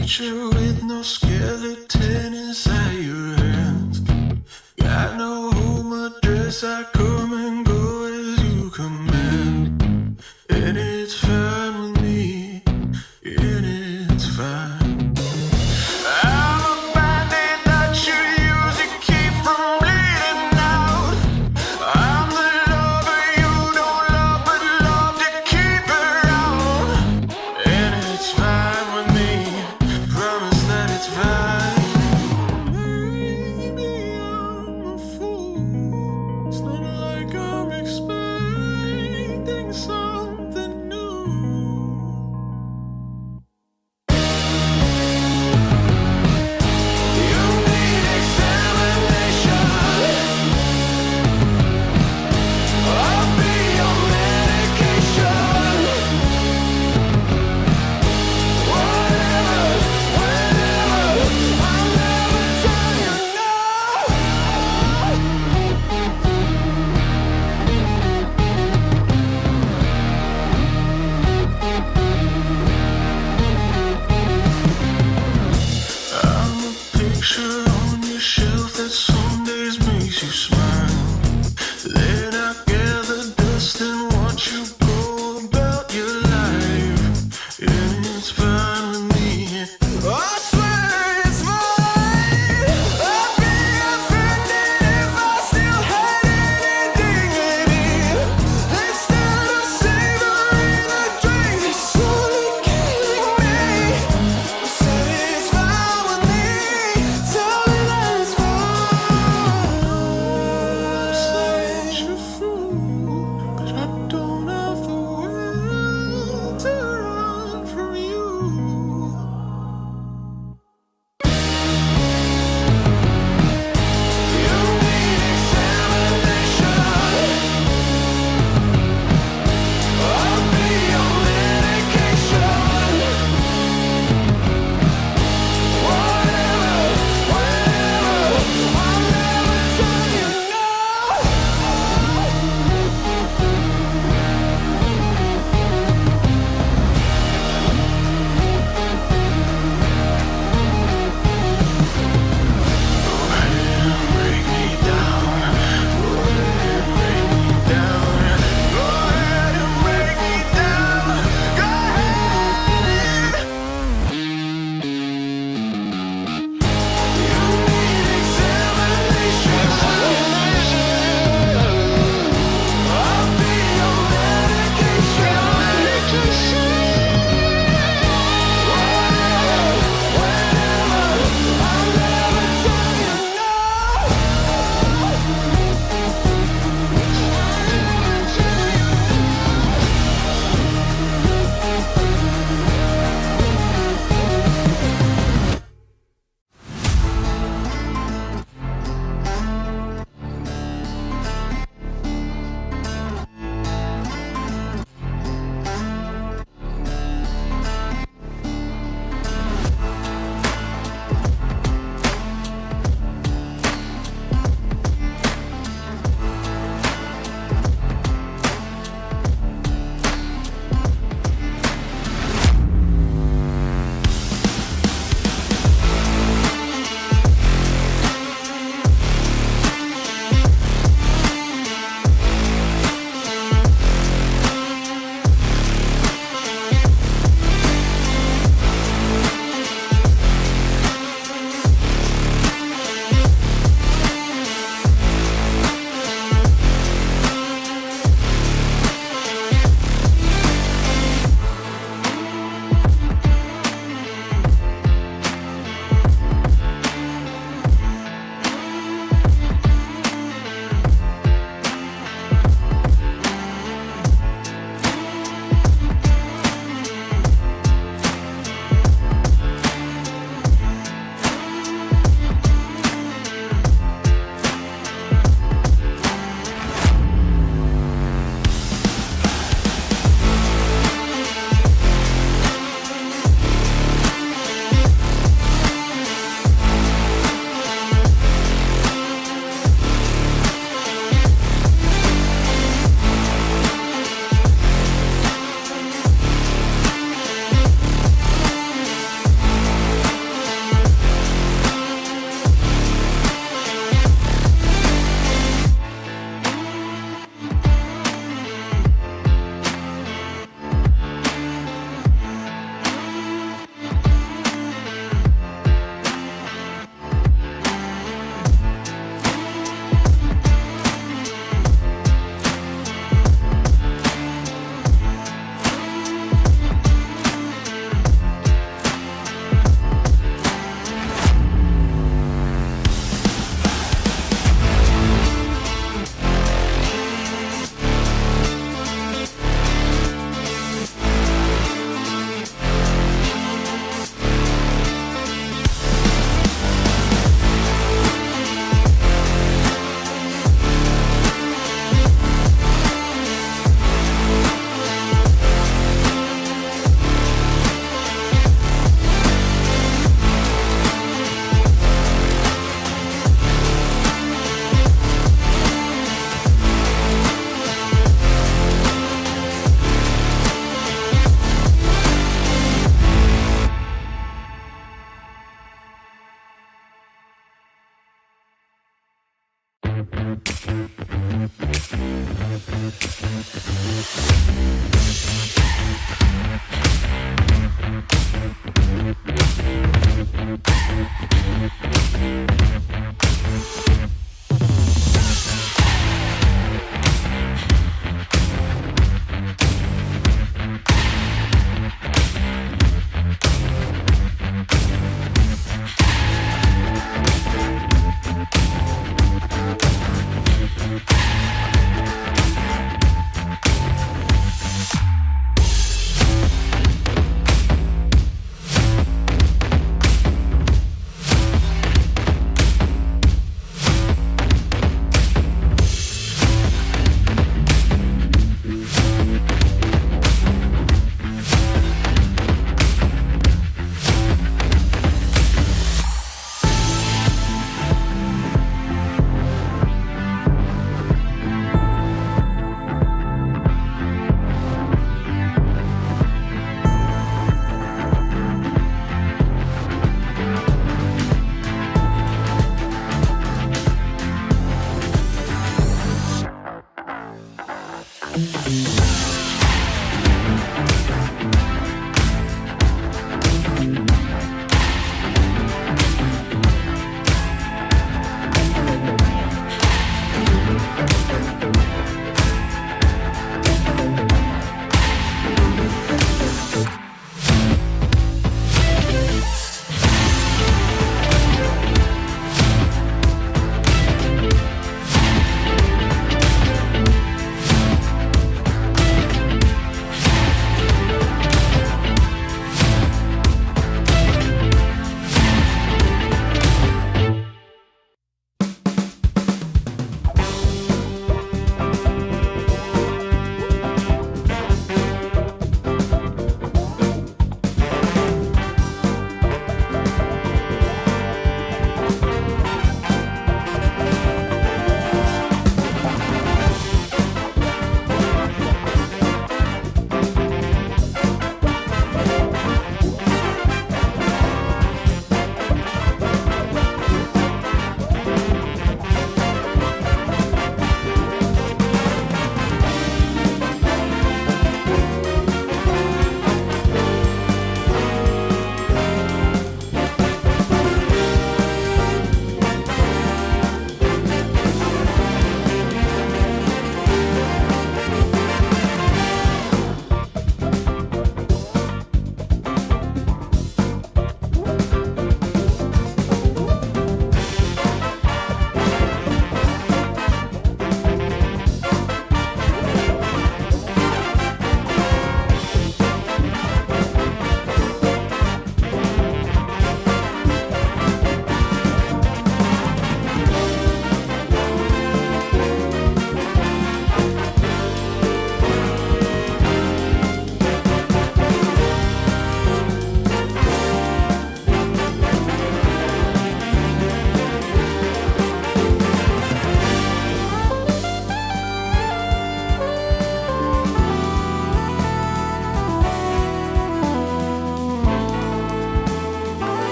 creature with no skeleton inside your hands. Got no home address, I come and go as you command. And it's fine with me, and it's fine. I'm a bandit that you use to keep from bleeding out. I'm the lover you don't love but love to keep around. And it's fine with me, promise that it's fine. Maybe I'm a fool, it's not like I'm expecting something new. You need examination. I'll be your medication. Whatever, whenever, I'll never tell you no. I'm a picture on your shelf that some days makes you smile. Then I gather dust and watch you go about your life. And it's fine with me. I swear it's fine. I'd be offended if I still had any dignity. There's still a savor in the drink that's slowly killing me. I said it's fine with me. Tell me that it's fine. I'm such a fool, but I don't have the will to run from you.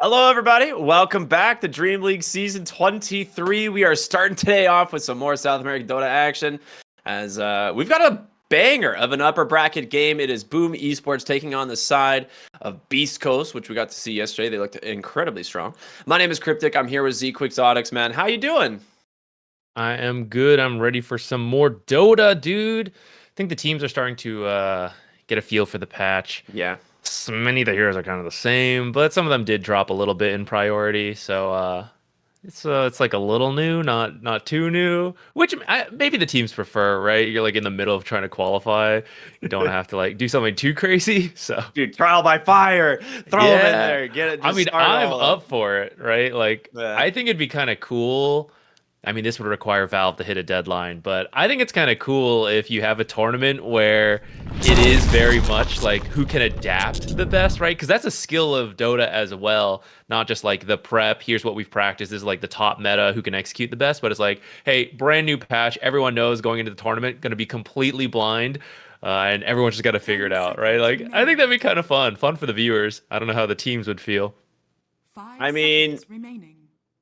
Hello, everybody. Welcome back to Dream League Season 23. We are starting today off with some more South American Dota action, as we've got a banger of an upper bracket game. It is Boom Esports taking on the side of Beast Coast, which we got to see yesterday. They looked incredibly strong. My name is Cryptic. I'm here with Z Quixotics, man. How you doing? I am good. I'm ready for some more Dota, dude. I think the teams are starting to get a feel for the patch. Yeah. Many of the heroes are kind of the same, but some of them did drop a little bit in priority. So it's like a little new, not too new. Which maybe the teams prefer, right? You're like in the middle of trying to qualify. You don't have to like do something too crazy. So Dude, trial by fire. Throw them in yeah, there. Get it. I Just mean, start it I'm all up. up for it, right? Like Yeah. I think it'd be kind of cool. I mean, this would require Valve to hit a deadline, but I think it's kind of cool if you have a tournament where it is very much like who can adapt the best, right? Because that's a skill of Dota as well, not just like the prep. Here's what we've practiced is like the top meta who can execute the best, but it's like, hey, brand new patch. Everyone knows going into the tournament, going to be completely blind. And everyone's just got to figure it out, right? Like, I think that'd be kind of fun for the viewers. I don't know how the teams would feel. I mean,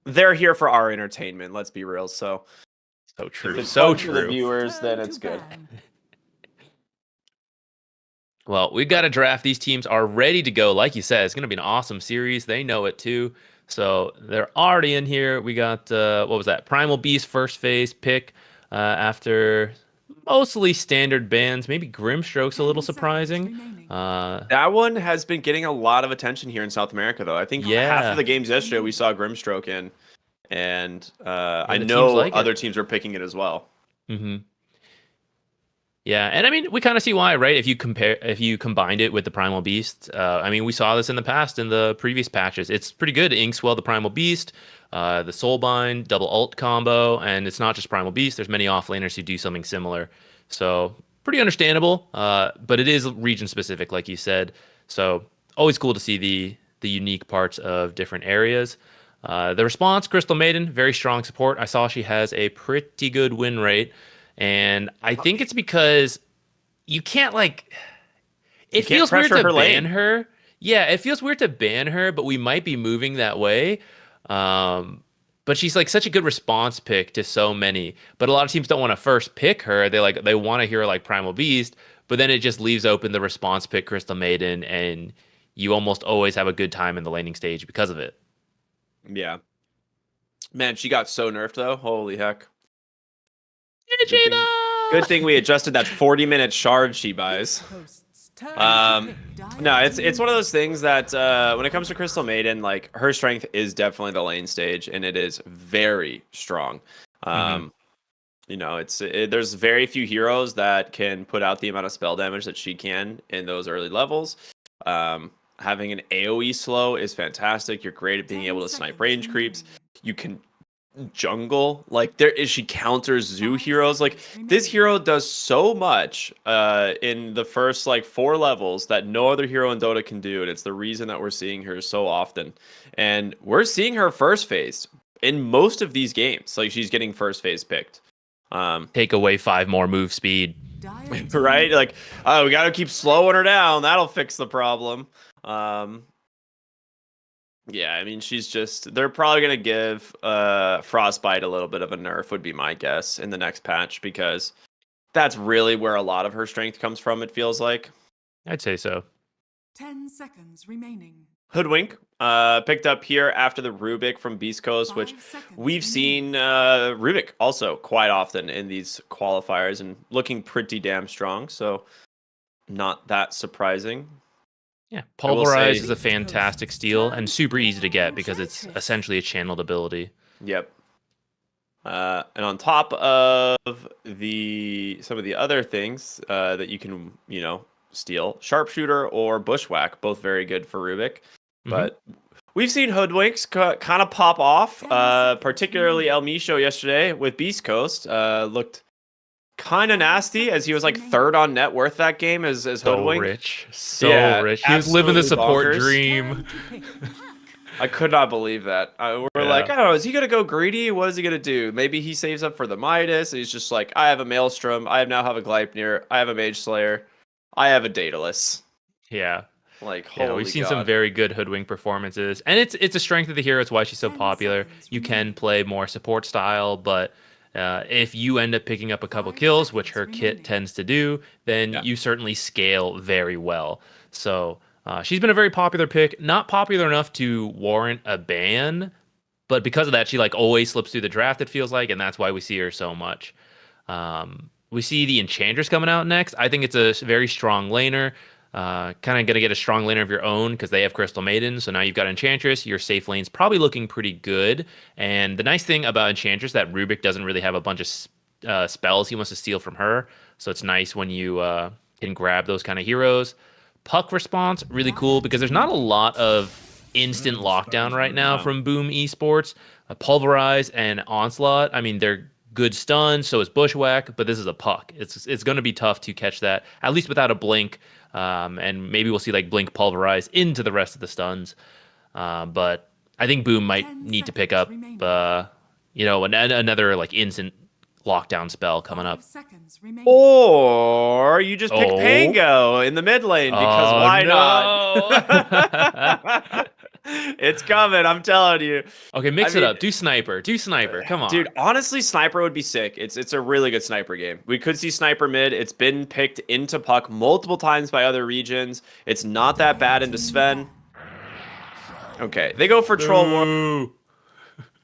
they're here for our entertainment. Let's be real. So So if true, it's so fun for the true. viewers, then it's good. Well, we've got a draft. These teams are ready to go. Like you said, it's going to be an awesome series. They know it too. So they're already in here. We got, what was that? Primal Beast first phase pick after mostly standard bans. Maybe Grimstroke's a little surprising. That one has been getting a lot of attention here in South America, though. I think half of Yeah. the games yesterday we saw Grimstroke in, and I And the teams know like other it. teams are picking it as well. hmm Yeah, and I mean, we kind of see why, right? If you combined it with the Primal Beast, I mean, we saw this in the past in the previous patches. It's pretty good. Inkswell, the Primal Beast, the Soulbind, double ult combo, and it's not just Primal Beast. There's many offlaners who do something similar, so pretty understandable. But it is region specific, like you said. So always cool to see the unique parts of different areas. The response, Crystal Maiden, very strong support. I saw she has a pretty good win rate. And I think it's because you can't like You it can't feels weird pressure to her ban lane. her. Yeah, it feels weird to ban her, but we might be moving that way. But she's like such a good response pick to so many. But a lot of teams don't want to first pick her. They want to hear like Primal Beast, but then it just leaves open the response pick Crystal Maiden, and you almost always have a good time in the laning stage because of it. Yeah, man, she got so nerfed though. Holy heck! Good Vegeta! thing, good thing we adjusted that 40-minute shard she buys. No, it's one of those things that when it comes to Crystal Maiden, like her strength is definitely the lane stage, and it is very strong. hmm Um, there's very few heroes that can put out the amount of spell damage that she can in those early levels. Having an AoE slow is fantastic. You're great at being able to snipe range creeps. You can jungle, like there is, she counters zoo heroes. Like this hero does so much in the first like 4 levels that no other hero in Dota can do, and it's the reason that we're seeing her so often. And we're seeing her first phase in most of these games. Like she's getting first phase picked. Take away 5 more move speed. Right? Like, oh, we got to keep slowing her down. That'll fix the problem. Um, yeah, I mean, she's just. They're probably gonna give Frostbite a little bit of a nerf, would be my guess, in the next patch, because that's really where a lot of her strength comes from. It feels like I'd say so. 10 seconds remaining. Hoodwink, picked up here after the Rubik from Beast Coast, which 5 seconds we've seen remaining. Rubik also quite often in these qualifiers and looking pretty damn strong. So not that surprising. Yeah, I will say, Pulverize is a fantastic steal and super easy to get because it's essentially a channeled ability. yep. And on top of some of the other things that you can, steal, sharpshooter or bushwhack, both very good for Rubik. hmm But we've seen hoodwinks kind of pop off, 10 seconds particularly El Misho yesterday with Beast Coast. Looked kind of nasty as he was like third on net worth that game as So hoodwink. rich, so Yeah, rich. He was living the absolutely support bonkers. dream. I could not believe that. We're like, Yeah, oh, is he gonna go greedy? What is he gonna do? Maybe he saves up for the Midas. And he's just like, I have a Maelstrom. I now have a Gleipnir. I have a Mage Slayer. I have a Daedalus. yeah. Like, Yeah, holy we've seen God. some very good hoodwink performances, and it's a strength of the hero. It's why she's so 10 popular. seconds You can remaining. play more support style, but if you end up picking up a couple 5 kills, which her seconds kit remaining. tends to do, then Yeah. you certainly scale very well. So she's been a very popular pick. Not popular enough to warrant a ban, but because of that, she like always slips through the draft. It feels like, and that's why we see her so much. We see the Enchantress coming out next. I think it's a very strong laner. Kind of going to get a strong laner of your own because they have Crystal Maiden. So now you've got Enchantress. Your safe lane's probably looking pretty good. And the nice thing about Enchantress that Rubik doesn't really have a bunch of spells he wants to steal from her. So it's nice when you can grab those kind of heroes. Puck response, really cool because there's not a lot of instant lockdown right now from Boom Esports. Pulverize and Onslaught, I mean, they're good stuns, so is Bushwhack, but this is a puck. It's going to be tough to catch that, at least without a blink. And maybe we'll see like blink Pulverize into the rest of the stuns. But I think Boom might 10 need to pick up, seconds another like instant lockdown spell coming 5 up. seconds remaining. Or you just pick Oh. Pango in the mid lane because Oh, why no. not? It's coming, I'm telling you. Okay, mix I it mean, up. Do sniper. Come on. Dude, honestly, Sniper would be sick. It's a really good Sniper game. We could see Sniper mid. It's been picked into Puck multiple times by other regions. It's not that bad into Sven. Okay, they go for Troll War. Ooh.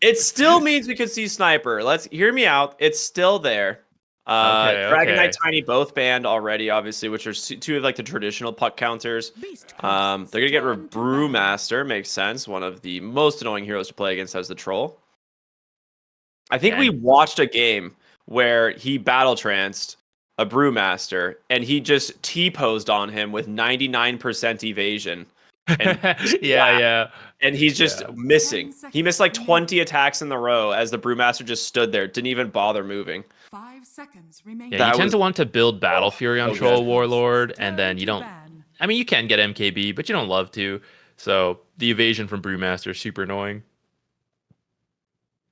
It still means we could see Sniper. Let's hear me out. It's still there. Dragon Knight, Tiny both banned already, obviously, which are two of like the traditional puck counters. They're gonna get Brewmaster, makes sense. One of the most annoying heroes to play against as the troll. I think we watched a game where he battle tranced a Brewmaster and he just T-posed on him with 99% evasion. And yeah. And he's just missing. 10 He missed like seconds 20 attacks in the row as the Brewmaster just stood there, didn't even bother moving. 5 seconds remaining. Yeah, you That tend was- to want to build Battle Fury on so Troll good. Warlord, and then you Turn don't. to ban. I mean, you can get MKB, but you don't love to. So the evasion from Brewmaster is super annoying.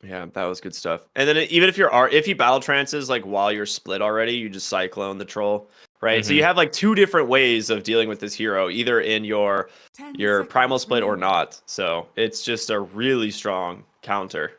Yeah, that was good stuff. And then even if he battle trances like while you're split already, you just cyclone the troll, right? So you have like two different ways of dealing with this hero, either in your 10 primal seconds split or remaining. not. So it's just a really strong counter.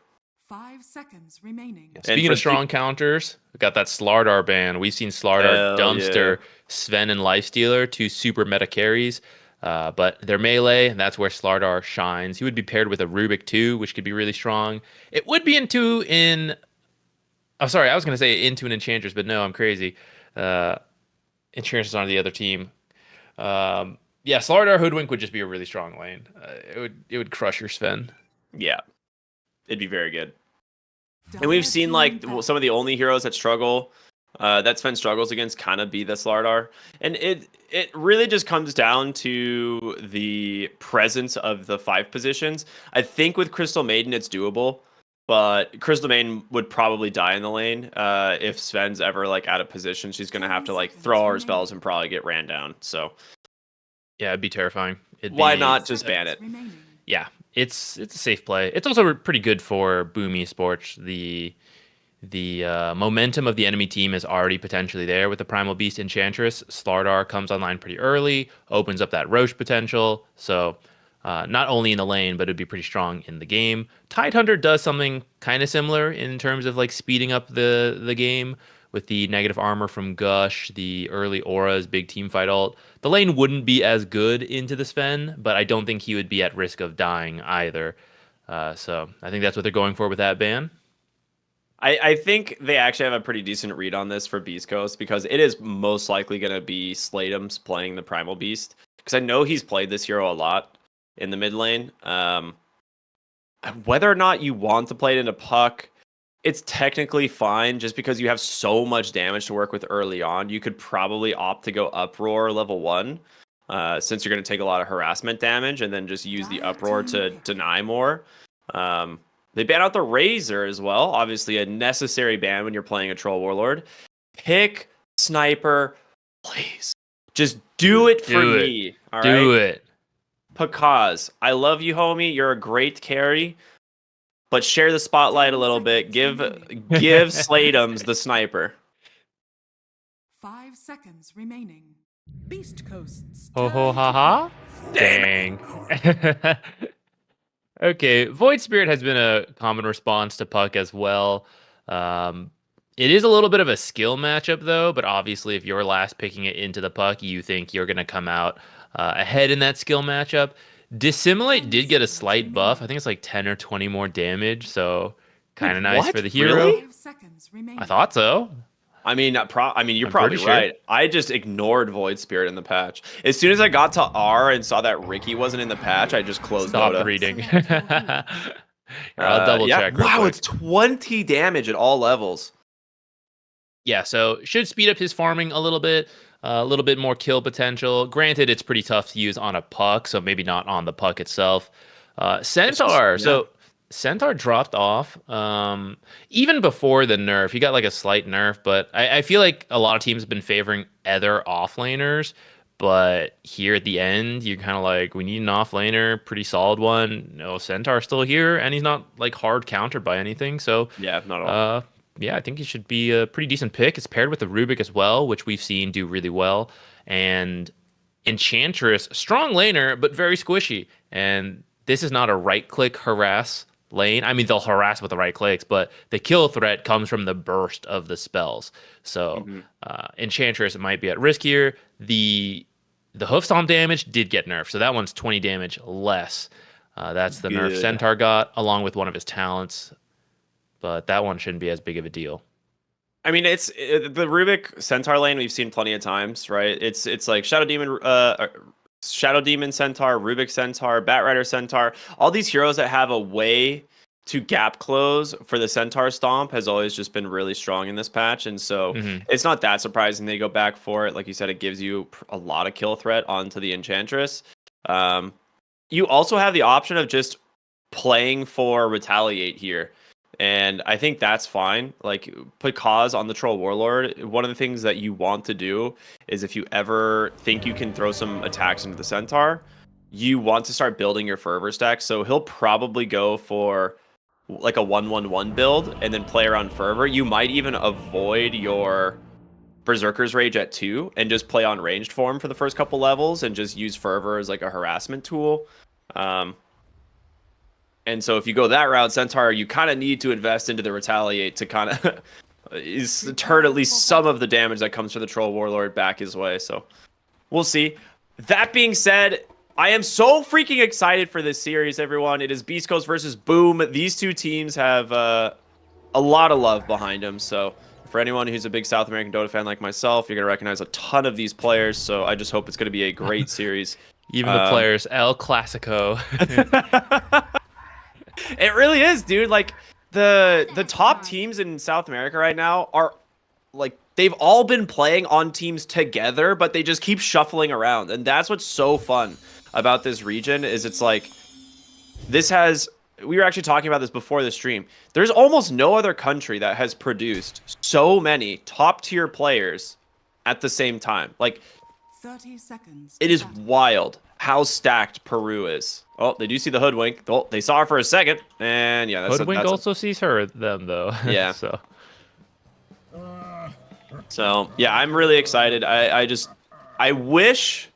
5 seconds remaining. Speaking for of strong counters, we got that Slardar ban. We've seen Slardar, Hell Dumpster, yeah. Sven, and Lifestealer, two super meta carries. But they're melee, and that's where Slardar shines. He would be paired with a Rubik too, which could be really strong. It would be into in. Oh, sorry, I was going to say into an Enchantress, but no, I'm crazy. Enchantress on the other team. Yeah, Slardar Hoodwink would just be a really strong lane. It would crush your Sven. Yeah, it'd be very good. And we've seen like some of the only heroes that struggle, that Sven struggles against, kind of be the Slardar, and it really just comes down to the presence of the 5 positions. I think with Crystal Maiden it's doable, but Crystal Maiden would probably die in the lane if Sven's ever like out of position. She's gonna have to like throw all her spells and probably get ran down. So Yeah, it'd be terrifying. why not just ban it? Remaining. Yeah, it's a safe play. It's also pretty good for Boom Esports. The momentum of the enemy team is already potentially there with the Primal Beast Enchantress. Slardar comes online pretty early, opens up that Roche potential. So not only in the lane, but it'd be pretty strong in the game. Tidehunter does something kind of similar in terms of like speeding up the game with the negative armor from Gush, the early auras, big team fight ult. The lane wouldn't be as good into the Sven, but I don't think he would be at risk of dying either. So I think that's what they're going for with that ban. I think they actually have a pretty decent read on this for Beast Coast because it is most likely going to be Slatums playing the Primal Beast, because I know he's played this hero a lot in the mid lane. Whether or not you want to play it into Puck, it's technically fine just because you have so much damage to work with early on. You could probably opt to go Uproar level 1 since you're going to take a lot of harassment damage and then just use the Uproar to deny more. They ban out the Razor as well. Obviously a necessary ban when you're playing a Troll Warlord. Pick Sniper, please. Just do it for me. All right? Do it. Pakaz, I love you, homie. You're a great carry. But share the spotlight a little bit. Give Slatums the sniper. 5 seconds remaining. Beast coasts. Ho ho ha ha. Dang. Okay, Void Spirit has been a common response to Puck as well. It is a little bit of a skill matchup though, but obviously if you're last picking it into the Puck, you think you're going to come out ahead in that skill matchup. Dissimulate did get a slight buff. I think it's like 10 or 20 more damage, so kind of nice what? for the hero. Really? 5 seconds remaining. I thought so. I mean, you're I'm probably pretty sure. right. I just ignored Void Spirit in the patch. As soon as I got to R and saw that Ricky wasn't in the patch, I just closed Stop Dota. reading. Here, I'll double check. real Wow, quick. it's 20 damage at all levels. Yeah, so should speed up his farming a little bit more kill potential. Granted, it's pretty tough to use on a Puck, so maybe not on the Puck itself. Centaur, so Centaur dropped off even before the nerf. He got like a slight nerf, but I feel like a lot of teams have been favoring other offlaners. But here at the end, you're kind of like, we need an offlaner, pretty solid one. No, Centaur's still here, and he's not like hard countered by anything. So Yeah, not at all. yeah, I think he should be a pretty decent pick. It's paired with the Rubik as well, which we've seen do really well. And Enchantress, strong laner, but very squishy. And this is not a right-click harass lane. I mean, they'll harass with the right clicks, but the kill threat comes from the burst of the spells. So Enchantress might be at risk here. The Hoof Stomp damage did get nerfed, so that one's 20 damage less. That's the nerf Good. Centaur got, along with one of his talents. But that one shouldn't be as big of a deal. I mean, it's the Rubik Centaur lane we've seen plenty of times, right? It's like Shadow Demon Centaur, Rubik Centaur, Batrider Centaur. All these heroes that have a way to gap close for the Centaur Stomp has always just been really strong in this patch, and so it's not that surprising they go back for it. Like you said, it gives you a lot of kill threat onto the Enchantress. You also have the option of just playing for Retaliate here. And I think that's fine. Like, put Cause on the Troll Warlord. One of the things that you want to do is if you ever think you can throw some attacks into the Centaur, you want to start building your Fervor stack. So he'll probably go for like a 1-1-1 build and then play around Fervor. You might even avoid your Berserker's Rage at 2 and just play on ranged form for the first couple levels and just use Fervor as like a harassment tool. And so if you go that route, Centaur, you kind of need to invest into the Retaliate to kind of turn at least some of the damage that comes from the Troll Warlord back his way. So we'll see. That being said, I am so freaking excited for this series, everyone. It is Beast Coast versus Boom. These two teams have a lot of love behind them. So for anyone who's a big South American Dota fan like myself, you're going to recognize a ton of these players. So I just hope it's going to be a great series. Even the players, El Clasico. It really is, dude. Like the top teams in South America right now are like they've all been playing on teams together, but they just keep shuffling around. And that's what's so fun about this region is it's like we were actually talking about this before the stream. There's almost no other country that has produced so many top tier players at the same time. Like 30 seconds. it is wild how stacked Peru is. Oh, they do see the Hoodwink. Oh, they saw her for a second. And yeah, Hoodwink also sees them, though. Yeah. So yeah, I'm really excited. I wish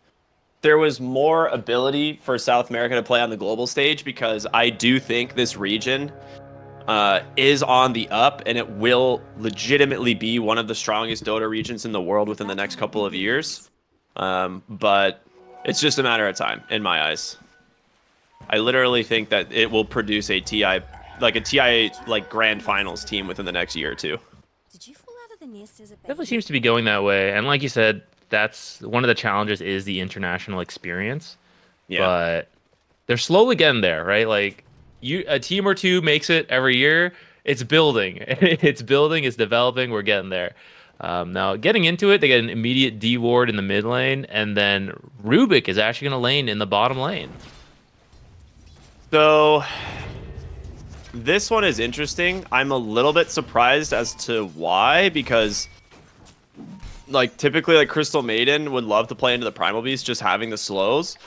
there was more ability for South America to play on the global stage because I do think this region is on the up and it will legitimately be one of the strongest Dota regions in the world within the next couple of years. But it's just a matter of time in my eyes. I literally think that it will produce a TI grand finals team within the next year or two. Did you fall out of the nest as a baby? definitely seems to be going that way. And like you said, that's one of the challenges is the international experience. Yeah. But they're slowly getting there, right? Like a team or two makes it every year. It's building. It's building, it's developing, we're getting there. Now, getting into it, they get an immediate D ward in the mid lane, and then Rubik is actually going to lane in the bottom lane. So this one is interesting. I'm a little bit surprised as to why, because like typically like Crystal Maiden would love to play into the Primal Beast just having the slows.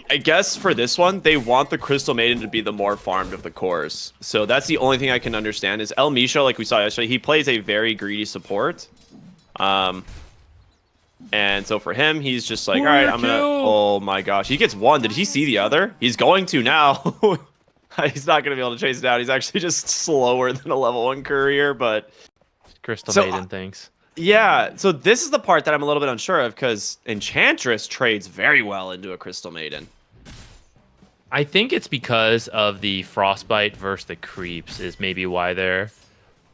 I guess for this one, they want the Crystal Maiden to be the more farmed of the cores. So that's the only thing I can understand is El Misha, like we saw yesterday, he plays a very greedy support. And so for him, he's just like, all right, I'm gonna. Oh my gosh, he gets one. Did he see the other? He's going to now. He's not gonna be able to chase it down. He's actually just slower than a level 1 courier, but Crystal So, Maiden thinks. yeah. So this is the part that I'm a little bit unsure of because Enchantress trades very well into a Crystal Maiden. I think it's because of the Frostbite versus the creeps is maybe why they're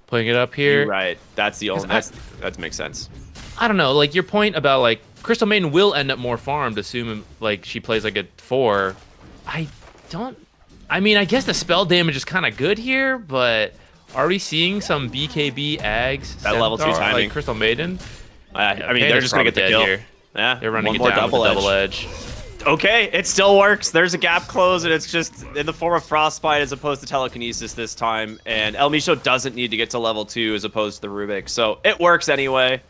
putting it up here. You're right. That's the only. That makes sense. I don't know, like your point about like Crystal Maiden will end up more farmed, assuming like she plays like a 4. I mean, I guess the spell damage is kind of good here, but are we seeing some BKB Ags That level 2 Centaur, timing. like Crystal Maiden? I mean, they're Panda's just gonna get the probably kill. dead here. Yeah, They're running one it more down with the double edge. Okay, it still works. There's a gap close, and it's just in the form of Frostbite as opposed to Telekinesis this time. And El Micho doesn't need to get to level 2 as opposed to the Rubik, so it works anyway.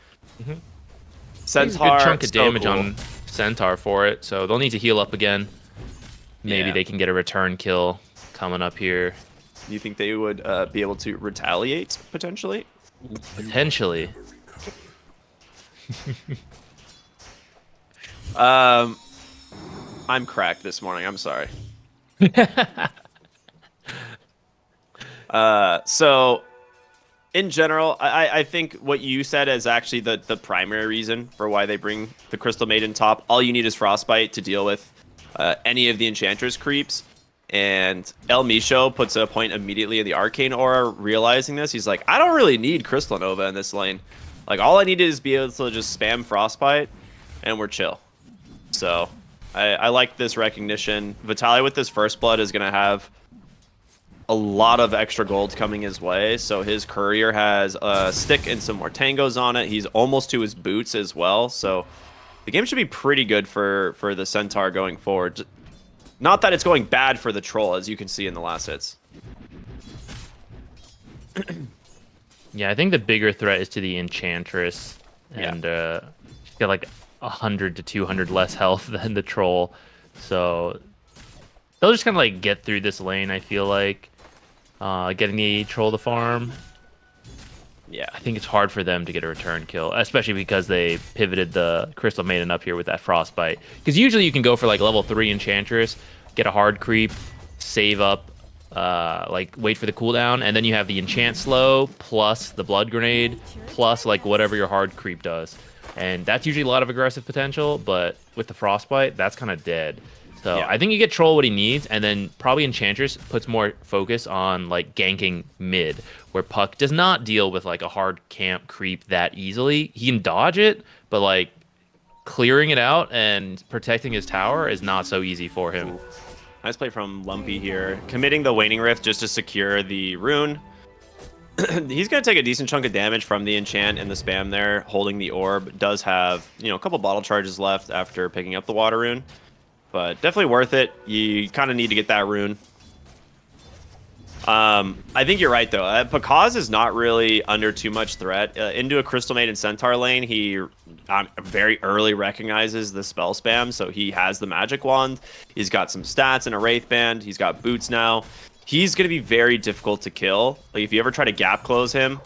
Centaur, a good chunk of so damage cool. on Centaur for it, so they'll need to heal up again. Maybe Yeah. they can get a return kill coming up here. You think they would be able to retaliate potentially? Potentially. I'm cracked this morning. I'm sorry. So in general, I think what you said is actually the primary reason for why they bring the Crystal Maiden top. All you need is Frostbite to deal with any of the Enchantress creeps. And El Micho puts a point immediately in the Arcane Aura, realizing this. He's like, I don't really need Crystal Nova in this lane. Like, all I need is be able to just spam Frostbite, and we're chill. So, I like this recognition. Vitaly with this First Blood is going to have a lot of extra gold coming his way. So, his Courier has a stick and some more tangos on it. He's almost to his boots as well. So, the game should be pretty good for the Centaur going forward. Not that it's going bad for the Troll, as you can see in the last hits. Yeah, I think the bigger threat is to the Enchantress, and she's got like 100 to 200 less health than the Troll, so they'll just kind of like get through this lane. I feel like getting the Troll to farm. Yeah. I think it's hard for them to get a return kill, especially because they pivoted the Crystal Maiden up here with that Frostbite. Because usually you can go for like level 3 Enchantress, get a hard creep, save up, like wait for the cooldown, and then you have the Enchant Slow plus the Blood Grenade plus like whatever your hard creep does. And that's usually a lot of aggressive potential, but with the Frostbite, that's kind of dead. So Yeah. I think you get Troll what he needs, and then probably Enchantress puts more focus on like ganking mid, where Puck does not deal with like a hard camp creep that easily. He can dodge it, but like clearing it out and protecting his tower is not so easy for him. Nice play from Lumpy here. Committing the Waning Rift just to secure the rune. He's going to take a decent chunk of damage from the enchant and the spam there. Holding the orb does have, a couple bottle charges left after picking up the water rune. But definitely worth it. You kind of need to get that rune. I think you're right, though. Pakaz is not really under too much threat. Into a Crystal Maiden Centaur lane, he very early recognizes the spell spam, so he has the magic wand. He's got some stats and a Wraith Band. He's got boots now. He's going to be very difficult to kill. Like, if you ever try to gap close him,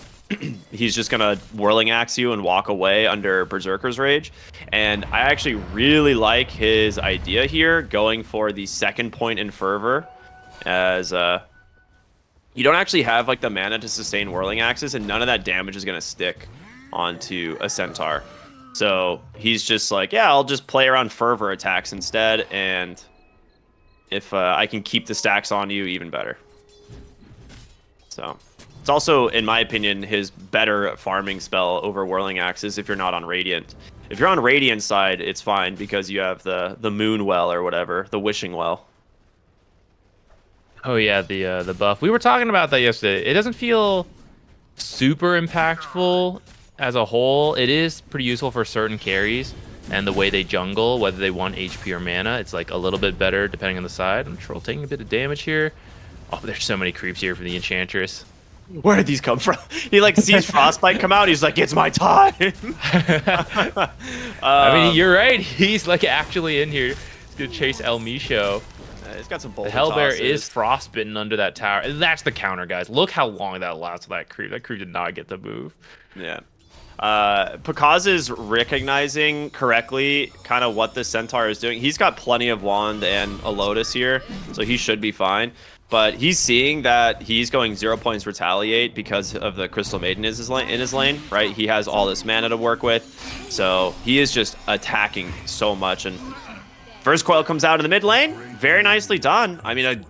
he's just going to Whirling Axe you and walk away under Berserker's Rage. And I actually really like his idea here, going for the second point in Fervor, as you don't actually have like the mana to sustain Whirling Axes, and none of that damage is going to stick onto a Centaur. So he's just like, yeah, I'll just play around Fervor attacks instead, and if I can keep the stacks on you, even better. So it's also, in my opinion, his better farming spell over Whirling Axes if you're not on Radiant. If you're on Radiant side, it's fine because you have the Moon Well or whatever, the Wishing Well. Oh yeah, the buff. We were talking about that yesterday. It doesn't feel super impactful as a whole. It is pretty useful for certain carries and the way they jungle, whether they want HP or mana. It's like a little bit better depending on the side. I'm Troll taking a bit of damage here. Oh, there's so many creeps here for the Enchantress. Where did these come from? He like sees Frostbite come out. He's like, it's my time. I mean, you're right. He's like actually in here. He's gonna chase El Micho. It's got some The bolt Hellbear tosses. is frostbitten under that tower. And that's the counter, guys. Look how long that lasts with that creep. That creep did not get to move. Yeah. Pakaz is recognizing correctly kind of what the Centaur is doing. He's got plenty of Wand and a Lotus here, so he should be fine. But he's seeing that he's going 0 points retaliate because of the Crystal Maiden in his lane, right? He has all this mana to work with, so he is just attacking so much. And first coil comes out in the mid lane, very nicely done. I mean, a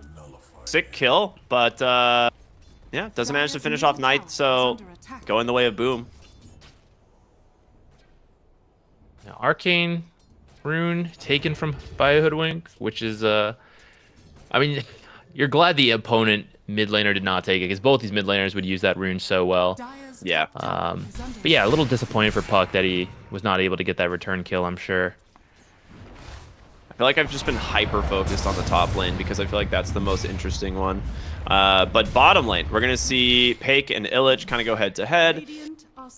sick kill, but yeah, doesn't manage to finish off Knight, so going the way of Boom. Now, Arcane Rune taken from Biohoodwink, which is I mean, you're glad the opponent mid laner did not take it, because both these mid laners would use that rune so well. Yeah. But yeah, a little disappointed for Puck that he was not able to get that return kill, I'm sure. I feel like I've just been hyper focused on the top lane because I feel like that's the most interesting one. But bottom lane, we're going to see Pake and Illich kind of go head to head.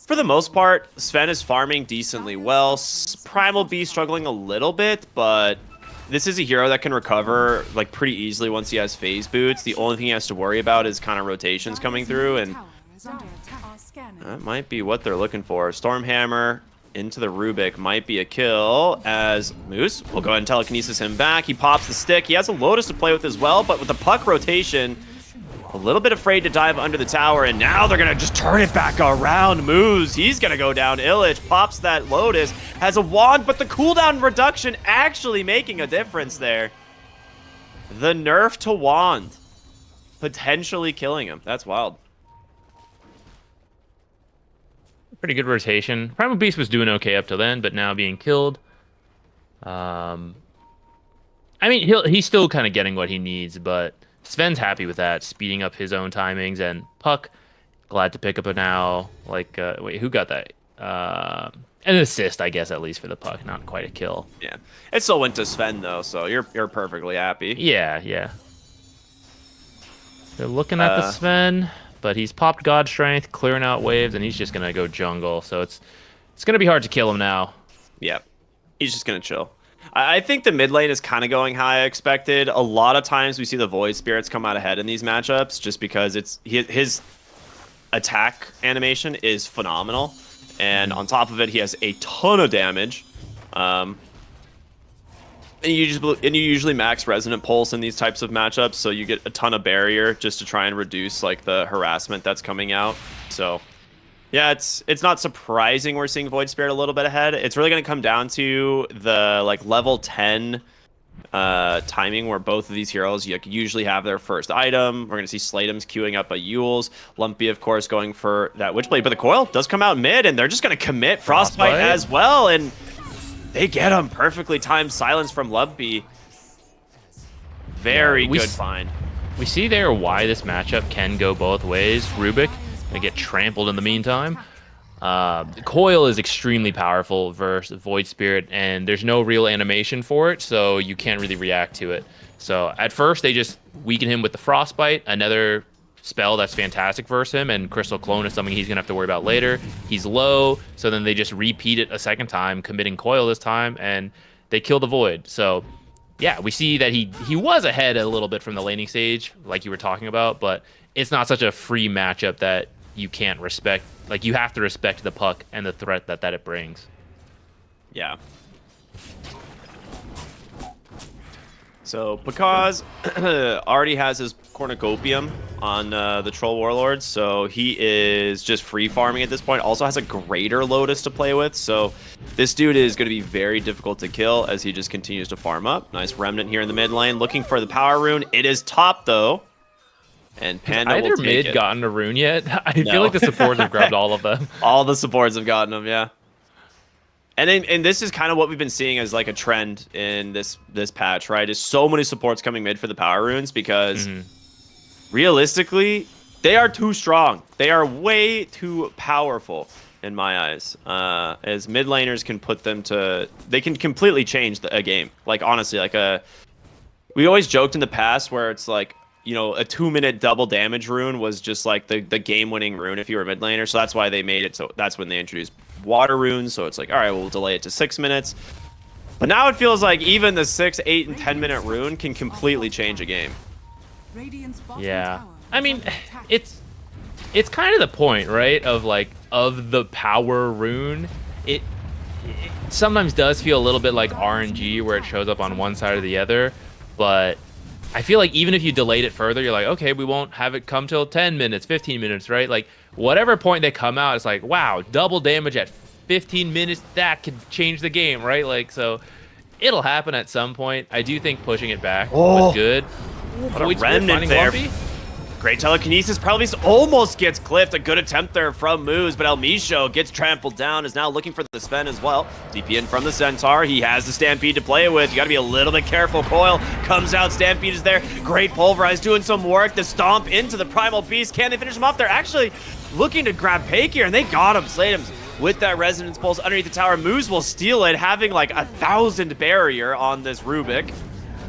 For the most part, Sven is farming decently well. Primal Beast struggling a little bit, but this is a hero that can recover like pretty easily once he has phase boots. The only thing he has to worry about is kind of rotations coming through, and that might be what they're looking for. Stormhammer into the Rubik might be a kill, as Moose will go ahead and telekinesis him back. He pops the stick. He has a Lotus to play with as well, but with the Puck rotation, a little bit afraid to dive under the tower, and now they're gonna just turn it back around. Moose, he's gonna go down. Illich pops that Lotus, has a wand, but the cooldown reduction actually making a difference there. The nerf to wand potentially killing him. That's wild. Pretty good rotation. Primal Beast was doing okay up till then, but now being killed. I mean, he's still kind of getting what he needs, but Sven's happy with that, speeding up his own timings, and Puck glad to pick up a now. Like, wait, who got that? An assist, I guess, at least for the Puck, not quite a kill. Yeah, it still went to Sven though, so you're perfectly happy. Yeah, yeah. They're looking at the Sven, but he's popped God Strength, clearing out waves, and he's just gonna go jungle. So it's gonna be hard to kill him now. Yeah, he's just gonna chill. I think the mid lane is kind of going how I expected. A lot of times we see the Void Spirits come out ahead in these matchups just because his attack animation is phenomenal. And on top of it, he has a ton of damage. And you usually max Resonant Pulse in these types of matchups, so you get a ton of barrier just to try and reduce like the harassment that's coming out. So yeah, it's not surprising we're seeing Void Spirit a little bit ahead. It's really going to come down to the like level 10 timing, where both of these heroes usually have their first item. We're going to see Slatem's queuing up a Eul's. Lumpy, of course, going for that Witchblade, but the coil does come out mid, and they're just going to commit Frostbite as well, and they get him. Perfectly timed silence from Lumpy. Very good find. We see there why this matchup can go both ways. Rubik gonna get trampled in the meantime. Coil is extremely powerful versus Void Spirit, and there's no real animation for it, so you can't really react to it. So at first they just weaken him with the Frostbite, another spell that's fantastic versus him, and Crystal Clone is something he's gonna have to worry about later. He's low, so then they just repeat it a second time, committing Coil this time, and they kill the Void. So yeah, we see that he was ahead a little bit from the laning stage, like you were talking about, but it's not such a free matchup that you can't respect. Like, you have to respect the Puck and the threat that it brings. Yeah. So Pakaz already has his cornucopium on the Troll Warlords, so he is just free farming at this point. Also has a greater Lotus to play with, so this dude is going to be very difficult to kill as he just continues to farm up. Nice Remnant here in the mid lane, looking for the power rune. It is top though, and Panda will take mid it. gotten a rune yet? I feel like the supports have grabbed all of them. All the supports have gotten them, yeah. And this is kind of what we've been seeing as like a trend in this patch, right? Is so many supports coming mid for the power runes because realistically, they are too strong. They are way too powerful in my eyes. As mid laners can put them to, they can completely change a game. Like honestly, like we always joked in the past where it's like, you know, a 2-minute double damage rune was just like the game-winning rune if you were a mid laner. So that's why they made it. So that's when they introduced water runes. So it's like, all right, we'll delay it to 6 minutes. But now it feels like even the 6, 8, and 10-minute rune can completely change a game. Yeah, I mean, it's it's kind of the point, right? Of like of the power rune, it sometimes does feel a little bit like RNG where it shows up on one side or the other, but I feel like even if you delayed it further, you're like, okay, we won't have it come till 10 minutes, 15 minutes, right? Like whatever point they come out, it's like, wow, double damage at 15 minutes, that could change the game, right? Like, so it'll happen at some point. I do think pushing it back was good. What a remnant there. Great telekinesis. Probably almost gets clipped. A good attempt there from Moose, but El Misho gets trampled down, is now looking for the Sven as well. DP in from the Centaur. He has the Stampede to play with. You got to be a little bit careful. Coil comes out. Stampede is there. Great Pulverize doing some work. The stomp into the Primal Beast. Can they finish him off? They're actually looking to grab Pake here, and they got him. Slayed him with that Resonance Pulse underneath the tower. Moose will steal it, having like 1,000 barrier on this Rubik.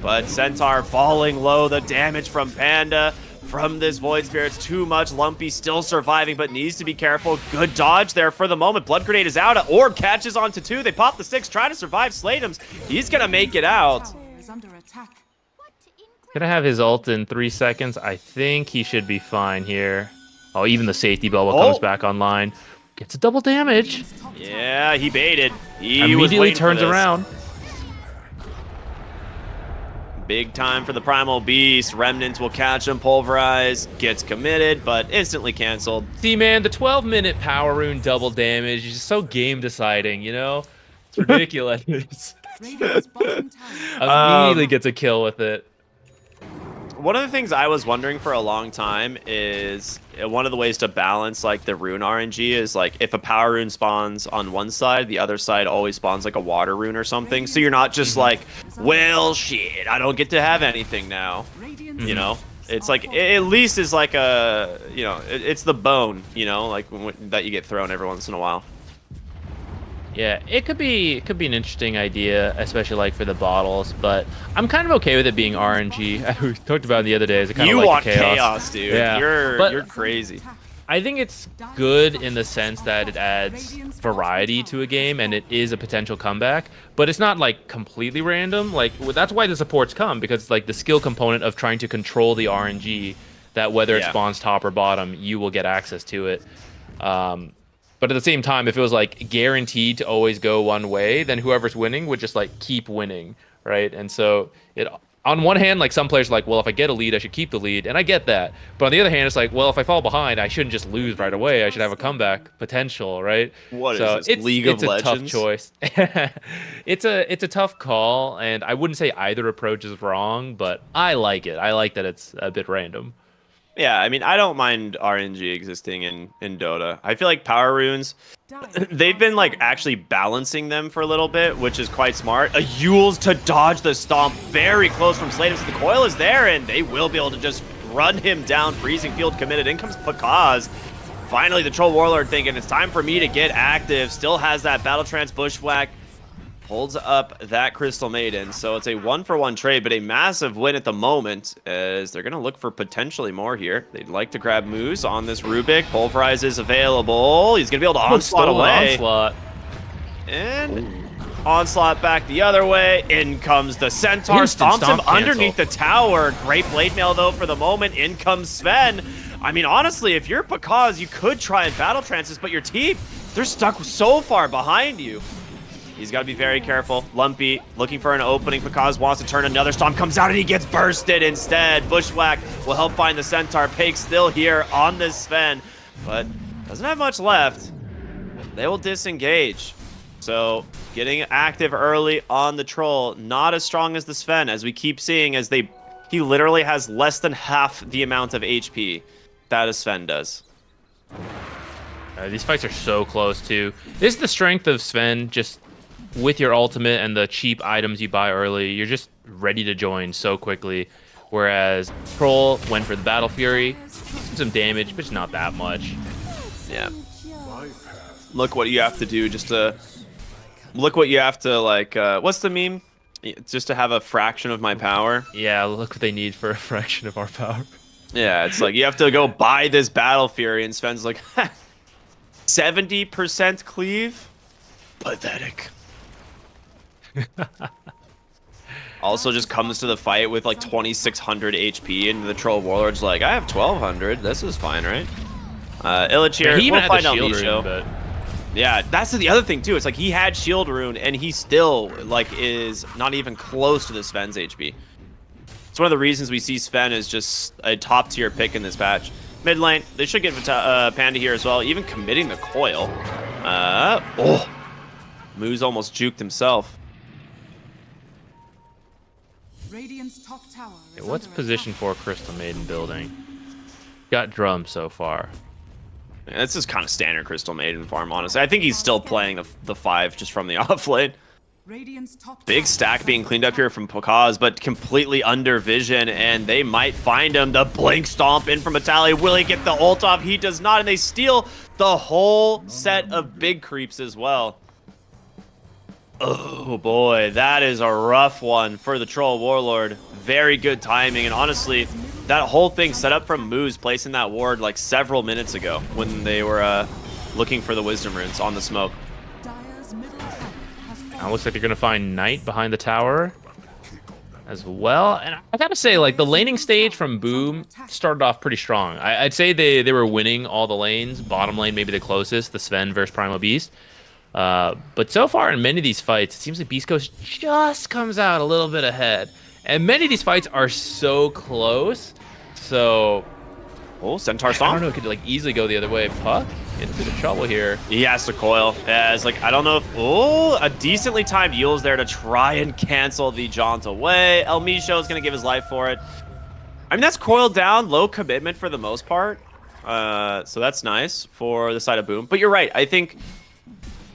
But Centaur falling low. The damage from Panda from this Void Spirit's too much. Lumpy still surviving, but needs to be careful. Good dodge there for the moment. Blood Grenade is out. Orb catches onto 2. They pop the 6, trying to survive. Sladems, he's going to make it out. Is under attack. Gonna have his ult in 3 seconds. I think he should be fine here. Oh, even the safety bubble comes back online. Gets a double damage. Yeah, he baited. He immediately turns around. Big time for the Primal Beast. Remnants will catch him. Pulverize gets committed, but instantly canceled. See, man, the 12-minute power rune double damage is just so game deciding, you know? It's ridiculous. Radiant's bottom tower. Immediately gets a kill with it. One of the things I was wondering for a long time is one of the ways to balance like the rune RNG is like if a power rune spawns on one side, the other side always spawns like a water rune or something. So you're not just like, well, shit, I don't get to have anything now. You know, it's like it at least is like a, you know, it's the bone, you know, like that you get thrown every once in a while. Yeah, it could be an interesting idea, especially like for the bottles, but I'm kind of okay with it being RNG. We talked about it the other day. I kind You of like want the chaos, dude. Yeah. You're crazy. I think it's good in the sense that it adds variety to a game and it is a potential comeback, but it's not like completely random. Like that's why the supports come, because it's like the skill component of trying to control the RNG that whether it spawns top or bottom, you will get access to it. But at the same time, if it was like guaranteed to always go one way, then whoever's winning would just like keep winning, right? And so it, on one hand, like some players are like, well, if I get a lead, I should keep the lead, and I get that. But on the other hand, it's like, well, if I fall behind, I shouldn't just lose right away. I should have a comeback potential, right? What so is this, League of Legends? It's a tough choice. It's a tough call, and I wouldn't say either approach is wrong, but I like it. I like that it's a bit random. Yeah, I mean, I don't mind RNG existing in Dota. I feel like power runes, they've been like actually balancing them for a little bit, which is quite smart. A Yule's to dodge the stomp, very close from Sladems. The coil is there, and they will be able to just run him down. Freezing field committed. In comes Pakaz. Finally, the Troll Warlord thinking it's time for me to get active. Still has that Battle Trance Bushwhack. Holds up that Crystal Maiden, so it's a 1-for-1 trade, but a massive win at the moment, as they're going to look for potentially more here. They'd like to grab Moose on this Rubik. Pulverize is available. He's going to be able to onslaught away. Onslaught. And onslaught back the other way. In comes the Centaur. Instant Stomps him stomp underneath the tower. Great blade mail, though, for the moment. In comes Sven. I mean, honestly, if you're Pakaz, you could try and battle trances, but your team, they're stuck so far behind you. He's got to be very careful. Lumpy looking for an opening. Pakaz wants to turn. Another Stomp comes out and he gets bursted instead. Bushwhack will help find the Centaur. Pake still here on this Sven, but doesn't have much left. They will disengage. So getting active early on the Troll. Not as strong as the Sven, as we keep seeing, as he literally has less than half the amount of HP that a Sven does. These fights are so close too. This is the strength of Sven, just with your ultimate and the cheap items you buy early, you're just ready to join so quickly. Whereas Troll went for the Battle Fury, some damage, but it's not that much. Yeah. Look what you have to do just to... Look what you have to, like... what's the meme? Just to have a fraction of my power. Yeah, look what they need for a fraction of our power. Yeah, it's like you have to go buy this Battle Fury, and Sven's like, 70% cleave? Pathetic. Also just comes to the fight with like 2600 HP, and the Troll Warlord's like, I have 1200. This is fine, right? Illich here. He even We'll had find the out shield Misho. rune, but Yeah, that's the other thing too. It's like he had shield rune and he still like is not even close to the Sven's HP. It's one of the reasons we see Sven as just a top tier pick in this patch. Mid lane, they should get Panda here as well, even committing the coil. Moose almost juked himself. Radiant's top tower is what's under position attack. 4 Crystal Maiden building? Got drum so far. Yeah, this is kind of standard Crystal Maiden farm, honestly. I think he's still playing the 5 just from the off lane. Radiant's top Big tower stack is being under cleaned up here from Pokaz, but completely under vision, and they might find him. The blink stomp in from Atali. Will he get the ult off? He does not, and they steal the whole set of big creeps as well. Oh boy, that is a rough one for the Troll Warlord. Very good timing, and honestly, that whole thing set up from Moose placing that ward like several minutes ago when they were looking for the Wisdom Runes on the smoke. Dire's middle tower has Now fallen. looks like they're gonna find Knight behind the tower as well. And I gotta say, like, the laning stage from Boom started off pretty strong. I'd say they were winning all the lanes. Bottom lane maybe the closest, the Sven versus Primal Beast. But so far in many of these fights, it seems like Beast Coast just comes out a little bit ahead. And many of these fights are so close. So Oh, Centaur I don't Stomp. know, it could like easily go the other way. Puck in a bit of trouble here. He has to coil. Yeah, it's like, I don't know if... Oh, a decently timed Yule's there to try and cancel the jaunt away. El Misho is going to give his life for it. I mean, that's coiled down, low commitment for the most part. So that's nice for the side of Boom. But you're right. I think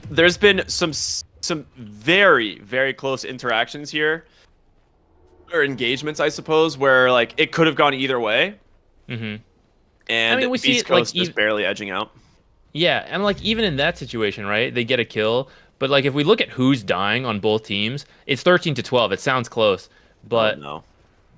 there's been some very, very close interactions here. Or engagements, I suppose, where like it could have gone either way. Mm-hmm. And I mean, we see Beast it, like, Coast is barely edging out. Yeah, and like even in that situation, right? They get a kill, but like if we look at who's dying on both teams, it's 13-12. It sounds close, but Oh, no.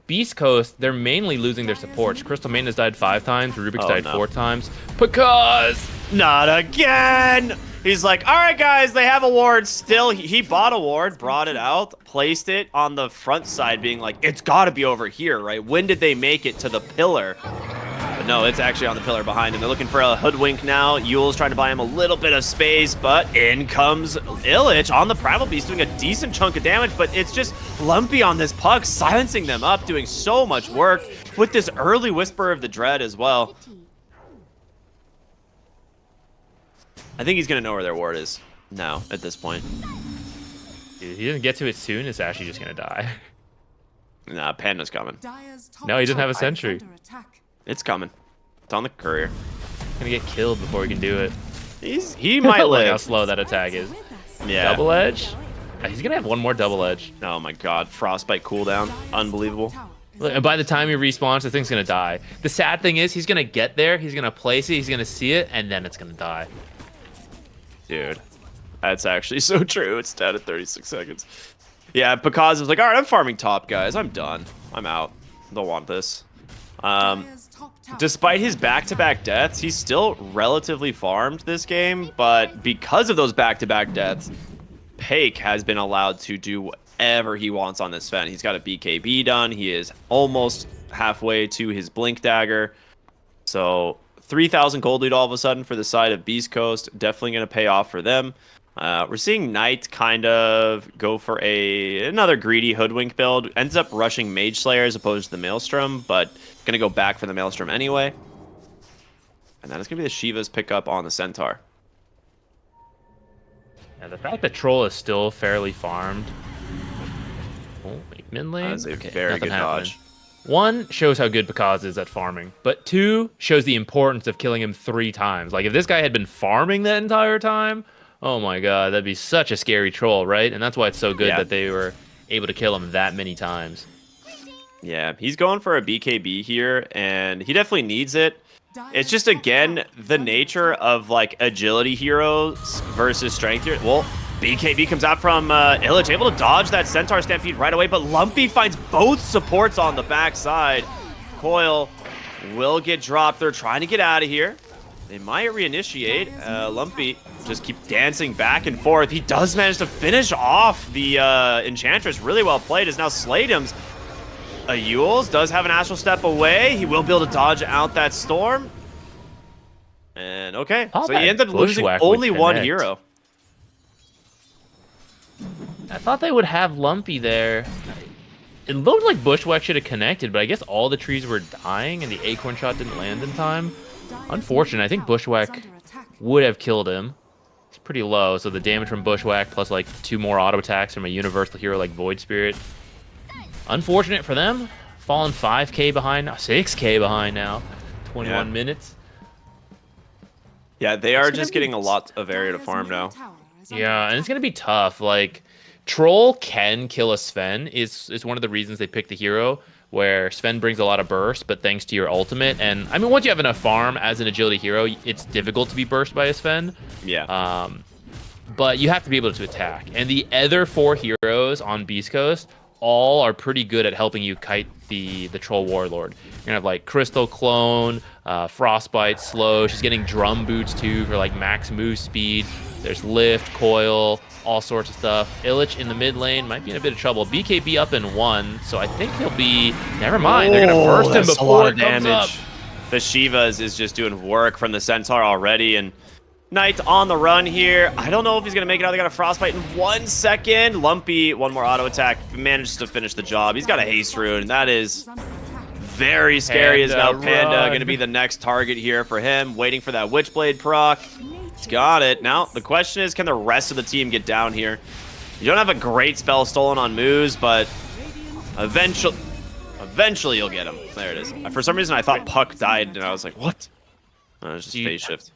Beast Coast, they're mainly losing their supports. Crystal Maiden has died 5 times, Rubik's Oh, died no. 4 times. Because Not again! He's like, all right, guys, they have a ward still. He bought a ward, brought it out, placed it on the front side, being like, it's got to be over here, right? When did they make it to the pillar? But no, it's actually on the pillar behind him. They're looking for a hoodwink now. Yule's trying to buy him a little bit of space, but in comes Illich on the Primal Beast, doing a decent chunk of damage, but it's just Lumpy on this puck, silencing them up, doing so much work with this early Whisper of the Dread as well. I think he's going to know where their ward is now at this point. dude, he doesn't get to it soon, it's actually just gonna die. Nah, Panda's coming. Dire's top No, he doesn't have a tower is sentry. under attack. It's coming. It's on the courier. He's gonna get killed before he can do it. He might Look how live. slow that attack is. Yeah. Double edge? He's gonna have one more double edge. Oh my god, frostbite cooldown. Dire's Unbelievable. top tower is Look, and by the time he respawns, the thing's gonna die. The sad thing is, he's gonna get there, he's gonna place it, he's gonna see it, and then it's gonna die. Dude. That's actually so true. It's dead at 36 seconds. Yeah, Pokaz was like, alright, I'm farming top, guys. I'm done. I'm out. Don't want this. Dire's top tower Despite is his under back-to-back deaths, he's still relatively farmed this game, but because of those back-to-back deaths, Pake has been allowed to do whatever he wants on this Sven. He's got a BKB done. He is almost halfway to his Blink Dagger. So 3,000 gold lead all of a sudden for the side of Beast Coast. Definitely going to pay off for them. We're seeing Knight kind of go for another greedy hoodwink build. Ends up rushing Mage Slayer as opposed to the Maelstrom, but going to go back for the Maelstrom anyway. And then it's going to be the Shiva's pickup on the Centaur. Yeah, the fact that Troll is still fairly farmed. Oh, wait, mid lane? That is a Okay, very nothing good happening. dodge. 1, shows how good Pakaz is at farming, but 2, shows the importance of killing him 3 times. Like, if this guy had been farming that entire time, oh my god, that'd be such a scary Troll, right? And that's why it's so good Yeah. that they were able to kill him that many times. Yeah, he's going for a BKB here, and he definitely needs it. Dire's It's just, top again, tower is the under nature attack. of, like, agility heroes versus strength heroes. Well, BKB comes out from Illich, able to dodge that Centaur Stampede right away, but Lumpy finds both supports on the backside. Coil will get dropped. They're trying to get out of here. They might reinitiate. Lumpy just keep dancing back and forth. He does manage to finish off the Enchantress. Really well played. Is now Sladeum's. Yules does have an Astral Step away. He will be able to dodge out that storm. And okay, Oh, so you that end up losing Bushwhack would only one connect. hero. I thought they would have Lumpy there. It looked like Bushwhack should have connected, but I guess all the trees were dying and the acorn shot didn't land in time. Unfortunate. I think Bushwhack would have killed him. It's pretty low, so the damage from Bushwhack plus like 2 more auto attacks from a universal hero like Void Spirit. Unfortunate for them. Fallen 5k behind now, 6k behind now. 21 minutes. Yeah, they are just getting a lot of area to farm now. Yeah, and it's gonna be tough. Like, Troll can kill a Sven. Is one of the reasons they picked the hero, where Sven brings a lot of burst, but thanks to your ultimate, and I mean, once you have enough farm as an agility hero, it's difficult to be burst by a Sven. Yeah. But you have to be able to attack. And the other 4 heroes on Beast Coast all are pretty good at helping you kite the Troll Warlord. You're gonna have like Crystal Clone, Frostbite, Slow. She's getting Drum Boots too for like max move speed. There's Lift, Coil, all sorts of stuff. Illich in the mid lane might be in a bit of trouble. BKB up in 1, so I think he'll be... Never mind, they're gonna burst him That's before a lot it of comes up. damage. The Shivas is just doing work from the Centaur already, and Knight on the run here. I don't know if he's gonna make it out. They got a Frostbite in 1 second. Lumpy, 1 more auto attack, manages to finish the job. He's got a haste rune, and that is very scary. As now Panda run. gonna be the next target here for him, waiting for that Witchblade proc. He's got it. Now the question is, can the rest of the team get down here? You don't have a great spell stolen on Moose, but eventually you'll get him. There it is. For some reason I thought Puck died, and I was like, what? Oh, it was just phase shift.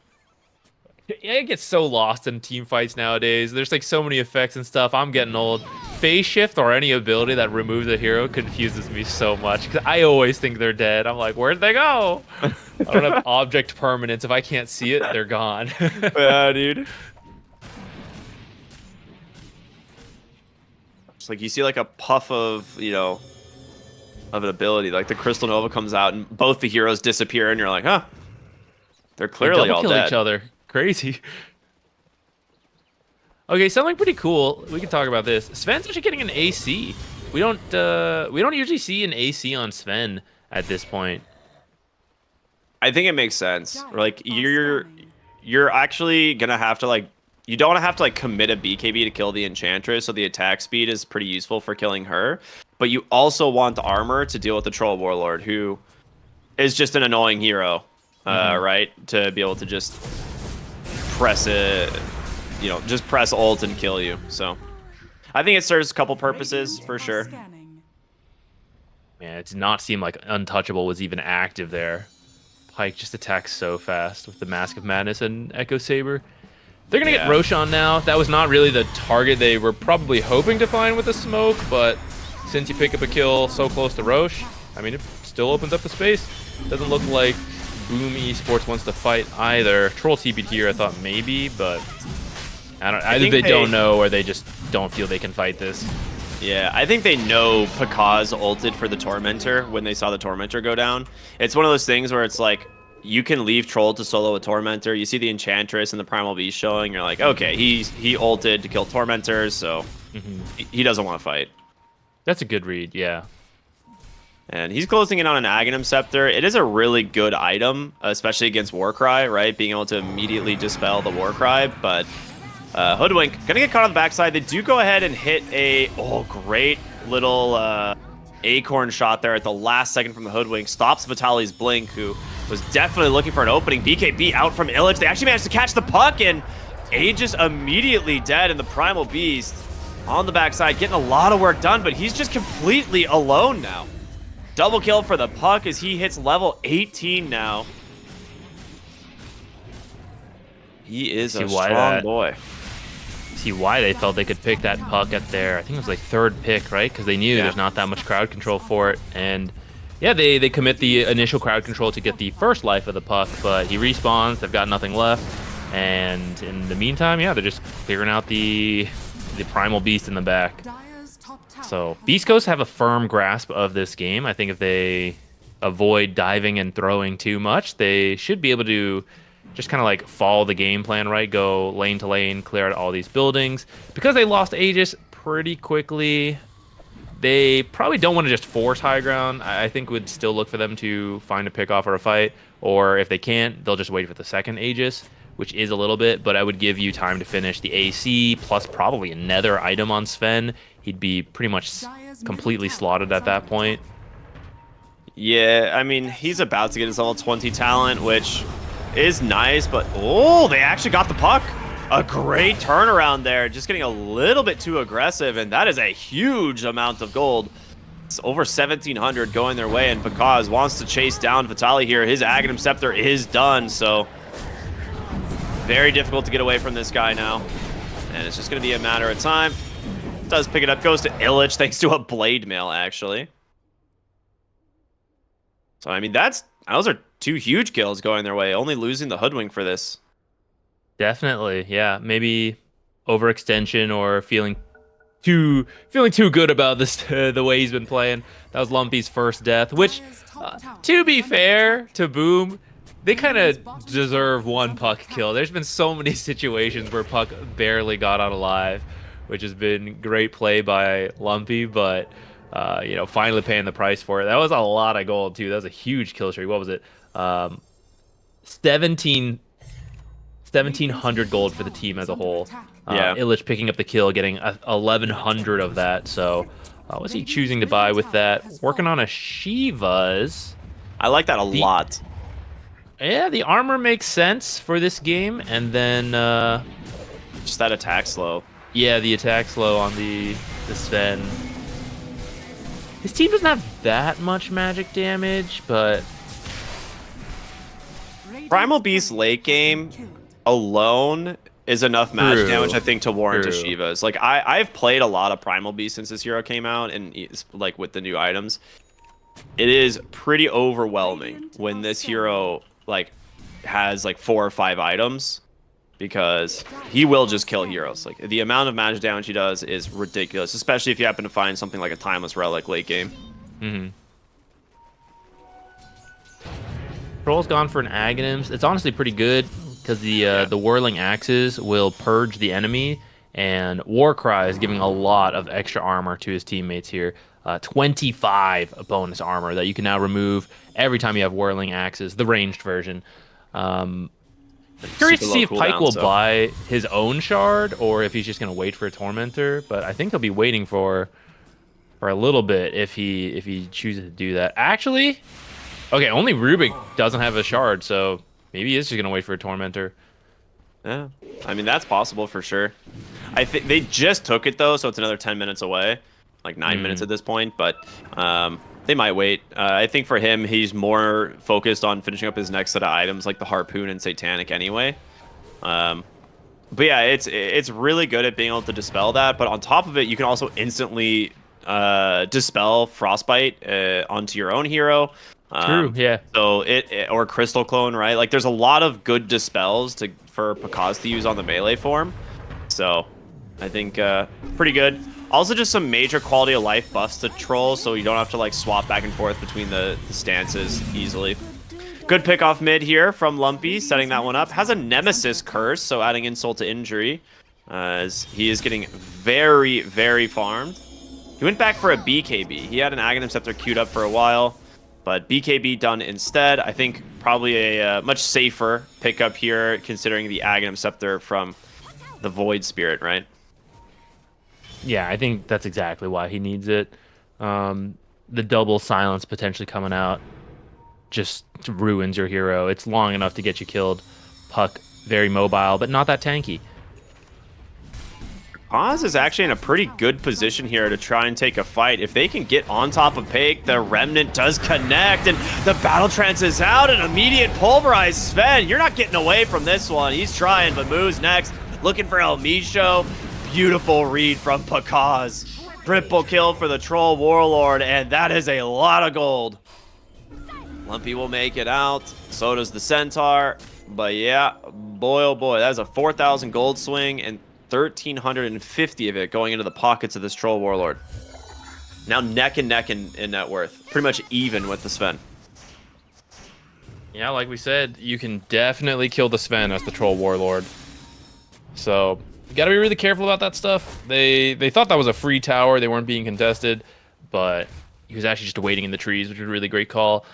I get so lost in team fights nowadays. There's like so many effects and stuff. I'm getting old. Phase shift or any ability that removes a hero confuses me so much because I always think they're dead. I'm like, where'd they go? I don't have object permanence. If I can't see it, they're gone. Yeah, dude. It's like you see like a puff of, of an ability. Like the Crystal Nova comes out and both the heroes disappear and you're like, huh. They're clearly all kill dead. each other. Crazy. Okay, something pretty cool. We can talk about this. Sven's actually getting an AC. We don't usually see an AC on Sven at this point. I think it makes sense. Like you're actually gonna have to you don't have to commit a BKB to kill the Enchantress, so the attack speed is pretty useful for killing her. But you also want the armor to deal with the Troll Warlord, who is just an annoying hero, right? To be able to just press it, just press ult and kill you. So I think it serves a couple purposes for sure. Man, it did not seem like Untouchable was even active there. Pike just attacks so fast with the Mask of Madness and Echo Saber. They're gonna get Roshan now. That was not really the target they were probably hoping to find with the smoke, but since you pick up a kill so close to Roche, I mean, it still opens up the space. Doesn't look like Boom Esports wants to fight either. Troll TP'd here, I thought maybe, but I don't. Either they don't know or they just don't feel they can fight this. Yeah, I think they know Pakaz ulted for the Tormentor when they saw the Tormentor go down. It's one of those things where it's like, you can leave Troll to solo a Tormentor. You see the Enchantress and the Primal Beast showing, you're like, okay, he ulted to kill Tormentors, so he doesn't want to fight. That's a good read, yeah. And he's closing in on an Aghanim Scepter. It is a really good item, especially against Warcry, right? Being able to immediately dispel the Warcry, but Hoodwink gonna get caught on the backside. They do go ahead and hit a great little acorn shot there at the last second from the Hoodwink. Stops Vitaly's Blink, who was definitely looking for an opening. BKB out from Illich. They actually managed to catch the puck, and Aegis immediately dead, and the Primal Beast on the backside getting a lot of work done, but he's just completely alone now. Double kill for the puck as he hits level 18 now. He is a strong boy. See why they felt they could pick that puck at their, I think it was like 3rd pick, right? Because they knew there's not that much crowd control for it. And yeah, they commit the initial crowd control to get the first life of the puck, but he respawns, they've got nothing left. And in the meantime, yeah, they're just clearing out the Primal Beast in the back. So Beast Coast have a firm grasp of this game. I think if they avoid diving and throwing too much, they should be able to just kind of like follow the game plan, right? Go lane to lane, clear out all these buildings. Because they lost Aegis pretty quickly, they probably don't want to just force high ground. I think would still look for them to find a pick off or a fight, or if they can't, they'll just wait for the second Aegis, which is a little bit, but I would give you time to finish the AC plus probably another item on Sven. He'd be pretty much completely slotted at that point. Yeah, I mean, he's about to get his level 20 talent, which is nice, but oh, they actually got the puck. A great turnaround there, just getting a little bit too aggressive, and that is a huge amount of gold. It's over 1,700 going their way, and Pakaz wants to chase down Vitali here. His Aghanim Scepter is done, so very difficult to get away from this guy now, and it's just going to be a matter of time. Does pick it up, goes to Illich thanks to a Blade Mail, actually. So, I mean, those are 2 huge kills going their way, only losing the Hoodwink for this. Definitely, yeah. Maybe overextension or feeling too good about this the way he's been playing. That was Lumpy's first death, which, to be fair to Boom, they kind of deserve 1 Puck kill. There's been so many situations where Puck barely got out alive, which has been great play by Lumpy, but you know, finally paying the price for it. That was a lot of gold too. That was a huge kill streak. What was it? 1,700 gold for the team as a whole. Yeah. Illich picking up the kill, getting 1,100 of that. So what's he choosing to buy with that? Working on a Shiva's. I like that a lot. Yeah, the armor makes sense for this game, and then Just that attack slow. yeah, the attack slow on the Sven. His team doesn't have that much magic damage, but Primal Beast late game alone is enough magic True. damage, I think, to warrant a True. Shiva's. Like, I've played a lot of Primal Beast since this hero came out, and it's, like, with the new items. It is pretty overwhelming when this hero, like, has, like, 4 or 5 items, because he will just kill heroes. Like, the amount of magic damage he does is ridiculous, especially if you happen to find something like a Timeless Relic late game. mm-hmm. Troll's gone for an Aghanims. It's honestly pretty good because the Whirling Axes will purge the enemy, and Warcry is giving a lot of extra armor to his teammates here. 25 bonus armor that you can now remove every time you have Whirling Axes, the ranged version. Curious to see if Pike will buy his own shard or if he's just going to wait for a Tormentor, but I think he'll be waiting for a little bit if he chooses to do that. Actually, okay, only Rubik doesn't have a shard, so maybe he is just going to wait for a Tormentor. Yeah, I mean, that's possible for sure. I think they just took it, though, so it's another 10 minutes away. Like 9 minutes at this point, but they might wait. I think for him, he's more focused on finishing up his next set of items, like the Harpoon and Satanic anyway. But yeah, it's really good at being able to dispel that, but on top of it, you can also instantly dispel Frostbite onto your own hero. True, yeah. So or Crystal Clone, right? Like, there's a lot of good dispels for Pakaz to use on the melee form. So I think pretty good. Also, just some major quality of life buffs to Troll, so you don't have to like swap back and forth between the stances easily. Good pick off mid here from Lumpy, setting that one up. Has a Nemesis curse, so adding insult to injury, as he is getting very, very farmed. He went back for a BKB. He had an Aghanim Scepter queued up for a while, but BKB done instead. I think probably a much safer pickup here, considering the Aghanim Scepter from the Void Spirit, right? Yeah, I think that's exactly why he needs it. The double silence potentially coming out just ruins your hero. It's long enough to get you killed. Puck, very mobile, but not that tanky. Oz is actually in a pretty good position here to try and take a fight. If they can get on top of Pake, the Remnant does connect, and the Battle Trance is out, and immediate pulverize. Sven, you're not getting away from this one. He's trying, but moves next, looking for El Misho. Beautiful read from Pakaz. Triple kill for the Troll Warlord, and that is a lot of gold. Lumpy will make it out. So does the Centaur. But yeah, boy oh boy, that is a 4,000 gold swing, and 1,350 of it going into the pockets of this Troll Warlord. Now neck and neck in net worth. Pretty much even with the Sven. Yeah, like we said, you can definitely kill the Sven as the Troll Warlord. So you gotta be really careful about that stuff. They thought that was a free tower. They weren't being contested. but he was actually just waiting in the trees, which was a really great call.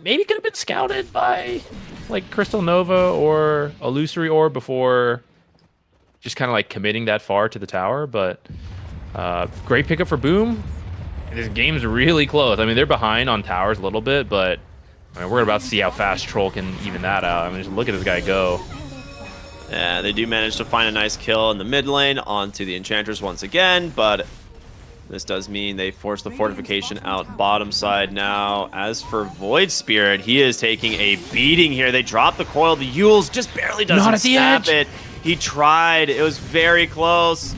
Maybe could have been scouted by like Crystal Nova or Illusory Orb before just kind of like committing that far to the tower, but great pickup for Boom. This game's really close. I mean, they're behind on towers a little bit, but I mean, we're about to see how fast Troll can even that out. I mean, just look at this guy go. Yeah, they do manage to find a nice kill in the mid lane onto the Enchantress once again, but this does mean they force the fortification out bottom side now. As for Void Spirit, he is taking a beating here. They drop the coil. The Yules just barely doesn't snap it. He tried. It was very close,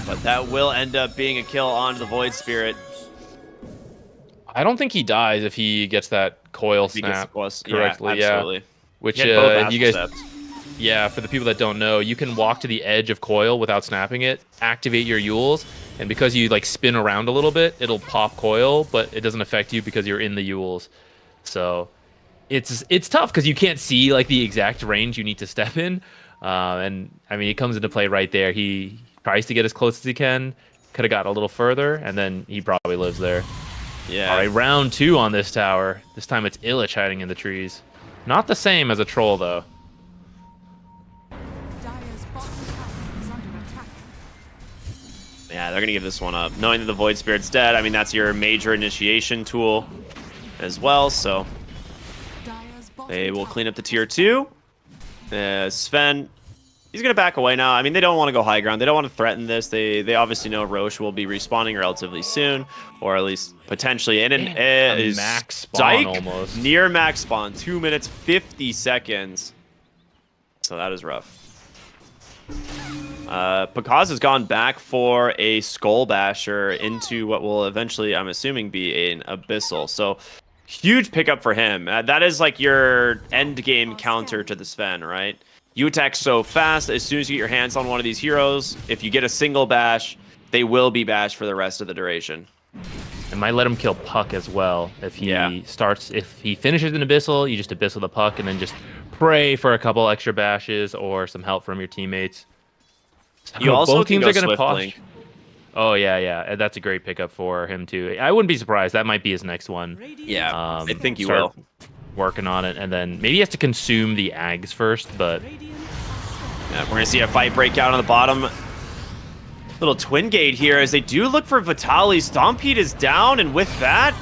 but that will end up being a kill on the Void Spirit. I don't think he dies if he gets that coil snap correctly. Yeah, absolutely. Which He had both you guys, Astral Steps. yeah, for the people that don't know, you can walk to the edge of coil without snapping it, activate your Yules, and because you like spin around a little bit, it'll pop coil, but it doesn't affect you because you're in the Yules. So it's tough because you can't see like the exact range you need to step in. And I mean, it comes into play right there. He tries to get as close as he can. Could have got a little further, and then he probably lives there. Yeah. All right, round 2 on this tower. This time it's Illich hiding in the trees. Not the same as a troll, though. Dire's bottom tower is under attack. Yeah, they're going to give this one up. Knowing that the Void Spirit's dead, I mean, that's your major initiation tool as well, so Dire's bottom they will tower clean up the has tier 2. Sven, he's going to back away now. I mean, they don't want to go high ground. They don't want to threaten this. They obviously know Roche will be respawning relatively soon, or at least potentially. And is max spawn Dyke almost. near max spawn, 2 minutes 50 seconds. So that is rough. Pakaz has gone back for a Skull Basher into what will eventually, I'm assuming, be an Abyssal. So huge pickup for him. That is like your end game counter to the Sven, right? You attack so fast, as soon as you get your hands on one of these heroes, if you get a single bash, they will be bashed for the rest of the duration. It might let him kill Puck as well. If he starts, if he finishes an Abyssal, you just Abyssal the Puck and then just pray for a couple extra bashes or some help from your teammates. So You also both can teams go are going to Swift push. Link. Oh, yeah. That's a great pickup for him, too. I wouldn't be surprised. That might be his next one. Yeah, I think you start will. Working on it, and then maybe he has to consume the Ags first, but Yeah, we're going to see a fight break out on the bottom. Little twin gate here as they do look for Vitali. Stompede is down, and with that,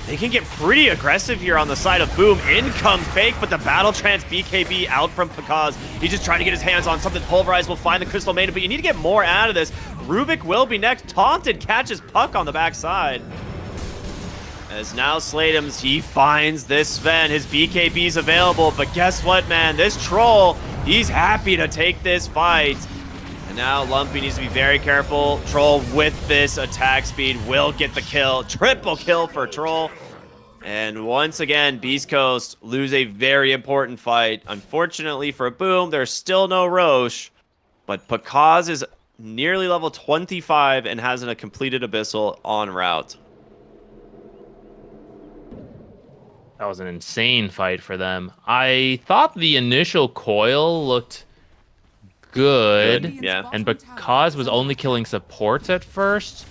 they can get pretty aggressive here on the side of Boom. In comes Fake, but the Battle Trance BKB out from Pakaz. He's just trying to get his hands on something pulverized. Will find the Crystal Maiden, but you need to get more out of this. Rubik will be next. Taunted catches Puck on the backside. As now Slatums, he finds this Sven. His BKB's available, but guess what, man? This Troll, he's happy to take this fight. And now Lumpy needs to be very careful. Troll with this attack speed will get the kill. Triple kill for Troll. And once again, Beast Coast lose a very important fight. Unfortunately for Boom, there's still no Roche. But Pakaz is nearly level 25 and has a completed Abyssal en route. that was an insane fight for them. I thought the initial coil looked good. Yeah. And because was only killing supports at first,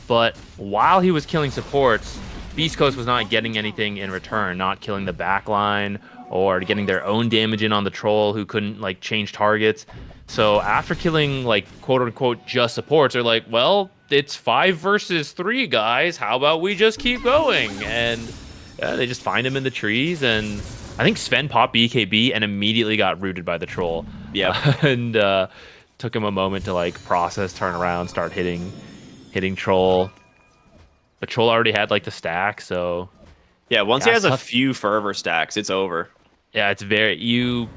but while he was killing supports, Beast Coast was not getting anything in return, not killing the backline or getting their own damage in on the troll who couldn't like change targets. So after killing like quote unquote just supports, they're like, well, it's 5 versus 3 guys. How about we just keep going? And they just find him in the trees, and I think Sven popped BKB and immediately got rooted by the troll. Yeah. And took him a moment to like process, turn around, start hitting troll. The troll already had like the stack, so Yeah, once he has a tough. few fervor stacks, it's over. yeah, it's very you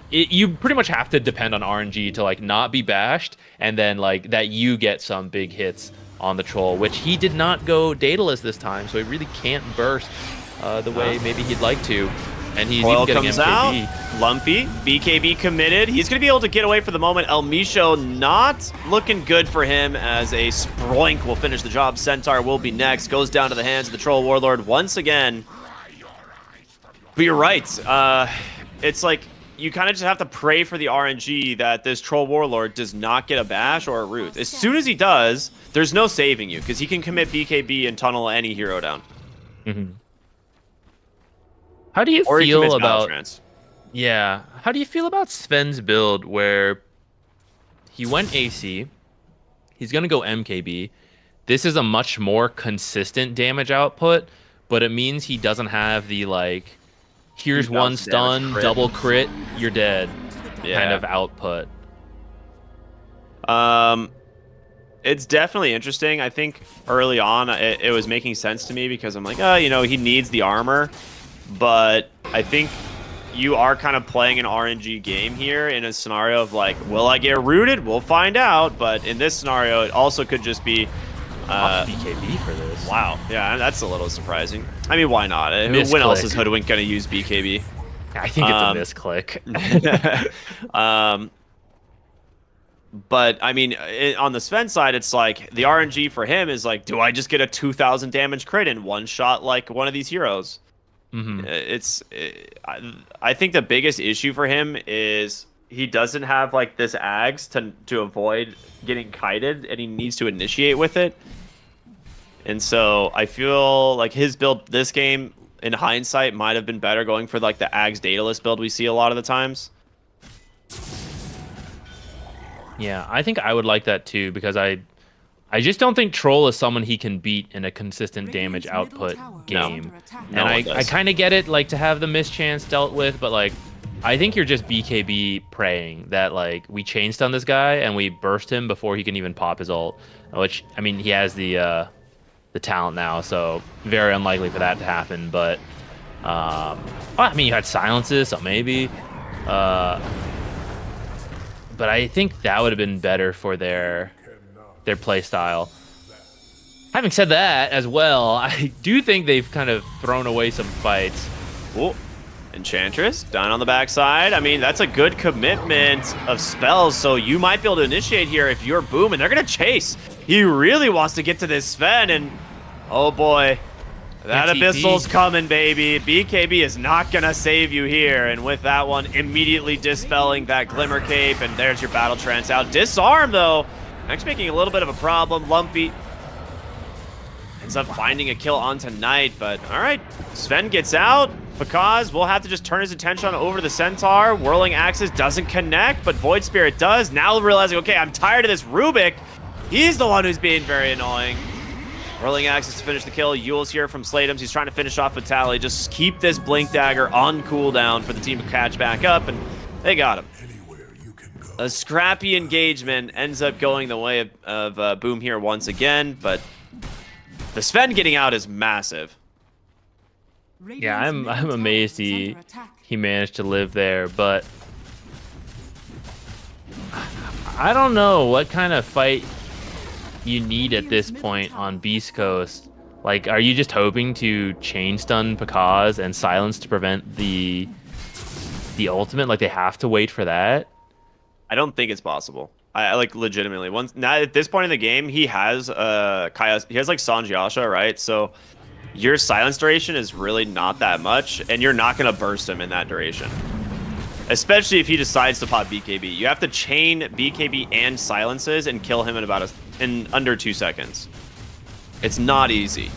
pretty much have to depend on RNG to like not be bashed, and then like that you get some big hits on the troll, which he did not go dataless this time, so he really can't burst the way maybe he'd like to. And he's Coil even getting comes MKB. out. Lumpy, BKB committed. He's going to be able to get away for the moment. El Misho not looking good for him as a Sproink will finish the job. Centaur will be next. Goes down to the hands of the Troll Warlord once again. But you're right. It's like you kind of just have to pray for the RNG that this Troll Warlord does not get a bash or a root. As soon as he does, there's no saving you because he can commit BKB and tunnel any hero down. How do you Or he feel commits about? Battletrance. Yeah. How do you feel about Sven's build where he went AC? He's gonna go MKB. This is a much more consistent damage output, but it means he doesn't have the like, here's 2000 one damage stun, crit. double crit, you're dead Yeah. kind of output. It's definitely interesting. I think early on it was making sense to me because I'm like, oh, you know, he needs the armor, but I think you are kind of playing an RNG game here in a scenario of like, will I get rooted? We'll find out. But in this scenario, it also could just be BKB for this. wow. Yeah, that's a little surprising. I mean, why not? Misclick. When else is Hoodwink going to use BKB? I think it's a misclick. But I mean, on the Sven side, it's like the RNG for him is like, do I just get a 2,000 damage crit in one shot like one of these heroes? I think the biggest issue for him is he doesn't have like this Ags to avoid getting kited, and he needs to initiate with it. And so I feel like his build this game, in hindsight, might have been better going for like the Ags Daedalus build we see a lot of the times. Yeah, I think I would like that too because I just don't think Troll is someone he can beat in a consistent damage output game. And I kind of get it, like, to have the mischance dealt with, but, like, I think you're just BKB praying that, like, we chain stun this guy and we burst him before he can even pop his ult, which, I mean, he has the talent now, so very unlikely for that to happen, but, well, I mean, you had silences, so maybe, but I think that would have been better for their play style. Having said that, as well, I do think they've kind of thrown away some fights. Ooh. Enchantress down on the backside. I mean, that's a good commitment of spells, so you might be able to initiate here if you're Boom, and they're going to chase. He really wants to get to this Sven, and oh boy, that TP. Abyssal's coming, baby. BKB is not going to save you here, and with that one, immediately dispelling that Glimmer Cape, and there's your Battle Trance out. Disarm, though. Actually making a little bit of a problem. Lumpy ends up finding a kill on tonight, but all right, Sven gets out because we'll have to just turn his attention over the Centaur. Whirling Axis doesn't connect, but Void Spirit does. Now realizing, okay, I'm tired of this Rubik. He's the one who's being very annoying. Whirling Axis to finish the kill. Yule's here from Slatums. He's trying to finish off Vitality. Just keep this Blink Dagger on cooldown for the team to catch back up, and they got him. A scrappy engagement ends up going the way of Boom here once again, but the Sven getting out is massive. Yeah, I'm amazed he managed to live there, but I don't know what kind of fight you need at this point on Beast Coast. Like, are you just hoping to chain stun Pakaz and silence to prevent the ultimate? Like, they have to wait for that? I don't think it's possible. I like legitimately. Once now at this point in the game, he has Kaya, he has like Sanjiasha, right? So your silence duration is really not that much, and you're not gonna burst him in that duration. Especially if he decides to pop BKB. You have to chain BKB and silences and kill him in under 2 seconds. It's not easy.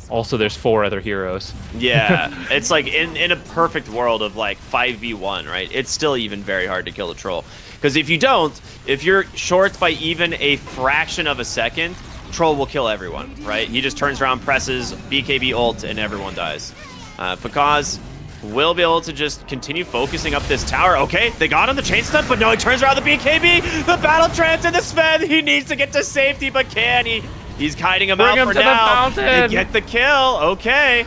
Also, there's 4 other heroes. Yeah, it's like in a perfect world of like 5v1, right? It's still even very hard to kill a troll. Because if you're short by even a fraction of a second, troll will kill everyone, right? He just turns around, presses BKB ult, and everyone dies. Pakaz will be able to just continue focusing up this tower. Okay, they got him the chain stun, but no, he turns around the BKB, the Battle Trance, and the Sven. He needs to get to safety, but can he? He's kiting him out for now. They get the kill. Okay.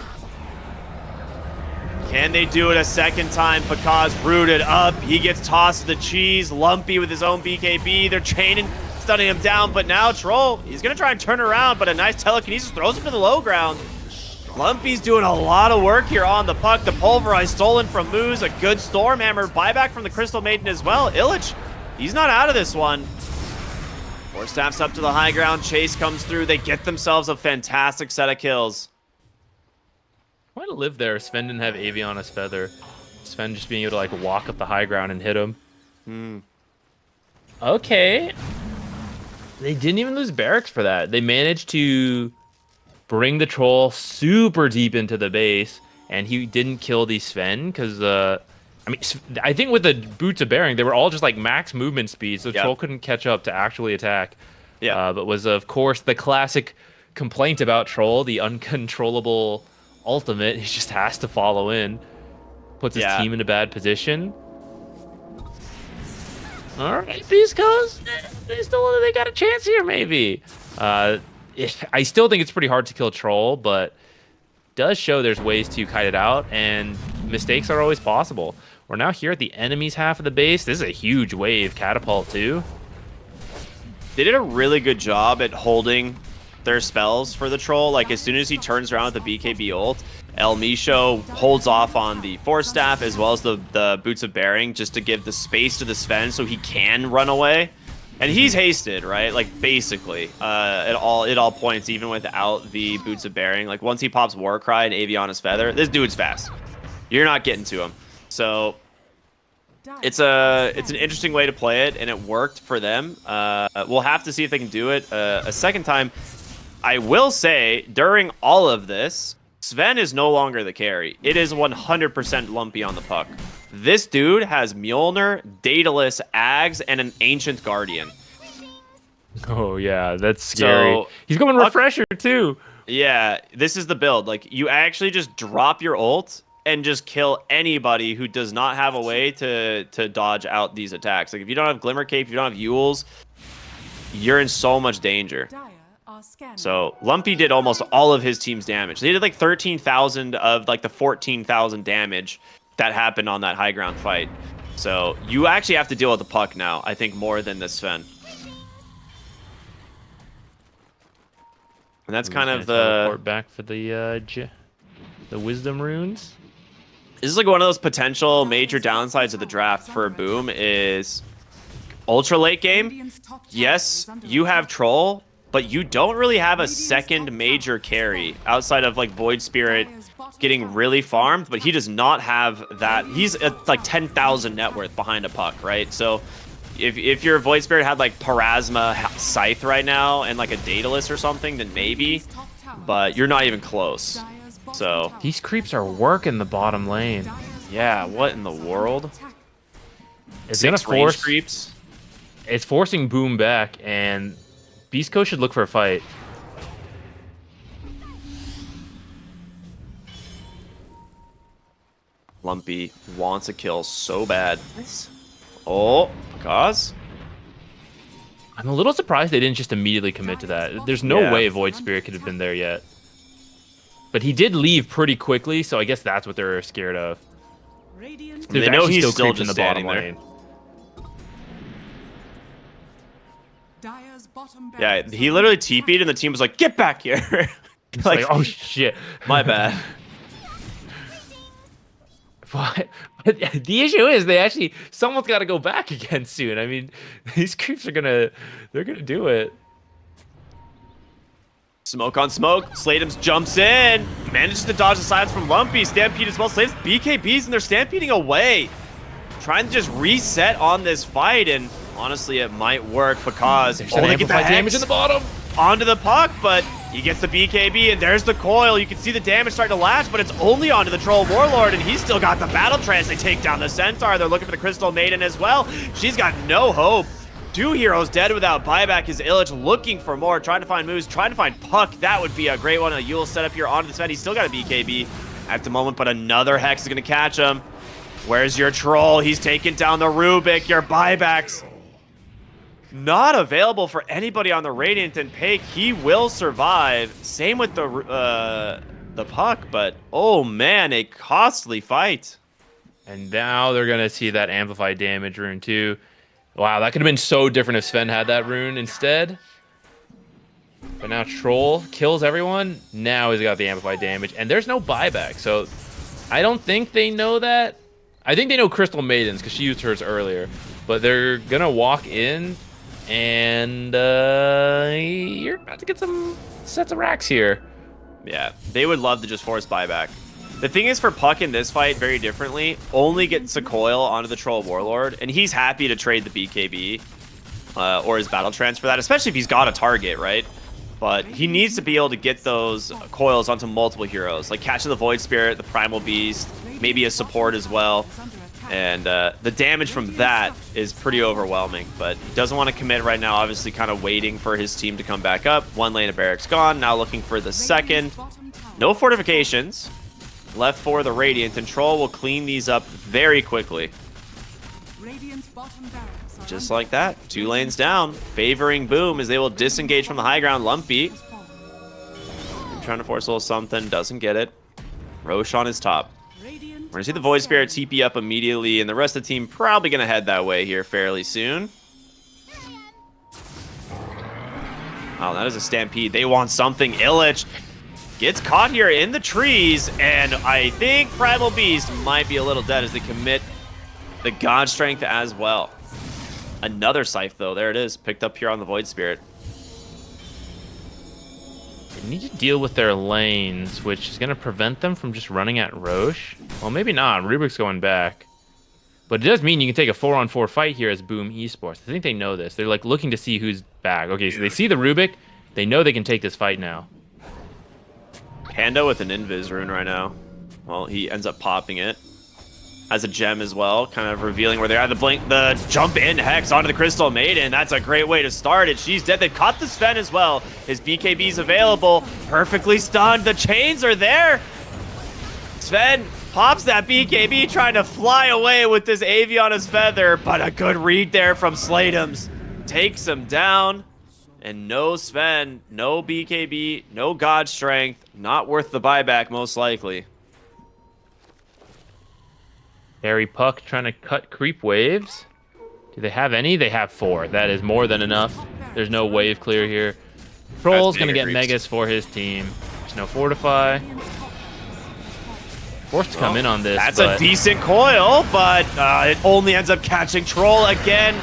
Can they do it a second time? Pakaz rooted up. He gets tossed to the cheese. Lumpy with his own BKB. They're chaining, stunning him down. But now Troll, he's going to try and turn around, but a nice telekinesis throws him to the low ground. Lumpy's doing a lot of work here on the puck. The Pulverize stolen from Moose. A good Stormhammer buyback from the Crystal Maiden as well. Illich, he's not out of this one. Four Staffs up to the high ground. Chase comes through. They get themselves a fantastic set of kills. Why to live there? Sven didn't have Aviana's feather. Sven just being able to like walk up the high ground and hit him. Okay. They didn't even lose barracks for that. They managed to bring the troll super deep into the base, and he didn't kill the Sven because I mean, I think with the boots of bearing, they were all just like max movement speed, so the troll couldn't catch up to actually attack. Yeah. But was of course the classic complaint about troll, the uncontrollable ultimate. He just has to follow in, puts his team in a bad position. All right, Beast Coast, they got a chance here, maybe. I still think it's pretty hard to kill troll, but does show there's ways to kite it out, and mistakes are always possible. We're now here at the enemy's half of the base. This is a huge wave catapult too. They did a really good job at holding their spells for the troll. Like as soon as he turns around with the BKB ult, El Misho holds off on the Force Staff as well as the Boots of Bearing just to give the space to the Sven so he can run away. And he's hasted, right? Like basically, at all points, even without the Boots of Bearing. Like once he pops Warcry and Aviana's Feather, this dude's fast. You're not getting to him. So it's an interesting way to play it, and it worked for them. We'll have to see if they can do it a second time. I will say, during all of this, Sven is no longer the carry. It is 100% Lumpy on the puck. This dude has Mjolnir, Daedalus, Ags, and an Ancient Guardian. Oh, yeah, that's scary. So, he's going Refresher, too. Yeah, this is the build. Like, you actually just drop your ult and just kill anybody who does not have a way to dodge out these attacks. Like, if you don't have Glimmer Cape, if you don't have Yules, you're in so much danger. So Lumpy did almost all of his team's damage. They did like 13,000 of like the 14,000 damage that happened on that high ground fight. So you actually have to deal with the puck now, I think, more than the Sven. And that's kind of the back for the wisdom runes. This is like one of those potential major downsides of the draft for Boom is ultra late game. Yes, you have Troll, but you don't really have a second major carry outside of like Void Spirit getting really farmed, but he does not have that. He's at like 10,000 net worth behind a puck, right? So if your Void Spirit had like Parasma Scythe right now and like a Daedalus or something, then maybe, but you're not even close. So these creeps are working the bottom lane. Yeah, what in the world? It's gonna force creeps. It's forcing Boom back, and Beast Coast should look for a fight. Lumpy wants a kill so bad. Oh, cause? I'm a little surprised they didn't just immediately commit to that. There's no way Void Spirit could have been there yet. But he did leave pretty quickly, so I guess that's what they're scared of. They know he's still just standing there. Yeah, he literally TP'd and the team was like, "Get back here!" like, oh shit, my bad. But the issue is someone's got to go back again soon. I mean, these creeps they're gonna do it. Smoke on smoke. Slatums jumps in. Manages to dodge the sides from Lumpy. Stampede as well. Slaves BKBs and they're stampeding away. Trying to just reset on this fight, and honestly, it might work because they get that damage in the bottom onto the puck, but he gets the BKB, and there's the coil. You can see the damage starting to latch, but it's only onto the Troll Warlord, and he's still got the Battle Trance. They take down the Centaur. They're looking for the Crystal Maiden as well. She's got no hope. 2 heroes dead without buyback. Is Illich looking for more, trying to find moves, trying to find Puck. That would be a great one. A Yule set up here onto the Sven. He's still got a BKB at the moment, but another Hex is going to catch him. Where's your Troll? He's taking down the Rubik. Your buybacks not available for anybody on the Radiant, and Pake, he will survive. Same with the Puck, but oh man, a costly fight. And now they're going to see that amplified damage rune too. Wow, that could have been so different if Sven had that rune instead. But now Troll kills everyone. Now he's got the amplified damage. And there's no buyback. So I don't think they know that. I think they know Crystal Maidens because she used hers earlier. But they're going to walk in. And you're about to get some sets of racks here. Yeah, they would love to just force buyback. The thing is for Puck in this fight, very differently, only gets a coil onto the Troll Warlord, and he's happy to trade the BKB or his Battle Trance for that, especially if he's got a target, right? But he needs to be able to get those coils onto multiple heroes, like catching the Void Spirit, the Primal Beast, maybe a support as well. And the damage from that is pretty overwhelming, but he doesn't want to commit right now, obviously kind of waiting for his team to come back up. One lane of Barracks gone, now looking for the second. No fortifications. Left for the Radiant, and Troll will clean these up very quickly. Just like that, 2 lanes down, favoring Boom as they will disengage from the high ground. Lumpy trying to force a little something, doesn't get it. Roche on his top. We're gonna see the Void Spirit TP up immediately, and the rest of the team probably gonna head that way here fairly soon. Oh, that is a Stampede. They want something. Illich gets caught here in the trees, and I think Primal Beast might be a little dead as they commit the God Strength as well. Another Scythe, though. There it is. Picked up here on the Void Spirit. They need to deal with their lanes, which is going to prevent them from just running at Roche. Well, maybe not. Rubik's going back. But it does mean you can take a 4-on-4 fight here as Boom Esports. I think they know this. They're like looking to see who's back. Okay, so they see the Rubik. They know they can take this fight now. Panda with an Invis rune right now. Well, he ends up popping it. Has a gem as well, kind of revealing where they're at. The jump in Hex onto the Crystal Maiden. That's a great way to start it. She's dead. They've caught the Sven as well. His BKB's available. Perfectly stunned. The chains are there. Sven pops that BKB, trying to fly away with this Aviana's Feather, but a good read there from Slatums. Takes him down. And no Sven, no BKB, no God Strength. Not worth the buyback, most likely. Harry Puck trying to cut creep waves. Do they have any? They have 4. That is more than enough. There's no wave clear here. Troll's going to get Megas for his team. There's no Fortify. Forced to come in on this. That's a decent coil, but it only ends up catching Troll again.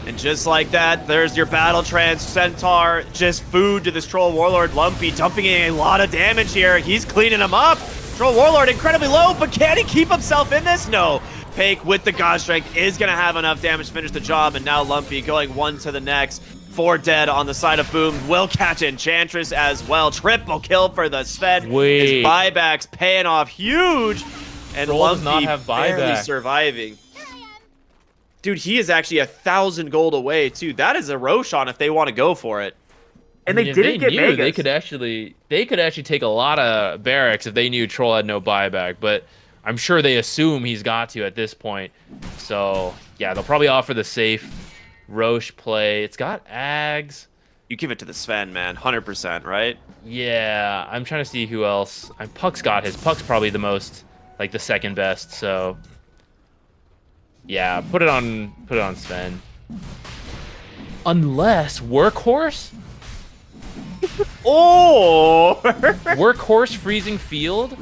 And just like that, there's your Battle Trance, Centaur, just food to this Troll Warlord. Lumpy dumping in a lot of damage here. He's cleaning him up. Troll Warlord incredibly low, but can he keep himself in this? No. Pake with the God Strength is going to have enough damage to finish the job, and now Lumpy going one to the next. 4 dead on the side of Boom. Will catch Enchantress as well. Triple kill for the Sven. His buybacks paying off huge, and Troll Lumpy does not have barely buyback. surviving. Dude, he is actually 1,000 gold away, too. That is a Roshan if they want to go for it. And they didn't get Megas. They could actually take a lot of barracks if they knew Troll had no buyback, but I'm sure they assume he's got to at this point. So, yeah, they'll probably offer the safe Roche play. It's got Ags. You give it to the Sven, man. 100%, right? Yeah, I'm trying to see who else. Puck's got his. Puck's probably the most, like, the second best, so... Yeah, put it on Sven. Unless Workhorse? Oh! Workhorse Freezing Field?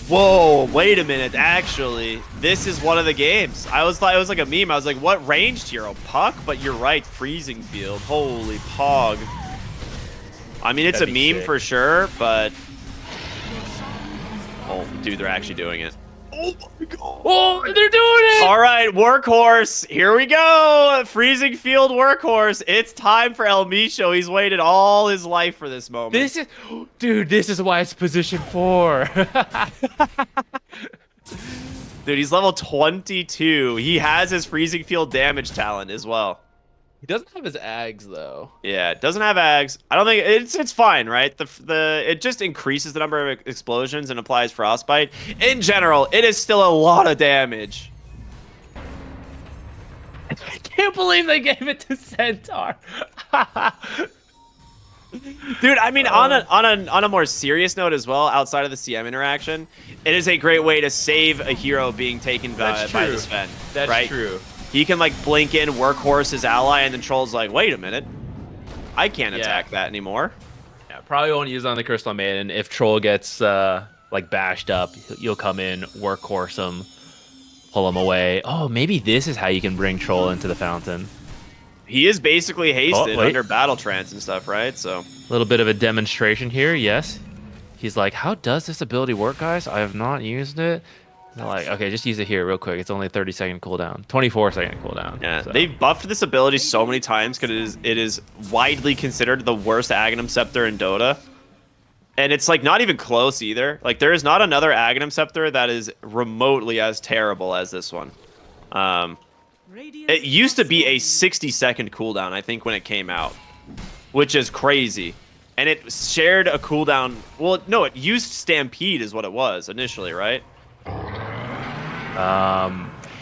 Whoa, wait a minute. Actually, this is one of the games. I was like, it was like a meme. I was like, what ranged hero? Puck? But you're right, Freezing Field. Holy pog. I mean, it's a meme for sure, but... Oh, dude, they're actually doing it. Oh my god. Oh, they're doing it! All right, Workhorse. Here we go. Freezing Field Workhorse. It's time for El Micho. He's waited all his life for this moment. This is why it's position 4. Dude, he's level 22. He has his Freezing Field damage talent as well. He doesn't have his Ags though. Yeah, it doesn't have Ags. I don't think it's fine, right? It just increases the number of explosions and applies Frostbite. In general, it is still a lot of damage. I can't believe they gave it to Centaur. Dude, I mean, on a more serious note as well, outside of the CM interaction, it is a great way to save a hero being taken by the Sven. That's right? true. He can like blink in, Workhorse his ally, and then Troll's like, wait a minute, I can't attack that anymore. Yeah, probably won't use it on the Crystal Maiden. If Troll gets like bashed up, you'll come in, Workhorse him, pull him away. Oh, maybe this is how you can bring Troll into the fountain. He is basically hasted under Battle Trance and stuff, right? So a little bit of a demonstration here, yes. he's like, how does this ability work, guys? I have not used it. And they're like, okay, just use it here real quick. It's only a 30-second cooldown, 24-second cooldown. Yeah, so. they've buffed this ability so many times because it is widely considered the worst Aghanim Scepter in Dota. And it's like not even close either. Like there is not another Aghanim Scepter that is remotely as terrible as this one. It used to be a 60-second cooldown, I think, when it came out, which is crazy. And it shared a cooldown. Well, no, it used Stampede is what it was initially, right?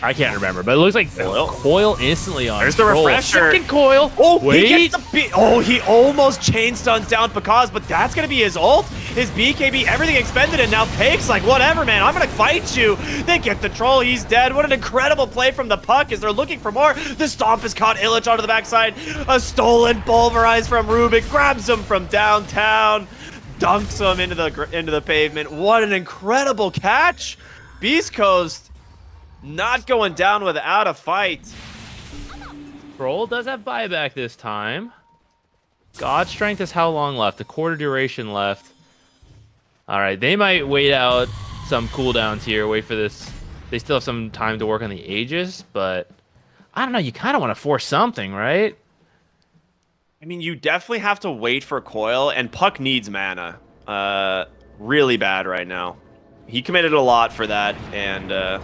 I can't remember, but it looks like coil instantly on. There's the Troll. refresher. Second coil. Oh, wait. He gets the he almost chain stuns down Pakaz, but that's gonna be his ult, his BKB, everything expended, and now Pake's like, whatever, man, I'm gonna fight you. They get the troll, he's dead. What an incredible play from the Puck as they're looking for more. The stomp has caught Illich onto the backside. A stolen pulverize from Rubik, grabs him from downtown, dunks him into the pavement. What an incredible catch. Beast Coast not going down without a fight. Troll does have buyback this time. God Strength is how long left? A quarter duration left. All right, they might wait out some cooldowns here. Wait for this. They still have some time to work on the Aegis, but I don't know. You kind of want to force something, right? I mean, you definitely have to wait for Coil, and Puck needs mana really bad right now. He committed a lot for that, and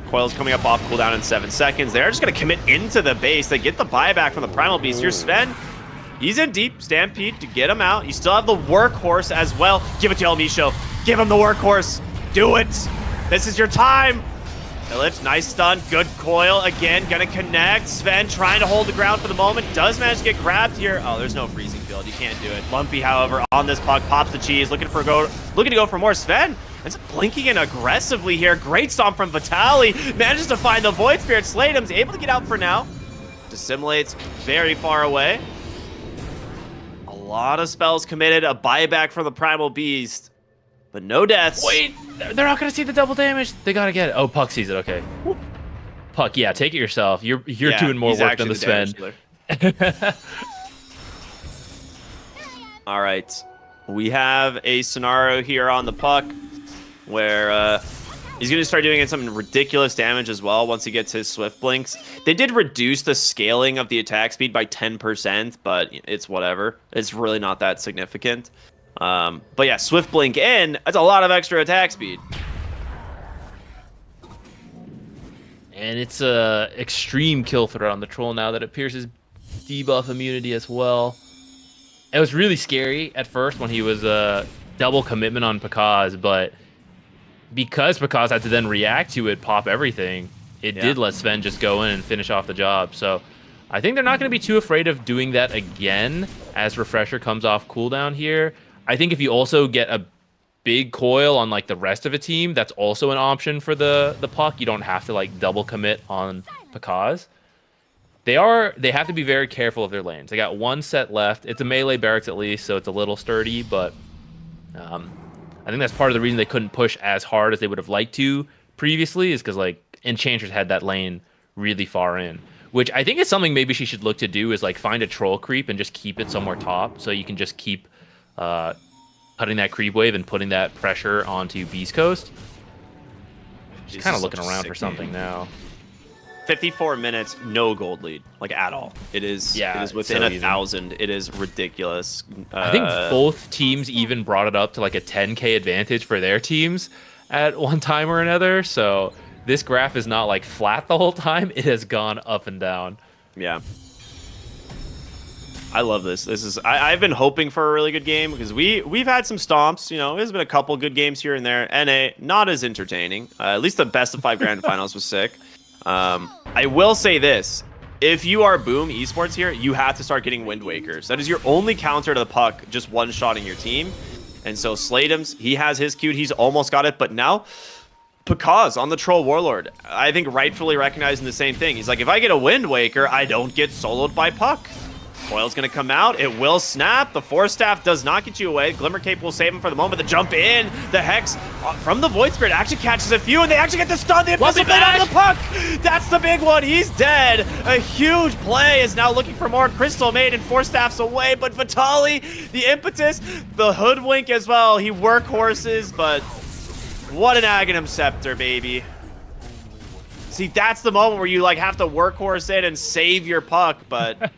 Coil's coming up off cooldown in 7 seconds. They're just going to commit into the base. They get the buyback from the Primal Beast. Here's Sven. He's in deep. Stampede to get him out. You still have the Workhorse as well. Give it to El Micho. Give him the Workhorse. Do it. This is your time. Illich, nice stun. Good Coil. Again, going to connect. Sven trying to hold the ground for the moment. Does manage to get grabbed here. Oh, there's no freezing field. You can't do it. Lumpy, however, on this Puck. Pops the cheese. Looking to go for more. Sven ends up blinking in aggressively here. Great stomp from Vitali. Manages to find the Void Spirit. Slatem's able to get out for now. Dissimulates very far away. A lot of spells committed. A buyback from the Primal Beast. But no deaths. Wait, they're not going to see the double damage. They got to get it. Oh, Puck sees it. Okay. Puck, yeah, take it yourself. You're doing more work than the Sven. All right. We have a scenario here on the Puck where he's going to start doing some ridiculous damage as well once he gets his Swift Blinks. They did reduce the scaling of the attack speed by 10%, but it's whatever. It's really not that significant. But yeah, Swift Blink in, that's a lot of extra attack speed. And it's a extreme kill threat on the Troll now that it pierces debuff immunity as well. It was really scary at first when he was double commitment on Pakaz, but because Pakaz had to then react to it, pop everything, it did let Sven just go in and finish off the job. So I think they're not going to be too afraid of doing that again as Refresher comes off cooldown here. I think if you also get a big coil on like the rest of a team, that's also an option for the Puck. You don't have to like double commit on Pakaz. They have to be very careful of their lanes. They got one set left. It's a melee barracks at least, so it's a little sturdy, but I think that's part of the reason they couldn't push as hard as they would have liked to previously, is because like Enchantress had that lane really far in, which I think is something maybe she should look to do, is like find a troll creep and just keep it somewhere top, so you can just keep cutting that creep wave and putting that pressure onto Beast Coast. She's kind of looking around for something now. 54 minutes, no gold lead, like at all. It is within 1,000. It is ridiculous. I think both teams even brought it up to like a 10k advantage for their teams at one time or another. So this graph is not like flat the whole time. It has gone up and down. Yeah. I love this. I've been hoping for a really good game because we've had some stomps. You know, there's been a couple good games here and there. NA, not as entertaining. At least the best of 5 grand finals was sick. I will say this. If you are Boom Esports here, you have to start getting Wind Wakers. That is your only counter to the Puck, just one-shotting your team. And so Slatem's, he has his cute. He's almost got it. But now, Pakaz on the Troll Warlord, I think rightfully recognizing the same thing. He's like, if I get a Wind Waker, I don't get soloed by Puck. Coil's gonna come out. It will snap. The Force Staff does not get you away. Glimmer Cape will save him for the moment. The jump in. The Hex from the Void Spirit actually catches a few, and they actually get the stun. The Invisible Blade out of the puck. That's the big one. He's dead. A huge play is now looking for more. Crystal Maiden, Force Staff's away, but Vitali, the impetus, the Hoodwink as well. He workhorses, but what an Aghanim Scepter, baby. See, that's the moment where you like have to workhorse it and save your puck, but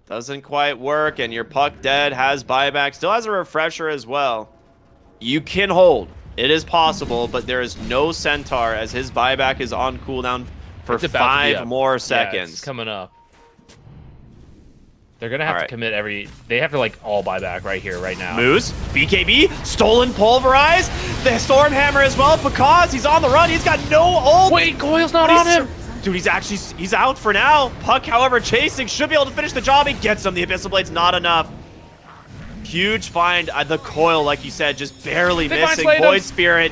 doesn't quite work, and your puck dead, has buyback, still has a refresher as well. You can hold. It is possible, but there is no Centaur as his buyback is on cooldown for 5 more seconds. Yeah, it's coming up. They're going to have to commit they have to like all buyback right here, right now. Moose, BKB, stolen, pulverize, the Stormhammer as well, because he's on the run, he's got no ult. Wait, Coil's not on him. Dude, he's out for now. Puck, however, chasing, should be able to finish the job. He gets him. The Abyssal Blade's not enough. Huge find. The Coil, like you said, just barely missing. Void Spirit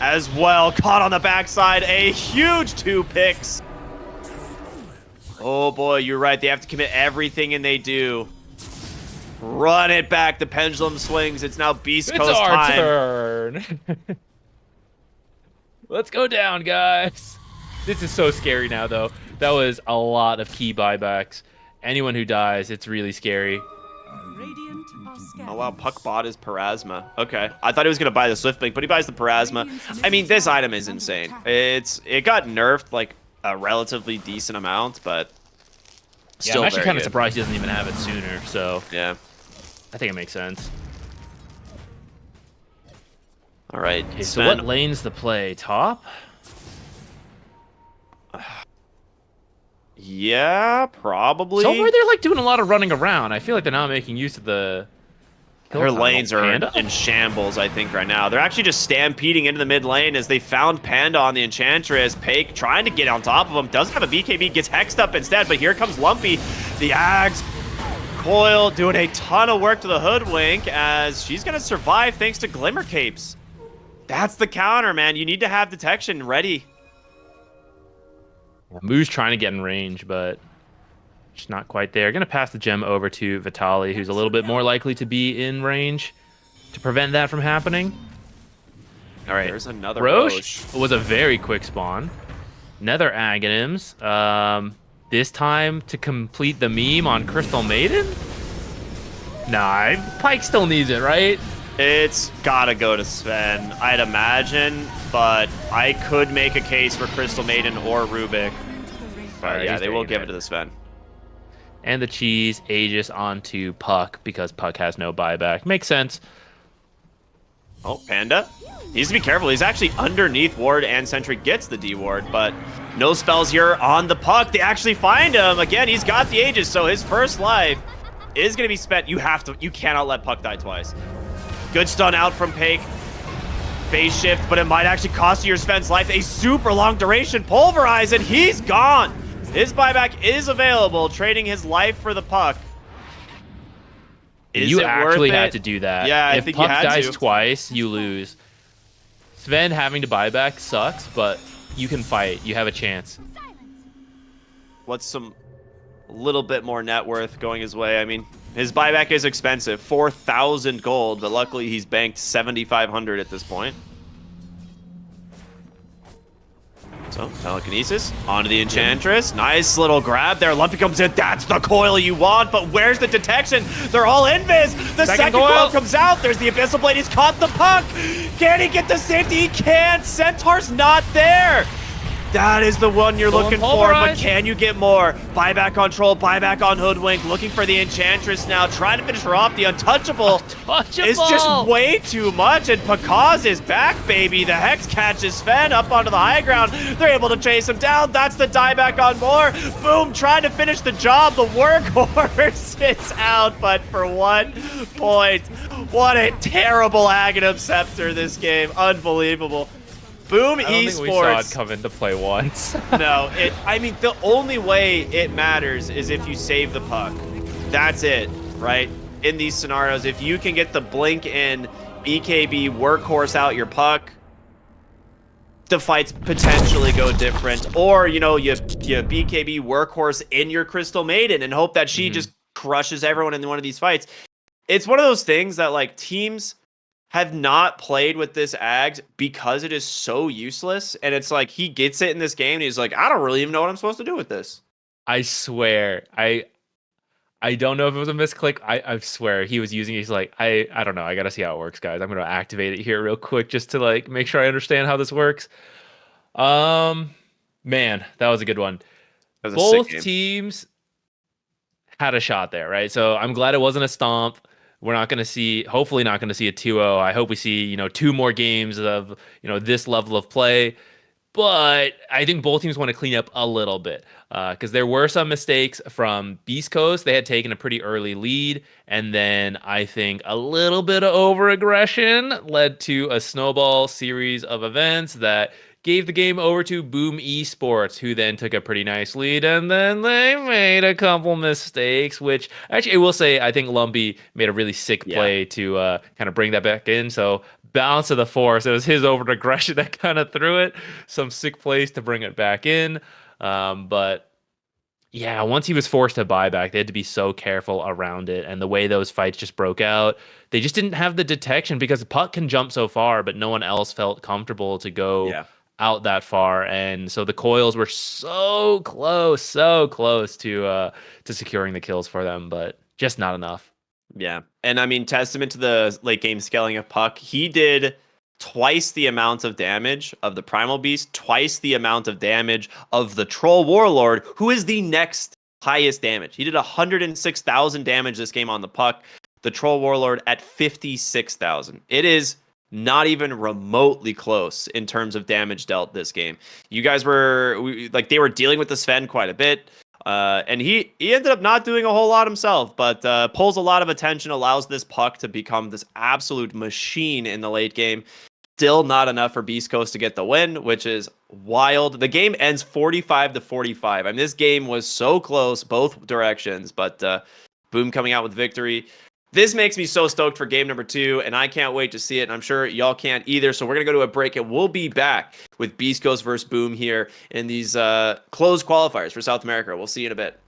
as well. Caught on the backside. A huge 2 picks. Oh boy, you're right. They have to commit everything, and they do. Run it back. The pendulum swings. It's now Beast Coast time. It's our turn. Let's go down, guys. This is so scary now, though. That was a lot of key buybacks. Anyone who dies, it's really scary. Radiant are scared. Oh wow, Puck bought his Parasma. Okay, I thought he was gonna buy the Swiftblink, but he buys the Parasma. I mean, this item is insane. It got nerfed like a relatively decent amount, but still I'm actually very kind of good. surprised he doesn't even have it sooner. So Yeah. I think it makes sense. All right. Okay, so what lane's the play? Top? Yeah, probably. So far, they're like doing a lot of running around. I feel like they're not making use of the. Their lanes are in shambles, I think, right now. They're actually just stampeding into the mid lane as they found Panda on the Enchantress. Pake trying to get on top of him. Doesn't have a BKB, gets hexed up instead, but here comes Lumpy. The Ags. Coil doing a ton of work to the Hoodwink as she's going to survive thanks to Glimmer Capes. That's the counter, man. You need to have detection ready. Moo's trying to get in range, but she's not quite there. Gonna pass the gem over to Vitali, who's a little bit more likely to be in range to prevent that from happening. All right, There's another Roche was a very quick spawn. Nether Aghanims. This time to complete the meme on Crystal Maiden? Nah, Pike still needs it, right? It's gotta go to Sven, I'd imagine, but I could make a case for Crystal Maiden or Rubik. But yeah, they will give it to the Sven. And the cheese Aegis onto Puck because Puck has no buyback. Makes sense. Oh, Panda needs to be careful. He's actually underneath ward, and Sentry gets the D ward, but no spells here on the Puck. They actually find him. Again, he's got the Aegis, so his first life is going to be spent. You cannot let Puck die twice. Good stun out from Pake. Phase shift, but it might actually cost you your Sven's life. A super long duration pulverize, and he's gone. His buyback is available, trading his life for the Puck. Is You it actually worth had it? to do that. Yeah, I if think Puck you had dies to. twice, you lose. Sven having to buy back sucks, but you can fight. You have a chance. What's some little bit more net worth going his way? I mean, his buyback is expensive, 4,000 gold, but luckily he's banked 7,500 at this point. So, telekinesis onto the Enchantress. Nice little grab there. Lumpy comes in. That's the coil you want, but where's the detection? They're all invis. The second coil comes out. There's the Abyssal Blade. He's caught the Puck. Can he get the safety? He can't. Centaur's not there. That is the one you're looking for, but can you get more? Buyback on Troll, buyback on Hoodwink, looking for the Enchantress now, trying to finish her off. The Untouchable is just way too much, and Pakaz is back, baby. The Hex catches Sven up onto the high ground. They're able to chase him down. That's the dieback on more. Boom, trying to finish the job. The Workhorse is out, but for 1 point. What a terrible Aghanim Scepter this game. Unbelievable. Boom I don't Esports. think we saw it come into play once. No, I mean, the only way it matters is if you save the Puck. That's it, right? In these scenarios, if you can get the blink in, BKB, workhorse out your Puck, the fights potentially go different. Or, you BKB workhorse in your Crystal Maiden and hope that she just crushes everyone in one of these fights. It's one of those things that, like, teams have not played with this Ags because it is so useless. And it's like, he gets it in this game and he's like, I don't really even know what I'm supposed to do with this. I swear, I don't know if it was a misclick. I swear he was using. He's like, I don't know. I gotta see how it works, guys. I'm gonna activate it here real quick just to like make sure I understand how this works. Man, that was a good one. That was a Both sick game. teams had a shot there, right? So I'm glad it wasn't a stomp. We're not going to see, hopefully not going to see a 2-0. I hope we see, 2 more games of, this level of play. But I think both teams want to clean up a little bit because there were some mistakes from Beast Coast. They had taken a pretty early lead. And then I think a little bit of over-aggression led to a snowball series of events that gave the game over to Boom Esports, who then took a pretty nice lead, and then they made a couple mistakes, which actually I will say I think Lumpy made a really sick play to kind of bring that back in. So balance of the force, it was his over-aggression that kind of threw it. Some sick plays to bring it back in. But yeah, once he was forced to buy back, they had to be so careful around it. And the way those fights just broke out, they just didn't have the detection because the puck can jump so far, but no one else felt comfortable to go out that far. And so the coils were so close to securing the kills for them, but just not enough. Yeah. And I mean, testament to the late game scaling of Puck. He did twice the amount of damage of the Primal Beast, twice the amount of damage of the Troll Warlord, who is the next highest damage. He did 106,000 damage this game on the Puck. The Troll Warlord at 56,000. It is not even remotely close in terms of damage dealt this game. You guys they were dealing with the Sven quite a bit. And he ended up not doing a whole lot himself, but pulls a lot of attention, allows this Puck to become this absolute machine in the late game. Still not enough for Beast Coast to get the win, which is wild. The game ends 45-45. I mean, this game was so close both directions, but Boom coming out with victory. This makes me so stoked for game number 2, and I can't wait to see it, and I'm sure y'all can't either. So we're going to go to a break, and we'll be back with Beast Coast versus Boom here in these closed qualifiers for South America. We'll see you in a bit.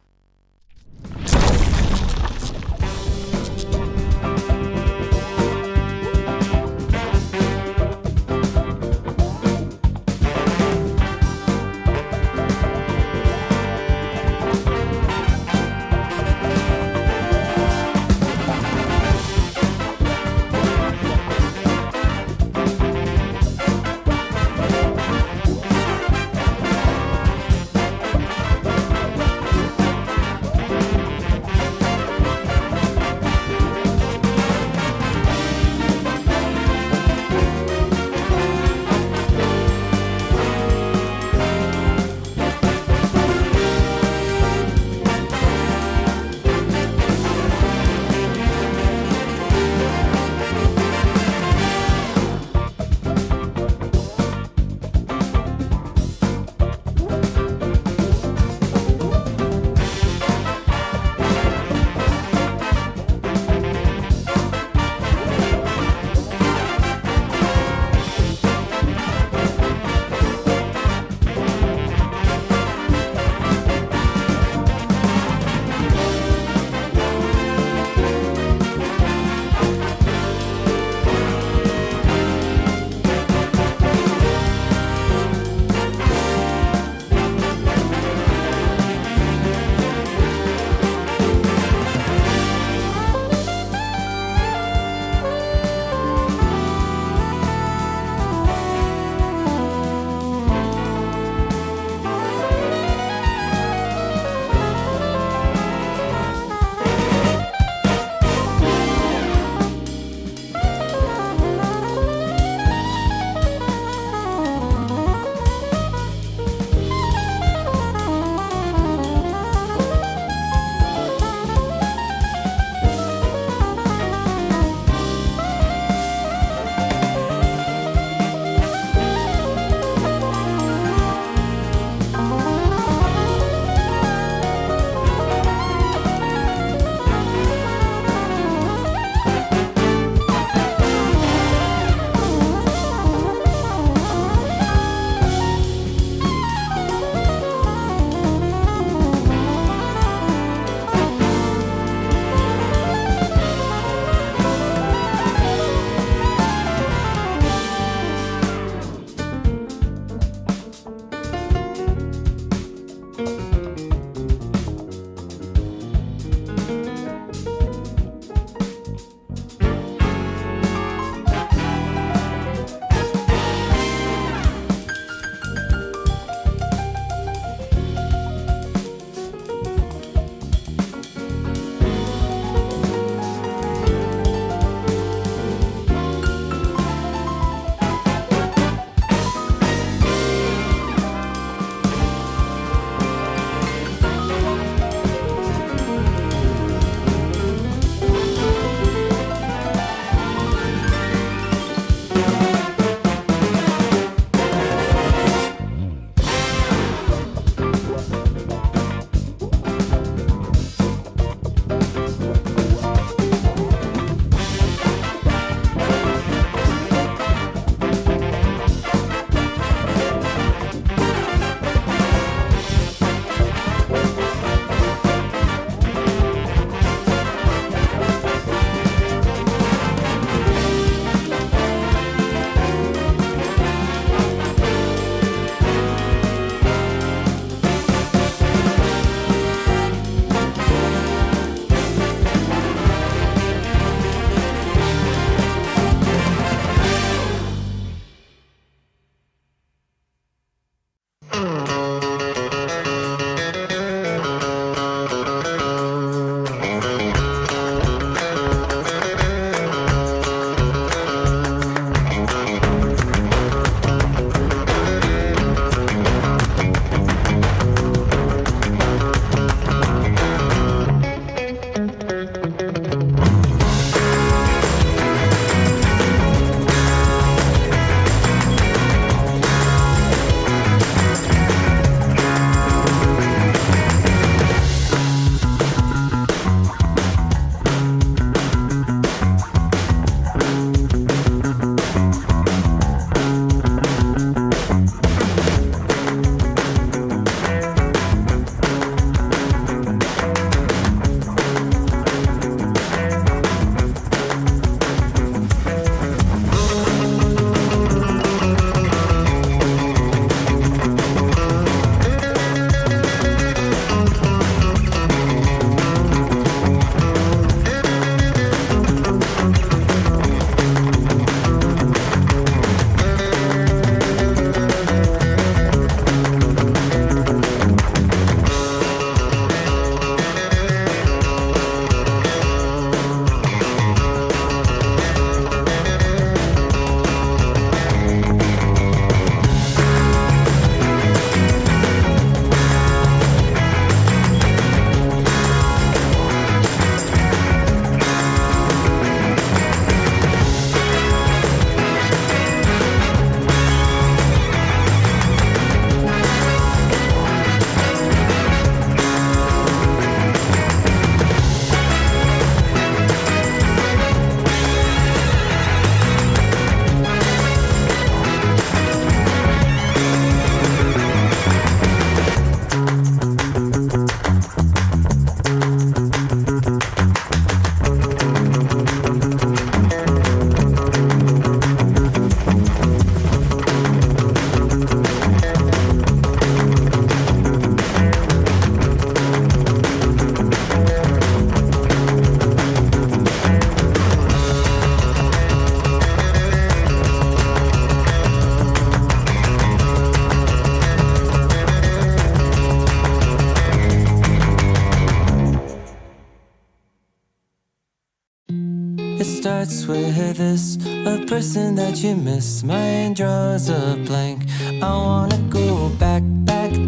It starts with this, a person that you miss. Mine draws a blank. I wanna go back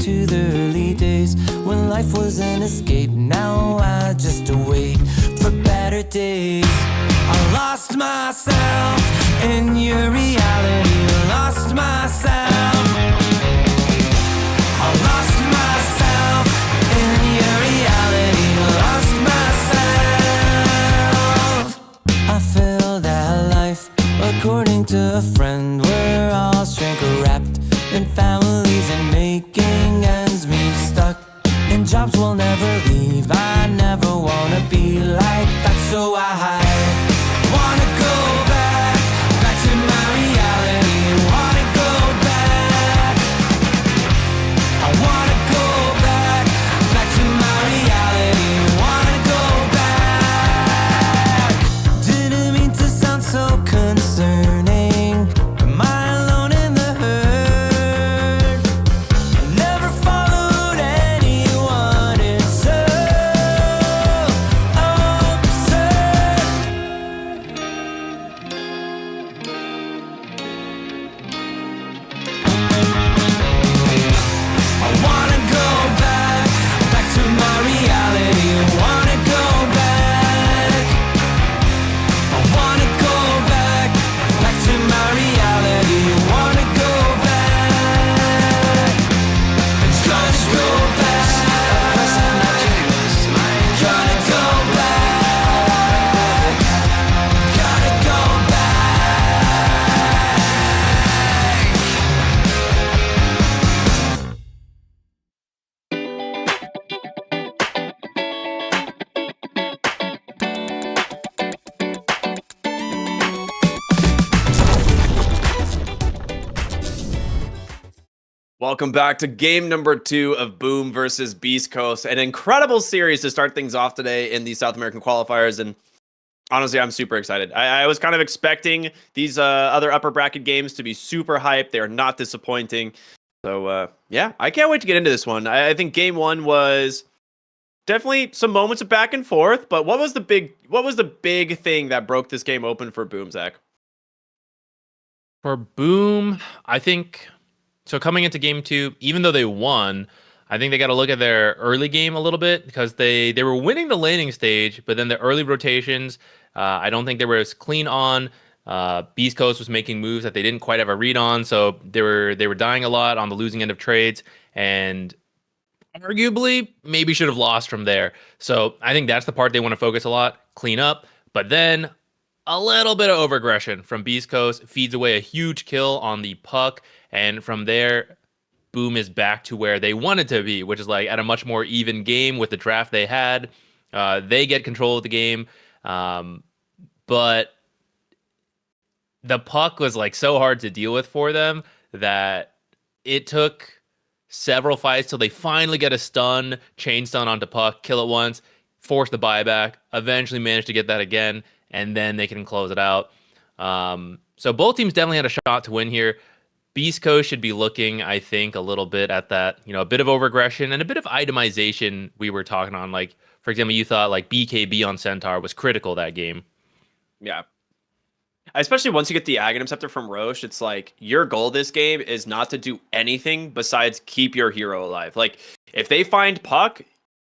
to the early days when life was an escape. Now I just wait for better days. I lost myself in your reality. Lost myself. I lost myself in your reality. Lost myself. I feel that life, according to a friend, we're all shrink wrapped in families and making ends meet. Stuck in jobs we'll never leave. I never wanna be like that, so I wanna go back to my reality. Wanna go back. I wanna go back to my reality. Wanna go back. Didn't mean to sound so concerning. Am I alone in the hurt? I never followed anyone. It's so absurd. I wanna go back to my reality. Wanna go back. I wanna go back to my reality. Wanna go back. Just go back. Gotta go back. Gotta go back. Welcome back to game number 2 of Boom versus Beast Coast. An incredible series to start things off today in the South American qualifiers. And honestly, I'm super excited. I was kind of expecting these other upper bracket games to be super hyped. They are not disappointing. So yeah, I can't wait to get into this one. I think game one was definitely some moments of back and forth, but what was the big thing that broke this game open for Boom, Zach? For Boom, I think so. Coming into game two, even though they won, I think they got to look at their early game a little bit because they were winning the laning stage, but then the early rotations, I don't think they were as clean on. Beast Coast was making moves that they didn't quite have a read on, so they were dying a lot on the losing end of trades, and arguably maybe should have lost from there. So I think that's the part they want to focus a lot, clean up. But then a little bit of overaggression from Beast Coast feeds away a huge kill on the puck, and from there, Boom is back to where they wanted to be, which is like at a much more even game with the draft they had. They get control of the game, but the puck was like so hard to deal with for them that it took several fights till they finally get a stun, chain stun onto puck, kill it once, force the buyback, eventually manage to get that again, and then they can close it out. So both teams definitely had a shot to win here. Beast Coast should be looking, I think, a little bit at that, a bit of overaggression and a bit of itemization we were talking on. Like, for example, you thought like BKB on Centaur was critical that game. Yeah. Especially once you get the Aghanim Scepter from Roche, it's like your goal this game is not to do anything besides keep your hero alive. Like, if they find Puck,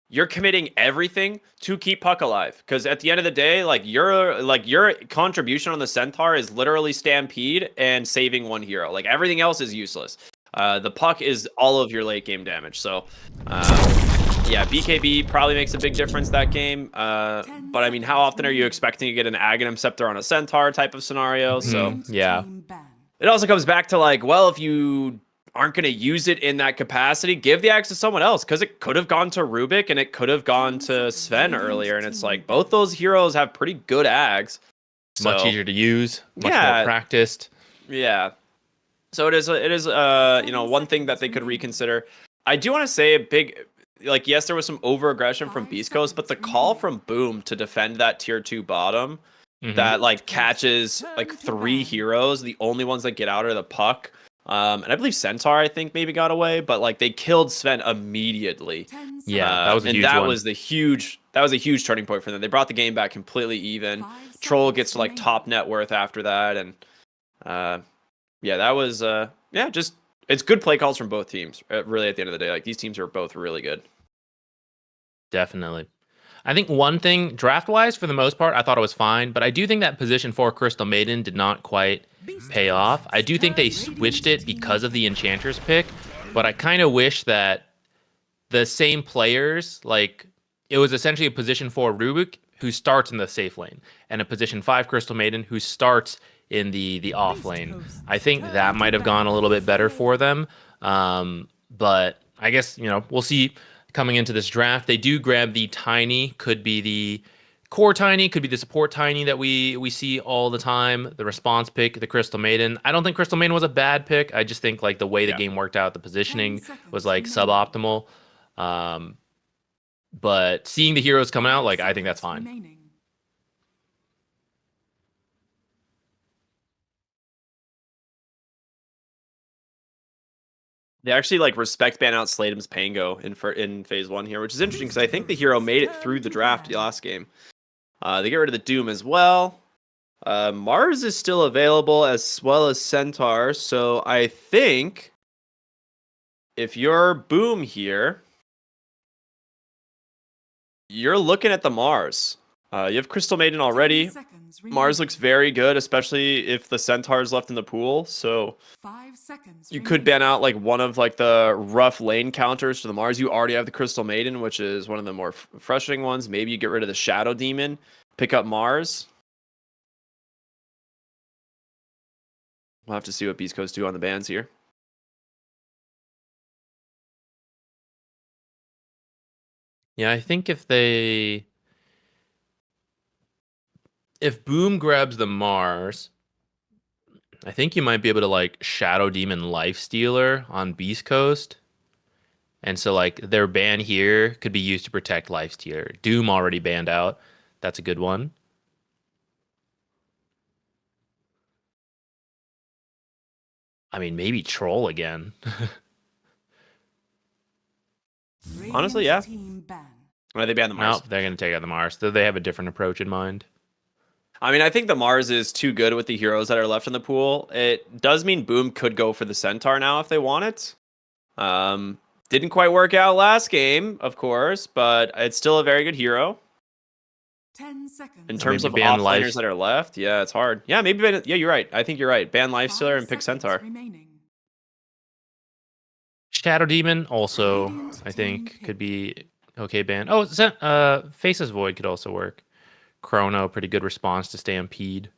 you're committing everything to keep Puck alive. Because at the end of the day, your contribution on the Centaur is literally Stampede and saving one hero. Like, everything else is useless. The Puck is all of your late game damage. So, yeah, BKB probably makes a big difference that game. But I mean, how often are you expecting to get an Aghanim Scepter on a Centaur type of scenario? So yeah, it also comes back to like, well, if you aren't going to use it in that capacity, give the axe to someone else, because it could have gone to Rubik and it could have gone to Sven earlier. And it's like both those heroes have pretty good ags. Much easier to use, much more practiced. Yeah. So it is one thing that they could reconsider. I do want to say yes, there was some over-aggression from Beast Coast, but the call from Boom to defend that tier 2 bottom that like catches like 3 heroes, the only ones that get out are the Puck. And I believe Centaur, I think, maybe got away, but like they killed Sven immediately. Yeah, that was a huge one. That was a huge turning point for them. They brought the game back completely even. Troll gets to like top net worth after that, and that was just it's good play calls from both teams. Really, at the end of the day, like these teams are both really good. Definitely. I think one thing, draft-wise, for the most part, I thought it was fine, but I do think that position 4 Crystal Maiden did not quite pay off. I do think they switched it because of the Enchantress pick, but I kind of wish that the same players, like, it was essentially a position 4 Rubik who starts in the safe lane, and a position 5 Crystal Maiden who starts in the off lane. I think that might have gone a little bit better for them, but I guess, we'll see. Coming into this draft, they do grab the Tiny, could be the core Tiny, could be the support Tiny that we see all the time. The response pick, the Crystal Maiden. I don't think Crystal Maiden was a bad pick. I just think like the way the game worked out, the positioning was like suboptimal. But seeing the heroes come out, like I think that's fine. They actually like respect ban out Slatem's Pango in phase 1 here, which is interesting because I think the hero made it through the draft last game. They get rid of the Doom as well. Mars is still available as well as Centaur, so I think if you're Boom here, you're looking at the Mars. You have Crystal Maiden already. Mars looks very good, especially if the Centaur is left in the pool. So you could ban out like one of like the rough lane counters to the Mars. You already have the Crystal Maiden, which is one of the more frustrating ones. Maybe you get rid of the Shadow Demon, pick up Mars. We'll have to see what Beast Coast do on the bans here. Yeah, I think if Boom grabs the Mars, I think you might be able to like Shadow Demon Lifestealer on Beast Coast. And so like their ban here could be used to protect Lifestealer. Doom already banned out. That's a good one. I mean, maybe Troll again. Honestly, yeah. Team ban. Or they ban the Mars. Nope, they're going to take out the Mars. So they have a different approach in mind. I mean, I think the Mars is too good with the heroes that are left in the pool. It does mean Boom could go for the Centaur now if they want it. Didn't quite work out last game, of course, but it's still a very good hero. 10 seconds. In terms of maybe ban offlaners that are left, yeah, it's hard. Yeah, maybe ban, yeah, you're right. I think you're right. Ban Lifestealer and pick Centaur. Remaining. Shadow Demon also, Radiant I team think, pick. could be okay ban. Oh, Faceless Void could also work. Chrono, pretty good response to Stampede.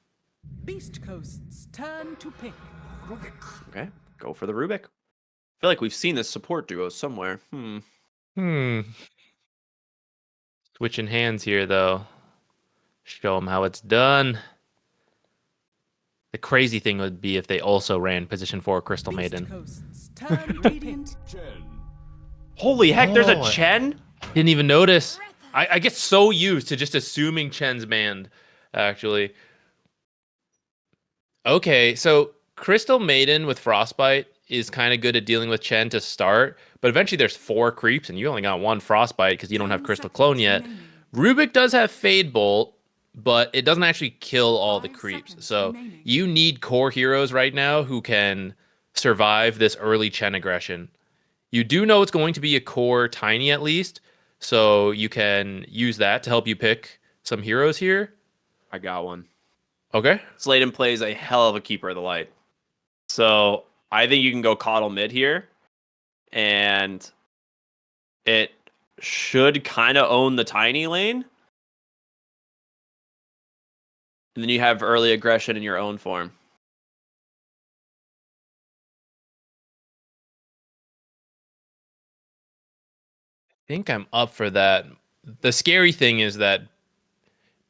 Beast Coast's turn to pick. Okay, go for the Rubik. I feel like we've seen this support duo somewhere. Switching hands here, though. Show them how it's done. The crazy thing would be if they also ran position 4 Crystal Maiden. Coast's turn to Radiant. Holy heck, there's a Oh, Chen? Didn't even notice. I get so used to just assuming Chen's banned, actually. Okay, so Crystal Maiden with Frostbite is kind of good at dealing with Chen to start, but eventually there's 4 creeps and you only got 1 Frostbite because you don't have Crystal Clone yet. Rubik does have Fade Bolt, but it doesn't actually kill all the 5 creeps. seconds So remaining. you need core heroes right now who can survive this early Chen aggression. You do know it's going to be a core Tiny at least, so you can use that to help you pick some heroes here. I got one. Okay. Sladen plays a hell of a Keeper of the Light. So I think you can go Coddle mid here. And it should kind of own the Tiny lane. And then you have early aggression in your own form. I think I'm up for that. The scary thing is that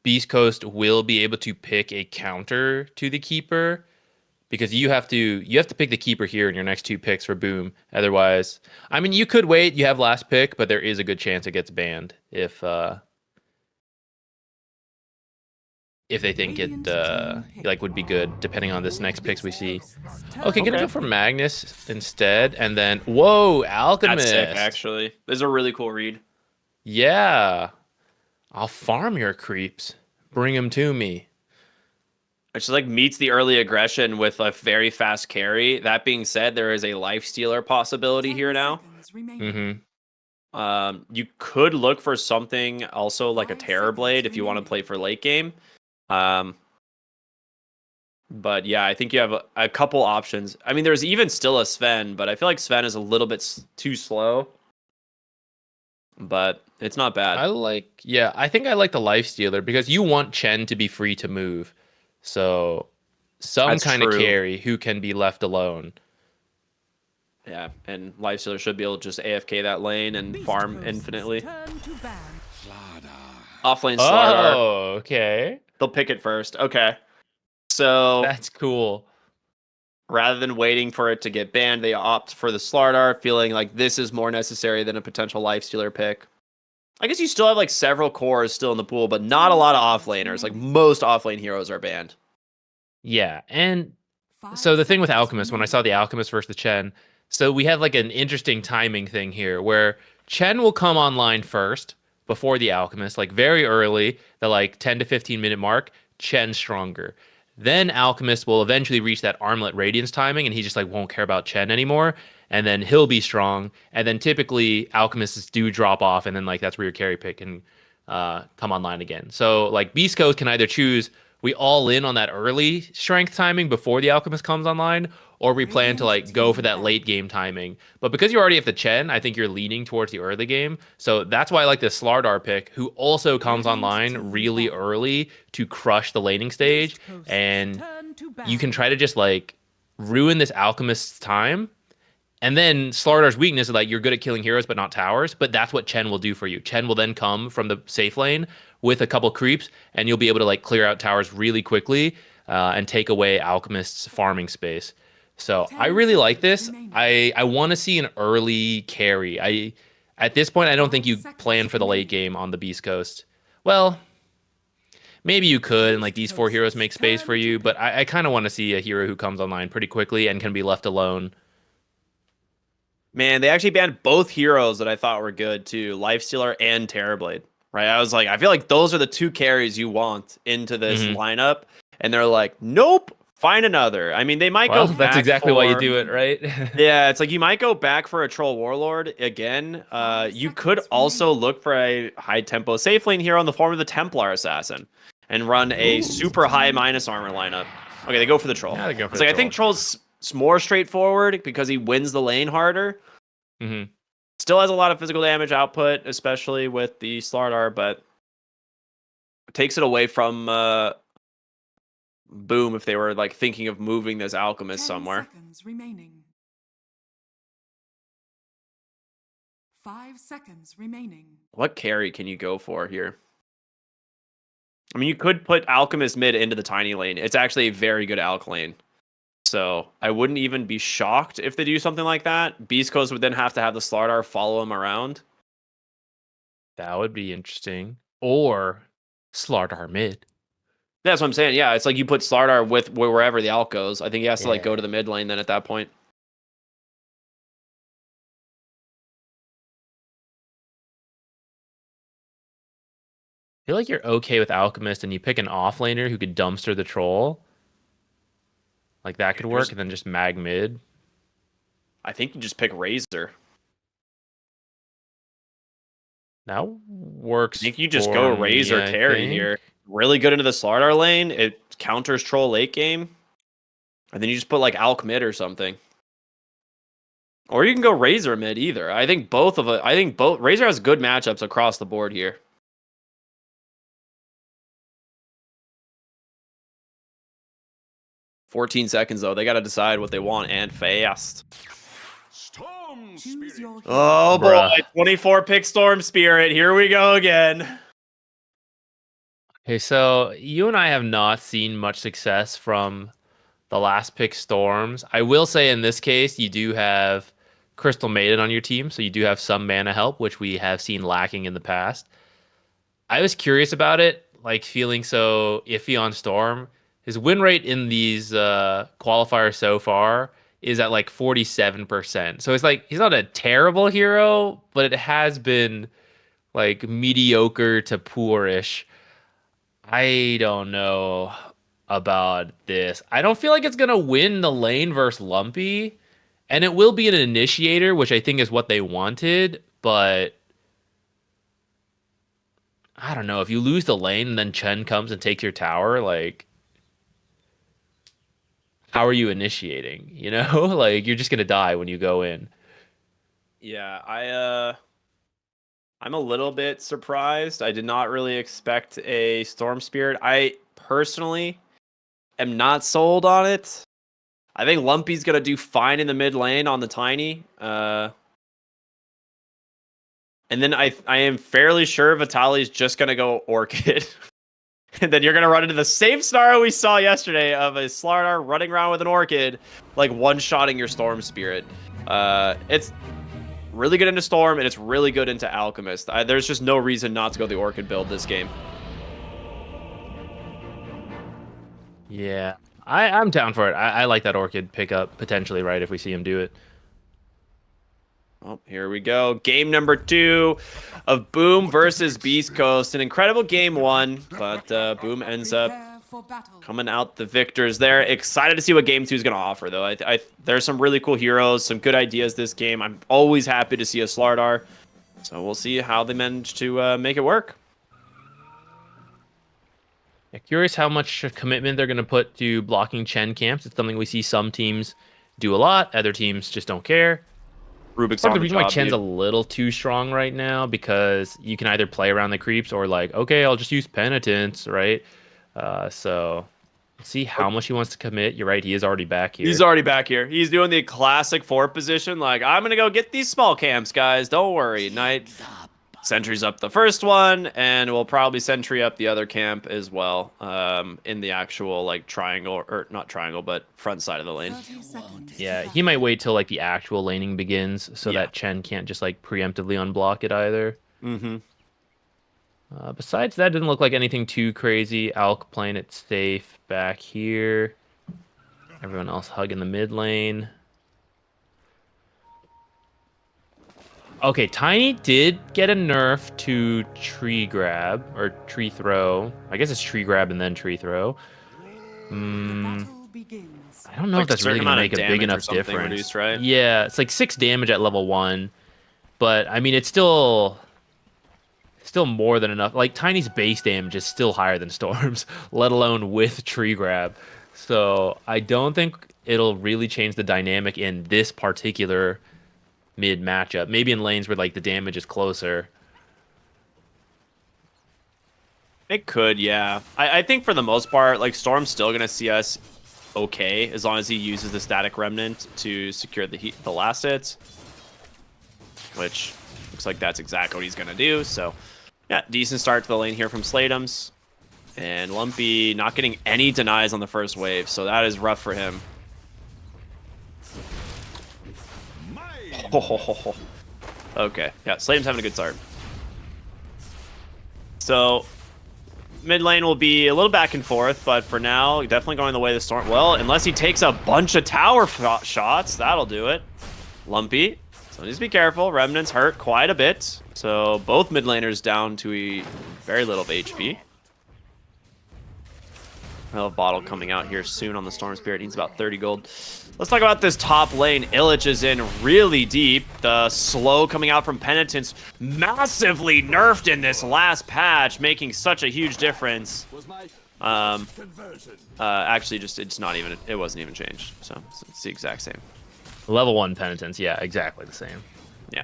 Beast Coast will be able to pick a counter to the Keeper because you have to pick the Keeper here in your next 2 picks for Boom. Otherwise, I mean, you could wait. You have last pick, but there is a good chance it gets banned if they think it would be good, depending on this next picks we see. Okay, gonna go for Magnus instead, and then whoa, Alchemist. That's sick, actually. This is a really cool read. Yeah, I'll farm your creeps. Bring them to me. It just like meets the early aggression with a very fast carry. That being said, there is a life stealer possibility here now. You could look for something also like a 5 Terror Blade if you want to remaining. play for late game. But yeah, I think you have a couple options. I mean, there's even still a Sven, but I feel like Sven is a little bit too slow. But it's not bad. I think I like the life stealer because you want Chen to be free to move. So some That's kind of true. carry who can be left alone. Yeah, and life stealer should be able to just AFK that lane and farm infinitely. Turn to ban. Offlane Slardar. Oh, okay. They'll pick it first. Okay. So That's cool. rather than waiting for it to get banned, they opt for the Slardar, feeling like this is more necessary than a potential lifestealer pick. I guess you still have like several cores still in the pool, but not a lot of offlaners. Like most offlane heroes are banned. Yeah, and 5 so the thing with seconds Alchemist, when I saw the Alchemist versus the Chen, so we have like an interesting timing thing here where Chen will come online first before the Alchemist, like very early, the like 10 to 15 minute mark, Chen stronger. Then Alchemist will eventually reach that Armlet Radiance timing and he just like won't care about Chen anymore. And then he'll be strong. And then typically Alchemists do drop off and then like that's where your carry pick can come online again. So like Beast Coast can either choose we all in on that early strength timing before the Alchemist comes online, or we plan to like go for that late game timing. But because you already have the Chen, I think you're leaning towards the early game. So that's why I like this Slardar pick, who also comes online really early to crush the laning stage. And Turn to ban. you can try to just like ruin this Alchemist's time. And then Slardar's weakness is like you're good at killing heroes but not towers, but that's what Chen will do for you. Chen will then come from the safe lane with a couple creeps, and you'll be able to like clear out towers really quickly and take away Alchemist's farming space. So I really like this. I want to see an early carry. At this point, I don't think you plan for the late game on the Beast Coast. Well, maybe you could, and like these 4 heroes make space for you, but I kind of want to see a hero who comes online pretty quickly and can be left alone. Man, they actually banned both heroes that I thought were good too, Lifestealer and Terrorblade. Right? I was like, I feel like those are the two carries you want into this lineup, and they're like, nope, find another. I mean, they might Well, go. that's back exactly why you for- do it, right? Yeah, it's like you might go back for a Troll Warlord again. You could also look for a high tempo safe lane hero in the form of the Templar Assassin and run a super high minus armor lineup. Okay, they go for the Troll. Yeah, they go for It's the like I think Troll. Troll's more straightforward because he wins the lane harder. Mhm. Still has a lot of physical damage output, especially with the Slardar, but takes it away from Boom if they were like thinking of moving this Alchemist 10 somewhere. seconds remaining. 5 seconds remaining. What carry can you go for here? I mean, you could put Alchemist mid into the tiny lane. It's actually a very good Alch lane. So I wouldn't even be shocked if they do something like that. Beast Coast would then have to have the Slardar follow him around. That would be interesting. Or Slardar mid. That's what I'm saying. Yeah, it's like you put Slardar with wherever the Alch goes. I think he has to like go Yeah. to the mid lane then at that point. I feel like you're okay with Alchemist and you pick an offlaner who could dumpster the troll. Like that could work, and then just mag mid. I think you just pick Razor. That works. I think you just for go me, Razor I carry think. here. Really good into the Slardar lane. It counters Troll late game. And then you just put like Alch mid or something. Or you can go Razor mid either. I think both Razor has good matchups across the board here. "14 seconds though. They got to decide what they want and fast. Choose your hero. Oh boy, Bruh. 24 pick Storm Spirit. Here we go again. Okay, so you and I have not seen much success from the last pick Storms. I will say in this case, you do have Crystal Maiden on your team, so you do have some mana help, which we have seen lacking in the past. I was curious about it, like feeling so iffy on Storm. His win rate in these qualifiers so far is at like 47%. So it's like he's not a terrible hero, but it has been like mediocre to poorish. I don't know about this. I don't feel like it's gonna win the lane versus Lumpy, and it will be an initiator, which I think is what they wanted. But I don't know, if you lose the lane and then Chen comes and takes your tower, like, how are you initiating? You know, like you're just gonna die when you go in. Yeah, I'm a little bit surprised. I did not really expect a Storm Spirit. I personally am not sold on it. I think Lumpy's gonna do fine in the mid lane on the tiny. And then I am fairly sure Vitaly's just gonna go Orchid. And then you're gonna run into the same scenario we saw yesterday of a Slardar running around with an Orchid, like one-shotting your Storm Spirit. It's really good into Storm, and it's really good into Alchemist. There's just no reason not to go the Orchid build this game. Yeah, I'm down for it. I like that Orchid pickup potentially, right? If we see him do it. Oh, here we go. Game number 2 of Boom versus Beast Coast. An incredible game 1, but Boom ends up Prepare for battle. coming out the victors there. Excited to see what game 2 is going to offer, though. There's some really cool heroes, some good ideas this game. I'm always happy to see a Slardar. So we'll see how they manage to make it work. Yeah, curious how much commitment they're going to put to blocking Chen camps. It's something we see some teams do a lot. Other teams just don't care. Rubik's Part on of the the reason why job, Chen's dude. a little too strong right now, because you can either play around the creeps or like, okay, I'll just use penitence, right? So let's see how much he wants to commit. You're right, he is already back here. He's already back here. He's doing the classic 4 position. Like, I'm going to go get these small camps, guys. Don't worry. Knight sentries up the first one, and we'll probably sentry up the other camp as well, in the actual, like, triangle, or not triangle, but front side of the lane. 30 seconds. Yeah, he might wait till like the actual laning begins so Yeah. that Chen can't just like preemptively unblock it either. Mm-hmm. Besides that, doesn't look like anything too crazy. Alk playing it safe back here. Everyone else hugging the mid lane. Okay, Tiny did get a nerf to tree grab or tree throw. I guess it's tree grab and then tree throw. The battle begins. I don't know Like if that's a really certain going to amount make of a big damage or enough something difference. reduced, right? Yeah, it's like 6 damage at level 1. But I mean, it's still more than enough. Like Tiny's base damage is still higher than Storm's, let alone with tree grab. So I don't think it'll really change the dynamic in this particular mid matchup. Maybe in lanes where like the damage is closer. It could, yeah. I think for the most part, like Storm's still gonna see us okay as long as he uses the static remnant to secure the last hits, which looks like that's exactly what he's gonna do. So yeah, decent start to the lane here from Slatums, and Lumpy not getting any denies on the first wave, so that is rough for him. Okay, yeah, Slatums having a good start. So mid lane will be a little back and forth, but for now, definitely going the way of the Storm. Well, unless he takes a bunch of tower shots, that'll do it. Lumpy, so needs to be careful. Remnants hurt quite a bit, so both mid laners down to very little of HP. We'll have a bottle coming out here soon on the Storm Spirit. Needs about 30 gold. Let's talk about this top lane. Illich is in really deep. The slow coming out from Penitence massively nerfed in this last patch, making such a huge difference. Actually, just it wasn't even changed. So it's the exact same. Level 1 penitence, yeah, exactly the same. Yeah.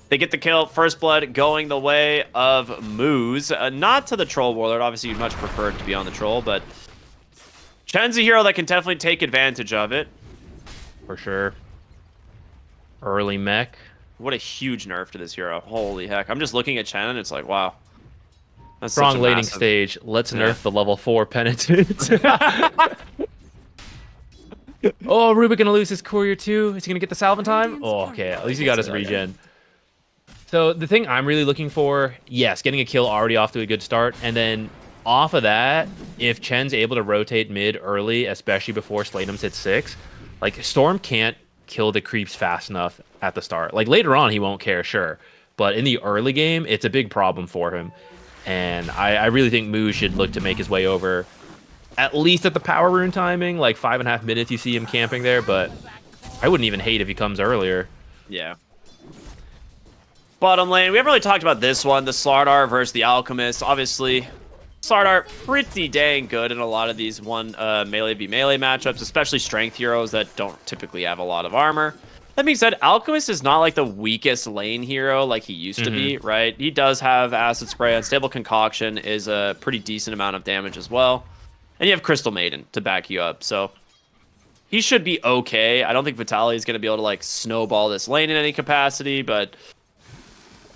They get the kill. First blood going the way of Moose. Not to the Troll Warlord. Obviously, you'd much prefer it to be on the Troll, but Chen's a hero that can definitely take advantage of it. For sure. Early mech. What a huge nerf to this hero. Holy heck. I'm just looking at Chen and it's like, wow. That's such Strong a laning massive... stage. Let's nerf the level 4 penitence. Oh, Rubik gonna lose his courier too? Is he gonna get the salve in time? Oh, okay. At least he got his regen. So the thing I'm really looking for, yes, getting a kill already off to a good start, and then off of that, if Chen's able to rotate mid early, especially before Slatums hits 6, like Storm can't kill the creeps fast enough at the start. Like later on, he won't care, sure, but in the early game, it's a big problem for him. And I really think Moo should look to make his way over, at least at the power rune timing, like 5.5 minutes you see him camping there, but I wouldn't even hate if he comes earlier. Yeah. Bottom lane, we haven't really talked about this one, the Slardar versus the Alchemist. Obviously, Slardar pretty dang good in a lot of these melee v melee matchups, especially strength heroes that don't typically have a lot of armor. That being said, Alchemist is not like the weakest lane hero like he used to be, right? He does have Acid Spray. Unstable Concoction is a pretty decent amount of damage as well. And you have Crystal Maiden to back you up, so he should be okay. I don't think Vitaly is going to be able to like snowball this lane in any capacity, but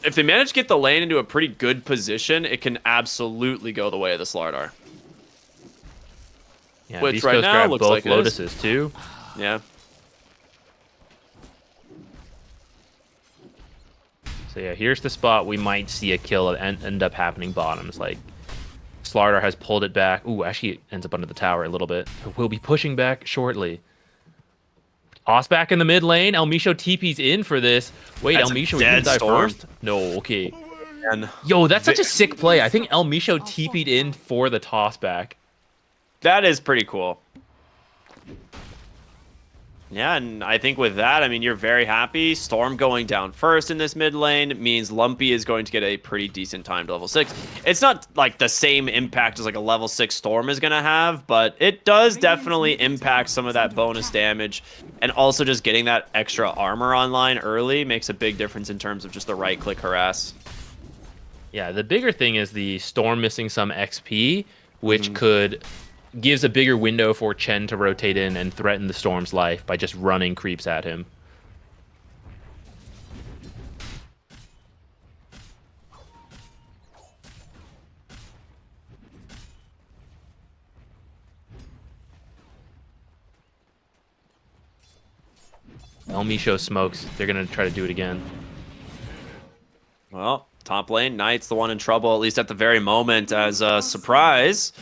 if they manage to get the lane into a pretty good position, it can absolutely go the way of the Slardar. Yeah, Which Beast right Coast now grabbed looks both like it is. Lotuses too. Yeah. So yeah, here's the spot we might see a kill and end up happening bottoms. Like Slardar has pulled it back. Ooh, actually it ends up under the tower a little bit. We'll be pushing back shortly. Toss back in the mid lane. Elmisho TP's in for this. Wait, That's a Elmisho, you dead can die Storm. first? No, okay. And Yo, that's such a sick play. I think Elmisho TP'd in for the toss back. that is pretty cool. Yeah, and I think with that, I mean, you're very happy. Storm going down first in this mid lane means Lumpy is going to get a pretty decent time to level 6. It's not like the same impact as like a level 6 Storm is going to have, but it does definitely impact some of that bonus damage. And also just getting that extra armor online early makes a big difference in terms of just the right-click harass. Yeah, the bigger thing is the Storm missing some XP, which gives a bigger window for Chen to rotate in and threaten the Storm's life by just running creeps at him. Elmisho smokes. They're going to try to do it again. Well, top lane, Knight's the one in trouble, at least at the very moment, as a surprise.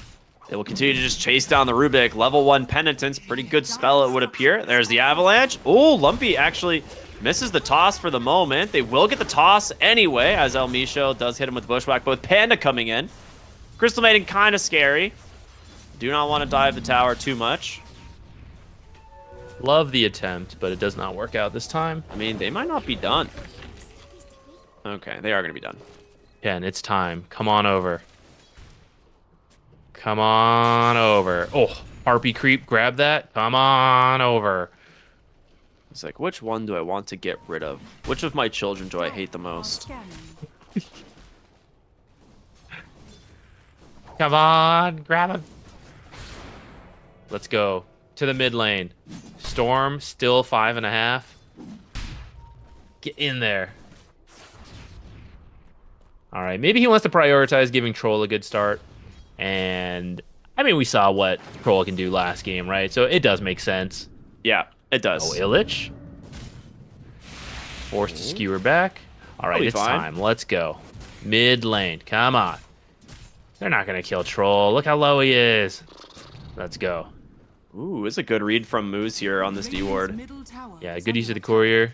They will continue to just chase down the Rubik. Level 1 Penitence, pretty good spell it would appear. There's the Avalanche. Oh, Lumpy actually Misses the toss for the moment. They will get the toss anyway, as El Micho does hit him with Bushwhack. Both Panda coming in. Crystal Maiden kind of scary. Do not want to dive the tower too much. Love the attempt, but it does not work out this time. I mean, they might not be done. Okay, they are going to be done. Ken, it's time. Come on over. Come on over. Oh, Harpy Creep, grab that. Come on over. It's like, which one do I want to get rid of? Which of my children do I hate the most? Come on, grab him. Let's go to the mid lane. Storm still 5.5. Get in there. All right, maybe he wants to prioritize giving Troll a good start. And I mean, we saw what Troll can do last game, right? So it does make sense. Yeah, it does. Oh, Illich. Forced to skewer back. All right, it's time. Let's go. Mid lane. Come on. They're not going to kill Troll. Look how low he is. Let's go. Ooh, it's a good read from Moose here on this D ward. Yeah, good use of the courier.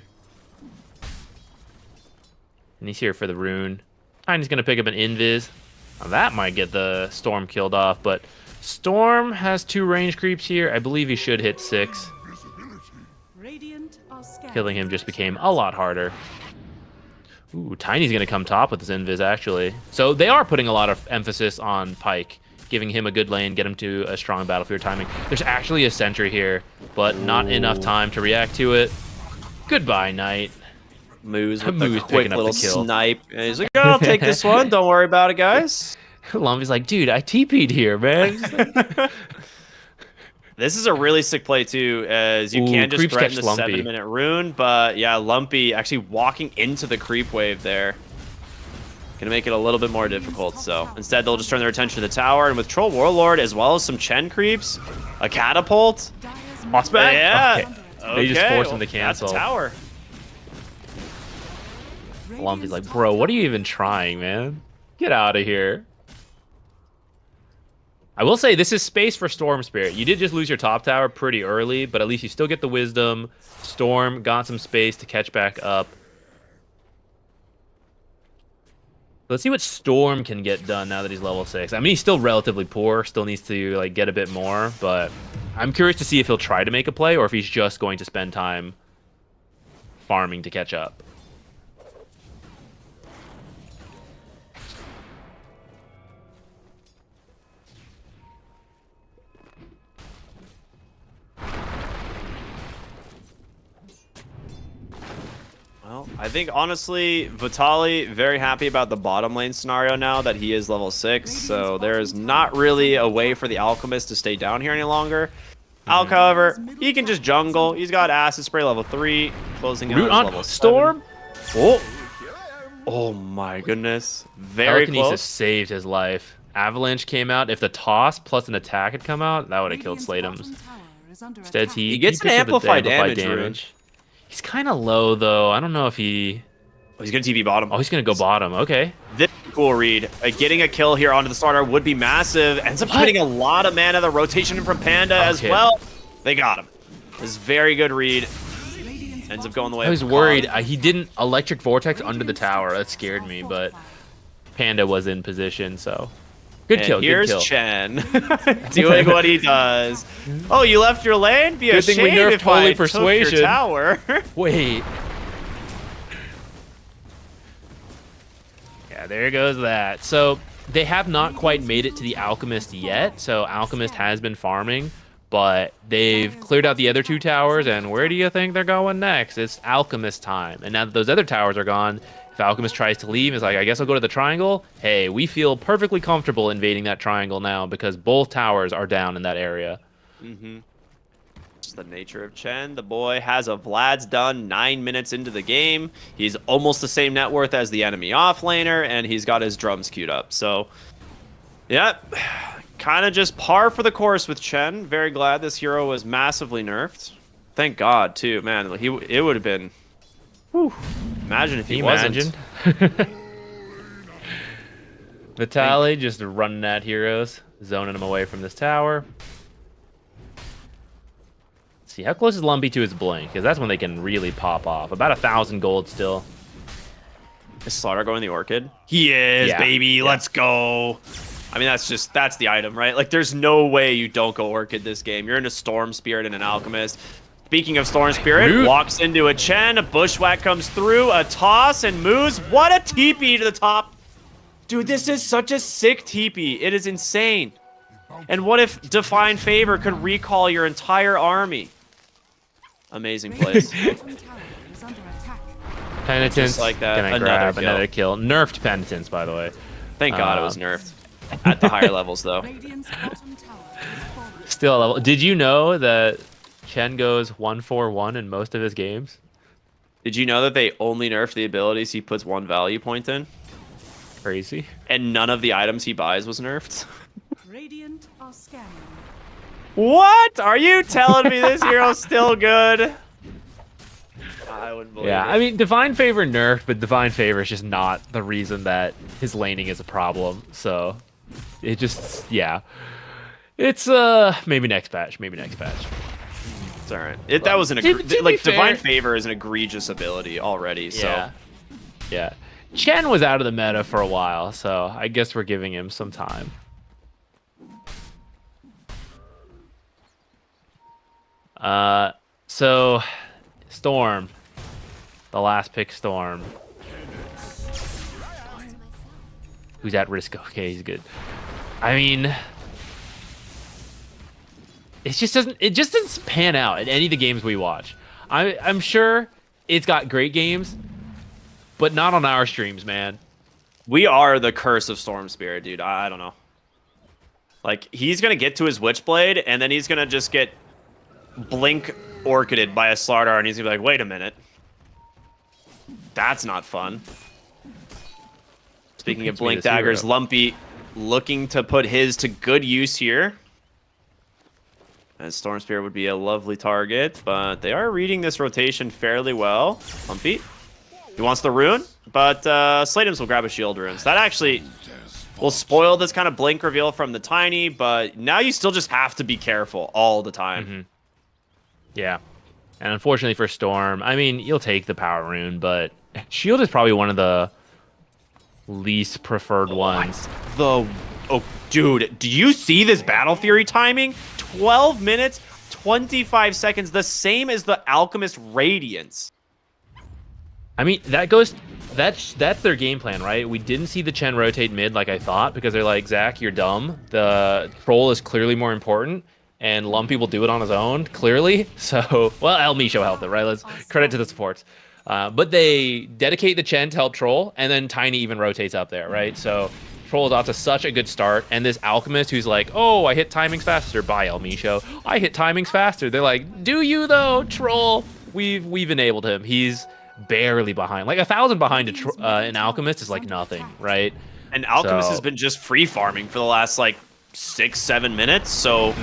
And he's here for the rune. Tiny's going to pick up an invis. Now that might get the Storm killed off, but Storm has 2 range creeps here. I believe he should hit 6. Killing him just became a lot harder. Ooh, Tiny's going to come top with his invis, actually. So they are putting a lot of emphasis on Pyke, giving him a good lane, get him to a strong battlefield timing. There's actually a sentry here, but not enough time to react to it. Goodbye, Knight. Moose with Moose the quick picking up little the kill. snipe. And he's like, oh, I'll take this one. Don't worry about it, guys. Lumpy's like, dude, I TP'd here, man. This is a really sick play, too, as you can just creeps threaten catch the Lumpy. 7-minute rune. But, yeah, Lumpy actually walking into the creep wave there. Gonna make it a little bit more difficult. So instead, they'll just turn their attention to the tower. And with Troll Warlord, as well as some Chen creeps, a catapult. Boss back? Yeah. Okay. They just forced him to cancel. That's a tower. Lumpy's like, bro, what are you even trying, man? Get out of here. I will say this is space for Storm Spirit. You did just lose your top tower pretty early, but at least you still get the wisdom. Storm got some space to catch back up. Let's see what Storm can get done now that he's level 6. I mean, he's still relatively poor, still needs to like get a bit more, but I'm curious to see if he'll try to make a play or if he's just going to spend time farming to catch up. Well, I think honestly, Vitali very happy about the bottom lane scenario now that he is level 6. So there is not really a way for the Alchemist to stay down here any longer. Alc, however, he can just jungle. He's got Acid Spray level 3, closing out Root his on level Storm? 7. Oh my goodness. Very Telekinesis close. saved his life. Avalanche came out. If the toss plus an attack had come out, that would have killed Slateums. Instead, he gets an picks up the amplified damage. He's kind of low, though. I don't know if he... Oh, he's going to TP bottom. Oh, he's going to go bottom. Okay. This is a cool read. Getting a kill here onto the starter would be massive. Ends up getting a lot of mana. The rotation from Panda as well. They got him. This is very good read. Ends up going the way I was of worried. He didn't Electric Vortex under the tower. That scared me, but Panda was in position, so... Good and kill, here's good kill. Chen doing what he does. Oh, you left your lane? Be a Good thing we shame nerfed if Holy I Persuasion. took your tower. Wait. Yeah, there goes that. So they have not quite made it to the Alchemist yet. So Alchemist has been farming, but they've cleared out the other 2 towers. And where do you think they're going next? It's Alchemist time. And now that those other towers are gone, if Alchemist tries to leave, it's like, I guess I'll go to the triangle. Hey, we feel perfectly comfortable invading that triangle now because both towers are down in that area. Mm-hmm. Just the nature of Chen. The boy has a Vlad's done 9 minutes into the game. He's almost the same net worth as the enemy offlaner, and he's got his drums queued up. So, yeah, kind of just par for the course with Chen. Very glad this hero was massively nerfed. Thank God, too. Man, it would have been... Whew. Imagine if he wasn't. Vitali just running at heroes, zoning them away from this tower. Let's see, how close is Lumpy to his blink? Because that's when they can really pop off. About 1,000 gold still. Is Slaughter going the Orchid? He is, Yeah. baby. Yeah. Let's go. I mean, that's the item, right? Like, there's no way you don't go Orchid this game. You're in a Storm Spirit and an Alchemist. Speaking of Storm Spirit, Moose. walks into a Chen, a Bushwhack comes through, a toss, and Moose. What a TP to the top. Dude, this is such a sick TP. It is insane. And what if Divine Favor could recall your entire army? Amazing plays. Radiant's bottom tower is under attack. Penitence. Just like that, Gonna another grab kill. another kill. Nerfed Penitence, by the way. Thank God it was nerfed. At the higher levels, though. Radiant's bottom tower is falling. Still a level. Did you know that Chen goes 1-4-1 in most of his games? Did you know that they only nerf the abilities he puts 1 value point in? Crazy. And none of the items he buys was nerfed? Radiant are scanning. What? Are you telling me this hero's still good? I wouldn't believe Yeah, it. I mean, Divine Favor nerfed, but Divine Favor is just not the reason that his laning is a problem. So, it just, yeah. It's, maybe next patch. Maybe next patch. It's all right. That was an To be like fair- Divine Favor is an egregious ability already. So Yeah. Yeah. Chen was out of the meta for a while, so I guess we're giving him some time. So Storm. The last pick Storm. Who's at risk? Okay, he's good. I mean, it just doesn't pan out in any of the games we watch. I'm sure it's got great games, but not on our streams, man. we are the curse of Storm Spirit, dude. I don't know. Like, he's gonna get to his Witchblade, and then he's gonna just get blink orchided by a Slardar, and he's gonna be like, wait a minute. That's not fun. Speaking of blink daggers, Lumpy looking to put his to good use here. As Storm Spirit would be a lovely target, but they are reading this rotation fairly well. Lumpy. He wants the rune, but Slatims will grab a shield rune. So that actually will spoil this kind of blink reveal from the Tiny, but now you still just have to be careful all the time. Mm-hmm. Yeah. And unfortunately for Storm, I mean, you'll take the power rune, but shield is probably one of the least preferred ones. Oh, dude, do you see this Battle Fury timing? 12 minutes, 25 seconds, the same as the Alchemist Radiance. I mean, that's their game plan, right? We didn't see the Chen rotate mid like I thought because they're like, Zach, you're dumb. The troll is clearly more important, and Lumpy will do it on his own, clearly. So, well, El Misho helped it, right? Let's credit to the supports. But they dedicate the Chen to help troll, and then Tiny even rotates up there, right? So troll is off to such a good start, and this Alchemist who's like, oh, I hit timings faster. Bye, El Misho. I hit timings faster. They're like, do you though, troll? We've enabled him. He's barely behind. Like 1,000 behind an Alchemist is like nothing, right? And Alchemist So- has been just free farming for the last like 6-7 minutes, so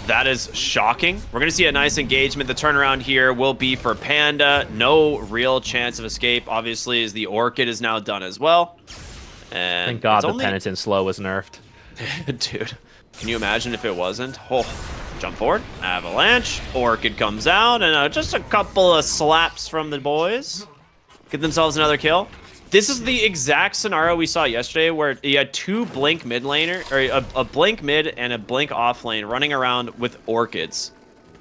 that is shocking. We're gonna see a nice engagement. The turnaround here will be for Panda. No real chance of escape, obviously, as the Orchid is now done as well. And Thank God it's the only- Penitent slow was nerfed. Dude, can you imagine if it wasn't? Oh, jump forward, avalanche, Orchid comes out, and just a couple of slaps from the boys. Get themselves another kill. This is the exact scenario we saw yesterday where you had two blink mid laner, or a blink mid and a blink off lane running around with Orchids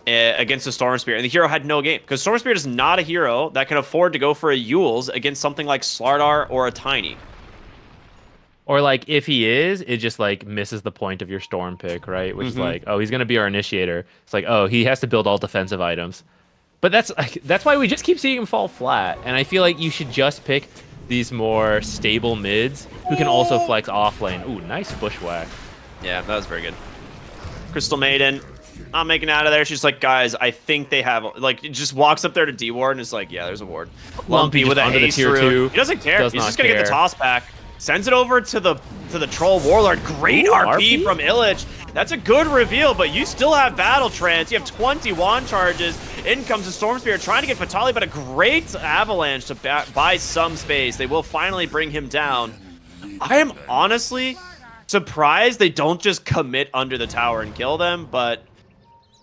against the Storm Spirit. And the hero had no game, because Storm Spirit is not a hero that can afford to go for a Yules against something like Slardar or a Tiny. Or like if he is, it just like misses the point of your Storm pick, right? Which is like, oh, he's gonna be our initiator. It's like, oh, he has to build all defensive items. But that's why we just keep seeing him fall flat. And I feel like you should just pick these more stable mids who can also flex off lane. Ooh, nice bushwhack. Yeah, that was very good. Crystal Maiden, not making it out of there. She's like, guys, I think they have, like, just walks up there to D-Ward and is like, yeah, there's a ward. Lumpy just with a under the haste tier rune. 2. He doesn't care. Does He's not just gonna get the care. toss back. Sends it over to the troll warlord. Great Ooh, RP RP? from Illich. That's a good reveal, but you still have battle trance. You have 20 wand charges. In comes the Storm Spirit trying to get Fatali, but a great avalanche to buy some space. They will finally bring him down. I am honestly surprised they don't just commit under the tower and kill them, but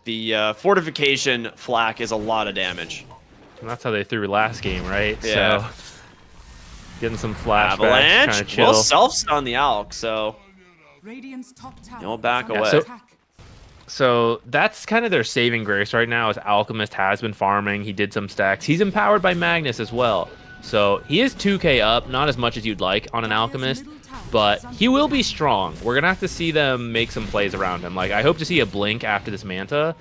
The fortification flak is a lot of damage. And that's how they threw last game, right? Yeah. So getting some flashbacks, Avalanche kind of chill. will self-stun the Alk, so Radiant's top tower You'll back is under away. so- attack. So that's kind of their saving grace right now. As Alchemist has been farming, he did some stacks. He's empowered by Magnus as well, so he is 2k up, not as much as you'd like on an Alchemist, but he will be strong. We're gonna have to see them make some plays around him. Like I hope to see a blink after this Manta,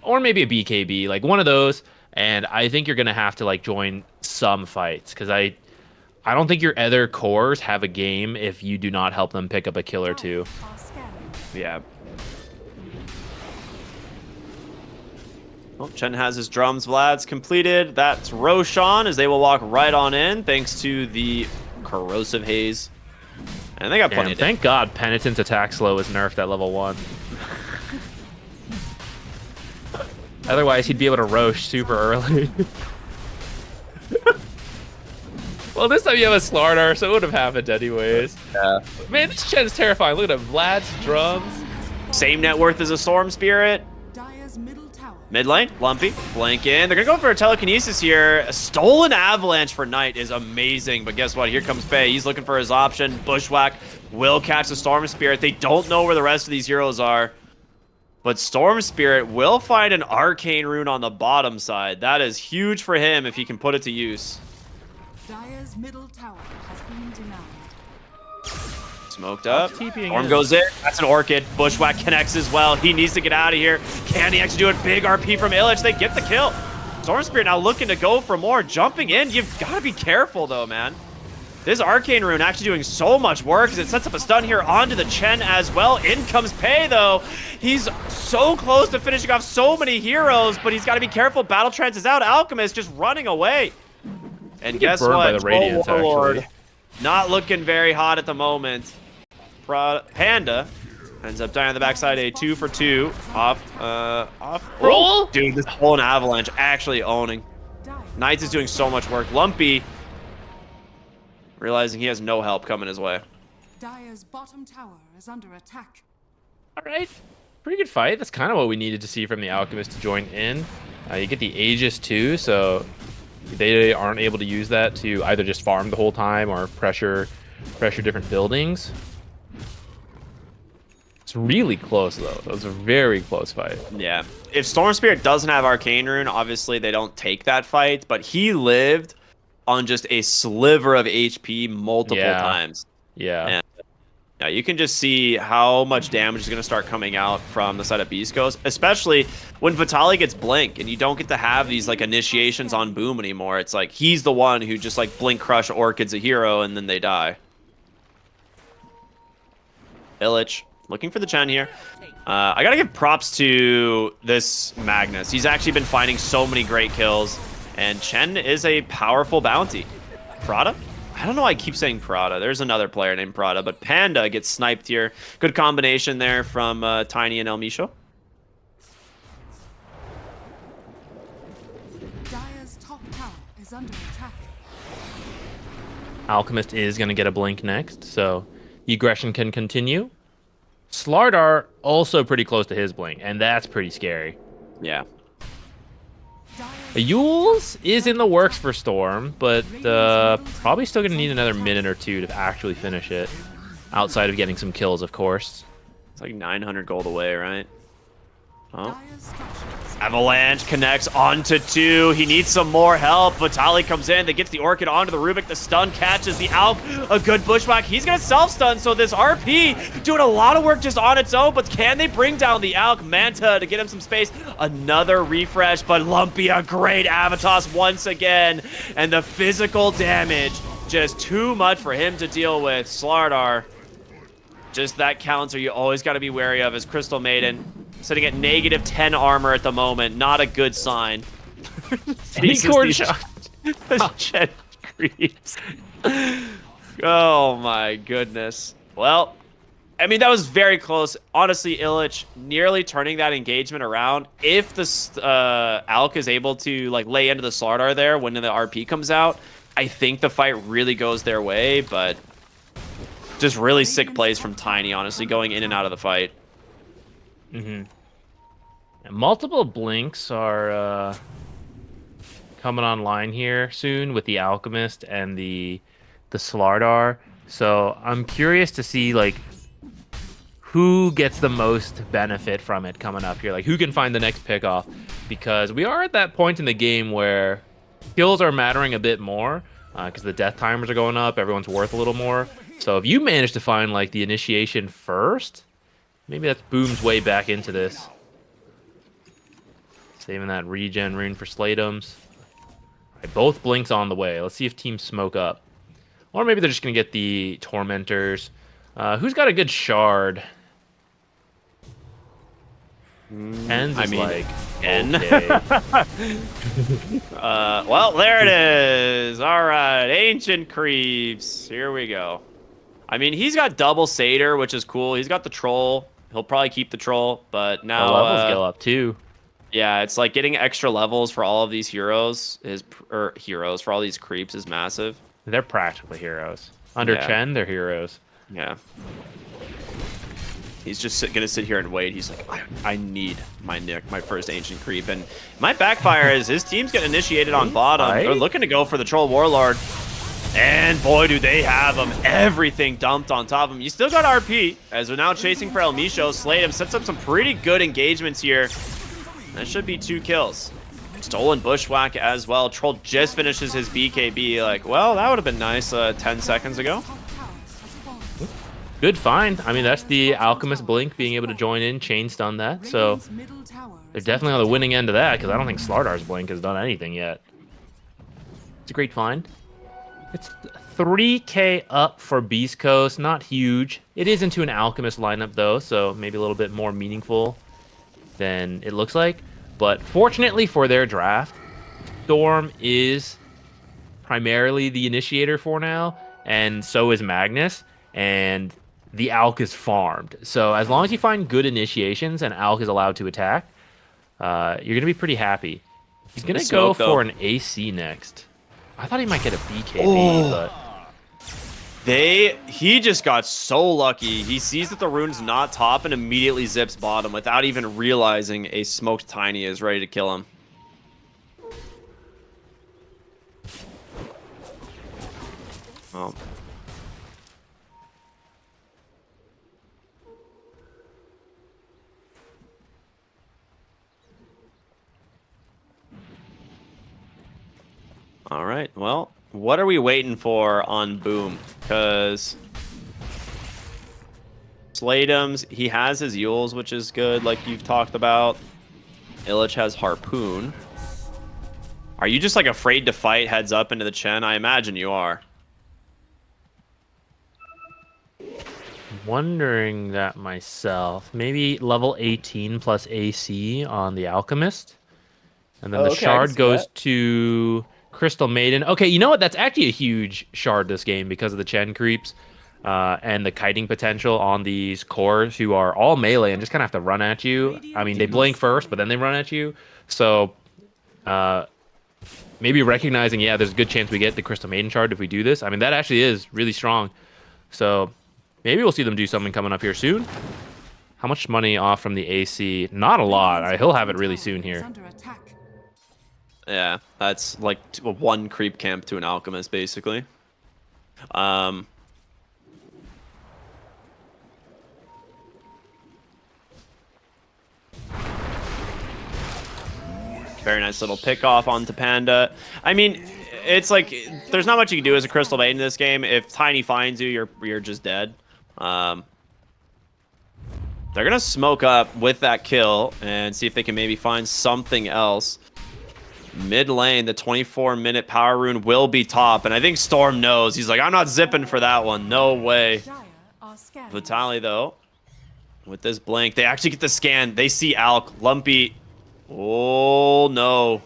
or maybe a BKB, like one of those. And I think you're gonna have to like join some fights because I don't think your other cores have a game if you do not help them pick up a kill or two. Are scanning. yeah. Well, Chen has his drums. Vlad's completed. That's Roshan as they will walk right on in thanks to the corrosive haze. And they got plenty Damn, of thank God Penitent's attack slow is nerfed at level 1. Otherwise, he'd be able to Roche super early. Well, this time you have a Slardar, so it would have happened anyways. Yeah. Man, this Chen's terrifying. Look at him. Vlad's drums. Same net worth as a Storm Spirit. Dire's middle tower. Mid lane, Lumpy, blink in. They're gonna go for a telekinesis here. A stolen avalanche for Knight is amazing, but guess what? Here comes Bay. He's looking for his option. Bushwhack will catch the Storm Spirit. They don't know where the rest of these heroes are, but Storm Spirit will find an arcane rune on the bottom side. That is huge for him if he can put it to use. Dire's middle tower has been denied. Smoked up. TPing Storm in. goes in. That's an Orchid. Bushwhack connects as well. He needs to get out of here. Can he actually do it? Big RP from Illich. They get the kill. Storm Spirit now looking to go for more. Jumping in. You've got to be careful, though, man. This Arcane Rune actually doing so much work as it sets up a stun here onto the Chen as well. In comes Pei, though. He's so close to finishing off so many heroes, but he's got to be careful. Battle Trance is out. Alchemist just running away. And guess burned by what? the Radiance, Warlord, actually. not looking very hot at the moment. Panda ends up dying on the backside. A 2 for 2 off. Roll? Oh, dude, this whole Avalanche actually owning. Dire Knights is doing so much work. Lumpy realizing he has no help coming his way. Dire's bottom tower is under attack. All right. Pretty good fight. That's kind of what we needed to see from the Alchemist to join in. You get the Aegis too, so they aren't able to use that to either just farm the whole time or pressure different buildings. It's really close though. That was a very close fight. Yeah. If Storm Spirit doesn't have Arcane Rune, obviously they don't take that fight, but he lived on just a sliver of HP multiple times. Yeah. And yeah, you can just see how much damage is going to start coming out from the side of Beast Coast, especially when Vitali gets Blink and you don't get to have these like initiations on Boom anymore. It's like he's the one who just like Blink Crush Orchid's a hero and then they die. Illich looking for the Chen here. I got to give props to this Magnus. He's actually been finding so many great kills, and Chen is a powerful bounty. Prada? I don't know why I keep saying Prada. There's another player named Prada, but Panda gets sniped here. Good combination there from Tiny and El Micho. Dire's top tower is under attack. Alchemist is going to get a blink next, so aggression can continue. Slardar also pretty close to his blink, and that's pretty scary. Yeah. Yules is in the works for Storm, but probably still going to need another minute or two to actually finish it. Outside of getting some kills, of course. It's like 900 gold away, right? Oh. Dire's structures Avalanche connects onto 2. He needs some more help. Vitali comes in. They gets the Orchid onto the Rubik. The stun catches the Alp. A good Bushwhack. He's going to self-stun, so this RP doing a lot of work just on its own, but can they bring down the Alk? Manta to get him some space. Another refresh, but Lumpy, a great Avatos once again. And the physical damage, just too much for him to deal with. Slardar, just that counter you always got to be wary of as Crystal Maiden. Sitting at negative 10 armor at the moment. Not a good sign. Cord shot. Chen creeps. Oh my goodness. Well, I mean, that was very close. Honestly, Illich nearly turning that engagement around. If the Alk is able to like lay into the Slardar there when the RP comes out, I think the fight really goes their way, but just really sick plays from Tiny, honestly, going in and out of the fight. Mm-hmm. Multiple blinks are coming online here soon with the Alchemist and the Slardar. So I'm curious to see like who gets the most benefit from it coming up here. Like who can find the next pick off, because we are at that point in the game where kills are mattering a bit more because the death timers are going up. Everyone's worth a little more. So if you manage to find like the initiation first, maybe that's Boom's way back into this. Saving that regen rune for Slatums. Right, both blinks on the way. Let's see if teams smoke up. Or maybe they're just going to get the Tormentors. Who's got a good shard? Ends is like... N. Okay. Well, there it is. All right, Ancient Creeps. Here we go. I mean, he's got double Satyr, which is cool. He's got the Troll. He'll probably keep the Troll, but The now... levels go up too. Yeah, it's like getting extra levels for all of these heroes for all these creeps is massive. They're practically heroes. Under Yeah. Chen, they're heroes. Yeah. He's just gonna sit here and wait. He's like, I need my first ancient creep, and my backfire is his team's getting initiated on bottom. Right? They're looking to go for the Troll Warlord, and boy, do they have him! Everything dumped on top of him. You still got RP as they're now chasing for El Micho. Slate him, sets up some pretty good engagements here. That should be 2 kills. Stolen Bushwhack as well. Troll just finishes his BKB. Like, well, that would have been nice 10 seconds ago. Good find. I mean, that's the Alchemist Blink being able to join in, chain stun that. So Radiant's middle tower they're is definitely on the winning end of that, because I don't think Slardar's Blink has done anything yet. It's a great find. It's 3k up for Beast Coast. Not huge. It is into an Alchemist lineup, though, so maybe a little bit more meaningful than it looks like. But fortunately for their draft, Storm is primarily the initiator for now, and so is Magnus, and the Alk is farmed. So as long as you find good initiations and Alk is allowed to attack, you're going to be pretty happy. He's going to go Smoke, though. for an AC next. I thought he might get a BKB, but... He just got so lucky. He sees that the rune's not top and immediately zips bottom without even realizing a smoked Tiny is ready to kill him. Oh. All right, well, what are we waiting for on Boom? Because Slatums, he has his Yules, which is good, like you've talked about. Illich has Harpoon. Are you just like afraid to fight heads up into the Chen? I imagine you are. Wondering that myself. Maybe level 18 plus AC on the Alchemist. And then the Okay, I can shard see goes that. to Crystal Maiden. Okay, you know what? That's actually a huge shard this game because of the Chen creeps and the kiting potential on these cores who are all melee and just kind of have to run at you. I mean, they blink first, but then they run at you. So maybe recognizing, yeah, there's a good chance we get the Crystal Maiden shard if we do this. I mean, that actually is really strong. So maybe we'll see them do something coming up here soon. How much money off from the AC? Not a lot. He'll have it really soon is here. under attack. Yeah, that's like one creep camp to an alchemist, basically. Very nice little pick off onto Panda. I mean, it's like there's not much you can do as a Crystal Maiden in this game. If Tiny finds you, you're just dead. They're gonna smoke up with that kill and see if they can maybe find something else. Mid lane, the 24-minute power rune will be top, and I think Storm knows. He's like, I'm not zipping for that one. No way. Dire are scanning. Vitali, though, with this blink, they actually get the scan. They see Alk. Lumpy. Oh, no.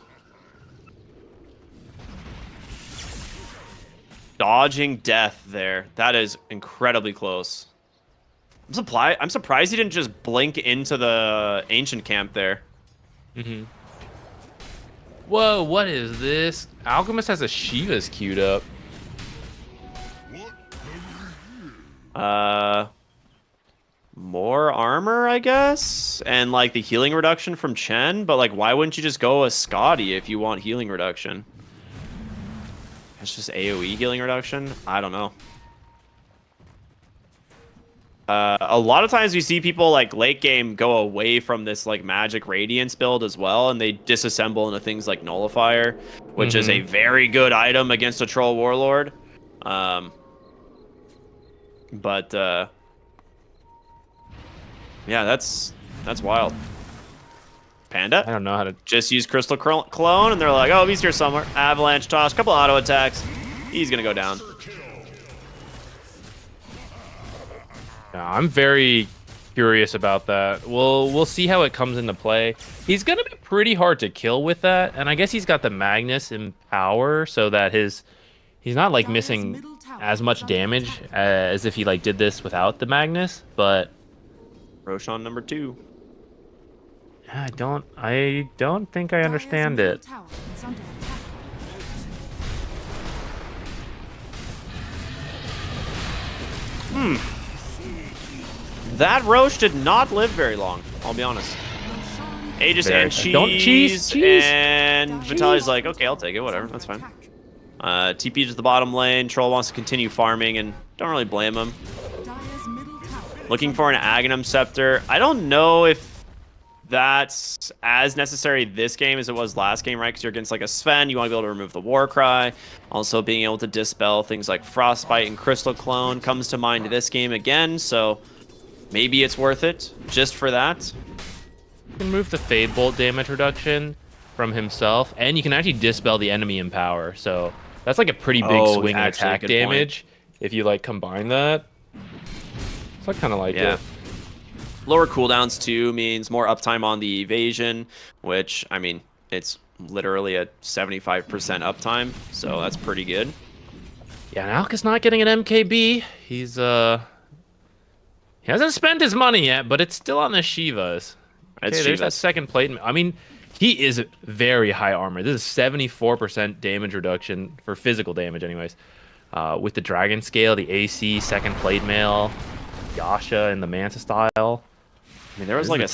Dodging death there. That is incredibly close. I'm surprised he didn't just blink into the ancient camp there. Mm-hmm. Whoa, what is this? Alchemist has a Shiva's queued up. more armor, I guess, and like the healing reduction from Chen. But like, why wouldn't you just go a Scotty if you want healing reduction? It's just AoE healing reduction. I don't know. A lot of times we see people like late game go away from this like magic radiance build as well, and they disassemble into things like nullifier, which is a very good item against a troll warlord. Yeah, that's wild. Panda? I don't know how to. Just use Crystal Clone, and they're like, oh, he's here somewhere. Avalanche toss, couple auto attacks. He's gonna go down. Yeah, I'm very curious about that. We'll see how it comes into play. He's gonna be pretty hard to kill with that, and I guess he's got the Magnus in power, so that he's not like missing as much damage as if he like did this without the Magnus. But Roshan number 2. I don't think I understand it. That Roche did not live very long, I'll be honest. Aegis Very and sad. cheese, Don't cheese. and Vitali's like, okay, I'll take it, whatever, that's fine. TP to the bottom lane, Troll wants to continue farming, and don't really blame him. Looking for an Aghanim Scepter. I don't know if that's as necessary this game as it was last game, right? Because you're against like a Sven, you want to be able to remove the War Cry. Also being able to dispel things like Frostbite and Crystal Clone comes to mind this game again, so maybe it's worth it just for that. You can move the Fade Bolt damage reduction from himself, and you can actually dispel the enemy in power. So that's like a pretty big swing in actually, attack good point. damage if you like combine that. So I kind of like it. Lower cooldowns too means more uptime on the evasion, which, I mean, it's literally a 75% uptime, so that's pretty good. Yeah, and Alk is not getting an MKB. He hasn't spent his money yet, but it's still on the Shivas. Okay, there's that second plate. I mean, he is very high armor. This is 74% damage reduction for physical damage anyways. With the Dragon Scale, the AC, second plate mail, Yasha in the Manta style. I mean, there was like a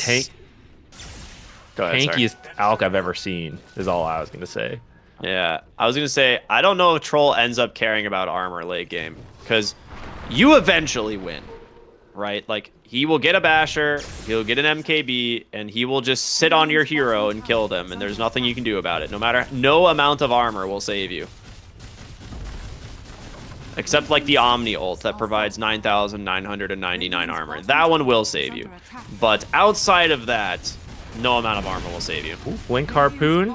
tankiest Alk I've ever seen, is all I was going to say. Yeah, I was going to say, I don't know if Troll ends up caring about armor late game, because you eventually win, right? Like, he will get a Basher, he'll get an MKB, and he will just sit on your hero and kill them, and there's nothing you can do about it. No amount of armor will save you. Except like the Omni ult that provides 9,999 armor. That one will save you. But outside of that, no amount of armor will save you. Ooh, Blink Harpoon.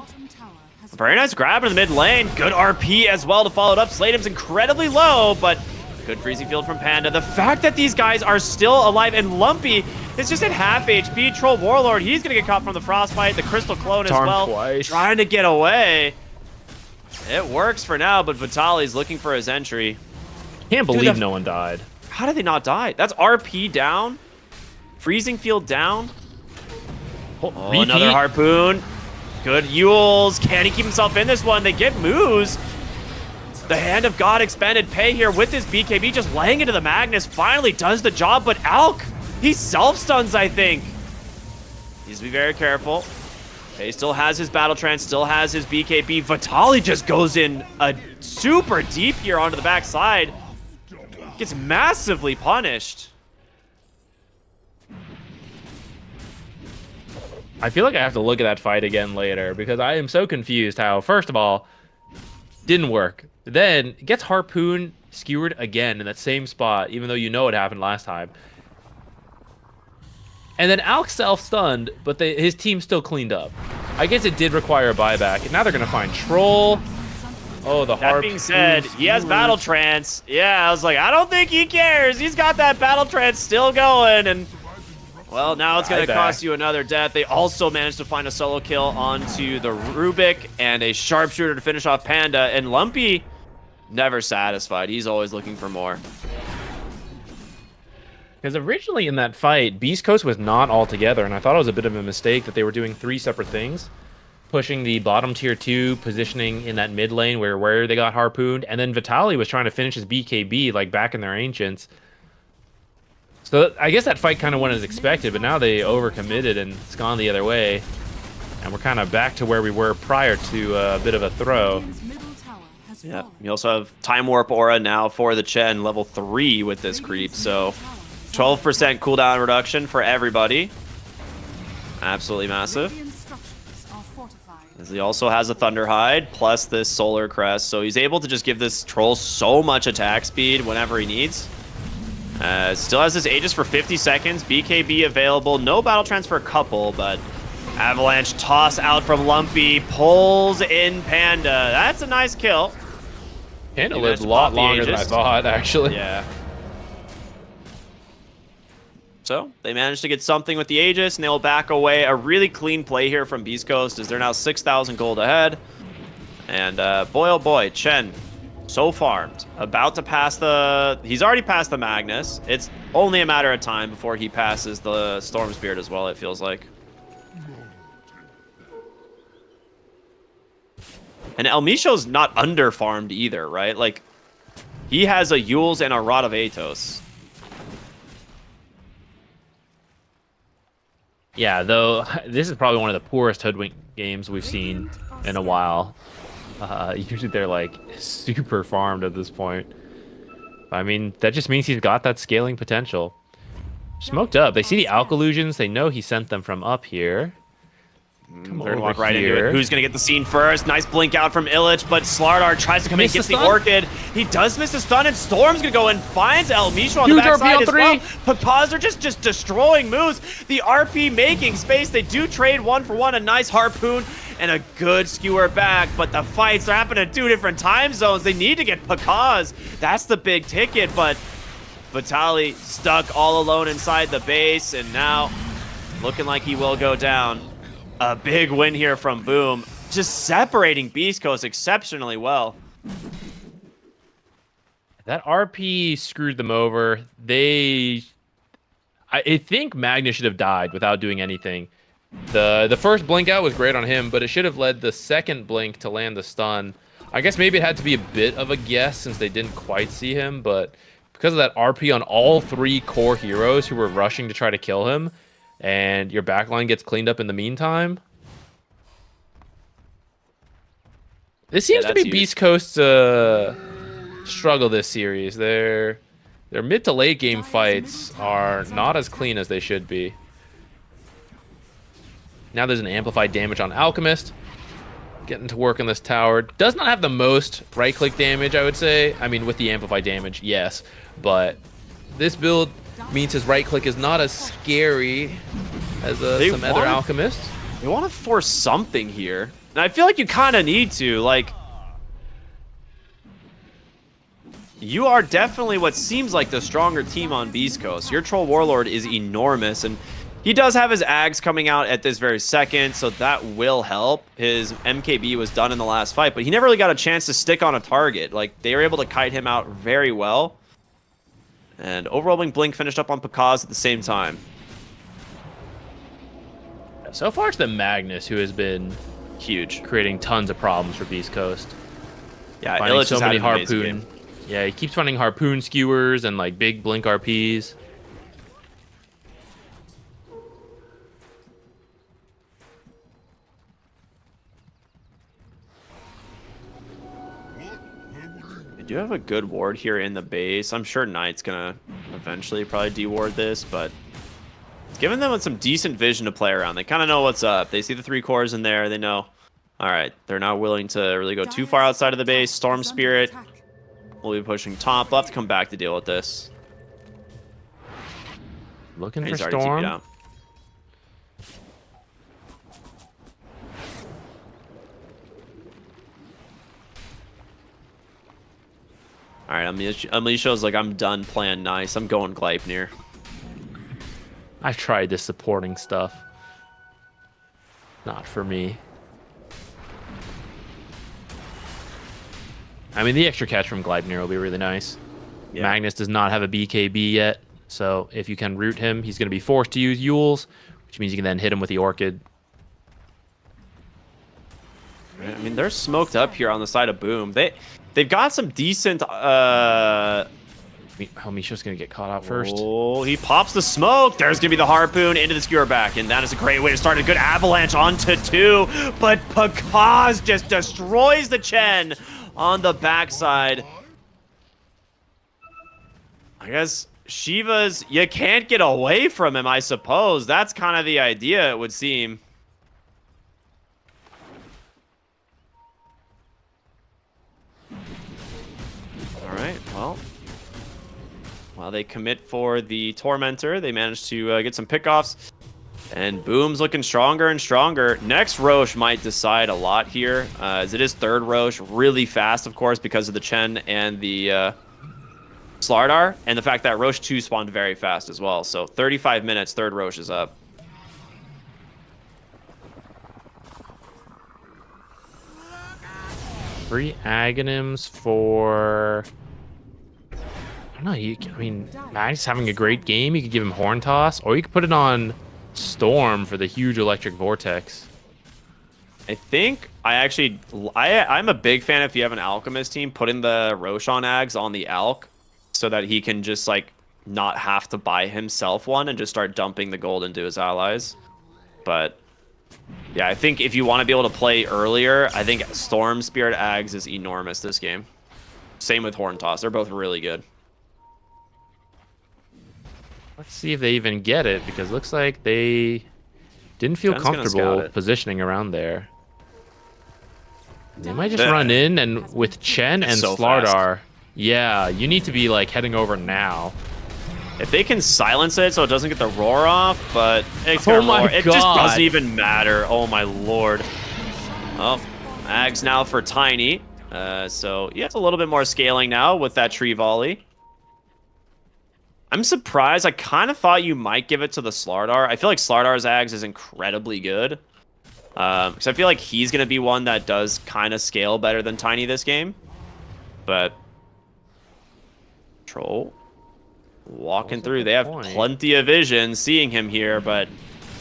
Very nice grab in the mid lane. Good RP as well to follow it up. Slatem's incredibly low, but good freezing field from Panda. The fact that these guys are still alive, and Lumpy is just at half HP. Troll Warlord, he's going to get caught from the Frostbite. The Crystal Clone as well. Twice. Trying to get away. It works for now, but Vitali's looking for his entry. Can't believe no one died. How did they not die? That's RP down. Freezing field down. Oh, another harpoon. Good Yules. Can he keep himself in this one? They get moves. The Hand of God expanded pay here with his BKB, just laying into the Magnus. Finally does the job, but Alk, he self-stuns, I think. Needs to be very careful. Okay, still has his Battle Trance, still has his BKB. Vitali just goes in a super deep here onto the backside. Gets massively punished. I feel like I have to look at that fight again later because I am so confused how, first of all, didn't work. Then gets harpoon skewered again in that same spot, even though you know it happened last time. And then Alk self-stunned, but his team still cleaned up. I guess it did require a buyback. And now they're going to find Troll. Oh, the harp. That being said, he has Battle Trance. Yeah, I was like, I don't think he cares. He's got that Battle Trance still going. And, well, now it's going to cost you another death. They also managed to find a solo kill onto the Rubik and a sharpshooter to finish off Panda. And Lumpy, never satisfied. He's always looking for more. Because originally in that fight, Beast Coast was not all together, and I thought it was a bit of a mistake that they were doing 3 separate things. Pushing the bottom tier 2, positioning in that mid lane where they got harpooned, and then Vitali was trying to finish his BKB like back in their Ancients. So I guess that fight kind of went as expected, but now they overcommitted and it's gone the other way. And we're kind of back to where we were prior to a bit of a throw. Radiant's middle tower has Yeah, fallen. you also have Time Warp Aura now for the Chen, level 3 with this creep, so 12% cooldown reduction for everybody. Absolutely massive. Radiant structures are fortified. As he also has a Thunder Hide, plus this Solar Crest, so he's able to just give this troll so much attack speed whenever he needs. Still has this Aegis for 50 seconds, BKB available, no Battle Trance for a couple, but Avalanche toss out from Lumpy, pulls in Panda. That's a nice kill. Panda He lived managed a to lot pop the longer than I Aegis. thought, actually. Yeah. So they managed to get something with the Aegis, and they will back away. A really clean play here from Beast Coast, as they're now 6,000 gold ahead. And boy, oh boy, Chen, so farmed. About to pass the... He's already passed the Magnus. It's only a matter of time before he passes the Storm Spirit as well, it feels like. And El Misho's not under-farmed either, right? Like, he has a Yules and a Rod of Atos. Yeah, though this is probably one of the poorest Hoodwink games we've seen in a while. Usually they're like super farmed at this point. I mean, that just means he's got that scaling potential. Smoked up. They see the Alkalusions. They know he sent them from up here. Come They're gonna over walk right into here. it. Who's gonna get the scene first? Nice blink out from Illich, but Slardar tries to come in and Missed gets the the stun? Orchid. He does miss the stun, and Storm's gonna go and finds El Misho on Huge the backside RP as on well. 3. Papas are just destroying moves. The RP making space. They do trade 1-for-1, a nice harpoon and a good skewer back, but the fights are happening in 2 different time zones. They need to get Pakaz. That's the big ticket, but Vitali stuck all alone inside the base, and now looking like he will go down. A big win here from Boom, just separating Beast Coast exceptionally well. That RP screwed them over. I think Magnus should have died without doing anything. The first blink out was great on him, but it should have led the second blink to land the stun. I guess maybe it had to be a bit of a guess since they didn't quite see him, but because of that RP on all 3 core heroes who were rushing to try to kill him, and your backline gets cleaned up in the meantime. This seems to that's be huge. Beast Coast's struggle this series. Their mid to late game fights are not as clean as they should be. Now there's an amplified damage on Alchemist. Getting to work on this tower. Does not have the most right-click damage, I would say. I mean, with the amplified damage, yes. But this build means his right-click is not as scary as some other want- Alchemists. You want to force something here. And I feel like you kind of need to. Like, you are definitely what seems like the stronger team on Beast Coast. Your Troll Warlord is enormous, and he does have his Ags coming out at this very second, so that will help. His MKB was done in the last fight, but he never really got a chance to stick on a target. Like, they were able to kite him out very well. And Overwhelming Blink finished up on Pakaz at the same time. So far, it's the Magnus who has been Huge. creating tons of problems for Beast Coast. Yeah, Finding Illich so has many had an amazing harpoon. game. Yeah, he keeps finding harpoon skewers and like big blink RPs. We do have a good ward here in the base. I'm sure Knight's gonna eventually probably de-ward this, but it's giving them some decent vision to play around. They kind of know what's up. They see the 3 cores in there. They know, all right, they're not willing to really go too far outside of the base. Storm Spirit will be pushing top. They'll have to come back to deal with this. Looking for He's already TP'd Storm. out. All right, Amisho's like, I'm done playing nice. I'm going Gleipnir. I've tried this supporting stuff. Not for me. I mean, the extra catch from Gleipnir will be really nice. Yeah. Magnus does not have a BKB yet, so if you can root him, he's going to be forced to use Yules, which means you can then hit him with the Orchid. I mean, they're smoked up here on the side of Boom. They've got some decent Oh, Misha's gonna get caught out first. Oh, he pops the smoke. There's going to be the harpoon into the skewer back, and that is a great way to start a good avalanche onto 2. But Pakaz just destroys the Chen on the backside. I guess Shiva's, you can't get away from him, I suppose. That's kind of the idea, it would seem. All right, well, while they commit for the Tormentor, they manage to get some pickoffs. And Boom's looking stronger and stronger. Next Roche might decide a lot here, as it is third Roche, really fast, of course, because of the Chen and the Slardar, and the fact that Roche 2 spawned very fast as well. So 35 minutes, third Roche is up. Three Aghanims for... I don't know, I mean, Magnus having a great game. You could give him Horn Toss, or you could put it on Storm for the huge electric vortex. I think I'm a big fan if you have an Alchemist team, putting the Roche on Ags on the Alch so that he can just like not have to buy himself one and just start dumping the gold into his allies. But yeah, I think if you want to be able to play earlier, I think Storm Spirit Ags is enormous this game. Same with Horn Toss. They're both really good. Let's see if they even get it, because it looks like they didn't feel Chen's gonna scout comfortable it. positioning around there. They might just run in, and with Chen and so Slardar, yeah, you need to be like heading over now. If they can silence it so it doesn't get the roar off, but it's gonna my roar. It just God. doesn't even matter. Oh my lord. Oh, Ags now for Tiny. So he has a little bit more scaling now with that tree volley. I'm surprised. I kind of thought you might give it to the Slardar. I feel like Slardar's Ags is incredibly good. Because I feel like he's going to be one that does kind of scale better than Tiny this game. But Troll walking through. They have plenty of vision seeing him here, but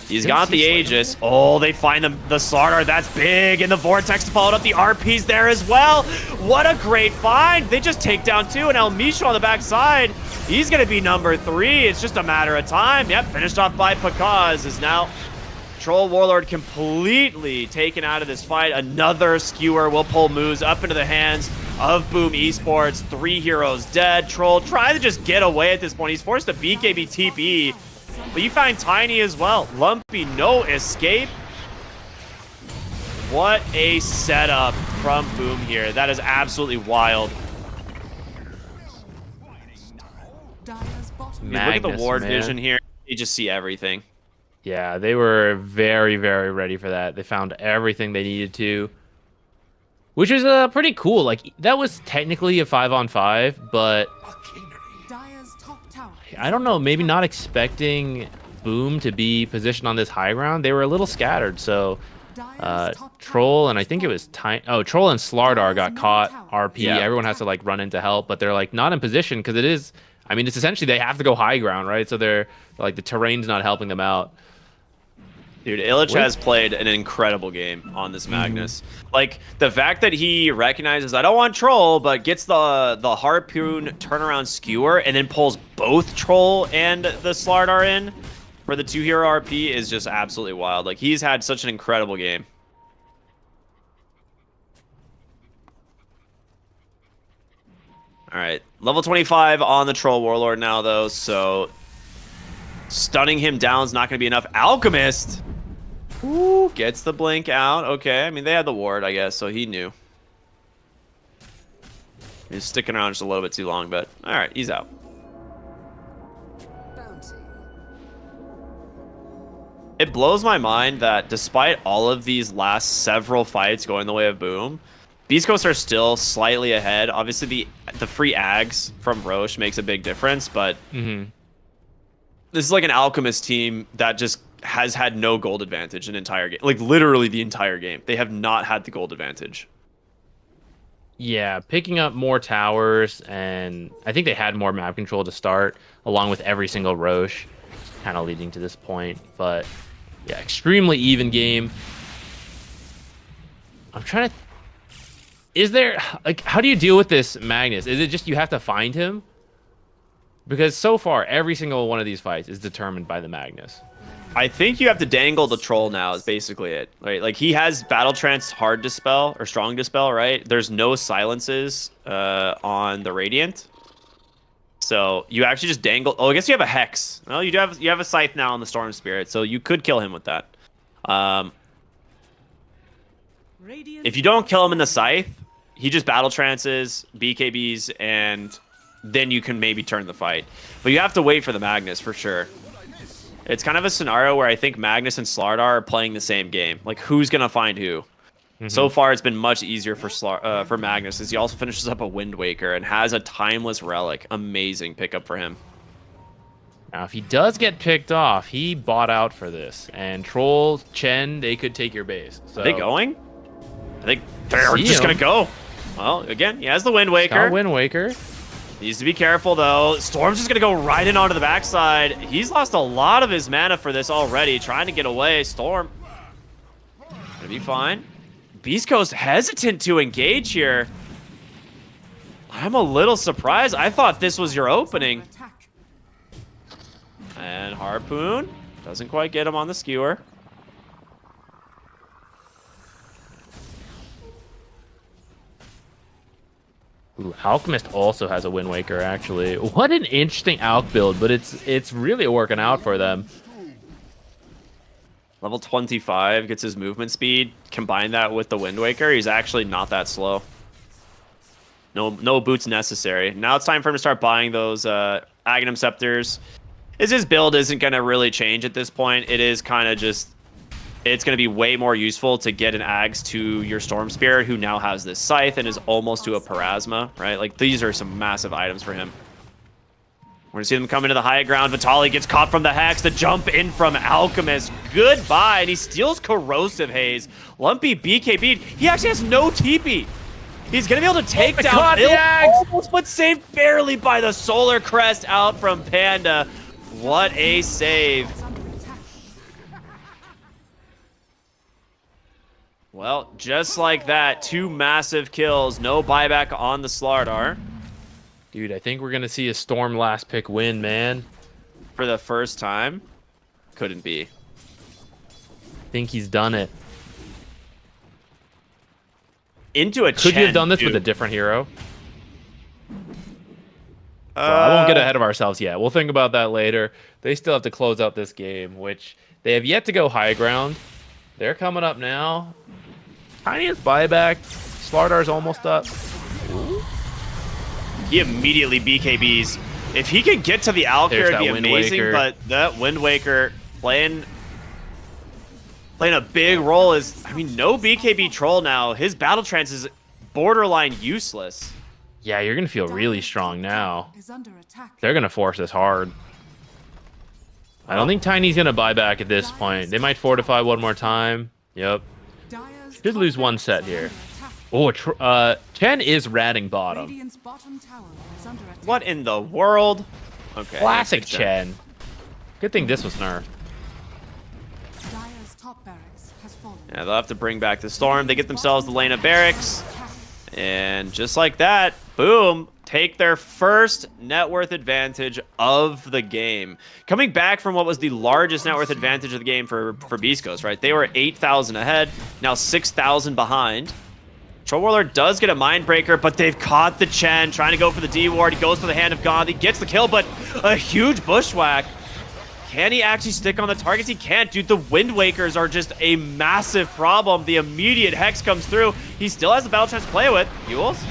he's got the Aegis. Oh, they find the Slardar. That's big. And the Vortex followed up. The RP's there as well. What a great find. They just take down 2, and El Misha on the backside. He's going to be number 3. It's just a matter of time. Yep, finished off by Pakaz is now Troll Warlord completely taken out of this fight. Another skewer will pull moves up into the hands of Boom Esports. 3 heroes dead. Troll trying to just get away at this point. He's forced to BKB TP. But you find Tiny as well. Lumpy, no escape. What a setup from Boom here. That is absolutely wild. Dire's bottom I mean, look at the Magnus, ward man. vision here. You just see everything. Yeah, they were very, very ready for that. They found everything they needed to, which was pretty cool. Like, that was technically a 5-on-5, but Dire's top tower. I don't know, maybe not expecting Boom to be positioned on this high ground. They were a little scattered, so Dire's top Troll tower and I think it is was Troll and Slardar got caught RP. Yeah. Everyone has to like run in to help, but they're like not in position because it is, I mean, it's essentially they have to go high ground, right? So they're like, the terrain's not helping them out. Dude, Illich has played an incredible game on this Magnus. Like, the fact that he recognizes, I don't want Troll, but gets the Harpoon turnaround skewer and then pulls both Troll and the Slardar in for the 2-hero RP is just absolutely wild. Like, he's had such an incredible game. All right, level 25 on the Troll Warlord now, though, so stunning him down is not going to be enough. Alchemist! Ooh, gets the blink out. Okay, I mean, they had the ward, I guess, so he knew. He's sticking around just a little bit too long, but all right, he's out. It blows my mind that despite all of these last several fights going the way of Boom, Beast Coast are still slightly ahead. Obviously, the free Ags from Roche makes a big difference, but this is like an Alchemist team that just has had no gold advantage an entire game. Like, literally the entire game. They have not had the gold advantage. Yeah, picking up more towers, and I think they had more map control to start, along with every single Roche, kind of leading to this point. But yeah, extremely even game. I'm trying to... Is there... Like, how do you deal with this Magnus? Is it just you have to find him? Because so far, every single one of these fights is determined by the Magnus. I think you have to dangle the troll now is basically it, right? Like he has Battle Trance hard dispel or strong dispel, right? There's no silences on the Radiant. So you actually just dangle. Oh, I guess you have a Hex. Well, you have a Scythe now on the Storm Spirit, so you could kill him with that. If you don't kill him in the Scythe, he just Battle Trances, BKBs, and then you can maybe turn the fight. But you have to wait for the Magnus for sure. It's kind of a scenario where I think Magnus and Slardar are playing the same game. Like, who's going to find who? So far, it's been much easier for Magnus, as he also finishes up a Wind Waker and has a Timeless Relic. Amazing pickup for him. Now, if he does get picked off, he bought out for this. And Troll, Chen, they could take your base. So, Are they going? I think they're just going to go. Well, again, he has the Wind Waker. got Wind Waker. Needs to be careful, though. Storm's just going to go right in onto the backside. He's lost a lot of his mana for this already, trying to get away. Storm gonna be fine. Beast Coast hesitant to engage here. I'm a little surprised. I thought this was your opening. And Harpoon doesn't quite get him on the skewer. Ooh, Alchemist also has a Wind Waker, actually. What an interesting Alch build, but it's really working out for them. Level 25 gets his movement speed. Combine that with the Wind Waker, he's actually not that slow. No boots necessary. Now it's time for him to start buying those Aghanim Scepters. His build isn't going to really change at this point. It is kind of just... It's going to be way more useful to get an Ags to your Storm Spirit, who now has this Scythe and is almost to a Parasma, right? Like, these are some massive items for him. We're going to see them come into the high ground. Vitali gets caught from the Hex. The jump in from Alchemist. Goodbye. And he steals Corrosive Haze. Lumpy BKB. He actually has no TP. He's going to be able to take down the Ags. Almost, but saved barely by the Solar Crest out from Panda. What a save. Well, just like that, 2 massive kills. No buyback on the Slardar. Dude, I think we're going to see a Storm last pick win, man. For the first time. Couldn't be. I think he's done it. Into a Could you have done this with a different hero? I won't get ahead of ourselves yet. We'll think about that later. They still have to close out this game, which they have yet to go high ground. They're coming up now. Tiniest buyback. Slardar's almost up. He immediately BKBs. If he could get to the Alcor, it'd be amazing, but that Wind Waker playing a big role is, I mean, no BKB Troll now. His Battle Trance is borderline useless. Yeah, you're going to feel really strong now. They're going to force this hard. I don't think Tiny's going to buy back at this point. They might fortify one more time. Yep. Should lose one set here. Oh, Chen is ratting bottom. What in the world? Okay. Classic Chen. Good thing this was nerfed. Yeah, they'll have to bring back the Storm. They get themselves the lane of Barracks. And just like that, boom, take their first net worth advantage of the game. Coming back from what was the largest net worth advantage of the game for Beast Coast, right? They were 8,000 ahead, now 6,000 behind. Troll Warlord does get a Mindbreaker, but they've caught the Chen, trying to go for the D-Ward. He goes for the Hand of God. He gets the kill, but a huge Bushwhack. Can he actually stick on the targets? He can't, dude. The Wind Wakers are just a massive problem. The immediate Hex comes through. He still has the Battle Trance to play with. Fuels.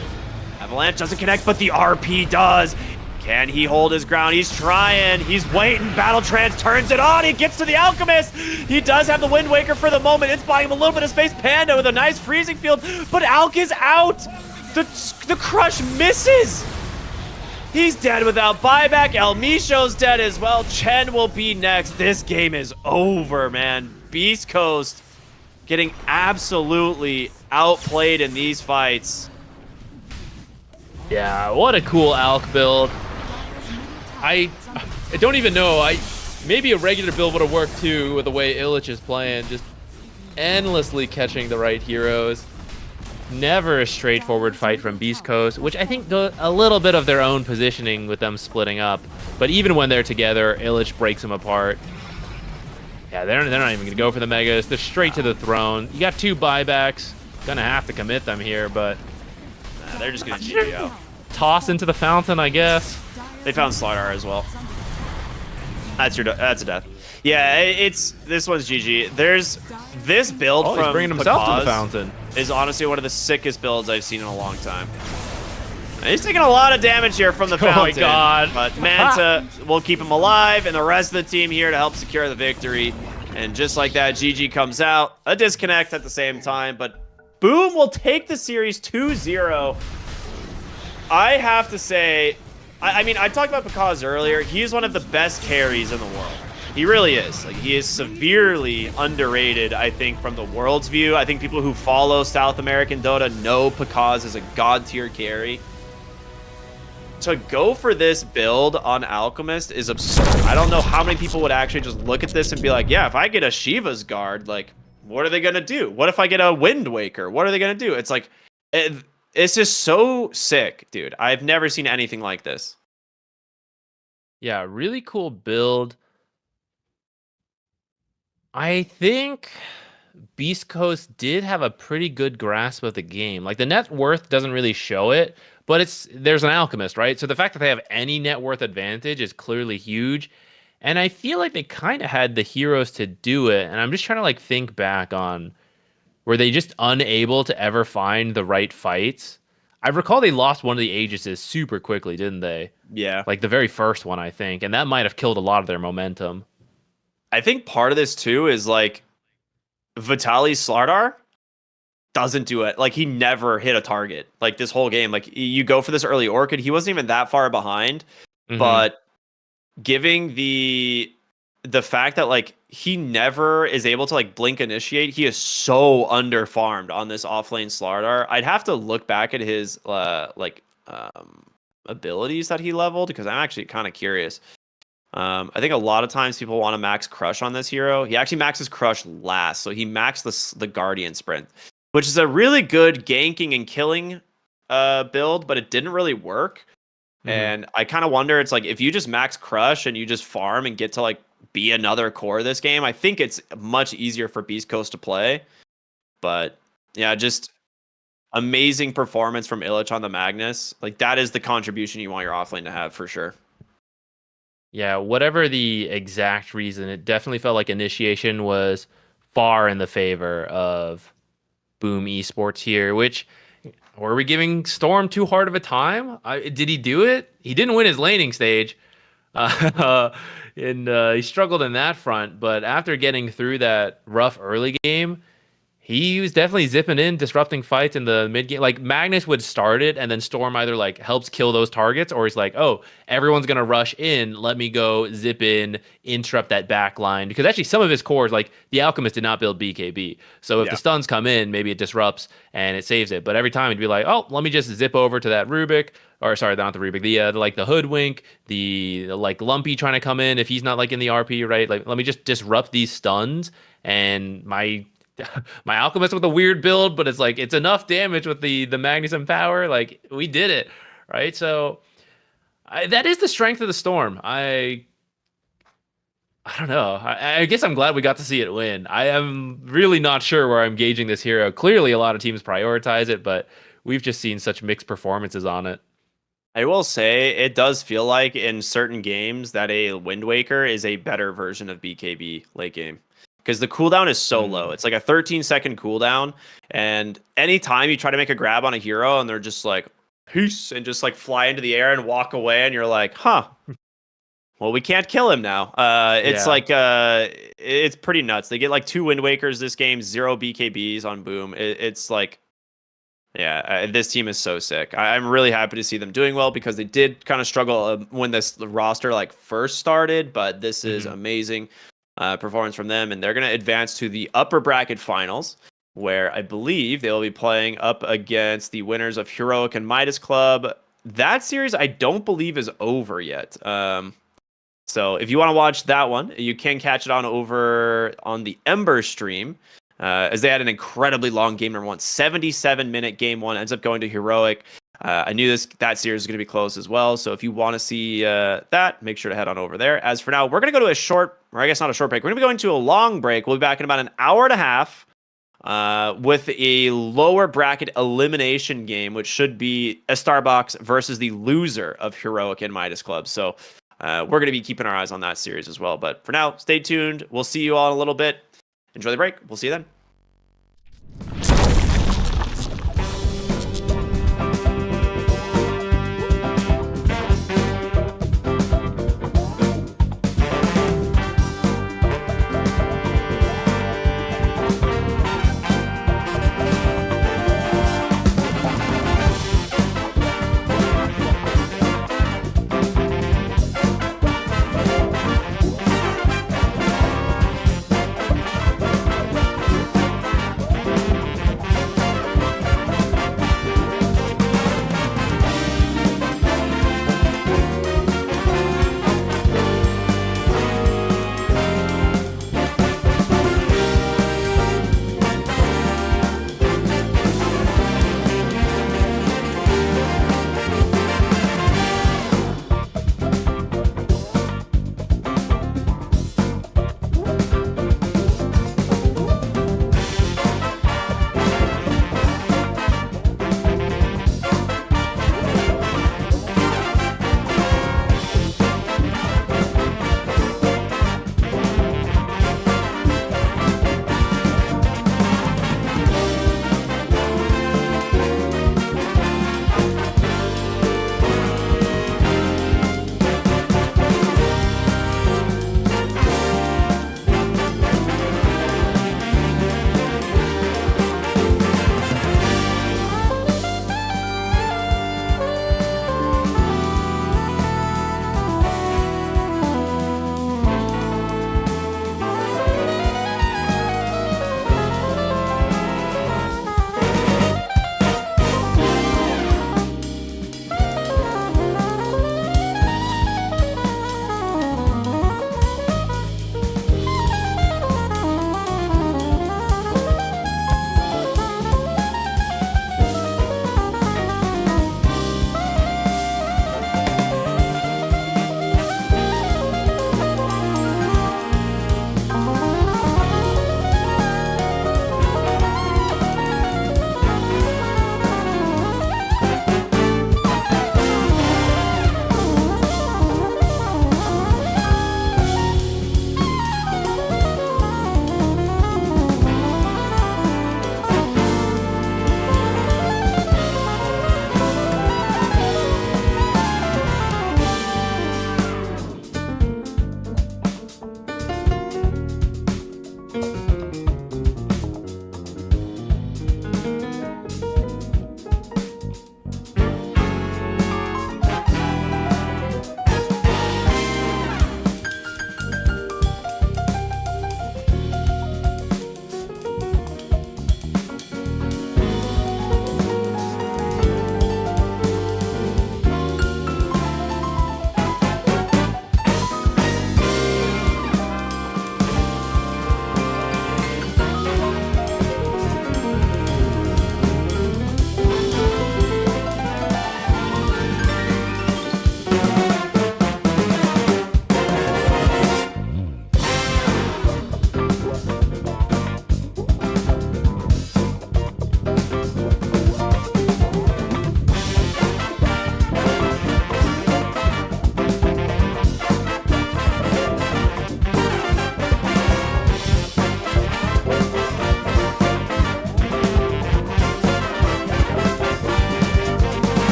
Avalanche doesn't connect, but the RP does. Can he hold his ground? He's trying. He's waiting. Battle Trance turns it on. He gets to the Alchemist. He does have the Wind Waker for the moment. It's buying him a little bit of space. Panda with a nice freezing field, but Alk is out. The Crush misses. He's dead without buyback. El Misho's dead as well. Chen will be next. This game is over, man. Beast Coast getting absolutely outplayed in these fights. Yeah, what a cool Alk build. I don't even know. Maybe a regular build would have worked too with the way Illich is playing. Just endlessly catching the right heroes. Never a straightforward fight from Beast Coast, which I think a little bit of their own positioning with them splitting up. But even when they're together, Illich breaks them apart. Yeah, they're not even going to go for the Megas. They're straight to the throne. You got 2 buybacks. Gonna have to commit them here, but They're just going to GG out. toss into the fountain, I guess. They found Slardar as well. That's a death. Yeah, this one's GG. There's this build Oh, from he's bringing himself to the Pakaz fountain. is honestly one of the sickest builds I've seen in a long time. And he's taking a lot of damage here from the Oh my fountain. God. But Manta will keep him alive, and the rest of the team here to help secure the victory. And just like that, GG comes out. A disconnect at the same time, but Boom will take the series 2-0. I have to say, I mean, I talked about Pakaz earlier. He is one of the best carries in the world. He really is. Like, he is severely underrated, I think, from the world's view. I think people who follow South American Dota know Pakaz is a god tier carry. To go for this build on Alchemist is absurd. I don't know how many people would actually just look at this and be like, yeah, if I get a Shiva's Guard, like, what are they going to do? What if I get a Wind Waker? What are they going to do? It's like, it's just so sick, dude. I've never seen anything like this. Yeah, really cool build. I think Beast Coast did have a pretty good grasp of the game. Like, the net worth doesn't really show it, but there's an Alchemist, right? So the fact that they have any net worth advantage is clearly huge. And I feel like they kind of had the heroes to do it. And I'm just trying to like think back on, were they just unable to ever find the right fights? I recall they lost one of the Aegises super quickly, didn't they? Yeah. Like the very first one, I think. And that might have killed a lot of their momentum. I think part of this too is like Vitaly Slardar doesn't do it. Like, he never hit a target like this whole game. Like, you go for this early Orchid, he wasn't even that far behind, but giving the fact that like he never is able to like blink initiate, he is so underfarmed on this offlane Slardar. I'd have to look back at his abilities that he leveled, because I'm actually kind of curious. I think a lot of times people want to max Crush on this hero. He actually maxes Crush last, so he maxed the Guardian Sprint, which is a really good ganking and killing build, but it didn't really work. And I kind of wonder, it's like, if you just max Crush and you just farm and get to like be another core this game, I think it's much easier for Beast Coast to play. But yeah, just amazing performance from Illich on the Magnus. Like, that is the contribution you want your offlane to have for sure. Yeah, whatever the exact reason, it definitely felt like initiation was far in the favor of Boom Esports here, which, were we giving Storm too hard of a time? Did he do it? He didn't win his laning stage, and he struggled in that front, but after getting through that rough early game, he was definitely zipping in, disrupting fights in the mid game. Like, Magnus would start it, and then Storm either like helps kill those targets, or he's like, oh, everyone's gonna rush in, let me go zip in, interrupt that back line. Because actually some of his cores, like the Alchemist did not build BKB. So if the stuns come in, maybe it disrupts and it saves it. But every time he'd be like, oh, let me just zip over to that Rubik. Or sorry, not the Rubik, the Hoodwink, the like Lumpy trying to come in if he's not like in the RP, right? Like, let me just disrupt these stuns, and my Alchemist with a weird build, but it's like, it's enough damage with the Magnus and power. Like, we did it, right? So that is the strength of the Storm. I don't know. I guess I'm glad we got to see it win. I am really not sure where I'm gauging this hero. Clearly, a lot of teams prioritize it, but we've just seen such mixed performances on it. I will say, it does feel like in certain games that a Wind Waker is a better version of BKB late game, because the cooldown is so low. It's like a 13-second cooldown, and anytime you try to make a grab on a hero and they're just like, peace, and just like fly into the air and walk away, and you're like, huh, well, we can't kill him now. It's it's pretty nuts. They get like 2 Wind Wakers this game, 0 BKBs on Boom. It's like, yeah, this team is so sick. I'm really happy to see them doing well, because they did kind of struggle when the roster like first started, but this is amazing performance from them, and they're going to advance to the upper bracket finals, where I believe they'll be playing up against the winners of Heroic and Midas Club. That series I don't believe is over yet. So if you want to watch that one, you can catch it on over on the Ember stream. as they had an incredibly long game number 1. 77-minute game 1 ends up going to Heroic. I knew that series was going to be close as well. So if you want to see that, make sure to head on over there. As for now, we're going to go to a short, or I guess not a short break. We're going to be going to a long break. We'll be back in about an hour and a half with a lower bracket elimination game, which should be a Starbucks versus the loser of Heroic and Midas Club. So we're going to be keeping our eyes on that series as well. But for now, stay tuned. We'll see you all in a little bit. Enjoy the break. We'll see you then.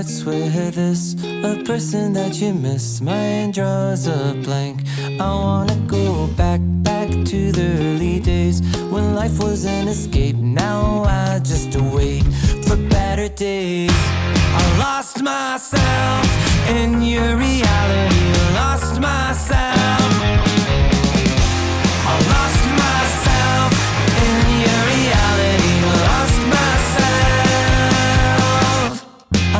starts with this, a person that you miss. Mine draws a blank. I wanna go back to the early days when life was an escape. Now I just wait for better days. I lost myself in your reality. Lost myself. I lost myself in your reality. Lost myself.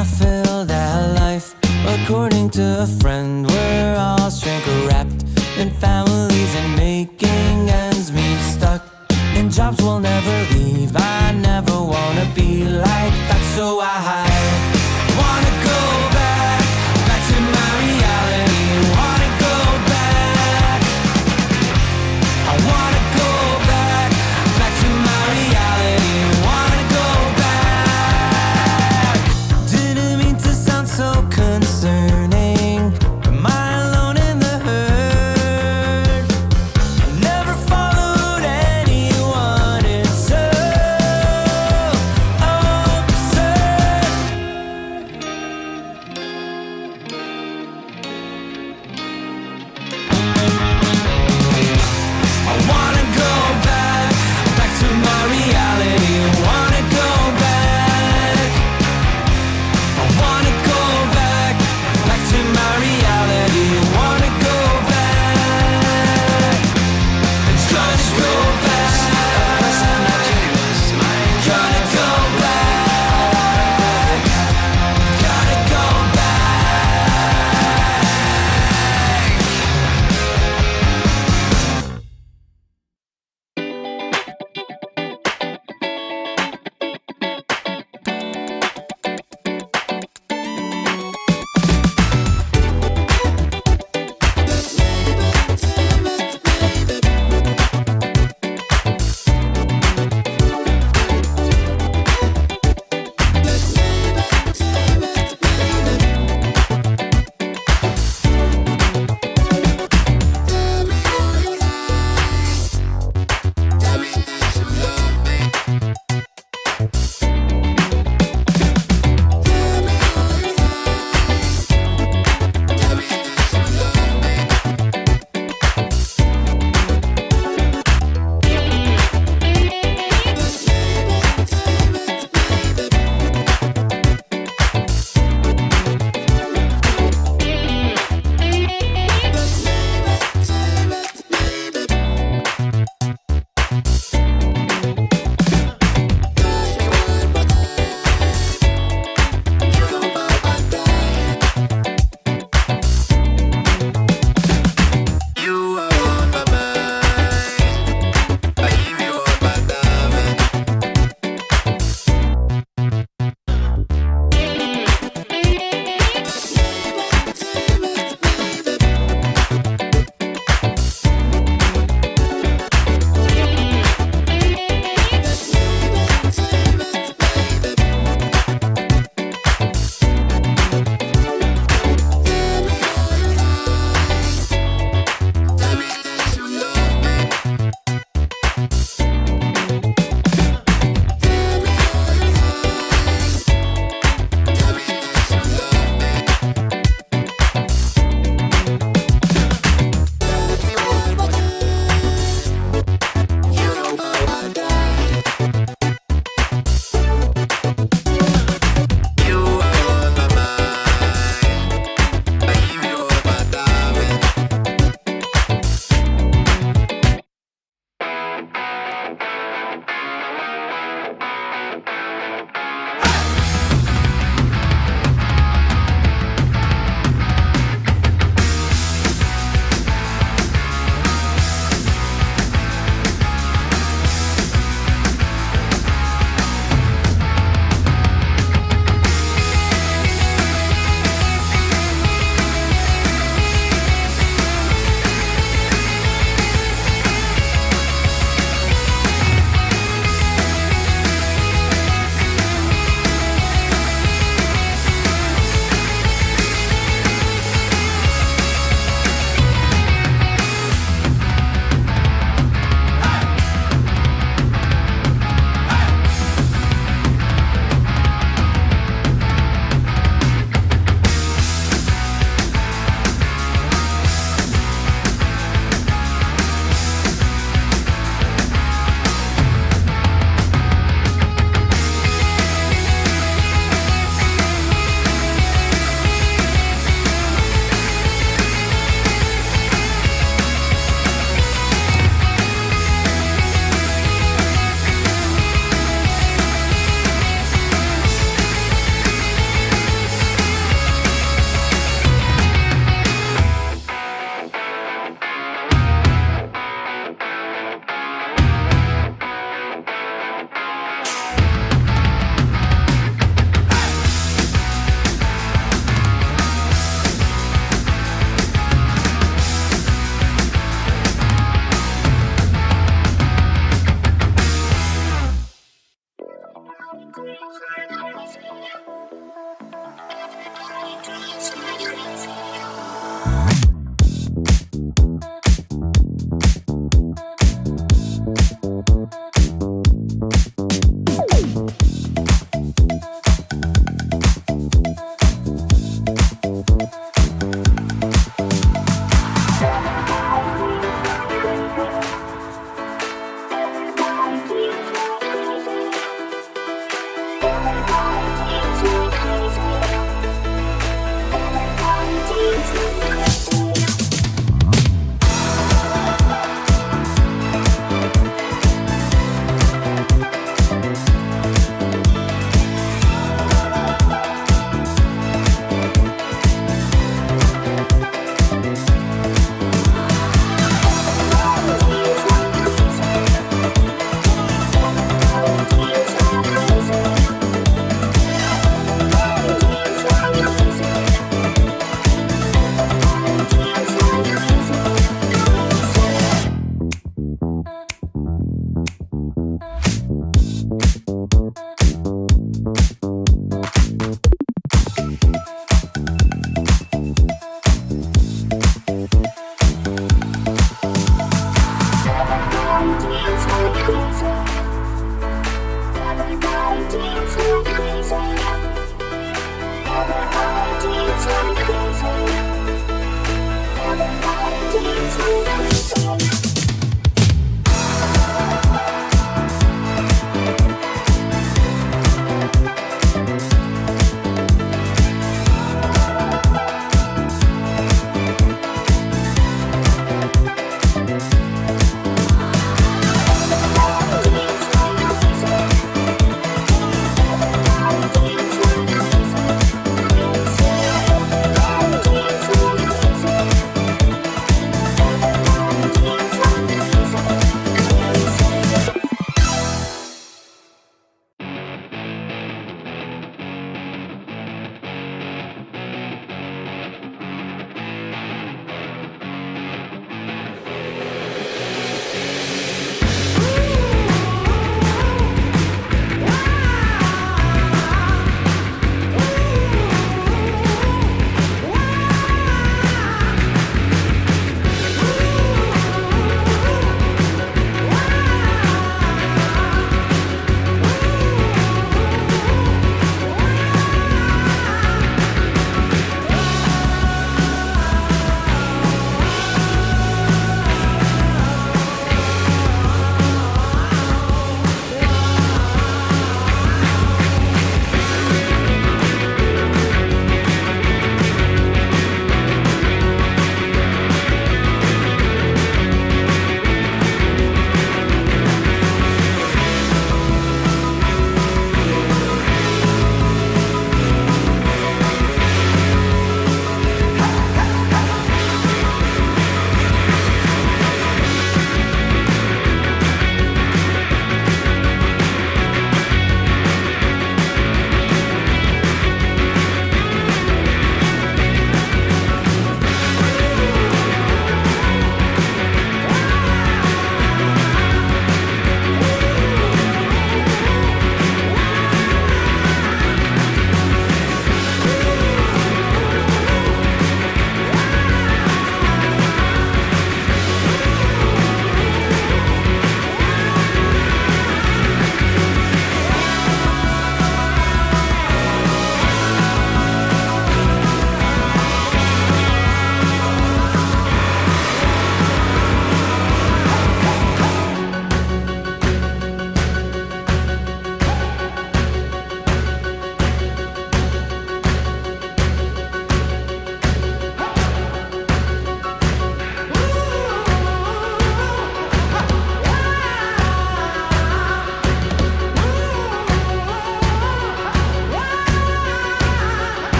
I feel that life, according to a friend, we're all shrink wrapped in families and making ends meet. Stuck in jobs we'll never leave. I never wanna be like that, so I wanna go back to my reality. Wanna go back. I wanna go back to my reality. Wanna go back. Didn't mean to sound so concerning. Am I alone in the hurt? I never followed anyone. It's so absurd.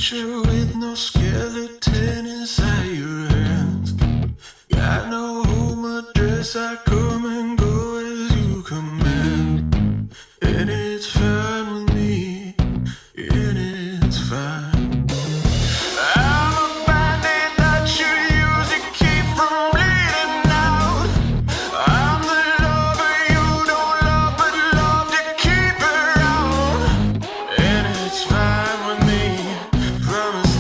creature with no skeleton inside your hands. Got no home address, I come and go as you command. And it's fine with me, and it's fine. I'm a bandit that you use to keep from bleeding out. I'm the lover you don't love but love to keep around. And it's fine with me, promise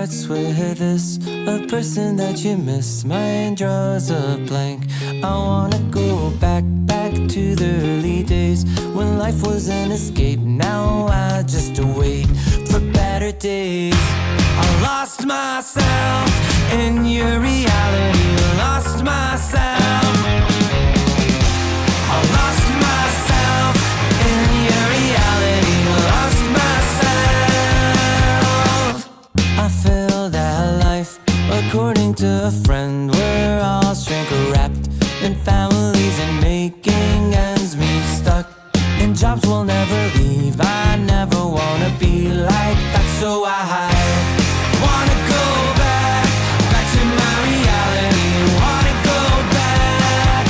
starts with this, a person that you miss. Mine draws a blank. I wanna go back to the early days when life was an escape. Now I just wait for better days. I lost myself in your reality. Lost myself. I lost myself in your reality. Lost myself. I feel that life, according to a friend, we're all shrink wrapped in families and making ends meet. Stuck in jobs we'll never leave. I never wanna be like that, so I wanna go back to my reality. Wanna go back.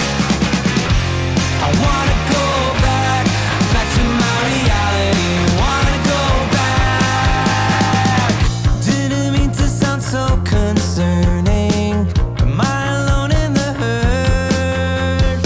I wanna go back to my reality. Wanna go back. Didn't mean to sound so concerning. Am I alone in the hurt?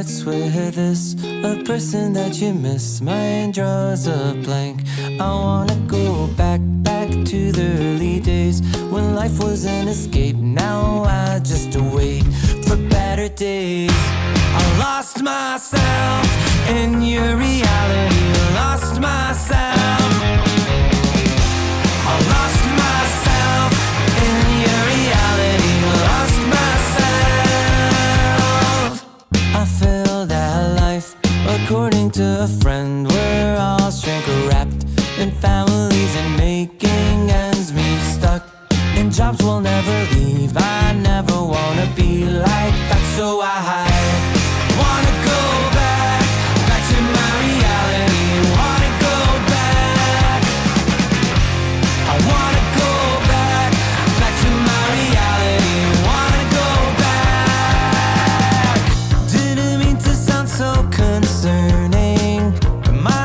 starts with this. A person that you miss, mine draws a blank. I wanna go back to the early days when life was an escape. Now I just wait for better days. I lost myself in your reality. Lost myself. I lost myself in your reality. Lost myself. I feel that life, according to a friend, we're all shrink wrapped in families and making ends meet, stuck in jobs we'll never leave. I never wanna be like that, so I wanna go back to my reality. Wanna go back. I wanna go back to my reality. Wanna go back. Didn't mean to sound so concerning. My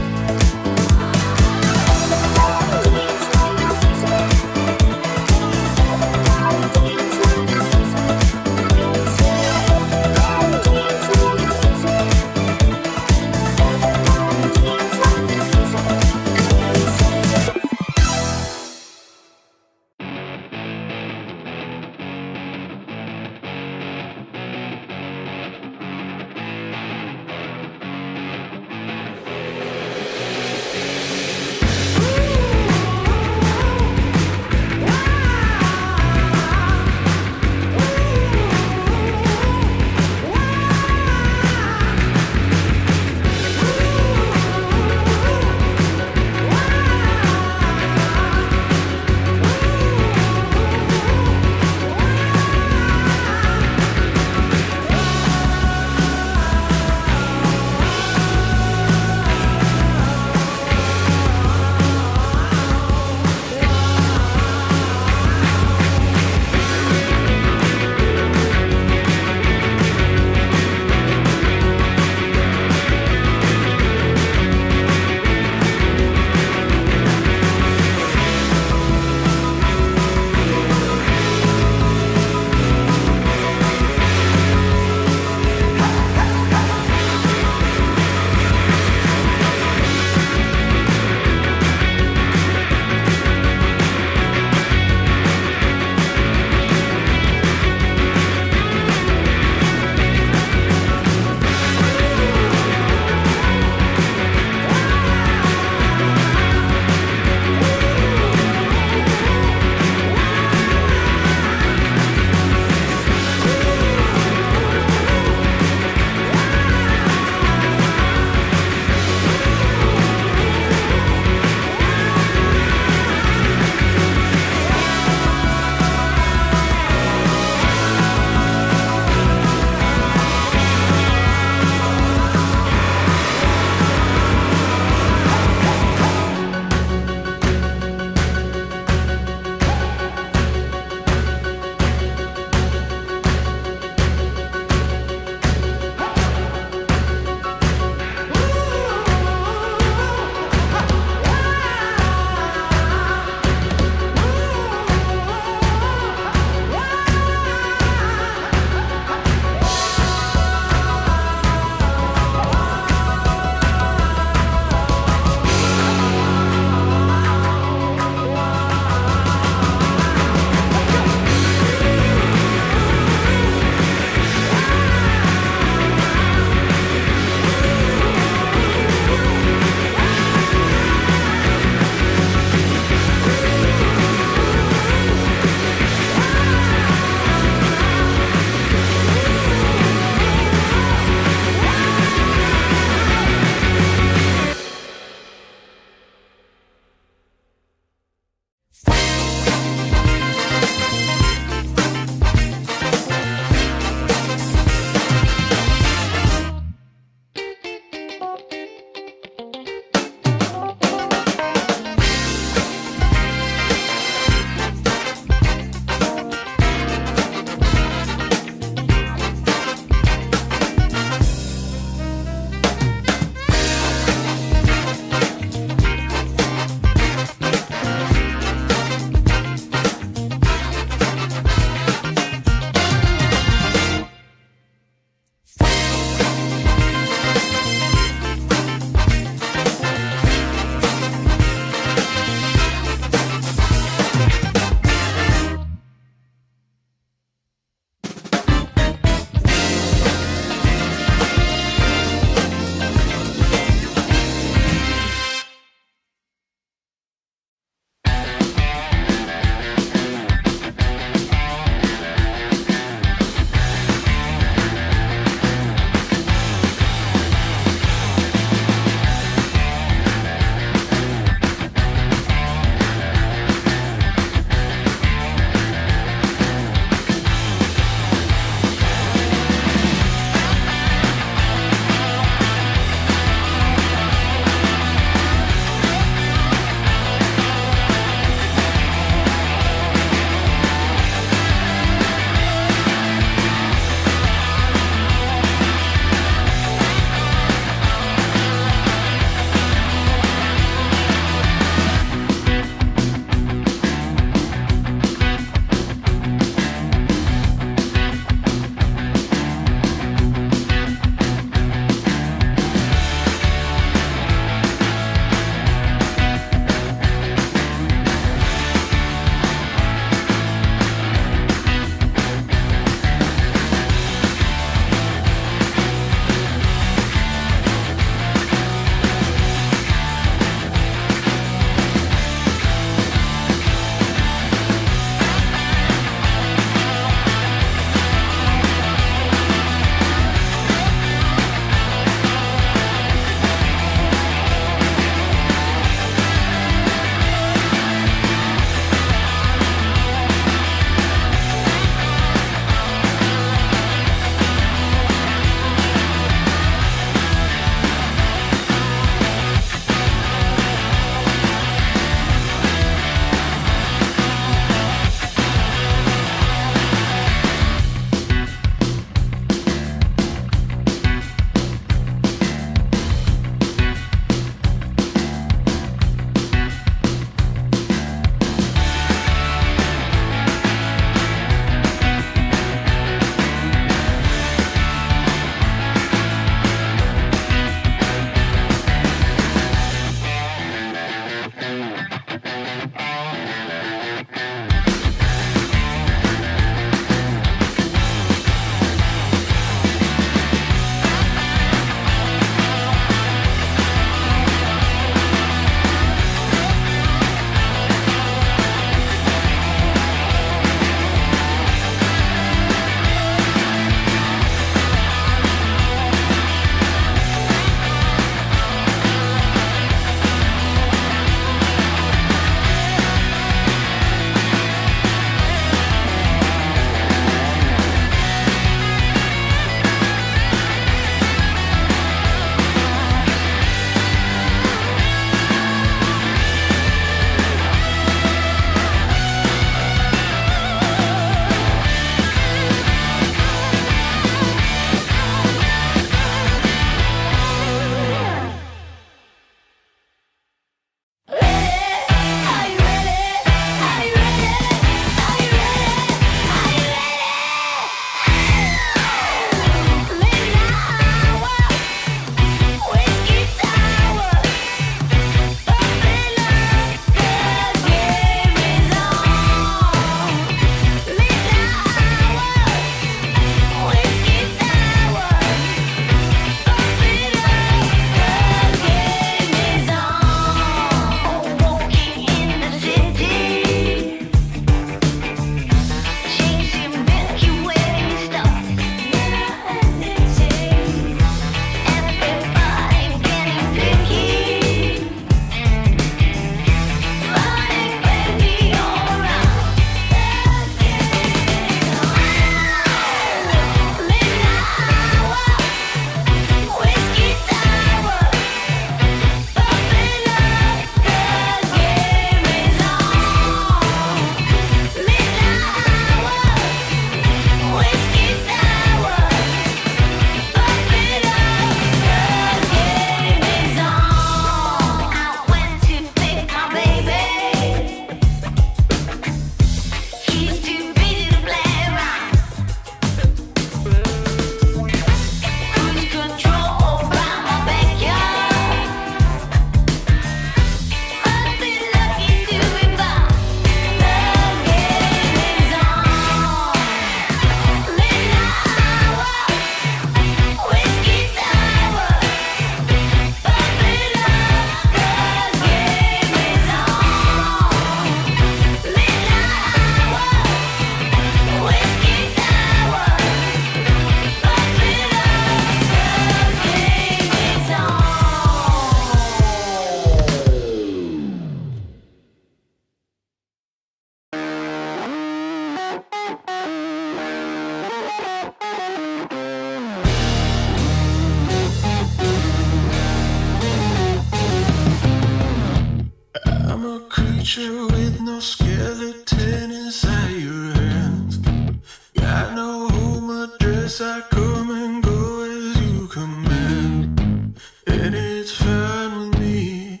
come and go as you command. And it's fine with me,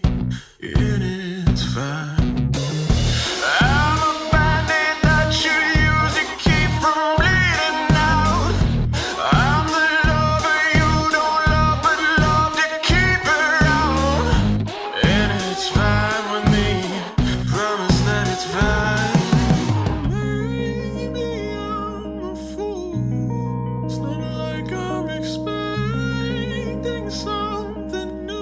and it's fine. I'm a bandit that you use to keep from bleeding out. I'm the lover you don't love, but love to keep around. And it's fine with me, promise that it's fine. Maybe I'm a fool. It's not like I'm expecting something new.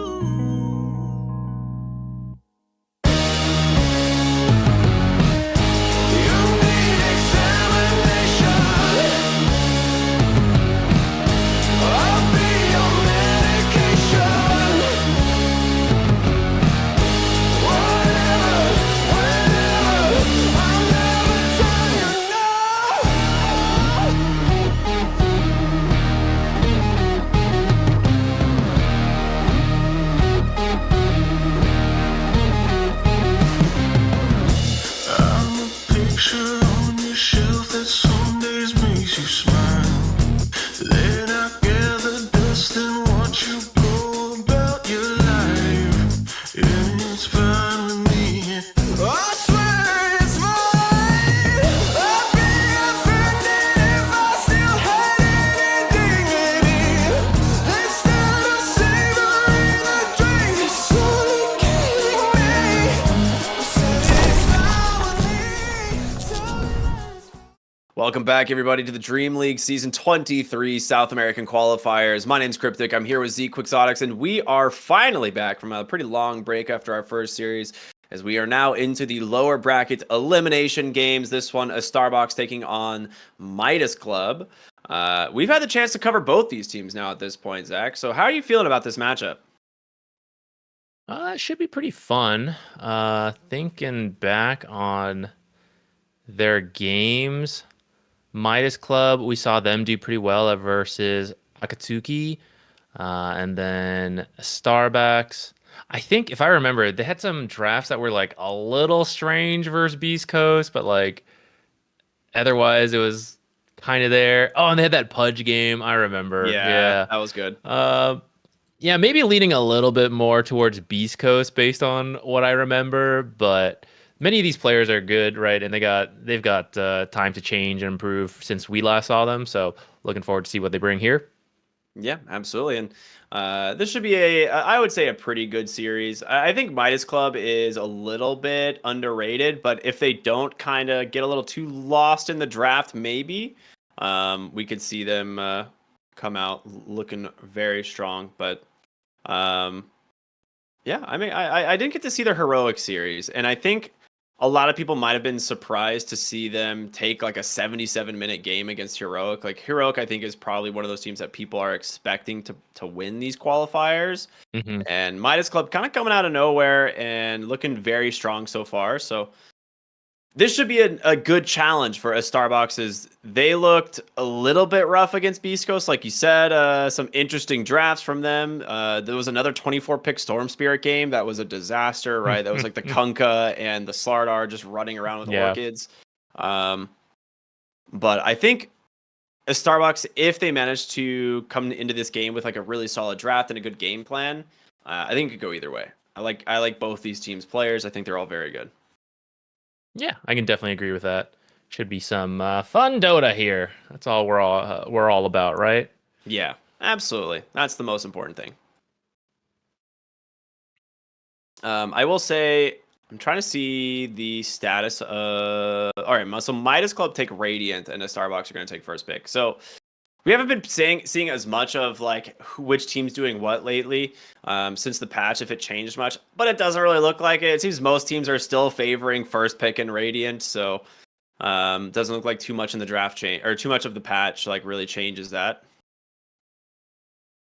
You need examination. I'll be your medication. Whatever, whenever, I'll never tell you no. I'm a picture on your shelf that some days makes you smile. Then I gather dust and watch you go about your life. And it's fine with me. I swear it's fine. I'd be offended if I still had any dignity. There's still a savor in the drink. It's slowly killing me. Said it's fine with me. Welcome back, everybody, to the Dream League Season 23 South American Qualifiers. My name's Cryptic. I'm here with Z Quixotics, and we are finally back from a pretty long break after our first series, as we are now into the lower bracket elimination games. This one, a Starbucks taking on Midas Club. We've had the chance to cover both these teams now at this point, Zach. So how are you feeling about this matchup? It should be pretty fun. Thinking back on their games, Midas Club, we saw them do pretty well versus Akatsuki, and then Starbucks. I think if I remember, they had some drafts that were like a little strange versus Beast Coast, but like otherwise it was kind of there. Oh, and they had that Pudge game. I remember. Yeah. That was good. Yeah, maybe leaning a little bit more towards Beast Coast based on what I remember, but many of these players are good, right? And they've got time to change and improve since we last saw them. So looking forward to see what they bring here. Yeah, absolutely. And this should be I would say a pretty good series. I think Midas Club is a little bit underrated, but if they don't kind of get a little too lost in the draft, maybe we could see them come out looking very strong. But yeah, I mean, I didn't get to see their heroic series, and I think a lot of people might have been surprised to see them take like a 77-minute game against Heroic. Like Heroic, I think, is probably one of those teams that people are expecting to win these qualifiers. Mm-hmm. And Midas Club kind of coming out of nowhere and looking very strong so far. So this should be a good challenge for Starbucks. They looked a little bit rough against Beast Coast, like you said. Some interesting drafts from them. There was another 24-pick Storm Spirit game that was a disaster, right? That was like the Kunkka and the Slardar just running around with Orchids. But I think Starbucks, if they manage to come into this game with like a really solid draft and a good game plan, I think it could go either way. I like both these teams' players. I think they're all very good. Yeah, I can definitely agree with that. Should be some fun Dota here. That's all we're all about, right? Yeah, absolutely. That's the most important thing. I will say, I'm trying to see the status of... All right, so Midas Club take Radiant, and the Starbucks are going to take first pick. So we haven't been seeing as much of like which team's doing what lately since the patch, if it changed much. But it doesn't really look like it. It seems most teams are still favoring first pick and Radiant. So doesn't look like too much in the draft change or too much of the patch like really changes that.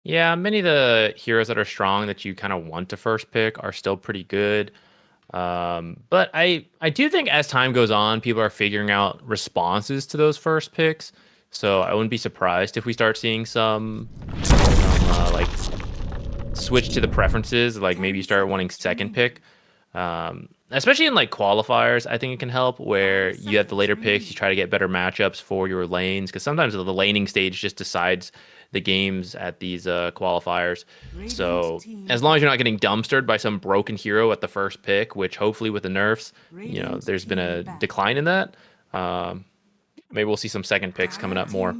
Yeah, many of the heroes that are strong that you kind of want to first pick are still pretty good. But I do think as time goes on, people are figuring out responses to those first picks. So I wouldn't be surprised if we start seeing some switch to the preferences. Like maybe you start wanting second pick. especially in like qualifiers, I think it can help where you have the later picks, you try to get better matchups for your lanes because sometimes the laning stage just decides the games at these qualifiers. So as long as you're not getting dumpstered by some broken hero at the first pick, which hopefully with the nerfs, there's been a decline in that. Maybe we'll see some second picks coming up more.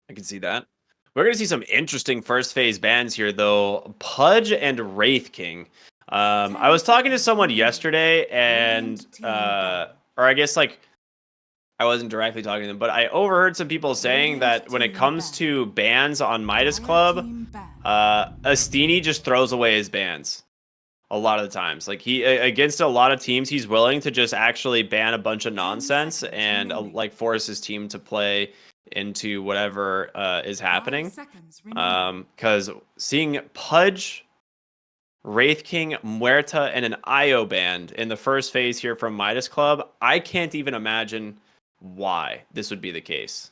I can see that. We're going to see some interesting first phase bans here, though. Pudge and Wraith King. I was talking to someone yesterday, and or I guess like I wasn't directly talking to them, but I overheard some people saying that when it comes to bans on Midas Club, Astini just throws away his bans a lot of the times. Like he against a lot of teams, he's willing to just actually ban a bunch of nonsense and like force his team to play into whatever is happening. Because seeing Pudge, Wraith King, Muerta, and an IO band in the first phase here from Midas Club, I can't even imagine why this would be the case.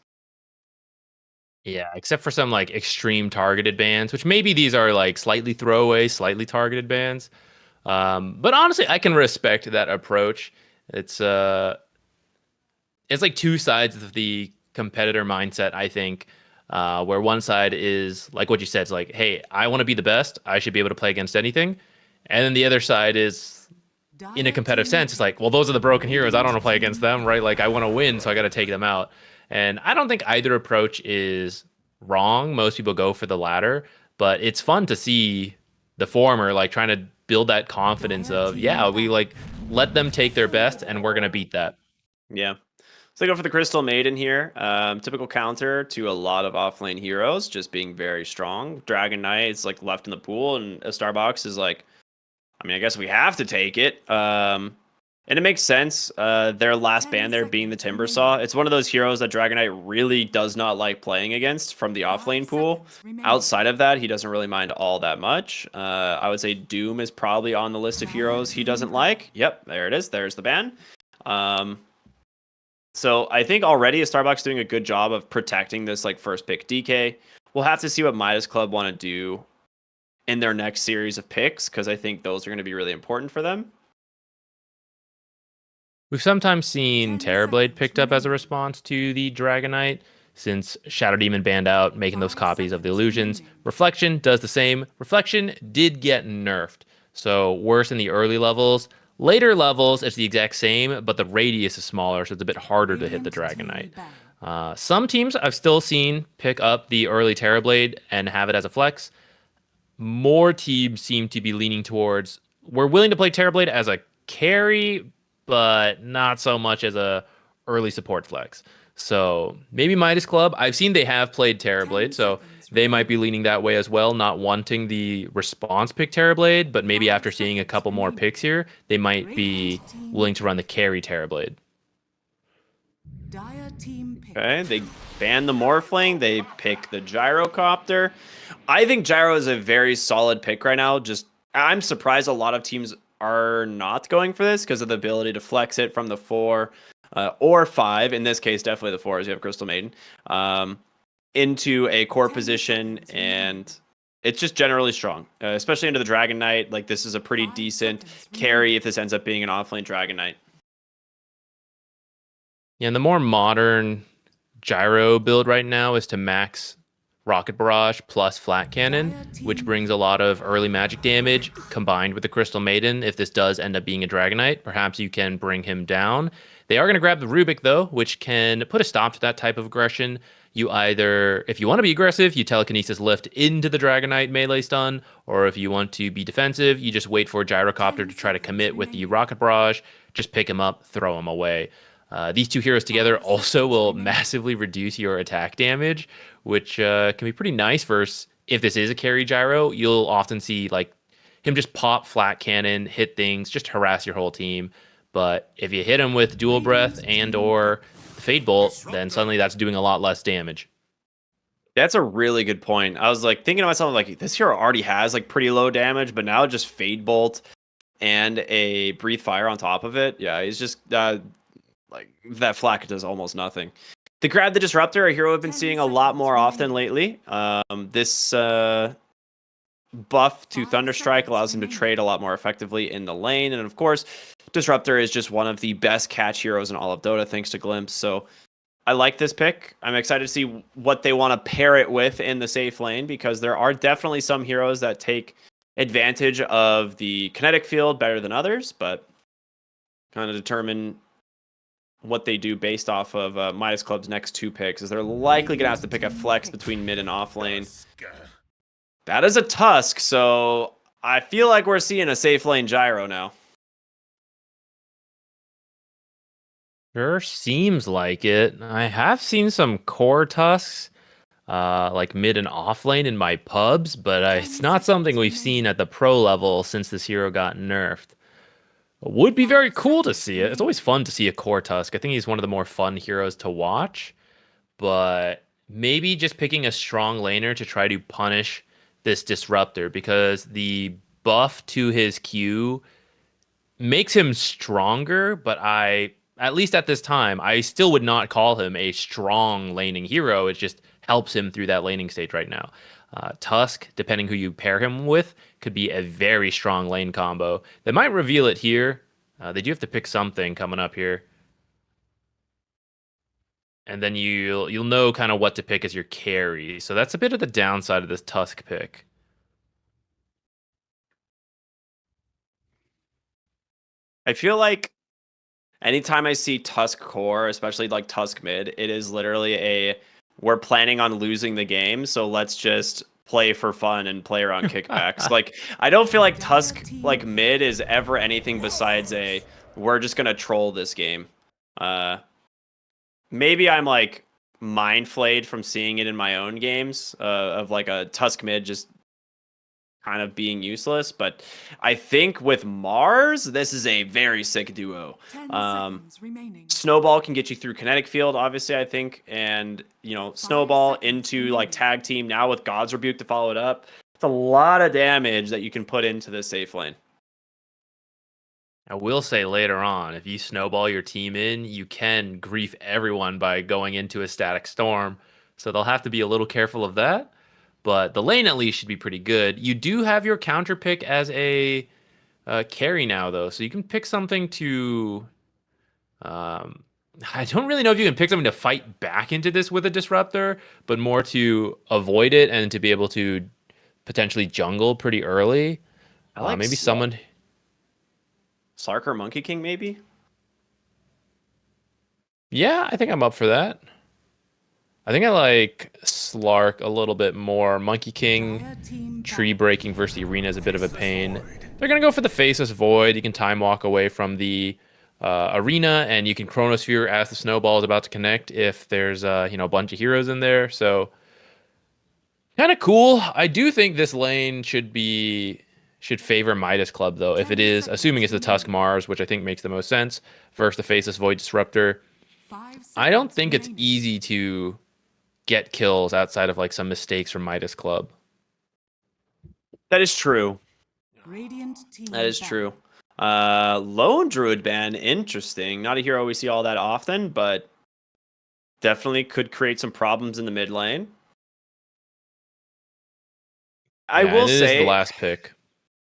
Yeah, except for some like extreme targeted bans, which maybe these are like slightly throwaway, slightly targeted bans. But honestly, I can respect that approach. It's like two sides of the competitor mindset, I think, where one side is like what you said, it's like, hey, I want to be the best. I should be able to play against anything. And then the other side is, in a competitive sense, it's like, well, those are the broken heroes. I don't want to play against them, right? Like, I want to win, so I got to take them out. And I don't think either approach is wrong. Most people go for the latter, but it's fun to see the former, like, trying to build that confidence of, yeah, we, like, let them take their best, and we're going to beat that. Yeah. So they go for the Crystal Maiden here. Typical counter to a lot of offlane heroes, just being very strong. Dragon Knight is, like, left in the pool, and a Starbox is like, I mean, I guess we have to take it. And it makes sense. Their last ban there being the Timbersaw. It's one of those heroes that Dragon Knight really does not like playing against from the offlane pool. Outside of that, he doesn't really mind all that much. I would say Doom is probably on the list of heroes he doesn't like. Yep, there it is. There's the ban. So I think already a Starbucks doing a good job of protecting this like first pick DK. We'll have to see what Midas Club want to do in their next series of picks, because I think those are going to be really important for them. We've sometimes seen Terrorblade picked up as a response to the Dragon Knight, since Shadow Demon banned out, making those copies of the illusions. Reflection does the same. Reflection did get nerfed, so worse in the early levels. Later levels, it's the exact same, but the radius is smaller, so it's a bit harder to hit the Dragon Knight. Some teams I've still seen pick up the early Terrorblade and have it as a flex. More teams seem to be leaning towards, we're willing to play Terrorblade as a carry, but not so much as a early support flex. So maybe Midas Club, I've seen they have played Terrorblade, so they might be leaning that way as well, not wanting the response pick Terrorblade, but maybe after seeing a couple more picks here, they might be willing to run the carry Terrorblade. Okay, they ban the Morphling, they pick the Gyrocopter. I think Gyro is a very solid pick right now. Just, I'm surprised a lot of teams are not going for this because of the ability to flex it from the 4 or 5. In this case, definitely the 4 as you have Crystal Maiden. Into a core position, and it's just generally strong, especially into the Dragon Knight. Like, this is a pretty decent carry if this ends up being an offlane Dragon Knight. Yeah, and the more modern Gyro build right now is to max Rocket Barrage plus Flat Cannon, which brings a lot of early magic damage combined with the Crystal Maiden. If this does end up being a Dragon Knight, perhaps you can bring him down. They are going to grab the Rubik, though, which can put a stop to that type of aggression. You either, if you want to be aggressive, you telekinesis lift into the Dragon Knight melee stun, or if you want to be defensive, you just wait for Gyrocopter to try to commit with the Rocket Barrage, just pick him up, throw him away. These two heroes together also will massively reduce your attack damage, which can be pretty nice versus if this is a carry Gyro. You'll often see like him just pop Flat Cannon, hit things, just harass your whole team. But if you hit him with Dual Breath and or the Fade Bolt, then suddenly that's doing a lot less damage. That's a really good point. I was like thinking to myself, like, this hero already has like pretty low damage, but now just Fade Bolt and a Breathe Fire on top of it. Yeah, he's just like that flak does almost nothing. The Grab the Disruptor, a hero I've been seeing a lot more often lately. This buff to Thunderstrike allows him to trade a lot more effectively in the lane. And of course, Disruptor is just one of the best catch heroes in all of Dota, thanks to Glimpse. So I like this pick. I'm excited to see what they want to pair it with in the safe lane, because there are definitely some heroes that take advantage of the kinetic field better than others, but kind of determine what they do based off of Midas Club's next 2 picks, is they're likely going to have to pick a flex between mid and off lane. That is a Tusk, so I feel like we're seeing a safe lane gyro now. Sure seems like it. I have seen some core Tusks, like mid and off lane in my pubs, but it's not something we've seen at the pro level since this hero got nerfed. It would be very cool to see it. It's always fun to see a core Tusk. I think he's one of the more fun heroes to watch, but maybe just picking a strong laner to try to punish this Disruptor, because the buff to his Q makes him stronger, but at least at this time, I still would not call him a strong laning hero. It just helps him through that laning stage right now. Tusk, depending who you pair him with, could be a very strong lane combo. They might reveal it here. They do have to pick something coming up here. And then you'll know kind of what to pick as your carry. So that's a bit of the downside of this Tusk pick. I feel like anytime I see Tusk core, especially like Tusk mid, it is literally we're planning on losing the game, so let's just play for fun and play around kickbacks. Like, I don't feel like Tusk like mid is ever anything besides we're just gonna troll this game. Maybe I'm like mind flayed from seeing it in my own games of like a Tusk mid just kind of being useless, but I think with Mars, this is a very sick duo. 10 seconds remaining. Snowball can get you through kinetic field, obviously, I think, and Snowball into like tag team now with God's Rebuke to follow it up. It's a lot of damage that you can put into this safe lane. I will say later on, if you snowball your team in, you can grief everyone by going into a static storm. So they'll have to be a little careful of that. But the lane at least should be pretty good. You do have your counter pick as a carry now, though. So you can pick something to... I don't really know if you can pick something to fight back into this with a Disruptor, but more to avoid it and to be able to potentially jungle pretty early. I like maybe someone... Slark or Monkey King, maybe? Yeah, I think I'm up for that. I think I like Slark a little bit more. Monkey King, tree breaking versus the arena is a bit of a pain. They're going to go for the Faceless Void. You can time walk away from the arena, and you can Chronosphere as the snowball is about to connect if there's a bunch of heroes in there. So kind of cool. I do think this lane should favor Midas Club, though, if it is, assuming it's the Tusk Mars, which I think makes the most sense, versus the Faceless Void Disruptor. I don't think it's easy to get kills outside of like some mistakes from Midas Club. That is true. That That is true. Lone Druid ban, interesting. Not a hero we see all that often, but definitely could create some problems in the mid lane. I will say the last pick.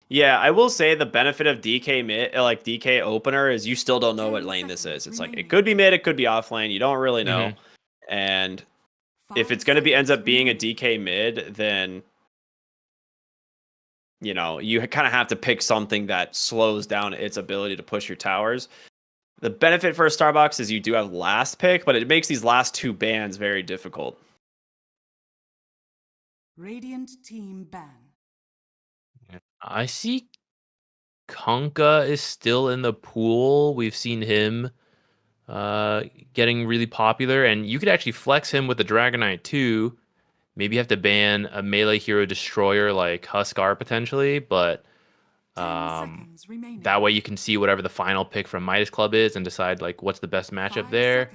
Yeah, I will say the benefit of DK mid, like DK opener, is you still don't know what lane this is. It's like it could be mid, it could be off lane. You don't really know. And if it's going to ends up being a DK mid, then you kind of have to pick something that slows down its ability to push your towers. The benefit for a Starbucks is you do have last pick, but it makes these last 2 bans very difficult. Radiant team ban. I see Kunkka is still in the pool. We've seen him getting really popular, and you could actually flex him with the Dragonite too. Maybe you have to ban a melee hero destroyer like Huskar potentially, but that way you can see whatever the final pick from Midas Club is and decide like what's the best matchup there.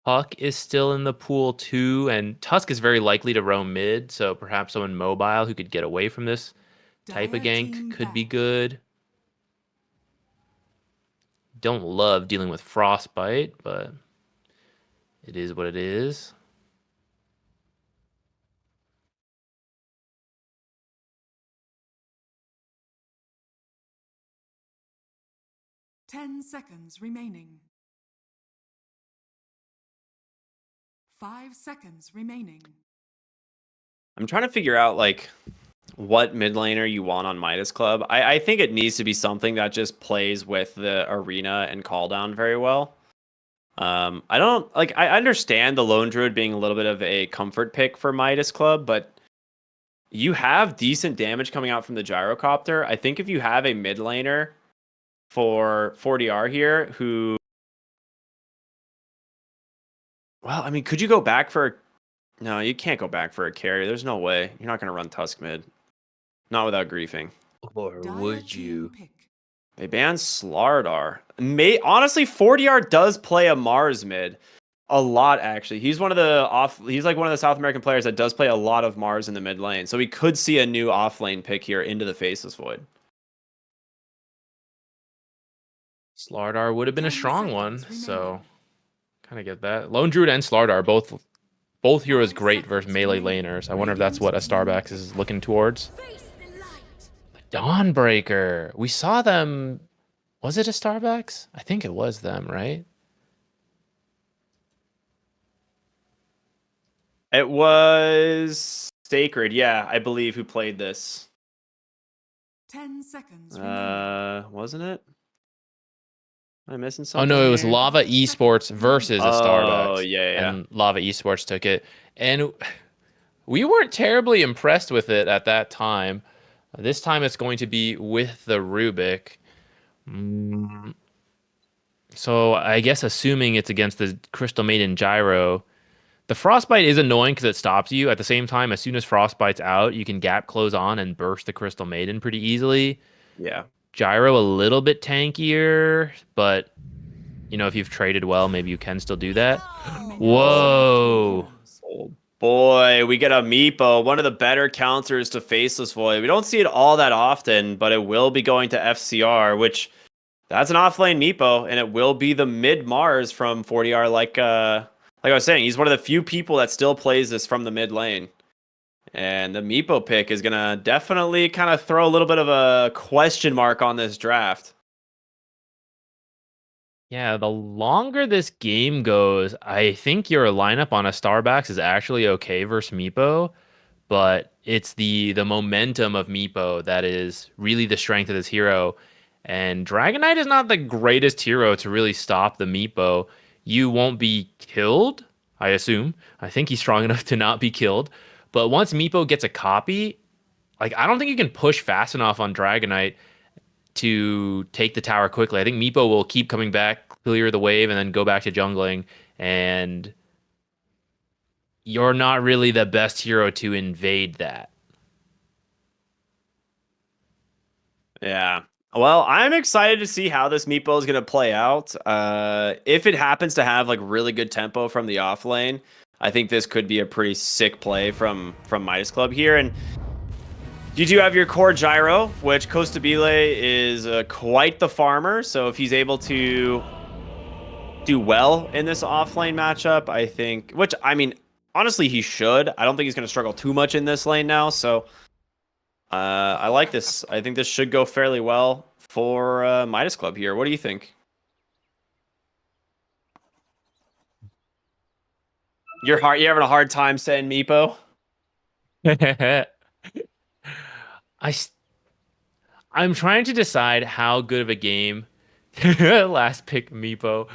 Puck is still in the pool too, and Tusk is very likely to roam mid, so perhaps someone mobile who could get away from this type of gank could be good. Don't love dealing with Frostbite, but it is what it is. Ten seconds remaining. 5 seconds remaining. I'm trying to figure out like what mid laner you want on Midas Club. I think it needs to be something that just plays with the arena and call down very well. I don't like. I understand the Lone Druid being a little bit of a comfort pick for Midas Club, but you have decent damage coming out from the Gyrocopter. I think if you have a mid laner for 40R here who, well, I mean, could you go back for? No, you can't go back for a carry. There's no way. You're not going to run Tusk mid. Not without griefing. Or Dire would team you? pick. They banned Slardar. Honestly, 40R does play a Mars mid a lot, actually. He's one of the he's like one of the South American players that does play a lot of Mars in the mid lane. So we could see a new off lane pick here into the Faceless Void. Slardar would have been a 10 strong one, seconds so remaining. kind of get that. Lone Druid and Slardar both heroes great versus melee laners. I wonder if that's what a Starbucks is looking towards. Face the light. Dawnbreaker. We saw them. Was it a Starbucks? I think it was them, right? It was Sacred, yeah, I believe, who played this. 10 seconds remaining. Wasn't it? Am I missing Oh something? no, it was here? Lava Esports versus a Starbucks. Oh, yeah. And Lava Esports took it. And we weren't terribly impressed with it at that time. This time it's going to be with the Rubik. So I guess assuming it's against the Crystal Maiden Gyro, the Frostbite is annoying because it stops you. At the same time, as soon as Frostbite's out, you can gap close on and burst the Crystal Maiden pretty easily. Yeah. Gyro a little bit tankier, but you know, if you've traded well, maybe you can still do that. Whoa. Oh boy, we get a Meepo, one of the better counters to Faceless Void. We don't see it all that often, but it will be going to FCR, which that's an offlane Meepo, and it will be the mid Mars from 40R. Like I was saying, he's one of the few people that still plays this from the mid lane. And the Meepo pick is gonna definitely kind of throw a little bit of a question mark on this draft. Yeah, the longer this game goes, I think your lineup on a Starbucks is actually okay versus Meepo, but it's the momentum of Meepo that is really the strength of this hero. And Dragon Knight is not the greatest hero to really stop the Meepo. You won't be killed, I assume. I think he's strong enough to not be killed. But once Meepo gets a copy, like I don't think you can push fast enough on Dragon Knight to take the tower quickly. I think Meepo will keep coming back, clear the wave, and then go back to jungling. And you're not really the best hero to invade that. Yeah. Well, I'm excited to see how this Meepo is going to play out. If it happens to have like really good tempo from the off lane, I think this could be a pretty sick play from Midas Club here. And you do have your core Gyro, which Costabile is quite the farmer. So if he's able to do well in this offlane matchup, I think, which I mean, honestly, he should. I don't think he's going to struggle too much in this lane now. So I like this. I think this should go fairly well for Midas Club here. What do you think? You're having a hard time saying Meepo? I'm trying to decide how good of a game. Last pick Meepo.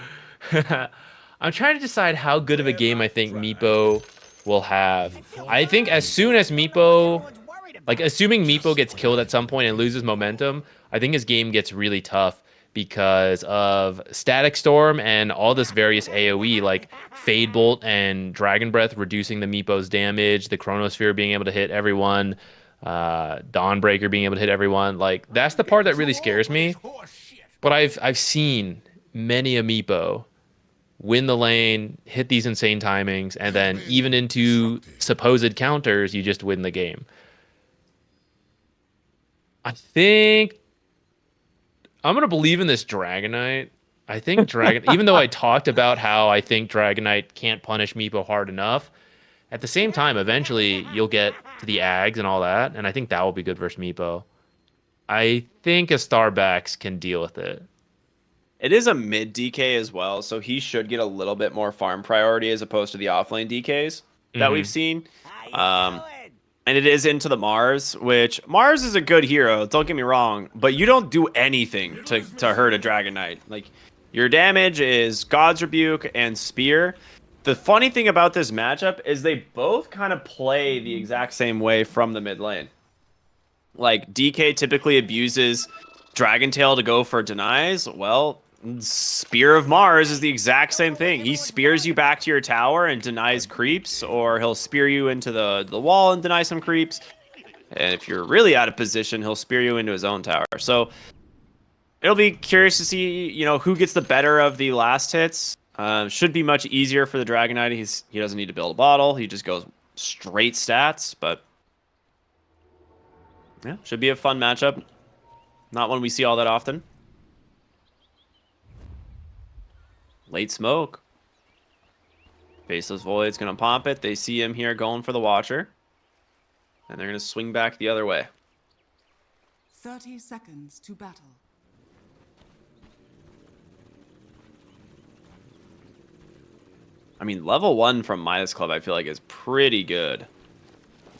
I'm trying to decide how good of a game I think Meepo will have. I think as soon as Meepo, like assuming Meepo gets killed at some point and loses momentum, I think his game gets really tough because of Static Storm and all this various AoE like Fade Bolt and Dragon Breath reducing the Meepo's damage, the Chronosphere being able to hit everyone, Dawnbreaker being able to hit everyone. Like that's the part that really scares me. But I've seen many a Meepo win the lane, hit these insane timings, and then even into supposed counters, you just win the game. I think I'm gonna believe in this Dragon Knight. I think Dragon, even though I talked about how I think Dragonite can't punish Meepo hard enough, at the same time, eventually you'll get to the Ags and all that, and I think that will be good versus Meepo. I think a Starbax can deal with it. It is a mid DK as well, so he should get a little bit more farm priority as opposed to the offlane DKs that we've seen. And it is into the Mars, which Mars is a good hero, don't get me wrong, but you don't do anything to hurt a Dragonite. Like, your damage is God's Rebuke and Spear. The funny thing about this matchup is they both kind of play the exact same way from the mid lane. Like, DK typically abuses Dragon Tail to go for denies. Well, Spear of Mars is the exact same thing. He spears you back to your tower and denies creeps, or he'll spear you into the wall and deny some creeps. And if you're really out of position, he'll spear you into his own tower. So it'll be curious to see, you know, who gets the better of the last hits. Should be much easier for the Dragonite. He doesn't need to build a bottle. He just goes straight stats, but yeah, should be a fun matchup. Not one we see all that often. Late smoke. Faceless Void's going to pop it. They see him here going for the Watcher. And they're going to swing back the other way. 30 seconds to battle. I mean, level 1 from Midas Club, I feel like, is pretty good.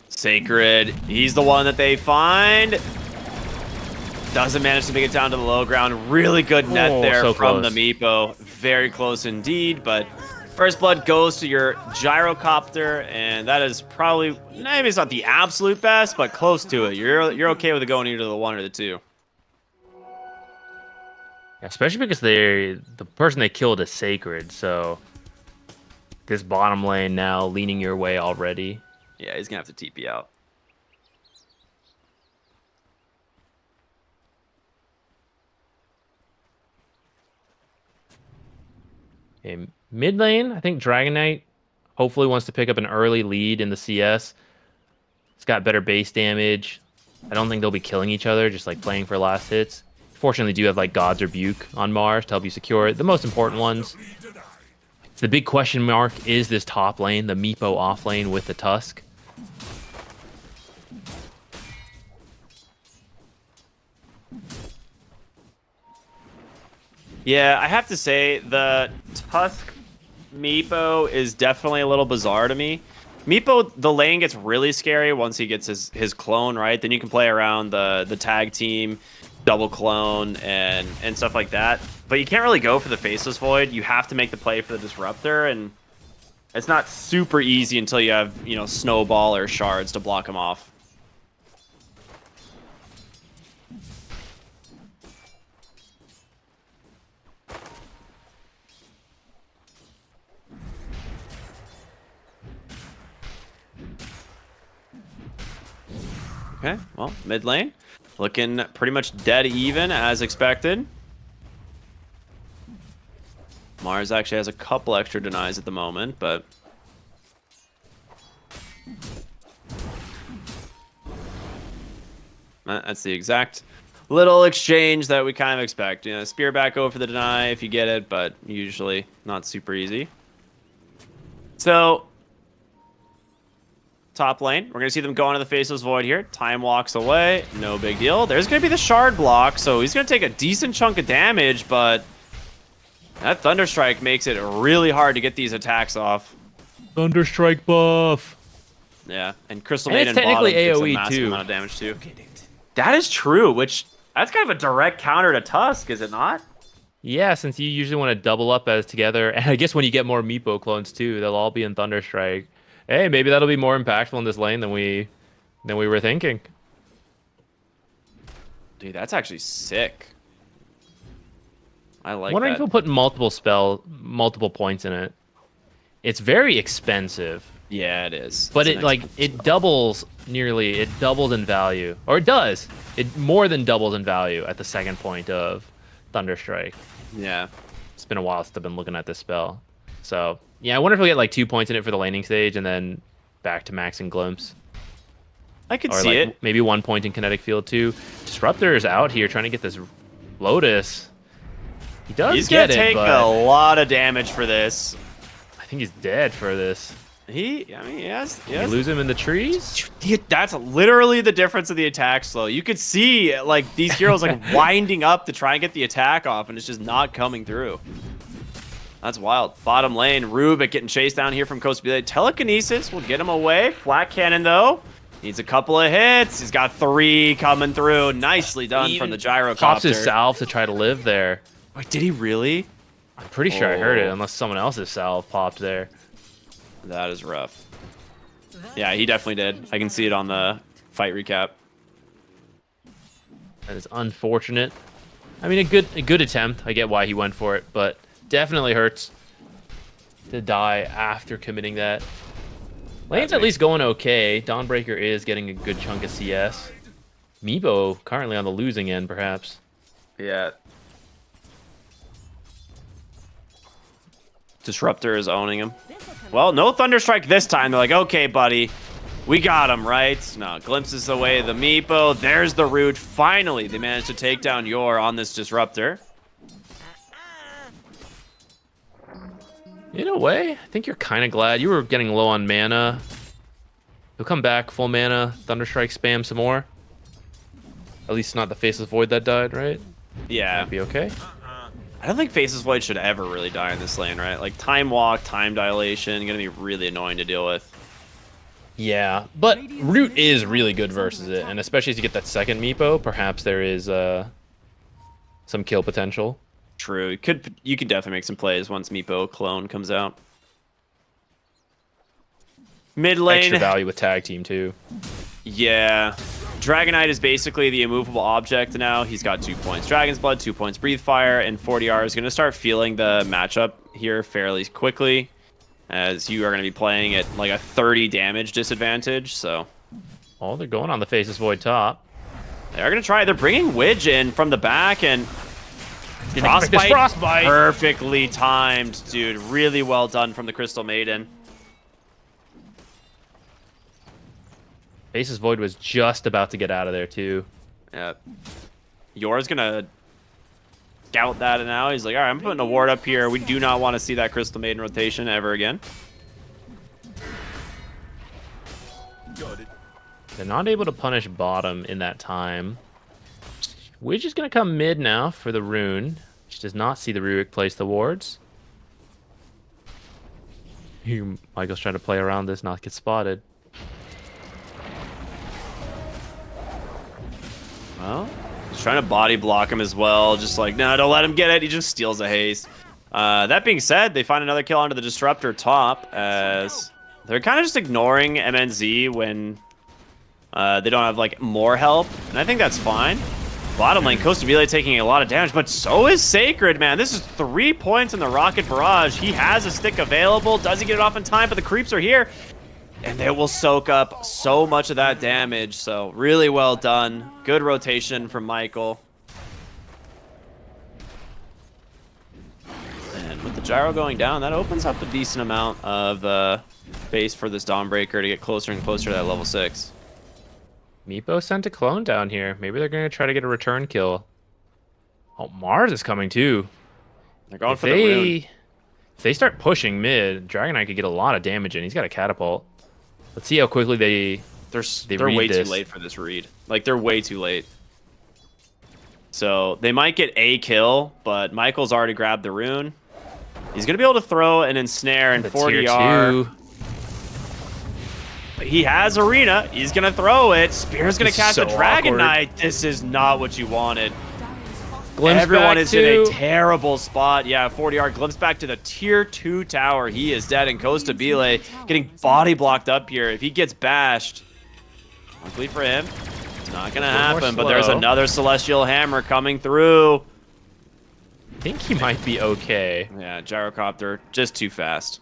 Sacred. He's the one that they find. Doesn't manage to make it down to the low ground. Really good net there so from close. the Meepo. Very close indeed, but first blood goes to your gyrocopter, and that is probably, maybe it's not the absolute best, but close to it. You're okay with it going either the 1 or the 2. Yeah, especially because the person they killed is Sacred, so this bottom lane now leaning your way already. Yeah, he's gonna have to TP out. Okay, mid lane, I think Dragonite hopefully wants to pick up an early lead in the CS. It's got better base damage. I don't think they'll be killing each other, just like playing for last hits. Fortunately, do have like God's Rebuke on Mars to help you secure it. The most important ones. It's the big question mark, is this top lane, the Meepo off lane with the Tusk? Yeah, I have to say, the Tusk Meepo is definitely a little bizarre to me. Meepo, the lane gets really scary once he gets his clone, right? Then you can play around the tag team, double clone, and stuff like that. But you can't really go for the Faceless Void. You have to make the play for the Disruptor, and it's not super easy until you have, you know, Snowball or Shards to block him off. Okay, well, mid lane looking pretty much dead even as expected. Mars actually has a couple extra denies at the moment, but that's the exact little exchange that we kind of expect. You know, spear back over the deny if you get it, but usually not super easy. So top lane, we're going to see them go into the Faceless Void here. Time walks away. No big deal. There's going to be the Shard block, so he's going to take a decent chunk of damage, but that Thunderstrike makes it really hard to get these attacks off. Thunderstrike buff. Yeah, and Crystal And Maiden it's technically bottom takes a AoE massive too. amount of damage too. That is true, which that's kind of a direct counter to Tusk, is it not? Yeah, since you usually want to double up as together, and I guess when you get more Meepo clones too, they'll all be in Thunderstrike. Hey, maybe that'll be more impactful in this lane than we were thinking. Dude, that's actually sick. I like Wondering that. if we'll put multiple points in it. It's very expensive, Yeah, it is. but It's it an like expensive it spell. doubles in value, or it does. It more than doubles in value at the second point of Thunderstrike. Yeah. It's been a while since I've been looking at this spell. So, yeah, I wonder if we'll get like 2 points in it for the laning stage and then back to max and glimpse. I could Or see like it. maybe 1 point in kinetic field too. Disruptor is out here trying to get this Lotus. He does He's get gonna take but a lot of damage for this. I think he's dead for this. I mean, yes. You lose him in the trees? That's literally the difference of the attack slow. You could see like these heroes like winding up to try and get the attack off, and it's just not coming through. That's wild. Bottom lane, Rubik getting chased down here from Coast Belay. Telekinesis will get him away. Flat cannon though. Needs a couple of hits. He's got 3 coming through. Nicely done from the gyrocopter. Pops his salve to try to live there. Wait, did he really? I'm pretty sure I heard it, unless someone else's salve popped there. That is rough. Yeah, he definitely did. I can see it on the fight recap. That is unfortunate. I mean, a good attempt. I get why he went for it, but definitely hurts to die after committing that. Lane's at least going okay. Dawnbreaker is getting a good chunk of CS. Meebo currently on the losing end, perhaps. Yeah. Disruptor is owning him. Well, no Thunderstrike this time. They're like, okay, buddy. We got him, right? No, glimpses away the Meepo. There's the root. Finally, they managed to take down Yor on this Disruptor. In a way, I think you're kind of glad. You were getting low on mana. You'll come back full mana, Thunderstrike spam some more. At least not the Faceless Void that died, right? Yeah. That'd be okay. I don't think Faceless Void should ever really die in this lane, right? Like, Time Walk, Time Dilation, gonna be really annoying to deal with. Yeah, but Root is really good versus it, and especially as you get that second Meepo, perhaps there is some kill potential. True. You could definitely make some plays once Meepo clone comes out. Mid lane. Extra value with tag team too. Yeah. Dragonite is basically the immovable object now. He's got 2 points Dragon's Blood, 2 points Breathe Fire, and 40R is going to start feeling the matchup here fairly quickly, as you are going to be playing at like a 30 damage disadvantage. So, Oh, they're going on the Faceless Void top. they are going to try. They're bringing Widge in from the back, and Frostbite. perfectly timed, dude. Really well done from the Crystal Maiden. Faceless Void was just about to get out of there too. Yeah. Yor's gonna scout that now. He's like, all right, I'm putting a ward up here. We do not want to see that Crystal Maiden rotation ever again. They're not able to punish bottom in that time. Widge is going to come mid now for the rune. She does not see the Rurik place the wards. Michael's trying to play around this, not get spotted. Well, he's trying to body block him as well. Just like, no, don't let him get it. He just steals a haste. That being said, they find another kill onto the Disruptor top, as they're kind of just ignoring MNZ when they don't have like more help, and I think that's fine. Bottom lane, Costa Belay taking a lot of damage, but so is Sacred, man. This is 3 points in the Rocket Barrage. He has a stick available. Does he get it off in time? But the creeps are here, and they will soak up so much of that damage. So really well done. Good rotation from Michael. And with the gyro going down, that opens up a decent amount of base for this Dawnbreaker to get closer and closer to that level 6. Meepo sent a clone down here. Maybe they're going to try to get a return kill. Oh, Mars is coming too. They're going for the rune. If they start pushing mid, Dragonite could get a lot of damage in. He's got a catapult. Let's see how quickly They're read way this. too late for this read. Like, they're way too late. So they might get a kill, but Michael's already grabbed the rune. He's going to be able to throw an ensnare and The 40R. tier 2. He has Arena. He's going to throw it. Spear's going This to is cast so a Dragon awkward. Knight. This is not what you wanted. Glimpse Everyone back is in a to- terrible spot. Yeah, 40R glimpse back to the tier 2 tower. He is dead, and Costa Belay getting body blocked up here. If he gets bashed, luckily for him, it's not going to more happen. But there's slow. another Celestial Hammer coming through. I think he might be okay. Yeah, Gyrocopter, just too fast.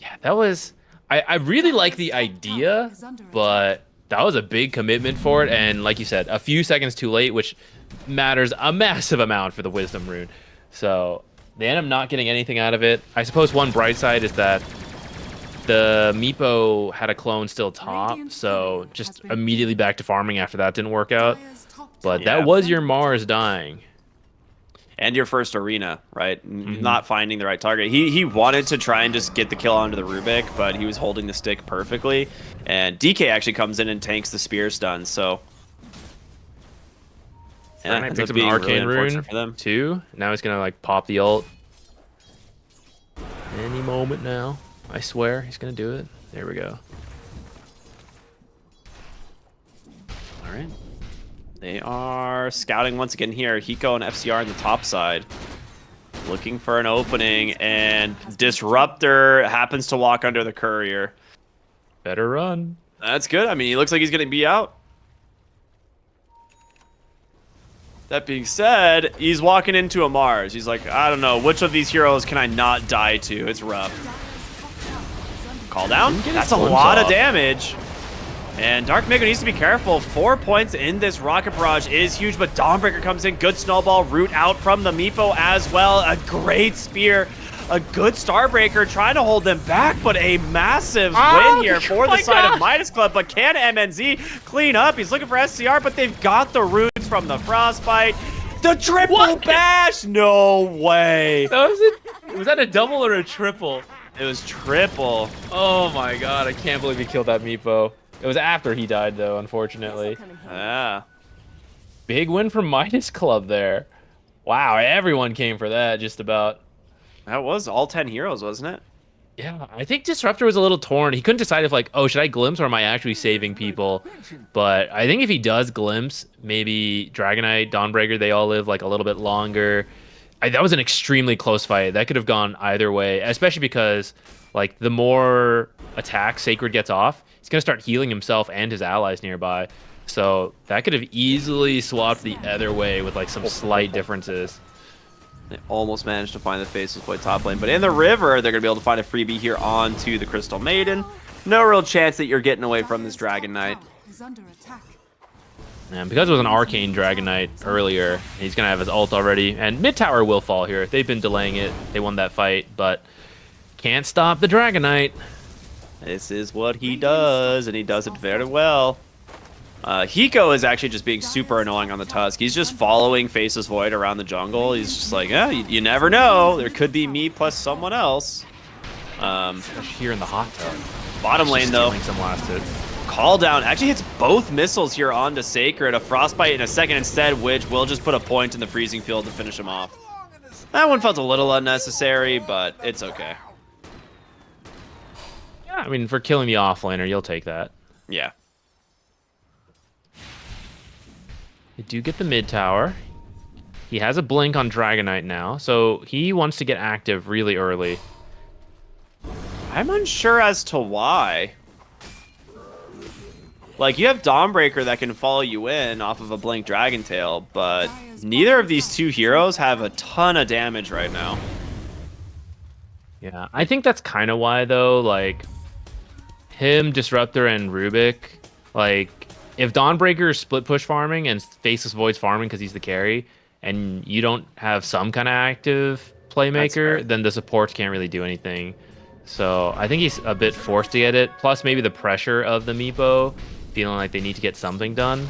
Yeah, that was... I really like the idea, but that was a big commitment for it. And like you said, a few seconds too late, which matters a massive amount for the Wisdom Rune. So they end up not getting anything out of it. I suppose one bright side is that the Meepo had a clone still top, so just immediately back to farming after that didn't work out. But Yeah. that was your Mars dying. And your first arena, right? Not finding the right target. He wanted to try and just get the kill onto the Rubik, but he was holding the stick perfectly. And DK actually comes in and tanks the spear stun, so... Yeah, Dragonite ends picks up up an being Arcane really unfortunate Rune for them. too. Now he's gonna like pop the ult. Any moment now. I swear he's gonna do it. There we go. All right. They are scouting once again here. Hiko and FCR on the top side. Looking for an opening, and Disruptor happens to walk under the courier. Better run. That's good. I mean, he looks like he's going to be out. That being said, he's walking into a Mars. He's like, I don't know, which of these heroes can I not die to? It's rough. Call down? Didn't get his That's a glimpse lot of off. damage. And Dark Mego needs to be careful. 4 points in this Rocket Barrage is huge, but Dawnbreaker comes in. Good snowball route out from the Meepo as well. A great spear. A good Starbreaker trying to hold them back, but a massive win here for the side of Midas Club. But can MNZ clean up? He's looking for SCR, but they've got the roots from the Frostbite. The triple bash! No way. Was that a double or a triple? It was triple. Oh my god, I can't believe he killed that Meepo. It was after he died though, unfortunately. Yeah. Big win from Midas Club there. Wow, everyone came for that just about. That was all 10 heroes, wasn't it? Yeah, I think Disruptor was a little torn. He couldn't decide if like, oh, should I glimpse or am I actually saving people? But I think if he does glimpse, maybe Dragonite, Dawnbreaker, they all live like a little bit longer. That was an extremely close fight. That could have gone either way, especially because like the more attack Sacred gets off, he's going to start healing himself and his allies nearby. So that could have easily swapped the other way with like some slight differences. They almost managed to find the Faceless Void top lane, but in the river, they're going to be able to find a freebie here onto the Crystal Maiden. No real chance that you're getting away from this Dragon Knight. Is under attack. And because it was an Arcane Dragon Knight earlier, he's going to have his ult already. And mid tower will fall here. They've been delaying it. They won that fight, but can't stop the Dragon Knight. This is what he does, and he does it very well. Hiko is actually just being super annoying on the Tusk. He's just following Faceless Void around the jungle. He's just like, yeah, you never know. There could be me plus someone else. Especially here in the hot tub. Bottom lane, though. Stealing some last hits. Call down actually hits both missiles here onto Sacred. A Frostbite in a second instead, which will just put a point in the freezing field to finish him off. That one felt a little unnecessary, but it's okay. Yeah, I mean, for killing the offlaner, you'll take that. Yeah. They do get the mid tower. He has a blink on Dragonite now, so he wants to get active really early. I'm unsure as to why. Like, you have Dawnbreaker that can follow you in off of a Blink Dragon Tail, but neither of these two heroes have a ton of damage right now. Yeah, I think that's kind of why, though, like, him, Disruptor, and Rubik, like, if Dawnbreaker is split push farming and Faceless Void's farming because he's the carry, and you don't have some kind of active playmaker, then the support can't really do anything. So I think he's a bit forced to get it. Plus maybe the pressure of the Meepo, feeling like they need to get something done.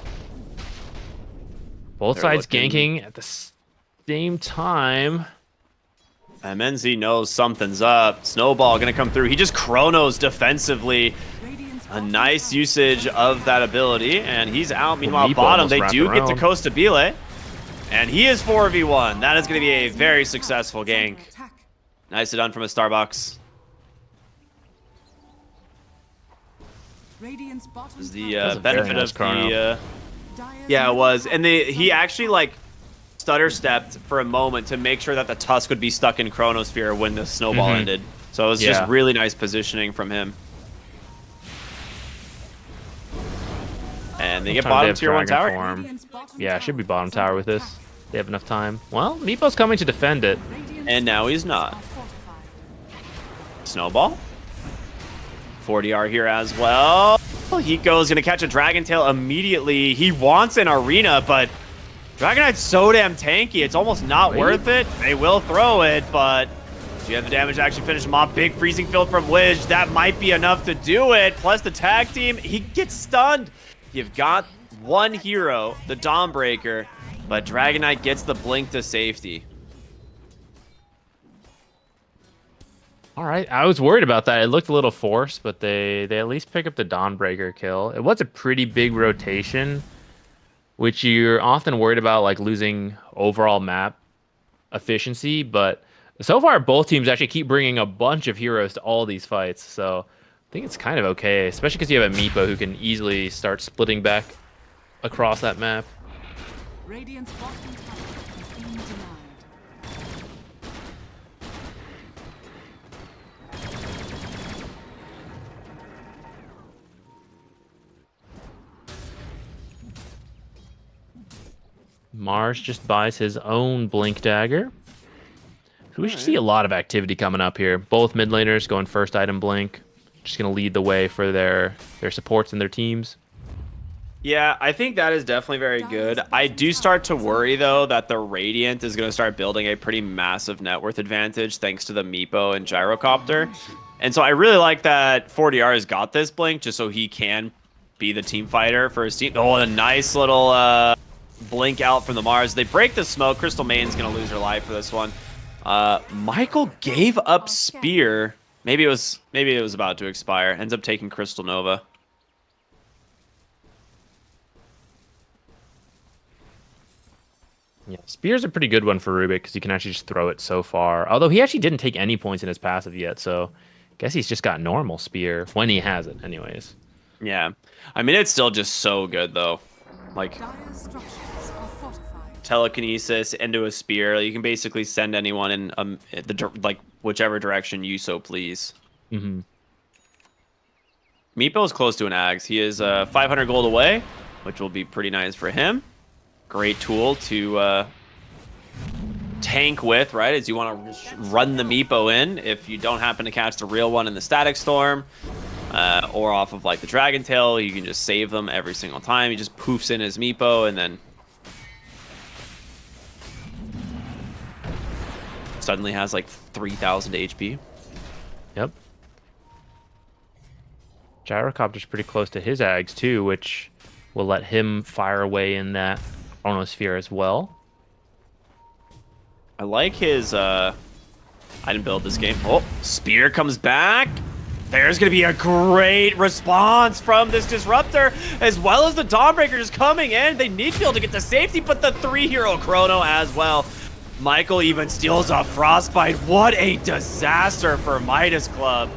Both sides ganking at the same time. MNZ knows something's up. Snowball gonna come through. He just chronos defensively. A nice usage of that ability, and he's out. Meanwhile, Meepo bottom, almost they wrapped do get to around. Costa Bile, and he is 4v1. That is going to be a very successful gank. Attack. Nicely done from a Starbucks. Radiant's bottom This is the That was a very benefit nice of chrono. the... Dire's yeah, it middle was. tower And he actually, like, stutter-stepped for a moment to make sure that the Tusk would be stuck in Chronosphere when the snowball ended. So it was just Yeah. really nice positioning from him. And they get Sometimes bottom they have tier 1 Dragon tower. form. Radiant's bottom Yeah, tower it should be is bottom under tower with this. attack. They have enough time. Well, Meepo's coming to defend it. Radiant's And now he's structures not. are fortified. Snowball. 40R here as well. Hiko's gonna catch a Dragon Tail immediately. He wants an arena, but Dragonite's so damn tanky, it's almost not worth it. They will throw it, but do you have the damage to actually finish him off? Big freezing field from Widge. That might be enough to do it. Plus the tag team, he gets stunned. You've got one hero, the Dawnbreaker, but Dragon Knight gets the blink to safety. All right, I was worried about that. It looked a little forced, but they at least pick up the Dawnbreaker kill. It was a pretty big rotation, which you're often worried about, like losing overall map efficiency. But so far, both teams actually keep bringing a bunch of heroes to all these fights. So I think it's kind of okay, especially because you have a Meepo who can easily start splitting back across that map. Radiant's bottom tower has been denied. Mars just buys his own Blink Dagger. So we should see a lot of activity coming up here. Both mid laners going first item Blink. Just going to lead the way for their supports and their teams. Yeah, I think that is definitely very good. I do start to worry, though, that the Radiant is going to start building a pretty massive net worth advantage thanks to the Meepo and Gyrocopter. And so I really like that 4DR has got this Blink just so he can be the team fighter for his team. Oh, a nice little Blink out from the Mars. They break the smoke. Crystal Maiden's going to lose her life for this one. Michael gave up Spear. Maybe it was about to expire. Ends up taking Crystal Nova. Yeah, Spear's a pretty good one for Rubik because he can actually just throw it so far. Although he actually didn't take any points in his passive yet, so I guess he's just got normal Spear when he has it anyways. Yeah. I mean, it's still just so good, though. Like, Dire structures are fortified. telekinesis into a spear. You can basically send anyone in like whichever direction you so please. Mm-hmm. Meepo is close to an Ags. He is 500 gold away, which will be pretty nice for him. Great tool to tank with, right? As you want to run the Meepo in if you don't happen to catch the real one in the Static Storm. Or off of like the Dragon Tail, you can just save them every single time. He just poofs in his Meepo and then suddenly has like 3,000 HP. Yep. Gyrocopter's pretty close to his Ags too, which will let him fire away in that Chronosphere as well. I like his I didn't build this game. Oh, Spear comes back. There's going to be a great response from this Disruptor, as well as the Dawnbreaker just coming in. They need to be able to get to safety, but the 3-hero Chrono as well. Michael even steals a Frostbite. What a disaster for Midas Club.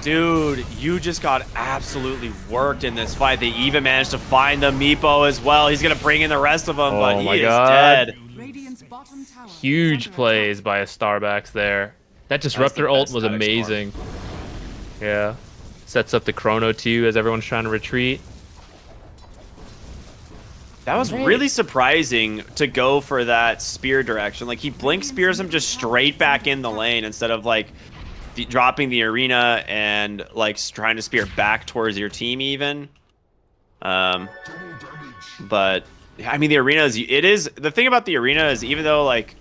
Dude, you just got absolutely worked in this fight. They even managed to find the Meepo as well. He's going to bring in the rest of them, but he is dead. Radiant's bottom tower Huge is under plays by a Starbacks there. That Disruptor ult best was Static amazing. Yeah. Sets up the Chrono too as everyone's trying to retreat. That was really surprising to go for that spear direction. Like, he blink spears him just straight back in the lane instead of, like, dropping the arena and, like, trying to spear back towards your team even. But, I mean, the arena is... The thing about the arena is even though, like,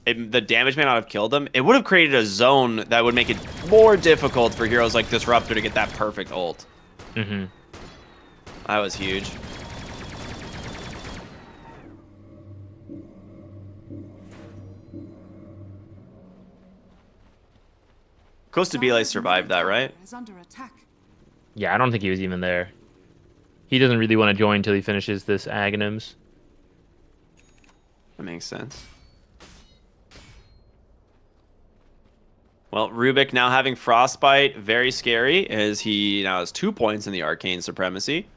the damage may not have killed them, it would have created a zone that would make it more difficult for heroes like Disruptor to get that perfect ult. Mm-hmm. That was huge. Costa Belay survived that, right? is under attack. Yeah, I don't think he was even there. He doesn't really want to join until he finishes this Aghanims. That makes sense. Well, Rubik now having Frostbite, very scary, as he now has 2 points in the Arcane Supremacy.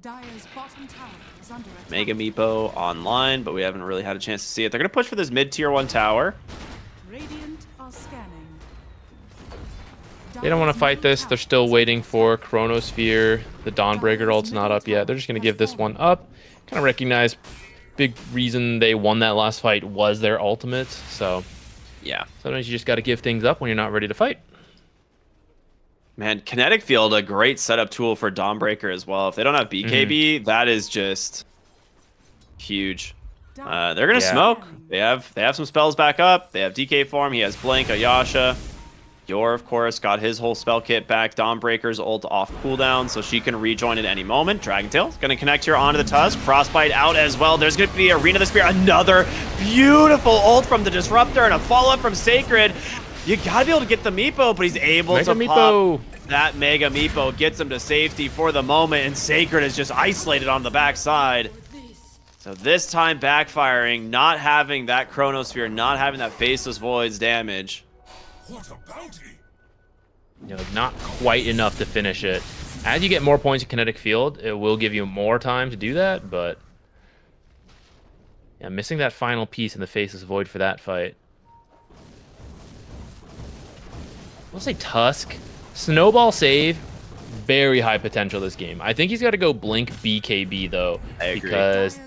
Dire's bottom tower is under attack. Mega Meepo online, but we haven't really had a chance to see it. They're going to push for this mid-tier 1 tower. Radiant are scanning. They don't want to fight this. They're still waiting for Chronosphere. The Dawnbreaker ult's not up yet. They're just going to give this one up. Kind of recognize big reason they won that last fight was their ultimate. So Yeah. sometimes you just got to give things up when you're not ready to fight. Man, Kinetic Field, a great setup tool for Dawnbreaker as well. If they don't have BKB, that is just huge. They're going to Yeah. smoke. They have some spells back up. They have DK form. He has Blink, Ayasha. Yor, of course, got his whole spell kit back. Dawnbreaker's ult off cooldown, so she can rejoin at any moment. Dragon Tail's going to connect here onto the Tusk. Frostbite out as well. There's going to be Arena of the Spear. Another beautiful ult from the Disruptor and a follow-up from Sacred. You got to be able to get the Meepo, but he's able Mega to Meepo. pop that Mega Meepo. Gets him to safety for the moment, and Sacred is just isolated on the backside. So this time backfiring, not having that Chronosphere, not having that Faceless Void's damage. What a bounty! You know, not quite enough to finish it. As you get more points in Kinetic Field, it will give you more time to do that, but yeah, missing that final piece in the Faceless Void for that fight. I'll say Tusk. Snowball save, very high potential this game. I think he's got to go Blink BKB though, I agree. because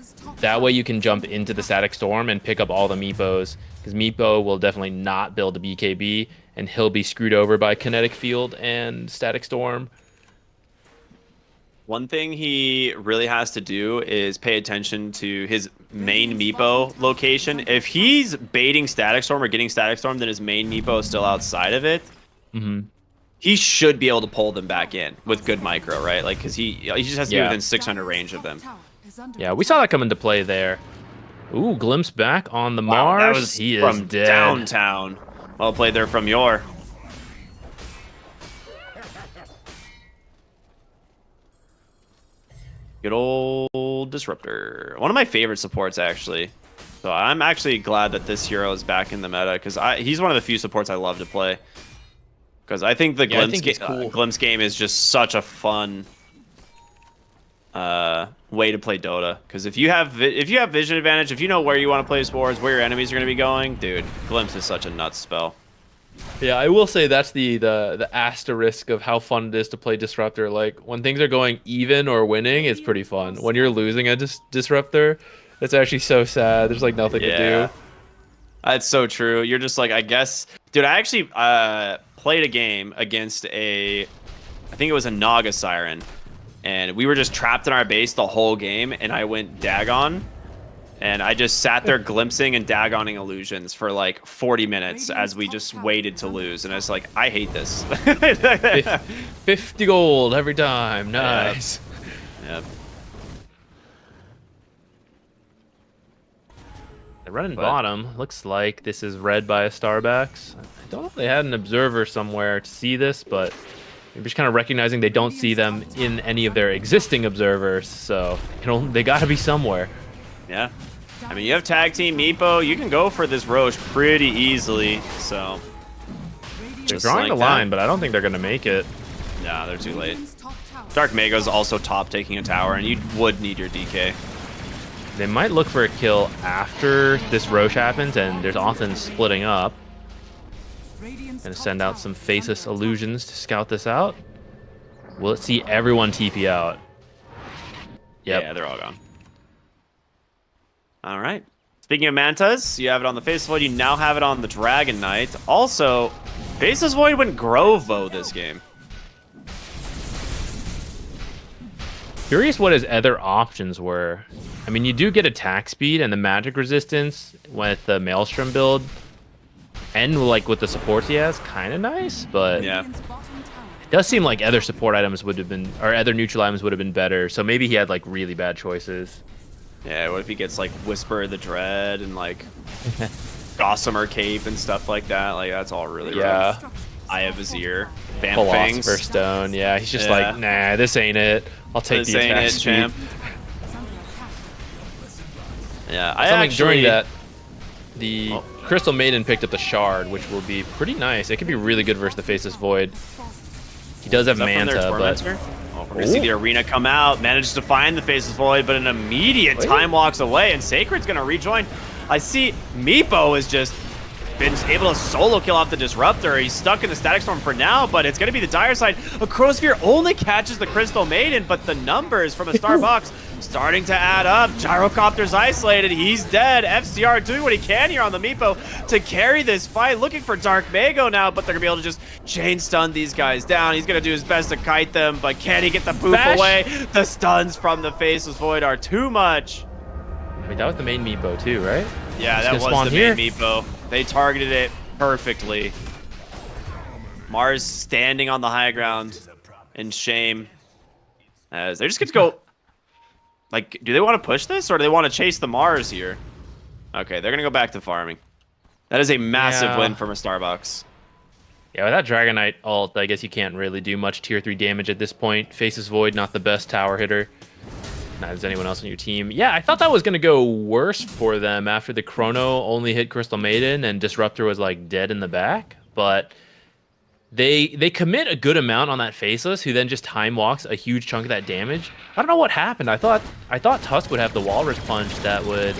that way you can jump into the Static Storm and pick up all the Meepos, because Meepo will definitely not build a BKB, and he'll be screwed over by Kinetic Field and Static Storm. One thing he really has to do is pay attention to his main Meepo location. If he's baiting Static Storm or getting Static Storm, then his main Meepo is still outside of it. He should be able to pull them back in with good micro, right? Like, because he just has to be within 600 range of them. Yeah, we saw that come into play there. Ooh, glimpse back on the Wow, Mars. that was He is from dead. downtown. Well played there from Yor. Good old Disruptor. One of my favorite supports, actually. So I'm actually glad that this hero is back in the meta, because he's one of the few supports I love to play. Because I think the Glimpse game is just such a fun way to play Dota. Because if you have vision advantage, if you know where you want to place wars, where your enemies are going to be going, dude, Glimpse is such a nuts spell. Yeah, I will say that's the asterisk of how fun it is to play Disruptor. Like, when things are going even or winning, it's pretty fun. When you're losing a Disruptor, it's actually so sad. There's like nothing to do. That's so true. You're just like, I guess, dude, I actually played a game against I think it was a Naga Siren, and we were just trapped in our base the whole game, and I went Dagon, and I just sat there glimpsing and Dagoning illusions for like 40 minutes as we just waited to lose, and I was like, I hate this. 50 gold every time. Nice. Yep. They're running bottom. Looks like this is red by a Starbacks. I don't know if they had an observer somewhere to see this, but they're just kind of recognizing they don't see them in any of their existing observers, so they got to be somewhere. Yeah. I mean, you have tag team Meepo. You can go for this Roche pretty easily, so. They're drawing the line, but I don't think they're going to make it. Nah, they're too late. Dark Mago's also top taking a tower, and you would need your DK. They might look for a kill after this Roche happens, and there's often splitting up. Gonna send out some Faceless Illusions to scout this out. Will it see everyone TP out? Yep. Yeah, they're all gone. All right. Speaking of Mantas, you have it on the Faceless Void. You now have it on the Dragon Knight. Also, Faceless Void went Grove Bow this game. Curious what his other options were. I mean, you do get attack speed and the magic resistance with the Maelstrom build, and like with the supports he has, kind of nice. But Yeah. it does seem like other support items would have been, or other neutral items would have been better. So maybe he had like really bad choices. Yeah, what if he gets like Whisper of the Dread and like Gossamer Cape and stuff like that? Like, that's all really rough. Eye of Vizier, Vamp Fangs. Philosopher's Stone. Yeah, he's just like, nah, this ain't it. I'll take This the ain't attack it, speed. champ. Yeah, I Something actually during that, the Crystal Maiden picked up the Shard, which will be pretty nice. It could be really good versus the Faceless Void. He does have Is that from their Manta, but Tormentor? Oh, we're gonna see the Arena come out, manages to find the Faceless Void, but an immediate time walks away, and Sacred's gonna rejoin. I see Meepo has just been able to solo kill off the Disruptor. He's stuck in the Static Storm for now, but it's gonna be the dire side. A Chronosphere only catches the Crystal Maiden, but the numbers from a Starbucks starting to add up. Gyrocopter's isolated. He's dead. FCR doing what he can here on the Meepo to carry this fight. Looking for Dark Mago now, but they're going to be able to just chain stun these guys down. He's going to do his best to kite them, but can he get the poof away? The stuns from the Faceless Void are too much. Wait, that was the main Meepo too, right? Yeah, that was the main Meepo. They targeted it perfectly. Mars standing on the high ground in shame. As they're just going to go... Like, do they want to push this, or do they want to chase the Mars here? Okay, they're going to go back to farming. That is a massive win from a Starbucks. Yeah, with that Dragon Knight ult, I guess you can't really do much tier 3 damage at this point. Faces Void, not the best tower hitter. Neither is anyone else on your team. Yeah, I thought that was going to go worse for them after the Chrono only hit Crystal Maiden and Disruptor was like dead in the back. But they commit a good amount on that Faceless, who then just time walks a huge chunk of that damage. I don't know what happened. I thought Tusk would have the Walrus Punch that would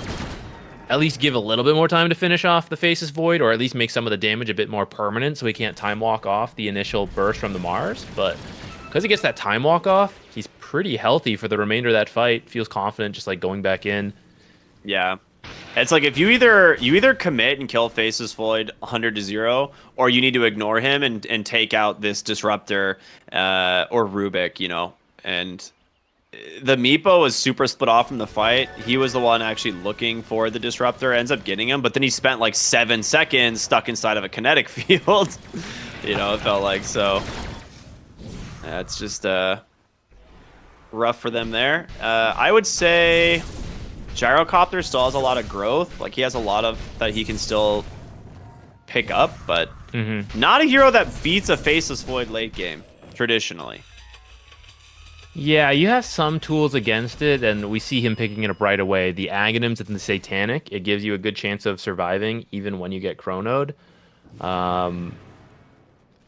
at least give a little bit more time to finish off the Faceless Void, or at least make some of the damage a bit more permanent so he can't time walk off the initial burst from the Mars. But because he gets that time walk off, he's pretty healthy for the remainder of that fight. Feels confident just like going back in. Yeah. It's like if you either commit and kill Faceless Void 100-0, or you need to ignore him and take out this Disruptor or Rubik, you know. And the Meepo was super split off from the fight. He was the one actually looking for the Disruptor, ends up getting him, but then he spent like 7 seconds stuck inside of a kinetic field. You know, it felt like. So that's just rough for them there. I would say Gyrocopter still has a lot of growth. Like, he has a lot of that he can still pick up, but not a hero that beats a Faceless Void late game, traditionally. Yeah, you have some tools against it, and we see him picking it up right away. The Aghanims and the Satanic, it gives you a good chance of surviving even when you get chronoed.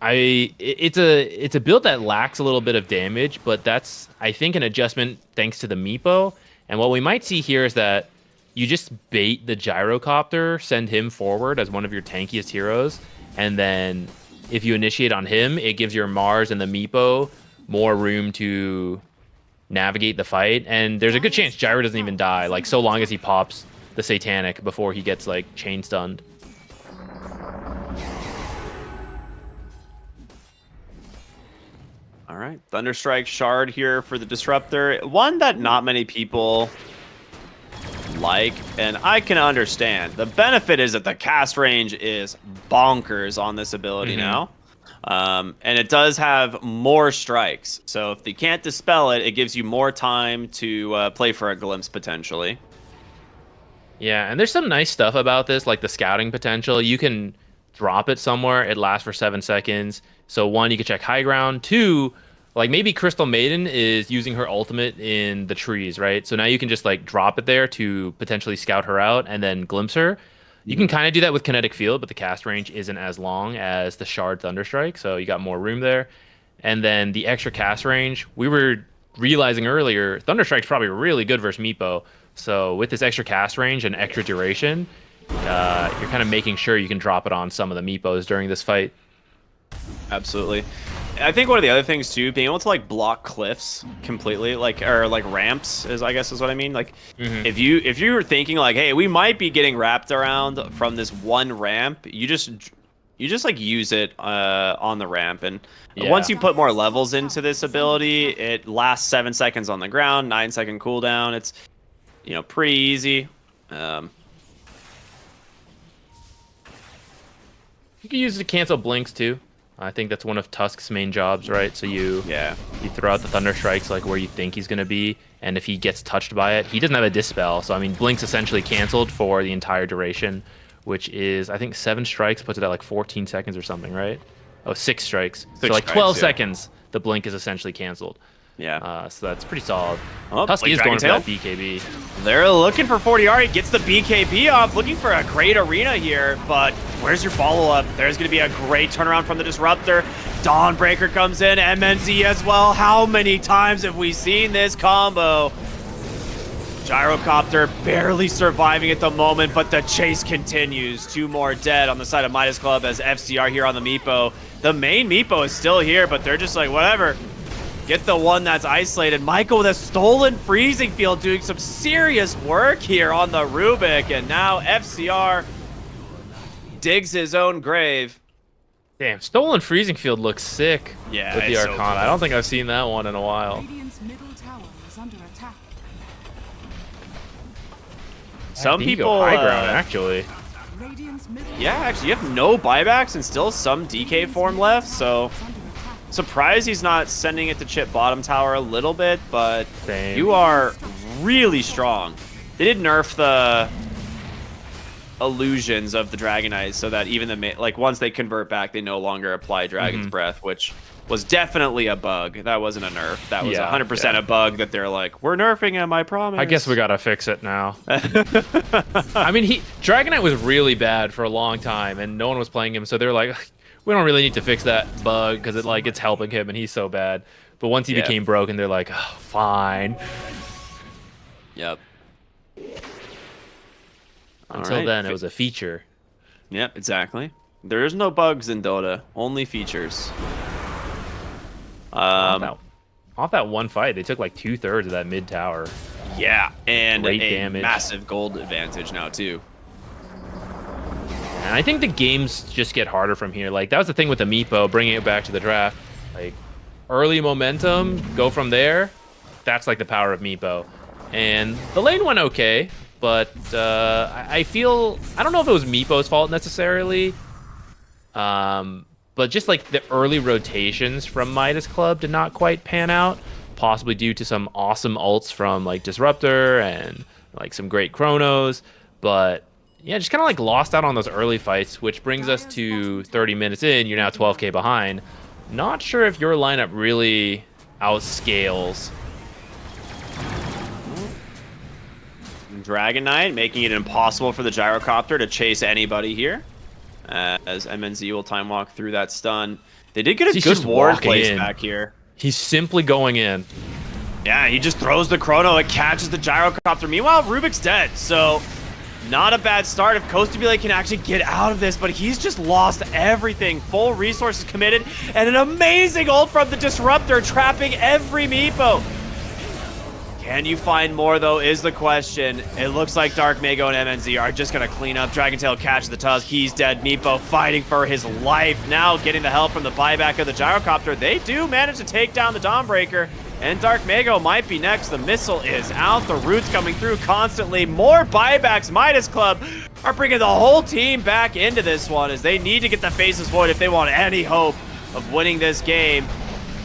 It's a build that lacks a little bit of damage, but that's, I think, an adjustment thanks to the Meepo. And what we might see here is that you just bait the Gyrocopter, send him forward as one of your tankiest heroes, and then if you initiate on him, it gives your Mars and the Meepo more room to navigate the fight. And there's a good chance Gyro doesn't even die, like, so long as he pops the Satanic before he gets, like, chain stunned. All right, Thunderstrike Shard here for the Disruptor. One that not many people like, and I can understand. The benefit is that the cast range is bonkers on this ability now. And it does have more strikes. So if they can't dispel it, it gives you more time to play for a glimpse, potentially. Yeah, and there's some nice stuff about this, like the scouting potential. You can drop it somewhere. It lasts for 7 seconds. So 1, you can check high ground. 2, like maybe Crystal Maiden is using her ultimate in the trees, right? So now you can just like drop it there to potentially scout her out and then glimpse her. You can kind of do that with Kinetic Field, but the cast range isn't as long as the Shard Thunderstrike, so you got more room there. And then the extra cast range, we were realizing earlier, Thunderstrike's probably really good versus Meepo. So with this extra cast range and extra duration, you're kind of making sure you can drop it on some of the Meepos during this fight. Absolutely. I think one of the other things too, being able to like block cliffs completely, like, or like ramps is, I guess is what I mean. Like if you were thinking like, hey, we might be getting wrapped around from this one ramp, you just like use it on the ramp, and once you put more levels into this ability, it lasts 7 seconds on the ground, 9-second cooldown. It's, you know, pretty easy. You can use it to cancel blinks too. I think that's one of Tusk's main jobs, right? So you throw out the Thunder Strikes like where you think he's going to be, and if he gets touched by it, he doesn't have a Dispel. So, I mean, Blink's essentially canceled for the entire duration, which is, I think, 7 strikes puts it at like 14 seconds or something, right? Oh, 6 strikes. So like 12 seconds, the Blink is essentially canceled. Yeah. So that's pretty solid. Oh, Husky is going for Tail. that BKB. They're looking for 40R. He gets the BKB off, looking for a great arena here, but where's your follow-up? There's going to be a great turnaround from the Disruptor. Dawnbreaker comes in, MNZ as well. How many times have we seen this combo? Gyrocopter barely surviving at the moment, but the chase continues. 2 more dead on the side of Midas Club as FCR here on the Meepo. The main Meepo is still here, but they're just like, whatever. Get the one that's isolated. Michael with a stolen freezing field doing some serious work here on the Rubik. And now FCR digs his own grave. Damn, stolen freezing field looks sick with the so Arcana. cool. I don't think I've seen that one in a while. Radiant's middle tower is under attack. Some I think you people go high ground, actually. Radiant's middle Yeah, actually, you have no buybacks and still some DK form left, so is under attack. surprised he's not sending it to chip bottom tower a little bit, but Same. you are really strong. They did nerf the illusions of the Dragonite so that even the like once they convert back, they no longer apply Dragon's Breath, which was definitely a bug. That wasn't a nerf. That was Yeah, 100% yeah. a bug that they're like, we're nerfing him, I promise. I guess we gotta fix it now. I mean, Dragonite was really bad for a long time, and no one was playing him, so they're like, we don't really need to fix that bug because it's helping him, and he's so bad. But once he Yeah. became broken, they're like, oh, fine. Yep. Until Alright. then, it was a feature. Yep, exactly. There is no bugs in Dota, only features. Off that one fight, they took like 2/3 of that mid tower. Yeah, and Great a damage. massive gold advantage now too. And I think the games just get harder from here. Like, that was the thing with the Meepo, bringing it back to the draft. Like, early momentum, go from there. That's like the power of Meepo. And the lane went okay, but I feel... I don't know if it was Meepo's fault necessarily. But just like the early rotations from Midas Club did not quite pan out. Possibly due to some awesome ults from like Disruptor and like some great chronos. But yeah, just kind of like lost out on those early fights, which brings us to 30 minutes in. You're now 12k behind. Not sure if your lineup really outscales. Dragon Knight making it impossible for the Gyrocopter to chase anybody here. As MNZ will time walk through that stun. They did get a He's good just ward walking place in. back here. He's simply going in. Yeah, he just throws the chrono, it catches the Gyrocopter. Meanwhile, Rubik's dead, so not a bad start if Kostabile can actually get out of this, but he's just lost everything. Full resources committed, and an amazing ult from the Disruptor, trapping every Meepo. Can you find more, though, is the question. It looks like Dark Mago and MNZ are just going to clean up. Dragon Tail catches the Tusk. He's dead. Meepo fighting for his life. Now getting the help from the buyback of the Gyrocopter. They do manage to take down the Dawnbreaker, and Dark Mago might be next. The missile is out. The roots coming through constantly. More buybacks. Midas Club are bringing the whole team back into this one as they need to get the Faceless Void if they want any hope of winning this game.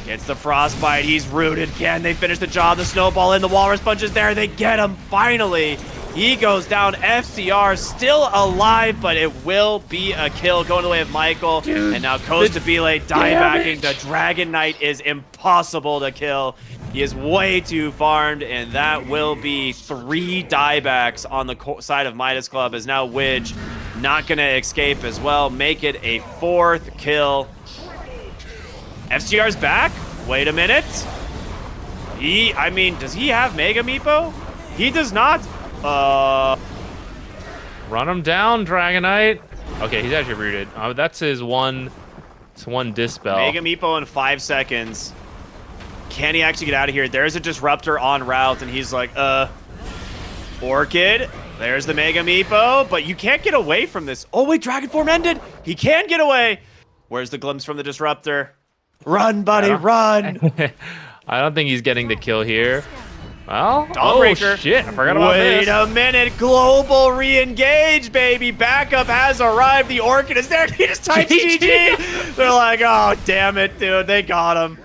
Gets the Frostbite, he's rooted. Can they finish the job? The Snowball in, the Walrus Punch is there. They get him, finally. He goes down. FCR still alive, but it will be a kill going the way of Michael. Dude, and now Kostabile diebacking. The Dragon Knight is impossible to kill. He is way too farmed, and that will be 3 diebacks on the side of Midas Club, as now Widge not going to escape as well. Make it a 4th kill. FCR's back? Wait a minute. I mean, does he have Mega Meepo? He does not. Run him down, Dragonite. Okay, he's actually rooted. That's his one dispel. Mega Meepo in 5 seconds. Can he actually get out of here? There's a Disruptor en route, and he's like, Orchid. There's the Mega Meepo, but you can't get away from this. Oh, wait, Dragon Form ended. He can get away. Where's the glimpse from the Disruptor? Run, buddy, run! I don't think he's getting the kill here. Well, Dawnbreaker. oh shit, I forgot about Wait this. a minute, global re-engage, baby. Backup has arrived. The Orchid is there. He just types GG. They're like, oh, damn it, dude. They got him.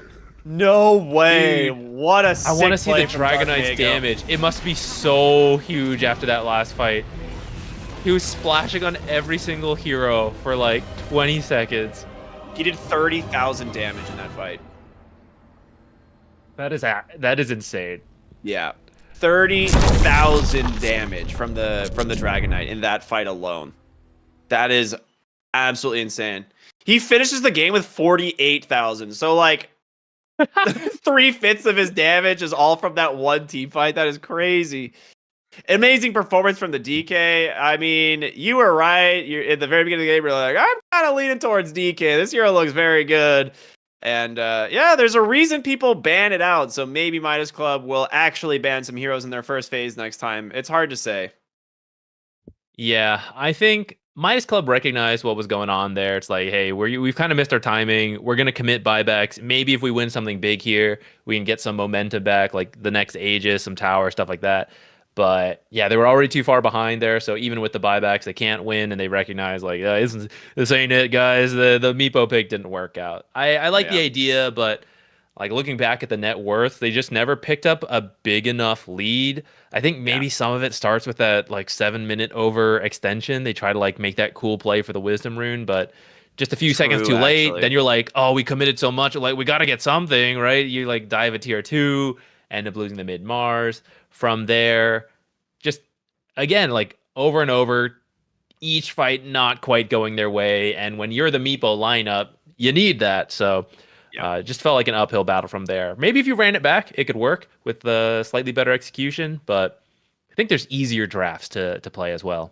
No way. Dude, What a sick I want to see play the from Dark Dragonite's Mago. damage. It must be so huge after that last fight. He was splashing on every single hero for like 20 seconds. He did 30,000 damage in that fight. That is insane. Yeah. 30,000 damage from the Dragon Knight in that fight alone. That is absolutely insane. He finishes the game with 48,000. So like 3/5 of his damage is all from that one team fight. That is crazy. Amazing performance from the DK. I mean, you were right. You're at the very beginning of the game. You're like, I'm kind of leaning towards DK. This hero looks very good. And yeah, there's a reason people ban it out. So maybe Midas Club will actually ban some heroes in their first phase next time. It's hard to say. Yeah, I think Midas Club recognized what was going on there. It's like, hey, we've kind of missed our timing. We're going to commit buybacks. Maybe if we win something big here, we can get some momentum back, like the next Aegis, some tower, stuff like that. But yeah, they were already too far behind there. So even with the buybacks, they can't win, and they recognize like this ain't it, guys. The Meepo pick didn't work out. I like the idea, but like looking back at the net worth, they just never picked up a big enough lead. I think maybe some of it starts with that like 7-minute over extension. They try to like make that cool play for the wisdom rune, but just a few seconds too late, then you're like, oh, we committed so much, like we got to get something, right? You like dive a tier 2, end up losing the mid Mars. From there, just again, like over and over, each fight not quite going their way. And when you're the Meepo lineup, you need that. So just felt like an uphill battle from there. Maybe if you ran it back, it could work with the slightly better execution, but I think there's easier drafts to play as well.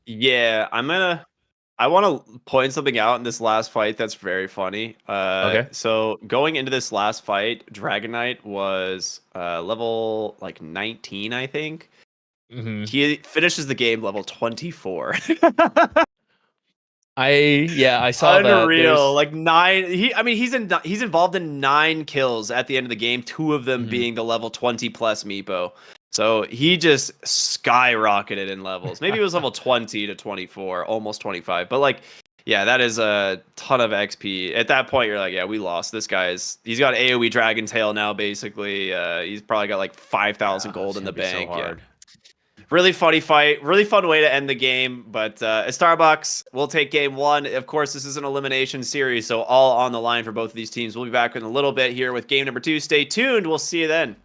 Yeah, I want to point something out in this last fight that's very funny. Okay. So going into this last fight, Dragon Knight was level like 19, I think. Mm-hmm. He finishes the game level 24. I saw that. Unreal. Like 9. He's involved in 9 kills at the end of the game, 2 of them being the level 20 plus Meepo. So he just skyrocketed in levels. Maybe it was level 20 to 24, almost 25. But like, yeah, that is a ton of XP. At that point, you're like, yeah, we lost. He's got AoE Dragon Tail now, basically. He's probably got like 5,000 gold in the bank. So hard. Yeah. Really funny fight. Really fun way to end the game. But Starbucks will take game 1. Of course, this is an elimination series, so all on the line for both of these teams. We'll be back in a little bit here with game number 2. Stay tuned. We'll see you then.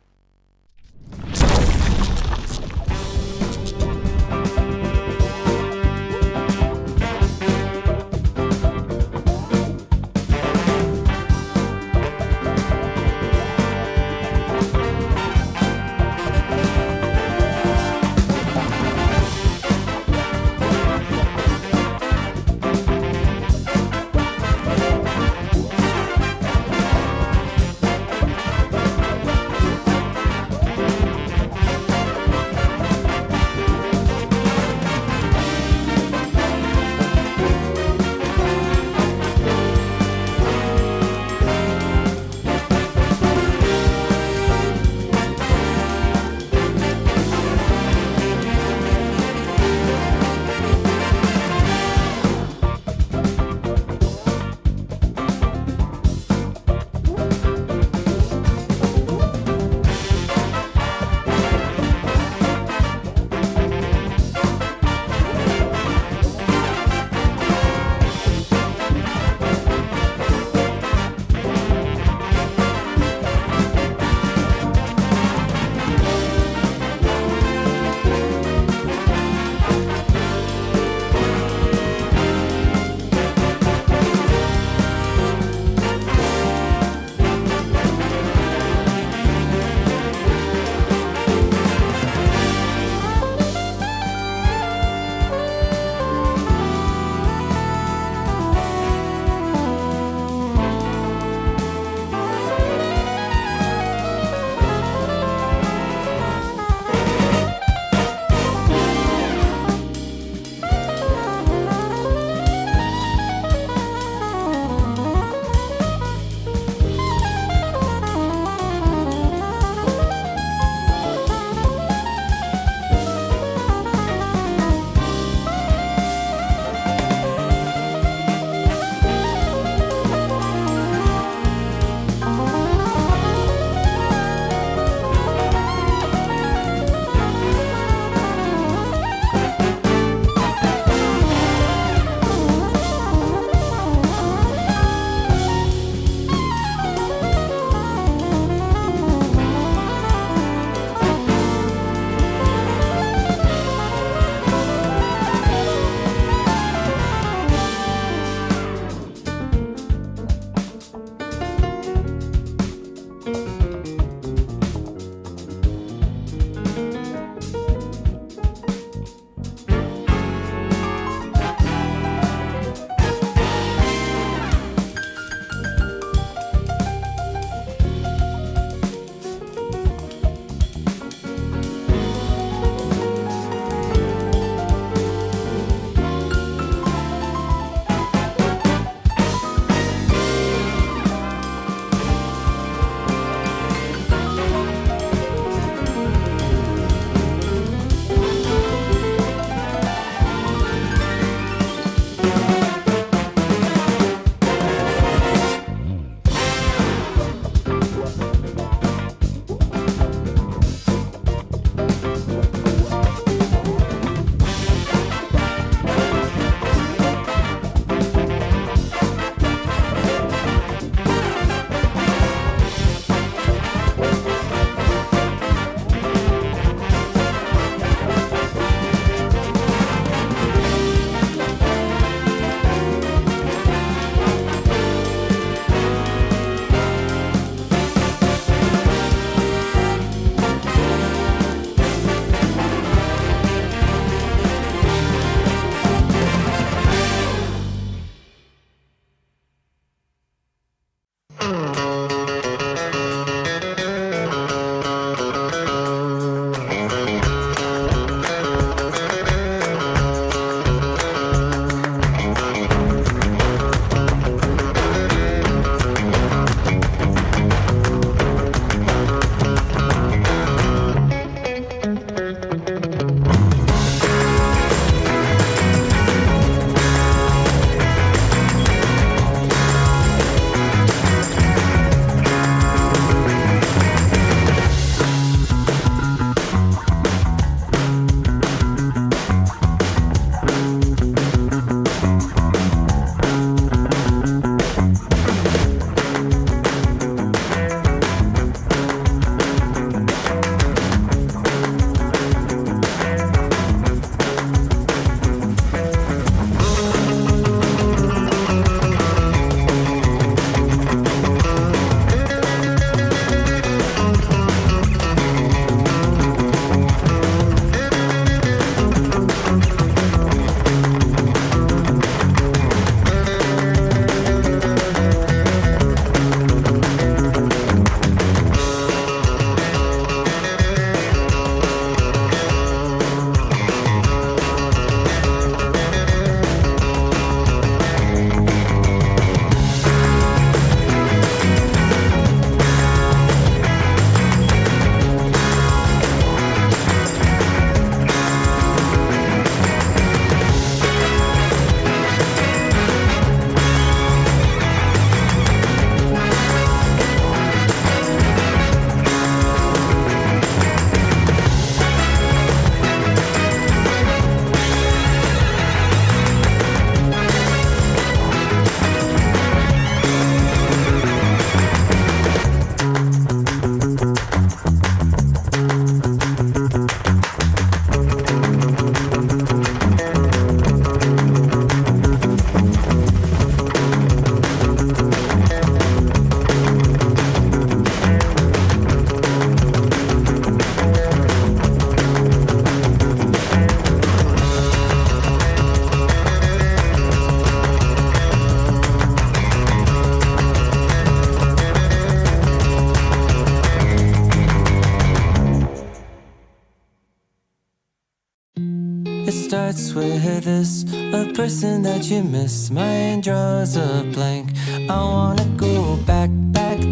It starts with this, a person that you miss. Mine draws a blank. I wanna go back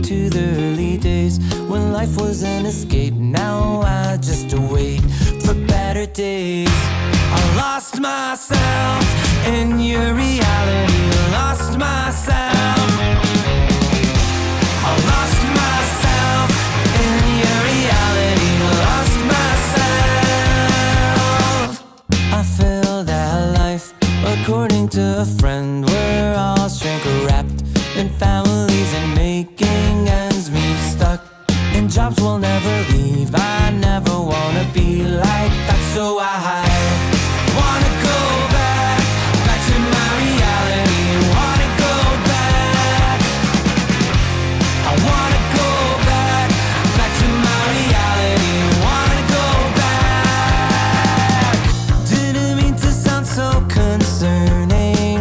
to the early days when life was an escape. Now I just wait for better days. I lost myself in your reality. Lost myself. I lost myself in your reality. Lost myself. I feel that life, according to a friend, we're all shrink wrapped in families and making ends meet. Stuck in jobs we'll never leave. I never wanna be like that, so I wanna go back to my reality. Wanna go back. I wanna go back to my reality. Wanna go back. Didn't mean to sound so concerning.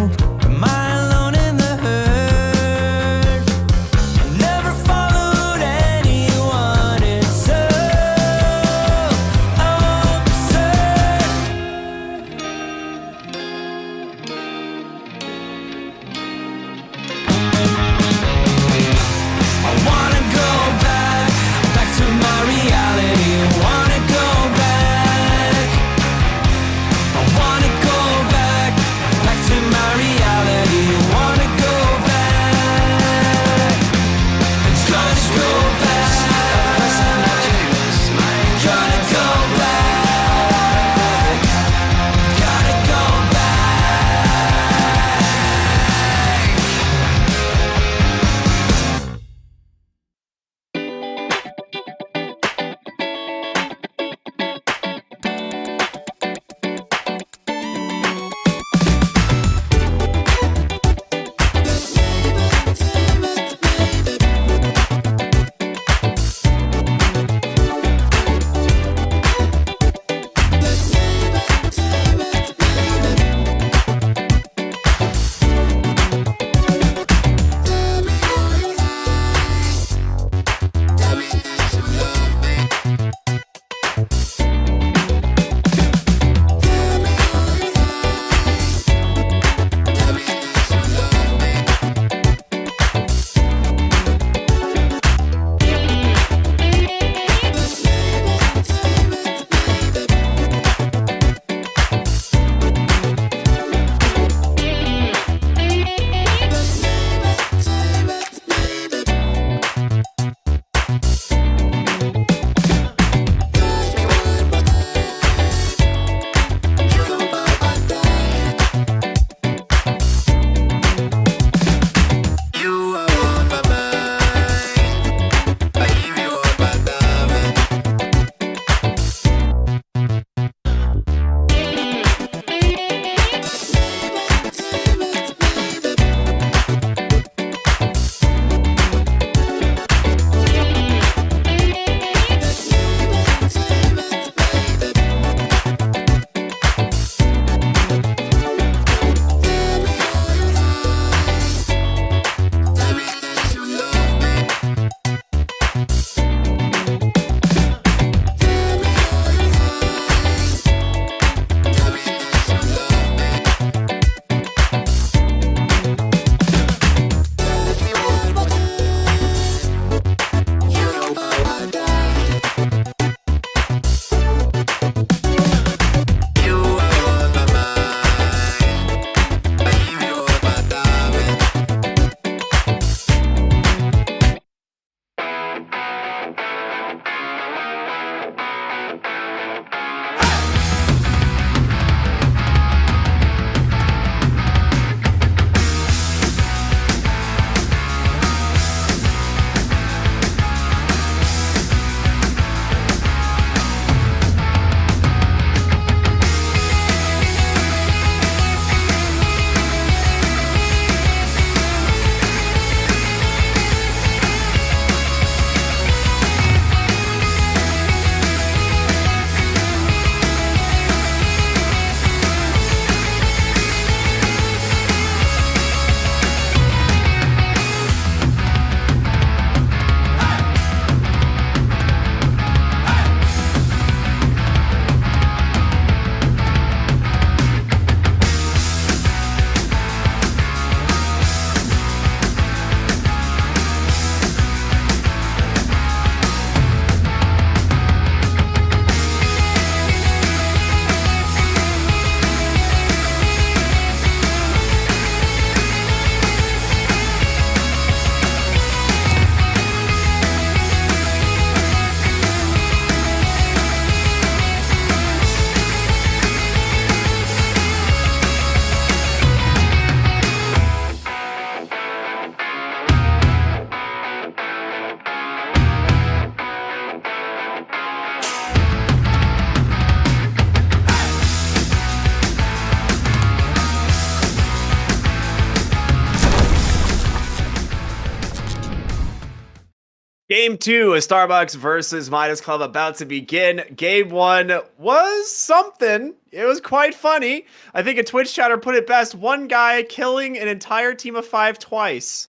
Game 2 of Starbucks versus Midas Club about to begin. Game 1 was something. It was quite funny. I think a Twitch chatter put it best. One guy killing an entire team of 5 twice.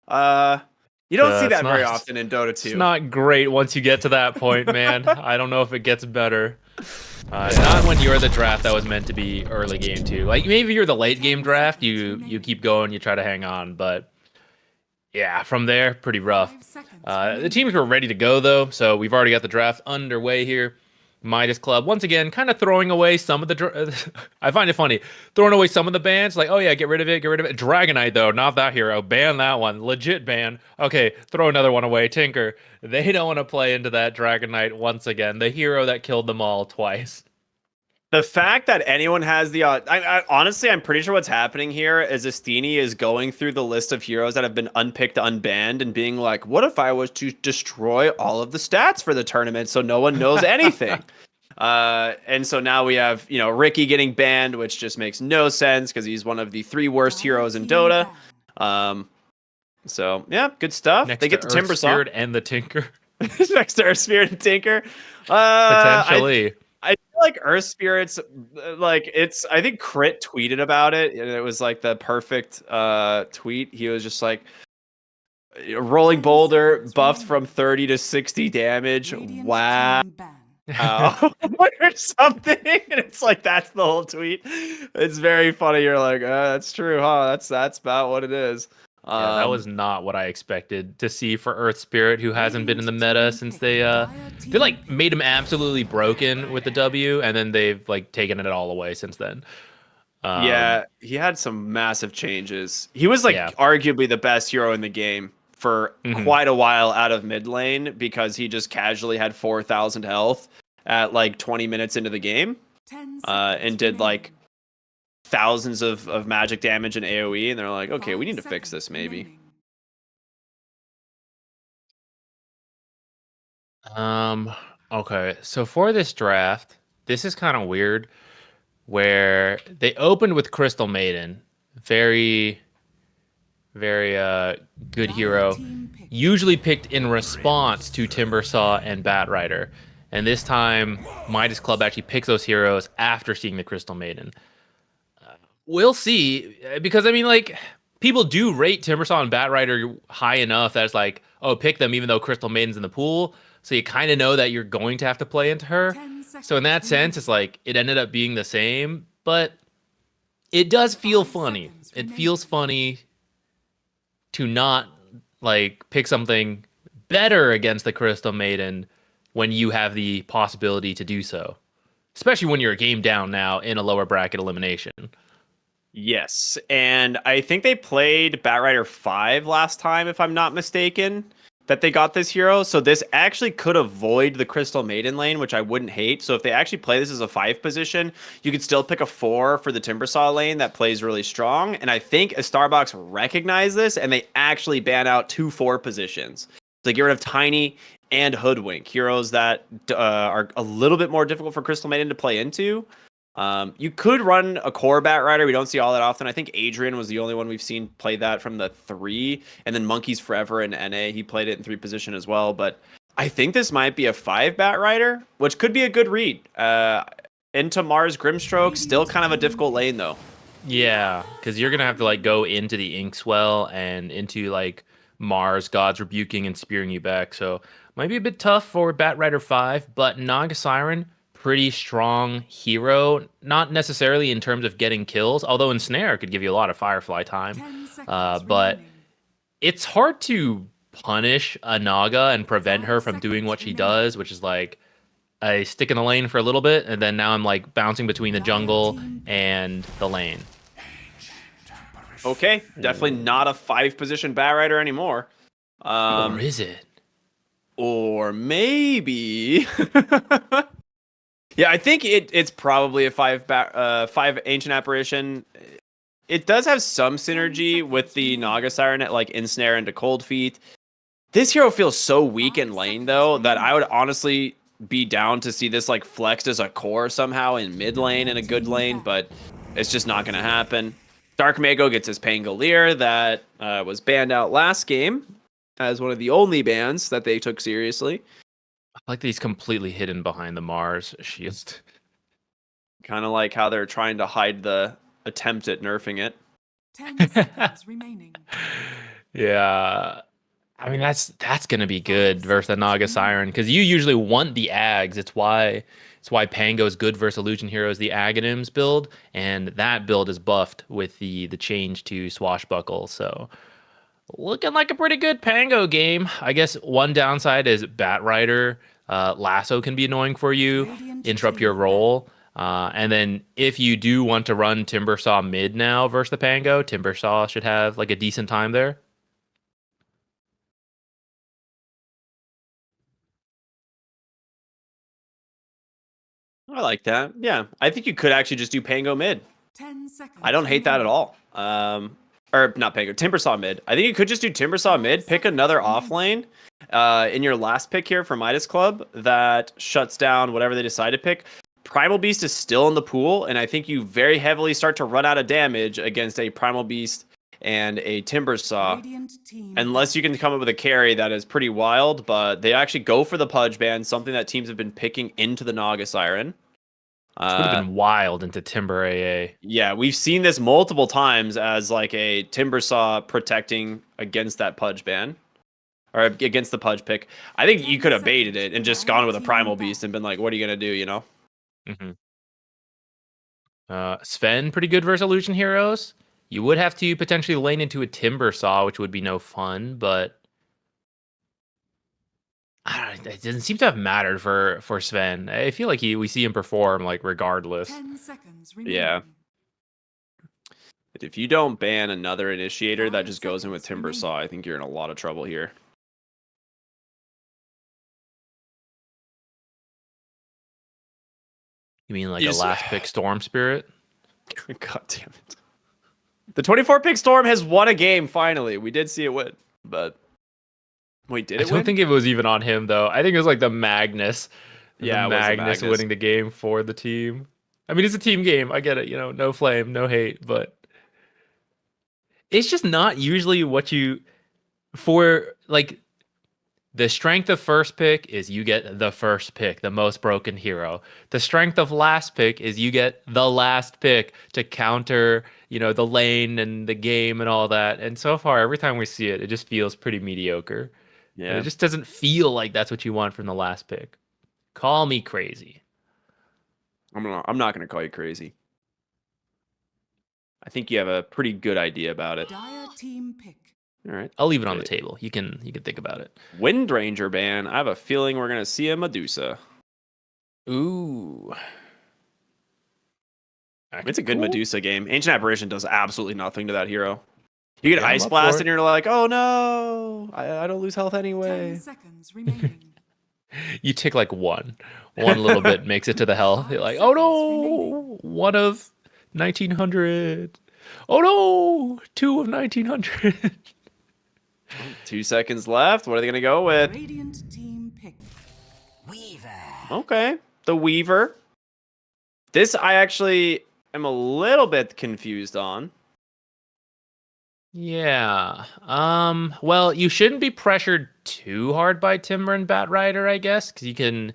You don't see that very often in Dota 2. It's not great once you get to that point, man. I don't know if it gets better. Not when you're the draft that was meant to be early game 2. Like maybe you're the late game draft, you keep going, you try to hang on, but yeah, from there, pretty rough. The teams were ready to go, though, so we've already got the draft underway here. Midas Club, once again, kind of throwing away some of the... I find it funny. Throwing away some of the bans, like, oh yeah, get rid of it, get rid of it. Dragonite, though, not that hero. Ban that one. Legit ban. Okay, throw another one away. Tinker. They don't want to play into that Dragonite once again. The hero that killed them all twice. The fact that anyone has the... honestly, I'm pretty sure what's happening here is Estini is going through the list of heroes that have been unpicked, unbanned, and being like, what if I was to destroy all of the stats for the tournament so no one knows anything? And so now we have, Ricky getting banned, which just makes no sense because he's one of the 3 worst heroes in Dota. So, yeah, good stuff. Next they get to the Timber Spirit and the Tinker. Next to Earth Spirit and Tinker. Potentially. I feel like Earth Spirits, I think Crit tweeted about it, and it was like the perfect tweet. He was just like, Rolling Boulder buffed from 30 to 60 damage. Wow. Or something. And it's like, that's the whole tweet. It's very funny. You're like, that's true, huh? That's about what it is. Yeah, that was not what I expected to see for Earth Spirit, who hasn't been in the meta since they made him absolutely broken with the W, and then they've taken it all away since then. Yeah, he had some massive changes. He was arguably the best hero in the game for quite a while out of mid lane because he just casually had 4,000 health at 20 minutes into the game, and did thousands of magic damage and AoE, and they're like, okay, we need to fix this maybe. Okay, so for this draft, this is kind of weird, where they opened with Crystal Maiden, very, very good hero, usually picked in response to Timbersaw and Batrider, and this time Midas Club actually picks those heroes after seeing the Crystal Maiden. We'll see, because people do rate Timbersaw and Batrider high enough that it's pick them even though Crystal Maiden's in the pool, so you kind of know that you're going to have to play into her. So in that sense, it's it ended up being the same, but it does feel funny. It feels funny to not pick something better against the Crystal Maiden when you have the possibility to do so, especially when you're a game down now in a lower bracket elimination. Yes, and I think they played Batrider 5 last time, if I'm not mistaken, that they got this hero. So this actually could avoid the Crystal Maiden lane, which I wouldn't hate. So if they actually play this as a 5 position, you could still pick a 4 for the Timbersaw lane that plays really strong. And I think Starbucks recognize this, and they actually ban out 2 4 positions. So get rid of Tiny and Hoodwink, heroes that are a little bit more difficult for Crystal Maiden to play into. You could run a core Batrider. We don't see all that often. I think Adrian was the only one we've seen play that from the 3, and then Monkeys Forever in NA, he played it in 3 position as well. But I think this might be a 5 Batrider, which could be a good read. Into Mars Grimstroke, still kind of a difficult lane though. Yeah, because you're gonna have to go into the Inkswell and into Mars Gods rebuking and spearing you back. So might be a bit tough for Batrider 5, but Naga Siren, pretty strong hero, not necessarily in terms of getting kills, although Ensnare could give you a lot of Firefly time. But it's hard to punish a Naga and prevent her from doing what she does, which is I stick in the lane for a little bit, and then now I'm bouncing between the jungle and the lane. Okay, definitely not a 5 position Batrider anymore. Or is it? Or maybe... Yeah, I think it's probably a 5 Ancient Apparition. It does have some synergy with the Naga Siren at Ensnare into Cold Feet. This hero feels so weak in lane though that I would honestly be down to see this flexed as a core somehow in mid lane in a good lane, but it's just not going to happen. Dark Mago gets his Pangolier that was banned out last game. as one of the only bans that they took seriously. I like that he's completely hidden behind the Mars shield. Kind of like how they're trying to hide the attempt at nerfing it. 10 seconds remaining. Yeah. I mean, that's gonna be good versus the Naga Siren because you usually want the Ags. It's why Pango's good versus Illusion Heroes, the Aghanims build, and that build is buffed with the change to Swashbuckle. So looking like a pretty good Pango game. I guess one downside is Batrider. Lasso can be annoying for you, interrupt your roll. And then if you do want to run Timbersaw mid now versus the Pango, Timbersaw should have like a decent time there. I like that. Yeah, I think you could actually just do Pango mid. 10 seconds. I don't hate that at all. Or not Pango, Timbersaw mid. I think you could just do Timbersaw mid, pick another off lane in your last pick here for Midas Club that shuts down whatever they decide to pick. Primal Beast is still in the pool, and I think you very heavily start to run out of damage against a Primal Beast and a Timbersaw. Radiant team. Unless you can come up with a carry that is pretty wild, but they actually go for the Pudge ban, something that teams have been picking into the Naga Siren. Would have been wild into Timber AA. Yeah, we've seen this multiple times as like a Timbersaw protecting against that Pudge ban. Or against the Pudge pick. I think you could have baited it and just gone with a Primal Beast and been like, what are you going to do, you know? Mm-hmm. Sven, pretty good versus Illusion Heroes. You would have to potentially lane into a Timbersaw, which would be no fun, but I don't know, it doesn't seem to have mattered for Sven. I feel like we see him perform like regardless. 10 seconds remaining. Yeah. If you don't ban another initiator that just goes in with Timbersaw, I think you're in a lot of trouble here. You mean like a last pick Storm Spirit? God damn it. The 24 pick Storm has won a game finally. We did see it win, but wait, did it I don't win? think it was even on him though. I think it was like the Magnus. Yeah, it the was the Magnus Magnus. winning the game for the team. I mean, it's a team game. I get it. You know, no flame, no hate, but it's just not usually what you for like. The strength of first pick is you get the first pick, the most broken hero. The strength of last pick is you get the last pick to counter, you know, the lane and the game and all that. And so far, every time we see it, it just feels pretty mediocre. Yeah. And it just doesn't feel like that's what you want from the last pick. Call me crazy. I'm not going to call you crazy. I think you have a pretty good idea about it. Dire team pick. All right. I'll leave it on the table. You can think about it. Wind Ranger ban. I have a feeling we're going to see a Medusa. Ooh. It's a good Cool. Medusa game. Ancient Apparition does absolutely nothing to that hero. You get Yeah, I'm Ice up Blast for and it. you're like, oh no, I don't lose health 10 anyway. seconds remaining. You tick like one little bit makes it to the hell. You're like, oh no, one of 1900. Oh no, two of 1900. 2 seconds left. What are they going to go with? Radiant team pick. Weaver. Okay. The Weaver. This I actually am a little bit confused on. Yeah. Well, you shouldn't be pressured too hard by Timber and Batrider, I guess, because you can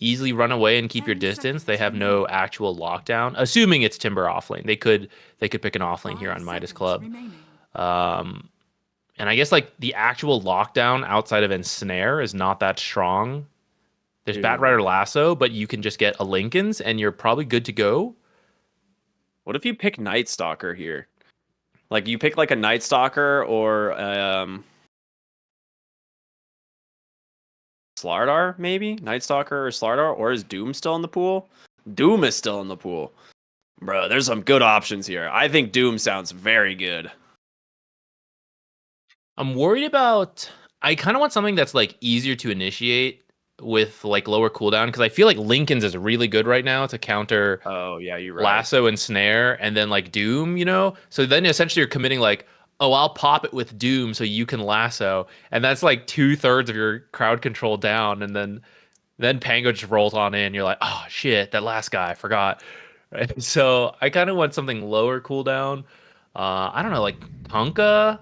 easily run away and keep your 10 distance. They seconds have no actual lockdown, assuming it's Timber offlane. They could pick an offlane here on 5 Midas seconds Club. remaining. And I guess like the actual lockdown outside of Ensnare is not that strong. There's Dude. Batrider Lasso, but you can just get a Lincoln's and you're probably good to go. What if you pick Night Stalker here? Like you pick like a Night Stalker or Slardar, maybe? Night Stalker or Slardar? Or is Doom still in the pool? Doom is still in the pool. Bro, there's some good options here. I think Doom sounds very good. I'm worried about. I kind of want something that's like easier to initiate with like lower cooldown because I feel like Lincoln's is really good right now to counter Oh, yeah, you're right. Lasso and Snare and then like Doom, you know? So then essentially you're committing like, oh, I'll pop it with Doom so you can Lasso. And that's like 2/3 of your crowd control down. And then Pango just rolls on in. You're like, oh shit, that last guy, I forgot. Right? So I kind of want something lower cooldown. I don't know, like Tonka.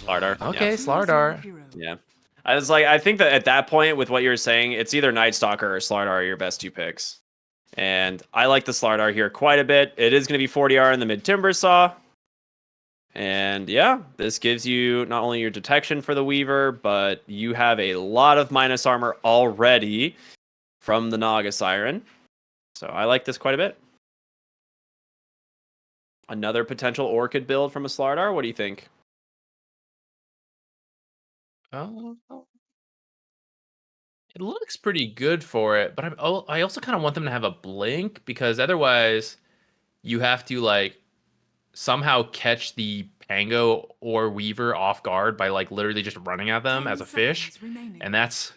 Slardar. Okay, Yeah. Slardar. Yeah. I think that at that point, with what you're saying, it's either Night Stalker or Slardar are your best two picks. And I like the Slardar here quite a bit. It is going to be 40R in the mid Timber Saw. And yeah, this gives you not only your detection for the Weaver, but you have a lot of minus armor already from the Naga Siren. So I like this quite a bit. Another potential Orchid build from a Slardar. What do you think? Oh, it looks pretty good for it, but I also kind of want them to have a blink because otherwise you have to like somehow catch the Pango or Weaver off guard by like literally just running at them as a fish, and that's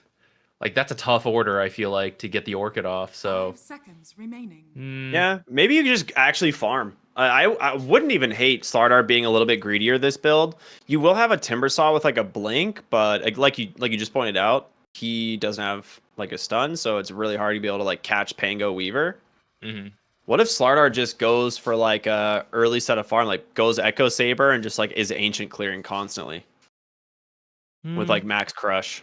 a tough order. I feel like to get the Orchid off. So 5 seconds remaining. Yeah, maybe you could just actually farm. I wouldn't even hate Slardar being a little bit greedier this build. You will have a Timber Saw with like a blink, but like you just pointed out, he doesn't have like a stun, so it's really hard to be able to like catch Pango Weaver. Mm-hmm. What if Slardar just goes for like a early set of farm, like goes Echo Saber and just like is ancient clearing constantly with like max crush?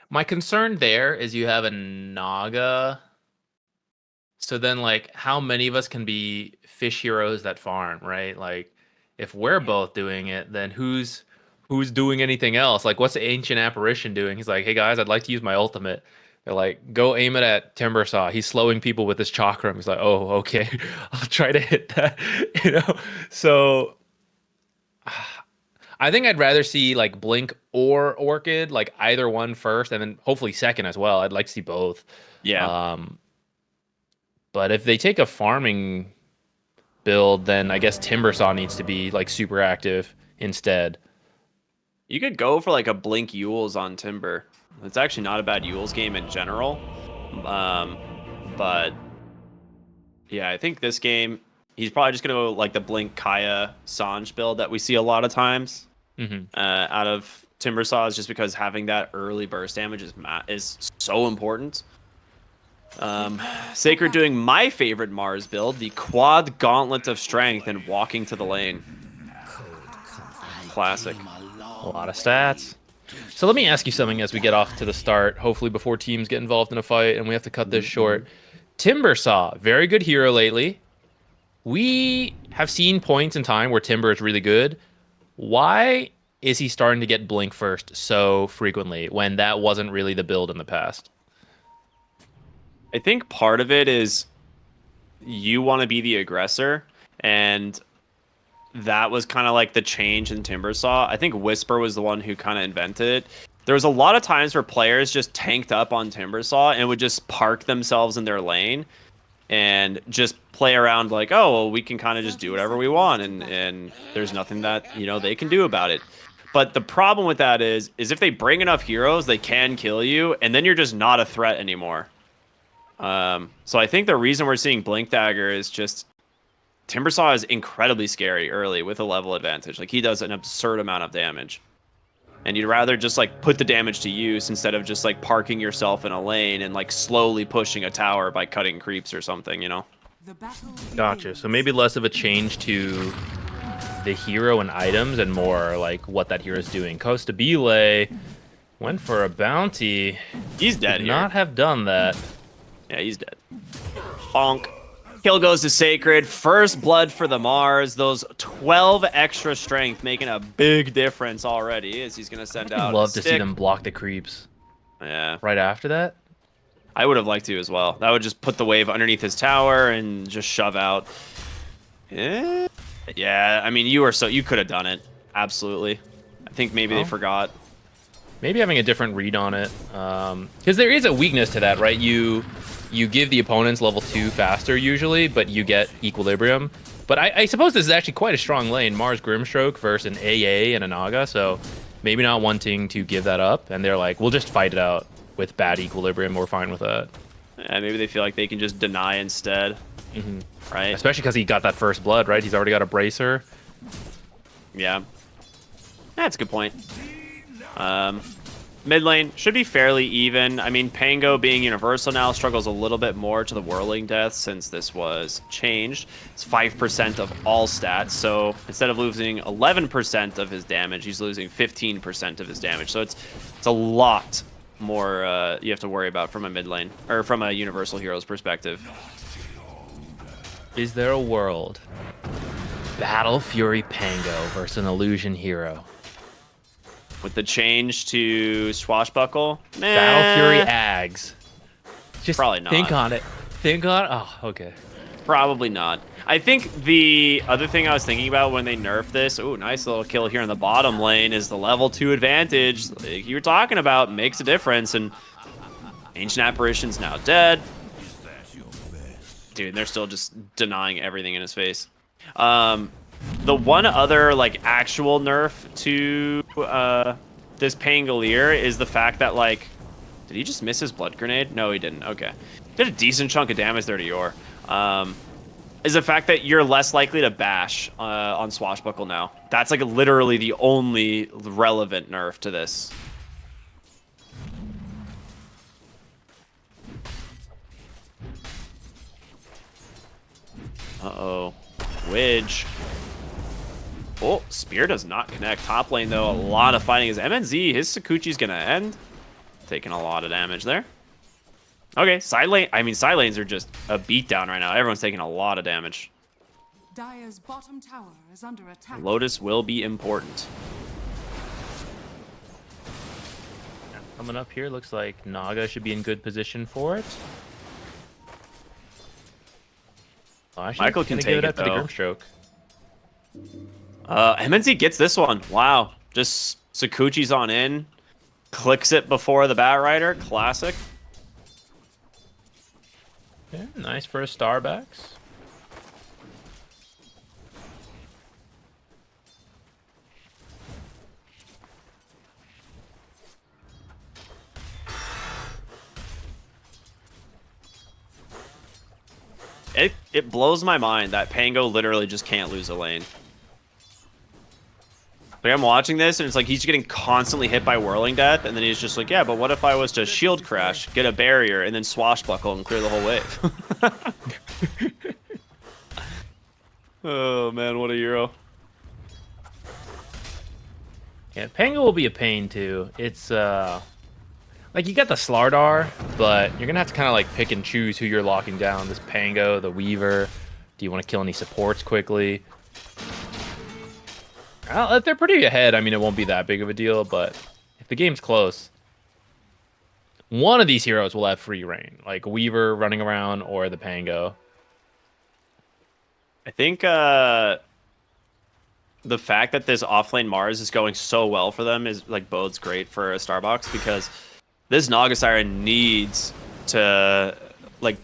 My concern there is you have a Naga. So then, like, how many of us can be fish heroes that farm, right? Like, if we're both doing it, then who's doing anything else? Like, what's the Ancient Apparition doing? He's like, hey guys, I'd like to use my ultimate. They're like, go aim it at Timber Saw. He's slowing people with his chakram. He's like, oh, okay, I'll try to hit that. So I think I'd rather see like Blink or Orchid, like either one first, and then hopefully second as well. I'd like to see both. Yeah. But if they take a farming build, then I guess Timber Saw needs to be like super active instead. You could go for like a Blink Yules on Timber. It's actually not a bad Yules game in general. But yeah, I think this game, he's probably just going to go like the Blink Kaya Sanj build that we see a lot of times out of Timber Saws, just because having that early burst damage is so important. Sacred doing my favorite Mars build, the Quad Gauntlet of Strength and Walking to the Lane. Classic. A lot of stats. So let me ask you something as we get off to the start, hopefully before teams get involved in a fight and we have to cut this short. Timber Saw, very good hero lately. We have seen points in time where Timber is really good. Why is he starting to get Blink first so frequently when that wasn't really the build in the past? I think part of it is you want to be the aggressor, and that was kind of like the change in Timber Saw. I think Whisper was the one who kind of invented it. There was a lot of times where players just tanked up on Timber Saw and would just park themselves in their lane and just play around like, oh, well, we can kind of just do whatever we want, and there's nothing that, they can do about it. But the problem with that is if they bring enough heroes, they can kill you, and then you're just not a threat anymore. So I think the reason we're seeing Blink Dagger is just Timber Saw is incredibly scary early with a level advantage. Like, he does an absurd amount of damage. And you'd rather just like put the damage to use instead of just like parking yourself in a lane and like slowly pushing a tower by cutting creeps or something, Gotcha. So maybe less of a change to the hero and items and more like what that hero is doing. Costabile went for a bounty. He's dead here. Not have done that. Yeah, he's dead. Bonk. Kill goes to Sacred. First blood for the Mars. Those 12 extra strength making a big difference already as he's going to send out I'd love to see them block the creeps. Yeah. Right after that? I would have liked to as well. That would just put the wave underneath his tower and just shove out. Yeah, I mean, you could have done it. Absolutely. I think maybe they forgot. Maybe having a different read on it. Because there is a weakness to that, right? You give the opponents level 2 faster usually, but you get equilibrium. But I suppose this is actually quite a strong lane. Mars Grimstroke versus an AA and a Naga, so maybe not wanting to give that up. And they're like, we'll just fight it out with bad equilibrium. We're fine with that. Yeah, maybe they feel like they can just deny instead. Right? Especially because he got that first blood, right? He's already got a bracer. Yeah. That's a good point. Mid lane should be fairly even. I mean, Pango being universal now struggles a little bit more to the whirling death since this was changed. It's 5% of all stats, so instead of losing 11% of his damage, he's losing 15% of his damage. So it's a lot more you have to worry about from a mid lane or from a universal hero's perspective. Is there a world? Battle Fury Pango versus an illusion hero. With the change to Swashbuckle, Battle Fury Ags. Just probably not. think on it. Think on it. Oh, okay. Probably not. I think the other thing I was thinking about when they nerfed this, ooh, nice little kill here in the bottom lane, is the level 2 advantage like you were talking about makes a difference. And Ancient Apparition's now dead. Dude, they're still just denying everything in his face. The one other like actual nerf to this Pangolier is the fact that like, did he just miss his blood grenade? No, he didn't. Okay, did a decent chunk of damage there to Yor. Is the fact that you're less likely to bash on Swashbuckle now. That's like literally the only relevant nerf to this. Uh-oh. Widge. Oh, Spear does not connect. Top lane, though, a lot of fighting. Is MNZ, his Sakuchi's going to end. Taking a lot of damage there. Okay, side lane. I mean, side lanes are just a beatdown right now. Everyone's taking a lot of damage. Dire's bottom tower is under attack. Lotus will be important. Coming up here, looks like Naga should be in good position for it. Oh, actually, Michael can gonna take give it, up to the though. Grimstroke. MNZ gets this one. Wow. Just Sakuchi's on in. Clicks it before the Batrider. Classic. Yeah, nice for a Starbacks. It blows my mind that Pango literally just can't lose a lane. Like, I'm watching this, and it's like he's getting constantly hit by Whirling Death, and then he's just like, yeah, but what if I was to shield crash, get a barrier, and then swashbuckle and clear the whole wave? Oh, man, what a hero. Yeah, Pango will be a pain, too. It's, like, you got the Slardar, but you're gonna have to kind of, like, pick and choose who you're locking down. This Pango, the Weaver. Do you want to kill any supports quickly? If they're pretty ahead, I mean, it won't be that big of a deal, but if the game's close, one of these heroes will have free reign, like Weaver running around or the Pango. I think the fact that this offlane Mars is going so well for them is like bodes great for a Starbucks, because this Naga Siren needs to like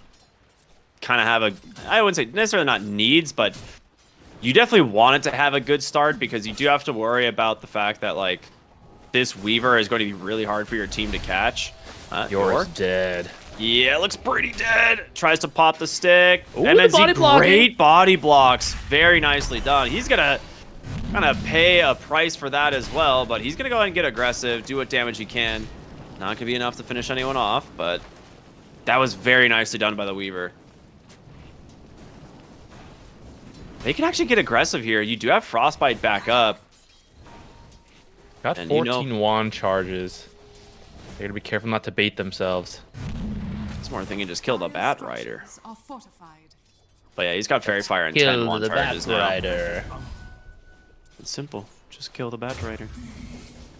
kind of have a, I wouldn't say necessarily not needs, but you definitely want it to have a good start, because you do have to worry about the fact that like this Weaver is going to be really hard for your team to catch. Yours dead. Yeah, looks pretty dead. Tries to pop the stick. Ooh, the MNZ, body blocking. great body blocks. Very nicely done. He's gonna kind of pay a price for that as well, but he's gonna go ahead and get aggressive, do what damage he can. Not gonna be enough to finish anyone off, but that was very nicely done by the Weaver. They can actually get aggressive here. You do have Frostbite back up. Got And 14 wand charges. They gotta be careful not to bait themselves. Smart thing, and just kill the Batrider. Structures are fortified. But yeah, he's got Fairy Fire and 10 wand charges now. Rider. It's simple. Just kill the Batrider.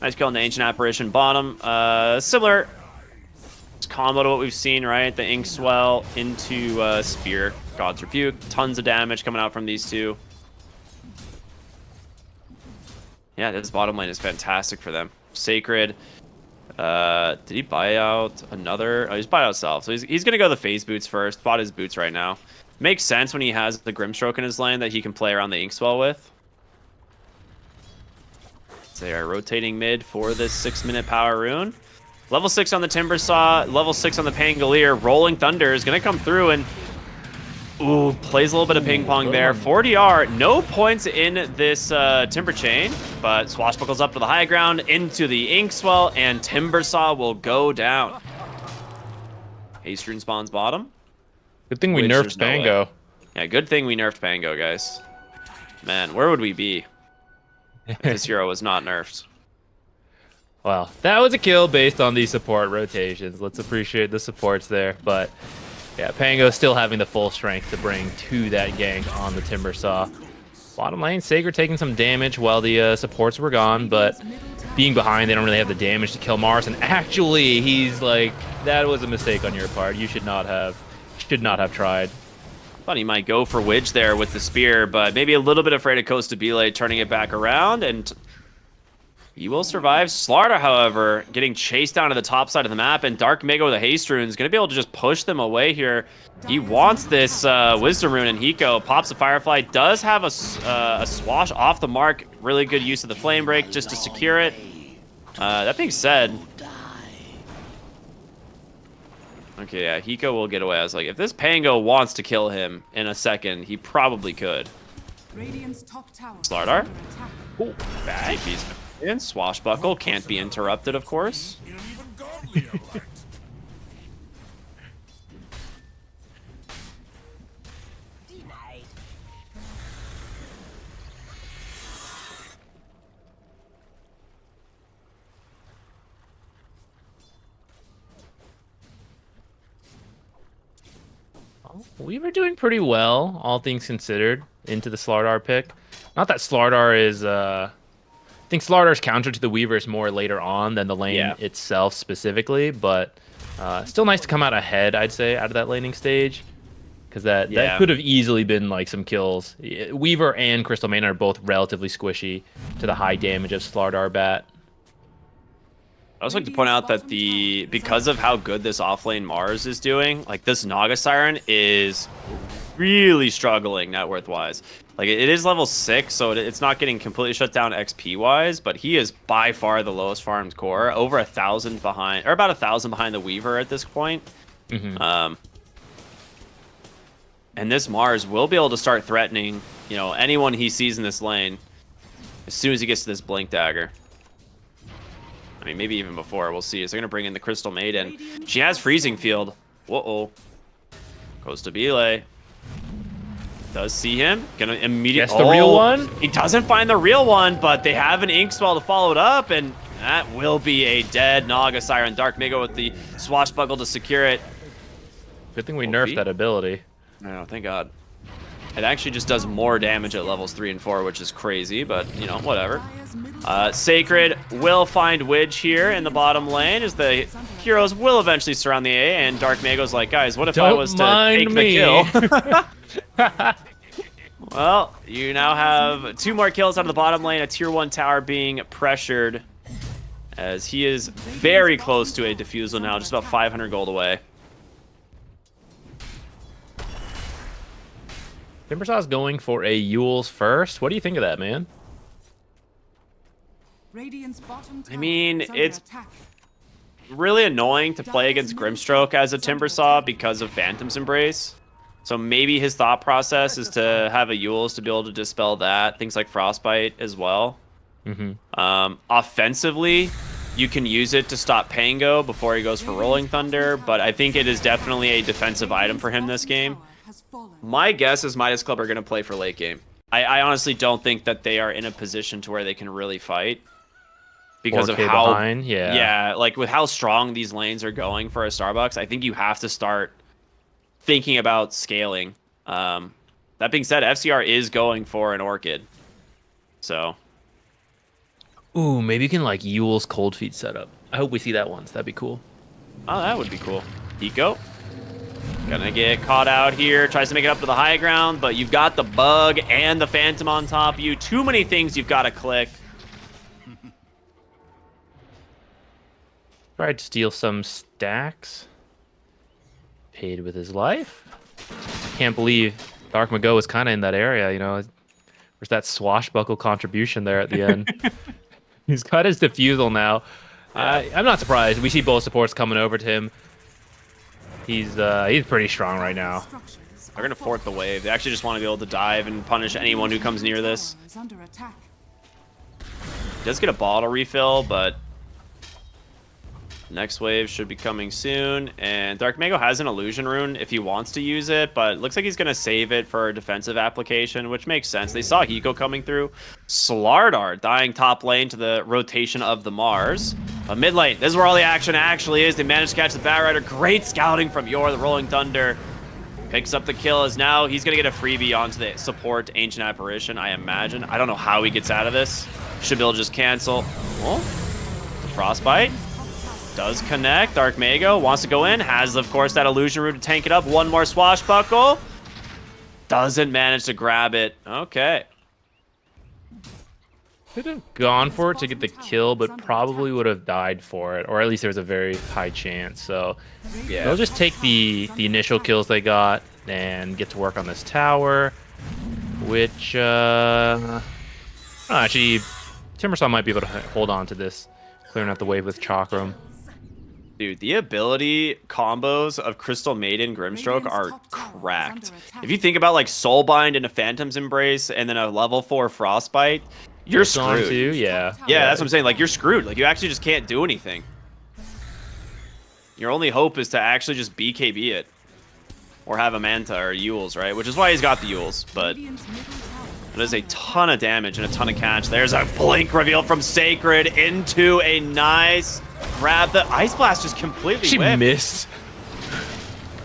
Nice kill on the Ancient Apparition bottom. Similar combo to what we've seen, right? The Ink Swell into Spear. God's Rebuke. Tons of damage coming out from these two. Yeah, this bottom lane is fantastic for them. Sacred. Did he buy out another? Oh, he's bought out Self. So he's going to go the phase boots first. Bought his boots right now. Makes sense when he has the Grimstroke in his lane that he can play around the Inkswell with. So they are rotating mid for this 6-minute power rune. Level 6 on the Timber Saw, level 6 on the Pangolier. Rolling Thunder is going to come through, and Ooh, plays a little bit of ping pong there. 4DR, no points in this Timber Chain, but Swashbuckles up to the high ground, into the Inkswell, and Timbersaw will go down. Hastrun spawns bottom. Good thing we Which nerfed there's no way. Pango. Yeah, good thing we nerfed Pango, guys. Man, where would we be if this hero was not nerfed? Well, that was a kill based on the support rotations. Let's appreciate the supports there. But yeah, Pango still having the full strength to bring to that gank on the Timbersaw. Bottom lane, Sacred taking some damage while the supports were gone, but being behind, they don't really have the damage to kill Mars. And actually, he's like, that was a mistake on your part. You should not have tried. Thought he might go for Widge there with the spear, but maybe a little bit afraid of Costabile turning it back around, and he will survive. Slardar, however, getting chased down to the top side of the map, and Dark Mega with a Haste Rune is going to be able to just push them away here. He wants this Wisdom Rune, and Hiko pops a Firefly, does have a Swash off the mark. Really good use of the Flame Break just to secure it. That being said... Okay, yeah, Hiko will get away. I was like, if this Pango wants to kill him in a second, he probably could. Slardar. Oh, bad. He's in. Swashbuckle can't be interrupted, of course. We were doing pretty well, all things considered, into the Slardar pick. Not that Slardar is... I think Slardar's counter to the Weaver is more later on than the lane itself specifically, but still nice to come out ahead, I'd say, out of that laning stage. Because that could have easily been like some kills. Weaver and Crystal Main are both relatively squishy to the high damage of Slardar Bat. I also like to point out that because of how good this offlane Mars is doing, like this Naga Siren is really struggling net worth wise. Like it is level 6, so it's not getting completely shut down XP wise, but he is by far the lowest farmed core, over 1,000 behind, or about 1,000 behind the Weaver at this point. And this Mars will be able to start threatening, you know, anyone he sees in this lane as soon as he gets to this Blink Dagger. I mean, maybe even before. We'll see. Is they're going to bring in the Crystal Maiden. She has Freezing Field. Whoa-oh. Costabile does see him. Gonna immediately... Guess the real one? He doesn't find the real one, but they have an Inkswell to follow it up, and that will be a dead Naga Siren. Dark Mega with the Swashbuckle to secure it. Good thing we nerfed that ability. No, thank God. It actually just does more damage at levels 3 and 4, which is crazy, but, you know, whatever. Sacred will find Widge here in the bottom lane, as the heroes will eventually surround the A, and Dark Mago's like, guys, what if I was to take the kill? Well, you now have 2 more kills out of the bottom lane, a tier 1 tower being pressured, as he is very close to a defusal now, just about 500 gold away. Timbersaw's going for a Yule's first. What do you think of that, man? I mean, it's really annoying to play against Grimstroke as a Timbersaw because of Phantom's Embrace. So maybe his thought process is to have a Yule's to be able to dispel that. Things like Frostbite as well. Offensively, you can use it to stop Pango before he goes for Rolling Thunder, but I think it is definitely a defensive item for him this game. My guess is Midas Club are going to play for late game. I honestly don't think that they are in a position to where they can really fight because of how behind. Yeah, like with how strong these lanes are going for a Starbucks. I think you have to start thinking about scaling. That being said, FCR is going for an Orchid, so ooh, maybe you can like Yule's Cold Feet setup. I hope we see that once. That'd be cool. Oh, that would be cool. Hiko gonna get caught out here, tries to make it up to the high ground, but you've got the Bug and the Phantom on top of you. Too many things you've got to click. Tried to steal some stacks. Paid with his life. Can't believe Dark Mago was kind of in that area, you know. There's that swashbuckle contribution there at the end. He's got his defusal now. I'm not surprised. We see both supports coming over to him. He's pretty strong right now. They're going to fort the wave. They actually just want to be able to dive and punish anyone who comes near this. Is under attack. Does get a bottle refill, but next wave should be coming soon. And Dark Mago has an illusion rune if he wants to use it, but looks like he's going to save it for a defensive application, which makes sense. They saw Hiko coming through. Slardar dying top lane to the rotation of the Mars. But mid lane, this is where all the action actually is. They managed to catch the Batrider. Great scouting from Yor, the Rolling Thunder. Picks up the kill as now he's going to get a freebie onto the support Ancient Apparition, I imagine. I don't know how he gets out of this. Should be able to just cancel. Well, the Frostbite does connect. Dark Mago wants to go in. Has, of course, that illusion root to tank it up. One more swashbuckle. Doesn't manage to grab it. Okay. Could have gone for it to get the kill, but probably would have died for it, or at least there was a very high chance. So Yeah. they'll just take the initial kills they got and get to work on this tower, which actually Timbersaw might be able to hold on to this, clearing out the wave with Chakram. Dude, the ability combos of Crystal Maiden Grimstroke are cracked. If you think about like Soulbind and a Phantom's Embrace and then a level 4 Frostbite, you're It's on screwed. too, yeah. Yeah, that's what I'm saying. Like, you're screwed. Like, you actually just can't do anything. Your only hope is to actually just BKB it. Or have a Manta or Yules, right? Which is why he's got the Yules. But it is a ton of damage and a ton of catch. There's a blink reveal from Sacred into a nice grab. The Ice Blast just completely She whiffed. missed.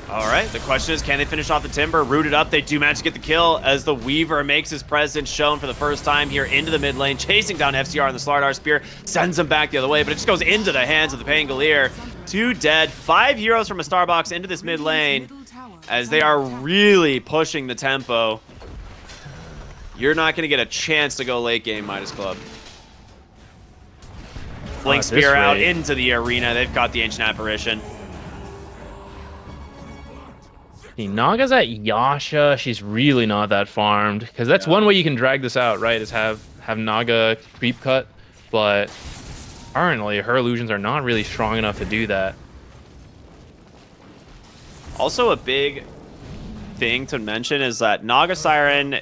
All right, the question is, can they finish off the Timber? Rooted up, they do manage to get the kill as the Weaver makes his presence shown for the first time here into the mid lane, chasing down FCR and the Slardar Spear, sends him back the other way, but it just goes into the hands of the Pangolier. 2 dead, 5 heroes from a Starbox into this mid lane as they are really pushing the tempo. You're not going to get a chance to go late game, Midas Club. Blink At this Spear out rate. into the arena. They've got the Ancient Apparition. The Naga's at Yasha. She's really not that farmed, because that's one way you can drag this out, right? Is have Naga creep cut, but currently her illusions are not really strong enough to do that. Also, a big thing to mention is that Naga Siren,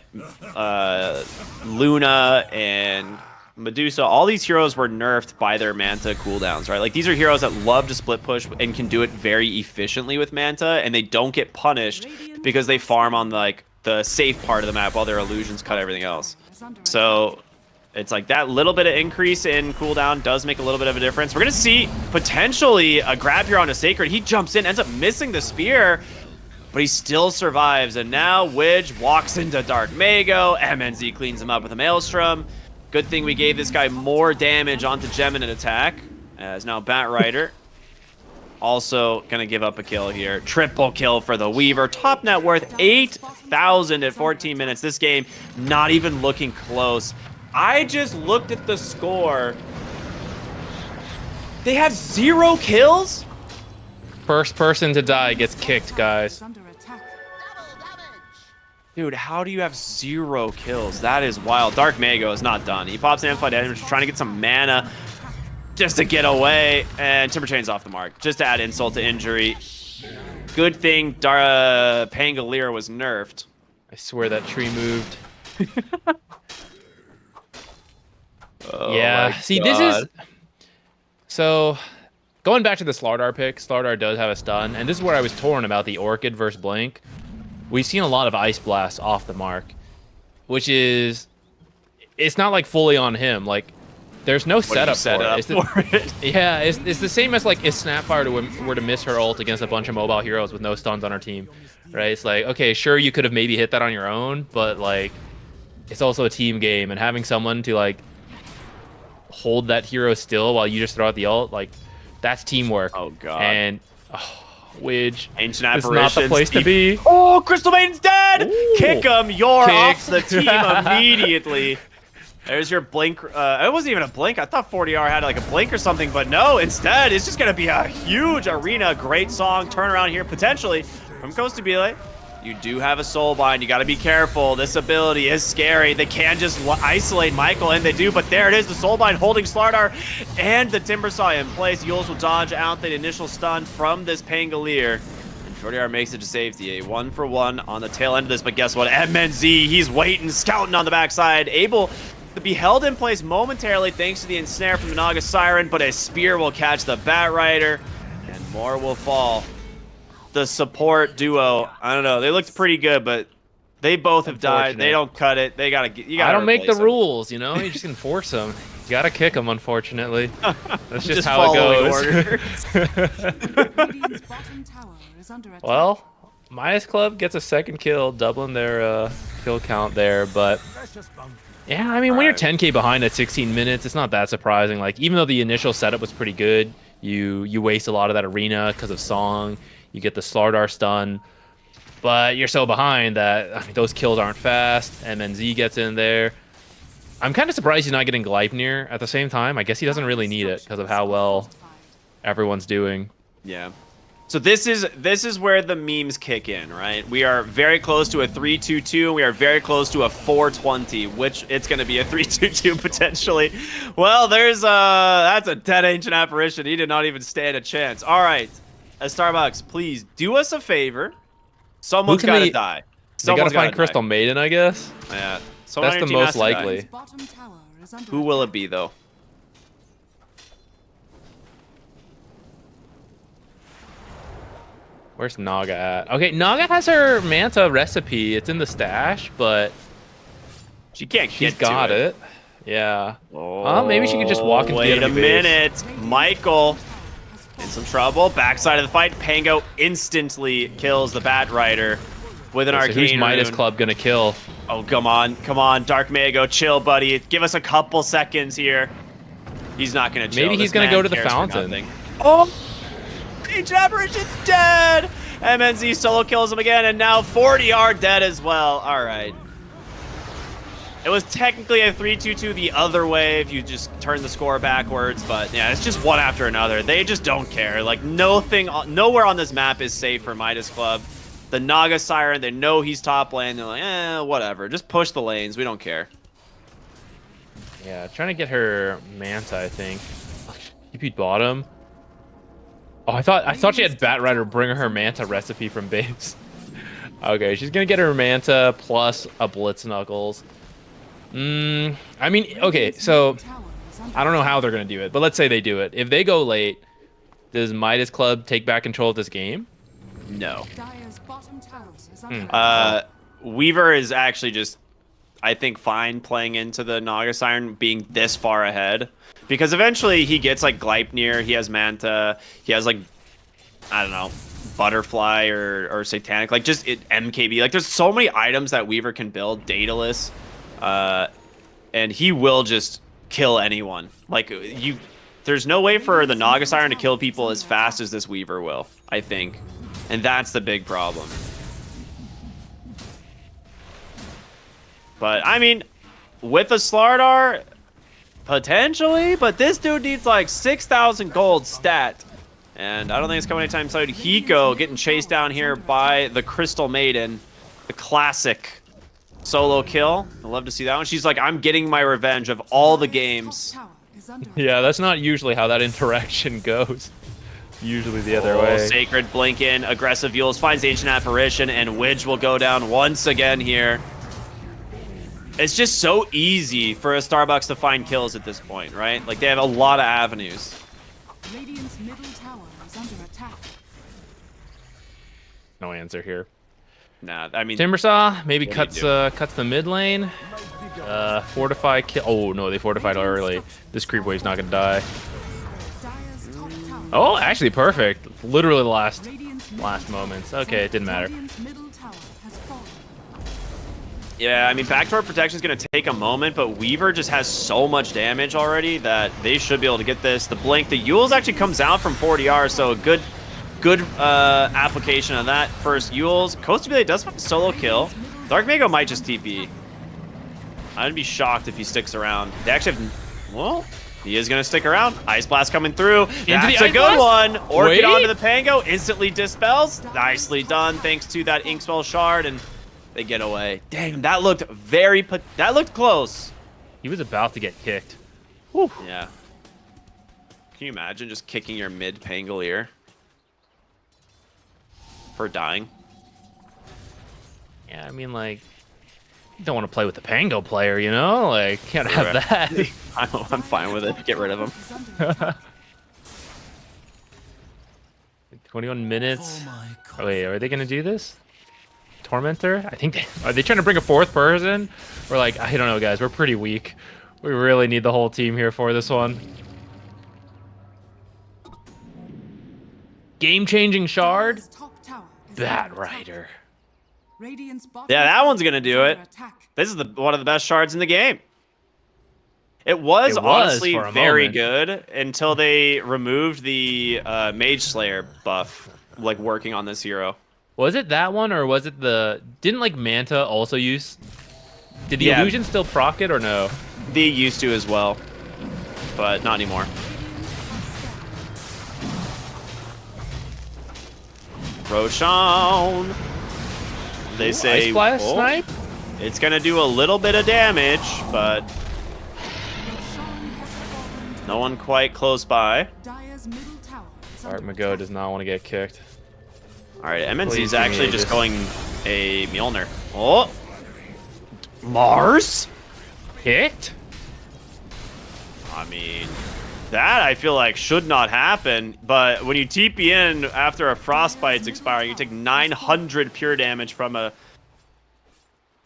Luna, and Medusa, all these heroes were nerfed by their Manta cooldowns, right? Like, these are heroes that love to split push and can do it very efficiently with Manta, and they don't get punished because they farm on, like, the safe part of the map while their illusions cut everything else. So it's like that little bit of increase in cooldown does make a little bit of a difference. We're going to see potentially a grab here on a Sacred. He jumps in, ends up missing the spear, but he still survives. And now Widge walks into Dark Mago. MNZ cleans him up with a Maelstrom. Good thing we gave this guy more damage onto Gem in an attack. As now Batrider also going to give up a kill here. Triple kill for the Weaver. Top net worth 8,000 at 14 minutes. This game not even looking close. I just looked at the score. They have 0 kills? First person to die gets kicked, guys. Under attack. Dude, how do you have 0 kills? That is wild. Dark Mago is not done. He pops Amplified Damage, trying to get some mana just to get away, and Timber Chain's off the mark, just to add insult to injury. Good thing Pangolier was nerfed. I swear that tree moved. Oh Yeah, my see, God. this is... So, going back to the Slardar pick, Slardar does have a stun, and this is where I was torn about the Orchid versus Blink. We've seen a lot of Ice Blasts off the mark, which is... It's not, like, fully on him. Like, there's no setup for it. It's the, yeah, it's the same as, like, if Snapfire were to miss her ult against a bunch of mobile heroes with no stuns on her team, right? It's like, okay, sure, you could have maybe hit that on your own, but, like, it's also a team game, and having someone to, like, hold that hero still while you just throw out the ult, like, that's teamwork. Oh, God. And Widge, Ancient it's Apparitions. not the place to be. Oh, Crystal Maiden's dead! Ooh. Kick him. You're off Kicked. the team immediately. There's your blink. It wasn't even a blink. I thought 40R had like a blink or something, but no. Instead, it's just going to be a huge arena. Great song. Turnaround here, potentially, from Costa Bile. You do have a Soulbind. You got to be careful. This ability is scary. They can just isolate Michael, and they do, but there it is. The Soulbind holding Slardar and the Timbersaw in place. Yules will dodge out the initial stun from this Pangolier. And 40R makes it to safety. A 1-for-1 on the tail end of this, but guess what? MNZ, he's waiting, scouting on the backside, able to be held in place momentarily thanks to the ensnare from the Naga Siren, but a spear will catch the Bat Rider, and more will fall. The support duo, I don't know, they looked pretty good, but they both have died. They don't cut it. They gotta. You gotta. I don't make the replace them. rules, you know. You just enforce them. You gotta kick them, unfortunately. That's just how it following goes. Radiant's bottom tower is under attack. Well, Maya's Club gets a second kill, doubling their kill count there. But yeah, I mean, when you're 10k behind at 16 minutes, it's not that surprising. Like, even though the initial setup was pretty good, you waste a lot of that arena because of Song. You get the Slardar stun. But you're so behind that, I mean, those kills aren't fast. MNZ gets in there. I'm kind of surprised he's not getting Gleipnir at the same time. I guess he doesn't really need it because of how well everyone's doing. Yeah. So this is where the memes kick in, right? We are very close to a 3-2-2. We are very close to a 420, which it's going to be a 3-2-2 potentially. Well, that's a dead ancient apparition. He did not even stand a chance. All right, Starbucks, please do us a favor. Someone's got to die. They got to find Crystal Maiden, I guess. Yeah. That's the most likely. Bottom tower is under Who will it be, though? Where's Naga at? Okay, Naga has her Manta recipe. It's in the stash, but She can't she's get got to it. Yeah. Maybe she could just walk into the Wait a enemy base. minute. Michael in some trouble. Backside of the fight. Pango instantly kills the Bat Rider with an So arcane who's Midas rune. Club gonna kill? Oh, come on. Come on. Dark Mago, chill, buddy. Give us a couple seconds here. He's not going to chill. Maybe he's This gonna man go to the cares for fountain. nothing. Oh! Ancient Apparition's dead! MNZ solo kills him again, and now 40 are dead as well. All right. It was technically a 3-2-2 the other way if you just turn the score backwards, but yeah, it's just one after another. They just don't care. Like, nowhere on this map is safe for Midas Club. The Naga Siren, they know he's top lane. They're like, whatever. Just push the lanes. We don't care. Yeah, trying to get her Manta, I think. He beat bottom. Oh, I thought she had Bat Rider bring her Manta recipe from base. Okay, she's gonna get her Manta plus a Blitz Knuckles. I mean, okay, so I don't know how they're gonna do it, but let's say they do it. If they go late, does Midas Club take back control of this game? No. Dire's bottom tower is under attack. Weaver is actually just, I think, fine playing into the Naga Siren being this far ahead. Because eventually he gets, like, Gleipnir, he has Manta, he has, like, I don't know, Butterfly or Satanic, like, just MKB. Like, there's so many items that Weaver can build, Daedalus, and he will just kill anyone. Like, there's no way for the Naga Siren to kill people as fast as this Weaver will, I think. And that's the big problem. But, I mean, with a Slardar, potentially, but this dude needs like 6,000 gold stat. And I don't think it's coming anytime soon. Hiko getting chased down here by the Crystal Maiden. The classic solo kill. I love to see that one. She's like, I'm getting my revenge of all the games. Top tower is under Yeah, that's not usually how that interaction goes. Usually the other Oh, way. Sacred Blink in. Aggressive Yules finds Ancient Apparition, and Widge will go down once again here. It's just so easy for a Starbucks to find kills at this point, right? Like, they have a lot of avenues. Radiant's middle tower is under attack. No answer here. Nah, I mean, Timbersaw maybe What do you cuts the mid lane. Fortify kill. Oh no, they fortified early. This creep wave's not gonna die. Dire's top tower. Oh, actually perfect. Literally the last Radiant's moments. Okay, it didn't matter. Radiant's middle tower has fallen. yeah, I mean, backdoor protection is going to take a moment, but Weaver just has so much damage already that they should be able to get this. The Blink, the Yules actually comes out from 40R, so a good application of that. First Yules. Coast does find a solo kill. Dark Mago might just TP. I'd be shocked if he sticks around. They actually have... Well, he is going to stick around. Ice Blast coming through. That's the a Ice good Blast? one. Orchid Wait. onto the Pango. Instantly dispels. Nicely done thanks to that Inkswell shard, and they get away. Damn, that looked that looked close. He was about to get kicked. Yeah. Can you imagine just kicking your mid Pangolier? for dying. Yeah, I mean, like, you don't want to play with the Pango player, you know? Like, can't have that. I'm fine with it. Get rid of him. 21 minutes. Oh, wait, are they going to do this? Tormentor? I think are they trying to bring a fourth person? We're like, I don't know, guys. We're pretty weak. We really need the whole team here for this one. Game-changing shard? Bat Rider. Yeah, that one's gonna do it. This is one of the best shards in the game. It was honestly for a very moment. good until they removed the Mage Slayer buff, like working on this hero. Was it that one, or was it the... Didn't, like, Manta also use... Did the Yeah. illusion still proc it, or no? They used to as well, but not anymore. Roshan. They say Ice Blast oh, Snipe? it's gonna do a little bit of damage, but no one quite close by. Art Mago does not want to get kicked. All right, MNC Please is give me actually just Aegis. going a Mjolnir. Oh, Mars. Hit? I mean, that I feel like should not happen, but when you TP in after a Frostbite's expiring, you take 900 pure damage from a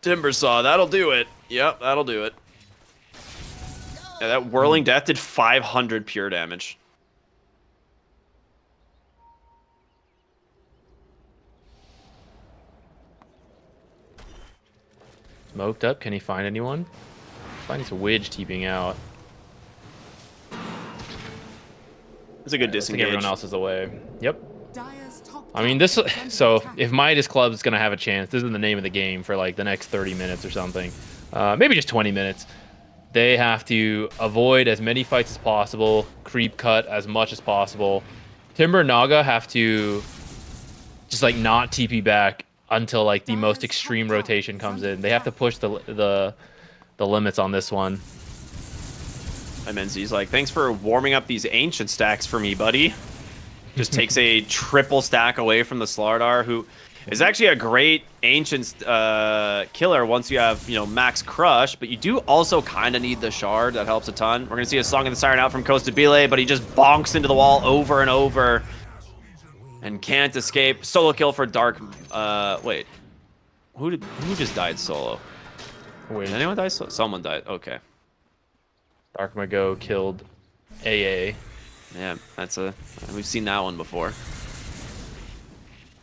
Timber Saw. That'll do it. Yep, that'll do it. Yeah, that Whirling Death did 500 pure damage. Smoked up. Can he find anyone? Finds a Widge TPing out. It's a good I think disengage. everyone else is away. Yep. I mean, this. So if Midas Club is gonna have a chance, this is the name of the game for like the next 30 minutes or something. Maybe just 20 minutes. They have to avoid as many fights as possible, creep cut as much as possible. Timber and Naga have to just like not TP back until like the most extreme rotation comes in. They have to push the limits on this one. MNZ's like, thanks for warming up these ancient stacks for me, buddy. Just takes a triple stack away from the Slardar, who is actually a great ancient killer once you have, you know, max crush, but you do also kind of need the shard. That helps a ton. We're going to see a Song of the Siren out from Costa Bile, but he just bonks into the wall over and over and can't escape. Solo kill for Dark. Wait. Who just died solo? Wait, Did anyone die solo? Someone died. Okay. Dark Mago killed AA. Yeah, we've seen that one before.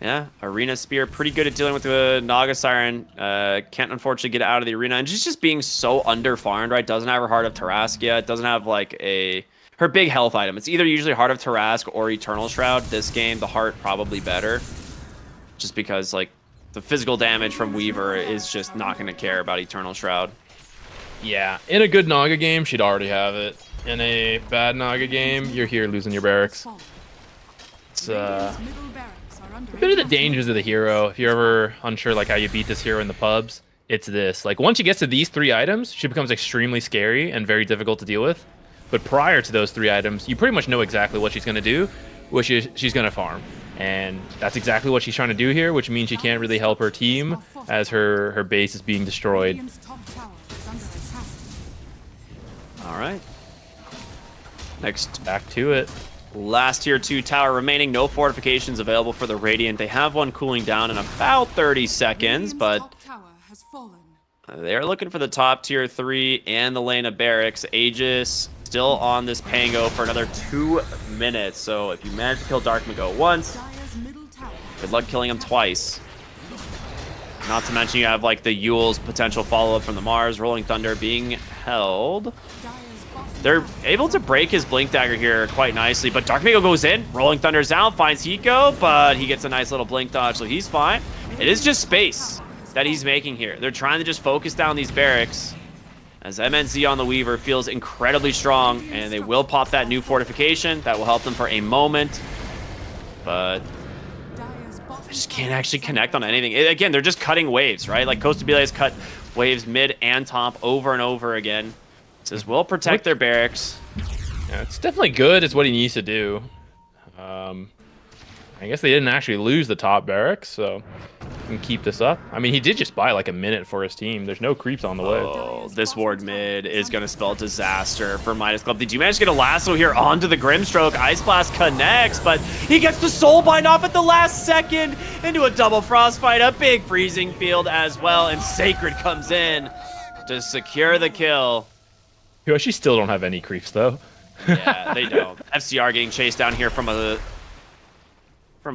Yeah, Arena Spear, pretty good at dealing with the Naga Siren. Can't unfortunately get out of the arena, and she's just being so under-farmed, right? Doesn't have her Heart of Tarraskia. Doesn't have like her big health item. It's either usually Heart of Tarrasque or Eternal Shroud. This game, the Heart probably better, just because like the physical damage from Weaver is just not going to care about Eternal Shroud. Yeah, in a good Naga game, she'd already have it. In a bad Naga game, you're here losing your barracks. It's a bit of the dangers of the hero. If you're ever unsure like how you beat this hero in the pubs, it's this. Like once she gets to these three items, she becomes extremely scary and very difficult to deal with. But prior to those three items, you pretty much know exactly what she's going to do, which is she's going to farm. And that's exactly what she's trying to do here, which means she can't really help her team as her base is being destroyed. All right. Next, Back to it. last tier 2 tower remaining. No fortifications available for the Radiant. They have one cooling down in about 30 seconds, but they're looking for the top tier 3 and the lane of barracks. Aegis still on this Pango for another 2 minutes. So if you manage to kill Dark Mago once, good luck killing him twice. Not to mention you have like the Yule's potential follow-up from the Mars. Rolling Thunder being held. They're able to break his Blink Dagger here quite nicely, but Dark Mago goes in. Rolling Thunder's down, finds Hiko, but he gets a nice little Blink dodge, so he's fine. It is just space that he's making here. They're trying to just focus down these barracks as MNZ on the Weaver feels incredibly strong, and they will pop that new fortification. That will help them for a moment, but I just can't actually connect on anything. Again, they're just cutting waves, right? Like Costa Bile has cut waves mid and top over and over again. This will protect their barracks. Yeah, it's definitely good. It's what he needs to do. I guess they didn't actually lose the top barracks, so we can keep this up. I mean, he did just buy like a minute for his team. There's no creeps on the way. Oh, this ward mid is going to spell disaster for Midas Club. Did you manage to get a lasso here onto the Grimstroke? Ice Blast connects, but he gets the Soulbind off at the last second into a double Frostbite, a big freezing field as well, and Sacred comes in to secure the kill. You actually still don't have any creeps, though. Yeah, they don't. FCR getting chased down here from a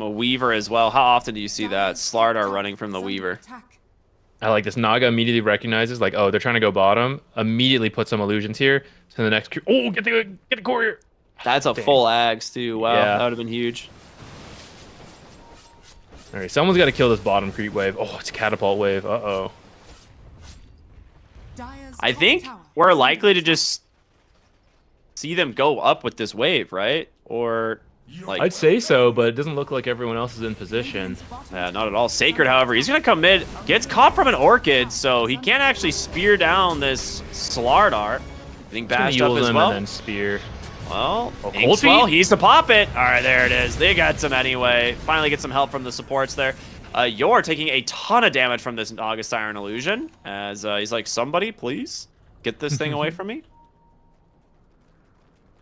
Weaver as well. How often do you see that? Slardar running from the Weaver. I like this. Naga immediately recognizes, like, oh, they're trying to go bottom. Immediately put some illusions here. So the next, oh, get the courier. That's a full axe too. Wow, Yeah. that would have been huge. All right, someone's got to kill this bottom creep wave. Oh, it's catapult wave. Uh-oh. I think we're likely to just see them go up with this wave, right? Or like, I'd say so, but it doesn't look like everyone else is in position. not at all. Sacred, however, he's gonna come mid, gets caught from an Orchid, so he can't actually spear down this Slardar. Getting bashed up as him well. and then spear. Well, Cold Inkswell, Feet? he's to pop it. All right, there it is. They got some anyway. Finally get some help from the supports there. You're taking a ton of damage from this Naga Siren Illusion, as he's like, somebody, please, get this thing away from me.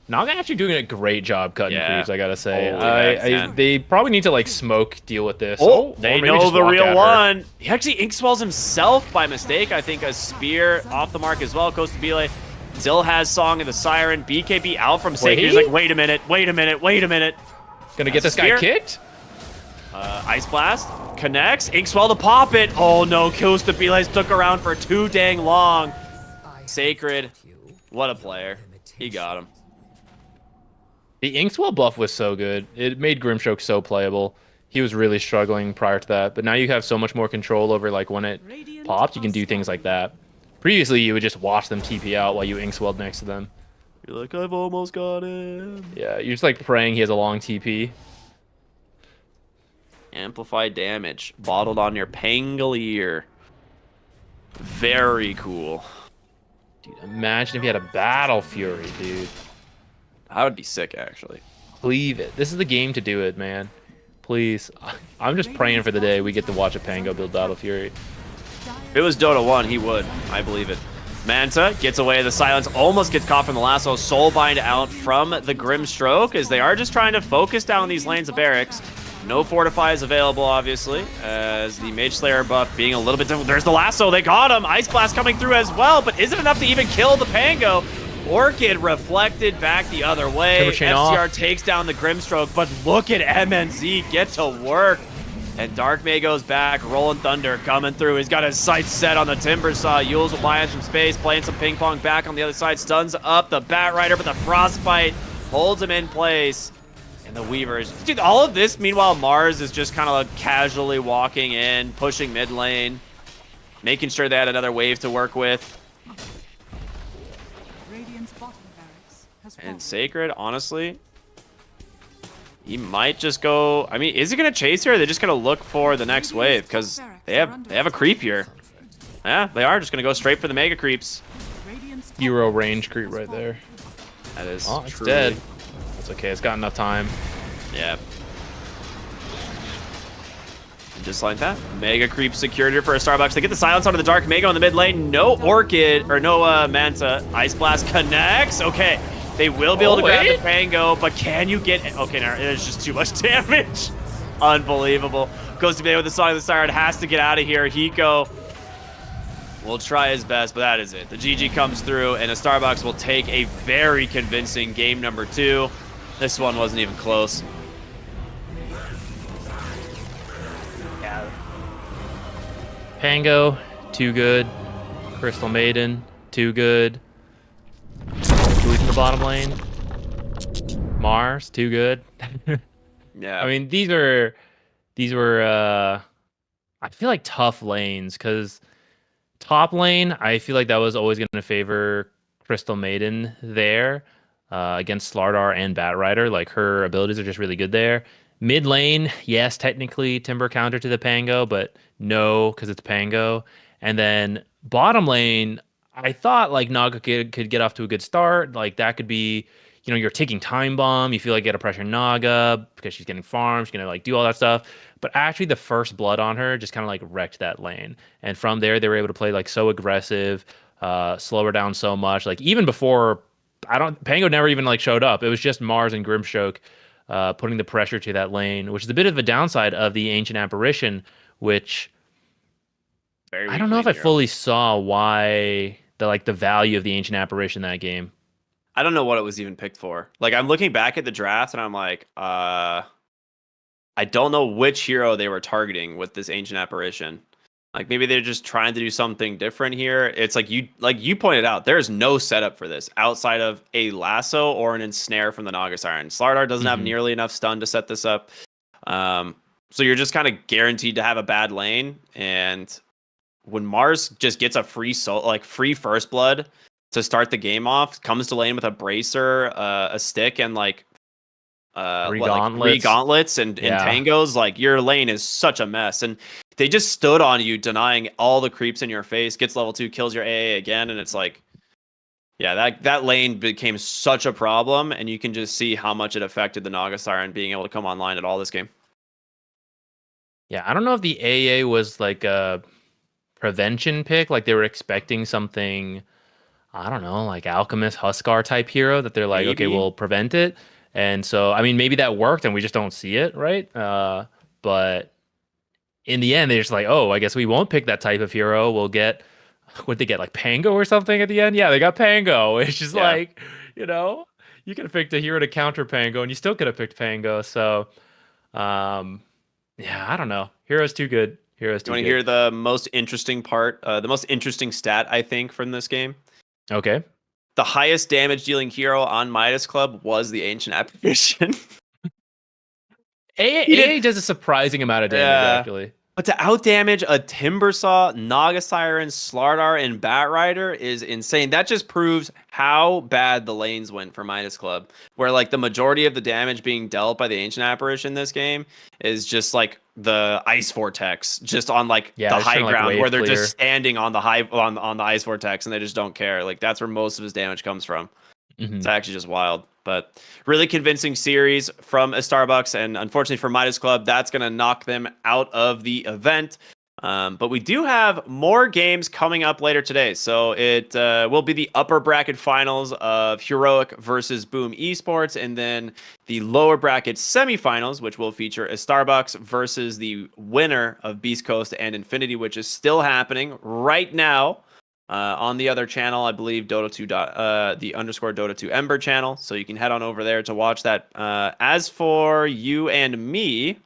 Naga actually doing a great job cutting Yeah. creeps, I gotta say. Holy heck, man. They probably need to like smoke deal with this. Oh, or they maybe know just the walk at real her. one. He actually inkswells himself by mistake. I think a spear off the mark as well. Costa Bile still has Song of the Siren. BKB out from Sacred. He's Wait? like, wait a minute, wait a minute, wait a minute. Gonna get That's this a guy spear. kicked? Ice Blast connects. Inkswell to pop it. Oh no, Costa Bile stuck around for too dang long. Sacred, what a player. He got him. The Inkswell buff was so good. It made Grimstroke so playable. He was really struggling prior to that, but now you have so much more control over like when it pops, you can do things like that. Previously, you would just watch them TP out while you Inkswelled next to them. You're like, I've almost got him. Yeah, you're just like praying he has a long TP. Amplified damage. Bottled on your Pangolier. Very cool. Dude, imagine if you had a Battle Fury, dude. That would be sick, actually. Believe it. This is the game to do it, man. Please. I'm just praying for the day we get to watch a Pango build Battle Fury. If it was Dota 1, he would. I believe it. Manta gets away. The silence almost gets caught from the lasso. Soulbind out from the Grimstroke as they are just trying to focus down these lanes of barracks. No Fortify is available, obviously, as the Mage Slayer buff being a little bit different. There's the lasso. They got him. Ice Blast coming through as well, but is it enough to even kill the Pango? Orchid reflected back the other way. Timber chain FCR off. takes down the Grimstroke, but look at MNZ get to work. And Dark May goes back. Rolling Thunder coming through. He's got his sights set on the Timber Saw. Yules will buy in some space, playing some ping pong back on the other side. Stuns up the Bat Rider, but the Frostbite holds him in place. And the Weavers. Dude, all of this, meanwhile, Mars is just kind of like casually walking in, pushing mid lane, making sure they had another wave to work with. And Sacred, honestly, he might just go. I mean, is he gonna chase here? Or are they just gonna look for the next wave? Because they have a creep here. Yeah, they are just gonna go straight for the mega creeps. Hero range creep right there. That is Oh, it's truly dead. It's okay. It's got enough time. Yeah. And just like that, mega creep secured here for a Starbucks. They get the silence onto the Dark Mega on the mid lane. No Orchid or no Manta. Ice Blast connects. Okay. They will be able to grab the Pango, but can you get... Okay, now there's just too much damage. Unbelievable. Goes to be with the Song of the Siren, has to get out of here. Hiko will try his best, but that is it. The GG comes through, and a Starbucks will take a very convincing game number 2. This one wasn't even close. Yeah. Pango, too good. Crystal Maiden, too good. Who's in the bottom lane? Mars, too good. Yeah. I mean, these were I feel like tough lanes, because top lane, I feel like that was always going to favor Crystal Maiden there against Slardar and Bat Rider. Like, her abilities are just really good there. Mid lane, yes, technically Timber counter to the Pango, but no, because it's Pango. And then bottom lane, I thought like Naga could get off to a good start. Like, that could be, you're taking time bomb. You feel like you got to pressure Naga because she's getting farmed. She's gonna like do all that stuff. But actually, the first blood on her just kind of like wrecked that lane. And from there, they were able to play like so aggressive, slow her down so much. Like even before, Pango never even like showed up. It was just Mars and Grimstroke putting the pressure to that lane, which is a bit of a downside of the Ancient Apparition, which I don't know if I fully saw why the value of the Ancient Apparition that game. I don't know what it was even picked for. Like, I'm looking back at the draft and I'm like, I don't know which hero they were targeting with this Ancient Apparition. Like, maybe they're just trying to do something different here. It's like you pointed out, there's no setup for this outside of a lasso or an ensnare from the Naga Siren. Slardar doesn't have nearly enough stun to set this up. So you're just kind of guaranteed to have a bad lane. And when Mars just gets a free free first blood to start the game off, comes to lane with a bracer, a stick, and three gauntlets and tangos, like your lane is such a mess. And they just stood on you, denying all the creeps in your face, gets level 2, kills your AA again, and it's like, yeah, that lane became such a problem, and you can just see how much it affected the Naga Siren being able to come online at all this game. Yeah, I don't know if the AA was like a prevention pick, like they were expecting something, I don't know, like Alchemist, Huskar type hero that they're like, maybe. Okay, we'll prevent it. And so, I mean, maybe that worked and we just don't see it, right? But in the end, they're just like, oh, I guess we won't pick that type of hero. We'll get, what'd they get, like Pango or something at the end? Yeah, they got Pango. It's just like, you could have picked a hero to counter Pango and you still could have picked Pango. So, yeah, I don't know. Hero's too good. Hero's too good. You want to hear the most interesting part, the most interesting stat, I think, from this game? Okay. The highest damage dealing hero on Midas Club was the Ancient Apparition. AA does a surprising amount of damage, actually. But to outdamage a Timbersaw, Naga Siren, Slardar, and Batrider is insane. That just proves how bad the lanes went for Midas Club. Where like the majority of the damage being dealt by the Ancient Apparition this game is just like the Ice Vortex, just on like the high ground where they're just standing on the on the Ice Vortex and they just don't care. Like that's where most of his damage comes from. It's actually just wild. But really convincing series from Starbucks, and unfortunately for Midas Club, that's going to knock them out of the event. But we do have more games coming up later today. So it will be the upper bracket finals of Heroic versus Boom Esports, and then the lower bracket semifinals, which will feature Starbucks versus the winner of Beast Coast and Infinity, which is still happening right now. On the other channel, I believe Dota 2, the _ Dota 2 Ember channel. So you can head on over there to watch that. As for you and me,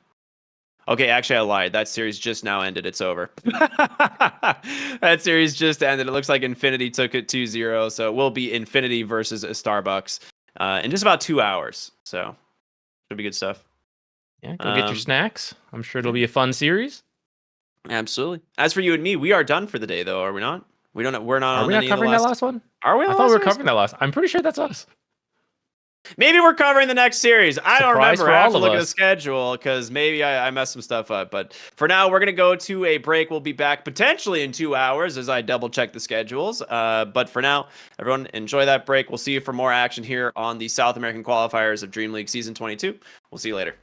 okay, actually I lied. That series just now ended. It's over. That series just ended. It looks like Infinity took it 2-0. So it will be Infinity versus Starbucks in just about 2 hours. So should be good stuff. Yeah, go get your snacks. I'm sure it'll be a fun series. Absolutely. As for you and me, we are done for the day, though, are we not? We're not on. Are we not covering that last one? Are we? I thought we were covering that last. I'm pretty sure that's us. Maybe we're covering the next series. I don't remember. I have to look at the schedule because maybe I messed some stuff up. But for now, we're going to go to a break. We'll be back potentially in 2 hours as I double check the schedules. But for now, everyone enjoy that break. We'll see you for more action here on the South American Qualifiers of Dream League Season 22. We'll see you later.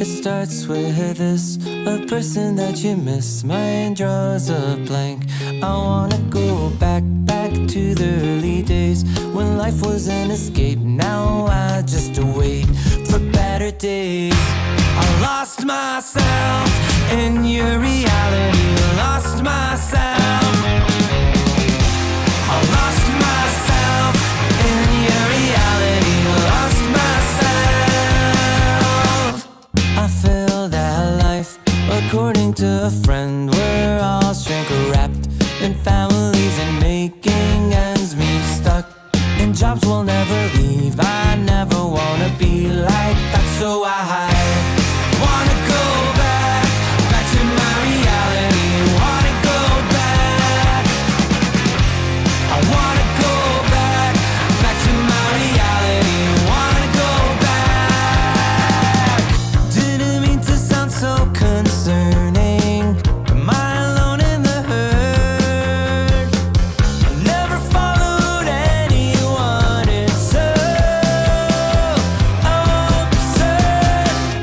It starts with this, a person that you miss. Mine draws a blank. I wanna go back to the early days when life was an escape. Now I just wait for better days. I lost myself in your reality. Lost myself. I lost myself in your reality. Lost myself. I feel that life, according to a friend, we're all shrink wrapped in families and making ends meet. Stuck in jobs we'll never leave. I never wanna be like that, so I wanna go back to my reality. Wanna go back. I wanna go back to my reality. Wanna go back. Didn't mean to sound so concerning. Am I alone in the hurt? I never followed anyone. It's so absurd.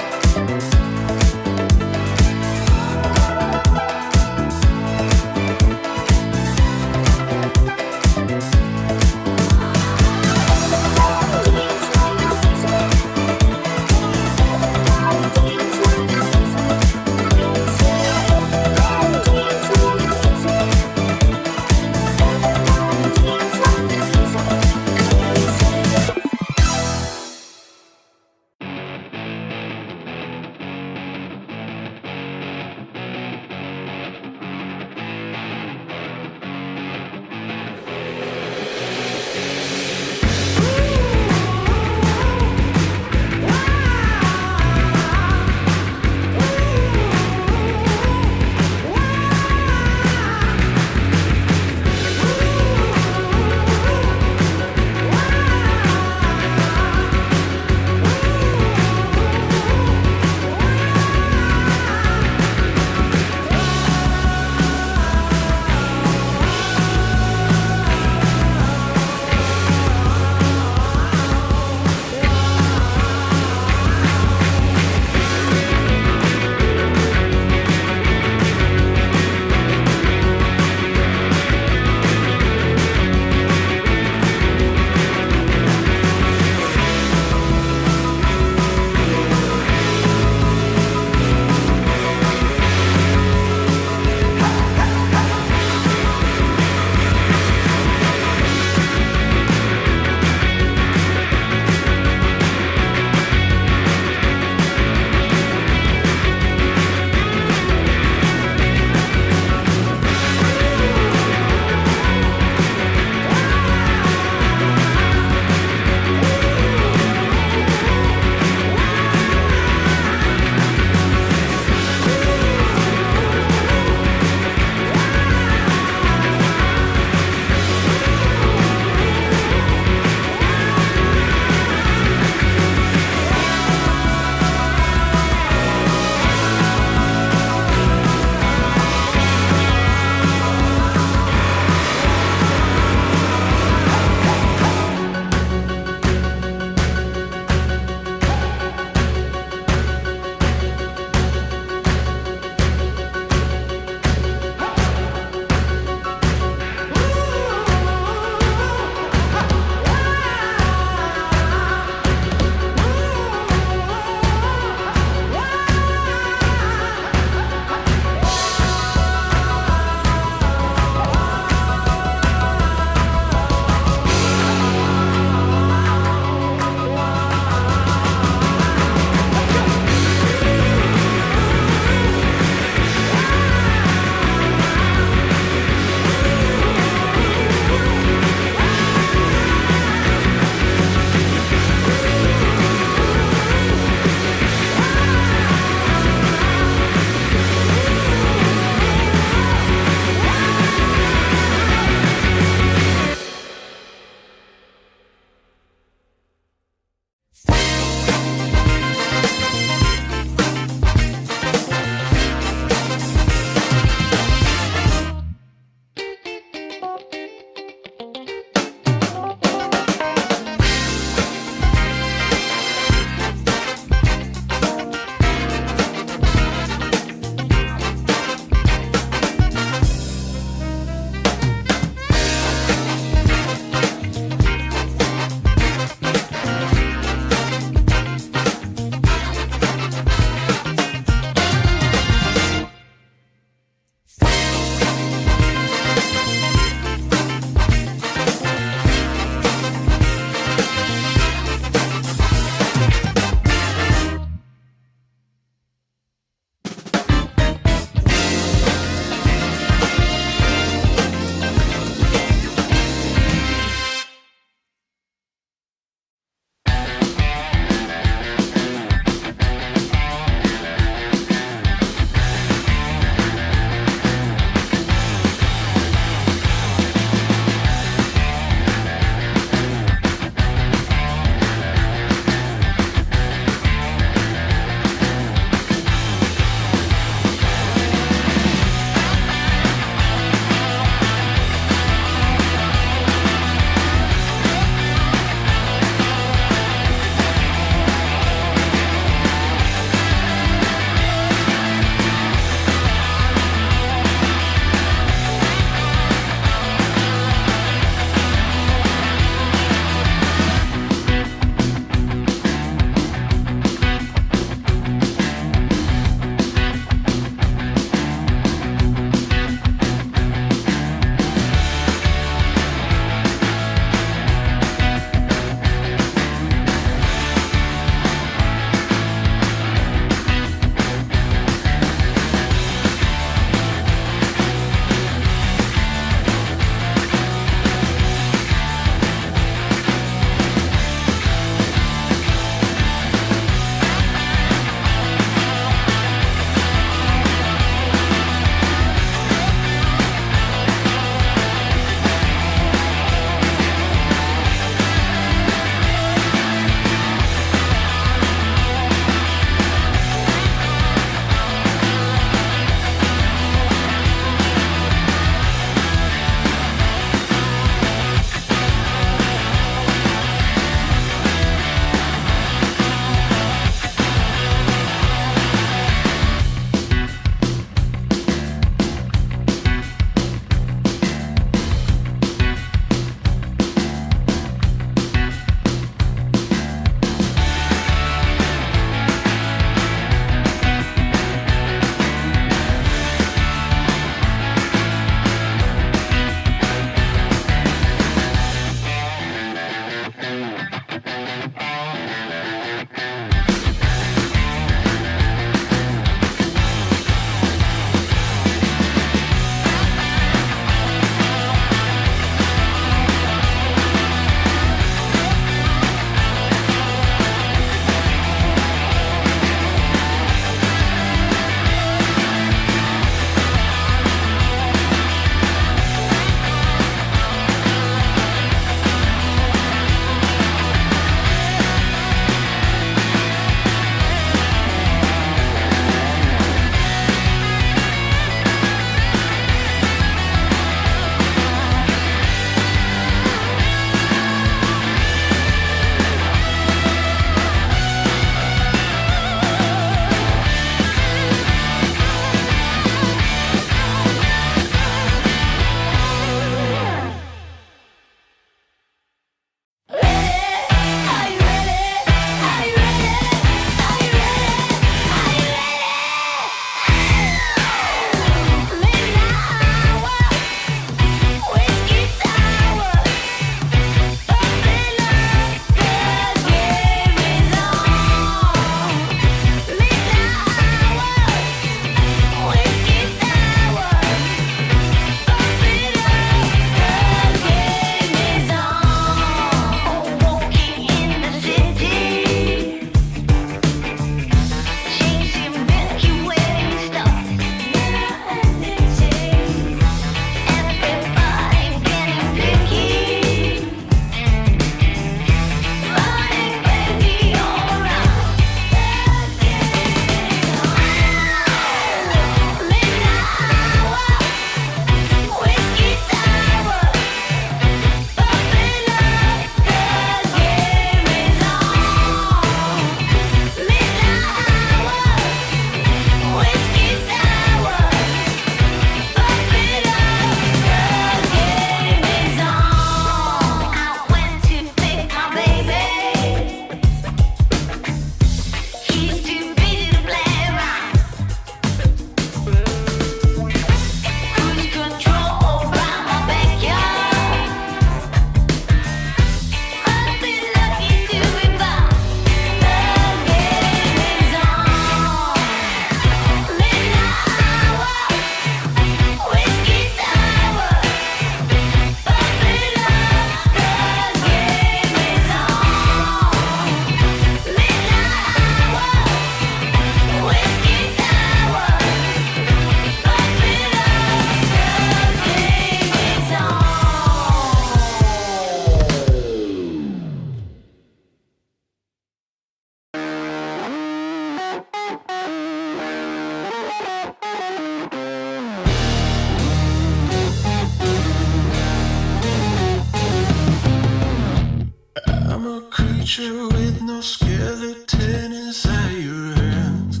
creature with no skeleton inside your hands.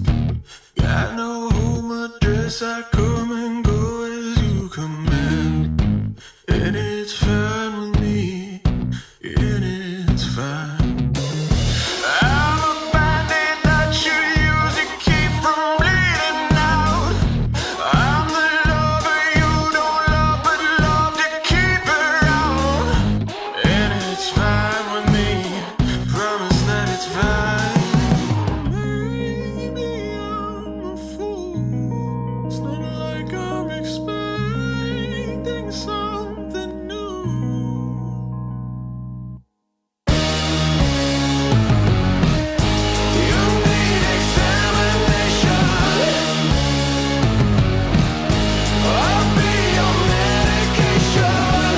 Got no home address, I come and go as you command. And it's fine with me, and it's fine. I'm a bandit that you use to keep from bleeding out. I'm the lover you don't love, but love to keep around. And it's fine with me, promise that it's fine. Maybe I'm a fool. It's not like I'm expecting something new. You need examination. I'll be your medication.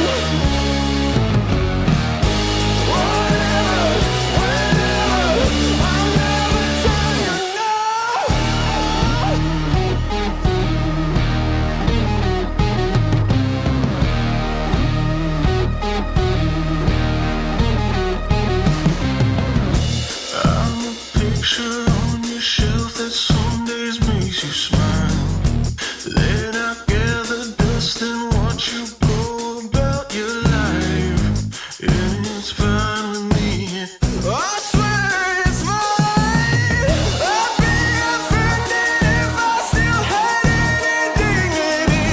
Whatever, whenever, I'll never tell you no. I'm a picture on your shelf that some days makes you smile. Then I gather dust and watch you go about your life. And it's fine with me. I swear it's fine. I'd be offended if I still had any dignity.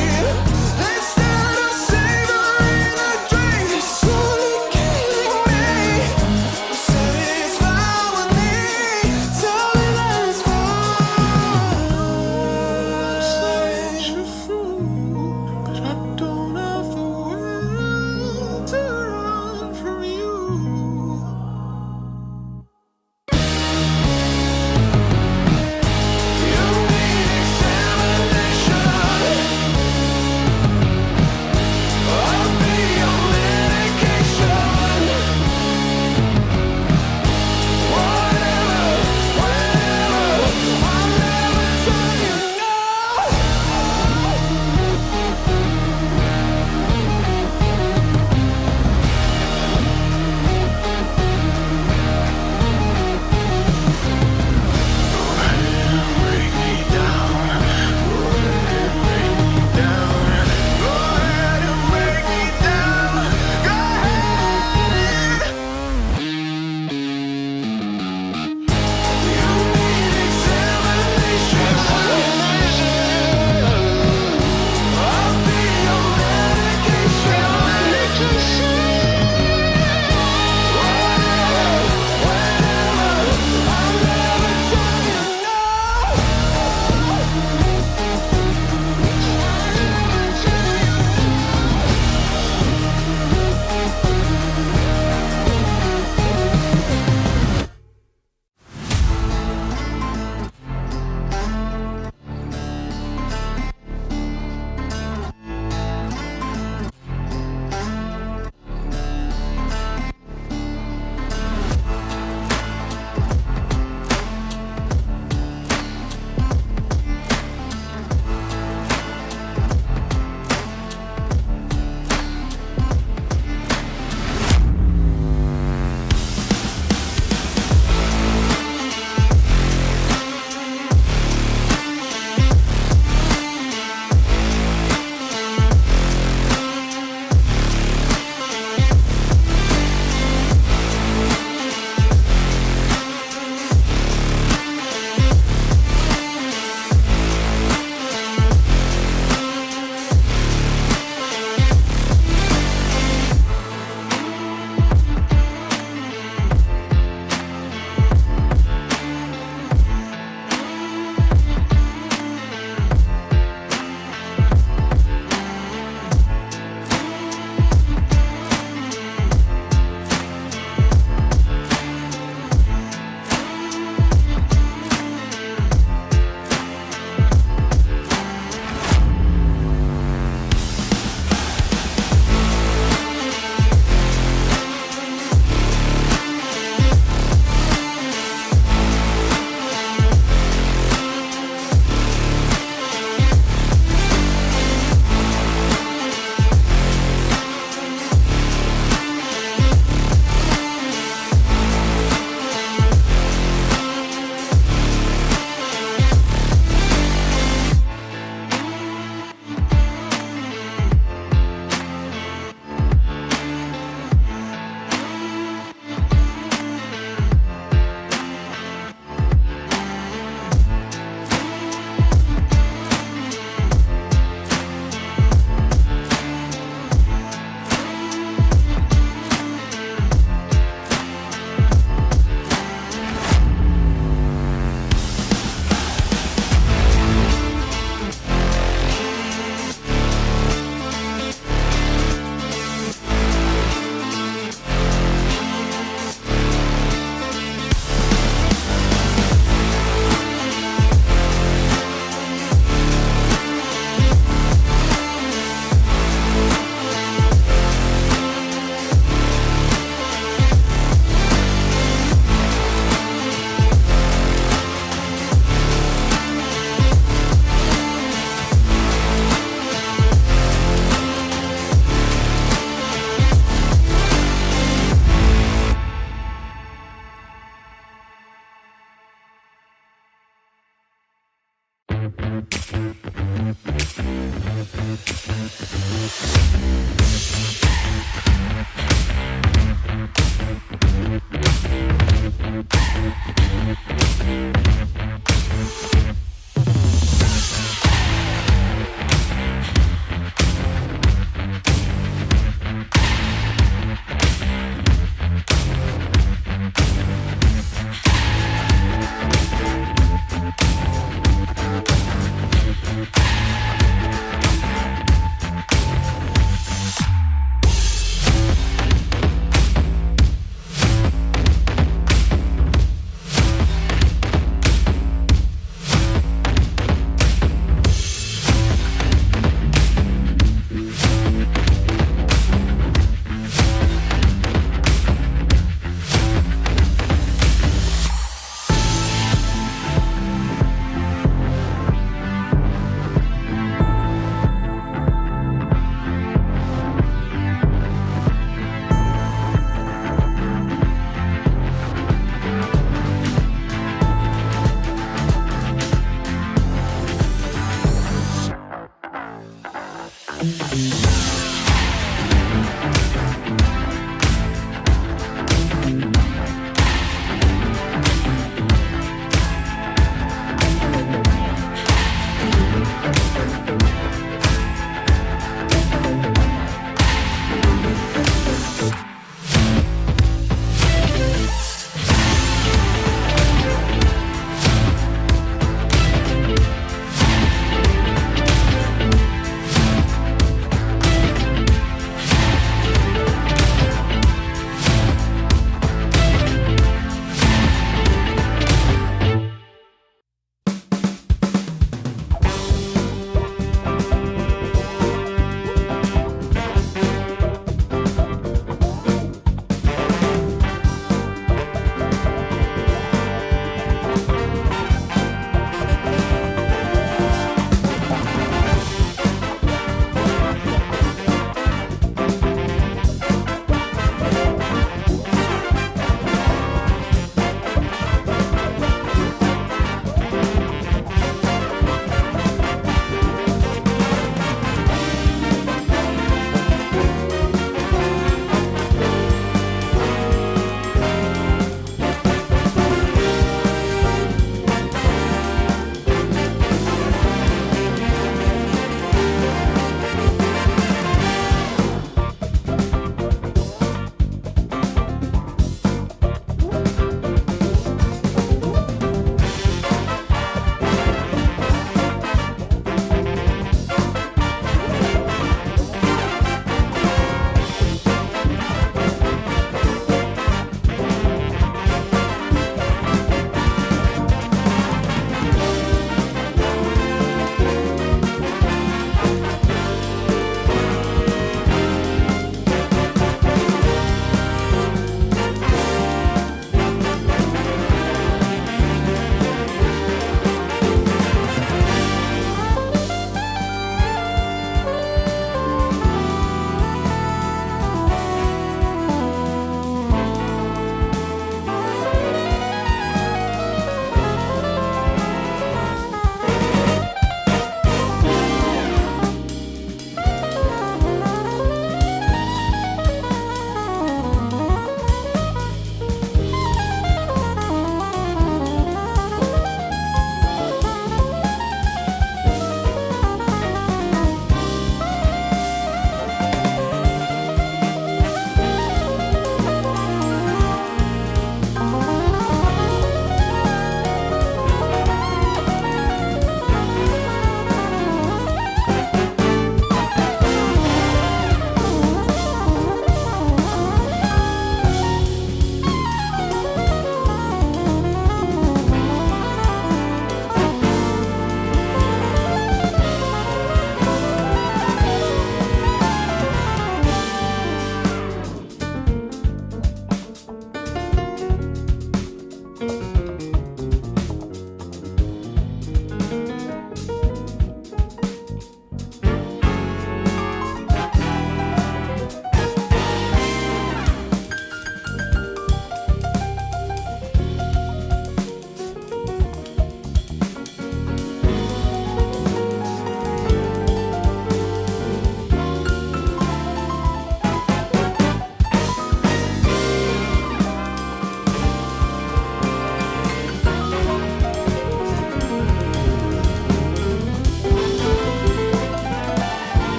Instead of savoring the drink, it's slowly killing me. Say it's fine with me. Tell me that it's fine.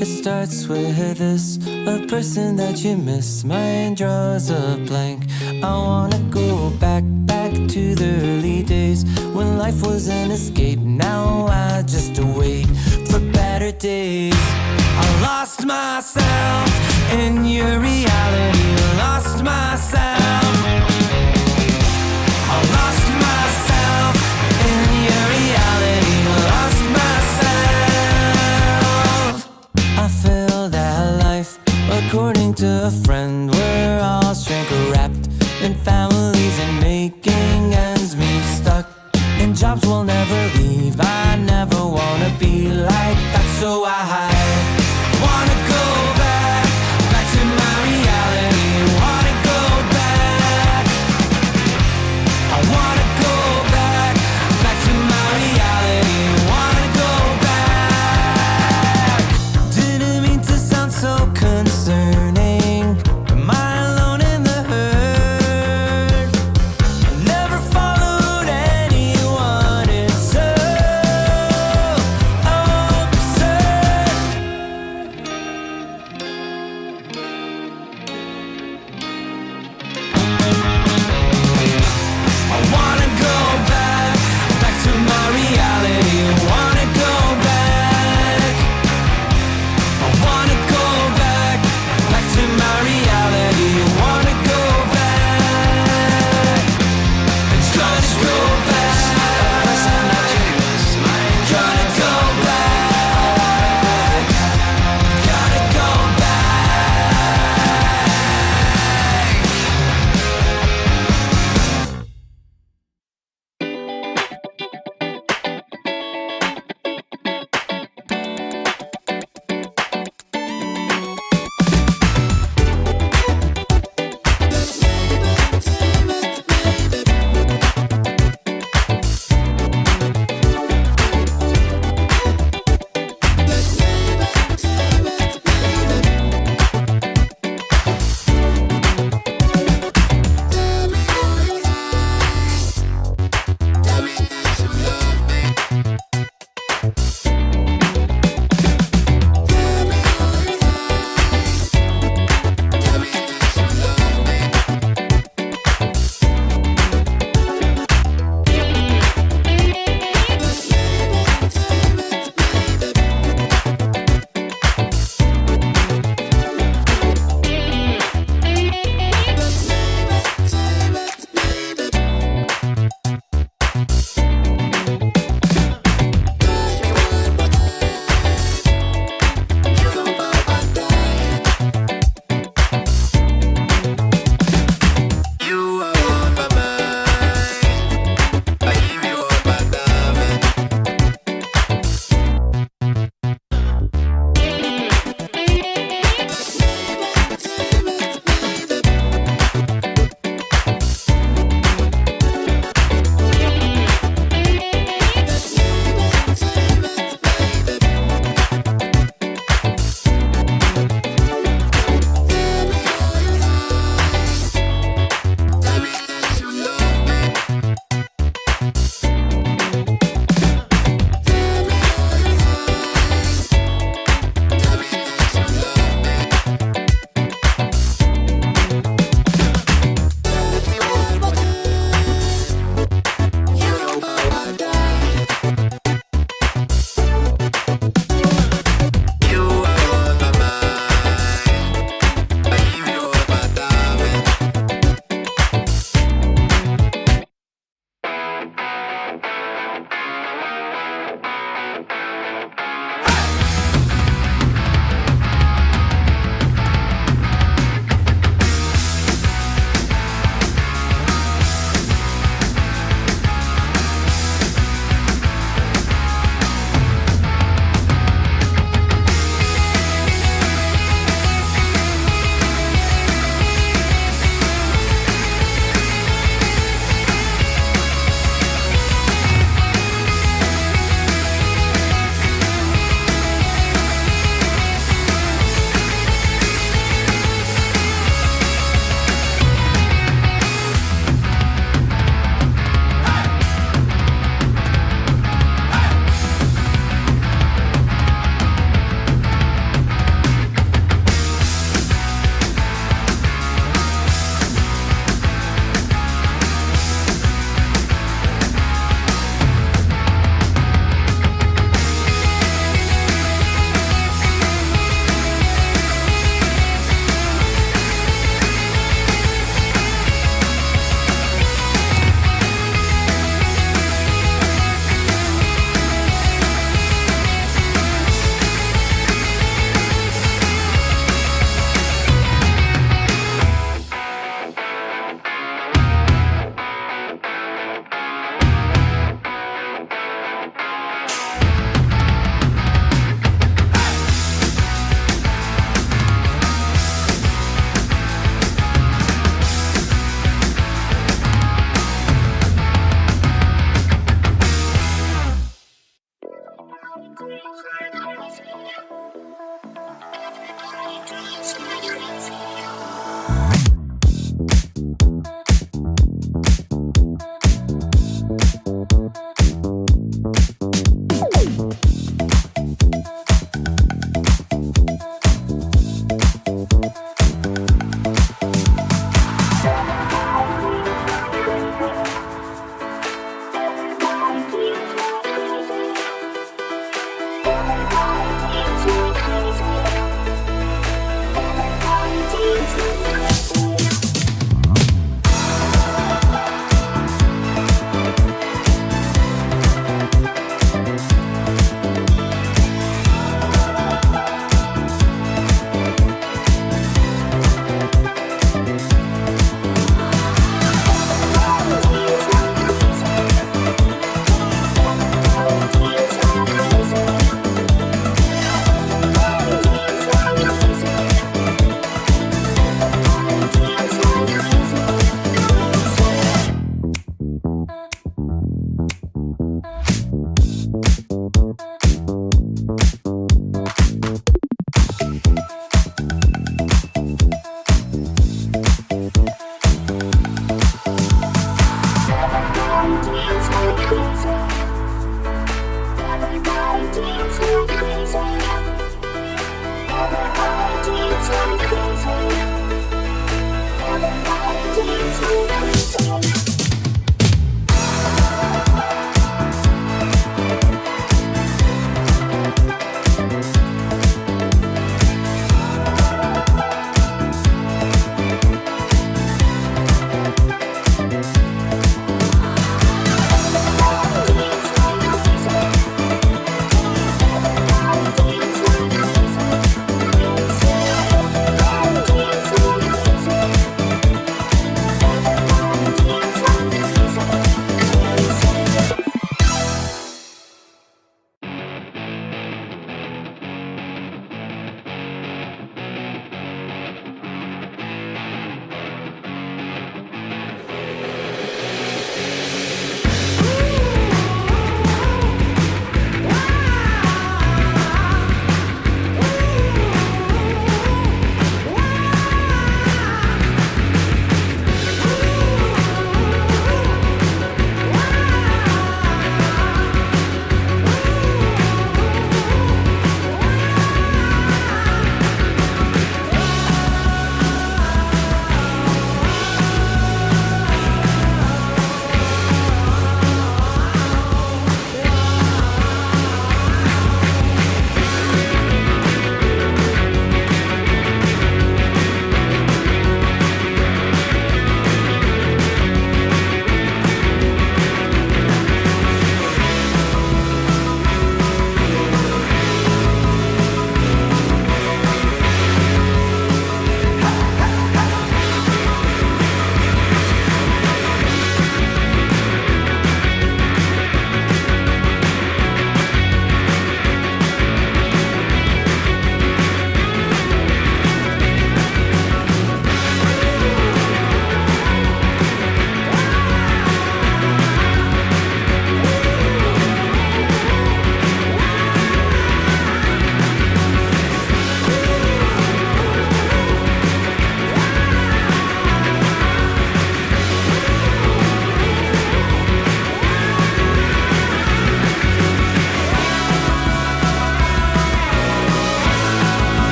It starts with this, a person that you miss. Mine draws a blank. I wanna go back to the early days when life was an escape. Now I just wait for better days. I lost myself in your reality. Lost myself. I lost myself in your reality. Lost myself. I feel that life, according to a friend, we're all shrink-wrapped in families and making ends meet. Stuck in jobs we'll never leave. I never wanna be like that, so I wanna go back to my reality. Wanna go back. I wanna go back to my reality. Wanna go back. Didn't mean to sound so concerning. Am I alone in the hurt? I never followed anyone. It's so absurd.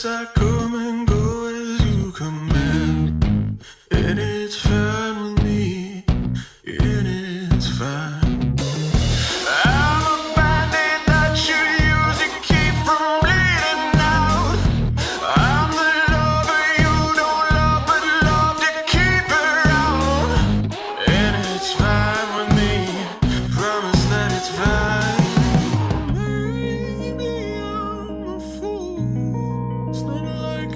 guess I come and go as you command. And it's fine with me. And it's fine. I'm a bandit that you use to keep from bleeding out. I'm the lover you don't love but love to keep around. And it's fine with me. Promise that it's fine. Maybe I'm a fool. It's not like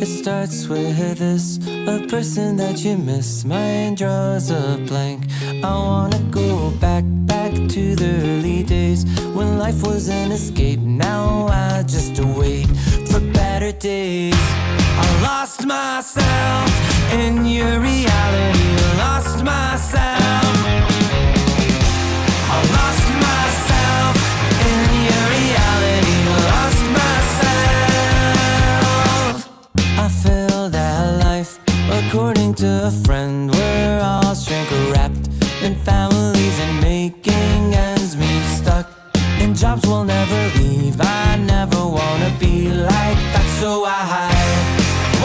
It starts with this, a person that you miss. Mine draws a blank. I wanna go back to the early days when life was an escape. Now I just wait for better days. I lost myself in your reality. Lost myself. I lost myself in your reality. Lost myself. I feel that life, according to a friend, we're all shrink wrapped in families and making ends meet. Stuck in jobs we'll never leave. I never wanna be like that, so I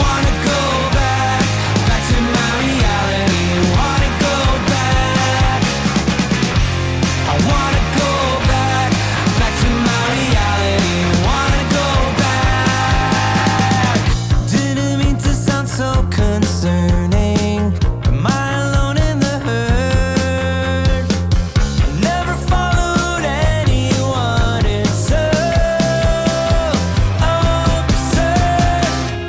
wanna go back to my reality. Wanna go back. I wanna go back to my reality. Wanna go back. Didn't mean to sound so concerning. Am I alone in the hurt? I never followed anyone. It's so absurd.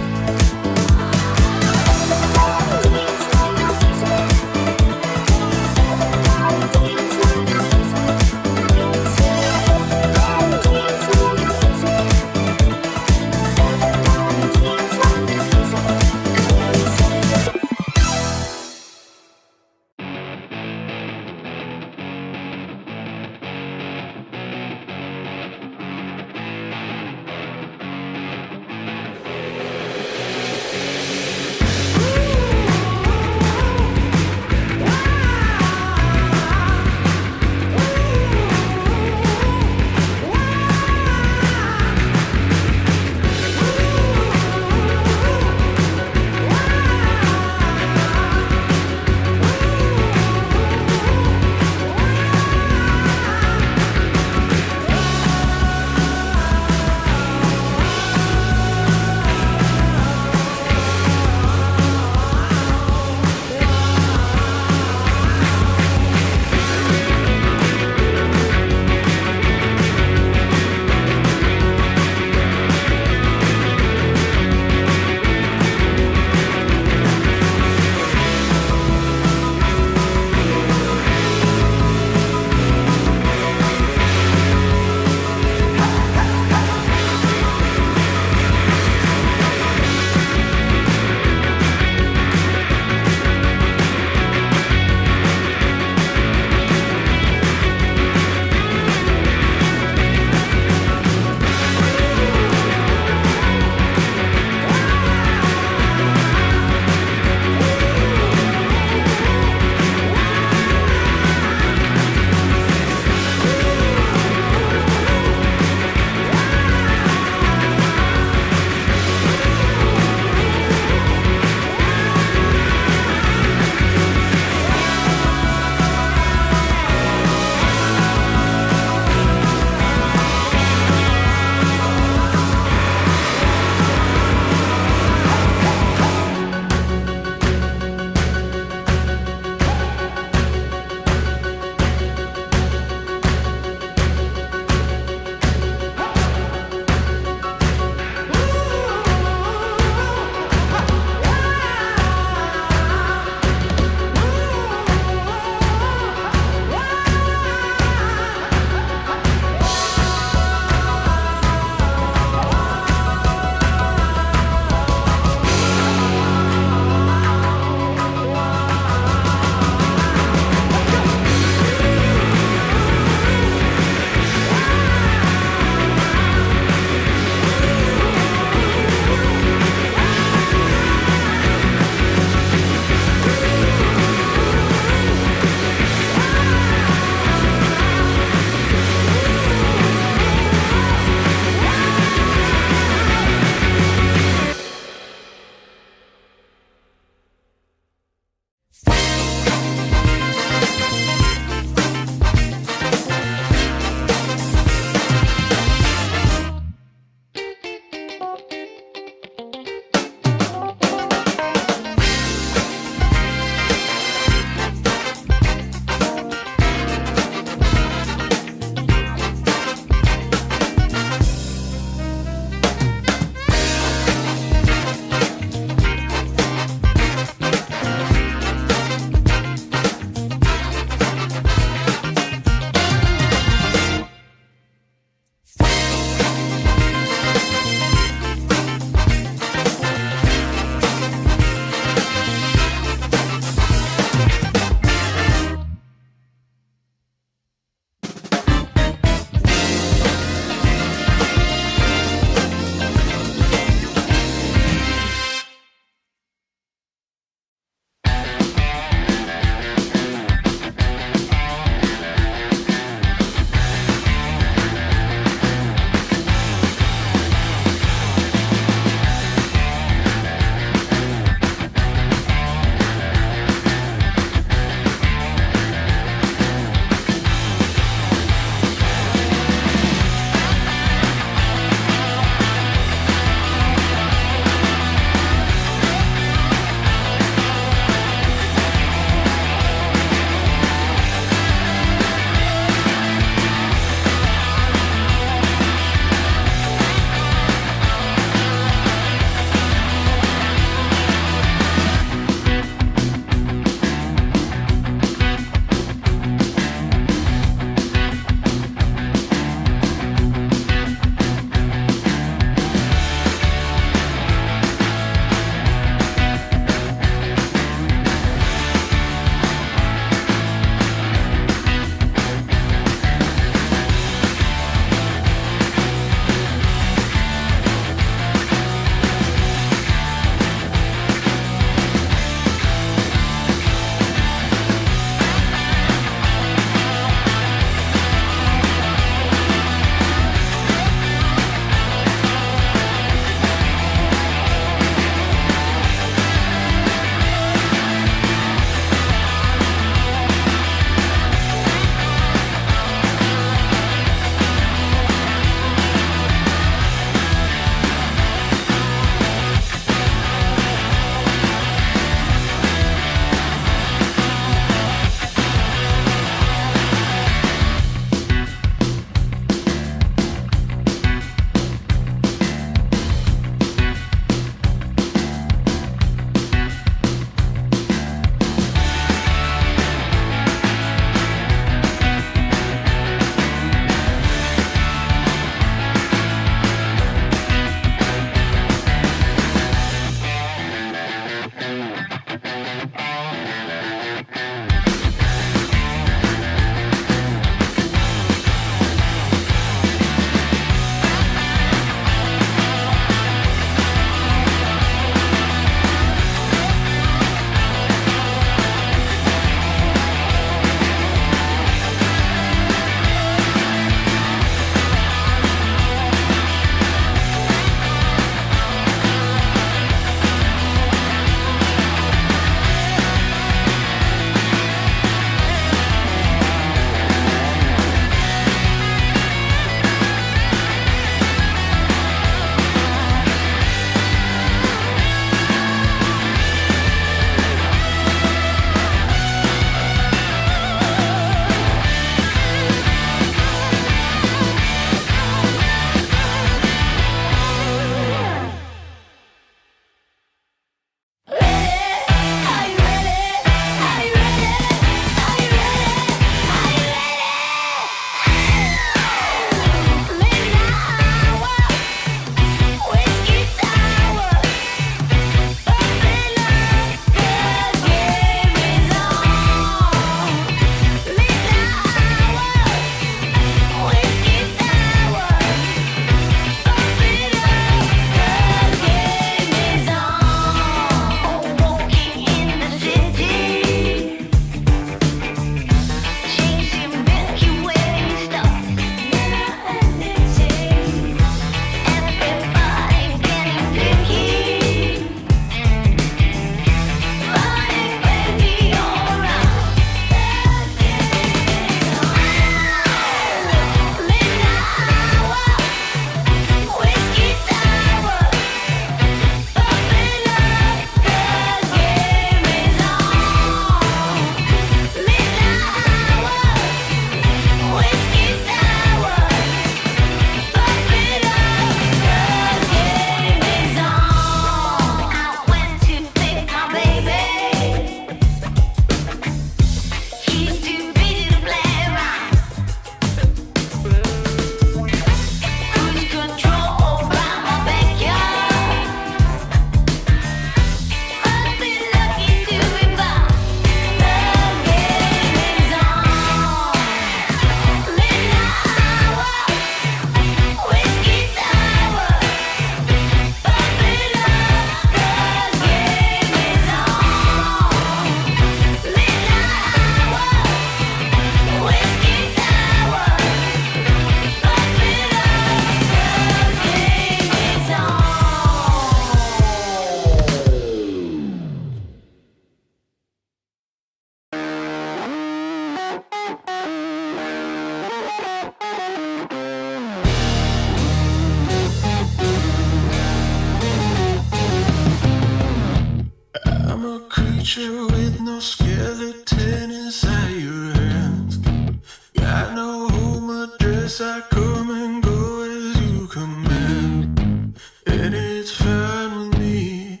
Yes, I come and go as you command, and it's fine with me,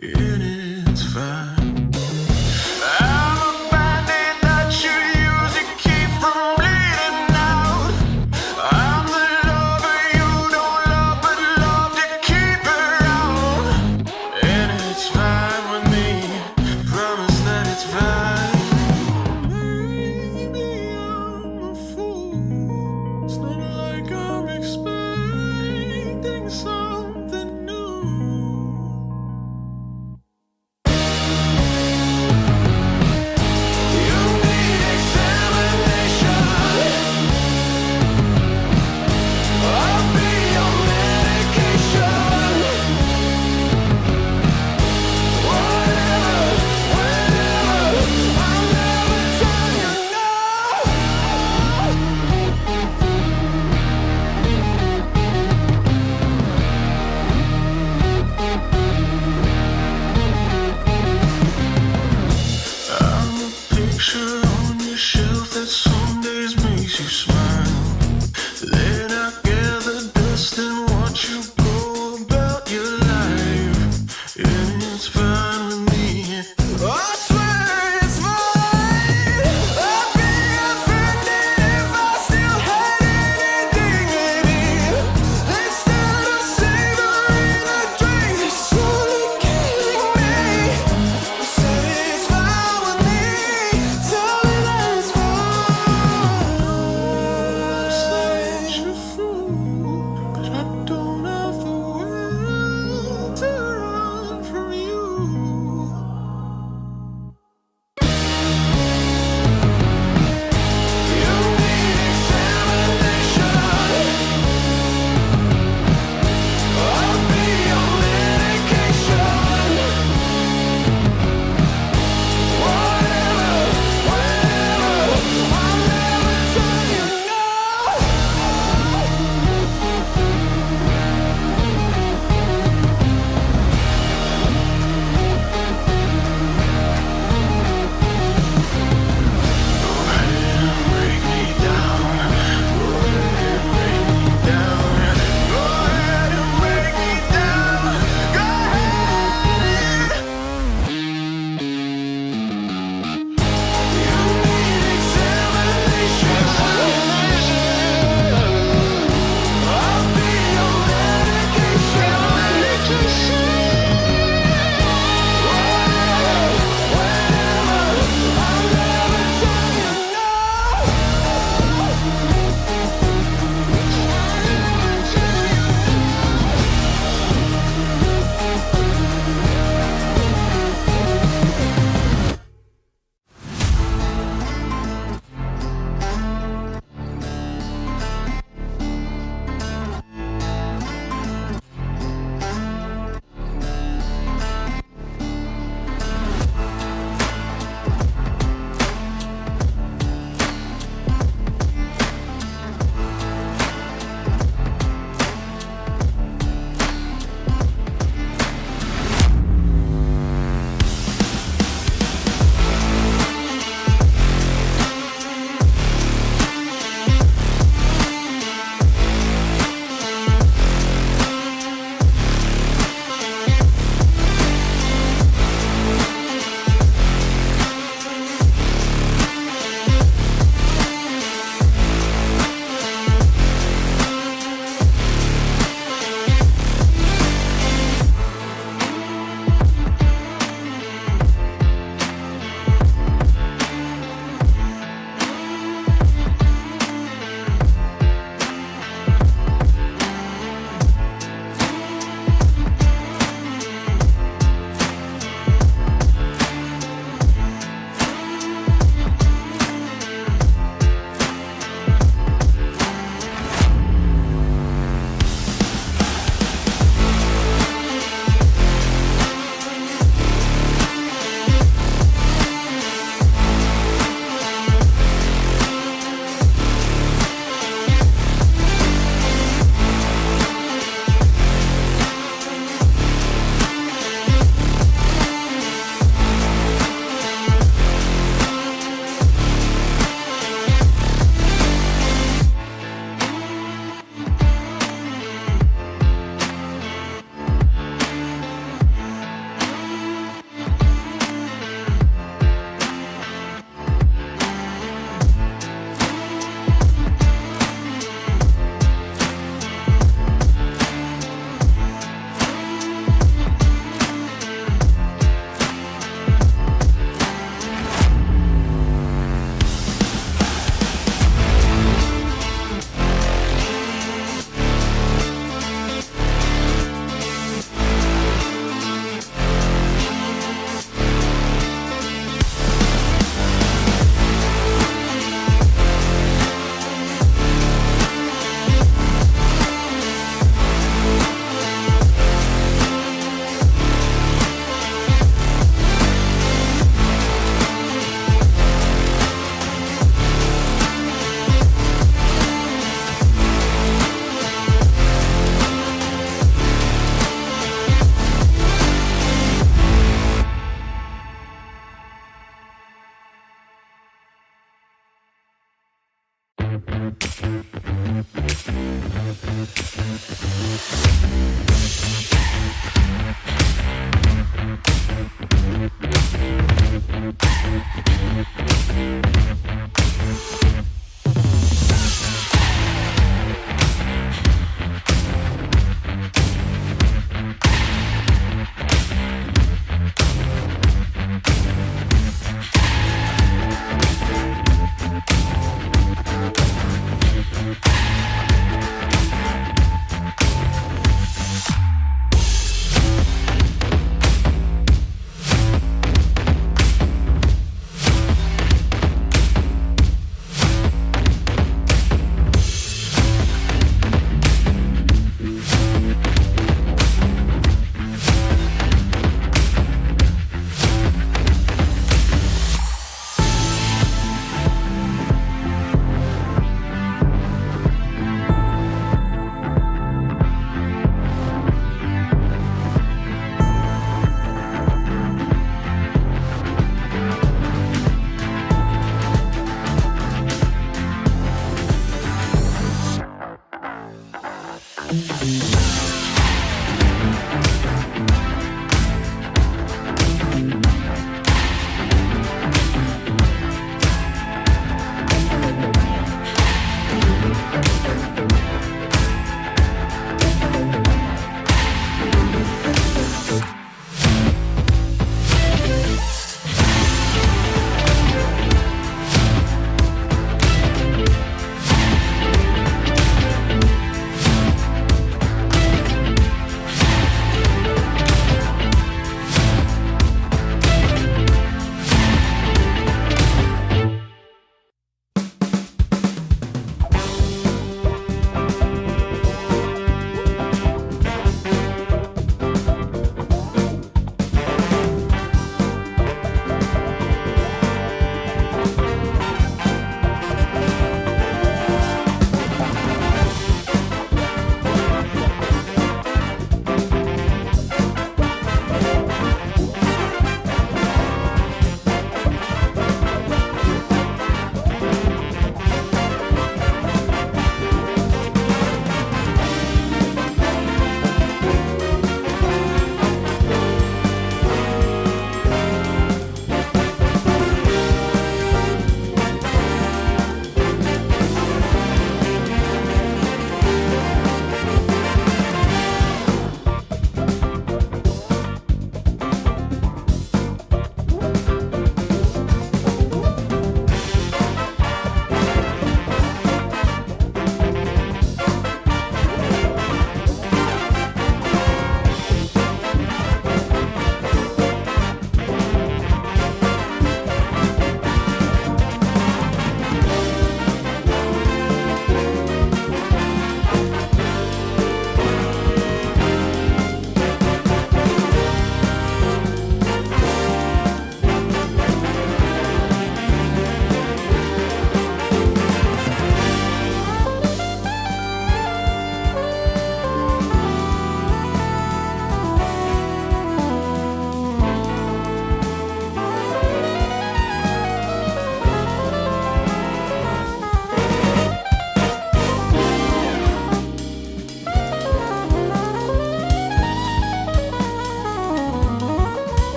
and it's fine. I'm a bandit that you use to keep from bleeding out. I'm the lover you don't love, but love to keep around. And it's fine with me, promise that it's fine. Maybe I'm a fool. It's not like I'm expecting something new. You need examination. I'll be your medication. Whatever, whenever, I'll never tell you no. I'm a picture on your shelf that some days makes you smile. Then I gather dust and watch you go about your life. And it's fine with me. I swear it's fine. I'd be offended if I still had any dignity. Instead of savoring the drink, it's slowly killing me. Say it's fine with me. Tell me that it's fine.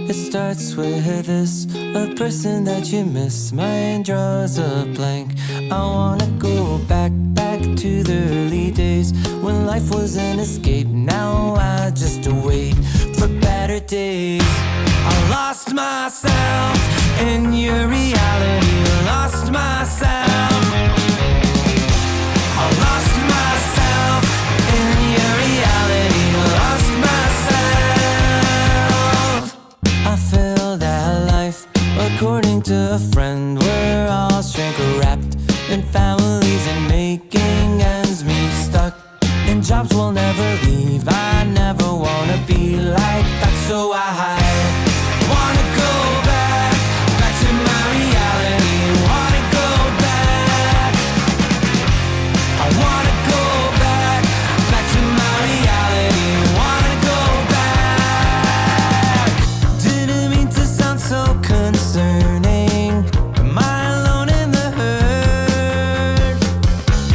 It starts with this, a person that you miss. Mine draws a blank. I wanna go back to the early days when life was an escape. Now I just wait for better days. I lost myself in your reality. Lost myself. I lost myself in your reality. Lost myself. I feel that life, according to a friend, we're all shrink wrapped in families and making ends meet. Stuck in jobs we'll never leave. I never wanna be like that, so I wanna go back to my reality. Wanna go back. I wanna go back to my reality. Wanna go back. Didn't mean to sound so concerning. Am I alone in the hurt?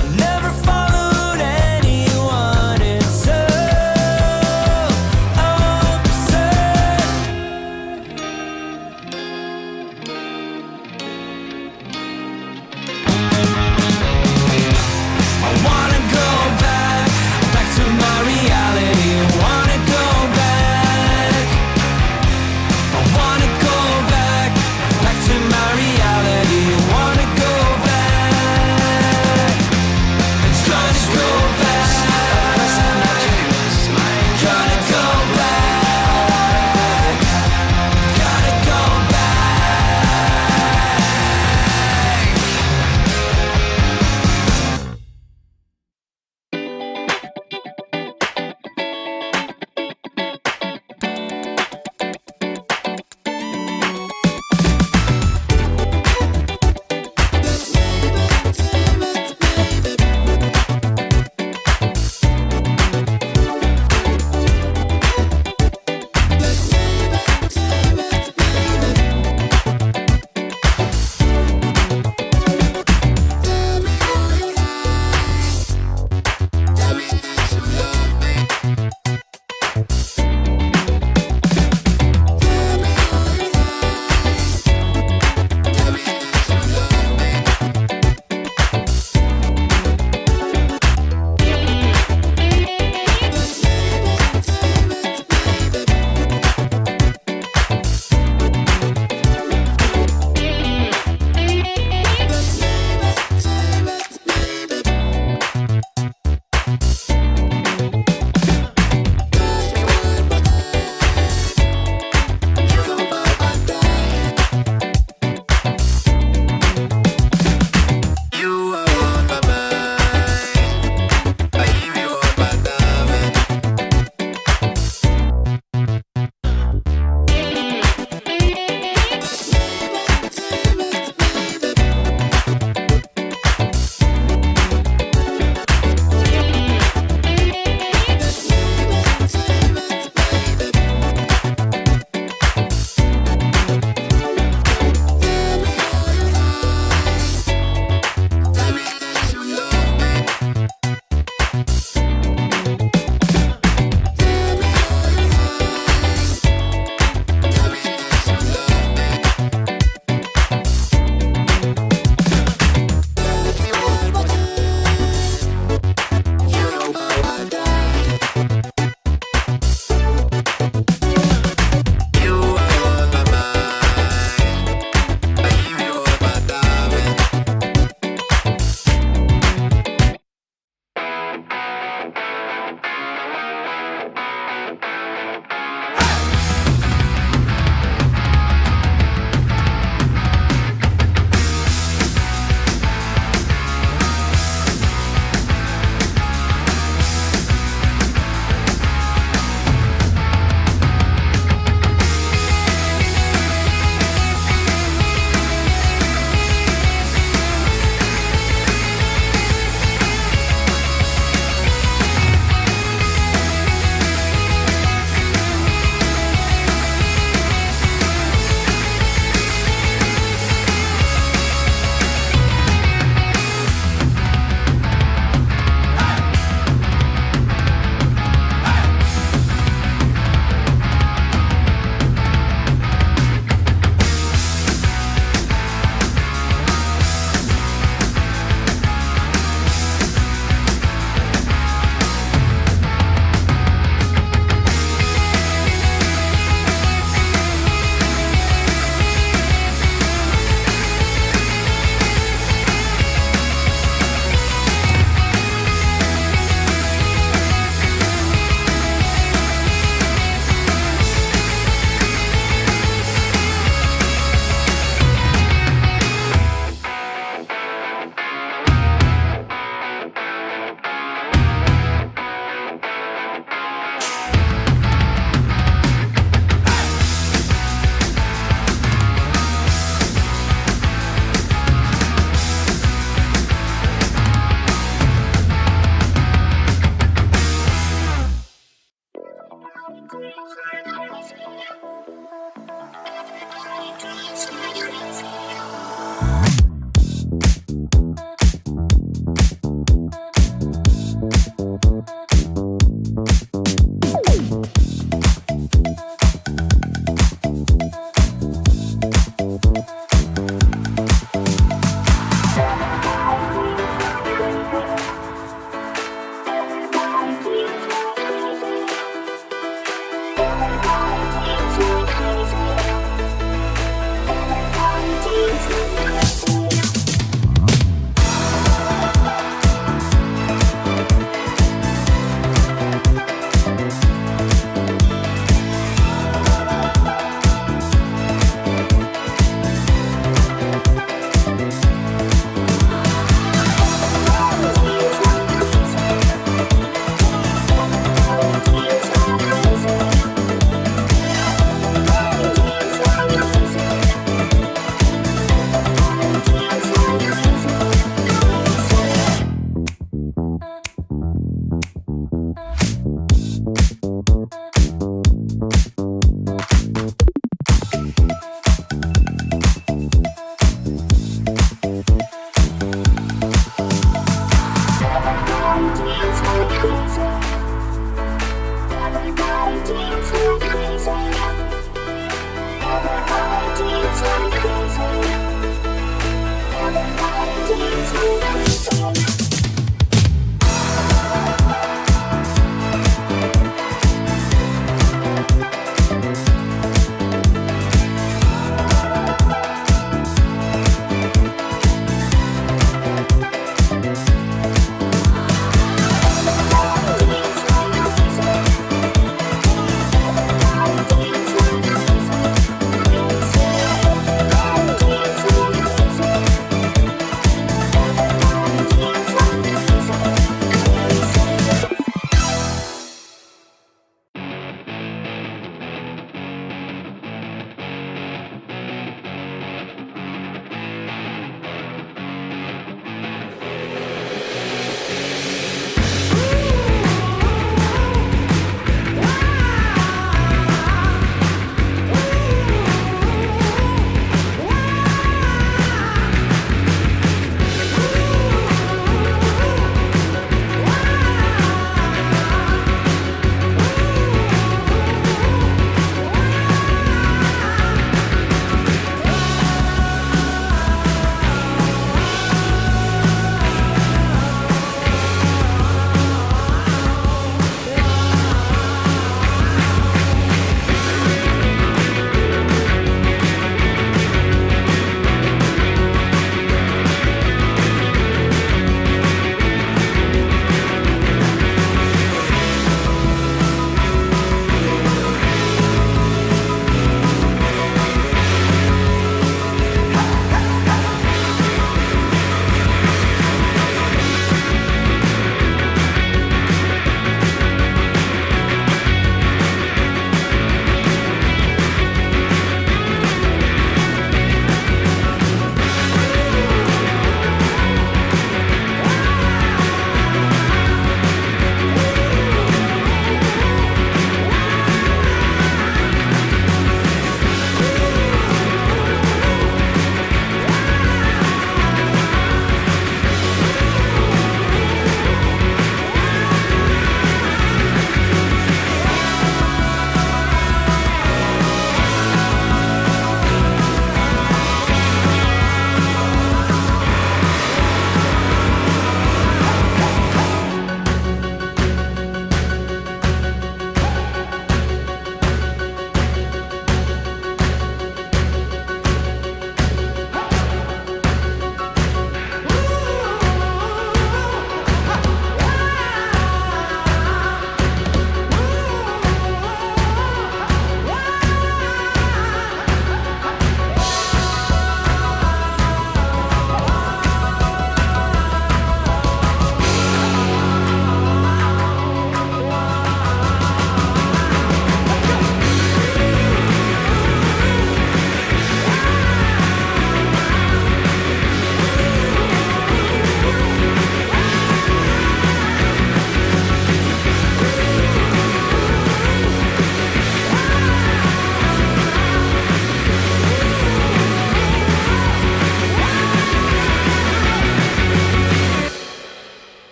I never followed anyone. It's so absurd.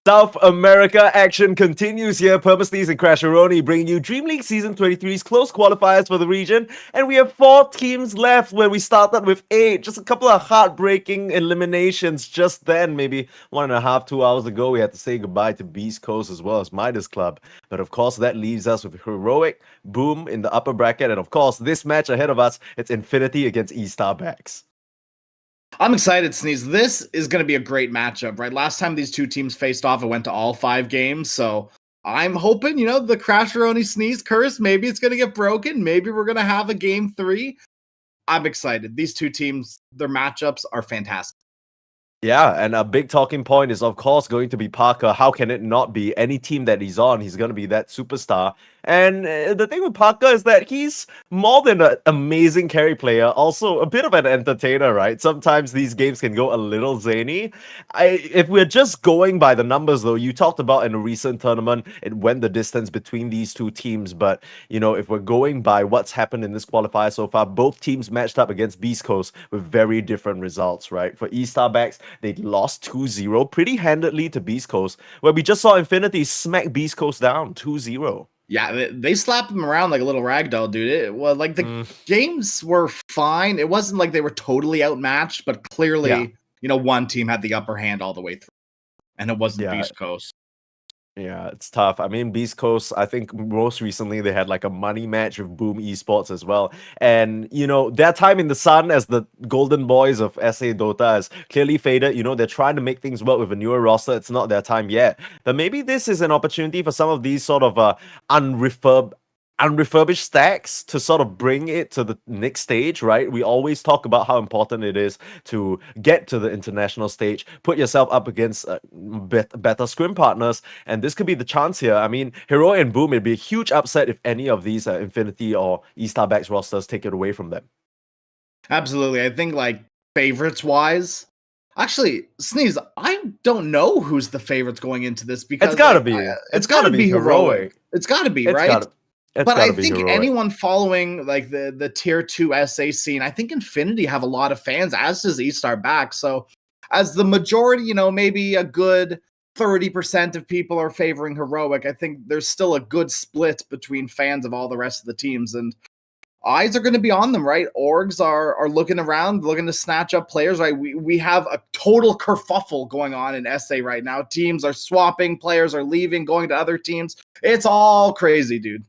South America action continues here. Purposely's and Crasheroni bringing you Dream League Season 23's close qualifiers for the region. And we have 4 teams left where we started with 8. Just a couple of heartbreaking eliminations just then. Maybe 1.5, 2 hours ago, we had to say goodbye to Beast Coast as well as Midas Club. But of course, that leaves us with Heroic, Boom in the upper bracket. And of course, this match ahead of us, it's Infinity against Estar backs. I'm excited, Sneeze. This is going to be a great matchup, right? Last time these two teams faced off, it went to all 5 games. So I'm hoping, the Crasheroni Sneeze curse, maybe it's going to get broken. Maybe we're going to have a game 3. I'm excited. These two teams, their matchups are fantastic. Yeah, and a big talking point is, of course, going to be Parker. How can it not be? Any team that he's on, he's going to be that superstar. And the thing with Parker is that he's more than an amazing carry player, also a bit of an entertainer, right? Sometimes these games can go a little zany. If we're just going by the numbers, though, you talked about in a recent tournament, it went the distance between these two teams. But, if we're going by what's happened in this qualifier so far, both teams matched up against Beast Coast with very different results, right? For Estar backs, they lost 2-0 pretty handedly to Beast Coast, where we just saw Infinity smack Beast Coast down 2-0. Yeah, they slapped him around like a little ragdoll, dude. The games were fine. It wasn't like they were totally outmatched, but clearly, one team had the upper hand all the way through, and it wasn't Beast Coast. Yeah, it's tough. I mean, Beast Coast, I think most recently they had like a money match with Boom Esports as well. And, their time in the sun as the golden boys of SA Dota has clearly faded. They're trying to make things work with a newer roster. It's not their time yet. But maybe this is an opportunity for some of these sort of unrefurbished stacks to sort of bring it to the next stage, right? We always talk about how important it is to get to the international stage, put yourself up against better scrim partners, and this could be the chance here. I mean, Hero and Boom, it'd be a huge upset if any of these Infinity or Estar backs rosters take it away from them. Absolutely. I think, favorites-wise, actually, Sneeze, I don't know who's the favorites going into this because it's gotta be. It's gotta be Heroic. It's gotta be, right? But I think anyone following the tier 2 SA scene, I think Infinity have a lot of fans, as does Estar back. So as the majority, maybe a good 30% of people are favoring Heroic, I think there's still a good split between fans of all the rest of the teams. And eyes are going to be on them, right? Orgs are looking around, looking to snatch up players, right? We have a total kerfuffle going on in SA right now. Teams are swapping, players are leaving, going to other teams. It's all crazy, dude.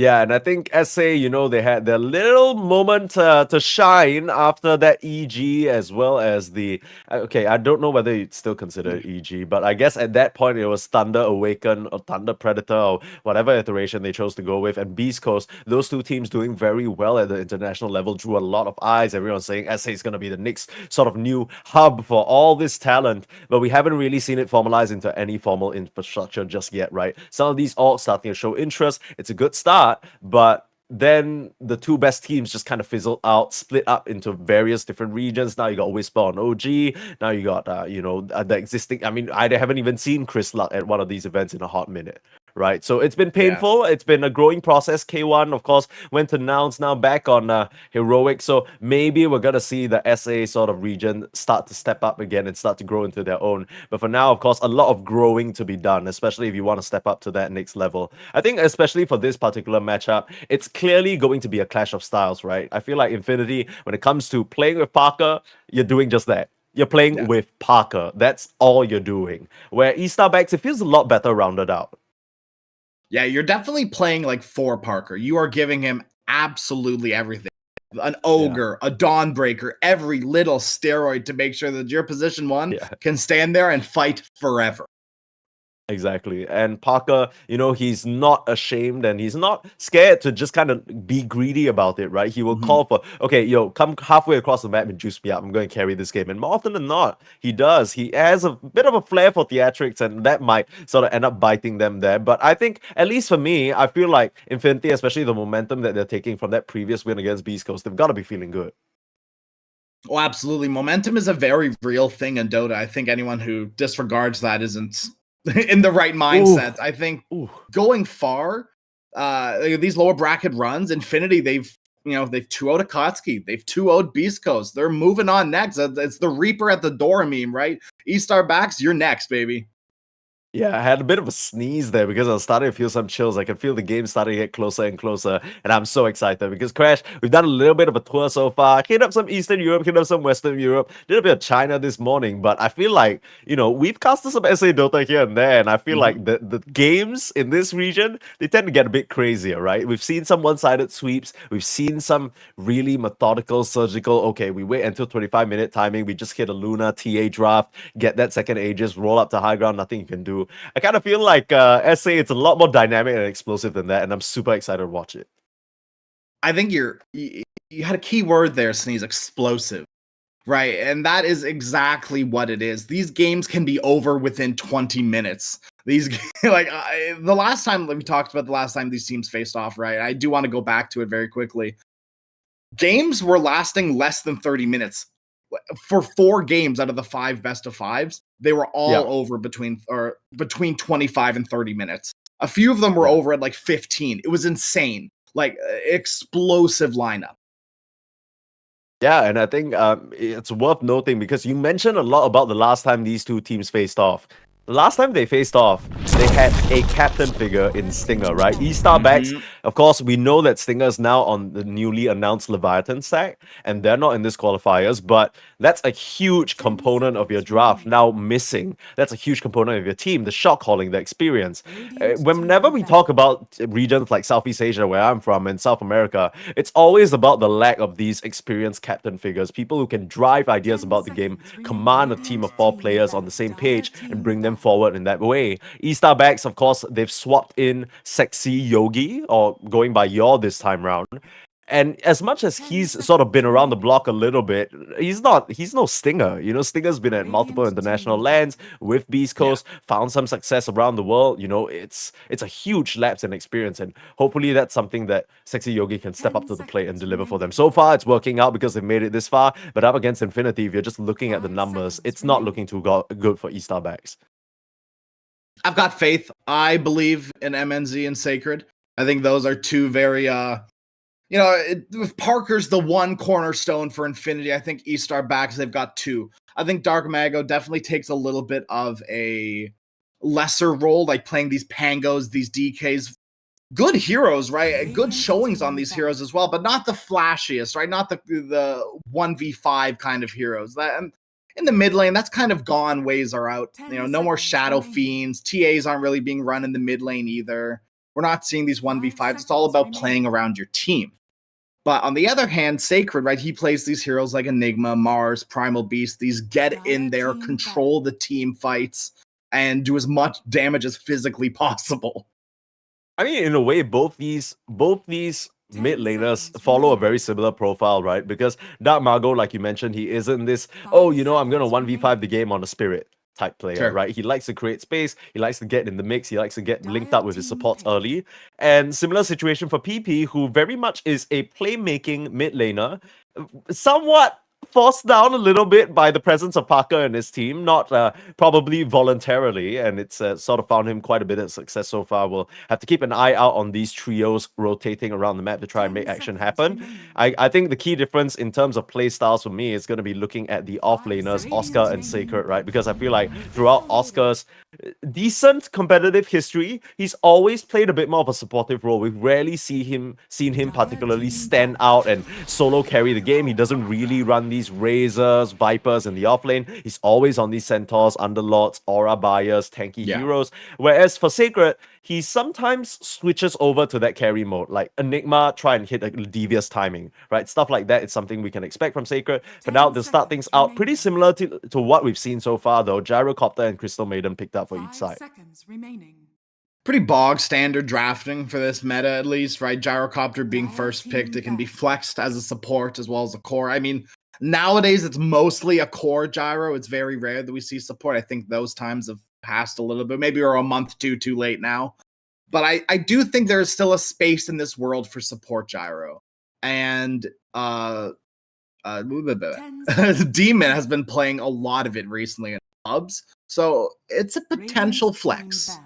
Yeah, and I think SA, they had their little moment to shine after that EG as well as the... Okay, I don't know whether you'd still consider EG, but I guess at that point it was Thunder Awaken or Thunder Predator or whatever iteration they chose to go with, and Beast Coast. Those two teams doing very well at the international level, drew a lot of eyes. Everyone's saying SA is going to be the next sort of new hub for all this talent, but we haven't really seen it formalize into any formal infrastructure just yet, right? Some of these orgs starting to show interest. It's a good start. But then the two best teams just kind of fizzled out, split up into various different regions. Now you got Whisper on OG. Now you got, the existing... I mean, I haven't even seen Chris Luck at one of these events in a hot minute, right? So it's been painful. Yeah. It's been a growing process. K1, of course, went to Nouns, now back on Heroic. So maybe we're going to see the SA sort of region start to step up again and start to grow into their own. But for now, of course, a lot of growing to be done, especially if you want to step up to that next level. I think especially for this particular matchup, it's clearly going to be a clash of styles, right? I feel like Infinity, when it comes to playing with Parker, you're doing just that. You're playing with Parker. That's all you're doing. Where Estar backs, it feels a lot better rounded out. Yeah, you're definitely playing for Parker. You are giving him absolutely everything. An ogre, a dawnbreaker, every little steroid to make sure that your position 1 can stand there and fight forever. Exactly. And Parker, he's not ashamed and he's not scared to just kind of be greedy about it, right? He will call for, okay, come halfway across the map and juice me up. I'm going to carry this game. And more often than not, he does. He has a bit of a flair for theatrics and that might sort of end up biting them there. But I think, at least for me, I feel like Infinity, especially the momentum that they're taking from that previous win against Beast Coast, they've got to be feeling good. Oh, absolutely. Momentum is a very real thing in Dota. I think anyone who disregards that isn't in the right mindset. I think going far, these lower bracket runs, Infinity, they've 2-0'd Akatsuki, they've 2-0'd Beast Coast. They're moving on next. It's the Reaper at the door meme, right? Estar backs, you're next, baby. Yeah, I had a bit of a sneeze there because I was starting to feel some chills. I can feel the game starting to get closer and closer, and I'm so excited because Crash, we've done a little bit of a tour so far. Hit up some Eastern Europe, hit up some Western Europe, did a bit of China this morning, but I feel like, we've casted some SA Dota here and there, and I feel like the games in this region, they tend to get a bit crazier, right? We've seen some one-sided sweeps, we've seen some really methodical, surgical, okay, we wait until 25-minute timing, we just hit a Luna TA draft, get that second Aegis, roll up to high ground, nothing you can do. I kind of feel like SA, it's a lot more dynamic and explosive than that, and I'm super excited to watch it. I think you had a key word there, Sneeze, explosive, right? And that is exactly what it is. These games can be over within 20 minutes. The last time we talked about the last time these teams faced off, right? I do want to go back to it very quickly. Games were lasting less than 30 minutes. For 4 games out of the 5 best of 5s, they were all over between 25 and 30 minutes. A few of them were over at like 15. It was insane. Like explosive lineup. Yeah, and I think it's worth noting because you mentioned a lot about the last time these two teams faced off. The last time they faced off, they had a captain figure in Stinger, right? Estar backs. Of course, we know that Stinger is now on the newly announced Leviathan stack, and they're not in this qualifiers, but that's a huge component of your draft now missing. That's a huge component of your team, the shot calling, the experience. Whenever we talk about regions like Southeast Asia, where I'm from, and South America, it's always about the lack of these experienced captain figures, people who can drive ideas about the game, command a team of 4 players on the same page, and bring them forward in that way. Estar backs, of course, they've swapped in Sexy Yogi, or going by Yor this time round. And as much as he's sort of been around the block a little bit, he's no Stinger. Stinger's been at multiple international lands with Beast Coast, found some success around the world. It's a huge lapse in experience, and hopefully that's something that Sexy Yogi can step up to the plate and deliver for them. So far, it's working out because they've made it this far, but up against Infinity, if you're just looking at the numbers, it's not looking too good for Estar backs. I've got faith. I believe in MNZ and Sacred. I think those are two very if Parker's the one cornerstone for Infinity, I think Estar backs, they've got 2. I think Dark Mago definitely takes a little bit of a lesser role, like playing these Pangos, these DKs. Good heroes, right? Good showings on these heroes as well, but not the flashiest, right? Not the 1v5 kind of heroes. That in the mid lane, that's kind of gone. Ways are out. No more Shadow Fiends. TAs aren't really being run in the mid lane either. We're not seeing these 1v5s. It's all about playing around your team. But on the other hand, Sacred, right, he plays these heroes like Enigma, Mars, Primal Beast, these get in there, control the team fights, and do as much damage as physically possible. I mean, in a way, both these mid laners follow a very similar profile, right? Because Dark Mago, like you mentioned, he isn't this, I'm going to 1v5 the game on a spirit type player, right? He likes to create space, he likes to get in the mix, he likes to get linked up with his supports early. And similar situation for PP, who very much is a playmaking mid laner, somewhat forced down a little bit by the presence of Parker and his team, not probably voluntarily, and it's sort of found him quite a bit of success so far. We'll have to keep an eye out on these trios rotating around the map to try and make action happen. I think the key difference in terms of play styles for me is going to be looking at the off-laners, Oscar and Sacred, right? Because I feel like throughout Oscar's decent competitive history, he's always played a bit more of a supportive role. We've rarely seen him particularly stand out and solo carry the game. He doesn't really run these Razors, Vipers in the offlane. He's always on these Centaurs, Underlords, Aura Buyers, tanky heroes. Whereas for Sacred, he sometimes switches over to that carry mode, like Enigma, try and hit a devious timing, right? Stuff like that is something we can expect from Sacred. For now, they'll start things out pretty similar to what we've seen so far, though. Gyrocopter and Crystal Maiden picked up for each side. Pretty bog standard drafting for this meta, at least, right? Gyrocopter being first picked, it can be flexed as a support as well as a core. I mean, nowadays it's mostly a core gyro. It's very rare that we see support. I think those times have passed a little bit. Maybe we're a month too late now. But I do think there is still a space in this world for support gyro. And Demon has been playing a lot of it recently in clubs. So it's a potential flex.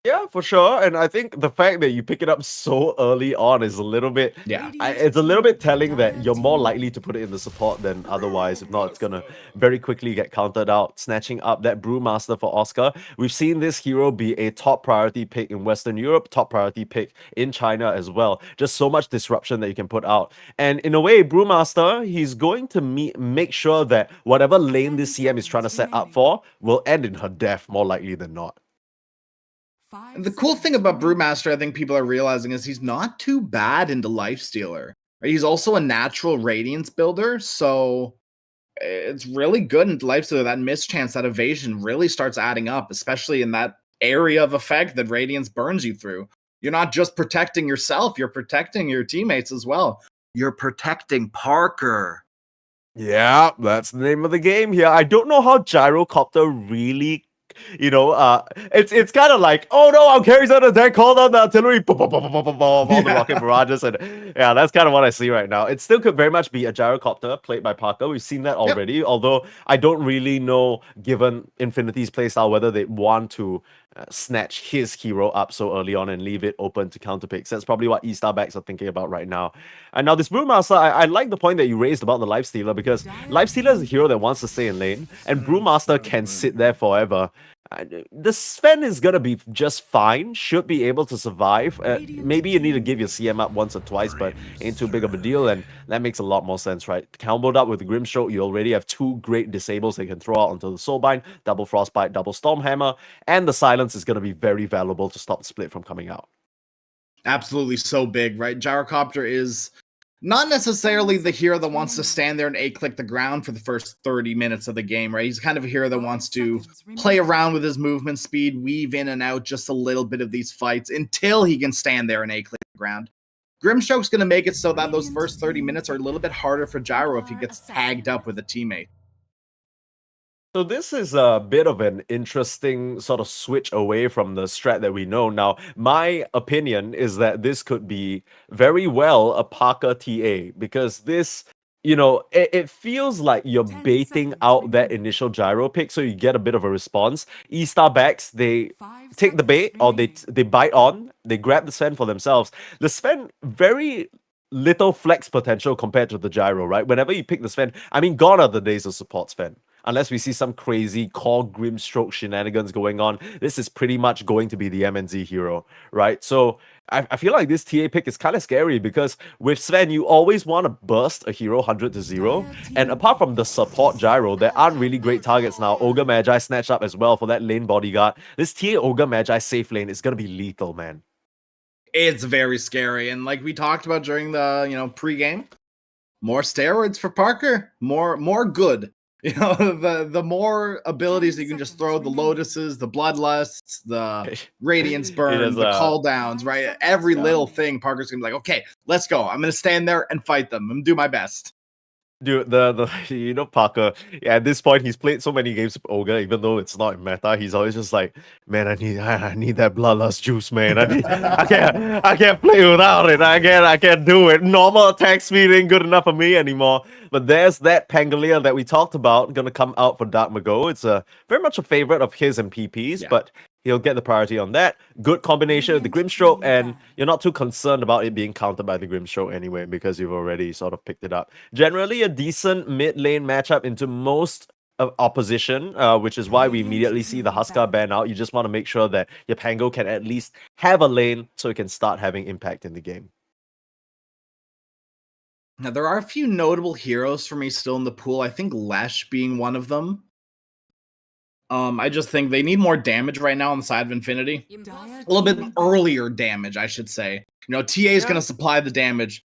Yeah, for sure. And I think the fact that you pick it up so early on is a little bit, Yeah. it's a little bit telling that you're more likely to put it in the support than otherwise. If not, it's gonna very quickly get countered out. Snatching up that Brewmaster for Oscar. We've seen this hero be a top priority pick in Western Europe, top priority pick in China as well. Just so much disruption that you can put out. And in a way, Brewmaster, he's going to make sure that whatever lane this CM is trying to set up for will end in her death, more likely than not. The cool thing about Brewmaster, I think people are realizing, is he's not too bad into Lifestealer. Right? He's also a natural Radiance builder, so it's really good into Lifestealer. That mischance, that evasion really starts adding up, especially in that area of effect that Radiance burns you through. You're not just protecting yourself, you're protecting your teammates as well. You're protecting Parker. Yeah, that's the name of the game here. I don't know how Gyrocopter really, it's kind of like, oh no, I'm carrying out attack, call down the artillery, all the rocket barrages, and yeah, that's kind of what I see right now. It still could very much be a Gyrocopter played by Parker. We've seen that already, although I don't really know, given Infinity's playstyle, whether they want to snatch his hero up so early on and leave it open to counterpicks. That's probably what Estar backs are thinking about right now. And now this Brewmaster, I like the point that you raised about the Lifestealer, because Lifestealer is a hero that wants to stay in lane, and Brewmaster can sit there forever. The Sven is gonna be just fine, should be able to survive. Maybe you need to give your CM up once or twice, but ain't too big of a deal, and that makes a lot more sense, right? Comboed up with the Grimstroke, you already have two great disables that you can throw out onto the Soulbind, double Frostbite, double Stormhammer, and the Silence is gonna be very valuable to stop the split from coming out. Absolutely so big, right? Gyrocopter is not necessarily the hero that wants to stand there and A-click the ground for the first 30 minutes of the game, right? He's kind of a hero that wants to play around with his movement speed, weave in and out just a little bit of these fights until he can stand there and A-click the ground. Grimstroke's going to make it so that those first 30 minutes are a little bit harder for Gyro if he gets tagged up with a teammate. So this is a bit of an interesting sort of switch away from the strat that we know. Now, my opinion is that this could be very well a Parker TA, because this, it feels like you're baiting out that initial gyro pick, so you get a bit of a response. E-Star backs, they take the bait, or they bite on, they grab the Sven for themselves. The Sven, very little flex potential compared to the gyro, right? Whenever you pick the Sven, I mean, gone are the days of support Sven. Unless we see some crazy core Grimstroke shenanigans going on, this is pretty much going to be the MNZ hero, right? So I feel like this TA pick is kind of scary, because with Sven, you always want to burst a hero 100 to 0. And apart from the support gyro, there aren't really great targets now. Ogre Magi snatched up as well for that lane bodyguard. This TA Ogre Magi safe lane is going to be lethal, man. It's very scary. And like we talked about during the, pre-game, more steroids for Parker, more good. The more abilities that you can just throw, the Lotuses, the Bloodlusts, the Radiance Burn, the Call Downs, right? Every little thing, Parker's gonna be like, okay, let's go. I'm gonna stand there and fight them. I'm gonna do my best. Dude, Parker, at this point, he's played so many games with Ogre, even though it's not in meta, he's always just like, man, I need that Bloodlust juice, man. I can't play without it. I can't do it. Normal attack speed ain't good enough for me anymore. But there's that Pangolier that we talked about, gonna come out for Dark Mago. It's very much a favorite of his and PP's, but he'll get the priority on that. Good combination with the Grimstroke, and you're not too concerned about it being countered by the Grimstroke anyway, because you've already sort of picked it up. Generally, a decent mid lane matchup into most of opposition, which is why we immediately see the Huskar ban out. You just want to make sure that your Pango can at least have a lane so it can start having impact in the game. Now, there are a few notable heroes for me still in the pool. I think Lesh being one of them. I just think they need more damage right now on the side of Infinity. A little bit earlier damage, I should say. TA is going to supply the damage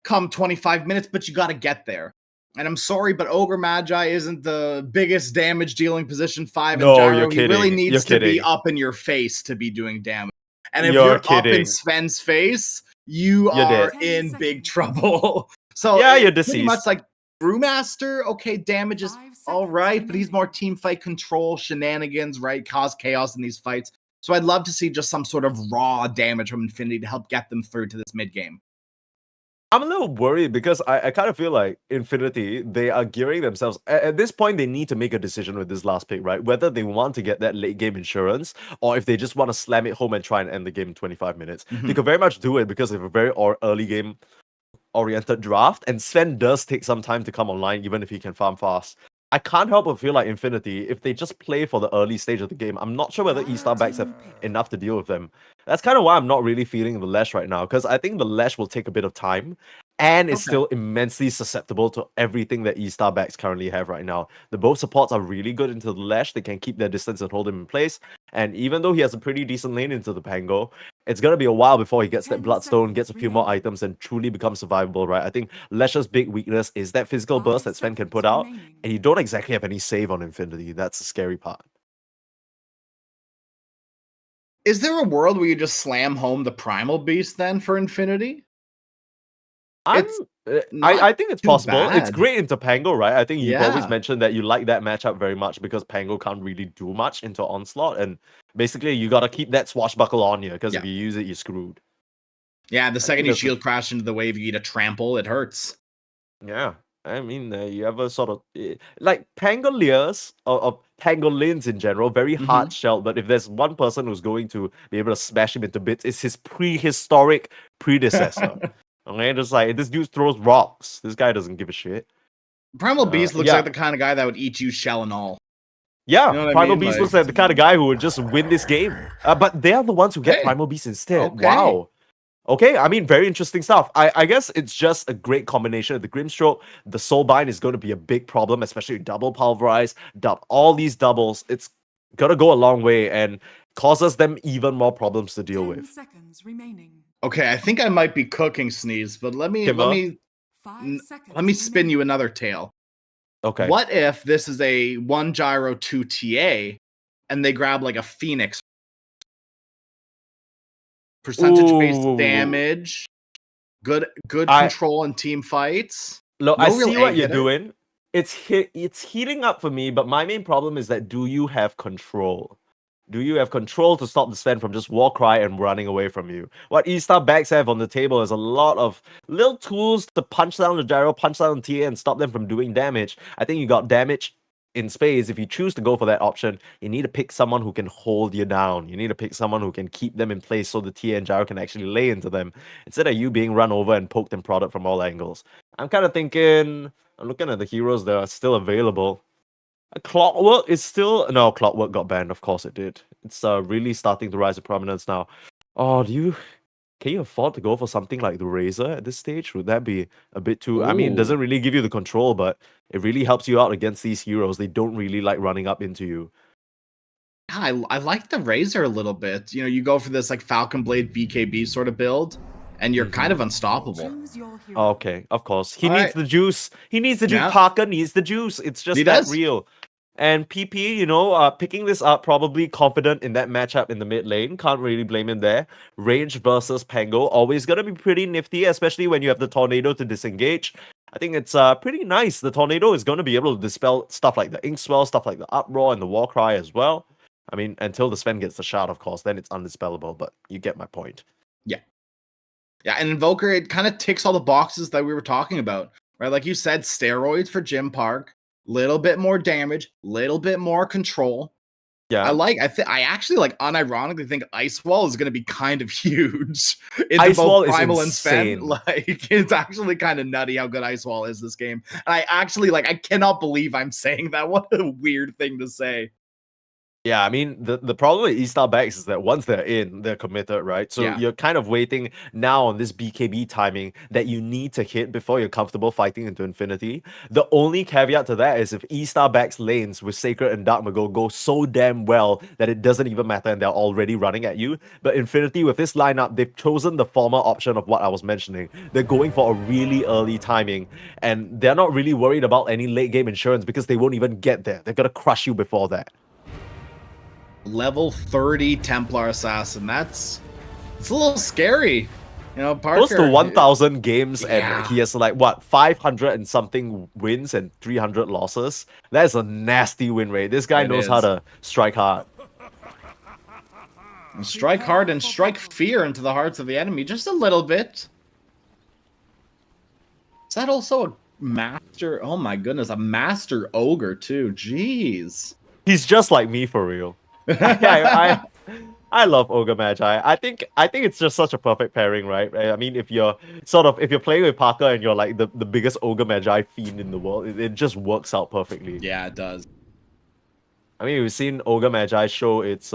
come 25 minutes, but you got to get there. And I'm sorry, but Ogre Magi isn't the biggest damage dealing position 5 in Gyro. He really needs to be up in your face to be doing damage. And if you're up in Sven's face, you are in big trouble. So you're deceased. Pretty much like Brewmaster, okay, damage is all right, but he's more team fight control, shenanigans, right? Cause chaos in these fights. So I'd love to see just some sort of raw damage from Infinity to help get them through to this mid game. I'm a little worried because I kind of feel like Infinity, they are gearing themselves. At this point, they need to make a decision with this last pick, right? Whether they want to get that late game insurance or if they just want to slam it home and try and end the game in 25 minutes. They could very much do it because they have a very early game oriented draft, and Sven does take some time to come online, even if he can farm fast. I can't help but feel like Infinity, if they just play for the early stage of the game, I'm not sure whether Estar backs have enough to deal with them. That's kind of why I'm not really feeling the Lash right now, because I think the Lash will take a bit of time, and it's still immensely susceptible to everything that Estar backs currently have right now. The both supports are really good into the Lash, they can keep their distance and hold him in place, and even though he has a pretty decent lane into the Pango, it's going to be a while before he gets that Bloodstone, gets a few more items, and truly becomes survivable, right? I think Lash's big weakness is that physical burst that Sven can put out, and you don't exactly have any save on Infinity. That's the scary part. Is there a world where you just slam home the Primal Beast then for Infinity? I think it's possible. bad. It's great into Pango, right? I think you've always mentioned that you like that matchup very much because Pango can't really do much into Onslaught, and basically you got to keep that swashbuckle on you because if you use it, you're screwed. Yeah, the second you shield crash into the wave, you get a trample, it hurts. Yeah, I mean, you have a sort of like Pangoliers or Pangolins in general, very hard shelled. But if there's one person who's going to be able to smash him into bits, it's his prehistoric predecessor. Okay, just like this dude throws rocks. This guy doesn't give a shit. Primal Beast looks like the kind of guy that would eat you shell and all. Yeah, You know what I Primal mean? Beast Like- looks like the kind of guy who would just win this game. But they are the ones who get Primal Beast instead. Okay. Wow. Okay, I mean, very interesting stuff. I guess it's just a great combination. The Grimstroke, the Soulbind is going to be a big problem, especially double Pulverize, all these doubles. It's going to go a long way and causes them even more problems to deal 10 with. seconds remaining. Okay, I think I might be cooking Sneeze, but let me Timber? 5 seconds. let me spin you another tale. Okay. What if this is a 1 gyro 2 TA and they grab like a Phoenix? Percentage-based Ooh. damage, good I- control in team fights. Look, No I real see what egg you're in it. doing. It's heating up for me, but my main problem is that do you have control? Do you have control to stop the Sven from just Warcry and running away from you? What E-Star backs have on the table is a lot of little tools to punch down the gyro, punch down the TA, and stop them from doing damage. I think you got damage in space. If you choose to go for that option, you need to pick someone who can hold you down. You need to pick someone who can keep them in place so the TA and gyro can actually lay into them instead of you being run over and poked and prodded from all angles. I'm kind of thinking, I'm looking at the heroes that are still available. Clockwork is still... No, Clockwork got banned. Of course it did. It's really starting to rise to prominence now. Oh, can you afford to go for something like the Razor at this stage? Would that be a bit too... I mean, it doesn't really give you the control, but it really helps you out against these heroes. They don't really like running up into you. Yeah, I like the Razor a little bit. You know, you go for this like Falcon Blade BKB sort of build, and you're kind of unstoppable. Choose your hero. Okay, of course. He All needs right. the juice. He needs the juice. Yeah. Parker needs the juice. It's just He that does. real. And PP, picking this up, probably confident in that matchup in the mid lane. Can't really blame him there. Range versus Pango, always going to be pretty nifty, especially when you have the Tornado to disengage. I think it's pretty nice. The Tornado is going to be able to dispel stuff like the Inkswell, stuff like the Uproar and the Warcry as well. I mean, until the Sven gets the shot, of course, then it's undispellable, but you get my point. Yeah, and Invoker, it kind of ticks all the boxes that we were talking about, right? Like you said, steroids for Jim Park, little bit more damage, little bit more control. Yeah. I actually unironically think Ice Wall is going to be kind of huge in Ice Wall both is Primal and Sven. insane. Like, it's actually kind of nutty how good Ice Wall is this game. And I actually I cannot believe I'm saying that. What a weird thing to say. Yeah, I mean, the problem with E-Star backs is that once they're in, they're committed, right? So Yeah. you're kind of waiting now on this BKB timing that you need to hit before you're comfortable fighting into Infinity. The only caveat to that is if E-Star backs lanes with Sacred and Dark Magoo go so damn well that it doesn't even matter and they're already running at you. But Infinity, with this lineup, they've chosen the former option of what I was mentioning. They're going for a really early timing, and they're not really worried about any late game insurance because they won't even get there. They're going to crush you before that. Level 30 Templar Assassin. It's a little scary. You know, Parker. Close to 1,000 games, Yeah. and he has 500 and something wins and 300 losses. That is a nasty win rate. This guy It knows how is. to strike hard. Strike hard and strike fear into the hearts of the enemy just a little bit. Is that also a master? Oh my goodness, a master ogre too. Jeez. He's just like me for real. I love Ogre Magi. I think it's just such a perfect pairing, right? I mean, if you're playing with Parker and you're like the biggest Ogre Magi fiend in the world, it just works out perfectly. Yeah, it does. I mean, we've seen Ogre Magi show its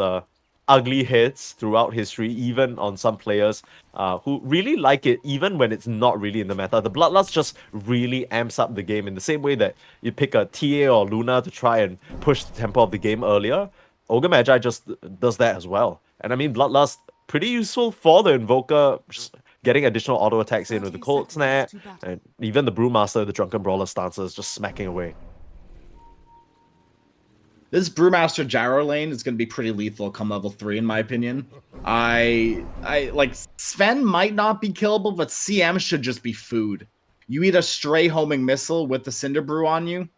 ugly hits throughout history, even on some players who really like it, even when it's not really in the meta. The Bloodlust just really amps up the game in the same way that you pick a TA or Luna to try and push the tempo of the game earlier. Ogre Magi just does that as well. And I mean, Bloodlust, pretty useful for the Invoker, just getting additional auto attacks in with the Cold Snap, and even the Brewmaster, the Drunken Brawler stances, just smacking away. This Brewmaster Gyro lane is going to be pretty lethal come level 3, in my opinion. I like, Sven might not be killable, but CM should just be food. You eat a stray homing missile with the Cinder Brew on you,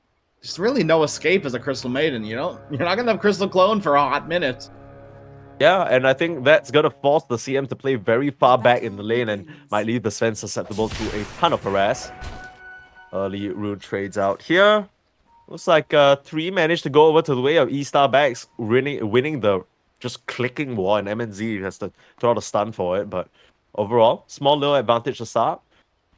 there's really no escape as a Crystal Maiden, you know? You're not going to have Crystal Clone for a hot minute. Yeah, and I think that's going to force the CM to play very far back in the lane and might leave the Sven susceptible to a ton of harass. Early rune trades out here. Looks like 3 managed to go over to the way of Estar backs, winning the just clicking war, and MNZ has to throw out a stun for it. But overall, small little advantage to start.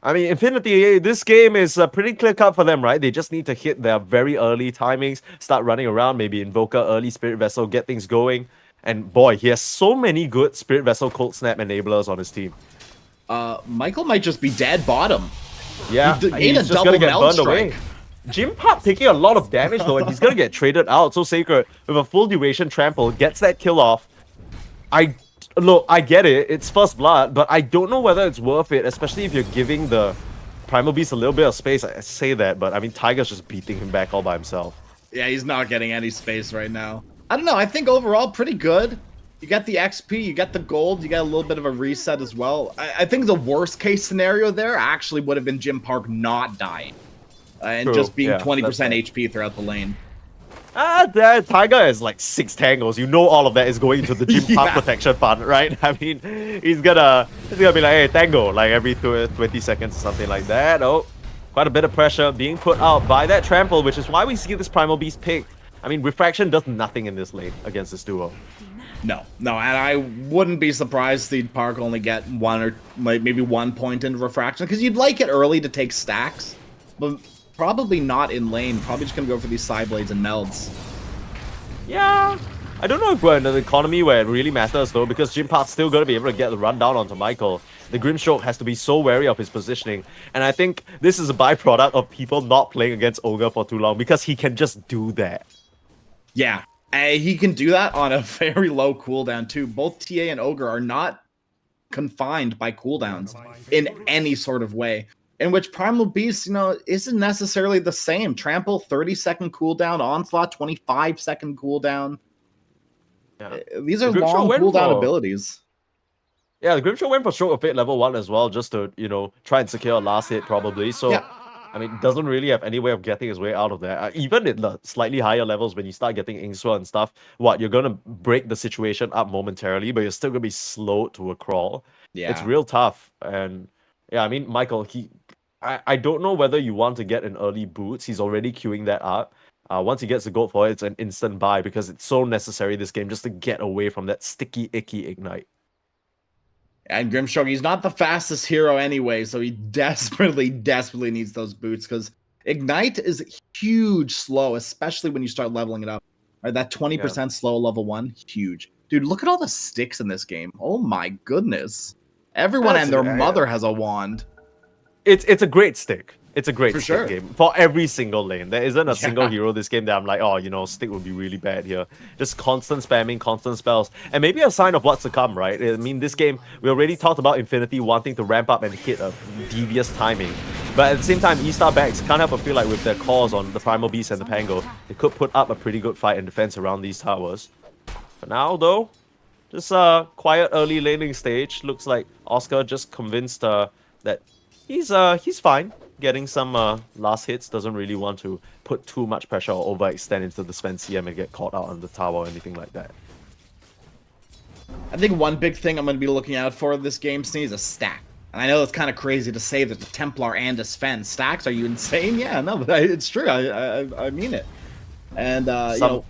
I mean, Infinity, this game is pretty clear-cut for them, right? They just need to hit their very early timings, start running around, maybe Invoker, early Spirit Vessel, get things going. And boy, he has so many good Spirit Vessel Cold Snap enablers on his team. Michael might just be dead bottom. Yeah, he's just going to get burned away. Jim Pop taking a lot of damage though, and he's going to get traded out. So Sacred, with a full duration trample, gets that kill off. Look, I get it, it's first blood, but I don't know whether it's worth it, especially if you're giving the Primal Beast a little bit of space. I say that, but I mean, Tiger's just beating him back all by himself. Yeah, he's not getting any space right now. I don't know, I think overall pretty good. You get the XP, you get the gold, you get a little bit of a reset as well. I think the worst case scenario there actually would have been Jim Park not dying. And just being 20% HP throughout the lane. Tiger is like 6 tangles. You know all of that is going into the Jim Park protection fund, right? I mean, he's gonna be like, hey, tango, like every 20 seconds or something like that. Oh, quite a bit of pressure being put out by that trample, which is why we see this Primal Beast picked. I mean, Refraction does nothing in this lane against this duo. No, and I wouldn't be surprised the Park only get 1 or maybe 1 point in Refraction, because you'd like it early to take stacks, but probably not in lane. Probably just gonna go for these side blades and melds. Yeah, I don't know if we're in an economy where it really matters though, because Jim Park's still gonna be able to get the run down onto Michael. The Grimstroke has to be so wary of his positioning, and I think this is a byproduct of people not playing against Ogre for too long, because he can just do that. Yeah, he can do that on a very low cooldown too. Both TA and Ogre are not confined by cooldowns in any sort of way. In which Primal Beast, you know, isn't necessarily the same. Trample, 30-second cooldown. Onslaught, 25-second cooldown. Yeah. These are long cooldown abilities. Yeah, the Grimstroke went for Stroke of Fate level 1 as well, just to, you know, try and secure a last hit probably. So, yeah. I mean, doesn't really have any way of getting his way out of there. Even at the slightly higher levels, when you start getting Inkswell and stuff, you're going to break the situation up momentarily, but you're still going to be slowed to a crawl. Yeah. It's real tough. And yeah, I mean, Michael, I don't know whether you want to get an early boots. He's already queuing that up. Once he gets the gold for it, it's an instant buy because it's so necessary this game just to get away from that sticky, icky ignite. And Grimstroke, he's not the fastest hero anyway, so he desperately needs those boots because Ignite is huge slow, especially when you start leveling it up. Right, that 20% slow level 1, huge. Dude, look at all the sticks in this game. Oh my goodness. Everyone and their mother has a wand. It's a great stick. It's a great stick game for every single lane. There isn't a single hero this game that I'm like, oh, you know, stick would be really bad here. Just constant spamming, constant spells, and maybe a sign of what's to come, right? I mean, this game, we already talked about Infinity wanting to ramp up and hit a devious timing. But at the same time, E-Star backs can't help but feel like with their cores on the Primal Beast and the Pango, they could put up a pretty good fight and defense around these towers. For now, though, just a quiet early laning stage. Looks like Oscar just convinced that he's fine. Getting some last hits, doesn't really want to put too much pressure or overextend into the Sven CM and get caught out on the tower or anything like that. I think one big thing I'm going to be looking out for this game, Sneeze, is a stack. And I know it's kind of crazy to say that the Templar and a Sven stacks. Are you insane? Yeah, no, but it's true. I mean it. And you know,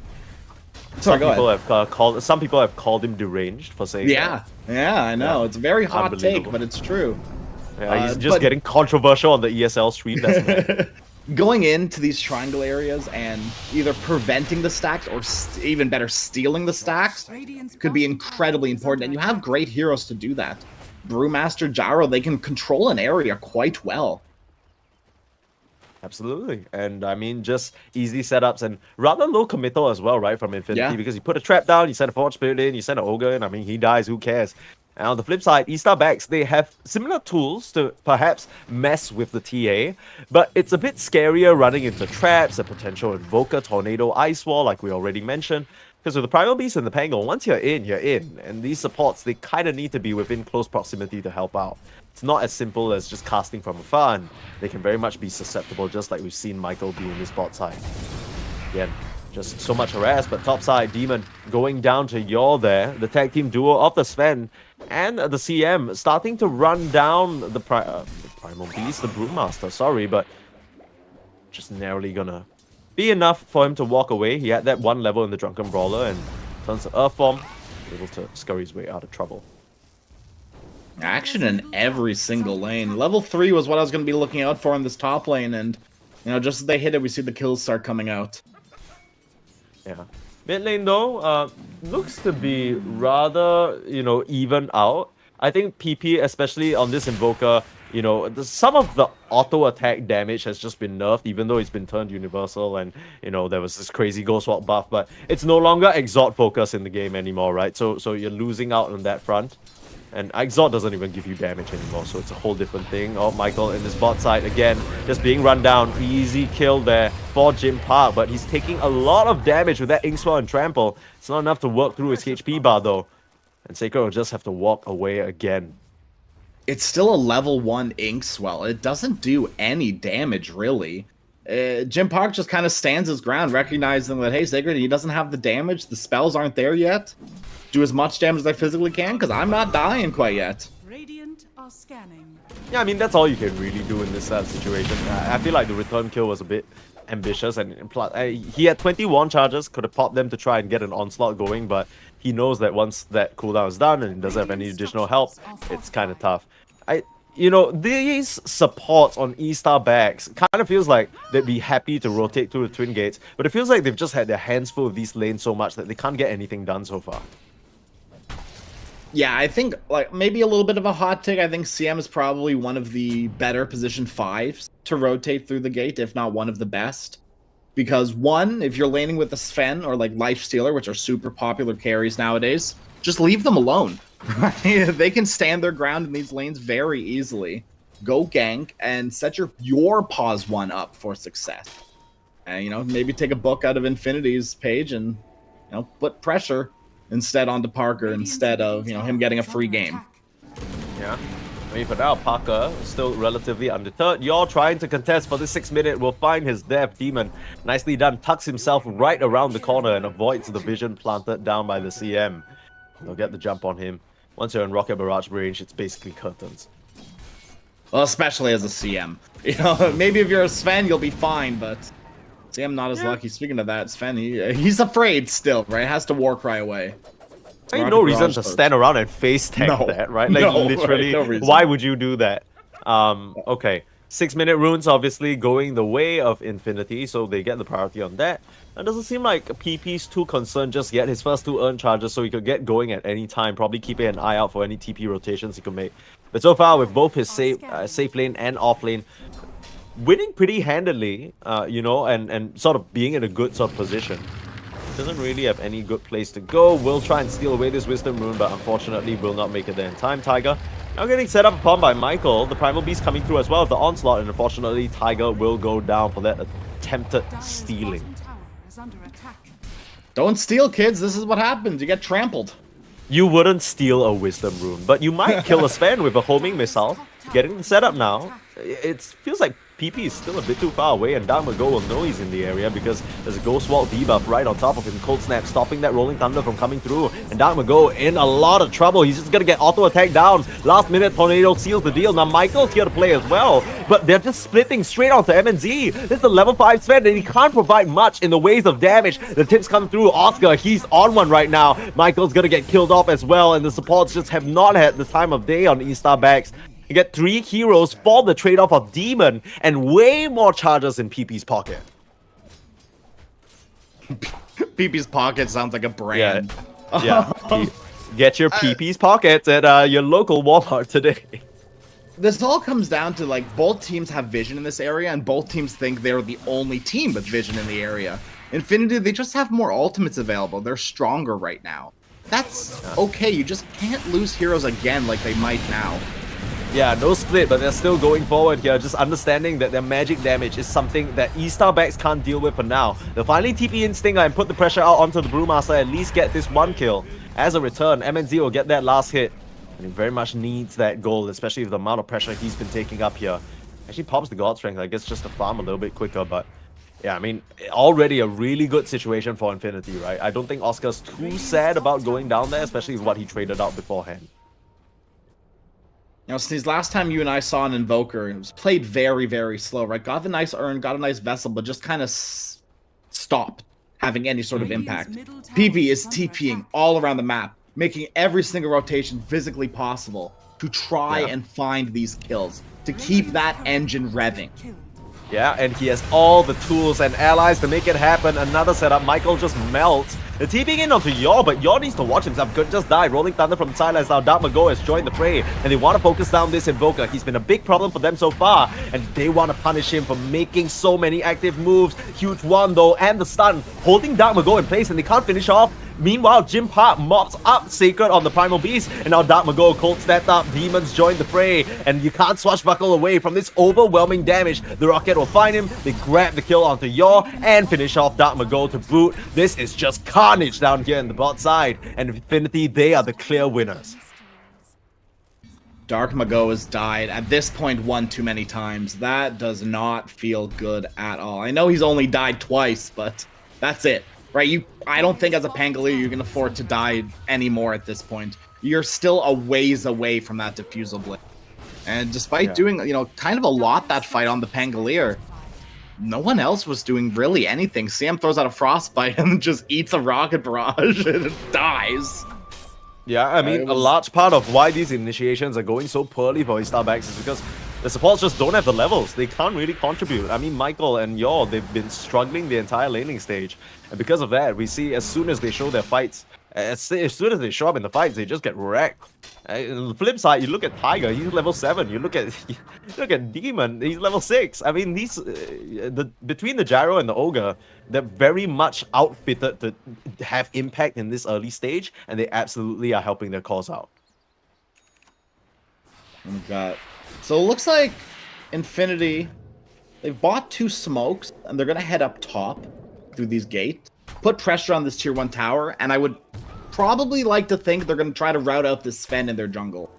some people have called him deranged for saying that. Yeah, I know. It's a very hot take, but it's true. Yeah, he's just getting controversial on the ESL stream. That's going into these triangle areas and either preventing the stacks or even better, stealing the stacks could be incredibly important. And you have great heroes to do that. Brewmaster, Gyro, they can control an area quite well. Absolutely. And I mean, just easy setups and rather low committal as well, right, from Infinity, because you put a trap down, you send a Forge Spirit in, you send an Ogre in, I mean, he dies, who cares? And on the flip side, Estar backs, they have similar tools to perhaps mess with the TA, but it's a bit scarier running into traps, a potential Invoker, Tornado, Ice Wall, like we already mentioned. Because with the Primal Beast and the Pango, once you're in, you're in. And these supports, they kind of need to be within close proximity to help out. It's not as simple as just casting from afar, and they can very much be susceptible, just like we've seen Michael be in this bot side. Again, just so much harass, but top side, Demon going down to Yor there. The tag team duo of the Sven and the CM starting to run down the Primal Beast, the Brewmaster, sorry, but just narrowly gonna be enough for him to walk away. He had that one level in the Drunken Brawler and turns to Earth Form, able to scurry his way out of trouble. Action in every single lane. Level 3 was what I was going to be looking out for in this top lane, and you know, just as they hit it, we see the kills start coming out. Yeah. Mid lane though, looks to be rather, you know, even out. I think PP, especially on this Invoker, you know, some of the auto attack damage has just been nerfed, even though it's been turned universal, and you know there was this crazy Ghost Walk buff, but it's no longer Exalt focus in the game anymore, right? So you're losing out on that front, and Exalt doesn't even give you damage anymore, so it's a whole different thing. Oh, Michael in this bot side again, just being run down, easy kill there for Jim Park, but he's taking a lot of damage with that Inkswell and Trample. It's not enough to work through his HP bar though, and Sacred will just have to walk away again. It's still a level 1 Inkswell. It doesn't do any damage, really. Jim Park just kind of stands his ground, recognizing that, hey, Sacred, he doesn't have the damage. The spells aren't there yet. Do as much damage as I physically can, because I'm not dying quite yet. Radiant are scanning. Yeah, I mean, that's all you can really do in this situation. I feel like the return kill was a bit ambitious, and he had 21 charges, could have popped them to try and get an onslaught going, but he knows that once that cooldown is done and he doesn't have any additional help, it's kind of tough. You know, these supports on Estar backs kind of feels like they'd be happy to rotate through the Twin Gates, but it feels like they've just had their hands full of these lanes so much that they can't get anything done so far. Yeah, I think, like, maybe a little bit of a hot take. I think CM is probably one of the better position 5s to rotate through the gate, if not one of the best. Because, one, if you're laning with the Sven or, like, Lifestealer, which are super popular carries nowadays, just leave them alone. They can stand their ground in these lanes very easily. Go gank and set your pause 1 up for success. And, you know, maybe take a book out of Infinity's page and, you know, put pressure instead onto Parker instead of, you know, him getting a free game. Yeah. I mean, for now, Parker is still relatively undeterred. You're trying to contest for the 6 minute. Will find his death. Demon, nicely done, tucks himself right around the corner and avoids the vision planted down by the CM. They'll get the jump on him. Once you're in Rocket Barrage range, it's basically curtains. Well, especially as a CM. You know, maybe if you're a Sven, you'll be fine, but CM not as lucky. Speaking of that, Sven, he's afraid still, right? Has to Warcry away. Ain't no reason to stand around and face tank that, right? Like, literally, why would you do that? Okay. 6 minute runes obviously going the way of Infinity, so they get the priority on that. It doesn't seem like PP's too concerned just yet. His first 2 earned charges, so he could get going at any time, probably keeping an eye out for any TP rotations he could make. But so far, with both his safe lane and off lane winning pretty handily, you know, and sort of being in a good sort of position. Doesn't really have any good place to go. Will try and steal away this Wisdom Rune, but unfortunately will not make it there in time. Tiger now getting set up upon by Michael. The Primal Beast coming through as well with the onslaught, and unfortunately Tiger will go down for that attempted stealing. Don't steal, kids. This is what happens. You get trampled. You wouldn't steal a Wisdom Rune, but you might kill a Sven with a homing missile. Getting the setup now. It feels like PP is still a bit too far away, and Darmago will know he's in the area because there's a Ghost Walk debuff right on top of him. Cold Snap stopping that Rolling Thunder from coming through, and Darmago in a lot of trouble. He's just gonna get auto attack down. Last minute Tornado seals the deal. Now Michael's here to play as well, but they're just splitting straight onto MNZ. This is a level 5 Sven, and he can't provide much in the ways of damage. The tips come through. Oscar, he's on one right now. Michael's gonna get killed off as well, and the supports just have not had the time of day on Estar backs. You get 3 heroes for the trade-off of Demon, and way more charges in PP's pocket. PP's pocket sounds like a brand. Yeah. Get your PP's pockets at your local Walmart today. This all comes down to, like, both teams have vision in this area, and both teams think they're the only team with vision in the area. Infinity, they just have more ultimates available. They're stronger right now. That's okay. You just can't lose heroes again like they might now. Yeah, no split, but they're still going forward here, just understanding that their magic damage is something that Estar backs can't deal with for now. They'll finally TP in Stinger and put the pressure out onto the Brewmaster, at least get this 1 kill. As a return, MNZ will get that last hit, and he very much needs that goal, especially with the amount of pressure he's been taking up here. Actually pops the God Strength, I guess, just to farm a little bit quicker, but yeah, I mean, already a really good situation for Infinity, right? I don't think Oscar's too sad about going down there, especially with what he traded out beforehand. You know, since last time you and I saw an Invoker, it was played very, very slow, right? Got the nice urn, got a nice vessel, but just kind of stopped having any sort of impact. PP is TPing all around the map, making every single rotation physically possible to try and find these kills, to keep that engine revving. Yeah, and he has all the tools and allies to make it happen. Another setup, Michael just melts. The TPing in onto Yor, but Yor needs to watch himself. Could just die. Rolling Thunder from the sidelines now. Darmago has joined the fray, and they want to focus down this Invoker. He's been a big problem for them so far, and they want to punish him for making so many active moves. Huge one, though, and the stun, holding Darmago in place, and they can't finish off. Meanwhile, Jim Park mops up Sacred on the Primal Beast, and now Darmago cold snapped up. Demons join the fray, and you can't swashbuckle away from this overwhelming damage. The Rocket will find him, they grab the kill onto Yor, and finish off Darmago to boot. This is just carnage down here in the bot side, and Infinity, they are the clear winners. Dark Mago has died at this point one too many times. That does not feel good at all. I know he's only died twice, but that's it. Right, I don't think as a Pangolier you can afford to die anymore at this point. You're still a ways away from that Diffusal Blade. And despite doing, you know, kind of a lot that fight on the Pangolier, no one else was doing really anything. Sam throws out a Frostbite and just eats a Rocket Barrage and dies. Yeah, I mean, a large part of why these initiations are going so poorly for Estar backs is because the supports just don't have the levels. They can't really contribute. I mean, Michael and Yor, they've been struggling the entire laning stage. And because of that, we see as soon as they show their fights, as soon as they show up in the fights, they just get wrecked. On the flip side, you look at Tiger, he's level 7. You look at Demon, he's level 6. I mean, these between the Gyro and the Ogre, they're very much outfitted to have impact in this early stage, and they absolutely are helping their cause out. Oh my god. So it looks like Infinity, they've bought 2 smokes, and they're going to head up top through these gates, put pressure on this tier 1 tower, and I would probably like to think they're going to try to route out this Sven in their jungle.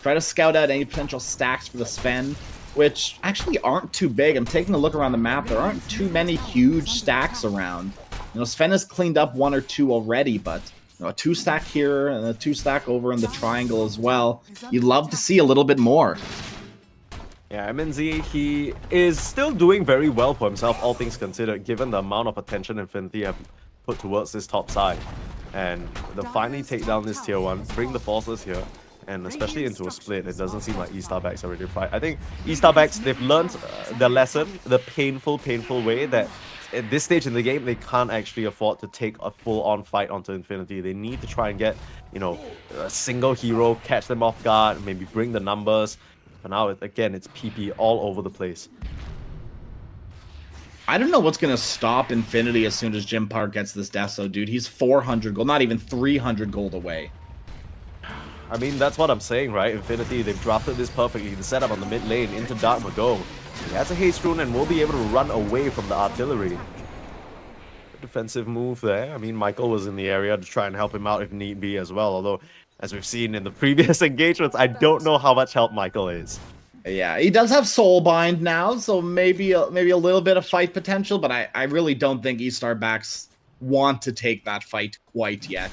Try to scout out any potential stacks for the Sven, which actually aren't too big. I'm taking a look around the map. There aren't too many huge stacks around. You know, Sven has cleaned up 1 or 2 already, but you know, a 2 stack here and a 2 stack over in the triangle as well. You'd love to see a little bit more. Yeah, MNZ, he is still doing very well for himself, all things considered, given the amount of attention Infinity have put towards this top side. And they'll finally take down this tier 1, bring the forces here, and especially into a split. It doesn't seem like Estar backs are ready to fight. I think Estar backs, they've learned their lesson, the painful way that at this stage in the game, they can't actually afford to take a full-on fight onto Infinity. They need to try and get, you know, a single hero, catch them off guard, maybe bring the numbers. For now, again, it's PP all over the place. I don't know what's going to stop Infinity as soon as Jim Park gets this Deso, dude. He's 400 gold, not even 300 gold away. I mean, that's what I'm saying, right? Infinity, they've drafted this perfectly. The setup on the mid lane into Dark Mago. He has a haste rune and will be able to run away from the artillery. Defensive move there. I mean, Michael was in the area to try and help him out if need be as well. Although, as we've seen in the previous engagements, I don't know how much help Michael is. Yeah, he does have Soulbind now, so maybe a little bit of fight potential, but I really don't think Estar backs want to take that fight quite yet.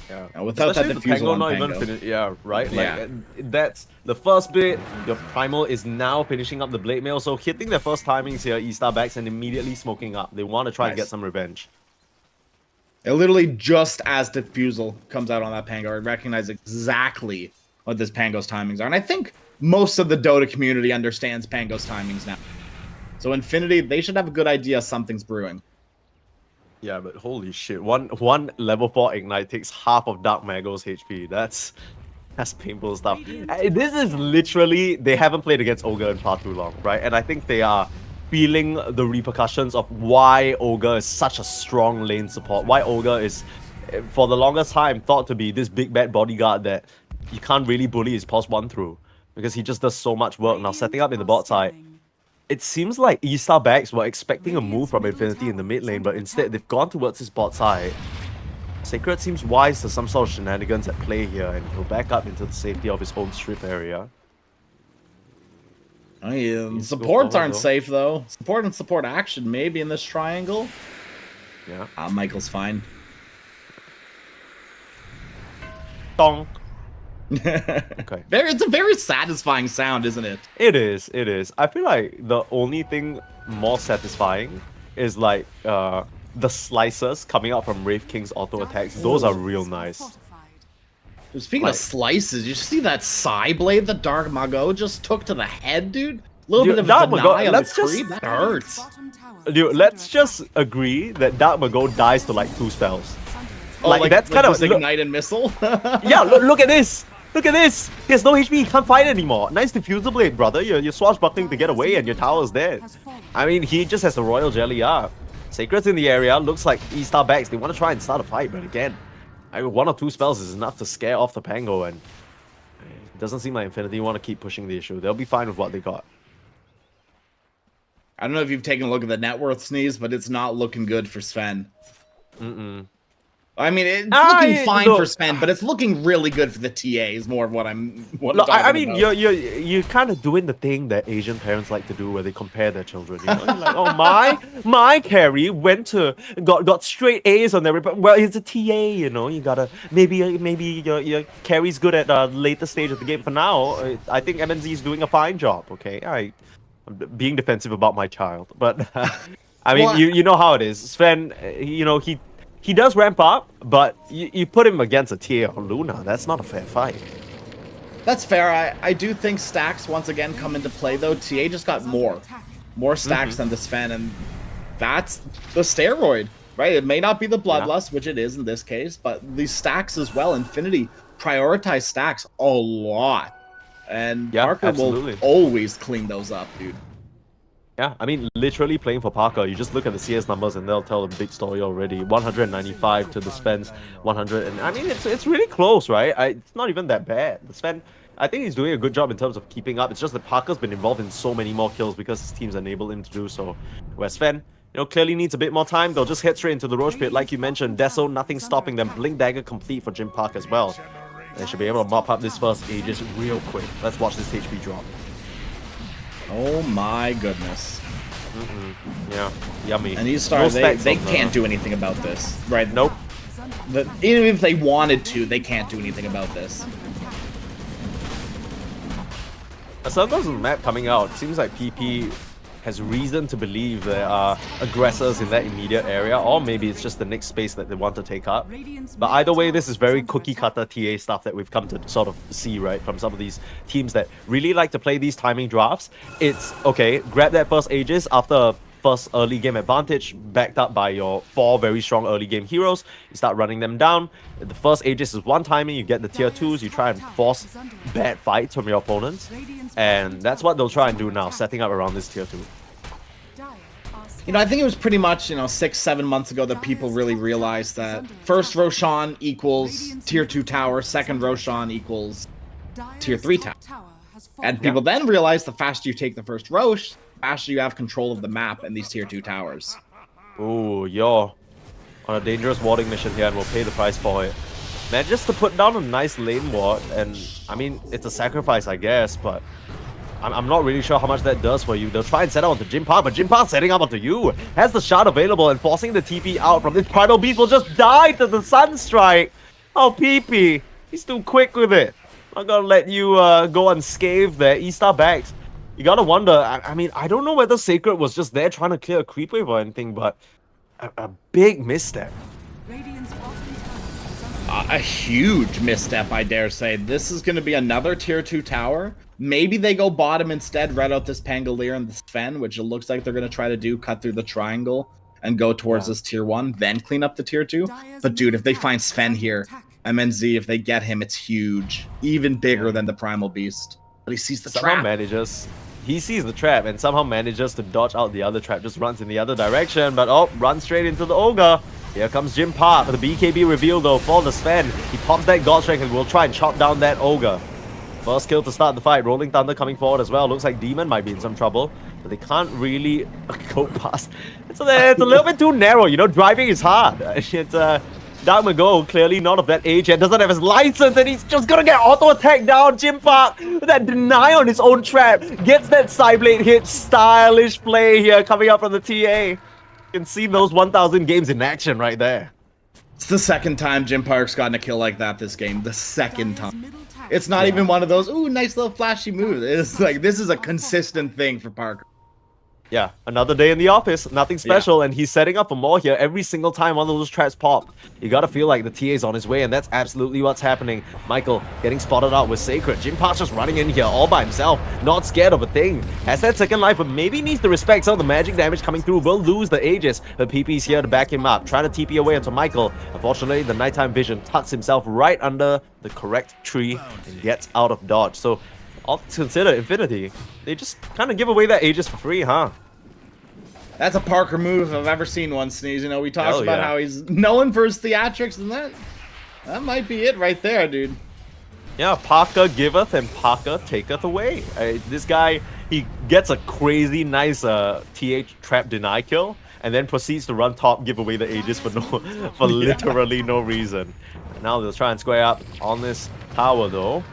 Yeah. Without Especially that the defusal on not Pango. even finished. Yeah, right. Yeah. Like that's the first bit. Your primal is now finishing up the blade mail, so hitting their first timings here, Estar backs and immediately smoking up. They want to try and get some revenge. It literally just as defusal comes out on that Pango, I recognize exactly what this Pango's timings are, and I think most of the Dota community understands Pango's timings now. So Infinity, they should have a good idea something's brewing. Yeah, but holy shit, one level 4 ignite takes half of Dark Mago's HP. That's painful stuff. This is literally, they haven't played against Ogre in far too long, right? And I think they are feeling the repercussions of why Ogre is such a strong lane support. Why Ogre is, for the longest time, thought to be this big bad bodyguard that you can't really bully his pulse 1 through. Because he just does so much work. Now setting up in the bot side, it seems like Estar backs were expecting a move from Infinity in the mid lane, but instead they've gone towards his bot side. Sacred seems wise to some sort of shenanigans at play here, and he'll back up into the safety of his home strip area. Supports aren't safe though. Support and support action maybe in this triangle. Yeah. Michael's fine. Dong. Okay. It's a very satisfying sound, isn't it? It is. I feel like the only thing more satisfying is like the slices coming out from Wraith King's auto attacks. Those are real nice. Speaking of slices, you see that Psy Blade that Dark Mago just took to the head, dude? A little bit of Dark deny Mago, on the let's just- creep. That hurts. Dude, let's just agree that Dark Mago dies to like 2 spells. Oh, Like, that's kind of his ignite and missile. Yeah, look at this. Look at this. He has no HP. He can't fight anymore. Nice diffusal blade, brother. You're swashbuckling to get away, and your tower's dead. I mean, he just has the royal jelly up. Sacred's in the area. Looks like Estar backs. They want to try and start a fight, but again, 1 or 2 spells is enough to scare off the Pango, and it doesn't seem like Infinity want to keep pushing the issue. They'll be fine with what they got. I don't know if you've taken a look at the net worth sneeze, but it's not looking good for Sven. I mean, it's looking fine for Sven, but it's looking really good for the TA. Is more of what I'm. I mean, you're kind of doing the thing that Asian parents like to do, where they compare their children. You know, you're like, oh my carry got straight A's on their report. Well, it's a TA, you know. You gotta maybe your carry's good at a later stage of the game. For now, I think MNZ is doing a fine job. Okay, I'm being defensive about my child, but I mean, you know how it is. Sven, you know he does ramp up, but you put him against a TA on Luna. That's not a fair fight. That's fair. I do think stacks once again come into play though. TA just got more stacks than the Sven, and that's the steroid, right? It may not be the bloodlust, which it is in this case, but the stacks as well. Infinity prioritize stacks a lot, and Parker will always clean those up, dude. Yeah, I mean, literally playing for Parker, you just look at the CS numbers and they'll tell a big story already. 195 to the Sven's 100, and I mean, it's really close, right? It's not even that bad. The Sven, I think he's doing a good job in terms of keeping up. It's just that Parker's been involved in so many more kills because his team's enabled him to do so. Whereas Sven, you know, clearly needs a bit more time. They'll just head straight into the Roche Pit, like you mentioned. Deso, nothing stopping them. Blink Dagger complete for Jim Park as well. They should be able to mop up this first Aegis real quick. Let's watch this HP drop. Oh my goodness. Yeah, yummy. And Estar, they can't do anything about this, right? Nope. Even if they wanted to, they can't do anything about this. A Circles on the map coming out. Seems like PP has reason to believe there are aggressors in that immediate area, or maybe it's just the next space that they want to take up. But either way, this is very cookie-cutter TA stuff that we've come to sort of see, right, from some of these teams that really like to play these timing drafts. It's, okay, grab that first Aegis after a first early game advantage, backed up by your 4 very strong early game heroes. You start running them down. The first Aegis is one timing, you get the tier 2s, you try and force bad fights from your opponents. And that's what they'll try and do now, setting up around this tier 2. You know, I think it was pretty much, 6-7 months ago that people really realized that first Roshan equals tier 2 tower, second Roshan equals tier 3 tower. And people then realized the faster you take the first Rosh, the faster you have control of the map and these tier 2 towers. Ooh, you're on a dangerous warding mission here and we'll pay the price for it. Manages to put down a nice lane ward, and I mean, it's a sacrifice, I guess, but I'm not really sure how much that does for you. They'll try and set up onto Jim Park, but Jim Park setting up onto you. Has the shard available and forcing the TP out from this Primal Beast will just die to the Sunstrike. Oh, PP. He's too quick with it. Not gonna let you go unscathed there. Estar backs. You gotta wonder, I mean, I don't know whether Sacred was just there trying to clear a creep wave or anything, but a big misstep. Radiant's bottom tower is A huge misstep, I dare say. This is going to be another tier 2 tower. Maybe they go bottom instead, red out this Pangolier and the Sven, which it looks like they're going to try to do, cut through the triangle and go towards this tier 1, then clean up the tier 2. But dude, if they find Sven here, MNZ, if they get him, it's huge. Even bigger than the Primal Beast. But he sees the trap. He sees the trap and somehow manages to dodge out the other trap, just runs in the other direction, but oh, runs straight into the Ogre. Here comes Jim Park. The BKB reveal though for the Sven. He pops that God Strike and will try and chop down that Ogre. First kill to start the fight. Rolling Thunder coming forward as well. Looks like Demon might be in some trouble, but they can't really go past. It's a little bit too narrow, you know, driving is hard. It's Dark Mago, clearly not of that age yet, doesn't have his license, and he's just gonna get auto-attack down. Jim Park with that deny on his own trap. Gets that Psyblade hit. Stylish play here coming up from the TA. You can see those 1,000 games in action right there. It's the second time Jim Park's gotten a kill like that this game. The second time. It's not even one of those, ooh, nice little flashy moves. It's like, this is a consistent thing for Parker. Yeah, another day in the office, nothing special, and he's setting up for more here every single time one of those traps pop. You gotta feel like the TA's on his way, and that's absolutely what's happening. Michael getting spotted out with Sacred. Jim Park's just running in here all by himself, not scared of a thing. Has that second life, but maybe needs to respect some of the magic damage coming through. Will lose the Aegis, but PP's here to back him up. Trying to TP away onto Michael. Unfortunately, the nighttime vision tucks himself right under the correct tree and gets out of dodge. So, all consider Infinity. They just kind of give away that Aegis for free, huh? That's a Parker move if I've ever seen one, Sneeze. You know, we talked about how he's known for his theatrics, and that might be it right there, dude. Yeah, Parker giveth and Parker taketh away. This guy, he gets a crazy nice TH trap deny kill, and then proceeds to run top, give away the Aegis for literally no reason. Now they'll try and square up on this tower though.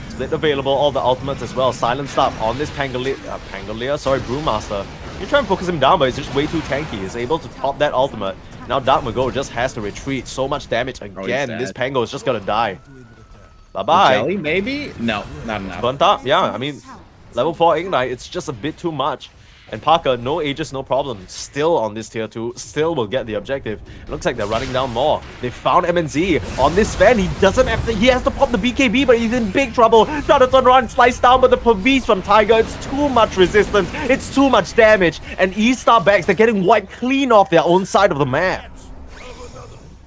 Split available, all the ultimates as well. Silent stop on this Pangolier, sorry, Brewmaster. You try and focus him down, but he's just way too tanky. He's able to pop that ultimate. Now Dark Mago just has to retreat. So much damage again. This Pango is just gonna die. Bye-bye. Jelly, maybe? No, not enough. Burnt up, yeah. I mean, level 4 Ignite, it's just a bit too much. And Parker, no Aegis, no problem. Still on this tier 2, still will get the objective. It looks like they're running down more. They found MNZ on this Sven. He doesn't have to, he has to pop the BKB, but he's in big trouble. Try to turn around, slice down, but the Pavise from Tiger, it's too much resistance. It's too much damage. And Estar backs, they're getting wiped clean off their own side of the map.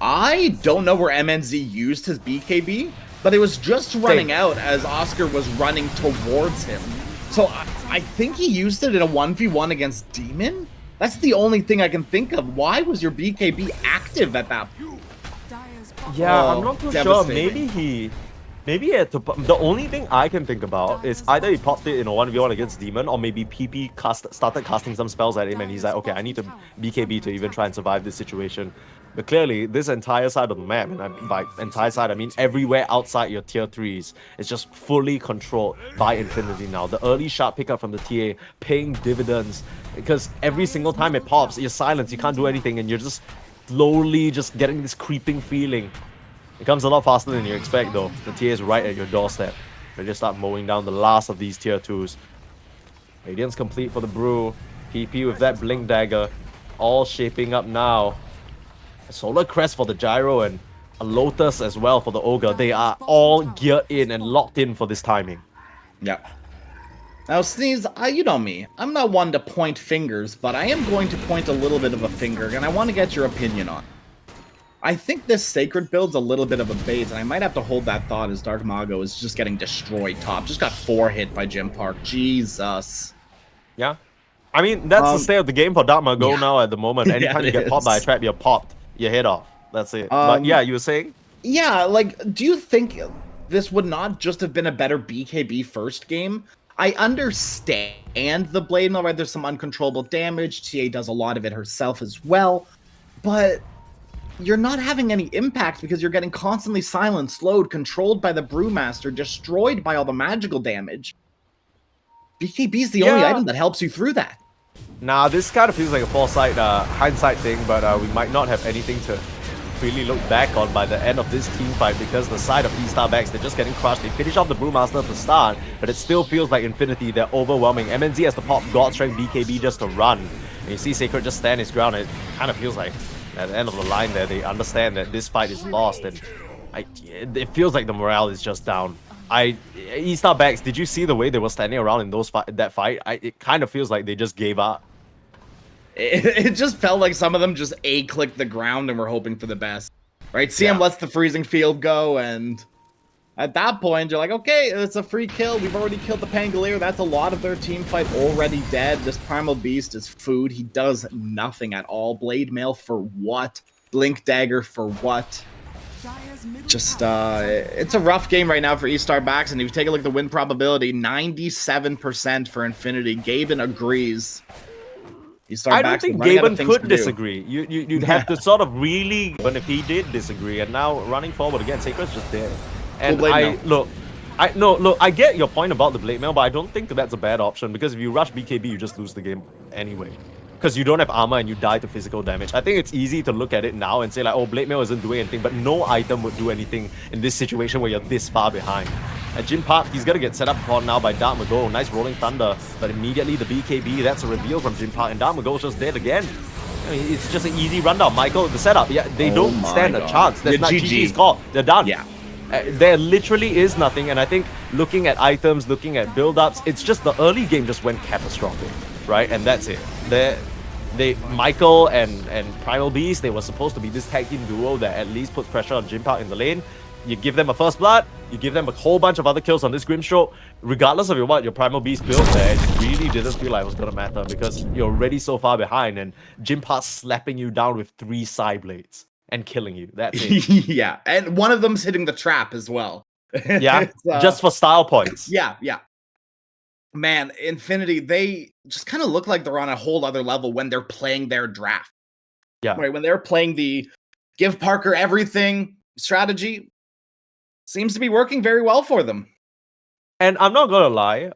I don't know where MNZ used his BKB, but it was just running out as Oscar was running towards him. So I think he used it in a 1v1 against Demon? That's the only thing I can think of. Why was your BKB active at that point? Yeah, I'm not too sure. Maybe he had to. The only thing I can think about is either he popped it in a 1v1 against Demon, or maybe PP started casting some spells at him and he's like, okay, I need to BKB to even try and survive this situation. But clearly, this entire side of the map, and by entire side, I mean everywhere outside your tier 3s, is just fully controlled by Infinity now. The early shot pickup from the TA paying dividends, because every single time it pops, you're silenced, you can't do anything, and you're just slowly just getting this creeping feeling. It comes a lot faster than you expect though. The TA is right at your doorstep. They just start mowing down the last of these tier 2s. Radiance complete for the Brew. PP with that Blink Dagger. All shaping up now. A Solar Crest for the Gyro and a Lotus as well for the Ogre. They are all geared in and locked in for this timing. Yeah. Now, Sneeze, you know me. I'm not one to point fingers, but I am going to point a little bit of a finger, and I want to get your opinion on it. I think this Sacred build's a little bit of a bait, and I might have to hold that thought as Dark Mago is just getting destroyed top. Just got 4 hit by Jim Park. Jesus. Yeah. I mean, that's the state of the game for Dark Mago now at the moment. Anytime you get popped by a trap, you're popped. Your head off. That's it. But yeah, you were saying? Yeah, like, do you think this would not just have been a better BKB first game? I understand the Blade Mill, right? There's some uncontrollable damage. TA does a lot of it herself as well. But you're not having any impact because you're getting constantly silenced, slowed, controlled by the Brewmaster, destroyed by all the magical damage. BKB is the only item that helps you through that. Nah, this kind of feels like a foresight, hindsight thing, but we might not have anything to really look back on by the end of this team fight, because the side of Estar backs, they're just getting crushed. They finish off the Brewmaster at the start, but it still feels like Infinity, they're overwhelming. MNZ has to pop God Strength BKB just to run. And you see Sacred just stand his ground. It kind of feels like at the end of the line there, they understand that this fight is lost, and it feels like the morale is just down. Estar backs, did you see the way they were standing around in that fight? It kind of feels like they just gave up. It just felt like some of them just A-clicked the ground and were hoping for the best, right? CM lets the freezing field go, and at that point, you're like, okay, it's a free kill. We've already killed the Pangolier. That's a lot of their team fight already dead. This Primal Beast is food. He does nothing at all. Blade Mail for what? Blink Dagger for what? Just, it's a rough game right now for Estar backs, and if you take a look at the win probability, 97% for Infinity. Gaben agrees. I don't think Gaben could disagree. You'd have to sort of really, but if he did disagree, and now running forward again, Sacred's just there. And I get your point about the Blade Mail, but I don't think that's a bad option, because if you rush BKB, you just lose the game anyway. Because you don't have armor and you die to physical damage. I think it's easy to look at it now and say like, oh, Blade Mail isn't doing anything, but no item would do anything in this situation where you're this far behind. At Jim Park, he's gonna get set up upon now by Dark Magol. Nice Rolling Thunder, but immediately the BKB, that's a reveal from Jim Park, and Dark Magol's just dead again. I mean, it's just an easy rundown. Michael, the setup, they don't stand a chance. There's not GG's call. They're done. Yeah. There literally is nothing, and I think looking at items, looking at build-ups, it's just the early game just went catastrophic, right? And that's it. Michael and Primal Beast, they were supposed to be this tag team duo that at least puts pressure on Jim Park in the lane. You give them a first blood, you give them a whole bunch of other kills on this Grimstroke. Regardless of your Primal Beast build there, it really didn't feel like it was going to matter, because you're already so far behind, and Jim Park slapping you down with 3 side blades and killing you. That's it. Yeah, and one of them's hitting the trap as well. Yeah, just for style points. Yeah. Man, Infinity, they just kind of look like they're on a whole other level when they're playing their draft. Yeah. Right, when they're playing the give Parker everything strategy, seems to be working very well for them. And I'm not gonna lie,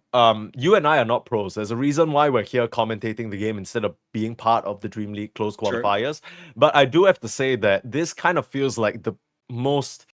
you and I are not pros. There's a reason why we're here commentating the game instead of being part of the DreamLeague closed qualifiers. Sure. But I do have to say that this kind of feels like the most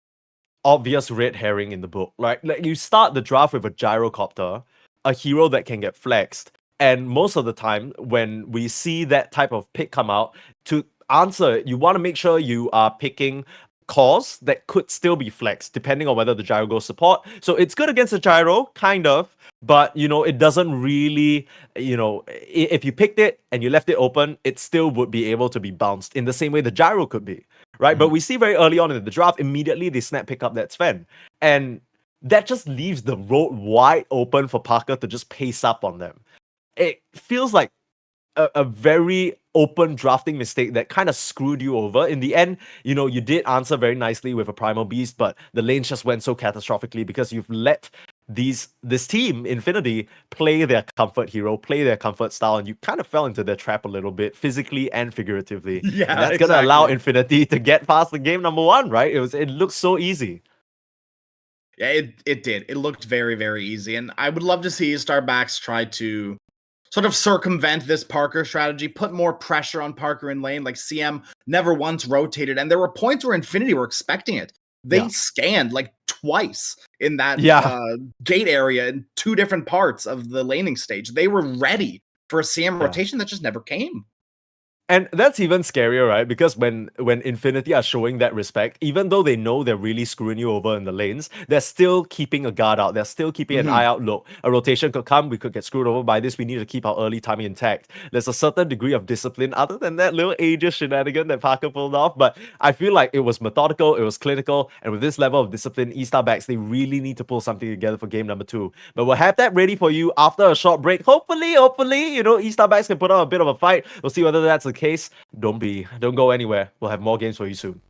obvious red herring in the book. Like you start the draft with a gyrocopter, a hero that can get flexed, and most of the time when we see that type of pick come out, to answer it, you want to make sure you are picking cores that could still be flexed depending on whether the gyro goes support. So it's good against the gyro, kind of, but it doesn't really, if you picked it and you left it open, it still would be able to be bounced in the same way the gyro could be, right? But we see very early on in the draft, immediately they snap pick up that Sven, and that just leaves the road wide open for Parker to just pace up on them. It feels like a very open drafting mistake that kind of screwed you over. In the end, you did answer very nicely with a Primal Beast, but the lanes just went so catastrophically because you've let this team, Infinity, play their comfort hero, play their comfort style, and you kind of fell into their trap a little bit, physically and figuratively. Yeah, and that's going to allow Infinity to get past the game number 1, right? It looks so easy. Yeah, it did. It looked very, very easy, and I would love to see Estar backs try to sort of circumvent this Parker strategy, put more pressure on Parker in lane. Like CM never once rotated, and there were points where Infinity were expecting it. They scanned like twice in that gate area in 2 different parts of the laning stage. They were ready for a CM rotation that just never came. And that's even scarier, right? Because when Infinity are showing that respect, even though they know they're really screwing you over in the lanes, they're still keeping a guard out. They're still keeping an eye out. Look, a rotation could come. We could get screwed over by this. We need to keep our early timing intact. There's a certain degree of discipline other than that little ages shenanigan that Parker pulled off. But I feel like it was methodical. It was clinical. And with this level of discipline, Estar backs, they really need to pull something together for game number 2. But we'll have that ready for you after a short break. Hopefully, Estar backs can put on a bit of a fight. We'll see whether that's the case. Don't go anywhere. We'll have more games for you soon.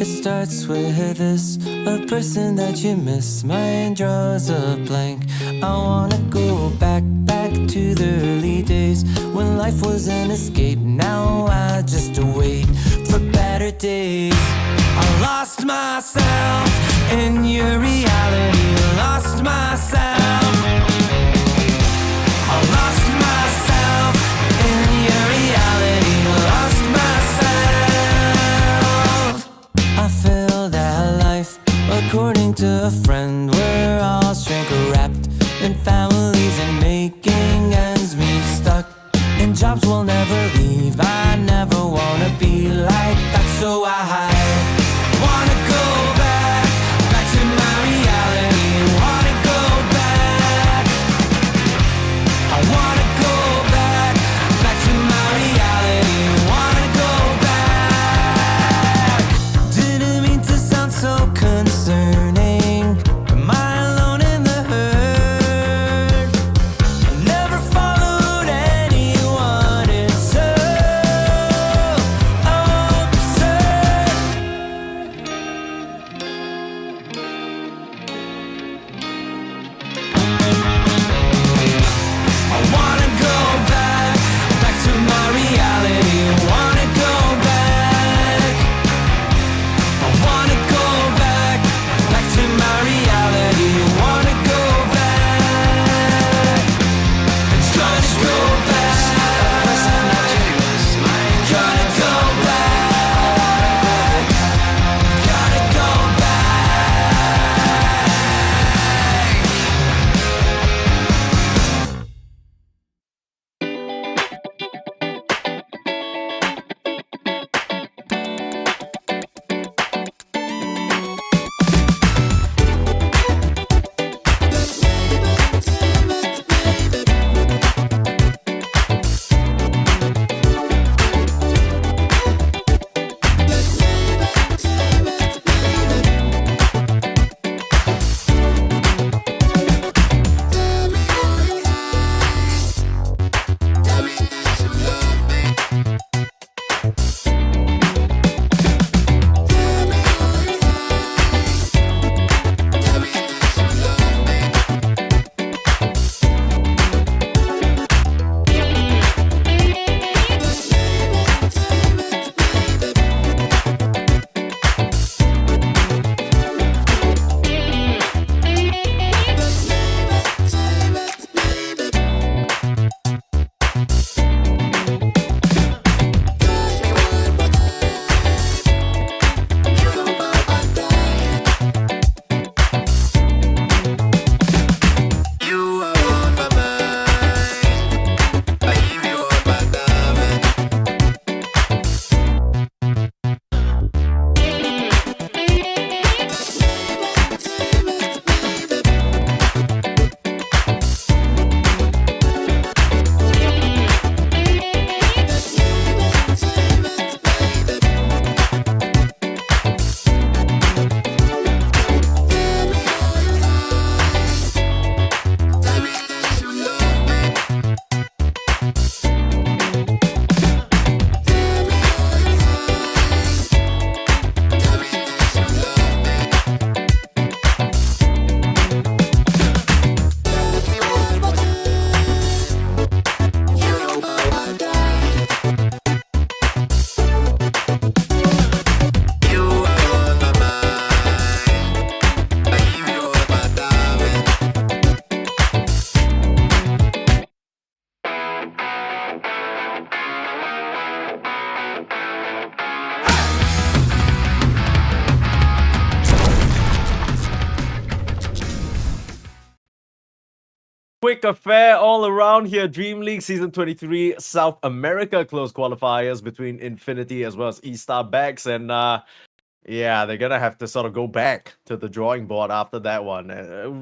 It starts with this, a person that you miss. Mine draws a blank. I wanna go back to the early days when life was an escape. Now I just wait for better days. I lost myself in your reality. Lost myself. I lost myself in your reality. Lost myself. I feel that life, according to a friend, we're all shrink wrapped in families and making ends meet. Stuck in jobs we'll never leave. I never wanna be like that, so I wanna go back to my reality. Wanna go back. I wanna go back to my reality. Wanna go back. Didn't mean to sound so concerning. Am I alone in the hurt? I never followed anyone. It's so absurd. I wanna go back to my reality. Wanna go back. I wanna go back to my reality. Wanna go back. Trying to go back. Gotta go back. Gotta go back. Quick affair all around here. DreamLeague Season 23 South America close qualifiers between Infinity as well as Estar backs. And yeah, they're going to have to sort of go back to the drawing board after that one.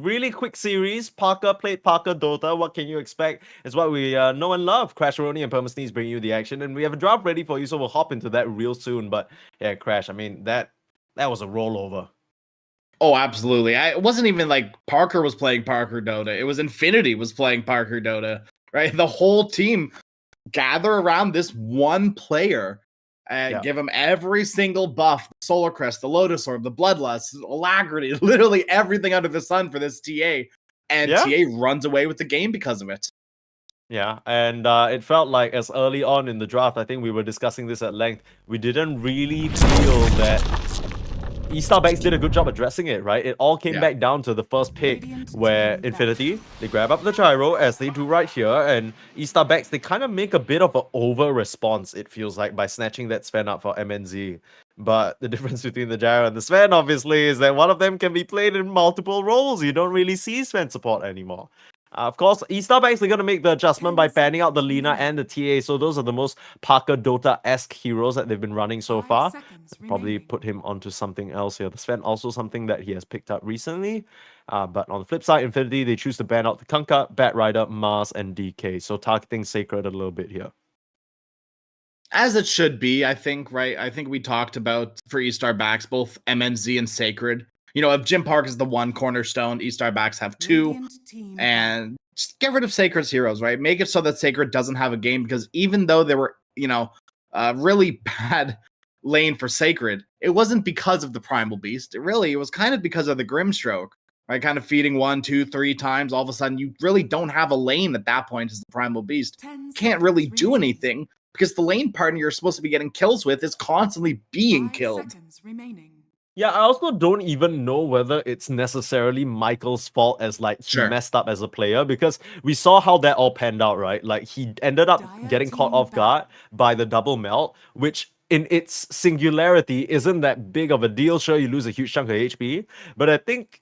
Really quick series. Parker played Parker Dota. What can you expect? It's what we know and love. Crash Roni and Permasneeze bring you the action. And we have a draft ready for you, so we'll hop into that real soon. But yeah, Crash, I mean, that was a rollover. Oh, absolutely. It wasn't even like Parker was playing Parker Dota. It was Infinity was playing Parker Dota, right? The whole team gather around this one player Give him every single buff, the Solar Crest, the Lotus Orb, the Bloodlust, Alacrity, literally everything under the sun for this TA. And TA runs away with the game because of it. Yeah, and it felt like as early on in the draft, I think we were discussing this at length, we didn't really feel that Estar Banks did a good job addressing it, right? It all came back down to the first pick where Infinity, they grab up the gyro as they do right here, and Estar Banks, they kind of make a bit of an over-response, it feels like, by snatching that Sven up for MNZ. But the difference between the gyro and the Sven, obviously, is that one of them can be played in multiple roles. You don't really see Sven support anymore. Of course, Estar Banks are going to make the adjustment by panning out the Lina and the TA, so those are the most Parker Dota-esque heroes that they've been running so far. Probably put him onto something else here. The Sven also something that he has picked up recently. But on the flip side, Infinity, they choose to ban out the Kunkka, Bat Rider, Mars, and DK. So targeting Sacred a little bit here. As it should be, I think, right? I think we talked about, for Estar Backs, both MNZ and Sacred. You know, if Jim Park is the one cornerstone, Estar Backs have two. And just get rid of Sacred's heroes, right? Make it so that Sacred doesn't have a game, because even though they were, you know, really bad lane for Sacred, it wasn't because of the Primal Beast. It was kind of because of the Grimstroke, right? Kind of feeding 1, 2, 3 times. All of a sudden, you really don't have a lane at that point as the Primal Beast. Can't really do anything because the lane partner you're supposed to be getting kills with is constantly being killed. Yeah, I also don't even know whether it's necessarily Michael's fault as like he messed up as a player, because we saw how that all panned out, right? Like he ended up getting caught off guard by the double melt, which in its singularity isn't that big of a deal. Sure, you lose a huge chunk of HP, but I think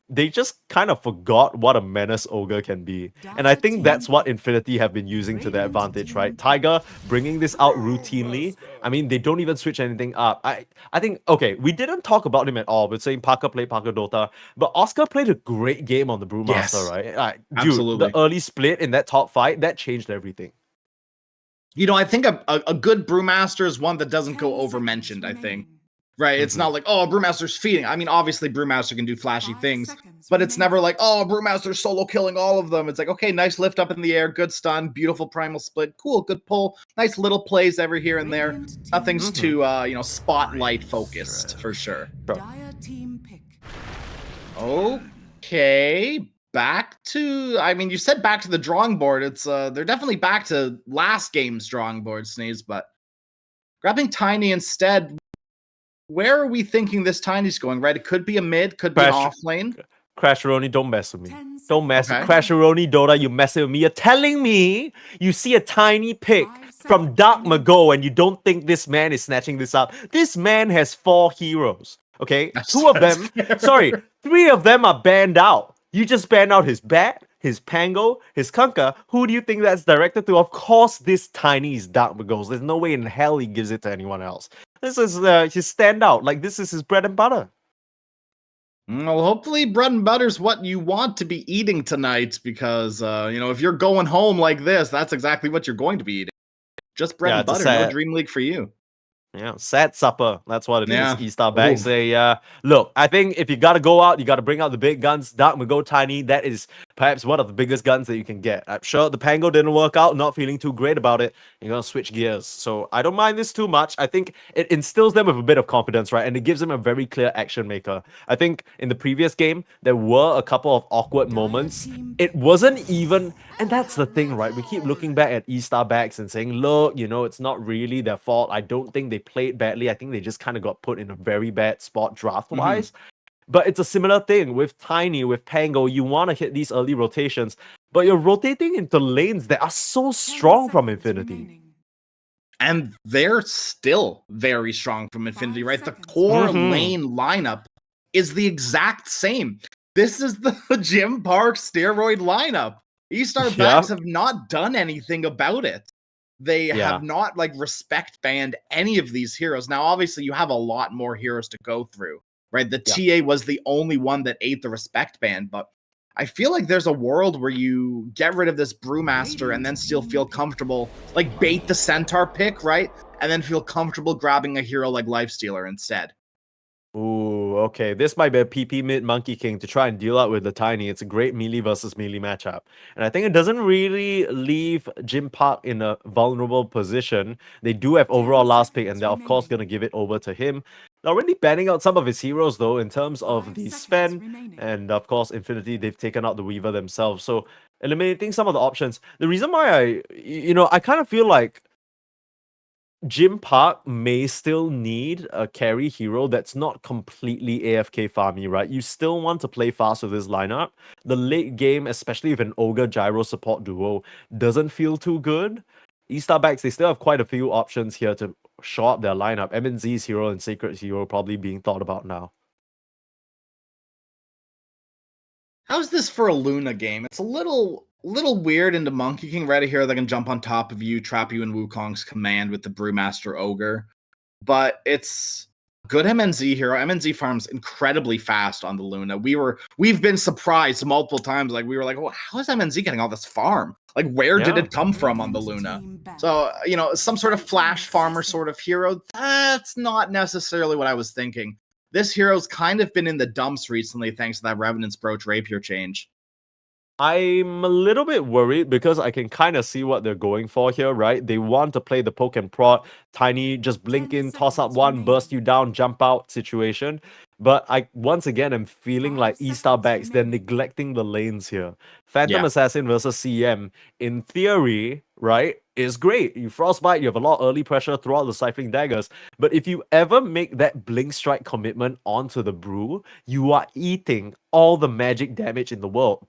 they just kind of forgot what a menace Ogre can be. And I think that's what Infinity have been using to their advantage, right? Tiger bringing this out routinely. I mean, they don't even switch anything up. I think, okay, we didn't talk about him at all. We're saying Parker played Parker Dota, but Oscar played a great game on the Brewmaster, right? Dude, absolutely. The early split in that top fight, that changed everything. You know, I think a good Brewmaster is one that doesn't go over-mentioned, I think. Right, it's not like, oh, Brewmaster's feeding. I mean, obviously, Brewmaster can do flashy things, but it's never like, oh, Brewmaster's solo killing all of them. It's like, okay, nice lift up in the air, good stun, beautiful primal split, cool, good pull, nice little plays every here and there. Nothing's too, you know, spotlight focused for sure. Okay, back to, I mean, you said back to the drawing board. It's they're definitely back to last game's drawing board, Sneeze, but grabbing Tiny instead. Where are we thinking this Tiny's going, right? It could be a mid, could be an off lane. Crasheroni, don't mess with me. Don't mess with Crasheroni, Dota, you messing with me. You're telling me you see a Tiny pick from Dark Mago and you don't think this man is snatching this up. This man has 4 heroes, okay? 2 of them, sorry, 3 of them are banned out. You just banned out his Bat, his Pango, his Kunkka. Who do you think that's directed to? Of course, this Tiny is Dark Mago's. There's no way in hell he gives it to anyone else. This is his standout. Like, this is his bread and butter. Well, hopefully bread and butter's what you want to be eating tonight, because, you know, if you're going home like this, that's exactly what you're going to be eating. Just bread and butter, no DreamLeague for you. Yeah, sad supper. That's what it is. Estar Banks say, look, I think if you got to go out, you got to bring out the big guns. Dark Mago Tiny, that is perhaps one of the biggest guns that you can get. I'm sure the Pango didn't work out, not feeling too great about it. You're going to switch gears. So I don't mind this too much. I think it instills them with a bit of confidence, right? And it gives them a very clear action maker. I think in the previous game, there were a couple of awkward moments. It wasn't even, and that's the thing, right? We keep looking back at Estar Banks and saying, look, you know, it's not really their fault. I don't think they played badly. I think they just kind of got put in a very bad spot draft-wise. But it's a similar thing with Tiny, with Pango. You want to hit these early rotations, but you're rotating into lanes that are so strong from Infinity. And they're still very strong from Infinity, right? The core lane lineup is the exact same. This is the Jim Park steroid lineup. Estar Banks have not done anything about it. They have not, like, respect banned any of these heroes. Now, obviously, you have a lot more heroes to go through, right? The TA was the only one that ate the respect ban, but I feel like there's a world where you get rid of this Brewmaster and then still feel comfortable, like bait the Centaur pick, right? And then feel comfortable grabbing a hero like Lifestealer instead. Ooh, okay. This might be a PP mid Monkey King to try and deal out with the Tiny. It's a great melee versus melee matchup. And I think it doesn't really leave Jim Park in a vulnerable position. They do have overall last pick, and they're, of course, going to give it over to him. They're already banning out some of his heroes, though, in terms of the Sven and, of course, Infinity. They've taken out the Weaver themselves. So, eliminating some of the options. The reason why I kind of feel like Jim Park may still need a carry hero that's not completely AFK farmy, right? You still want to play fast with this lineup. The late game, especially with an Ogre Gyro support duo, doesn't feel too good. Estar backs, they still have quite a few options here to show up their lineup. MNZ's hero and Sacred hero probably being thought about now. How's this for a Luna game? It's a little weird into Monkey King right here that can jump on top of you, trap you in Wukong's command with the Brewmaster Ogre. But it's good MNZ hero. MNZ farms incredibly fast on the Luna. We've been surprised multiple times. Like we were like, oh, how is MNZ getting all this farm? Like where did it come from on the Luna? So, some sort of flash farmer sort of hero. That's not necessarily what I was thinking. This hero's kind of been in the dumps recently thanks to that Revenant's Brooch Rapier change. I'm a little bit worried because I can kind of see what they're going for here, right? They want to play the poke and prod, Tiny, just blink in, toss up one, burst you down, jump out situation. But I once again am feeling like Estar backs, they're neglecting the lanes here. Phantom Assassin versus CM, in theory, right, is great. You frostbite, you have a lot of early pressure throughout the Siphoning Daggers. But if you ever make that blink strike commitment onto the brew, you are eating all the magic damage in the world.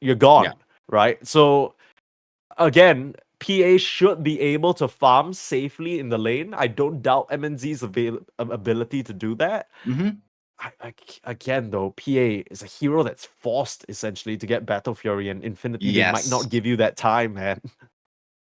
You're gone, right? So again, PA should be able to farm safely in the lane. I don't doubt MNZ's ability to do that. Again, though, PA is a hero that's forced essentially to get Battle Fury, and Infinity they might not give you that time, man.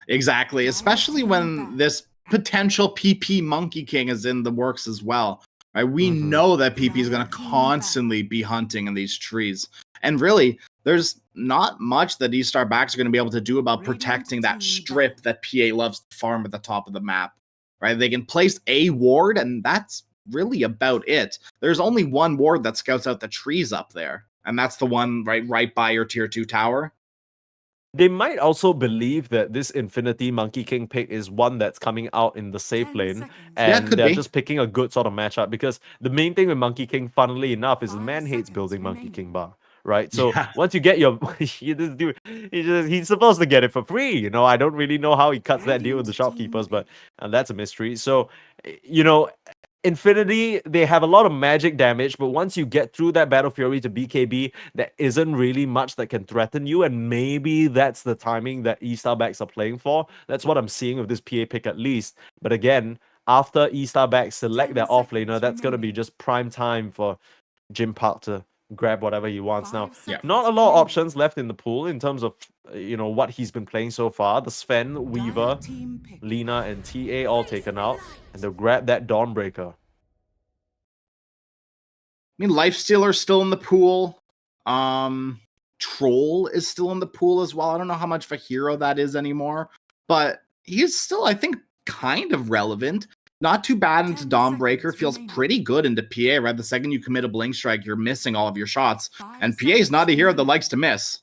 Exactly, especially when this potential PP Monkey King is in the works as well. Right? We know that PP is going to constantly be hunting in these trees. And really, there's not much that Estar backs are going to be able to do about protecting that strip that PA loves to farm at the top of the map. Right? They can place a ward, and that's really about it. There's only one ward that scouts out the trees up there, and that's the one right by your tier 2 tower. They might also believe that this Infinity Monkey King pick is one that's coming out in the safe lane, and they're just picking a good sort of matchup, because the main thing with Monkey King, funnily enough, is the man hates building Monkey King bar. Right, so once you get your, this dude, he's supposed to get it for free. I don't really know how he cuts that deal with the shopkeepers, but that's a mystery. So, Infinity, they have a lot of magic damage, but once you get through that Battle Fury to BKB, there isn't really much that can threaten you, and maybe that's the timing that Estar backs are playing for. That's what I'm seeing with this PA pick at least. But again, after Estar backs select their offlaner, that's going to be just prime time for Jim Park to grab whatever he wants. Now, not a lot of options left in the pool in terms of what he's been playing so far. The Sven, Weaver, Lina, and TA all taken out, and they'll grab that Dawnbreaker. I mean, Lifestealer's still in the pool. Troll is still in the pool as well. I don't know how much of a hero that is anymore, but he's still, I think, kind of relevant. Not too bad into Dawnbreaker. Feels pretty good into PA, right? The second you commit a Blink Strike, you're missing all of your shots. And PA is not a hero that likes to miss.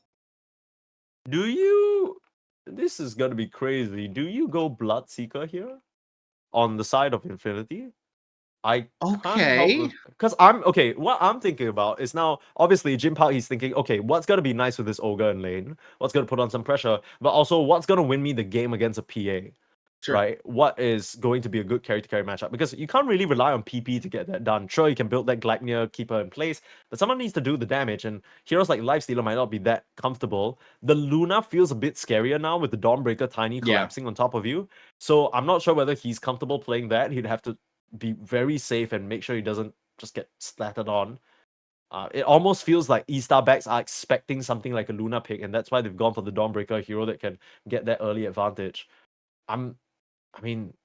This is going to be crazy. Do you go Bloodseeker here on the side of Infinity? Because what I'm thinking about is now, obviously, Jim Park, he's thinking, okay, what's going to be nice with this Ogre in lane? What's going to put on some pressure? But also, what's going to win me the game against a PA? Sure. Right? What is going to be a good carry-to-carry matchup? Because you can't really rely on PP to get that done. Sure, you can build that Gleipnir, keep her in place, but someone needs to do the damage, and heroes like Lifestealer might not be that comfortable. The Luna feels a bit scarier now with the Dawnbreaker Tiny collapsing on top of you. So I'm not sure whether he's comfortable playing that. He'd have to be very safe and make sure he doesn't just get splattered on. It almost feels like Estar backs are expecting something like a Luna pick, and that's why they've gone for the Dawnbreaker hero that can get that early advantage. I mean,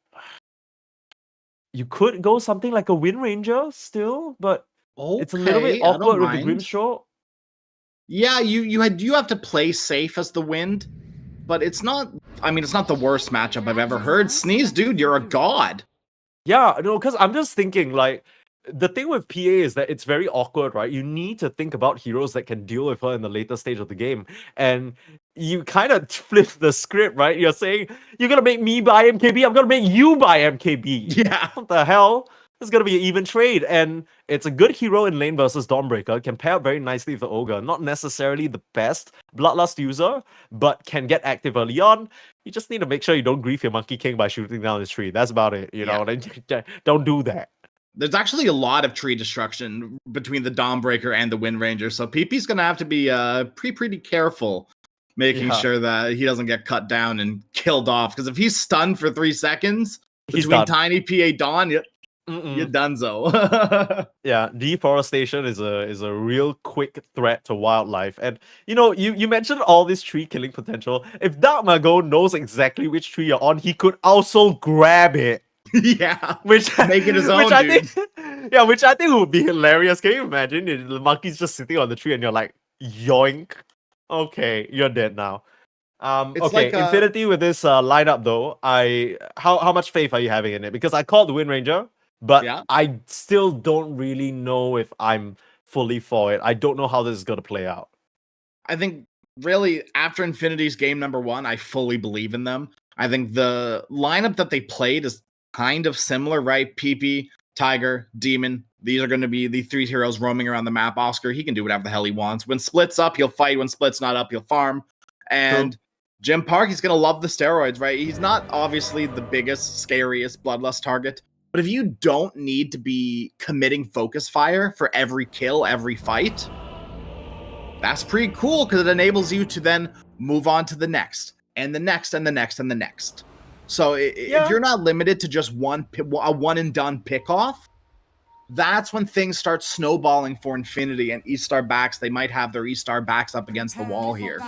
you could go something like a Wind Ranger still, but it's a little bit awkward with the Grimshaw. Yeah, you have to play safe as the Wind, but it's not. I mean, it's not the worst matchup I've ever heard. Sneeze, dude, you're a god. Yeah, no, because I'm just thinking, like, the thing with PA is that it's very awkward, right? You need to think about heroes that can deal with her in the later stage of the game. And you kind of flip the script, right? You're saying, you're going to make me buy MKB, I'm going to make you buy MKB. Yeah. What the hell? It's going to be an even trade. And it's a good hero in lane versus Dawnbreaker. Can pair up very nicely with the Ogre. Not necessarily the best Bloodlust user, but can get active early on. You just need to make sure you don't grief your Monkey King by shooting down his tree. That's about it. You know, don't do that. There's actually a lot of tree destruction between the Dawnbreaker and the Wind Ranger, so PP's gonna have to be pretty careful making sure that he doesn't get cut down and killed off. Because if he's stunned for 3 seconds between Tiny PA Dawn, you're donezo. Yeah, deforestation is a real quick threat to wildlife. And you mentioned all this tree killing potential. If Dark Mago knows exactly which tree you're on, he could also grab it. Yeah, which make it his own, which I think would be hilarious. Can you imagine the monkey's just sitting on the tree and you're like, yoink? Okay, you're dead now. It's okay, like Infinity with this lineup though. How much faith are you having in it? Because I called the Wind Ranger, but I still don't really know if I'm fully for it. I don't know how this is gonna play out. I think really after Infinity's game number 1, I fully believe in them. I think the lineup that they played is kind of similar, right? PP, Tiger, Demon. These are going to be the 3 heroes roaming around the map. Oscar, he can do whatever the hell he wants. When Split's up, he'll fight. When Split's not up, he'll farm. And Jim Park, he's going to love the steroids, right? He's not obviously the biggest, scariest Bloodlust target. But if you don't need to be committing focus fire for every kill, every fight, that's pretty cool because it enables you to then move on to the next, and the next, and the next, and the next. So if you're not limited to just a one and done pick off, that's when things start snowballing for Infinity and Estar backs. They might have their Estar backs up against the wall here.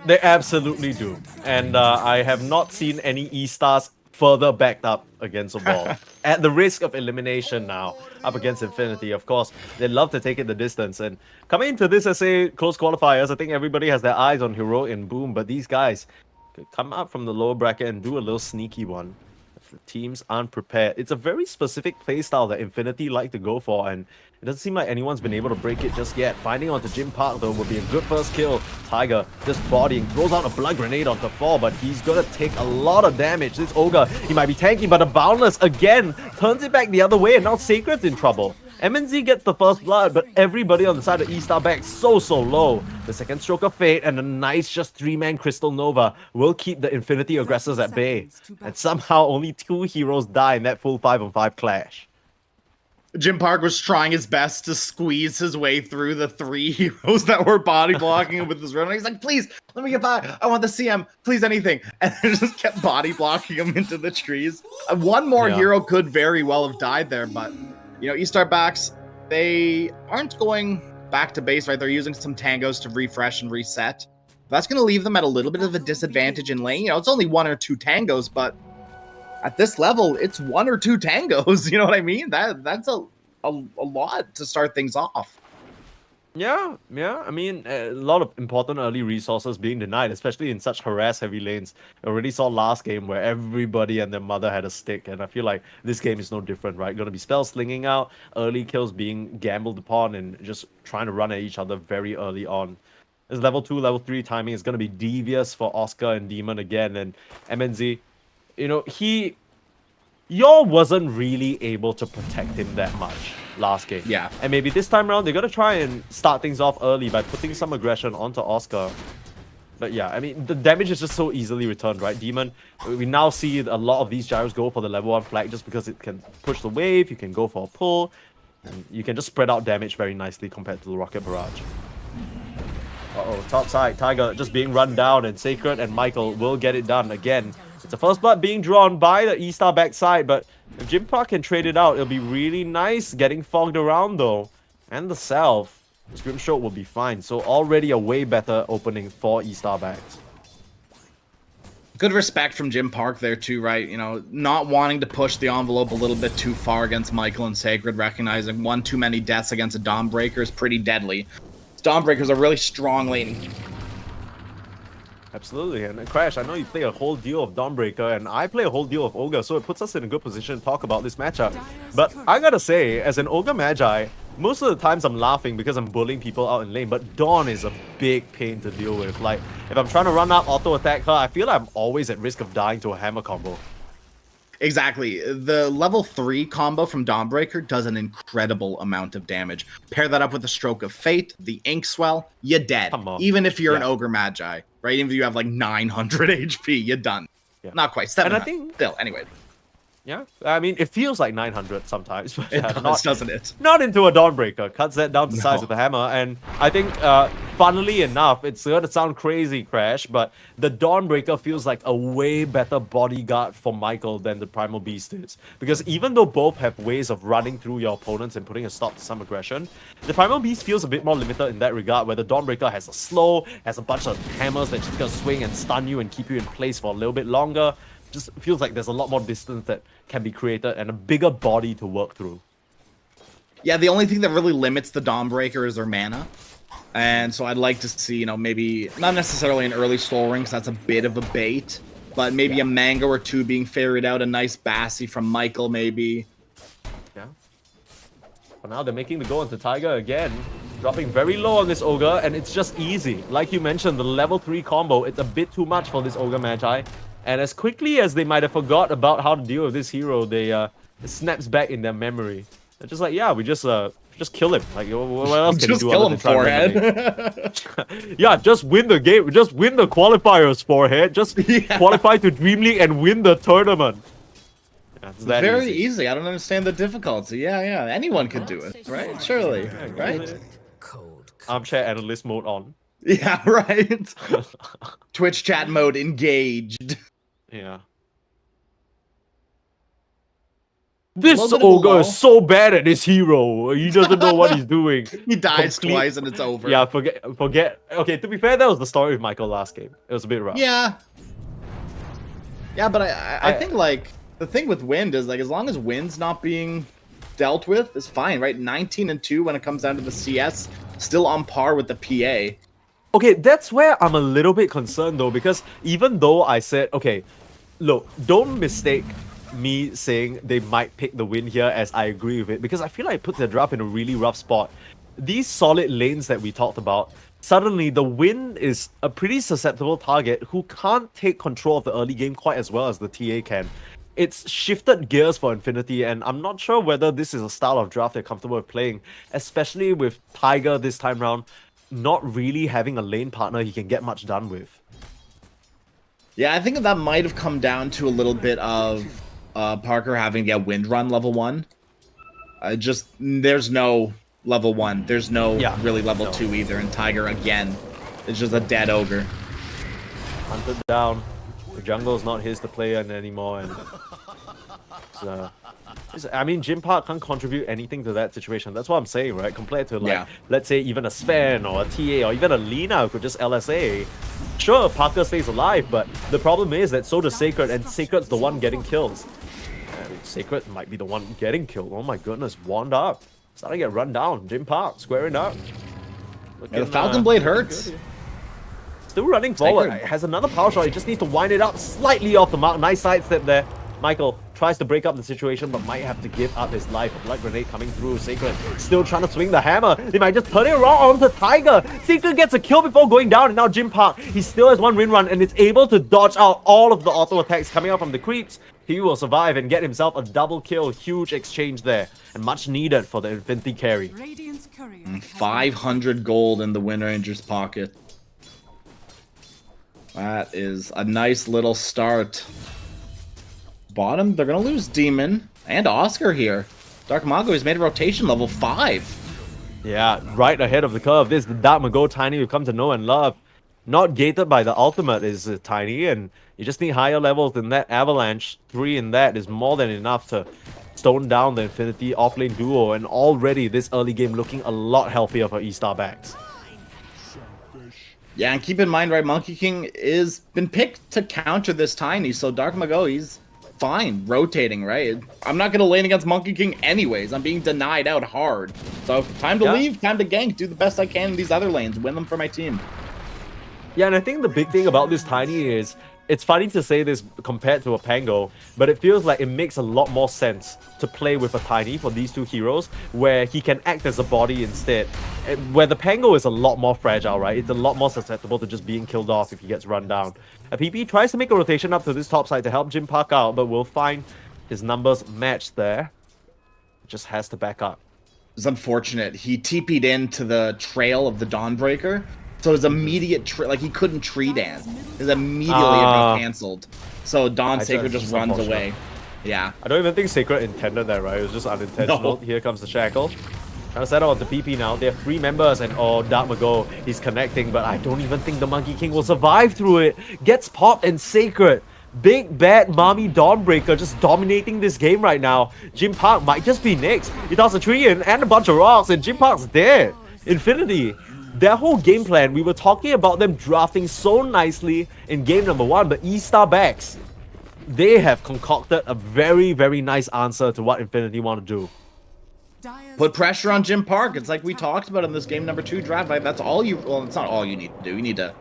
They absolutely do. And I have not seen any E-Stars further backed up against a wall. At the risk of elimination now, up against Infinity, of course, they love to take it the distance. And coming into this SA close qualifiers, I think everybody has their eyes on Heroic and Boom, but these guys could come up from the lower bracket and do a little sneaky one. If the teams aren't prepared. It's a very specific playstyle that Infinity like to go for, and it doesn't seem like anyone's been able to break it just yet. Finding onto Jim Park, though, would be a good first kill. Tiger just bodying, throws out a blood grenade onto 4, but he's gonna take a lot of damage. This Ogre, he might be tanking, but a Boundless again turns it back the other way, and now Sacred's in trouble. MNZ gets the first blood, but everybody on the side of Estar back so low. The second stroke of fate and a nice just 3-man Crystal Nova will keep the Infinity aggressors at bay. And somehow only 2 heroes die in that full 5-on-5 clash. Jim Park was trying his best to squeeze his way through the 3 heroes that were body blocking him with his run. He's like, please, let me get by. I want the CM. Please, anything. And they just kept body blocking him into the trees. One more hero could very well have died there, but Estar backs, they aren't going back to base, right? They're using some tangos to refresh and reset. That's going to leave them at a little bit of a disadvantage in lane. It's only 1 or 2 tangos, but at this level, it's 1 or 2 tangos. You know what I mean? That's a lot to start things off. Yeah. I mean, a lot of important early resources being denied, especially in such harass-heavy lanes. I already saw last game where everybody and their mother had a stick, and I feel like this game is no different, right? Going to be spell slinging out, early kills being gambled upon, and just trying to run at each other very early on. This level 2, level 3 timing is going to be devious for Oscar and Demon again, and MNZ, Yor wasn't really able to protect him that much last game. Yeah. And maybe this time around, they're going to try and start things off early by putting some aggression onto Oscar. But yeah, I mean, the damage is just so easily returned, right? Demon, we now see a lot of these gyros go for the level 1 flag just because it can push the wave, you can go for a pull, and you can just spread out damage very nicely compared to the Rocket Barrage. Uh-oh, top side, Tiger just being run down, and Sacred and Michael will get it done again. It's a first blood being drawn by the Estar backside, but if Jim Park can trade it out, it'll be really nice. Getting fogged around though. And the self. Scrimshot will be fine. So already a way better opening for Estar backs. Good respect from Jim Park there too, right? Not wanting to push the envelope a little bit too far against Michael and Sacred, recognizing 1 too many deaths against a Dawnbreaker is pretty deadly. Dawnbreaker's a really strong lane. Absolutely, and Crash, I know you play a whole deal of Dawnbreaker, and I play a whole deal of Ogre, so it puts us in a good position to talk about this matchup. But I gotta say, as an Ogre Magi, most of the times I'm laughing because I'm bullying people out in lane, but Dawn is a big pain to deal with. Like, if I'm trying to run up, auto-attack her, I feel like I'm always at risk of dying to a hammer combo. Exactly. The level 3 combo from Dawnbreaker does an incredible amount of damage. Pair that up with the Stroke of Fate, the Inkswell, you're dead. Even if you're an Ogre Magi, right? Even if you have like 900 HP, you're done. Yeah. Not quite 700. And I think still, anyway. Yeah, I mean, it feels like 900 sometimes, but It does, doesn't it? Not into a Dawnbreaker. Cuts that down to size with a hammer, and I think, funnily enough, it's gonna sound crazy, Crash, but the Dawnbreaker feels like a way better bodyguard for Michael than the Primal Beast is. Because even though both have ways of running through your opponents and putting a stop to some aggression, the Primal Beast feels a bit more limited in that regard, where the Dawnbreaker has a slow, has a bunch of hammers that just gonna swing and stun you and keep you in place for a little bit longer. Just feels like there's a lot more distance that can be created and a bigger body to work through. Yeah, the only thing that really limits the Dawnbreaker is their mana. And so I'd like to see, you know, maybe not necessarily an early Soul Ring, because that's a bit of a bait, but maybe a Mango or two being ferried out, a nice Bassi from Michael, maybe. Yeah. But now they're making the go into Tiger again, dropping very low on this Ogre, and it's just easy. Like you mentioned, the level 3 combo, it's a bit too much for this Ogre Magi. And as quickly as they might have forgot about how to deal with this hero, they it snaps back in their memory. They're just like, yeah, we just kill him. Like, what else can just you do? Kill him, Forehead. Yeah, just win the game. Just win the qualifiers, Forehead. Just qualify to DreamLeague and win the tournament. Yeah, it's that very easy. I don't understand the difficulty. Yeah. Anyone could do it, right? Surely, right? Armchair analyst mode on. Yeah, right. Twitch chat mode engaged. Yeah. This Ogre is so bad at this hero. He doesn't know what he's doing. He dies twice and it's over. Yeah, forget. Okay, to be fair, that was the story of Michael last game. It was a bit rough. Yeah. Yeah, but I think, like, the thing with Wind is, like, as long as Wind's not being dealt with, it's fine, right? 19-2 when it comes down to the CS, still on par with the PA. Okay, that's where I'm a little bit concerned though, because even though I said, okay, look, don't mistake me saying they might pick the win here as I agree with it, because I feel like it puts their draft in a really rough spot. These solid lanes that we talked about, suddenly the win is a pretty susceptible target who can't take control of the early game quite as well as the TA can. It's shifted gears for Infinity, and I'm not sure whether this is a style of draft they're comfortable with playing, especially with Tiger this time round not really having a lane partner he can get much done with. Yeah, I think that might have come down to a little bit of Parker having to get Wind Run level 1. There's no level 1. There's no really level 2 either, and Tiger again is just a dead Ogre. Hunted down. The jungle is not his to play in anymore, and I mean, Jim Park can't contribute anything to that situation. That's what I'm saying, right? Compared to, like, let's say even a Sven or a TA or even a Lina who could just LSA. Sure, Parker stays alive, but the problem is that so does Sacred, and Sacred's the one getting kills. I mean, Sacred might be the one getting killed. Oh my goodness, wand up. Starting to get run down. Jim Park squaring up. The Falcon Blade hurts. Still running forward. Has another power shot. He just needs to wind it up slightly off the mark. Nice sidestep there. Michael tries to break up the situation, but might have to give up his life. A blood grenade coming through. Sacred still trying to swing the hammer. They might just turn it around onto Tiger. Sacred gets a kill before going down, and now Jim Park, he still has one win run and is able to dodge out all of the auto attacks coming out from the creeps. He will survive and get himself a double kill. Huge exchange there, and much needed for the Infinity carry. 500 gold in the Wind Ranger's pocket. That is a nice little start. Bottom, they're gonna lose Demon and Oscar here. Dark Mago has made a rotation level 5. Yeah, right ahead of the curve. This is the Dark Mago Tiny we've come to know and love. Not gated by the ultimate is Tiny, and you just need higher levels than that. Avalanche 3 in that is more than enough to stone down the Infinity offlane duo, and already this early game looking a lot healthier for Estar backs. Yeah, and keep in mind, right, Monkey King is been picked to counter this Tiny, so Dark Mago, he's fine rotating, right? I'm not gonna lane against Monkey King anyways. I'm being denied out hard. So time to leave, time to gank, do the best I can in these other lanes, win them for my team. Yeah, and I think the big thing about this Tiny is, it's funny to say this compared to a Pango, but it feels like it makes a lot more sense to play with a Tiny for these two heroes, where he can act as a body instead. Where the Pango is a lot more fragile, right? It's a lot more susceptible to just being killed off if he gets run down. PP tries to make a rotation up to this top side to help Jim Park out, but we'll find his numbers matched there. Just has to back up. It's unfortunate. He TP'd into the trail of the Dawnbreaker, so his immediate like he couldn't tree dance. His immediately got cancelled. So Dawn Sacred just runs away. Yeah. I don't even think Sacred intended that, right? It was just unintentional. No. Here comes the Shackle. Trying to set up on the PP now. They have 3 members and Dark Mago, he's connecting, but I don't even think the Monkey King will survive through it. Gets popped and Sacred. Big bad mommy Dawnbreaker just dominating this game right now. Jim Park might just be next. He tosses a tree in and a bunch of rocks and Jim Park's dead. Infinity. Their whole game plan, we were talking about them drafting so nicely in game number 1, but Estar backs, they have concocted a very, very nice answer to what Infinity want to do. Put pressure on Jim Park. It's like we talked about in this game number 2 draft. Like, that's all you, well, it's not all you need to do. You need to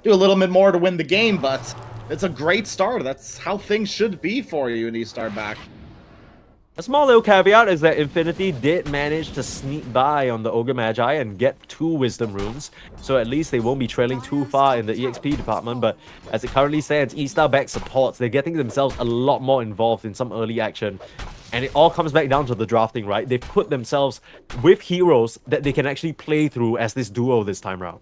do a little bit more to win the game, but it's a great start. That's how things should be for you when you start back. A small little caveat is that Infinity did manage to sneak by on the Ogre Magi and get 2 Wisdom Runes, so at least they won't be trailing too far in the EXP department, but as it currently stands, Estar back supports, they're getting themselves a lot more involved in some early action, and it all comes back down to the drafting, right? They've put themselves with heroes that they can actually play through as this duo this time around.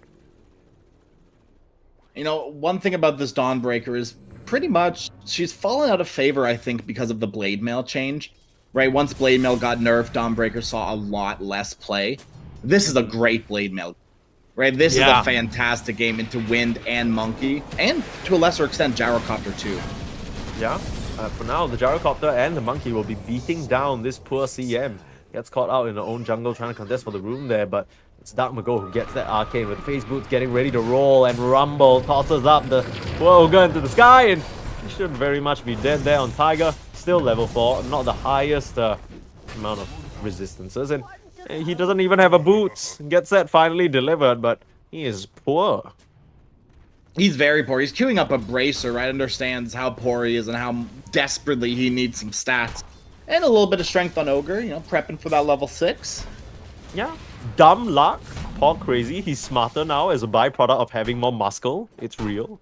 You know, one thing about this Dawnbreaker is pretty much she's fallen out of favor, I think, because of the Blade Mail change. Right, once Blade Mail got nerfed, Dawnbreaker saw a lot less play. This is a great Blade Mail. Right, this is a fantastic game into Wind and Monkey, and to a lesser extent, Gyrocopter too. Yeah, for now, the Gyrocopter and the Monkey will be beating down this poor CM. Gets caught out in their own jungle trying to contest for the room there, but it's Dark Mago who gets that arcane with the face boots getting ready to roll, and Rumble tosses up the poor Ogre into the sky, and he should very much be dead there on Tiger. Still level 4, not the highest amount of resistances, and he doesn't even have a boots. Gets that finally delivered, but he is poor. He's very poor. He's queuing up a Bracer, right? Understands how poor he is and how desperately he needs some stats. And a little bit of strength on Ogre, you know, prepping for that level 6. Yeah, dumb luck. Poor Crazy, he's smarter now as a byproduct of having more muscle. It's real.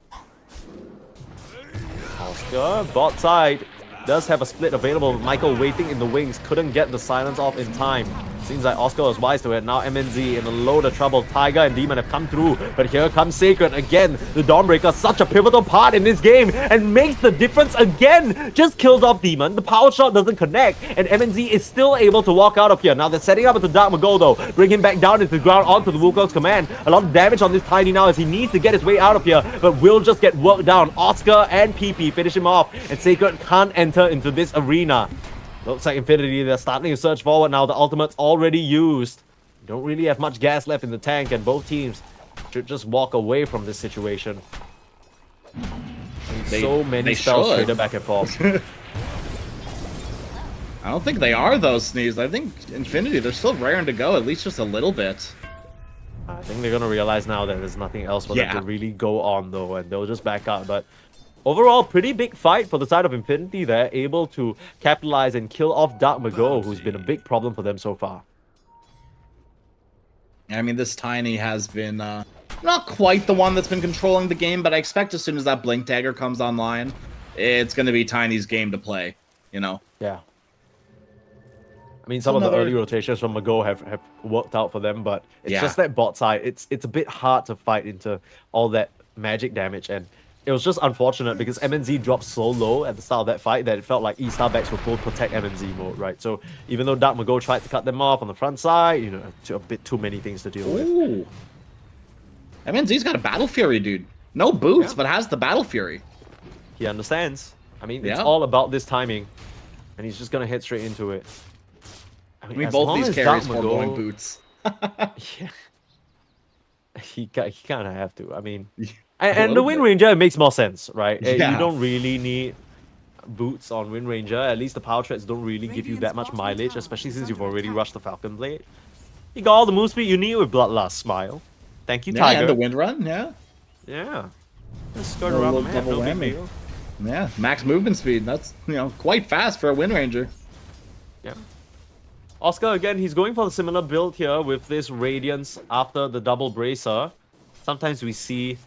Oscar, bot side. Does have a split available. Michael waiting in the wings. Couldn't get the silence off in time. Seems like Oscar was wise to it. Now MNZ in a load of trouble. Tiger and Demon have come through. But here comes Sacred again. The Dawnbreaker, such a pivotal part in this game. And makes the difference again. Just kills off Demon. The power shot doesn't connect. And MNZ is still able to walk out of here. Now they're setting up into Dark Mago though. Bring him back down into the ground onto the Wukong's command. A lot of damage on this Tiny now as he needs to get his way out of here. But will just get worked down. Oscar and PP finish him off. And Sacred can't enter into this arena. Looks like Infinity, they're starting to search forward now. The ultimate's already used. Don't really have much gas left in the tank, and both teams should just walk away from this situation. So many spells traded back and forth. I don't think they are, though, Sneeze. I think Infinity, they're still raring to go, at least just a little bit. I think they're going to realize now that there's nothing else for them to really go on, though, and they'll just back out. But overall, pretty big fight for the side of Infinity. They're able to capitalize and kill off Dark Mago, who's been a big problem for them so far. I mean, this Tiny has been not quite the one that's been controlling the game, but I expect as soon as that Blink Dagger comes online, it's going to be Tiny's game to play, you know? Yeah. I mean, some of the early rotations from Mago have worked out for them, but it's just that bot side. It's a bit hard to fight into all that magic damage, and it was just unfortunate because MNZ dropped so low at the start of that fight that it felt like Estar backs were full protect MNZ mode, right? So even though Dark Mago tried to cut them off on the front side, you know, a bit too many things to deal with. MNZ's got a Battle Fury, dude. No boots, but has the Battle Fury. He understands. I mean, it's all about this timing, and he's just gonna head straight into it. I mean both these carries for going boots. Yeah. He kind of have to. I mean, and the Wind Ranger makes more sense, right? Yeah. You don't really need boots on Wind Ranger. At least the power treads don't really give you that much mileage, especially since you've already rushed the Falcon Blade. You got all the move speed you need with Bloodlust Smile. Thank you, Tiger. And the Wind Run, Yeah. Just skirt A around the little map, double no big whammy. deal. Yeah, max movement speed. That's, quite fast for a Wind Ranger. Yeah. Oscar, again, he's going for a similar build here with this Radiance after the double bracer. Sometimes we see,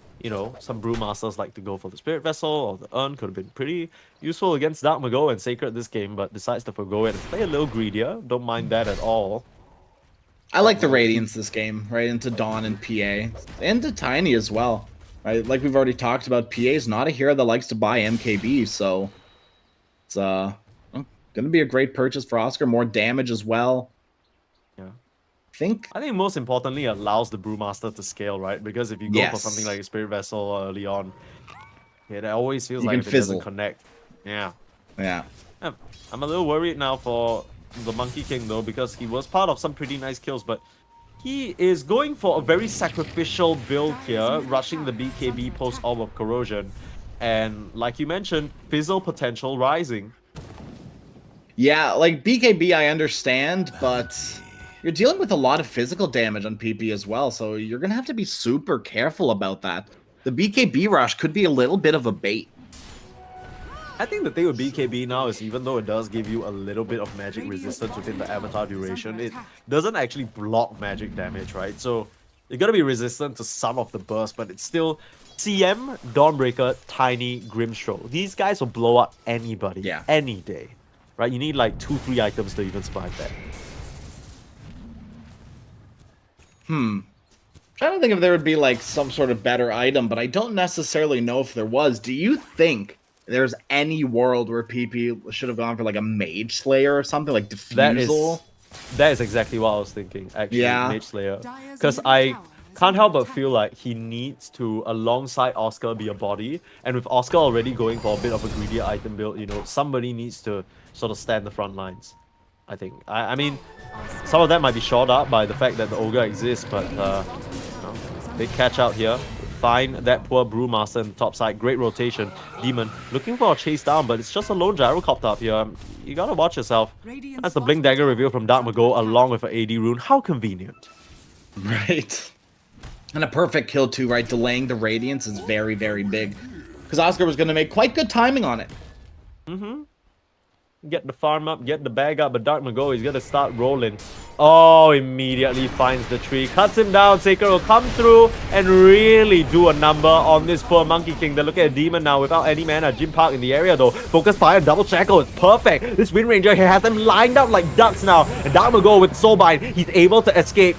some Brewmasters like to go for the Spirit Vessel or the Urn. Could have been pretty useful against Dark Mago and Sacred this game, but decides to forgo it and play a little greedier. Don't mind that at all. I like the Radiance this game, right into Dawn and PA. And to Tiny as well. Right? Like we've already talked about, PA is not a hero that likes to buy MKB, so it's gonna be a great purchase for Oscar. More damage as well. Yeah. I think most importantly allows the Brewmaster to scale, right? Because if you go for something like a Spirit Vessel early on, it always feels like if it doesn't connect. Yeah. I'm a little worried now for the Monkey King though, because he was part of some pretty nice kills, but he is going for a very sacrificial build here, rushing the BKB post Orb of Corrosion. And like you mentioned, fizzle potential rising. Yeah, like BKB I understand, but you're dealing with a lot of physical damage on PP as well, so you're going to have to be super careful about that. The BKB rush could be a little bit of a bait. I think the thing with BKB now is even though it does give you a little bit of magic resistance within the avatar duration, it doesn't actually block magic damage, right? So you're going to be resistant to some of the burst, but it's still CM, Dawnbreaker, Tiny, Grimstroke. These guys will blow up anybody, any day, right? You need like 2-3 items to even survive that. Trying to think if there would be like some sort of better item, but I don't necessarily know if there was. Do you think there's any world where PP should have gone for like a Mage Slayer or something like Diffusal? That is exactly what I was thinking, actually, Mage Slayer. Because I can't help but feel like he needs to, alongside Oscar, be a body. And with Oscar already going for a bit of a greedier item build, somebody needs to sort of stand the front lines, I think. I mean, some of that might be shored up by the fact that the Ogre exists, but big catch out here. Find that poor Brewmaster in the top side. Great rotation. Demon looking for a chase down, but it's just a lone gyrocopter up here. You gotta watch yourself. That's the Blink Dagger reveal from Dark Mago along with an AD rune. How convenient. Right. And a perfect kill too, right? Delaying the Radiance is very, very big. Because Oscar was going to make quite good timing on it. Get the farm up, get the bag up, but Dark Mago is going to start rolling. Oh, immediately finds the tree. Cuts him down. Sacred will come through and really do a number on this poor Monkey King. They look at a Demon now without any mana. Jim Park in the area though. Focus fire, double shackle. It's perfect. This Wind Ranger here has them lined up like ducks now. And Dark Mago with Soulbind, he's able to escape.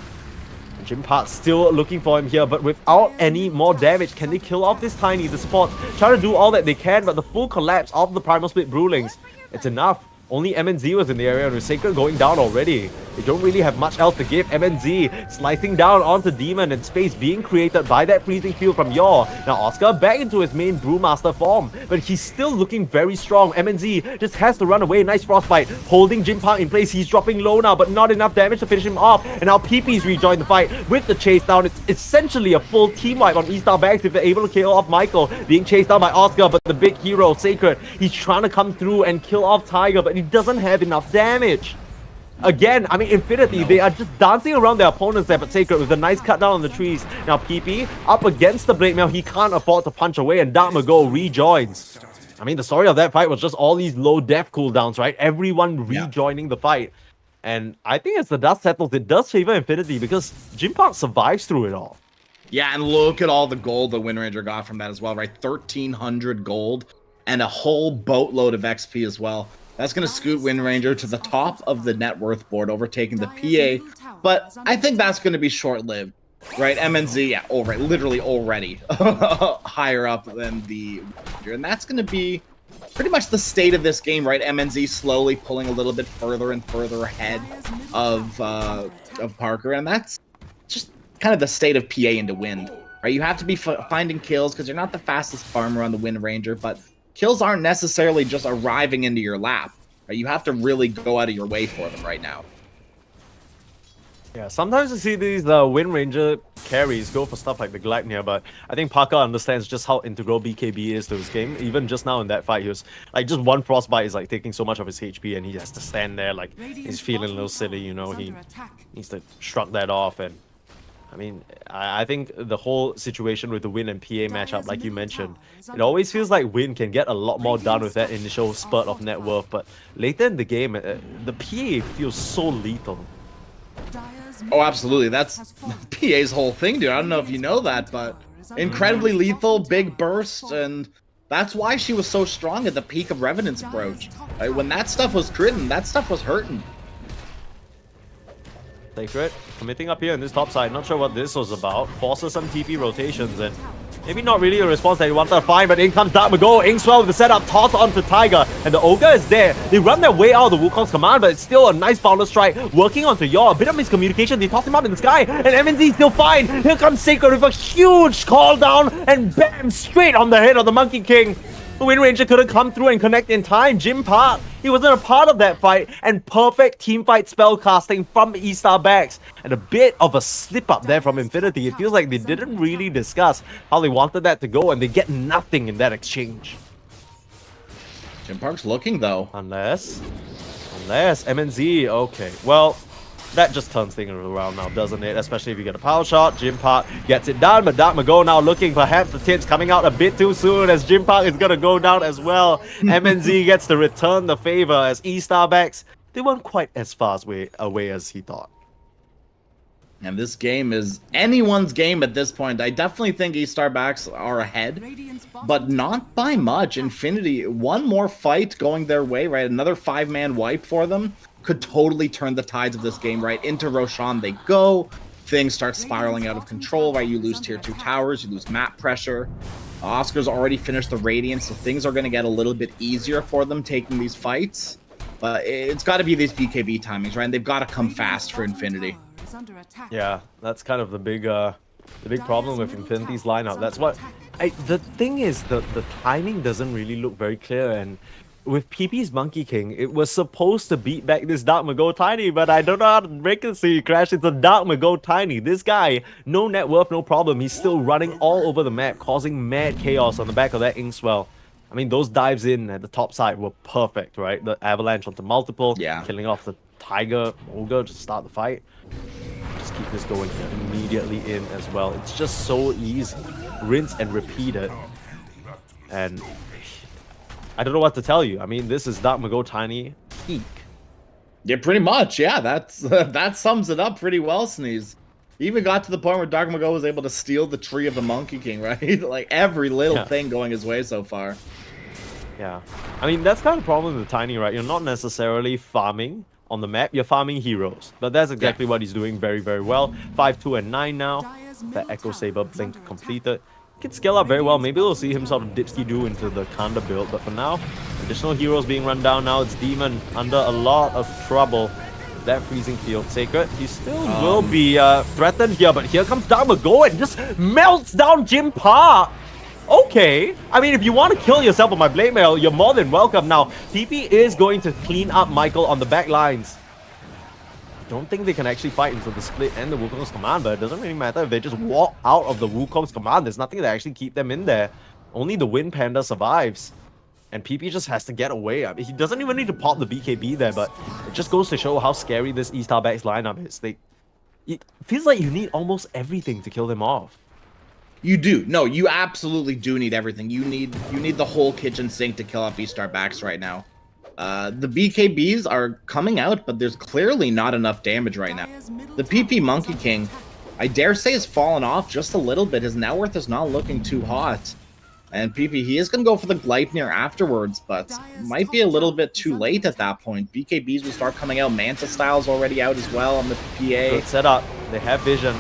Jim Park still looking for him here, but without any more damage. Can they kill off this Tiny? The support trying to do all that they can, but the full collapse of the Primal Split Brewlings, it's enough. Only MNZ was in the area and with Sacred going down already. They don't really have much else to give. MNZ slicing down onto Demon and space being created by that freezing field from Yor. Now Oscar back into his main Brewmaster form, but he's still looking very strong. MNZ just has to run away. Nice Frostbite holding Jim Park in place. He's dropping low now, but not enough damage to finish him off. And now PP's rejoined the fight with the chase down. It's essentially a full team wipe on Estar Bags if they're able to kill off Michael. Being chased down by Oscar, but the big hero, Sacred, he's trying to come through and kill off Tiger, but he doesn't have enough damage. Again, I mean, Infinity, they are just dancing around their opponents there, but Sacred with a nice cut down on the trees. Now PP up against the Blade Mail, he can't afford to punch away, and Dark Mago rejoins. I mean, the story of that fight was just all these low death cooldowns, right? Everyone rejoining the fight. And I think as the dust settles, it does favor Infinity because Jim Park survives through it all. Yeah, and look at all the gold the Wind Ranger got from that as well, right? 1,300 gold and a whole boatload of XP as well. That's going to scoot Wind Ranger to the top of the net worth board, overtaking the PA. But I think that's going to be short-lived, right? MNZ, literally already higher up than the Wind Ranger. And that's going to be pretty much the state of this game, right? MNZ slowly pulling a little bit further and further ahead of Parker. And that's just kind of the state of PA into Wind, right? You have to be finding kills because you're not the fastest farmer on the Wind Ranger, but kills aren't necessarily just arriving into your lap. Right? You have to really go out of your way for them right now. Yeah, sometimes you see these Wind Ranger carries go for stuff like the Galacnia, but I think Parker understands just how integral BKB is to his game. Even just now in that fight, he was like, just one Frostbite is like taking so much of his HP, and he has to stand there like he's feeling a little silly, you know. He needs to shrug that off and I mean, I think the whole situation with the Win and PA matchup, like you mentioned, it always feels like Win can get a lot more done with that initial spurt of net worth, but later in the game, the PA feels so lethal. Oh, absolutely. That's PA's whole thing, dude. I don't know if you know that, but incredibly lethal, big burst, and that's why she was so strong at the peak of Revenant's Brooch. When that stuff was critting, that stuff was hurting. Sacred committing up here in this top side. Not sure what this was about. Forces some TP rotations and maybe not really a response that he wanted to find, but in comes Dark Mago. Inkswell with the setup, toss onto Tiger, and the Ogre is there. They run their way out of the Wukong's command, but it's still a nice boundless strike working onto Yor. A bit of miscommunication. They toss him up in the sky, and MNZ still fine. Here comes Sacred with a huge call down, and bam, straight on the head of the Monkey King. The Wind Ranger couldn't come through and connect in time. Jim Park, he wasn't a part of that fight, and perfect teamfight spellcasting from Estar Bax. And a bit of a slip up there from Infinity. It feels like they didn't really discuss how they wanted that to go, and they get nothing in that exchange. Jim Park's looking though. Unless MNZ, okay. Well, that just turns things around now, doesn't it? Especially if you get a power shot. Jim Park gets it done, but Dark Mago now looking perhaps the tits coming out a bit too soon as Jim Park is going to go down as well. MNZ gets to return the favor as Estar Bax, they weren't quite as far away as he thought. And this game is anyone's game at this point. I definitely think Estar Bax are ahead, but not by much. Infinity, one more fight going their way, right? Another 5-man wipe for them could totally turn the tides of this game, right? Into Roshan they go. Things start spiraling out of control, right? You lose tier 2 towers, you lose map pressure. Oscar's already finished the Radiant, so things are going to get a little bit easier for them taking these fights. But it's got to be these BKB timings, right? And they've got to come fast for Infinity. Yeah, that's kind of the big problem with Infinity's lineup. That's what the thing is, the timing doesn't really look very clear, and with PP's Monkey King, it was supposed to beat back this Dark Mago Tiny, but I don't know how to break it so you crash. It's a Dark Mago Tiny. This guy, no net worth, no problem. He's still running all over the map, causing mad chaos on the back of that Inkswell. I mean, those dives in at the top side were perfect, right? The avalanche onto multiple, killing off the Tiger, Ogre, just start the fight. Just keep this going immediately in as well. It's just so easy. Rinse and repeat it. And I don't know what to tell you. I mean, this is Dark Mago Tiny peak. Yeah, pretty much. Yeah, that sums it up pretty well, Sneeze. Even got to the point where Dark Mago was able to steal the tree of the Monkey King, right? Like every little thing going his way so far. Yeah. I mean, that's kind of the problem with Tiny, right? You're not necessarily farming on the map, you're farming heroes. But that's exactly what he's doing very, very well. 5, 2, and 9 now. That Echo Saber blink completed. Can scale up very well. Maybe we'll see him sort of dipsky-do into the Kanda build. But for now, additional heroes being run down now. It's Demon under a lot of trouble. That freezing field. Sacred, he still will be threatened here. But here comes Dark Mago and just melts down Jim Park. Okay. I mean, if you want to kill yourself with my Blade Mail, you're more than welcome. Now, TP is going to clean up Michael on the back lines. Don't think they can actually fight into the split and the Wukong's command, but it doesn't really matter if they just walk out of the Wukong's command. There's nothing that actually keep them in there. Only the Wind Panda survives. And PP just has to get away. I mean, he doesn't even need to pop the BKB there, but it just goes to show how scary this Estar Bax lineup is. It feels like you need almost everything to kill them off. You do. No, you absolutely do need everything. You need the whole kitchen sink to kill off Estar Bax right now. The BKBs are coming out, but there's clearly not enough damage right now. The PP Monkey King, I dare say, has fallen off just a little bit. His net worth is not looking too hot. And PP, he is going to go for the Gleipnir afterwards, but might be a little bit too late at that point. BKBs will start coming out. Manta Style's already out as well on the PA. Good setup. They have vision.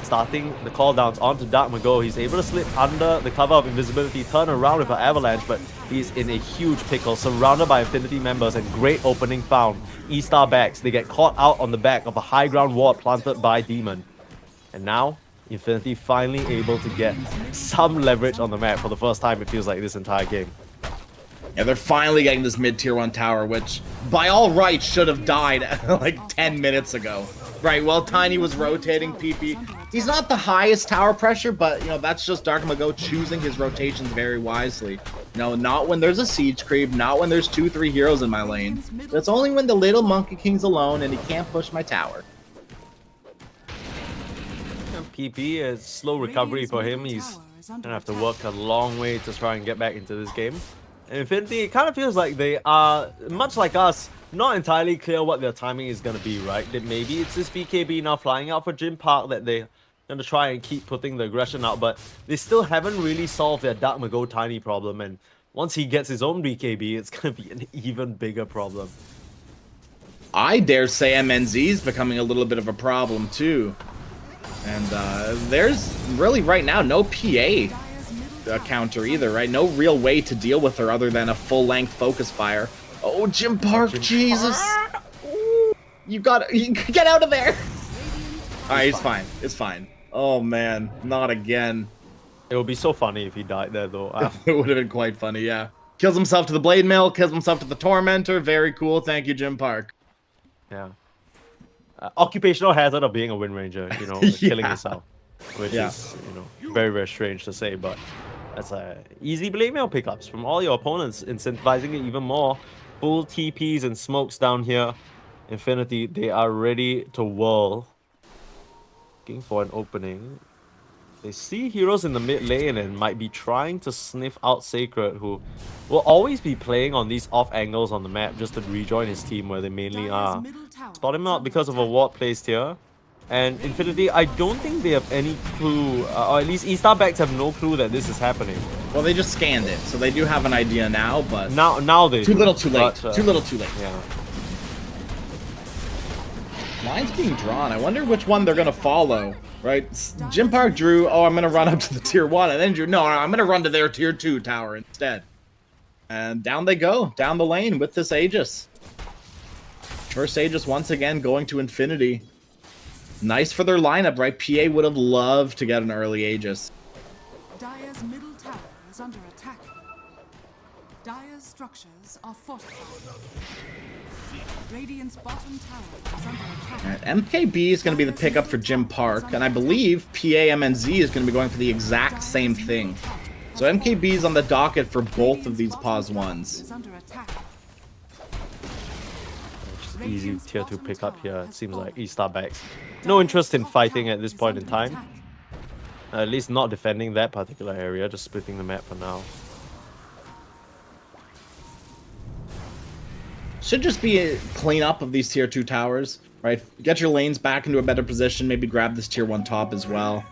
Starting the call downs onto Dark Mago. He's able to slip under the cover of invisibility, turn around with an avalanche, but he's in a huge pickle, surrounded by Infinity members, and great opening found. Estar Bax, they get caught out on the back of a high ground ward planted by Demon. And now, Infinity finally able to get some leverage on the map for the first time, it feels like, this entire game. Yeah, they're finally getting this mid-tier 1 tower, which, by all rights, should have died like 10 minutes ago. Right, while Tiny was rotating PP. He's not the highest tower pressure, but, you know, that's just Dark Mago choosing his rotations very wisely. You know, not when there's a siege creep, not when there's 2-3 heroes in my lane. That's only when the little Monkey King's alone and he can't push my tower. PP is slow recovery for him. He's gonna have to work a long way to try and get back into this game. And Infinity, it kind of feels like they are, much like us, not entirely clear what their timing is gonna be, right? That maybe it's this BKB now flying out for Jim Park that they're gonna try and keep putting the aggression out, but they still haven't really solved their Dark Mago Tiny problem, and once he gets his own BKB, it's gonna be an even bigger problem. I dare say MNZ is becoming a little bit of a problem too. And there's really right now no PA counter either, right? No real way to deal with her other than a full-length focus fire. Oh, Jim Park, Jesus! You get out of there! Alright, it's fine. It's fine. Oh man, not again. It would be so funny if he died there though. It would have been quite funny, yeah. Kills himself to the Blade Mill, kills himself to the Tormentor. Very cool. Thank you, Jim Park. Yeah. Occupational hazard of being a Wind Ranger, you know, killing yourself. Which is, you know, very, very strange to say, but that's easy Blade Mail pickups from all your opponents, incentivizing it even more. Full TPs and smokes down here. Infinity, they are ready to whirl. Looking for an opening. They see heroes in the mid lane and might be trying to sniff out Sacred, who will always be playing on these off angles on the map just to rejoin his team where they mainly are. Spot him out because of a ward placed here. And Infinity, I don't think they have any clue, or at least Estar backs have no clue that this is happening. Well, they just scanned it, so they do have an idea now, but... Now they Too do, little, too late. But, too little, too late. Yeah. Line's being drawn. I wonder which one they're going to follow, right? Jim Park drew, oh, I'm going to run up to the tier 1, and then drew, no, I'm going to run to their tier 2 tower instead. And down they go, down the lane with this Aegis. First Aegis once again going to Infinity. Nice for their lineup, right? PA would have loved to get an early Aegis. Dire's middle tower is under attack. Dire's structures are fortified. Radiant's bottom tower is under attack. Right, MKB is going to be the pickup for Jim Park, and I believe PAMNZ is going to be going for the exact same thing. So MKB is on the docket for both of these pause ones. Easy tier 2 pickup here. It seems like Estar backs no interest in fighting at this point in time. At least not defending that particular area, just splitting the map for now. Should just be a cleanup of these tier 2 towers, right? Get your lanes back into a better position, maybe grab this tier 1 top as well.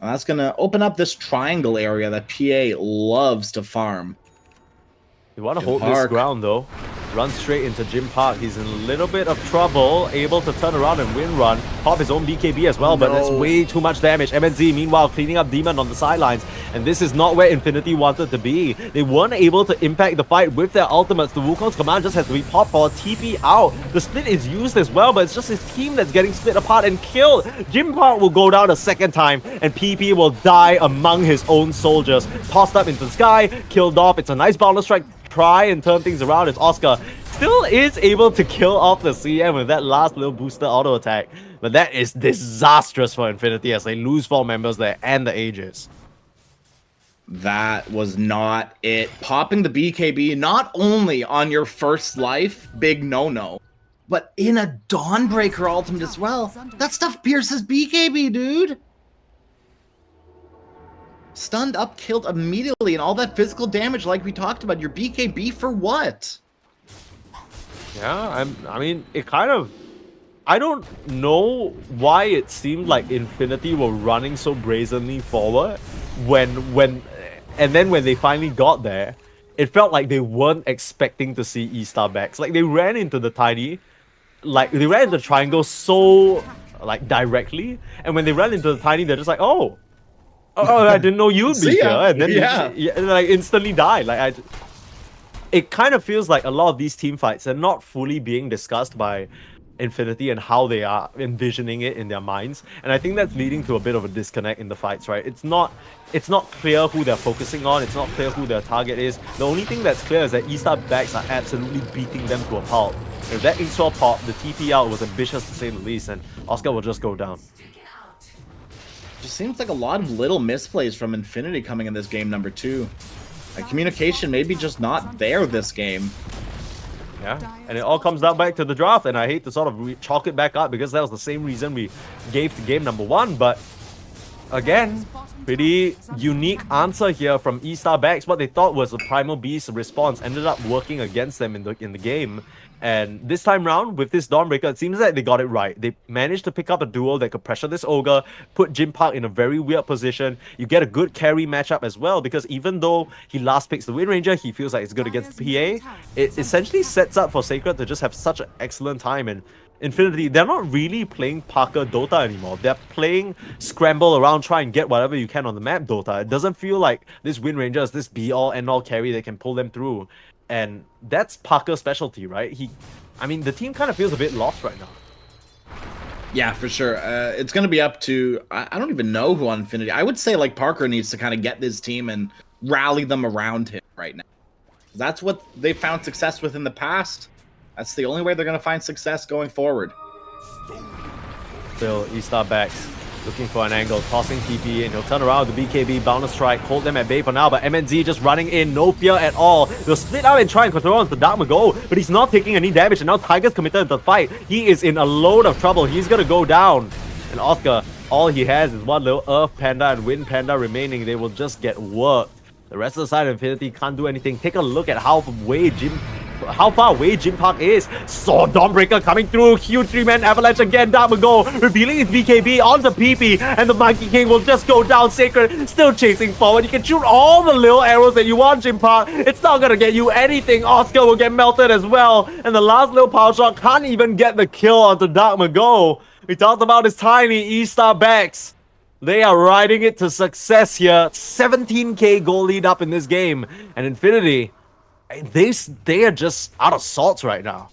And that's going to open up this triangle area that PA loves to farm. You want to hold this ground though. Run straight into Jim Park. He's in a little bit of trouble. Able to turn around and win run. Pop his own BKB as well, but that's way too much damage. MNZ meanwhile cleaning up Demon on the sidelines. And this is not where Infinity wanted to be. They weren't able to impact the fight with their ultimates. The Wukong's command just has to be popped for a TP out. The split is used as well, but it's just his team that's getting split apart and killed. Jim Park will go down a second time, and PP will die among his own soldiers. Tossed up into the sky, killed off. It's a nice boundless strike. Try and turn things around as Oscar still is able to kill off the CM with that last little booster auto attack. But that is disastrous for Infinity as they lose 4 members there and the Aegis. That was not it. Popping the BKB not only on your first life, big no-no, but in a Dawnbreaker ultimate as well. That stuff pierces BKB, dude. Stunned up, killed immediately, and all that physical damage like we talked about. Your BKB for what? Yeah, I mean, it kind of... I don't know why it seemed like Infinity were running so brazenly forward and then when they finally got there, it felt like they weren't expecting to see Estar backs. Like, they ran into the tiny... Like, they ran into the triangle so, like, directly, and when they ran into the tiny, they're just like, oh, I didn't know you'd be here, and then like instantly die. Like it kind of feels like a lot of these team fights are not fully being discussed by Infinity and how they are envisioning it in their minds, and I think that's leading to a bit of a disconnect in the fights. Right? It's not clear who they're focusing on. It's not clear who their target is. The only thing that's clear is that Estar backs are absolutely beating them to a pulp. If that Inkswell pop, the TP out was ambitious to say the least, and Oscar will just go down. Just seems like a lot of little misplays from Infinity coming in this game number 2. Like, communication maybe just not there this game. Yeah, and it all comes down back to the draft, and I hate to sort of chalk it back up because that was the same reason we gave to game number 1, but again, pretty unique answer here from Estar Bags. What they thought was a Primal Beast response ended up working against them in the game. And this time round, with this Dawnbreaker, it seems like they got it right. They managed to pick up a duo that could pressure this Ogre, put Jim Park in a very weird position. You get a good carry matchup as well, because even though he last picks the Wind Ranger, he feels like it's good against the PA. It essentially sets up for Sacred to just have such an excellent time. And Infinity, they're not really playing Parker Dota anymore. They're playing scramble around, try and get whatever you can on the map Dota. It doesn't feel like this Wind Ranger is this be-all, end-all carry that can pull them through. And that's Parker's specialty, right? I mean, the team kind of feels a bit lost right now. Yeah, for sure. It's going to be up to, I don't even know who on Infinity. I would say like Parker needs to kind of get this team and rally them around him right now. That's what they found success with in the past. That's the only way they're going to find success going forward. Still, Estar backs, looking for an angle, tossing TP, and he'll turn around with the BKB, boundless strike, hold them at bay for now, but MNZ just running in, no fear at all. They'll split out and try and control onto Dark Mago, but he's not taking any damage, and now Tiger's committed to the fight. He is in a load of trouble. He's gonna go down. And Oscar, all he has is one little Earth Panda and Wind Panda remaining. They will just get worked. The rest of the side of Infinity can't do anything. Take a look at how far away Jim Park is. Saw Dawnbreaker coming through. Huge 3-man avalanche again. Down we go. Revealing his BKB onto PP. And the Monkey King will just go down. Sacred still chasing forward. You can shoot all the little arrows that you want, Jim Park. It's not going to get you anything. Oscar will get melted as well. And the last little power shot can't even get the kill onto Dark Mago. We talked about his tiny Estar backs. They are riding it to success here. 17k goal lead up in this game. And Infinity, they are just out of salts right now.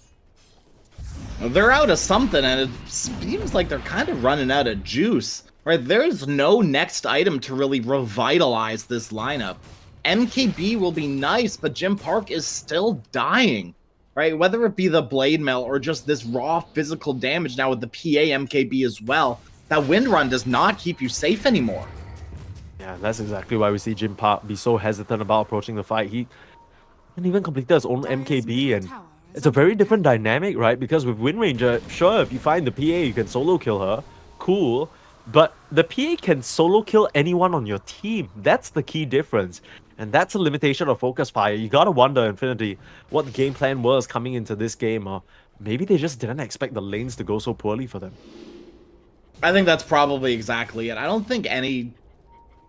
They're out of something, and it seems like they're kind of running out of juice. Right? There's no next item to really revitalize this lineup. MKB will be nice, but Jim Park is still dying. Right? Whether it be the Blade Mail or just this raw physical damage now with the PA MKB as well. That Wind Run does not keep you safe anymore. Yeah, that's exactly why we see Jim Park be so hesitant about approaching the fight. He didn't even complete his own MKB, and it's a very different dynamic, right? Because with Wind Ranger, sure, if you find the PA, you can solo kill her. Cool. But the PA can solo kill anyone on your team. That's the key difference. And that's a limitation of Focus Fire. You gotta wonder, Infinity, what the game plan was coming into this game, or maybe they just didn't expect the lanes to go so poorly for them. I think that's probably exactly it. I don't think any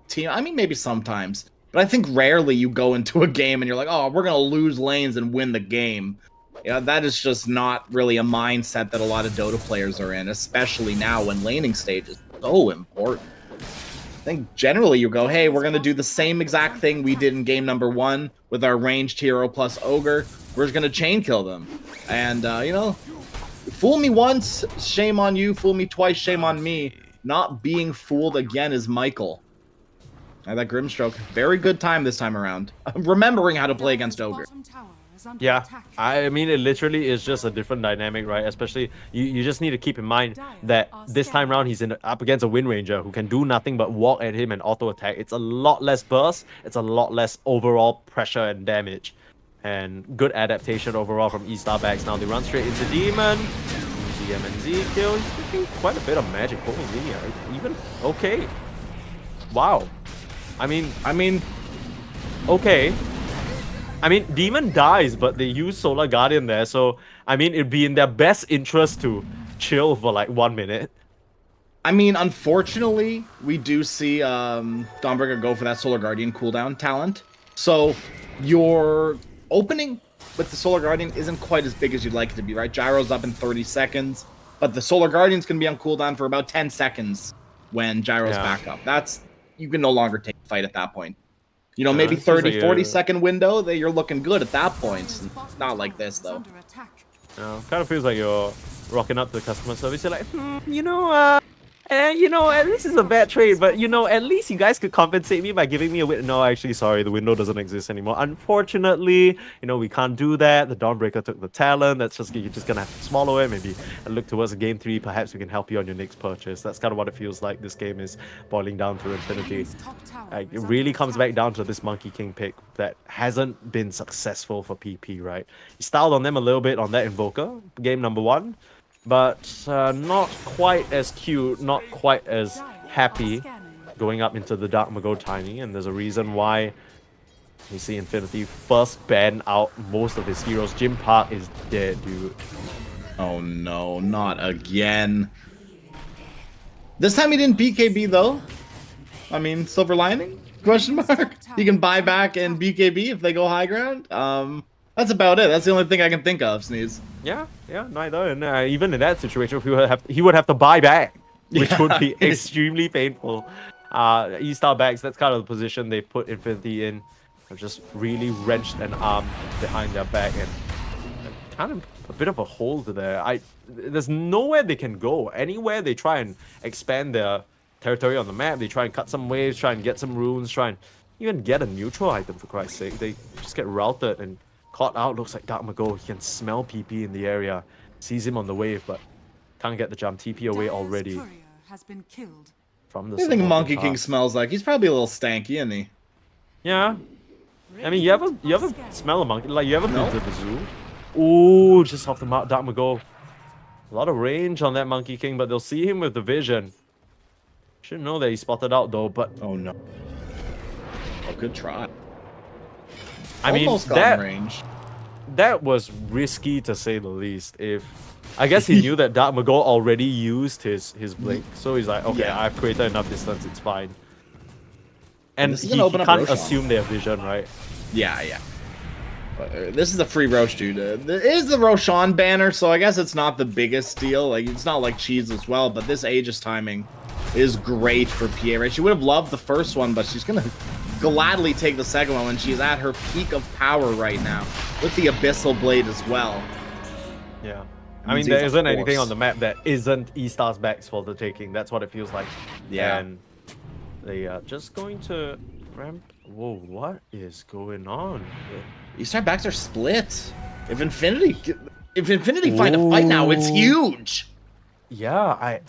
team, I mean, maybe sometimes, but I think rarely you go into a game and you're like, oh, we're going to lose lanes and win the game. Yeah, that is just not really a mindset that a lot of Dota players are in, especially now when laning stage is so important. I think generally you go, hey, we're going to do the same exact thing we did in game number 1 with our ranged hero plus ogre. We're just going to chain kill them. And, you know, fool me once, shame on you. Fool me twice, shame on me. Not being fooled again is Michael. And that Grimstroke, very good time this time around. Remembering how to play against Ogre. Yeah, I mean, it literally is just a different dynamic, right? Especially, you just need to keep in mind that this time around he's up against a Wind Ranger who can do nothing but walk at him and auto attack. It's a lot less burst. It's a lot less overall pressure and damage. And good adaptation overall from Estar Bags. Now they run straight into Demon. Easy MNZ kill. He's taking quite a bit of magic. Holy linear. Even okay. Wow. I mean, okay. I mean, Demon dies, but they use Solar Guardian there, so I mean, it'd be in their best interest to chill for like 1 minute. I mean, unfortunately, we do see Dawnbreaker go for that Solar Guardian cooldown talent. So your opening with the Solar Guardian isn't quite as big as you'd like it to be, right? Gyro's up in 30 seconds, but the Solar Guardian's going to be on cooldown for about 10 seconds when Gyro's back up. You can no longer take the fight at that point. You know, maybe 30, 40-second window, that you're looking good at that point. It's not like this, though. Kind of feels like you're rocking up to the customer service. You're like, you know, you know, and this is a bad trade, but you know, at least you guys could compensate me by giving me a window. No, actually, sorry, the window doesn't exist anymore. Unfortunately, you know, we can't do that. The Dawnbreaker took the talent. That's just you're just gonna have to swallow it. Maybe look towards game 3. Perhaps we can help you on your next purchase. That's kind of what it feels like. This game is boiling down to infinity. It really comes back down to this Monkey King pick that hasn't been successful for PP, right? He styled on them a little bit on that Invoker, game number 1. But not quite as cute, not quite as happy going up into the Dark Mago timing, and there's a reason why you see Infinity first ban out most of his heroes. Jim Park is dead, dude. Oh no, not again. This time he didn't BKB though. I mean, silver lining? Question mark? You can buy back and BKB if they go high ground. That's about it. That's the only thing I can think of, Sneeze. Yeah, neither. And even in that situation, he would have to buy back, which would be extremely painful. E-Star Bags, that's kind of the position they put Infinity in. They've just really wrenched an arm behind their back and kind of a bit of a hole there. There's nowhere they can go. Anywhere they try and expand their territory on the map, they try and cut some waves, try and get some runes, try and even get a neutral item, for Christ's sake. They just get routed and caught out. Looks like Dark Mago. He can smell PP in the area. Sees him on the wave, but can't get the jump. TP away already. Has been killed. From the I think Monkey King smells like? He's probably a little stanky, isn't he? Yeah. I mean, you ever smell a monkey? Like, you ever been to the zoo? Ooh, just off the Dark Mago. A lot of range on that Monkey King, but they'll see him with the vision. Should know that he spotted out though, but oh no. Oh, good try. I mean, almost got range. That was risky to say the least. I guess he knew that Dark Mago already used his blink, so he's like, okay, I've created enough distance, it's fine. And he can't assume their vision, right? Yeah. This is a free Roche, dude. It is the Roshan banner, so I guess it's not the biggest deal. Like, it's not like Cheese as well, but this Aegis timing is great for PA, right? She would have loved the first one, but she's gonna gladly take the second one when she's at her peak of power right now, with the Abyssal Blade as well. Yeah. I mean, there isn't anything on the map that isn't E-Star's backs for the taking. That's what it feels like. Yeah. And they are just going to ramp. Whoa, what is going on? E-Star backs are split. If Infinity find a fight now, it's huge. Yeah, I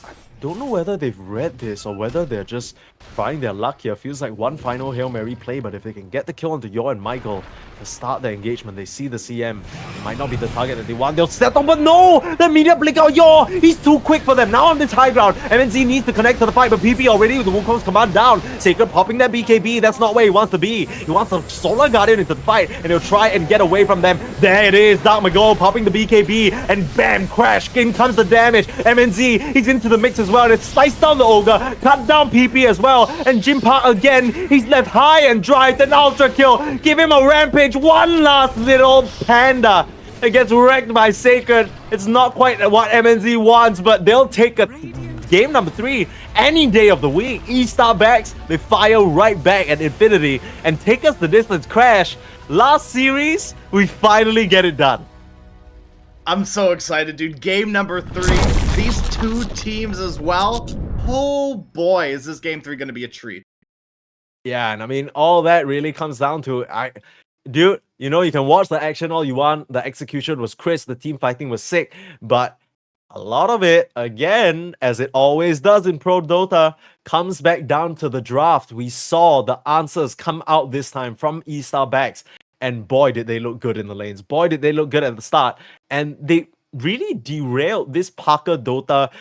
don't know whether they've read this or whether they're just trying their luck here. Feels like one final Hail Mary play, but if they can get the kill onto Yor and Michael to start the engagement, they see the CM. It might not be the target that they want. They'll settle, but no! The immediate blink out Yor! He's too quick for them. Now on this high ground, MNC needs to connect to the fight, but PP already with the Wukong's command down. Sacred popping that BKB. That's not where he wants to be. He wants a Solar Guardian into the fight, and he'll try and get away from them. There it is. Dark Mago popping the BKB, and bam! Crash! In comes the damage. MNZ, he's into the mix as well, and it's sliced down the Ogre, cut down PP as well, and Jim Park again, he's left high and dry. It's an ultra kill. Give him a rampage. One last little panda. It gets wrecked by Sacred. It's not quite what MNZ wants, but they'll take a game number 3 any day of the week. E-Star backs, they fire right back at Infinity and take us the distance. Crash, last series, we finally get it done. I'm so excited, dude. Game number 3. These two teams as well. Oh boy, is this game 3 going to be a treat. Yeah, and I mean, all that really comes down to, dude, you know, you can watch the action all you want. The execution was crisp. The team fighting was sick. But a lot of it, again, as it always does in Pro Dota, comes back down to the draft. We saw the answers come out this time from E-Star backs. And boy, did they look good in the lanes. Boy, did they look good at the start. And they really derailed this Parker Dota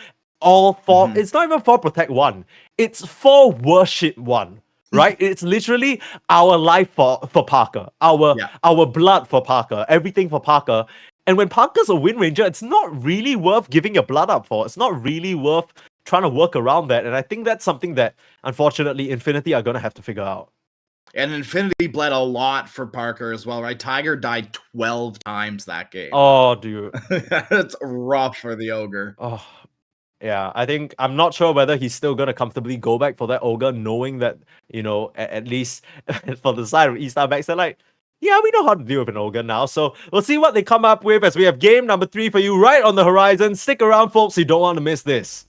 all for... It's not even for Protect 1. It's for Worship 1. Right? It's literally our life for Parker. Our blood for Parker. Everything for Parker. And when Parker's a Wind Ranger, it's not really worth giving your blood up for. It's not really worth trying to work around that. And I think that's something that, unfortunately, Infinity are going to have to figure out. And Infinity bled a lot for Parker as well, right? Tiger died 12 times that game. Oh, dude. It's rough for the Ogre. Oh, yeah. I'm not sure whether he's still going to comfortably go back for that Ogre, knowing that, you know, at least for the side of E-Star backs, they're like, yeah, we know how to deal with an Ogre now. So we'll see what they come up with as we have game number 3 for you right on the horizon. Stick around, folks. You don't want to miss this.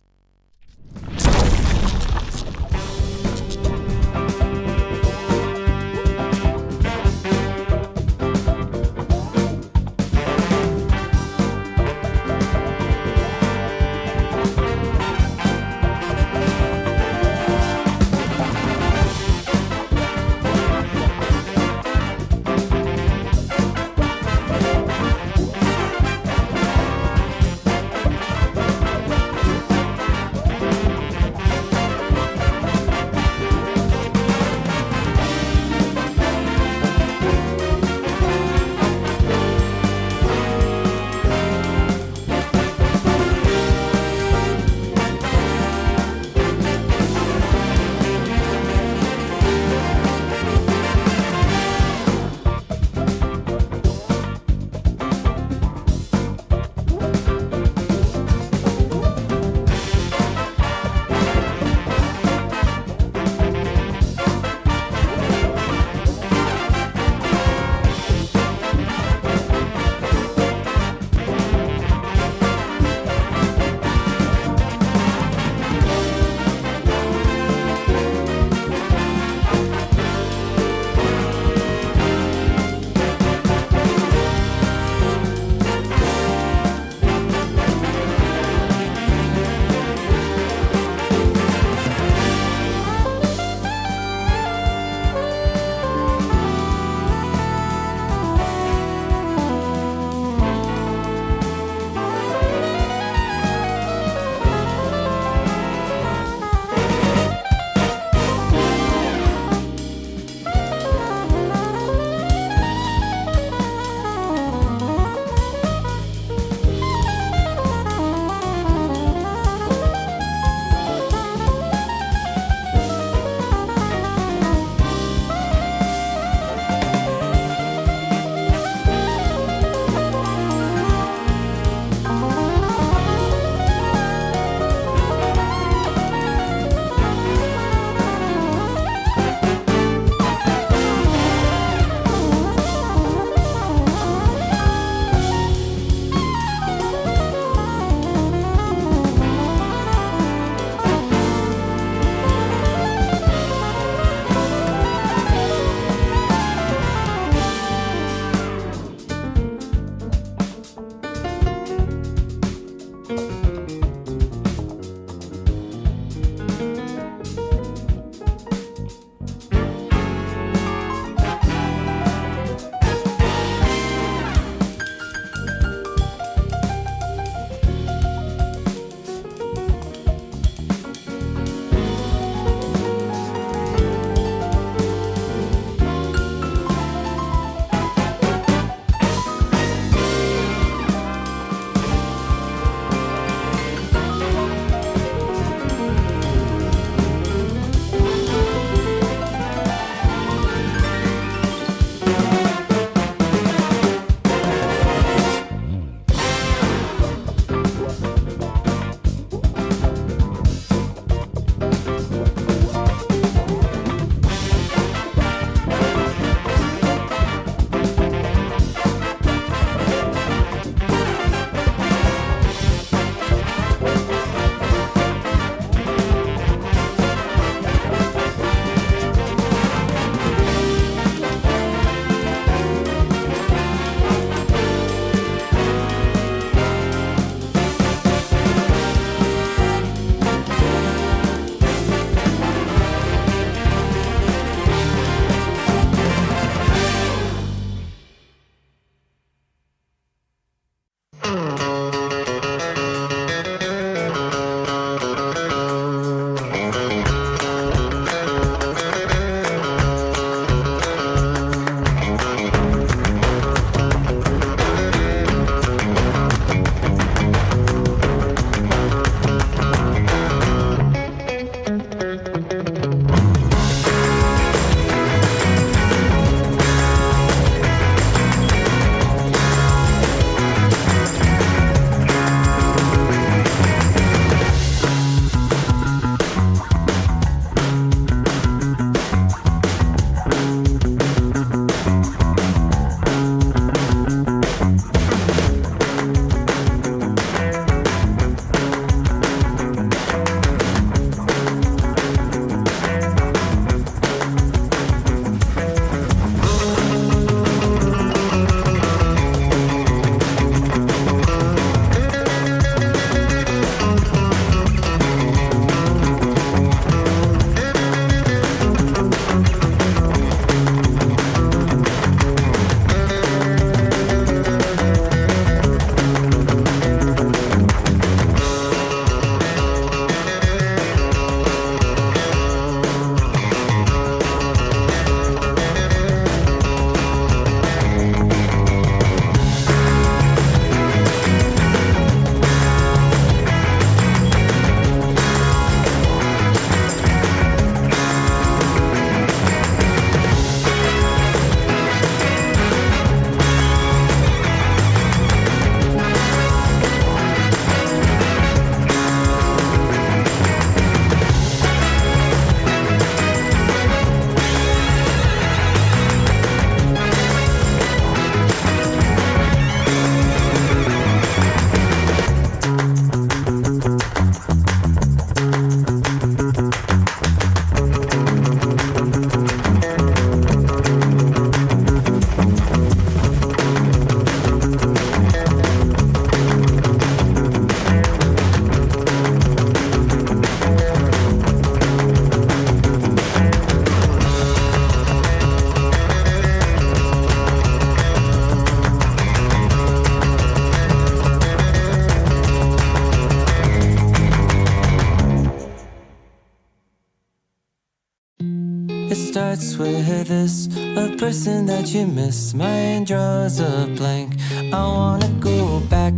It starts with this, a person that you miss. Mind draws a blank. I wanna go back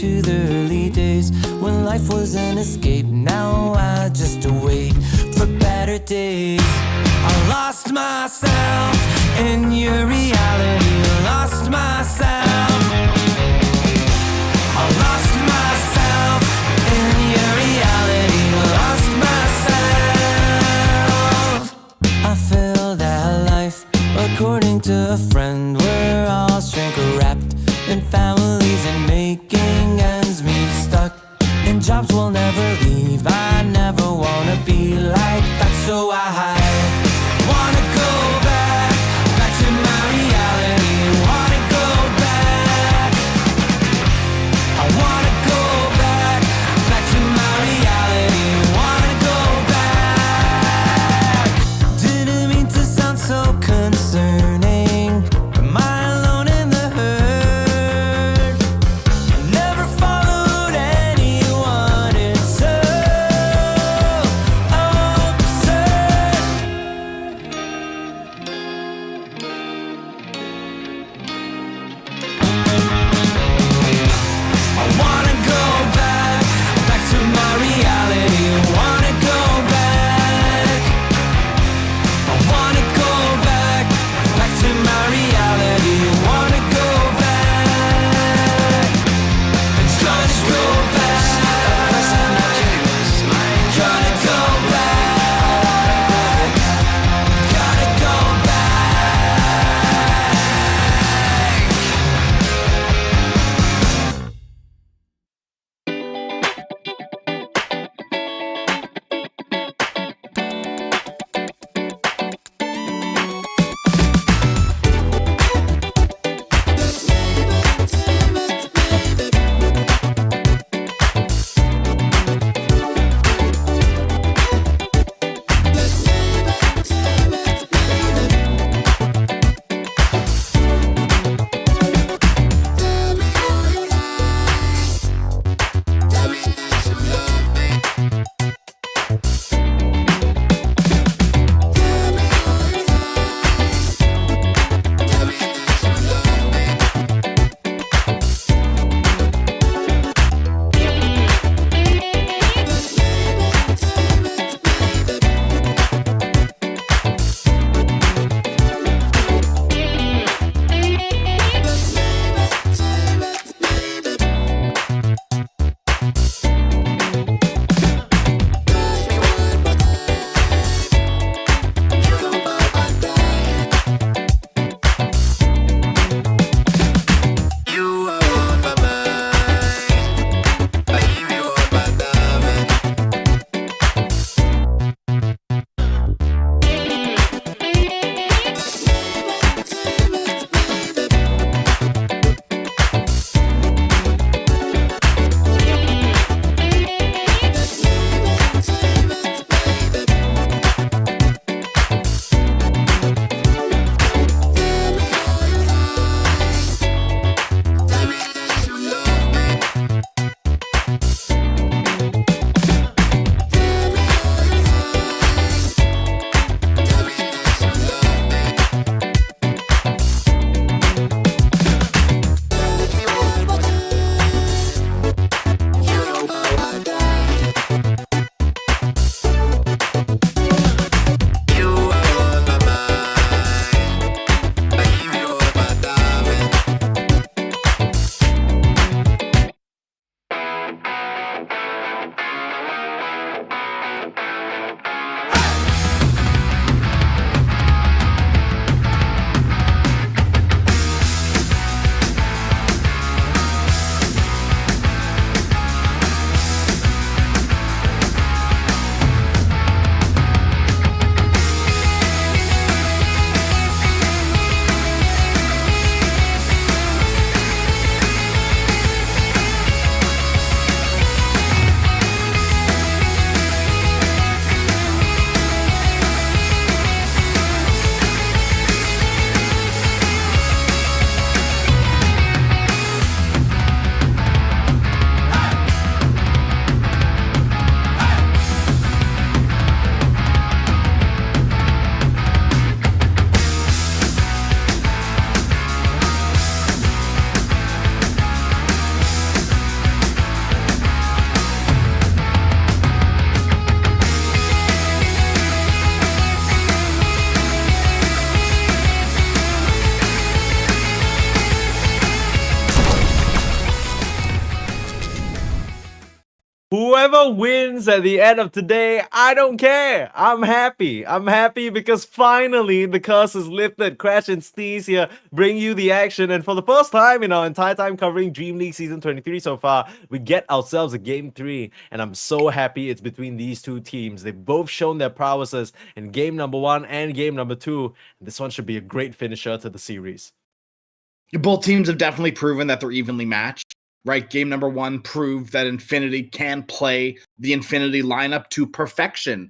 to the early days when life was an escape. Now I just wait for better days. I lost myself in your reality. Lost myself. I lost myself in your reality. Lost myself. I feel that life, according to a friend, we're all shrink wrapped in families and making ends meet. Stuck in jobs we'll never leave. I never wanna be like that, so I wanna go back to my reality. whoever wins at the end of today, I don't care. I'm happy. I'm happy because finally the curse is lifted. Crash and Sneeze here bring you the action. And for the first time in our entire time covering Dream League Season 23 so far, we get ourselves a Game 3. And I'm so happy it's between these two teams. They've both shown their prowesses in Game number 1 and Game number 2. This one should be a great finisher to the series. Both teams have definitely proven that they're evenly matched. Right, game number 1 proved that Infinity can play the Infinity lineup to perfection.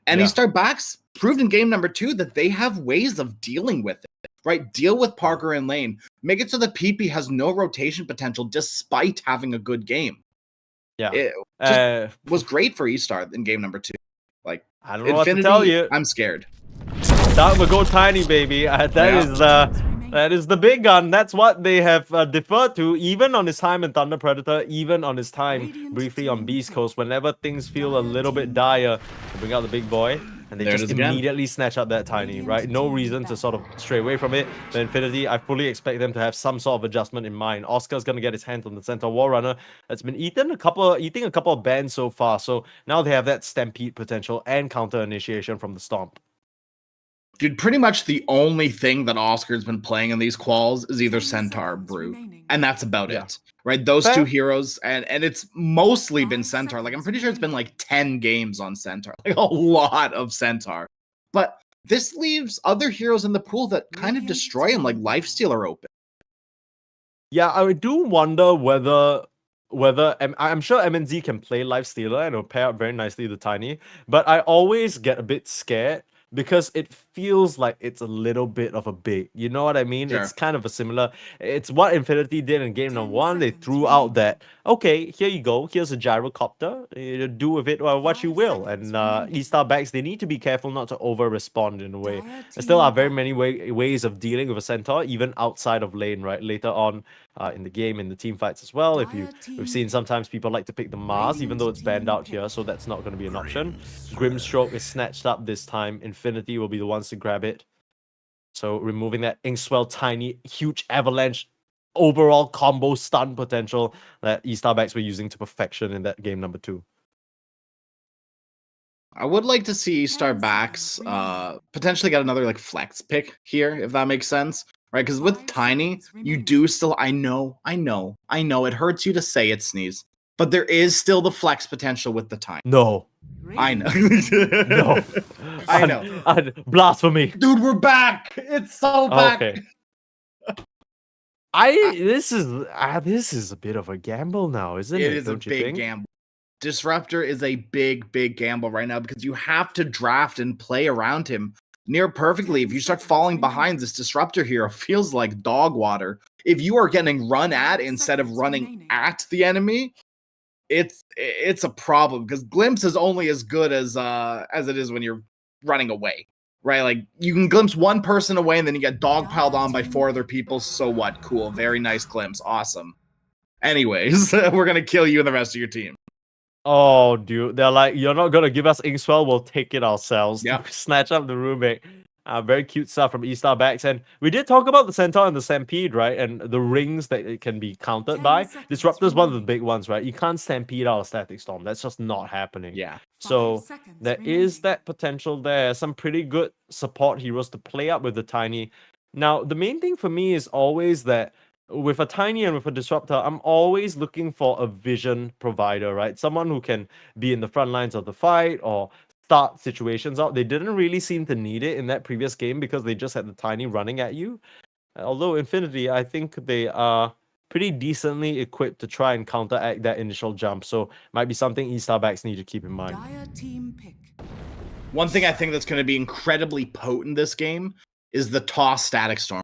And Estar Backs proved in game number 2 that they have ways of dealing with it. Right, deal with Parker and Lane. Make it so that PP has no rotation potential despite having a good game. Yeah, it just was great for Estar in game number 2. Like, I don't know Infinity, what to tell you. I'm scared. That would go tiny, baby. That is the big gun. That's what they have deferred to, even on his time in Thunder Predator, even on his time briefly on Beast Coast. Whenever things feel a little bit dire, they bring out the big boy, and they just immediately snatch up that tiny, right? No reason to sort of stray away from it. The Infinity, I fully expect them to have some sort of adjustment in mind. Oscar's going to get his hands on the Centaur Warrunner that's been eating a couple of bans so far. So now they have that Stampede potential and counter initiation from the Stomp. Dude, pretty much the only thing that Oscar's been playing in these quals is either Centaur or Brute. And that's about it. Right? Those two heroes, and it's mostly been Centaur. Like, I'm pretty sure it's been like 10 games on Centaur. Like, a lot of Centaur. But this leaves other heroes in the pool that kind of destroy him, like Lifestealer open. Yeah, I do wonder whether I'm sure MNZ can play Lifestealer and it'll pair up very nicely with the Tiny, but I always get a bit scared because it feels like it's a little bit of a bait. You know what I mean? Sure. It's kind of a similar... It's what Infinity did in game number 1. They threw out that, okay, here you go. Here's a gyrocopter. Do with it what you will. And Estar Backs, they need to be careful not to over-respond in a way. There still are very many ways of dealing with a Centaur, even outside of lane, right? Later on in the game, in the team fights as well. We've seen sometimes people like to pick the Mars, even though it's banned out here, so that's not going to be an option. Grimstroke is snatched up this time. Infinity will be the ones to grab it. So removing that Inkswell tiny, huge avalanche overall combo stun potential that Estar Backs were using to perfection in that game number 2. I would like to see Estar Backs potentially get another like flex pick here, if that makes sense. Right? Because with Tiny, you do still... I know. It hurts you to say it, Sneeze. But there is still the flex potential with the Tiny. No. I know. No. I know. Blasphemy. Dude, we're back. It's so back. Okay. This is a bit of a gamble now, isn't it? It is a big gamble. Disruptor is a big gamble right now because you have to draft and play around him near perfectly. If you start falling behind, this Disruptor hero feels like dog water. If you are getting run at instead of running at the enemy, it's a problem because Glimpse is only as good as it is when you're running away, right? Like, you can glimpse one person away and then you get dogpiled on by 4 other people. So what? Cool. Very nice glimpse. Awesome. Anyways, we're going to kill you and the rest of your team. Oh, dude. They're like, you're not going to give us Inkswell. We'll take it ourselves. Yep. Snatch up the roommate. Very cute stuff from Estar Backs. And we did talk about the Centaur and the Stampede, right? And the rings that it can be countered by. Disruptor's one of the big ones, right? You can't Stampede out a Static Storm. That's just not happening. Yeah. So there is that potential there. Some pretty good support heroes to play up with the Tiny. Now, the main thing for me is always that with a Tiny and with a Disruptor, I'm always looking for a vision provider, right? Someone who can be in the front lines of the fight or start situations out. They didn't really seem to need it in that previous game because they just had the Tiny running at you. Although Infinity, I think they are pretty decently equipped to try and counteract that initial jump. So might be something Estar Backs need to keep in mind. One thing I think that's going to be incredibly potent this game is the toss Static Storm.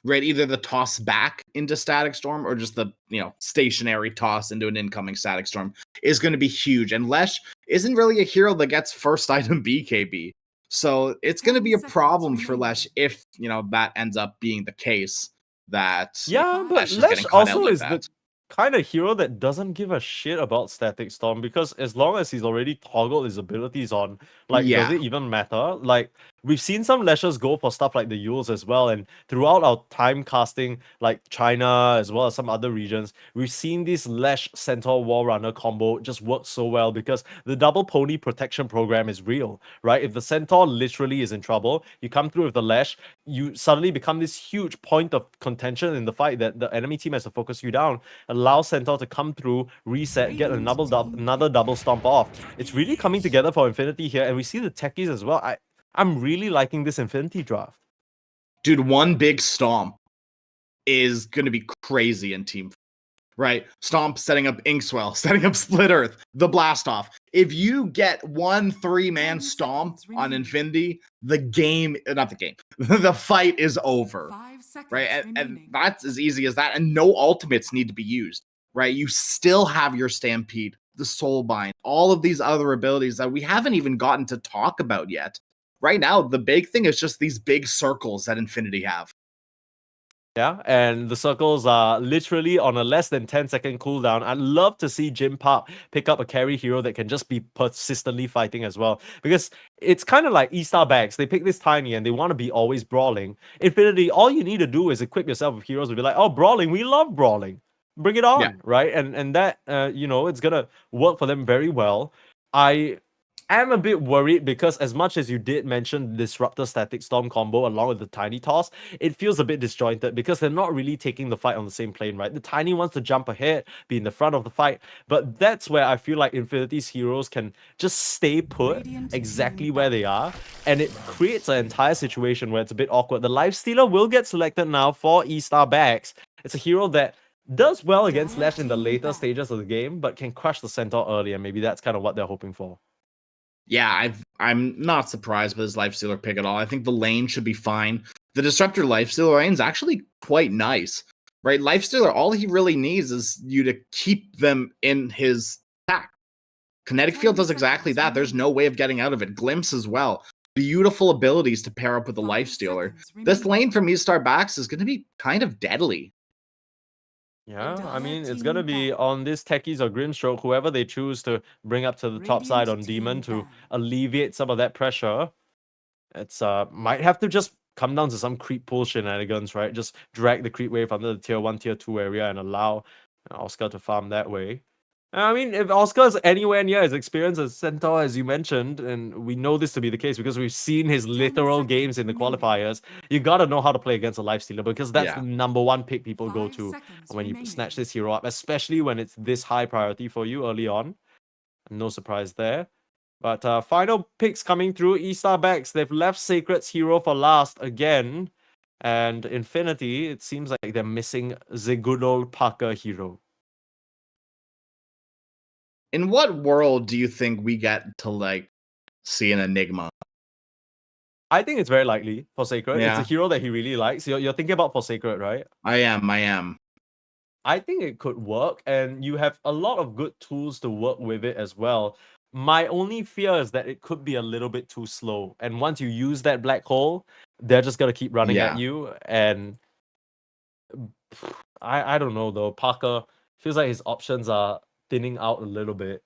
Right, either the toss back into Static Storm or just the stationary toss into an incoming Static Storm is going to be huge. And Lesh isn't really a hero that gets first item BKB, so it's going to be a problem for Lesh if that ends up being the case. But Lesh also is the kind of hero that doesn't give a shit about Static Storm because as long as he's already toggled his abilities on, does it even matter? Like, we've seen some Leshers go for stuff like the Yules as well. And throughout our time casting, like China as well as some other regions, we've seen this Lesh Centaur War Runner combo just work so well because the double pony protection program is real, right? If the Centaur literally is in trouble, you come through with the Lesh, you suddenly become this huge point of contention in the fight that the enemy team has to focus you down, allow Centaur to come through, reset, get another double stomp off. It's really coming together for Infinity here, and we see the techies as well. I'm really liking this Infinity draft. Dude, one big stomp is going to be crazy in Team, right? Stomp setting up Inkswell, setting up Split Earth, the Blast Off. If you get 1 3-man stomp on Infinity, the fight is over, right? And that's as easy as that. And no ultimates need to be used, right? You still have your Stampede, the Soulbind, all of these other abilities that we haven't even gotten to talk about yet. Right now, the big thing is just these big circles that Infinity have. Yeah, and the circles are literally on a less than 10-second cooldown. I'd love to see Jim Park pick up a carry hero that can just be persistently fighting as well. Because it's kind of like Estar bags. They pick this tiny and they want to be always brawling. Infinity, all you need to do is equip yourself with heroes and be like, oh, brawling, we love brawling. Bring it on, right? And that, it's going to work for them very well. I'm a bit worried because as much as you did mention Disruptor Static Storm combo along with the Tiny Toss, it feels a bit disjointed because they're not really taking the fight on the same plane, right? The Tiny wants to jump ahead, be in the front of the fight, but that's where I feel like Infinity's heroes can just stay put exactly where they are, and it creates an entire situation where it's a bit awkward. The Lifestealer will get selected now for E-Star Bags. It's a hero that does well against Lash in the later stages of the game, but can crush the Centaur early, and maybe that's kind of what they're hoping for. Yeah, I'm not surprised with his Lifestealer pick at all. I think the lane should be fine. The Disruptor Lifestealer lane is actually quite nice, right? Lifestealer, all he really needs is you to keep them in his attack. Kinetic Field does exactly that. There's no way of getting out of it. Glimpse as well. Beautiful abilities to pair up with the Lifestealer. This lane from E-Star Backs is going to be kind of deadly. Yeah, I mean, it's going to be on this Techies or Grimstroke, whoever they choose to bring up to the top side on Demon to alleviate some of that pressure. It's might have to just come down to some creep pool shenanigans, right? Just drag the creep wave under the tier 1, tier 2 area and allow Oscar to farm that way. I mean, if Oscar's anywhere near as experienced as Centaur, as you mentioned, and we know this to be the case because we've seen his literal games in the qualifiers, you gotta know how to play against a Lifestealer because that's the number one pick people go to when you snatch this hero up, especially when it's this high priority for you early on. No surprise there. But final picks coming through. E-Star Backs, they've left Sacred's hero for last again. And Infinity, it seems like they're missing the good old Parker hero. In what world do you think we get to see an Enigma? I think it's very likely for Sacred. Yeah. It's a hero that he really likes. You're thinking about for Sacred, right? I am. I think it could work, and you have a lot of good tools to work with it as well. My only fear is that it could be a little bit too slow. And once you use that black hole, they're just going to keep running at you. And I don't know, though. Parker feels like his options are thinning out a little bit.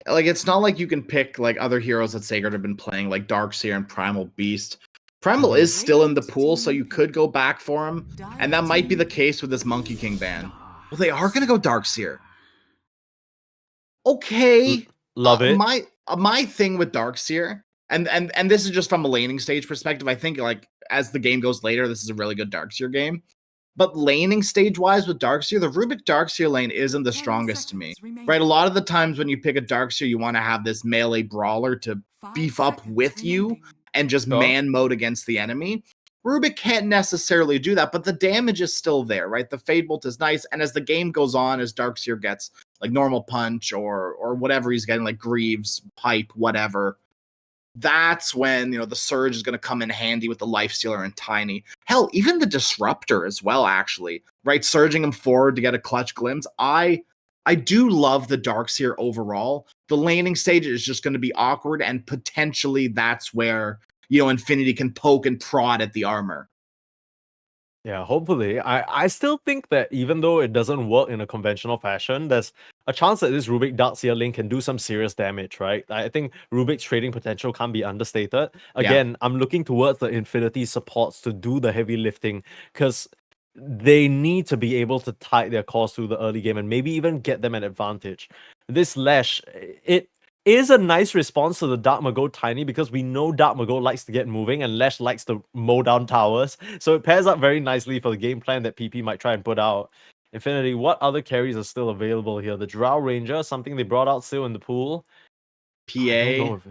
It's not like you can pick other heroes that Sacred have been playing, like Darkseer and Primal Beast. Primal is still in the pool, so you could go back for him, and that might be the case with this Monkey King ban. Well, they are going to go Darkseer. Okay. Love it. My thing with Darkseer, and this is just from a laning stage perspective, I think as the game goes later, this is a really good Darkseer game. But laning stage-wise with Darkseer, the Rubik Darkseer lane isn't the strongest to me, right? A lot of the times when you pick a Darkseer, you want to have this melee brawler to beef up with you and just man mode against the enemy. Rubik can't necessarily do that, but the damage is still there, right? The Fade Bolt is nice, and as the game goes on, as Darkseer gets normal punch or whatever he's getting, like Greaves, Pipe, whatever, that's when the Surge is going to come in handy with the Lifestealer and Tiny. Hell, even the Disruptor as well, actually, right? Surging him forward to get a clutch glimpse. I do love the Darkseer overall. The laning stage is just going to be awkward, and potentially that's where Infinity can poke and prod at the armor. Yeah, hopefully. I still think that even though it doesn't work in a conventional fashion, there's a chance that this Rubik Darkseer lane can do some serious damage, right? I think Rubik's trading potential can't be understated. Again, I'm looking towards the Infinity supports to do the heavy lifting because they need to be able to tide their course through the early game and maybe even get them an advantage. This Lash, it is a nice response to the Dark Mago Tiny because we know Dark Mago likes to get moving and Lash likes to mow down towers. So it pairs up very nicely for the game plan that PP might try and put out. Infinity, what other carries are still available here? The Drow Ranger, something they brought out still in the pool. I don't know PA. if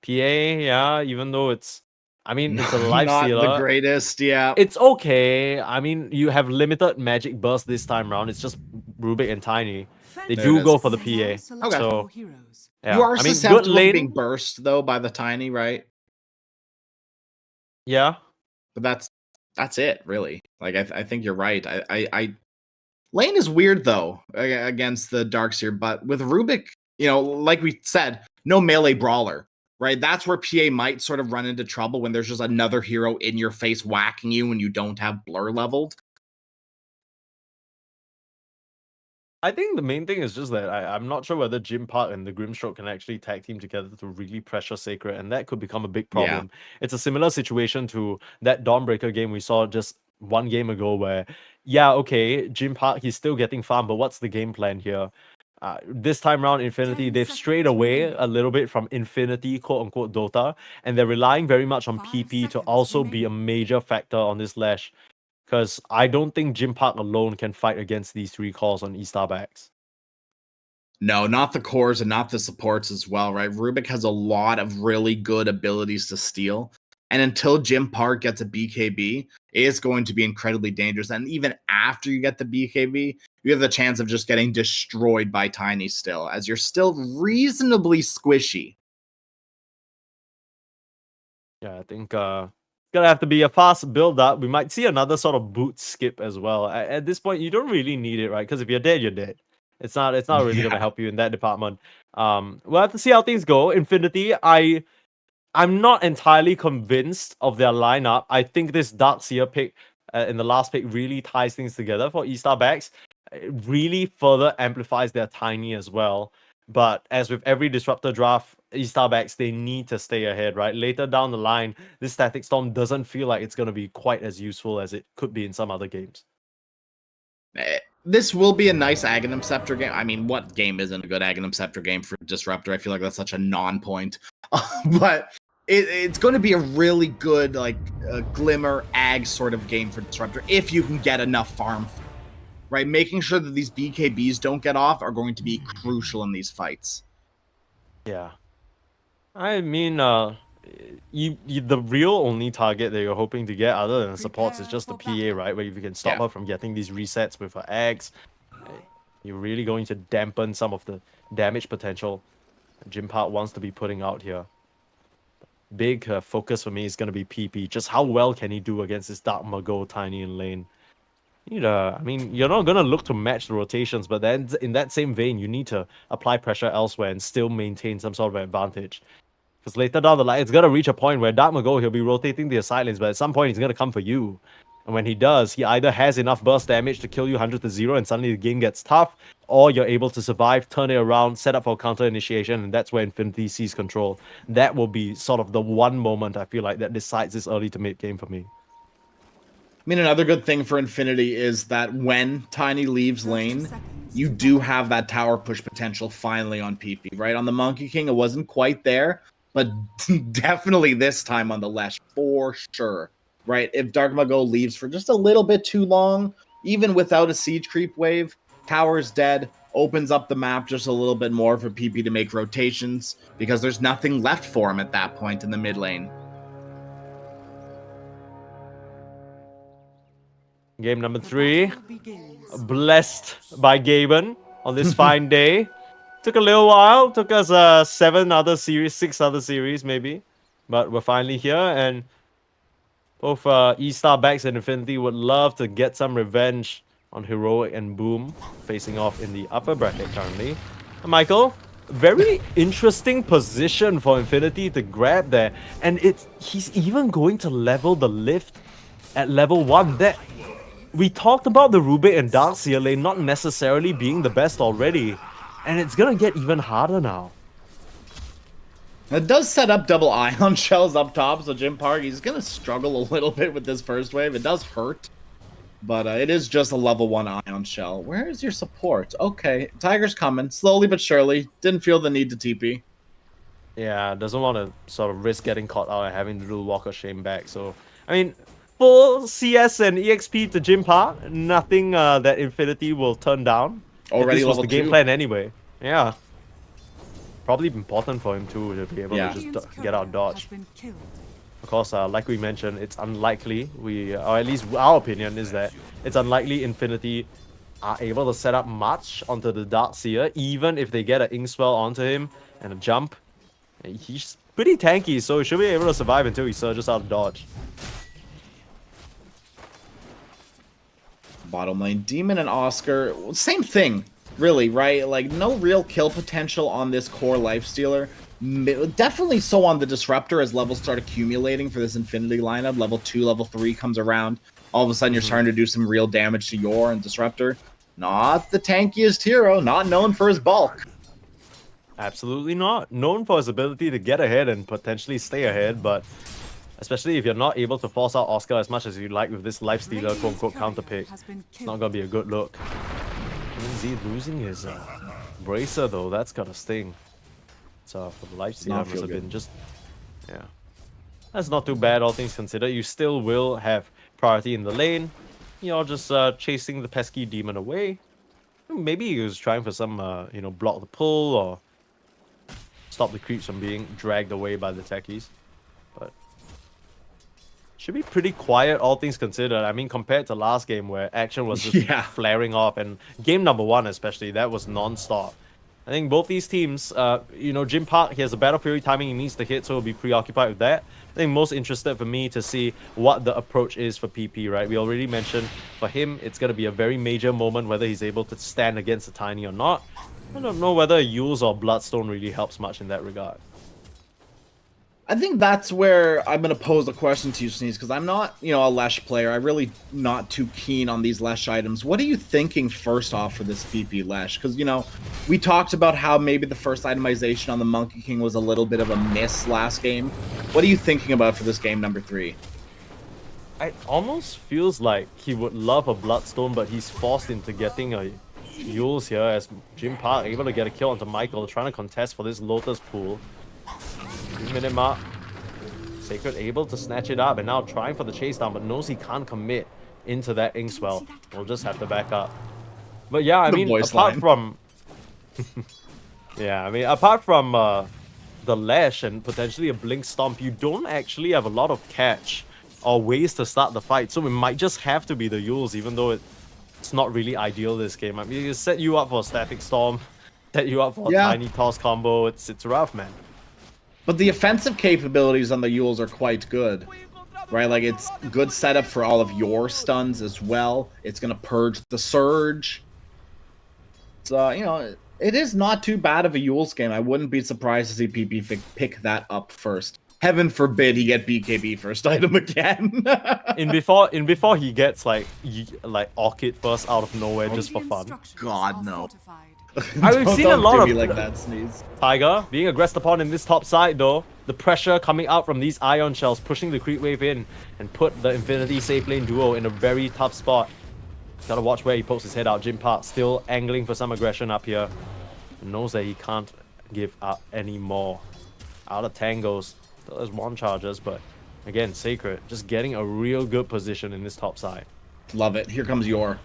PA, yeah, even though it's it's a Not lifestealer. the greatest, yeah. It's okay. I mean, you have limited magic burst this time round. It's just Rubik and Tiny. They There do it go is. for the PA. Okay. So yeah. You are I mean, good susceptible to lane. being burst though by the Tiny, right? Yeah. But that's it, really. Like I think you're right. I lane is weird though against the Darkseer, but with Rubik, like we said, no melee brawler, right? That's where PA might sort of run into trouble when there's just another hero in your face whacking you when you don't have blur leveled. I think the main thing is just that I'm not sure whether Jim Park and the Grimstroke can actually tag team together to really pressure Sacred, and that could become a big problem. It's a similar situation to that Dawnbreaker game we saw just one game ago where, okay, Jim Park, he's still getting farm, but what's the game plan here? This time around, Infinity, they've strayed away a little bit from Infinity, quote-unquote, Dota, and they're relying very much on PP to also be a major factor on this Lash. Because I don't think Jim Park alone can fight against these three calls on Estar backs. No, not the cores and not the supports as well, right? Rubik has a lot of really good abilities to steal. And until Jim Park gets a BKB, it is going to be incredibly dangerous. And even after you get the BKB, you have the chance of just getting destroyed by Tiny still, as you're still reasonably squishy. Yeah, I think gonna have to be a fast build up. We might see another sort of boot skip as well. At this point, you don't really need it, right? Because if you're dead, you're dead. It's not really gonna help you in that department. We'll have to see how things go. Infinity, I'm not entirely convinced of their lineup. I think this Darkseer pick in the last pick really ties things together for Estar backs. It really further amplifies their Tiny as well. But as with every Disruptor draft, Estar backs, they need to stay ahead, right? Later down the line, this Static Storm doesn't feel like it's going to be quite as useful as it could be in some other games. This will be a nice Aghanim Scepter game. I mean, what game isn't a good Aghanim Scepter game for Disruptor? I feel like that's such a non-point. But it's going to be a really good, like, Glimmer Ag sort of game for Disruptor if you can get enough farm. Right, making sure that these BKBs don't get off are going to be crucial in these fights. Yeah, I mean, the real only target that you're hoping to get, other than supports, is just the PA, right? Where if you can stop her from getting these resets with her eggs, you're really going to dampen some of the damage potential Jim Park wants to be putting out here. Big focus for me is going to be PP. Just how well can he do against this Dark Mago Tiny in lane? I mean, you're not going to look to match the rotations, but then in that same vein, you need to apply pressure elsewhere and still maintain some sort of advantage. Because later down the line, it's going to reach a point where Dark Mago, he'll be rotating the side lanes, but at some point, he's going to come for you. And when he does, he either has enough burst damage to kill you 100-0 and suddenly the game gets tough, or you're able to survive, turn it around, set up for counter initiation, and that's where Infinity sees control. That will be sort of the one moment I feel like that decides this early to mid game for me. I mean, another good thing for Infinity is that when Tiny leaves lane, you do have that tower push potential finally on PP, right? On the Monkey King, it wasn't quite there, but definitely this time on the Lash, for sure, right? If Dark Mago leaves for just a little bit too long, even without a siege creep wave, tower's dead, opens up the map just a little bit more for PP to make rotations, because there's nothing left for him at that point in the mid lane. Game number 3, blessed by Gaben on this fine day. Took a little while, took us 6 other series maybe, but we're finally here, and both Estar backs and Infinity would love to get some revenge on Heroic and Boom, facing off in the upper bracket currently. Michael, very interesting position for Infinity to grab there, and he's even going to level the lift at level 1. That we talked about the Rubik and Darkseer lane not necessarily being the best already, and it's gonna get even harder now. It does set up double ion shells up top, so Jim Park, he's gonna struggle a little bit with this first wave. It does hurt, but it is just a level 1 ion shell. Where is your support? Okay, Tiger's coming, slowly but surely. Didn't feel the need to TP. Yeah, doesn't want to sort of risk getting caught out and having to do Walk of Shame back. So, I mean, full CS and EXP to Jim Park, nothing that Infinity will turn down. Already this was level the game 2. plan anyway. Yeah. Probably important for him too to be able to just get out dodge. Of course, like we mentioned, it's unlikely, or at least our opinion is that it's unlikely Infinity are able to set up much onto the Darkseer, even if they get an Inkswell onto him and a jump. He's pretty tanky, so he should be able to survive until he surges out of dodge. Bottom lane, Demon and Oscar, same thing, really, right? Like, no real kill potential on this core Lifestealer. Definitely so on the Disruptor as levels start accumulating for this Infinity lineup. Level 2, level 3 comes around. All of a sudden, you're starting to do some real damage to Yor and Disruptor. Not the tankiest hero, not known for his bulk. Absolutely not. Known for his ability to get ahead and potentially stay ahead, but especially if you're not able to force out Oscar as much as you like with this Lifestealer quote-unquote counter pick, it's not gonna be a good look. Z losing his Bracer though, that's gotta sting. So for the Lifestealer, must have been just... Yeah. That's not too bad, all things considered. You still will have priority in the lane. You're just chasing the pesky demon away. Maybe he was trying for some, block the pull or stop the creeps from being dragged away by the techies. But should be pretty quiet, all things considered. I mean, compared to last game where action was just flaring off, and game number 1 especially, that was non-stop. I think both these teams, Jim Park, he has a Battle Fury timing he needs to hit, so he'll be preoccupied with that. I think most interested for me to see what the approach is for PP, right? We already mentioned for him, it's going to be a very major moment whether he's able to stand against the Tiny or not. I don't know whether Yules or Bloodstone really helps much in that regard. I think that's where I'm going to pose a question to you, Sneeze, because I'm not, a Lesh player. I'm really not too keen on these Lesh items. What are you thinking first off for this PP Lesh? Because, we talked about how maybe the first itemization on the Monkey King was a little bit of a miss last game. What are you thinking about for this game number 3? It almost feels like he would love a Bloodstone, but he's forced into getting a Yules here as Jim Park able to get a kill onto Michael, trying to contest for this Lotus pool. 3-minute mark. Sacred able to snatch it up and now trying for the chase down, but knows he can't commit into that Inkswell. We'll just have to back up. But yeah, I mean, apart from... apart from the Lash and potentially a Blink Stomp, you don't actually have a lot of catch or ways to start the fight. So it might just have to be the Yules, even though it's not really ideal this game. I mean, it set you up for a Static Storm, set you up for a Tiny Toss combo. It's rough, man. But the offensive capabilities on the Yules are quite good, right? Like, it's good setup for all of your stuns as well. It's going to purge the Surge. So, it is not too bad of a Yules game. I wouldn't be surprised to see PP pick that up first. Heaven forbid he get BKB first item again. in before he gets like Orchid first out of nowhere just for fun. God, no. I've seen a lot of like that, Sneeze. Tiger being aggressed upon in this top side though. The pressure coming out from these Ion Shells pushing the creep wave in and put the Infinity safe lane duo in a very tough spot. Gotta watch where he pokes his head out. Jim Park still angling for some aggression up here. Knows that he can't give up anymore. Out of tangos. Still has 1 charges, but again, Sacred just getting a real good position in this top side. Love it. Here comes Yor.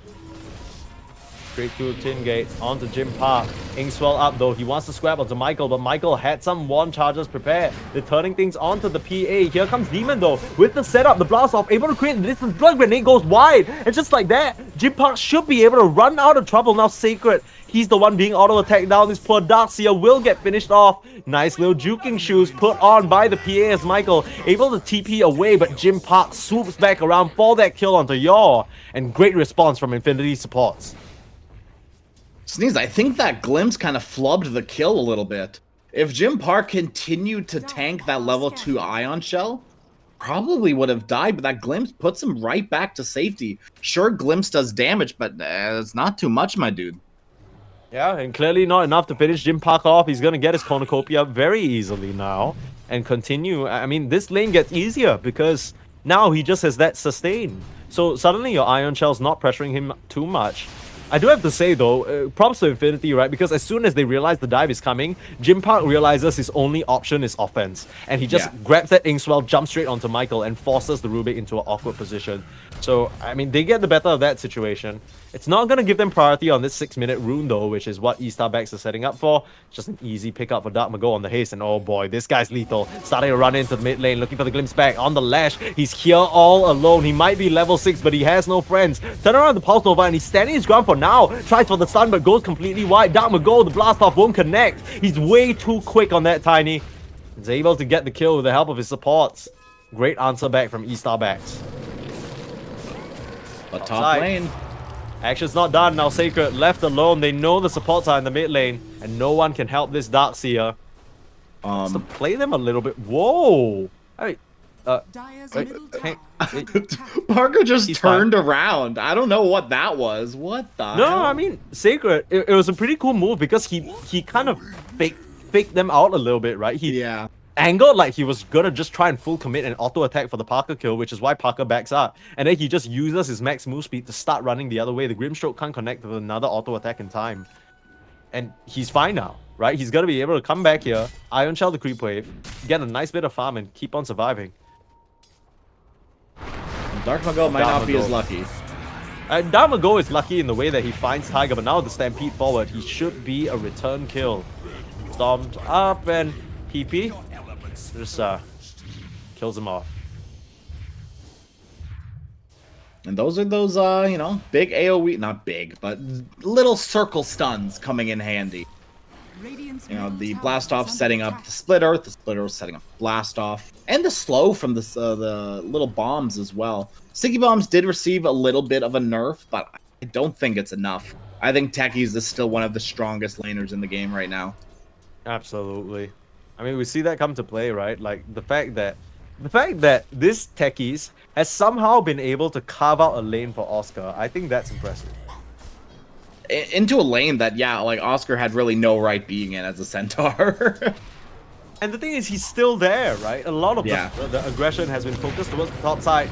Straight through Tin Gates onto Jim Park. Inkswell up though. He wants to scrap onto Michael, but Michael had some 1 charges prepared. They're turning things onto the PA. Here comes Demon though. With the setup, the blast off, able to create the distance. Blood Grenade goes wide. And just like that, Jim Park should be able to run out of trouble. Now Sacred, he's the one being auto-attacked down. This poor Darkseer will get finished off. Nice little juking shoes put on by the PA as Michael able to TP away, but Jim Park swoops back around for that kill onto Yor. And great response from Infinity supports. Sneeze, I think that glimpse kind of flubbed the kill a little bit. If Jim Park continued to tank that level 2 Ion Shell, probably would have died, but that glimpse puts him right back to safety. Sure, glimpse does damage, but it's not too much, my dude. Yeah, and clearly not enough to finish Jim Park off. He's going to get his cornucopia very easily now and continue. I mean, this lane gets easier because now he just has that sustain. So suddenly your Ion Shell's not pressuring him too much. I do have to say though, props to Infinity, right? Because as soon as they realize the dive is coming, Jim Park realizes his only option is offense. And he just grabs that Inkswell, jumps straight onto Michael, and forces the Rubik into an awkward position. So, I mean, they get the better of that situation. It's not going to give them priority on this 6-minute rune though, which is what Estar Backs are setting up for. Just an easy pickup for Dark Mago on the haste, and oh boy, this guy's lethal. Starting to run into the mid lane, looking for the glimpse back on the lash. He's here all alone. He might be level 6, but he has no friends. Turn around the Pulse Nova, and he's standing his ground for now. Tries for the stun, but goes completely wide. Dark Mago, the blast off won't connect. He's way too quick on that Tiny. He's able to get the kill with the help of his supports. Great answer back from Estar Backs. But top lane. Action's not done. Now Sacred left alone. They know the supports are in the mid lane, and no one can help this Darkseer. To play them a little bit. Whoa! Hey, Dire's middle tower is hey, under attack. Parker just He's turned around. I don't know what that was. What the no, hell? I mean Sacred. It was a pretty cool move because he kind of faked them out a little bit, right? He angled like he was gonna just try and full commit and auto attack for the Parker kill, which is why Parker backs up. And then he just uses his max move speed to start running the other way. The Grimstroke can't connect with another auto attack in time. And he's fine now, right? He's gonna be able to come back here, Ion Shell the creep wave, get a nice bit of farm, and keep on surviving. Dark Mago might not be as lucky. Dark Mago is lucky in the way that he finds Tiger, but now the Stampede forward, he should be a return kill. Stomped up and PP just kills him off. And those are those, you know, big AoE, not big, but little circle stuns coming in handy. Radiant's You know, middle the tower blast is off under setting up attack. the split earth setting up blast off, and the slow from the little bombs as well. Sticky bombs did receive a little bit of a nerf, but I don't think it's enough. I think Techies is still one of the strongest laners in the game right now. Absolutely. I mean, we see that come to play, right? Like the fact that this Techies has somehow been able to carve out a lane for Oscar. I think that's impressive. Into a lane that, yeah, like Oscar had really no right being in as a centaur. And the thing is, he's still there, right? A lot of the aggression has been focused towards the top side.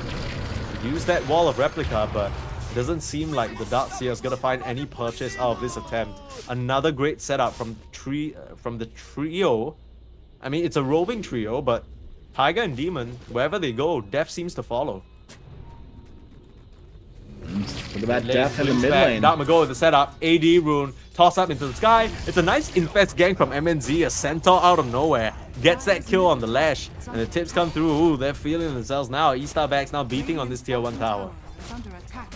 Use that wall of replica, but it doesn't seem like the Darkseer is gonna find any purchase out of this attempt. Another great setup from the trio. I mean, it's a roving trio, but Tiger and Demon, wherever they go, Death seems to follow. Look at that Death in the mid lane. Dark Mago with the setup, AD rune, toss up into the sky. It's a nice infest gang from MNZ, a centaur out of nowhere. Gets that kill on the lash, and the tips come through. Ooh, they're feeling themselves now. Estar Backs now beating on this tier 1 tower. Is under attack.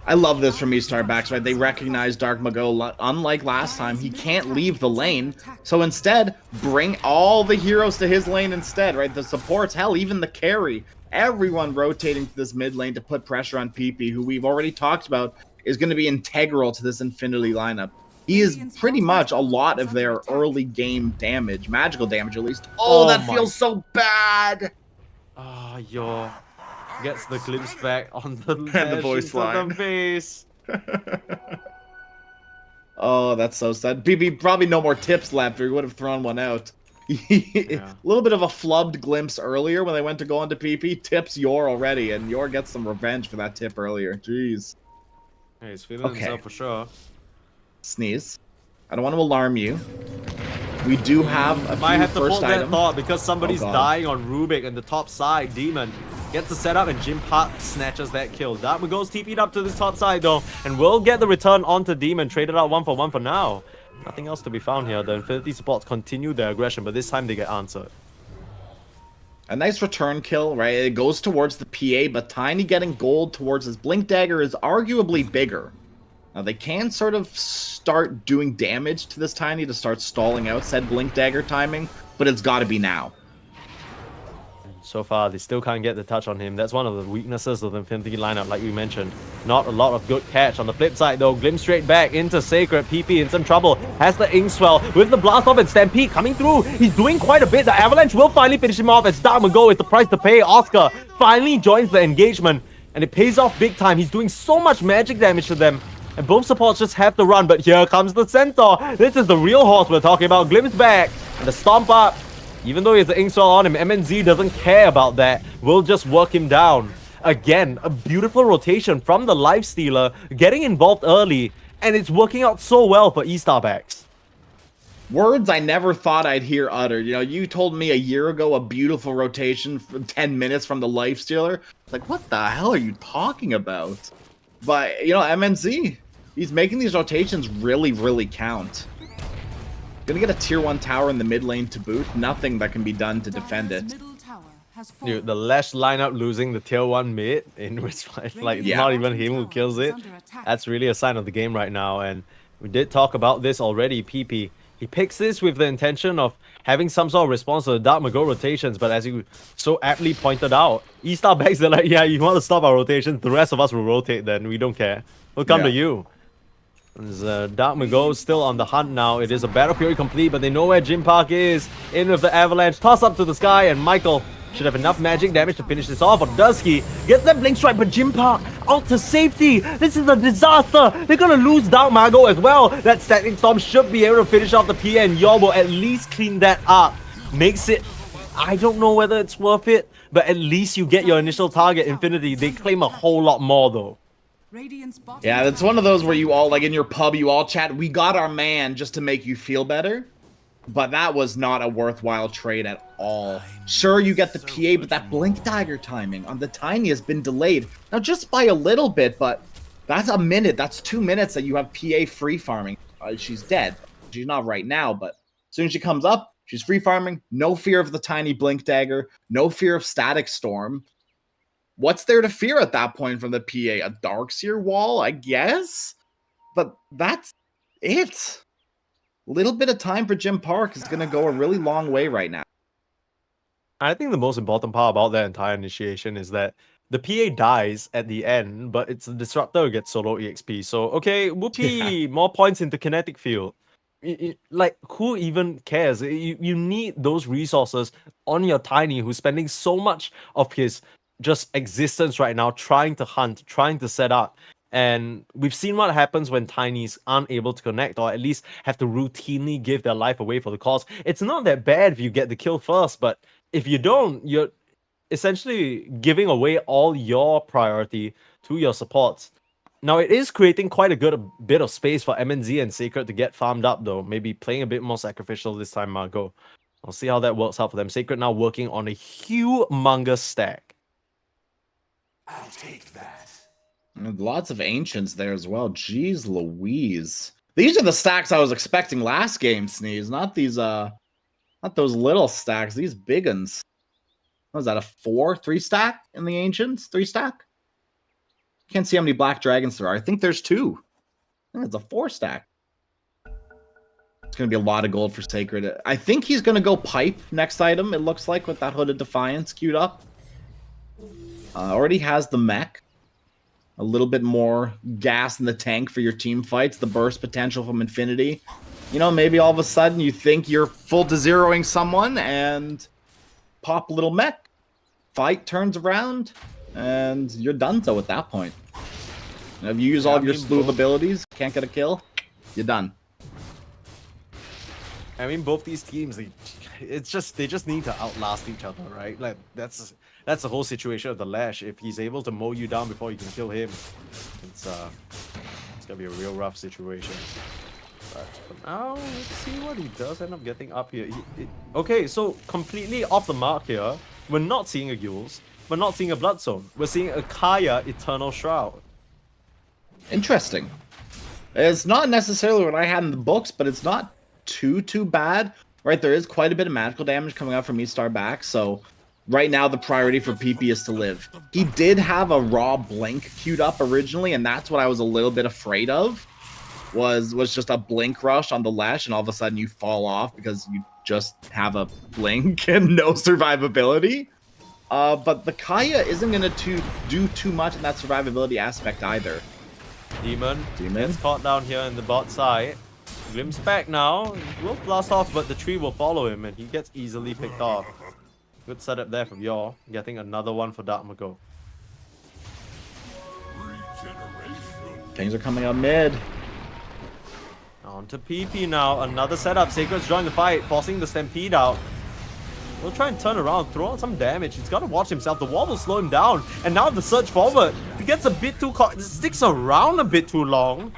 I love this from Estar Backs, right? They recognize Dark Mago. Unlike last time, he can't leave the lane. So instead, bring all the heroes to his lane instead, right? The supports, hell, even the carry. Everyone rotating to this mid lane to put pressure on PP, who we've already talked about is going to be integral to this Infinity lineup. He is pretty much a lot of their early game damage, magical damage at least. Oh, that feels so bad! Ah, yo. Gets the glimpse back on the And the voice line. The face. Oh, that's so sad. PP probably no more tips left, or he would have thrown one out. A little bit of a flubbed glimpse earlier when they went to go onto PP. Tips Yor already, and Yor gets some revenge for that tip earlier. Jeez. Hey, he's feeling himself for sure. Sneeze. I don't want to alarm you. We do have a Might few have to first hold that items. thought because somebody's God. dying on Rubik and the top side. Demon gets the setup and Jim Park snatches that kill. Dark Mago's TP'd up to this top side though, and will get the return onto Demon. Traded out 1-for-1 for now. Nothing else to be found here. The Infinity supports continue their aggression, but this time they get answered. A nice return kill, right? It goes towards the PA, but Tiny getting gold towards his Blink Dagger is arguably bigger. Now they can sort of start doing damage to this Tiny to start stalling out said Blink Dagger timing, but it's got to be now. So far, they still can't get the touch on him. That's one of the weaknesses of the Infinity lineup, like we mentioned. Not a lot of good catch. On the flip side, though, glimpse straight back into Sacred. PP in some trouble. Has the Inkswell with the blast off and Stampede coming through. He's doing quite a bit. The Avalanche will finally finish him off as Darmago is the price to pay. Oscar finally joins the engagement, and it pays off big time. He's doing so much magic damage to them. And both supports just have to run, but here comes the Centaur. This is the real horse we're talking about. Glimpse back, and the Stomp Up. Even though he has the Inkswell on him, MNZ doesn't care about that. We'll just work him down. Again, a beautiful rotation from the Lifestealer, getting involved early, and it's working out so well for Estar backs. Words I never thought I'd hear uttered. You know, you told me a year ago a beautiful rotation for 10 minutes from the Lifestealer. Like, what the hell are you talking about? But, you know, MNZ, he's making these rotations really, really count. Gonna get a tier 1 tower in the mid lane to boot. Nothing that can be done to defend it. Dude, the Lash lineup losing the tier 1 mid, in which like it's not even him who kills it. That's really a sign of the game right now. And we did talk about this already. PP, he picks this with the intention of having some sort of response to the Dark Mago rotations, but as you so aptly pointed out, Estar backs, they're like, yeah, you want to stop our rotations, the rest of us will rotate then. We don't care. We'll come to you. Dark Mago still on the hunt now. It is a Battle Fury complete, but they know where Jim Park is. In with the Avalanche, toss up to the sky, and Michael should have enough magic damage to finish this off. Or does he? Gets that Blink Strike, but Jim Park out to safety. This is a disaster. They're gonna lose Dark Mago as well. That Static Storm should be able to finish off the PA, and Yor will at least clean that up. Makes it, I don't know whether it's worth it, but at least you get your initial target, Infinity. They claim a whole lot more though. Yeah, that's one of those where you all, like in your pub, you all chat, we got our man just to make you feel better. But that was not a worthwhile trade at all. Sure, you get the PA, but that Blink Dagger timing on the Tiny has been delayed. Now, just by a little bit, but that's a minute. That's 2 minutes that you have PA free farming. She's dead. She's not right now, but as soon as she comes up, she's free farming. No fear of the Tiny Blink Dagger. No fear of Static Storm. What's there to fear at that point from the PA? A Darkseer wall, I guess? But that's it. Little bit of time for Jim Park is going to go a really long way right now. I think the most important part about that entire initiation is that the PA dies at the end, but it's the Disruptor who gets solo EXP. So, okay, whoopee, more points into Kinetic Field. Like, who even cares? You need those resources on your Tiny, who's spending so much of his just existence right now trying to hunt, trying to set up. And we've seen what happens when Tinies aren't able to connect, or at least have to routinely give their life away for the cause. It's not that bad if you get the kill first, but if you don't, you're essentially giving away all your priority to your supports. Now, it is creating quite a good bit of space for MNZ and Sacred to get farmed up, though. Maybe playing a bit more sacrificial this time, Margot. I'll see how that works out for them. Sacred now working on a humongous stack. I'll take that. Lots of Ancients there as well. Jeez Louise. These are the stacks I was expecting last game, Sneeze. Not these, not those little stacks. These big ones. What was that, a 3 stack in the Ancients? 3 stack? Can't see how many Black Dragons there are. I think there's 2. I think it's a 4 stack. It's going to be a lot of gold for Sacred. I think he's going to go Pipe next item, it looks like, with that Hooded Defiance queued up. Already has the mech. A little bit more gas in the tank for your team fights. The burst potential from Infinity. You know, maybe all of a sudden you think you're full to zeroing someone and pop a little mech. Fight turns around and you're done so at that point. And if you use all of your slew of abilities, can't get a kill, you're done. I mean, both these teams, they just need to outlast each other, right? Like that's the whole situation of the Lash. If he's able to mow you down before you can kill him, it's gonna be a real rough situation. But for now, let's see what he does end up getting up here. Okay, so completely off the mark here. We're not seeing a Yules. We're not seeing a Bloodstone. We're seeing a Kaya Eternal Shroud. Interesting. It's not necessarily what I had in the books, but it's not too bad. Right, there is quite a bit of magical damage coming out from Estar back, so right now the priority for PP is to live. He did have a raw blink queued up originally, and that's what I was a little bit afraid of. Was just a blink rush on the Lash, and all of a sudden you fall off because you just have a blink and no survivability. But the Kaya isn't going to do too much in that survivability aspect either. Demon gets caught down here in the bot side. Glimpse back now. He will blast off, but the tree will follow him, and he gets easily picked off. Good setup there from Yor. Getting another one for Darkmago. Things are coming up mid. On to PP now. Another setup. Sacred's joined the fight, forcing the Stampede out. We'll try and turn around, throw out some damage. He's got to watch himself. The wall will slow him down. And now the surge forward. He gets a bit too caught. Sticks around a bit too long.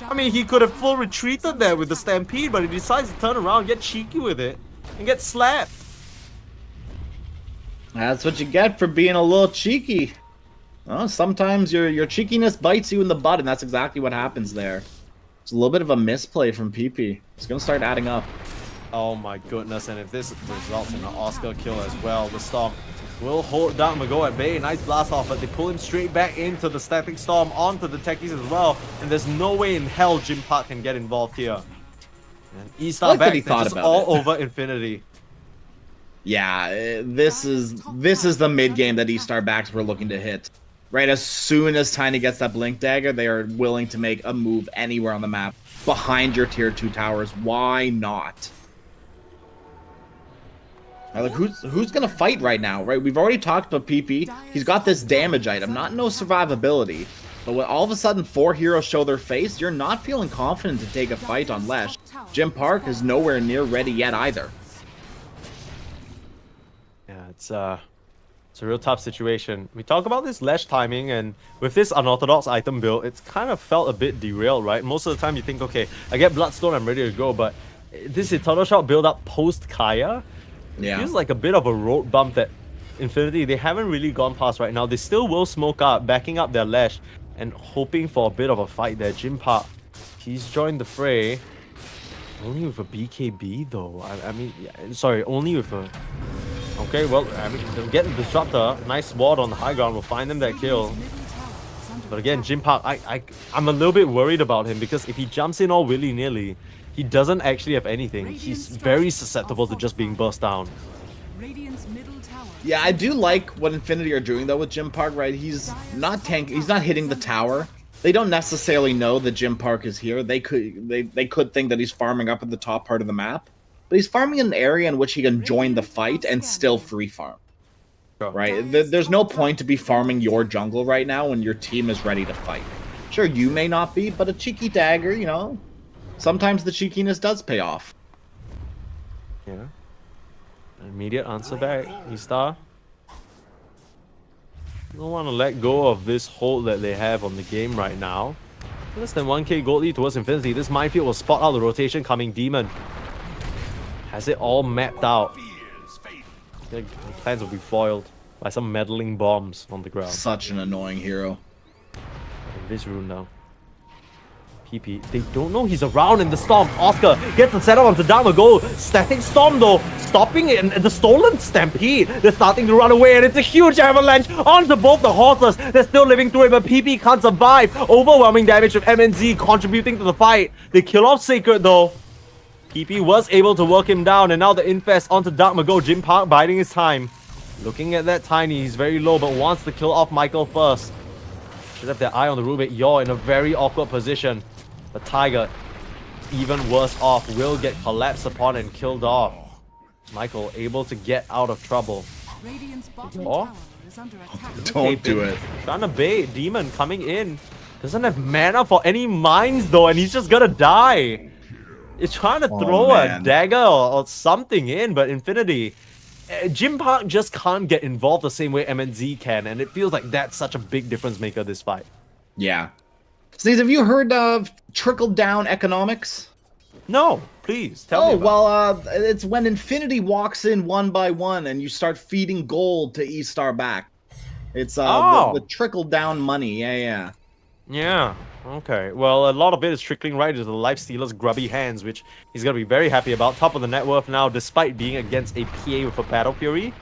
I mean, he could have full retreated there with the Stampede, but he decides to turn around, get cheeky with it, and get slapped. That's what you get for being a little cheeky. Well, sometimes your cheekiness bites you in the butt, and that's exactly what happens there. It's a little bit of a misplay from PP. It's going to start adding up. Oh my goodness, and if this results in an Oscar kill as well, the Storm will hold Darkmago at bay. Nice blast off, but they pull him straight back into the Static Storm, onto the techies as well. And there's no way in hell Jim Park can get involved here. And Estar back, just all over Infinity. Yeah, this is the mid game that Estar backs were looking to hit. Right, as soon as Tiny gets that Blink Dagger, they are willing to make a move anywhere on the map behind your tier 2 towers. Why not? Like, who's gonna fight right now, right? We've already talked about PP. He's got this damage item, not no survivability. But when all of a sudden 4 heroes show their face, you're not feeling confident to take a fight on Lesh. Jim Park is nowhere near ready yet either. Yeah, it's a real tough situation. We talk about this Lesh timing, and with this unorthodox item build, it's kind of felt a bit derailed, right? Most of the time you think, okay, I get Bloodstone, I'm ready to go, but this Eternal Shout build up post Kaya, feels like a bit of a road bump that Infinity, they haven't really gone past right now. They still will smoke up, backing up their Lash and hoping for a bit of a fight there. Jim Park, he's joined the fray. Only with a BKB though. I mean, yeah, sorry, only with a... Okay, well, I mean, they'll get the Disruptor. Nice ward on the high ground will find them that kill. But again, Jim Park, I'm a little bit worried about him because if he jumps in all willy-nilly, he doesn't actually have anything. He's very susceptible to just being burst down. Yeah, I do like what Infinity are doing though with Jim Park, right? He's not hitting the tower. They don't necessarily know that Jim Park is here. They could think that he's farming up at the top part of the map. But he's farming in an area in which he can join the fight and still free farm. Right? There's no point to be farming your jungle right now when your team is ready to fight. Sure, you may not be, but a cheeky dagger, you know, sometimes the cheekiness does pay off. Yeah. Immediate answer back, Estar. Don't want to let go of this hold that they have on the game right now. Less than 1k gold lead towards Infinity. This minefield will spot out the rotation coming. Demon has it all mapped out. The plans will be foiled by some meddling bombs on the ground. Such an annoying hero. In this room now. PP, they don't know he's around in the storm. Oscar gets the setup onto Darkmago. Static Storm though, stopping it, and the stolen Stampede. They're starting to run away, and it's a huge avalanche onto both the horses. They're still living through it, but PP can't survive. Overwhelming damage with MNZ contributing to the fight. They kill off Sacred though. PP was able to work him down, and now the Infest onto Darkmago. Jim Park biding his time. Looking at that Tiny, he's very low, but wants to kill off Michael first. Should have their eye on the roommate. Yor in a very awkward position. The Tiger, even worse off, will get collapsed upon and killed off. Michael able to get out of trouble. Yor? Don't do it. Trying to bait. Demon coming in. Doesn't have mana for any mines though, and he's just gonna die. It's trying to throw a dagger or something in, but Infinity. Jim Park just can't get involved the same way MNZ can, and it feels like that's such a big difference maker this fight. Yeah. Steve, have you heard of trickle-down economics? No, please, tell me about well, it's when Infinity walks in one by one and you start feeding gold to Estar back. It's the trickle-down money, yeah. Yeah, okay. Well, a lot of it is trickling right into the Lifestealer's grubby hands, which he's going to be very happy about. Top of the net worth now, despite being against a PA with a Battle Fury.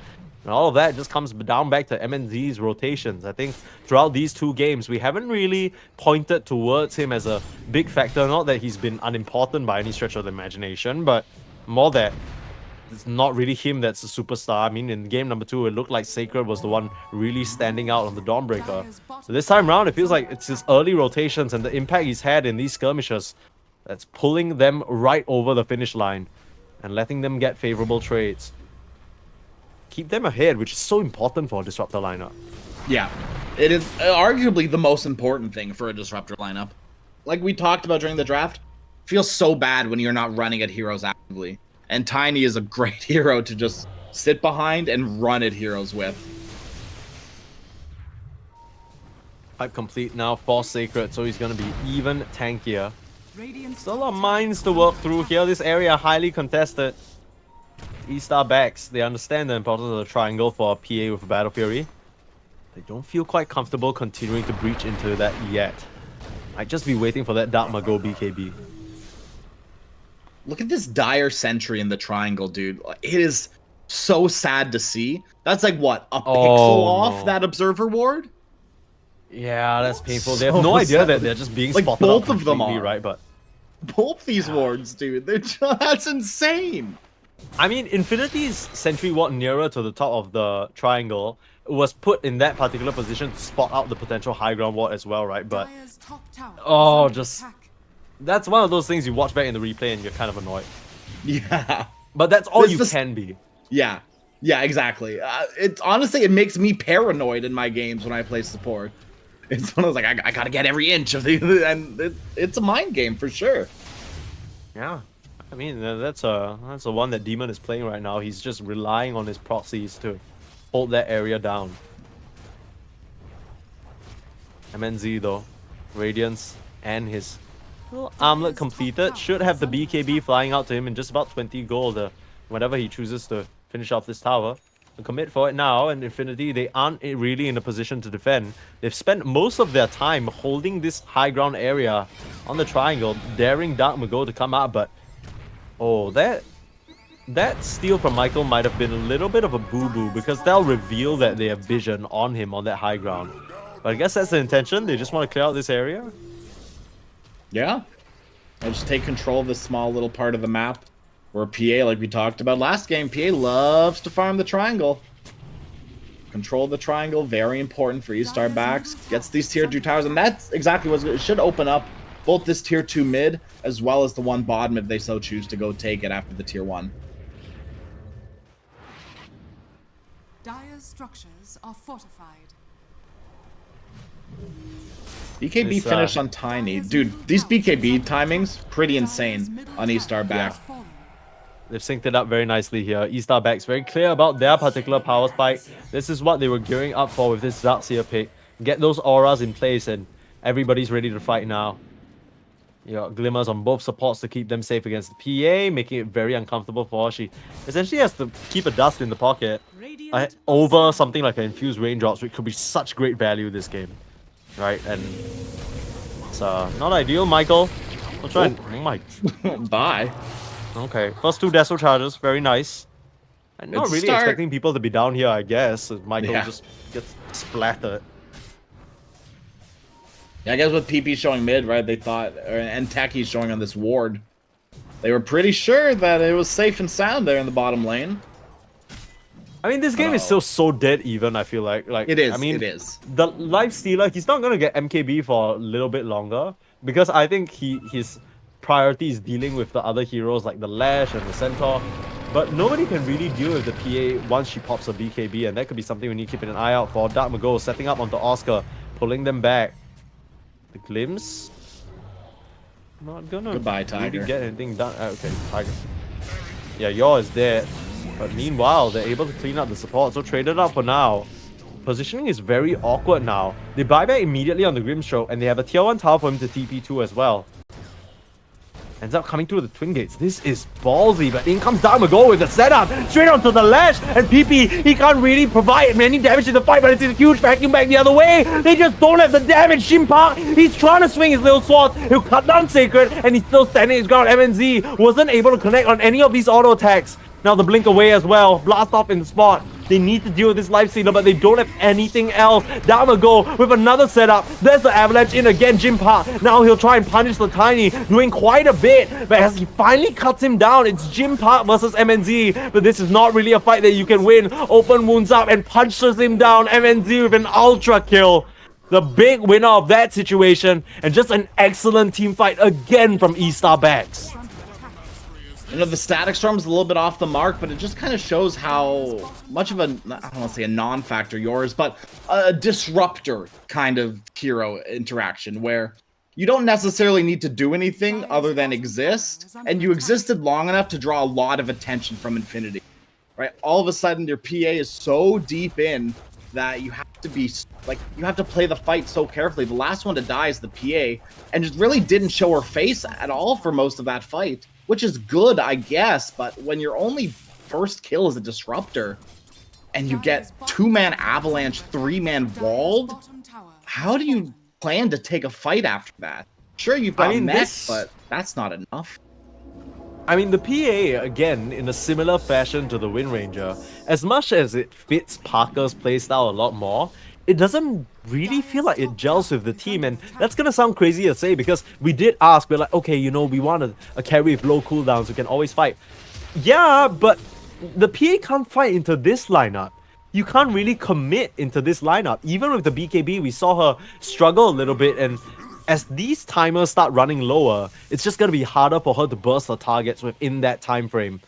And all of that just comes down back to MNZ's rotations. I think throughout these 2 games, we haven't really pointed towards him as a big factor. Not that he's been unimportant by any stretch of the imagination, but more that it's not really him that's a superstar. I mean, in game number 2, it looked like Sacred was the one really standing out on the Dawnbreaker. So this time around, it feels like it's his early rotations and the impact he's had in these skirmishes that's pulling them right over the finish line and letting them get favorable trades. Keep them ahead, which is so important for a Disruptor lineup. Yeah, it is arguably the most important thing for a Disruptor lineup. Like we talked about during the draft, feels so bad when you're not running at heroes actively. And Tiny is a great hero to just sit behind and run at heroes with. Pipe complete now for Sacred, so he's going to be even tankier. Still a lot of mines to work through here. This area highly contested. Estar backs, they understand the importance of the triangle for a PA with a Battle Fury. They don't feel quite comfortable continuing to breach into that yet. Might just be waiting for that Dark Mago BKB. Look at this dire sentry in the triangle, dude. It is so sad to see. That's like, what, a pixel off that Observer Ward? Yeah, that's painful. They have no idea that they're just being like, spotted both of them are. Right, but both these wards, dude. That's insane. I mean, Infinity's sentry ward nearer to the top of the triangle was put in that particular position to spot out the potential high ground ward as well, right? But that's one of those things you watch back in the replay and you're kind of annoyed. Yeah, but that's all you can be. Yeah, exactly. It's honestly, it makes me paranoid in my games when I play support. It's one of those like I gotta get every inch of the, and it's a mind game for sure. Yeah. I mean, that's a one that Demon is playing right now. He's just relying on his proxies to hold that area down. MNZ though, Radiance and his little armlet completed. Should have the BKB flying out to him in just about 20 gold, whenever he chooses to finish off this tower. To commit for it now, and Infinity, they aren't really in a position to defend. They've spent most of their time holding this high ground area on the triangle, daring Dark Mago to come out, but oh, that steal from Michael might have been a little bit of a boo-boo because they'll reveal that they have vision on him on that high ground. But I guess that's the intention. They just want to clear out this area. Yeah. And just take control of this small little part of the map where PA, like we talked about last game, PA loves to farm the triangle. Control the triangle, very important for Estar backs. Gets these tier 2 towers, and that's exactly what it should open up both this tier 2 mid as well as the one bottom if they so choose to go take it after the tier 1. Dire's structures are fortified. BKB finish on Tiny. Dude, these BKB timings, pretty insane on Estar back. Yeah. They've synced it up very nicely here. Estar back's very clear about their particular power spike. This is what they were gearing up for with this Darkseer pick. Get those auras in place and everybody's ready to fight now. You got glimmers on both supports to keep them safe against the PA, making it very uncomfortable for her. She essentially has to keep a dust in the pocket over something like an infused raindrops, which could be such great value this game. Right, and it's not ideal, Michael. I'll try and... Oh my... Bye. Okay, first 2 Deso charges, very nice. I'm not really expecting people to be down here, I guess. Michael just gets splattered. Yeah, I guess with PP showing mid, right, they thought, and Taki showing on this ward, they were pretty sure that it was safe and sound there in the bottom lane. I mean, this game is still so dead even, I feel like. It is, I mean, it is. The Life Stealer, he's not going to get MKB for a little bit longer, because I think his priority is dealing with the other heroes like the Lash and the Centaur. But nobody can really deal with the PA once she pops a BKB, and that could be something we need to keep an eye out for. Dark Mago setting up onto Oscar, pulling them back. The Glimpse. Not gonna really get anything done. Okay, Tiger. Yeah, Yor is dead. But meanwhile, they're able to clean up the support, so trade it up for now. Positioning is very awkward now. They buy back immediately on the Grimstroke, and they have a tier 1 tower for him to TP2 as well. Ends up coming through the Twin Gates. This is ballsy, but in comes Dark Mago with the setup. Straight onto the Lash, and PP, he can't really provide many damage in the fight, but it's a huge vacuum back the other way. They just don't have the damage. Shimpa, he's trying to swing his little sword. He'll cut down Sacred, and he's still standing his ground. MNZ wasn't able to connect on any of these auto attacks. Now the blink away as well. Blast off in the spot. They need to deal with this Lifestealer, but they don't have anything else. Damago with another setup. There's the Avalanche in again, Jim Park. Now he'll try and punish the Tiny, doing quite a bit. But as he finally cuts him down, it's Jim Park versus MNZ. But this is not really a fight that you can win. Open wounds up and punches him down. MNZ with an ultra kill. The big winner of that situation, and just an excellent team fight again from Estar Bags. You know, the Static Storm's a little bit off the mark, but it just kind of shows how much of a, I don't want to say a non-factor yours, but a disruptor kind of hero interaction where you don't necessarily need to do anything other than exist, and you existed long enough to draw a lot of attention from Infinity, right? All of a sudden, your PA is so deep in that you have to be, like, you have to play the fight so carefully. The last one to die is the PA, and just really didn't show her face at all for most of that fight, which is good, I guess, but when your only first kill is a disruptor, and you get 2-man Avalanche, 3-man Walled, how do you plan to take a fight after that? Sure, you've got mech, but that's not enough. I mean, the PA, again, in a similar fashion to the Wind Ranger, as much as it fits Parker's playstyle a lot more, it doesn't really feel like it gels with the team, and that's gonna sound crazy to say because we did ask, we're like, okay, you know, we want a carry with low cooldowns who can always fight. Yeah, but the PA can't fight into this lineup. You can't really commit into this lineup. Even with the BKB, we saw her struggle a little bit, and as these timers start running lower, it's just gonna be harder for her to burst her targets within that time frame.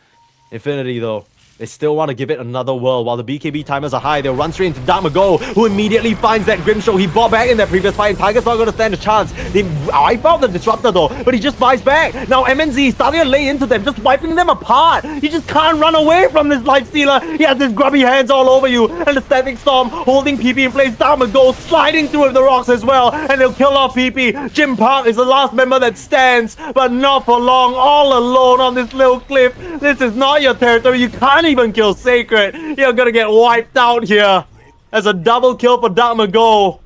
Infinity, though, they still want to give it another whirl. While the BKB timers are high, they'll run straight into Damago, who immediately finds that Grimshow he bought back in that previous fight, and Tiger's not going to stand a chance. They wipe out the Disruptor, though, but he just buys back. Now MNZ starting to lay into them, just wiping them apart. You just can't run away from this Lifestealer. He has his grubby hands all over you, and the Static Storm holding PP in place. Damago sliding through with the rocks as well, and they'll kill off PP. Jim Park is the last member that stands, but not for long, all alone on this little cliff. This is not your territory. You can't even kill Sacred. You're gonna get wiped out here. As a double kill for Damago.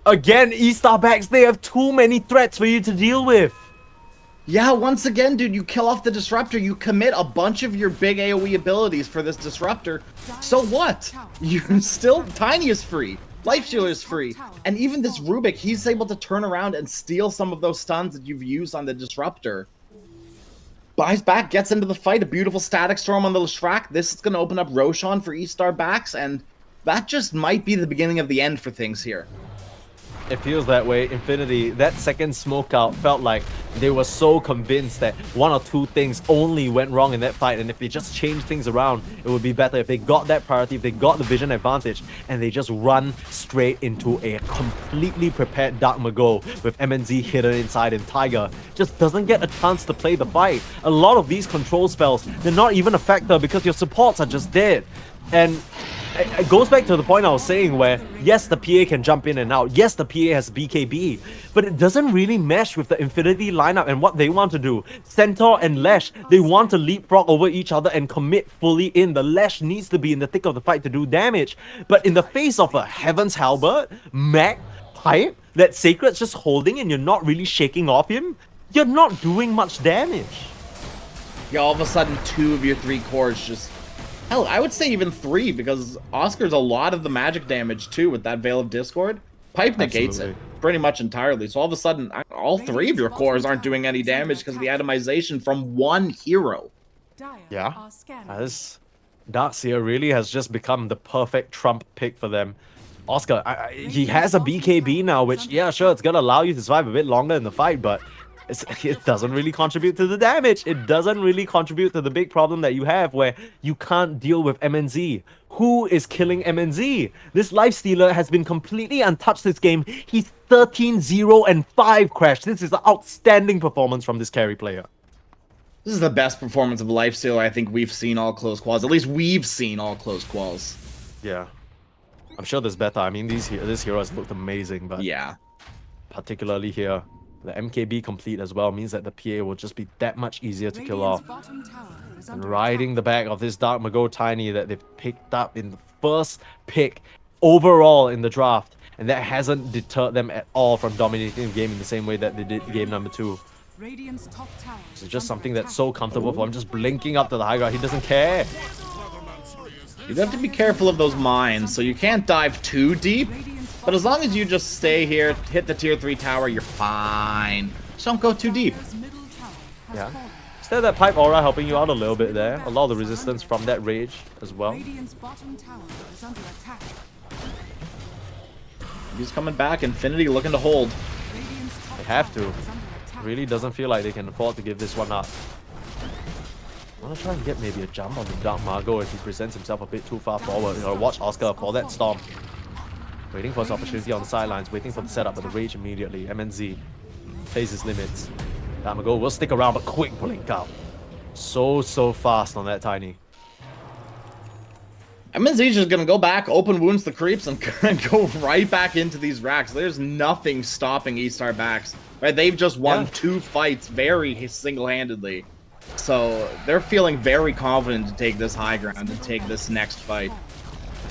Again, Estar Bags, they have too many threats for you to deal with. Yeah, once again, dude, you kill off the Disruptor, you commit a bunch of your big AoE abilities for this Disruptor. So what? You still, Tiny is free. Lifestealer is free. And even this Rubik, he's able to turn around and steal some of those stuns that you've used on the Disruptor. Buys back, gets into the fight, a beautiful Static Storm on the Leshrac. This is going to open up Roshan for Estar Backs, and that just might be the beginning of the end for things here. It feels that way. Infinity, that second smoke out felt like they were so convinced that one or two things only went wrong in that fight, and if they just changed things around, it would be better. If they got that priority, if they got the vision advantage, and they just run straight into a completely prepared Dark Mago with MNZ hidden inside, and Tiger just doesn't get a chance to play the fight. A lot of these control spells, they're not even a factor because your supports are just dead. And it goes back to the point I was saying where, yes, the PA can jump in and out. Yes, the PA has BKB. But it doesn't really mesh with the Infinity lineup and what they want to do. Centaur and Lesh, they want to leapfrog over each other and commit fully in. The Lesh needs to be in the thick of the fight to do damage. But in the face of a Heaven's Halberd, Mech, Pipe, that Sacred's just holding and you're not really shaking off him, you're not doing much damage. Yeah, all of a sudden, 2 of your 3 cores just... Hell, I would say even 3, because Oscar's a lot of the magic damage, too, with that Veil of Discord. Pipe negates it pretty much entirely. So all of a sudden, all 3 of your cores aren't doing any damage because of the atomization from one hero. Yeah, this Darkseer really has just become the perfect trump pick for them. Oscar, he has a BKB now, which, yeah, sure, it's going to allow you to survive a bit longer in the fight, but it doesn't really contribute to the damage. It doesn't really contribute to the big problem that you have where you can't deal with MNZ. Who is killing MNZ? This Lifestealer has been completely untouched this game. He's 13-0-5 Crash. This is an outstanding performance from this carry player. This is the best performance of Lifestealer I think we've seen all close quals. At least we've seen all close quals. Yeah. I'm sure there's better. I mean, this hero has looked amazing, but yeah, particularly here. The MKB complete as well means that the PA will just be that much easier to kill off. And riding the back of this Dark Mago Tiny that they've picked up in the first pick overall in the draft. And that hasn't deterred them at all from dominating the game in the same way that they did game number 2. It's just something that's so comfortable for him, just blinking up to the high ground. He doesn't care. You have to be careful of those mines, so you can't dive too deep. But as long as you just stay here, hit the tier 3 tower, you're fine. Just don't go too deep. Yeah. Instead, that pipe aura helping you out a little bit there. A lot of the resistance from that rage as well. Radiant's bottom tower is under attack. He's coming back. Infinity looking to hold. They have to. Really doesn't feel like they can afford to give this one up. I want to try and get maybe a jump on the Dark Margo if he presents himself a bit too far forward. You know, watch Oscar for that storm. Waiting for his opportunity on the sidelines, waiting for the setup of the rage immediately. MNZ plays his limits. Dark Margo will stick around, but quick blink out. So fast on that Tiny. MNZ's just gonna go back, open wounds the creeps, and go right back into these racks. There's nothing stopping Estar backs. Right? They've just won 2 fights very single-handedly. So they're feeling very confident to take this high ground and take this next fight.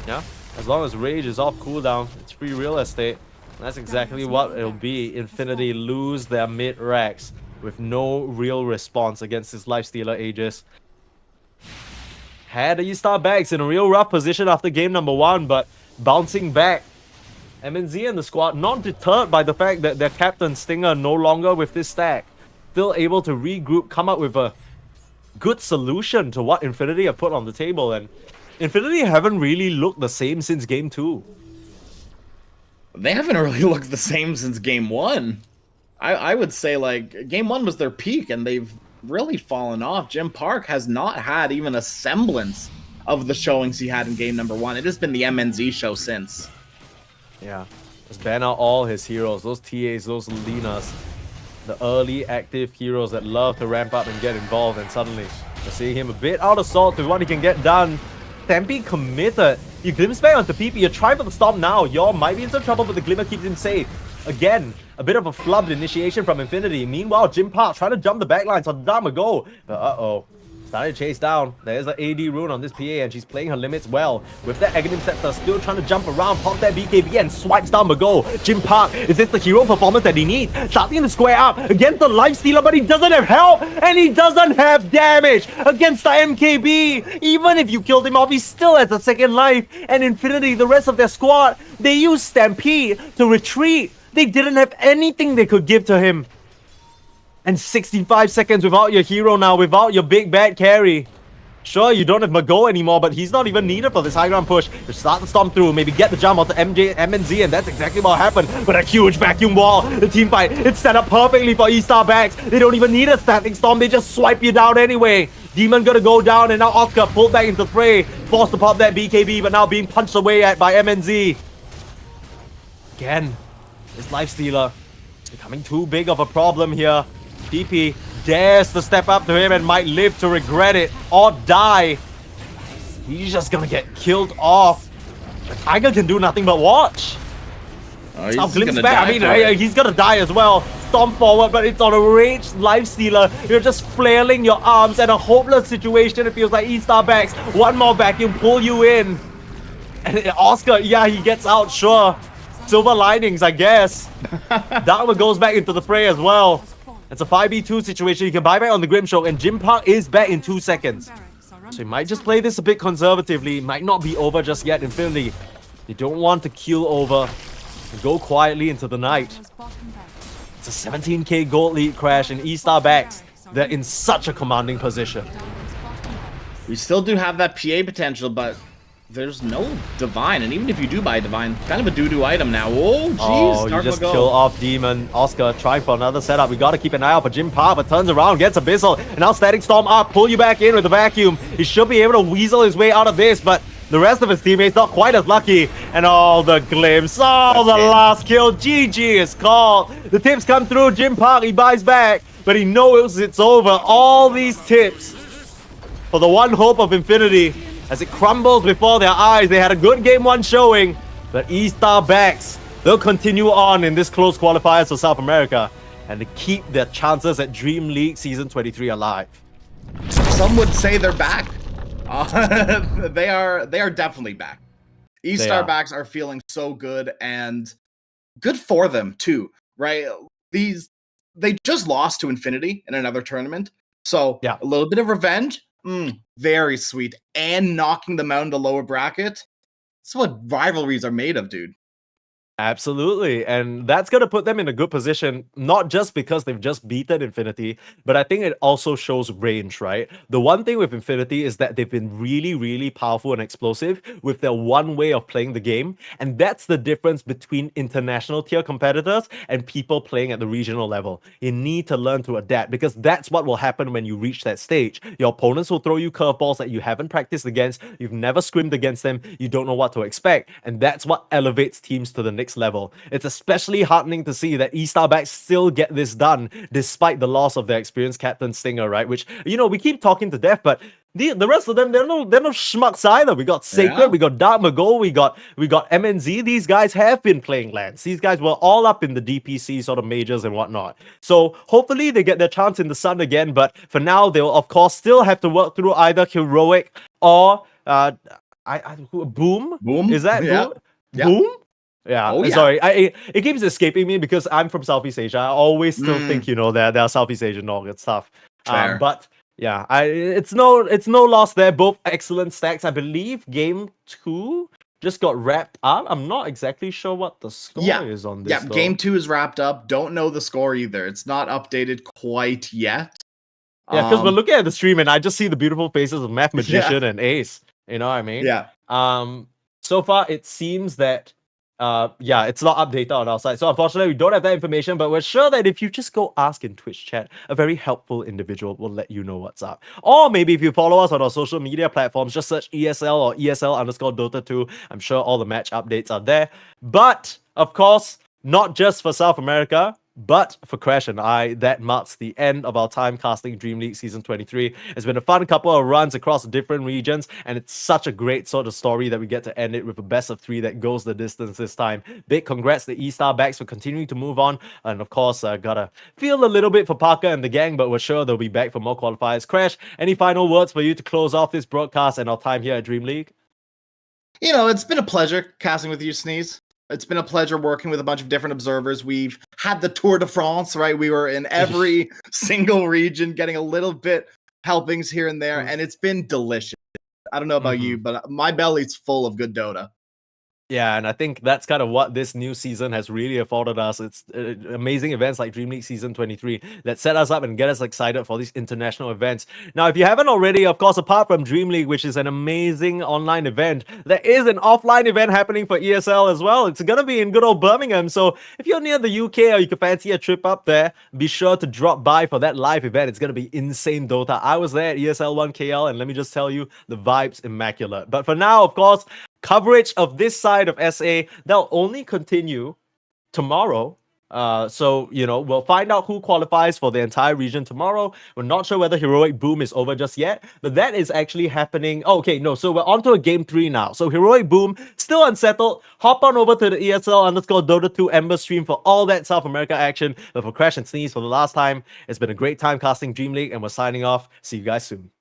Yeah, as long as rage is off cooldown, it's free real estate. And that's exactly what it'll be. Infinity lose their mid racks with no real response against his Lifestealer Aegis. Had the Estar backs in a real rough position after game number 1, but bouncing back. MNZ and the squad not deterred by the fact that their captain Stinger no longer with this stack. Still able to regroup, come up with a good solution to what Infinity have put on the table, and Infinity haven't really looked the same since game 2. They haven't really looked the same since game 1. I would say like game 1 was their peak and they've really fallen off. Jim Park has not had even a semblance of the showings he had in game number 1. It has been the MNZ show since. Yeah, just ban out all his heroes, those TAs, those Linas, the early active heroes that love to ramp up and get involved, and suddenly we're seeing him a bit out of salt with what he can get done. Stampy committed. You glimpse back onto PP, you're trying for the storm now. You might be in some trouble, but the glimmer keeps him safe. Again, a bit of a flubbed initiation from Infinity. Meanwhile, Jim Park trying to jump the backlines on Dama Go. But uh-oh. Starting to chase down. There's an AD rune on this PA and she's playing her limits well. With that Aghanim Scepter still trying to jump around, pop that BKB and swipes down Mago. Jim Park, is this the hero performance that he needs? Starting to square up against the Lifestealer, but he doesn't have help and he doesn't have damage against the MKB. Even if you killed him off, he still has a second life. And Infinity, the rest of their squad, they used Stampede to retreat. They didn't have anything they could give to him. And 65 seconds without your hero now, without your big bad carry. Sure, you don't have Mago anymore, but he's not even needed for this high ground push. Just start the storm through, maybe get the jump onto MNZ, and that's exactly what happened. But a huge vacuum wall. The team fight, it's set up perfectly for Estar backs. They don't even need a static storm, they just swipe you down anyway. Demon gonna go down, and now Oscar pulled back into the fray. Forced to pop that BKB, but now being punched away at by MNZ. Again, this Lifestealer becoming too big of a problem here. PP dares to step up to him and might live to regret it or die. He's just gonna get killed off. The Tiger can do nothing but watch. Oh, Now glimpse back. I mean, he's gonna die as well. Storm forward, but it's on a raged Lifestealer. You're just flailing your arms and a hopeless situation. It feels like Estar backs. One more vacuum, pull you in. And Oscar, yeah, he gets out, sure. Silver linings, I guess. Dharma goes back into the fray as well. It's a 5v2 situation. You can buy back on the Grimshow, and Jim Park is back in 2 seconds. So he might just play this a bit conservatively. Might not be over just yet, Infinity. They don't want to kill over and go quietly into the night. It's a 17k gold lead crash in Estar backs. They're in such a commanding position. We still do have that PA potential, but there's no Divine, and even if you do buy Divine, kind of a doo-doo item now. Oh, jeez. Oh, you just kill off Demon. Oscar trying for another setup. We gotta keep an eye out for Jim Park, but turns around, gets Abyssal, and now Static Storm up, pull you back in with the vacuum. He should be able to weasel his way out of this, but the rest of his teammates not quite as lucky. And all the glimpse, the last kill. GG is called. The tips come through. Jim Park, he buys back, but he knows it's over. All these tips for the one hope of Infinity. As it crumbles before their eyes. They had a good game 1 showing, but Estar backs, they'll continue on in this close qualifiers for South America and to keep their chances at DreamLeague Season 23 alive. Some would say they're back. They are definitely back. Estar backs are feeling so good, and good for them too, right? They just lost to Infinity in another tournament, so a little bit of revenge Very sweet. And knocking them out in the lower bracket. That's what rivalries are made of, dude. Absolutely. And that's going to put them in a good position, not just because they've just beaten Infinity, but I think it also shows range, right? The one thing with Infinity is that they've been really, really powerful and explosive with their one way of playing the game. And that's the difference between international tier competitors and people playing at the regional level. You need to learn to adapt because that's what will happen when you reach that stage. Your opponents will throw you curveballs that you haven't practiced against, you've never scrimmed against them, you don't know what to expect. And that's what elevates teams to the next level. It's especially heartening to see that Estar backs still get this done despite the loss of their experienced captain Stinger, right? Which, we keep talking to death, but the rest of them, they're no schmucks either. We got Sacred, we got Dark Magol, we got MNZ. These guys have been playing lands. These guys were all up in the DPC sort of majors and whatnot. So hopefully they get their chance in the sun again, but for now they'll of course still have to work through either Heroic or Boom. Boom? Is that Yeah. Boom? Boom? Yeah, sorry. It keeps escaping me because I'm from Southeast Asia. I always still think, there are Southeast Asian all good stuff. But yeah, it's no loss there. Both excellent stacks. I believe game 2 just got wrapped up. I'm not exactly sure what the score is on this. Yeah, game 2 is wrapped up. Don't know the score either. It's not updated quite yet. Yeah, because we're looking at the stream and I just see the beautiful faces of Math Magician and Ace. You know what I mean? Yeah. So far it seems that it's not updated on our side. So unfortunately, we don't have that information, but we're sure that if you just go ask in Twitch chat, a very helpful individual will let you know what's up. Or maybe if you follow us on our social media platforms, just search ESL or ESL_Dota 2. I'm sure all the match updates are there. But, of course, not just for South America, but for Crash and I, that marks the end of our time casting Dream League Season 23. It's been a fun couple of runs across different regions, and it's such a great sort of story that we get to end it with a best of 3 that goes the distance this time. Big congrats to Estar backs for continuing to move on, and of course, gotta feel a little bit for Parker and the gang, but we're sure they'll be back for more qualifiers. Crash, any final words for you to close off this broadcast and our time here at Dream League? It's been a pleasure casting with you, Sneeze. It's been a pleasure working with a bunch of different observers. We've had the Tour de France, right? We were in every single region, getting a little bit helpings here and there, and it's been delicious. I don't know about you, but my belly's full of good Dota. Yeah, and I think that's kind of what this new season has really afforded us. It's amazing events like Dream League Season 23 that set us up and get us excited for these international events. Now, if you haven't already, of course, apart from Dream League, which is an amazing online event, there is an offline event happening for ESL as well. It's going to be in good old Birmingham. So if you're near the UK or you can fancy a trip up there, be sure to drop by for that live event. It's going to be insane Dota. I was there at ESL 1 KL, and let me just tell you, the vibe's immaculate. But for now, of course, coverage of this side of SA, they'll only continue tomorrow. So, we'll find out who qualifies for the entire region tomorrow. We're not sure whether Heroic Boom is over just yet, but that is actually happening. So we're on to a game 3 now. So Heroic Boom, still unsettled. Hop on over to the ESL_Dota 2 Ember stream for all that South America action. But for Crash and Sneeze for the last time, it's been a great time casting Dream League, and we're signing off. See you guys soon.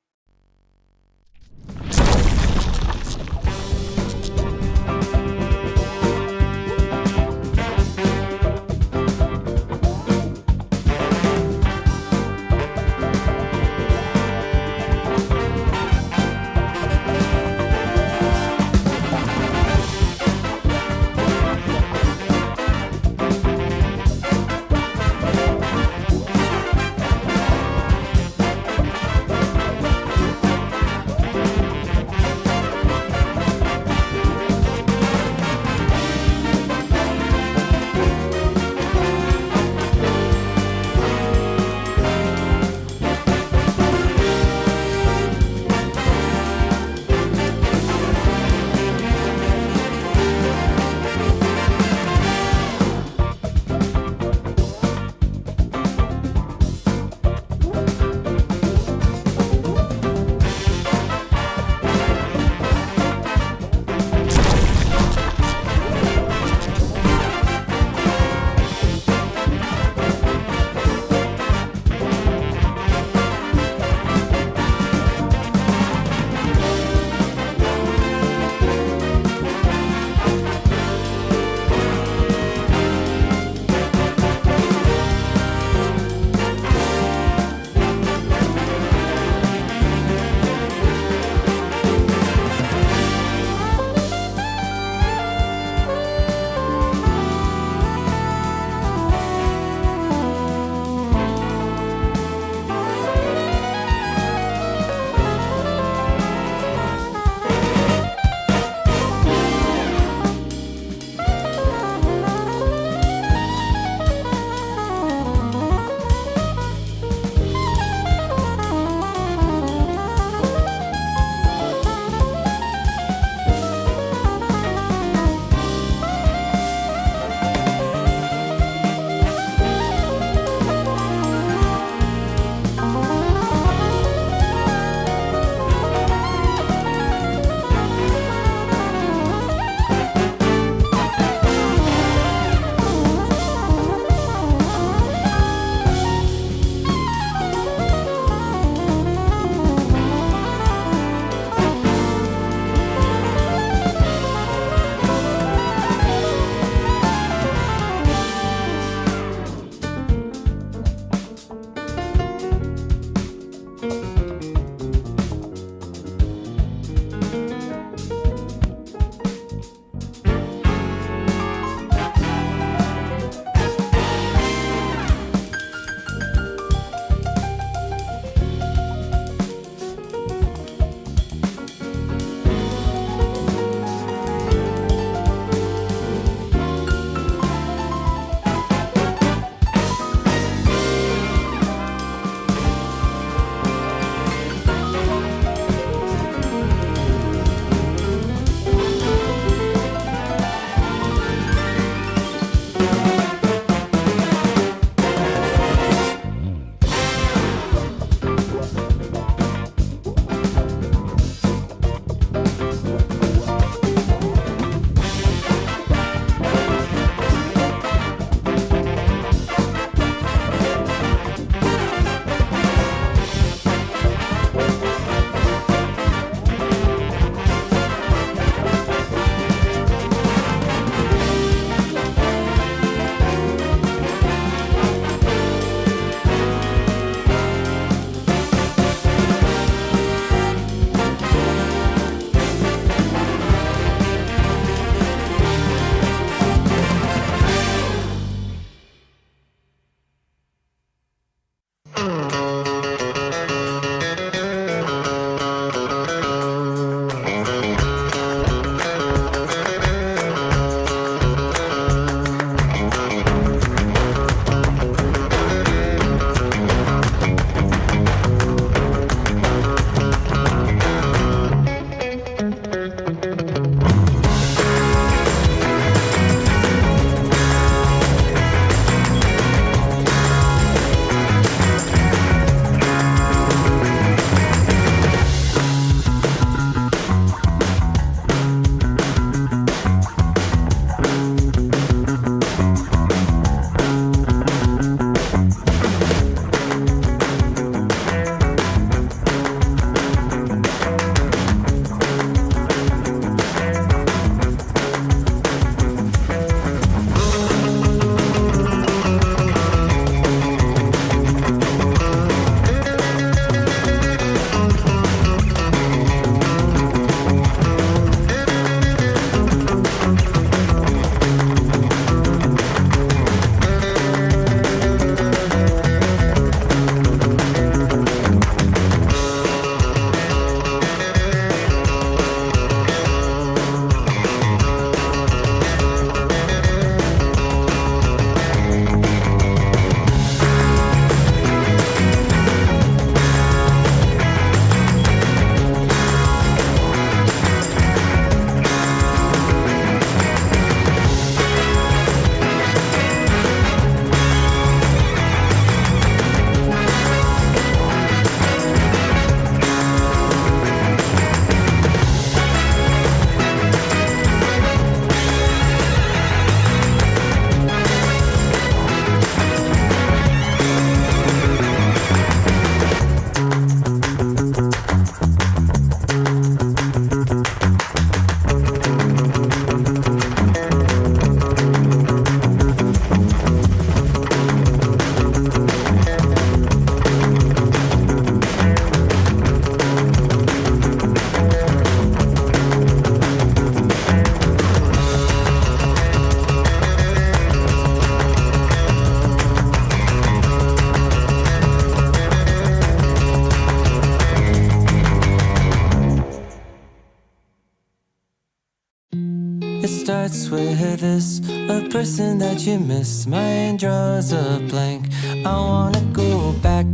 It starts with this, a person that you miss. Mine draws a blank. I wanna go back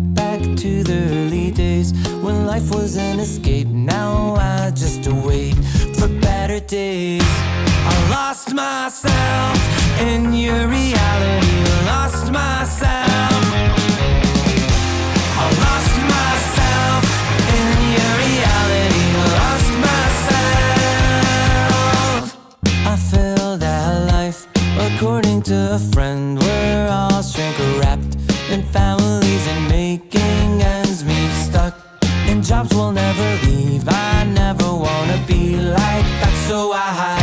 to the early days when life was an escape. Now I just wait for better days. I lost myself in your reality. Lost myself. I lost myself in your reality. Lost myself. I feel that life, according to a friend, we're all shrink wrapped in families and making ends meet. Stuck in jobs we'll never leave. I never wanna be like that, so I hide.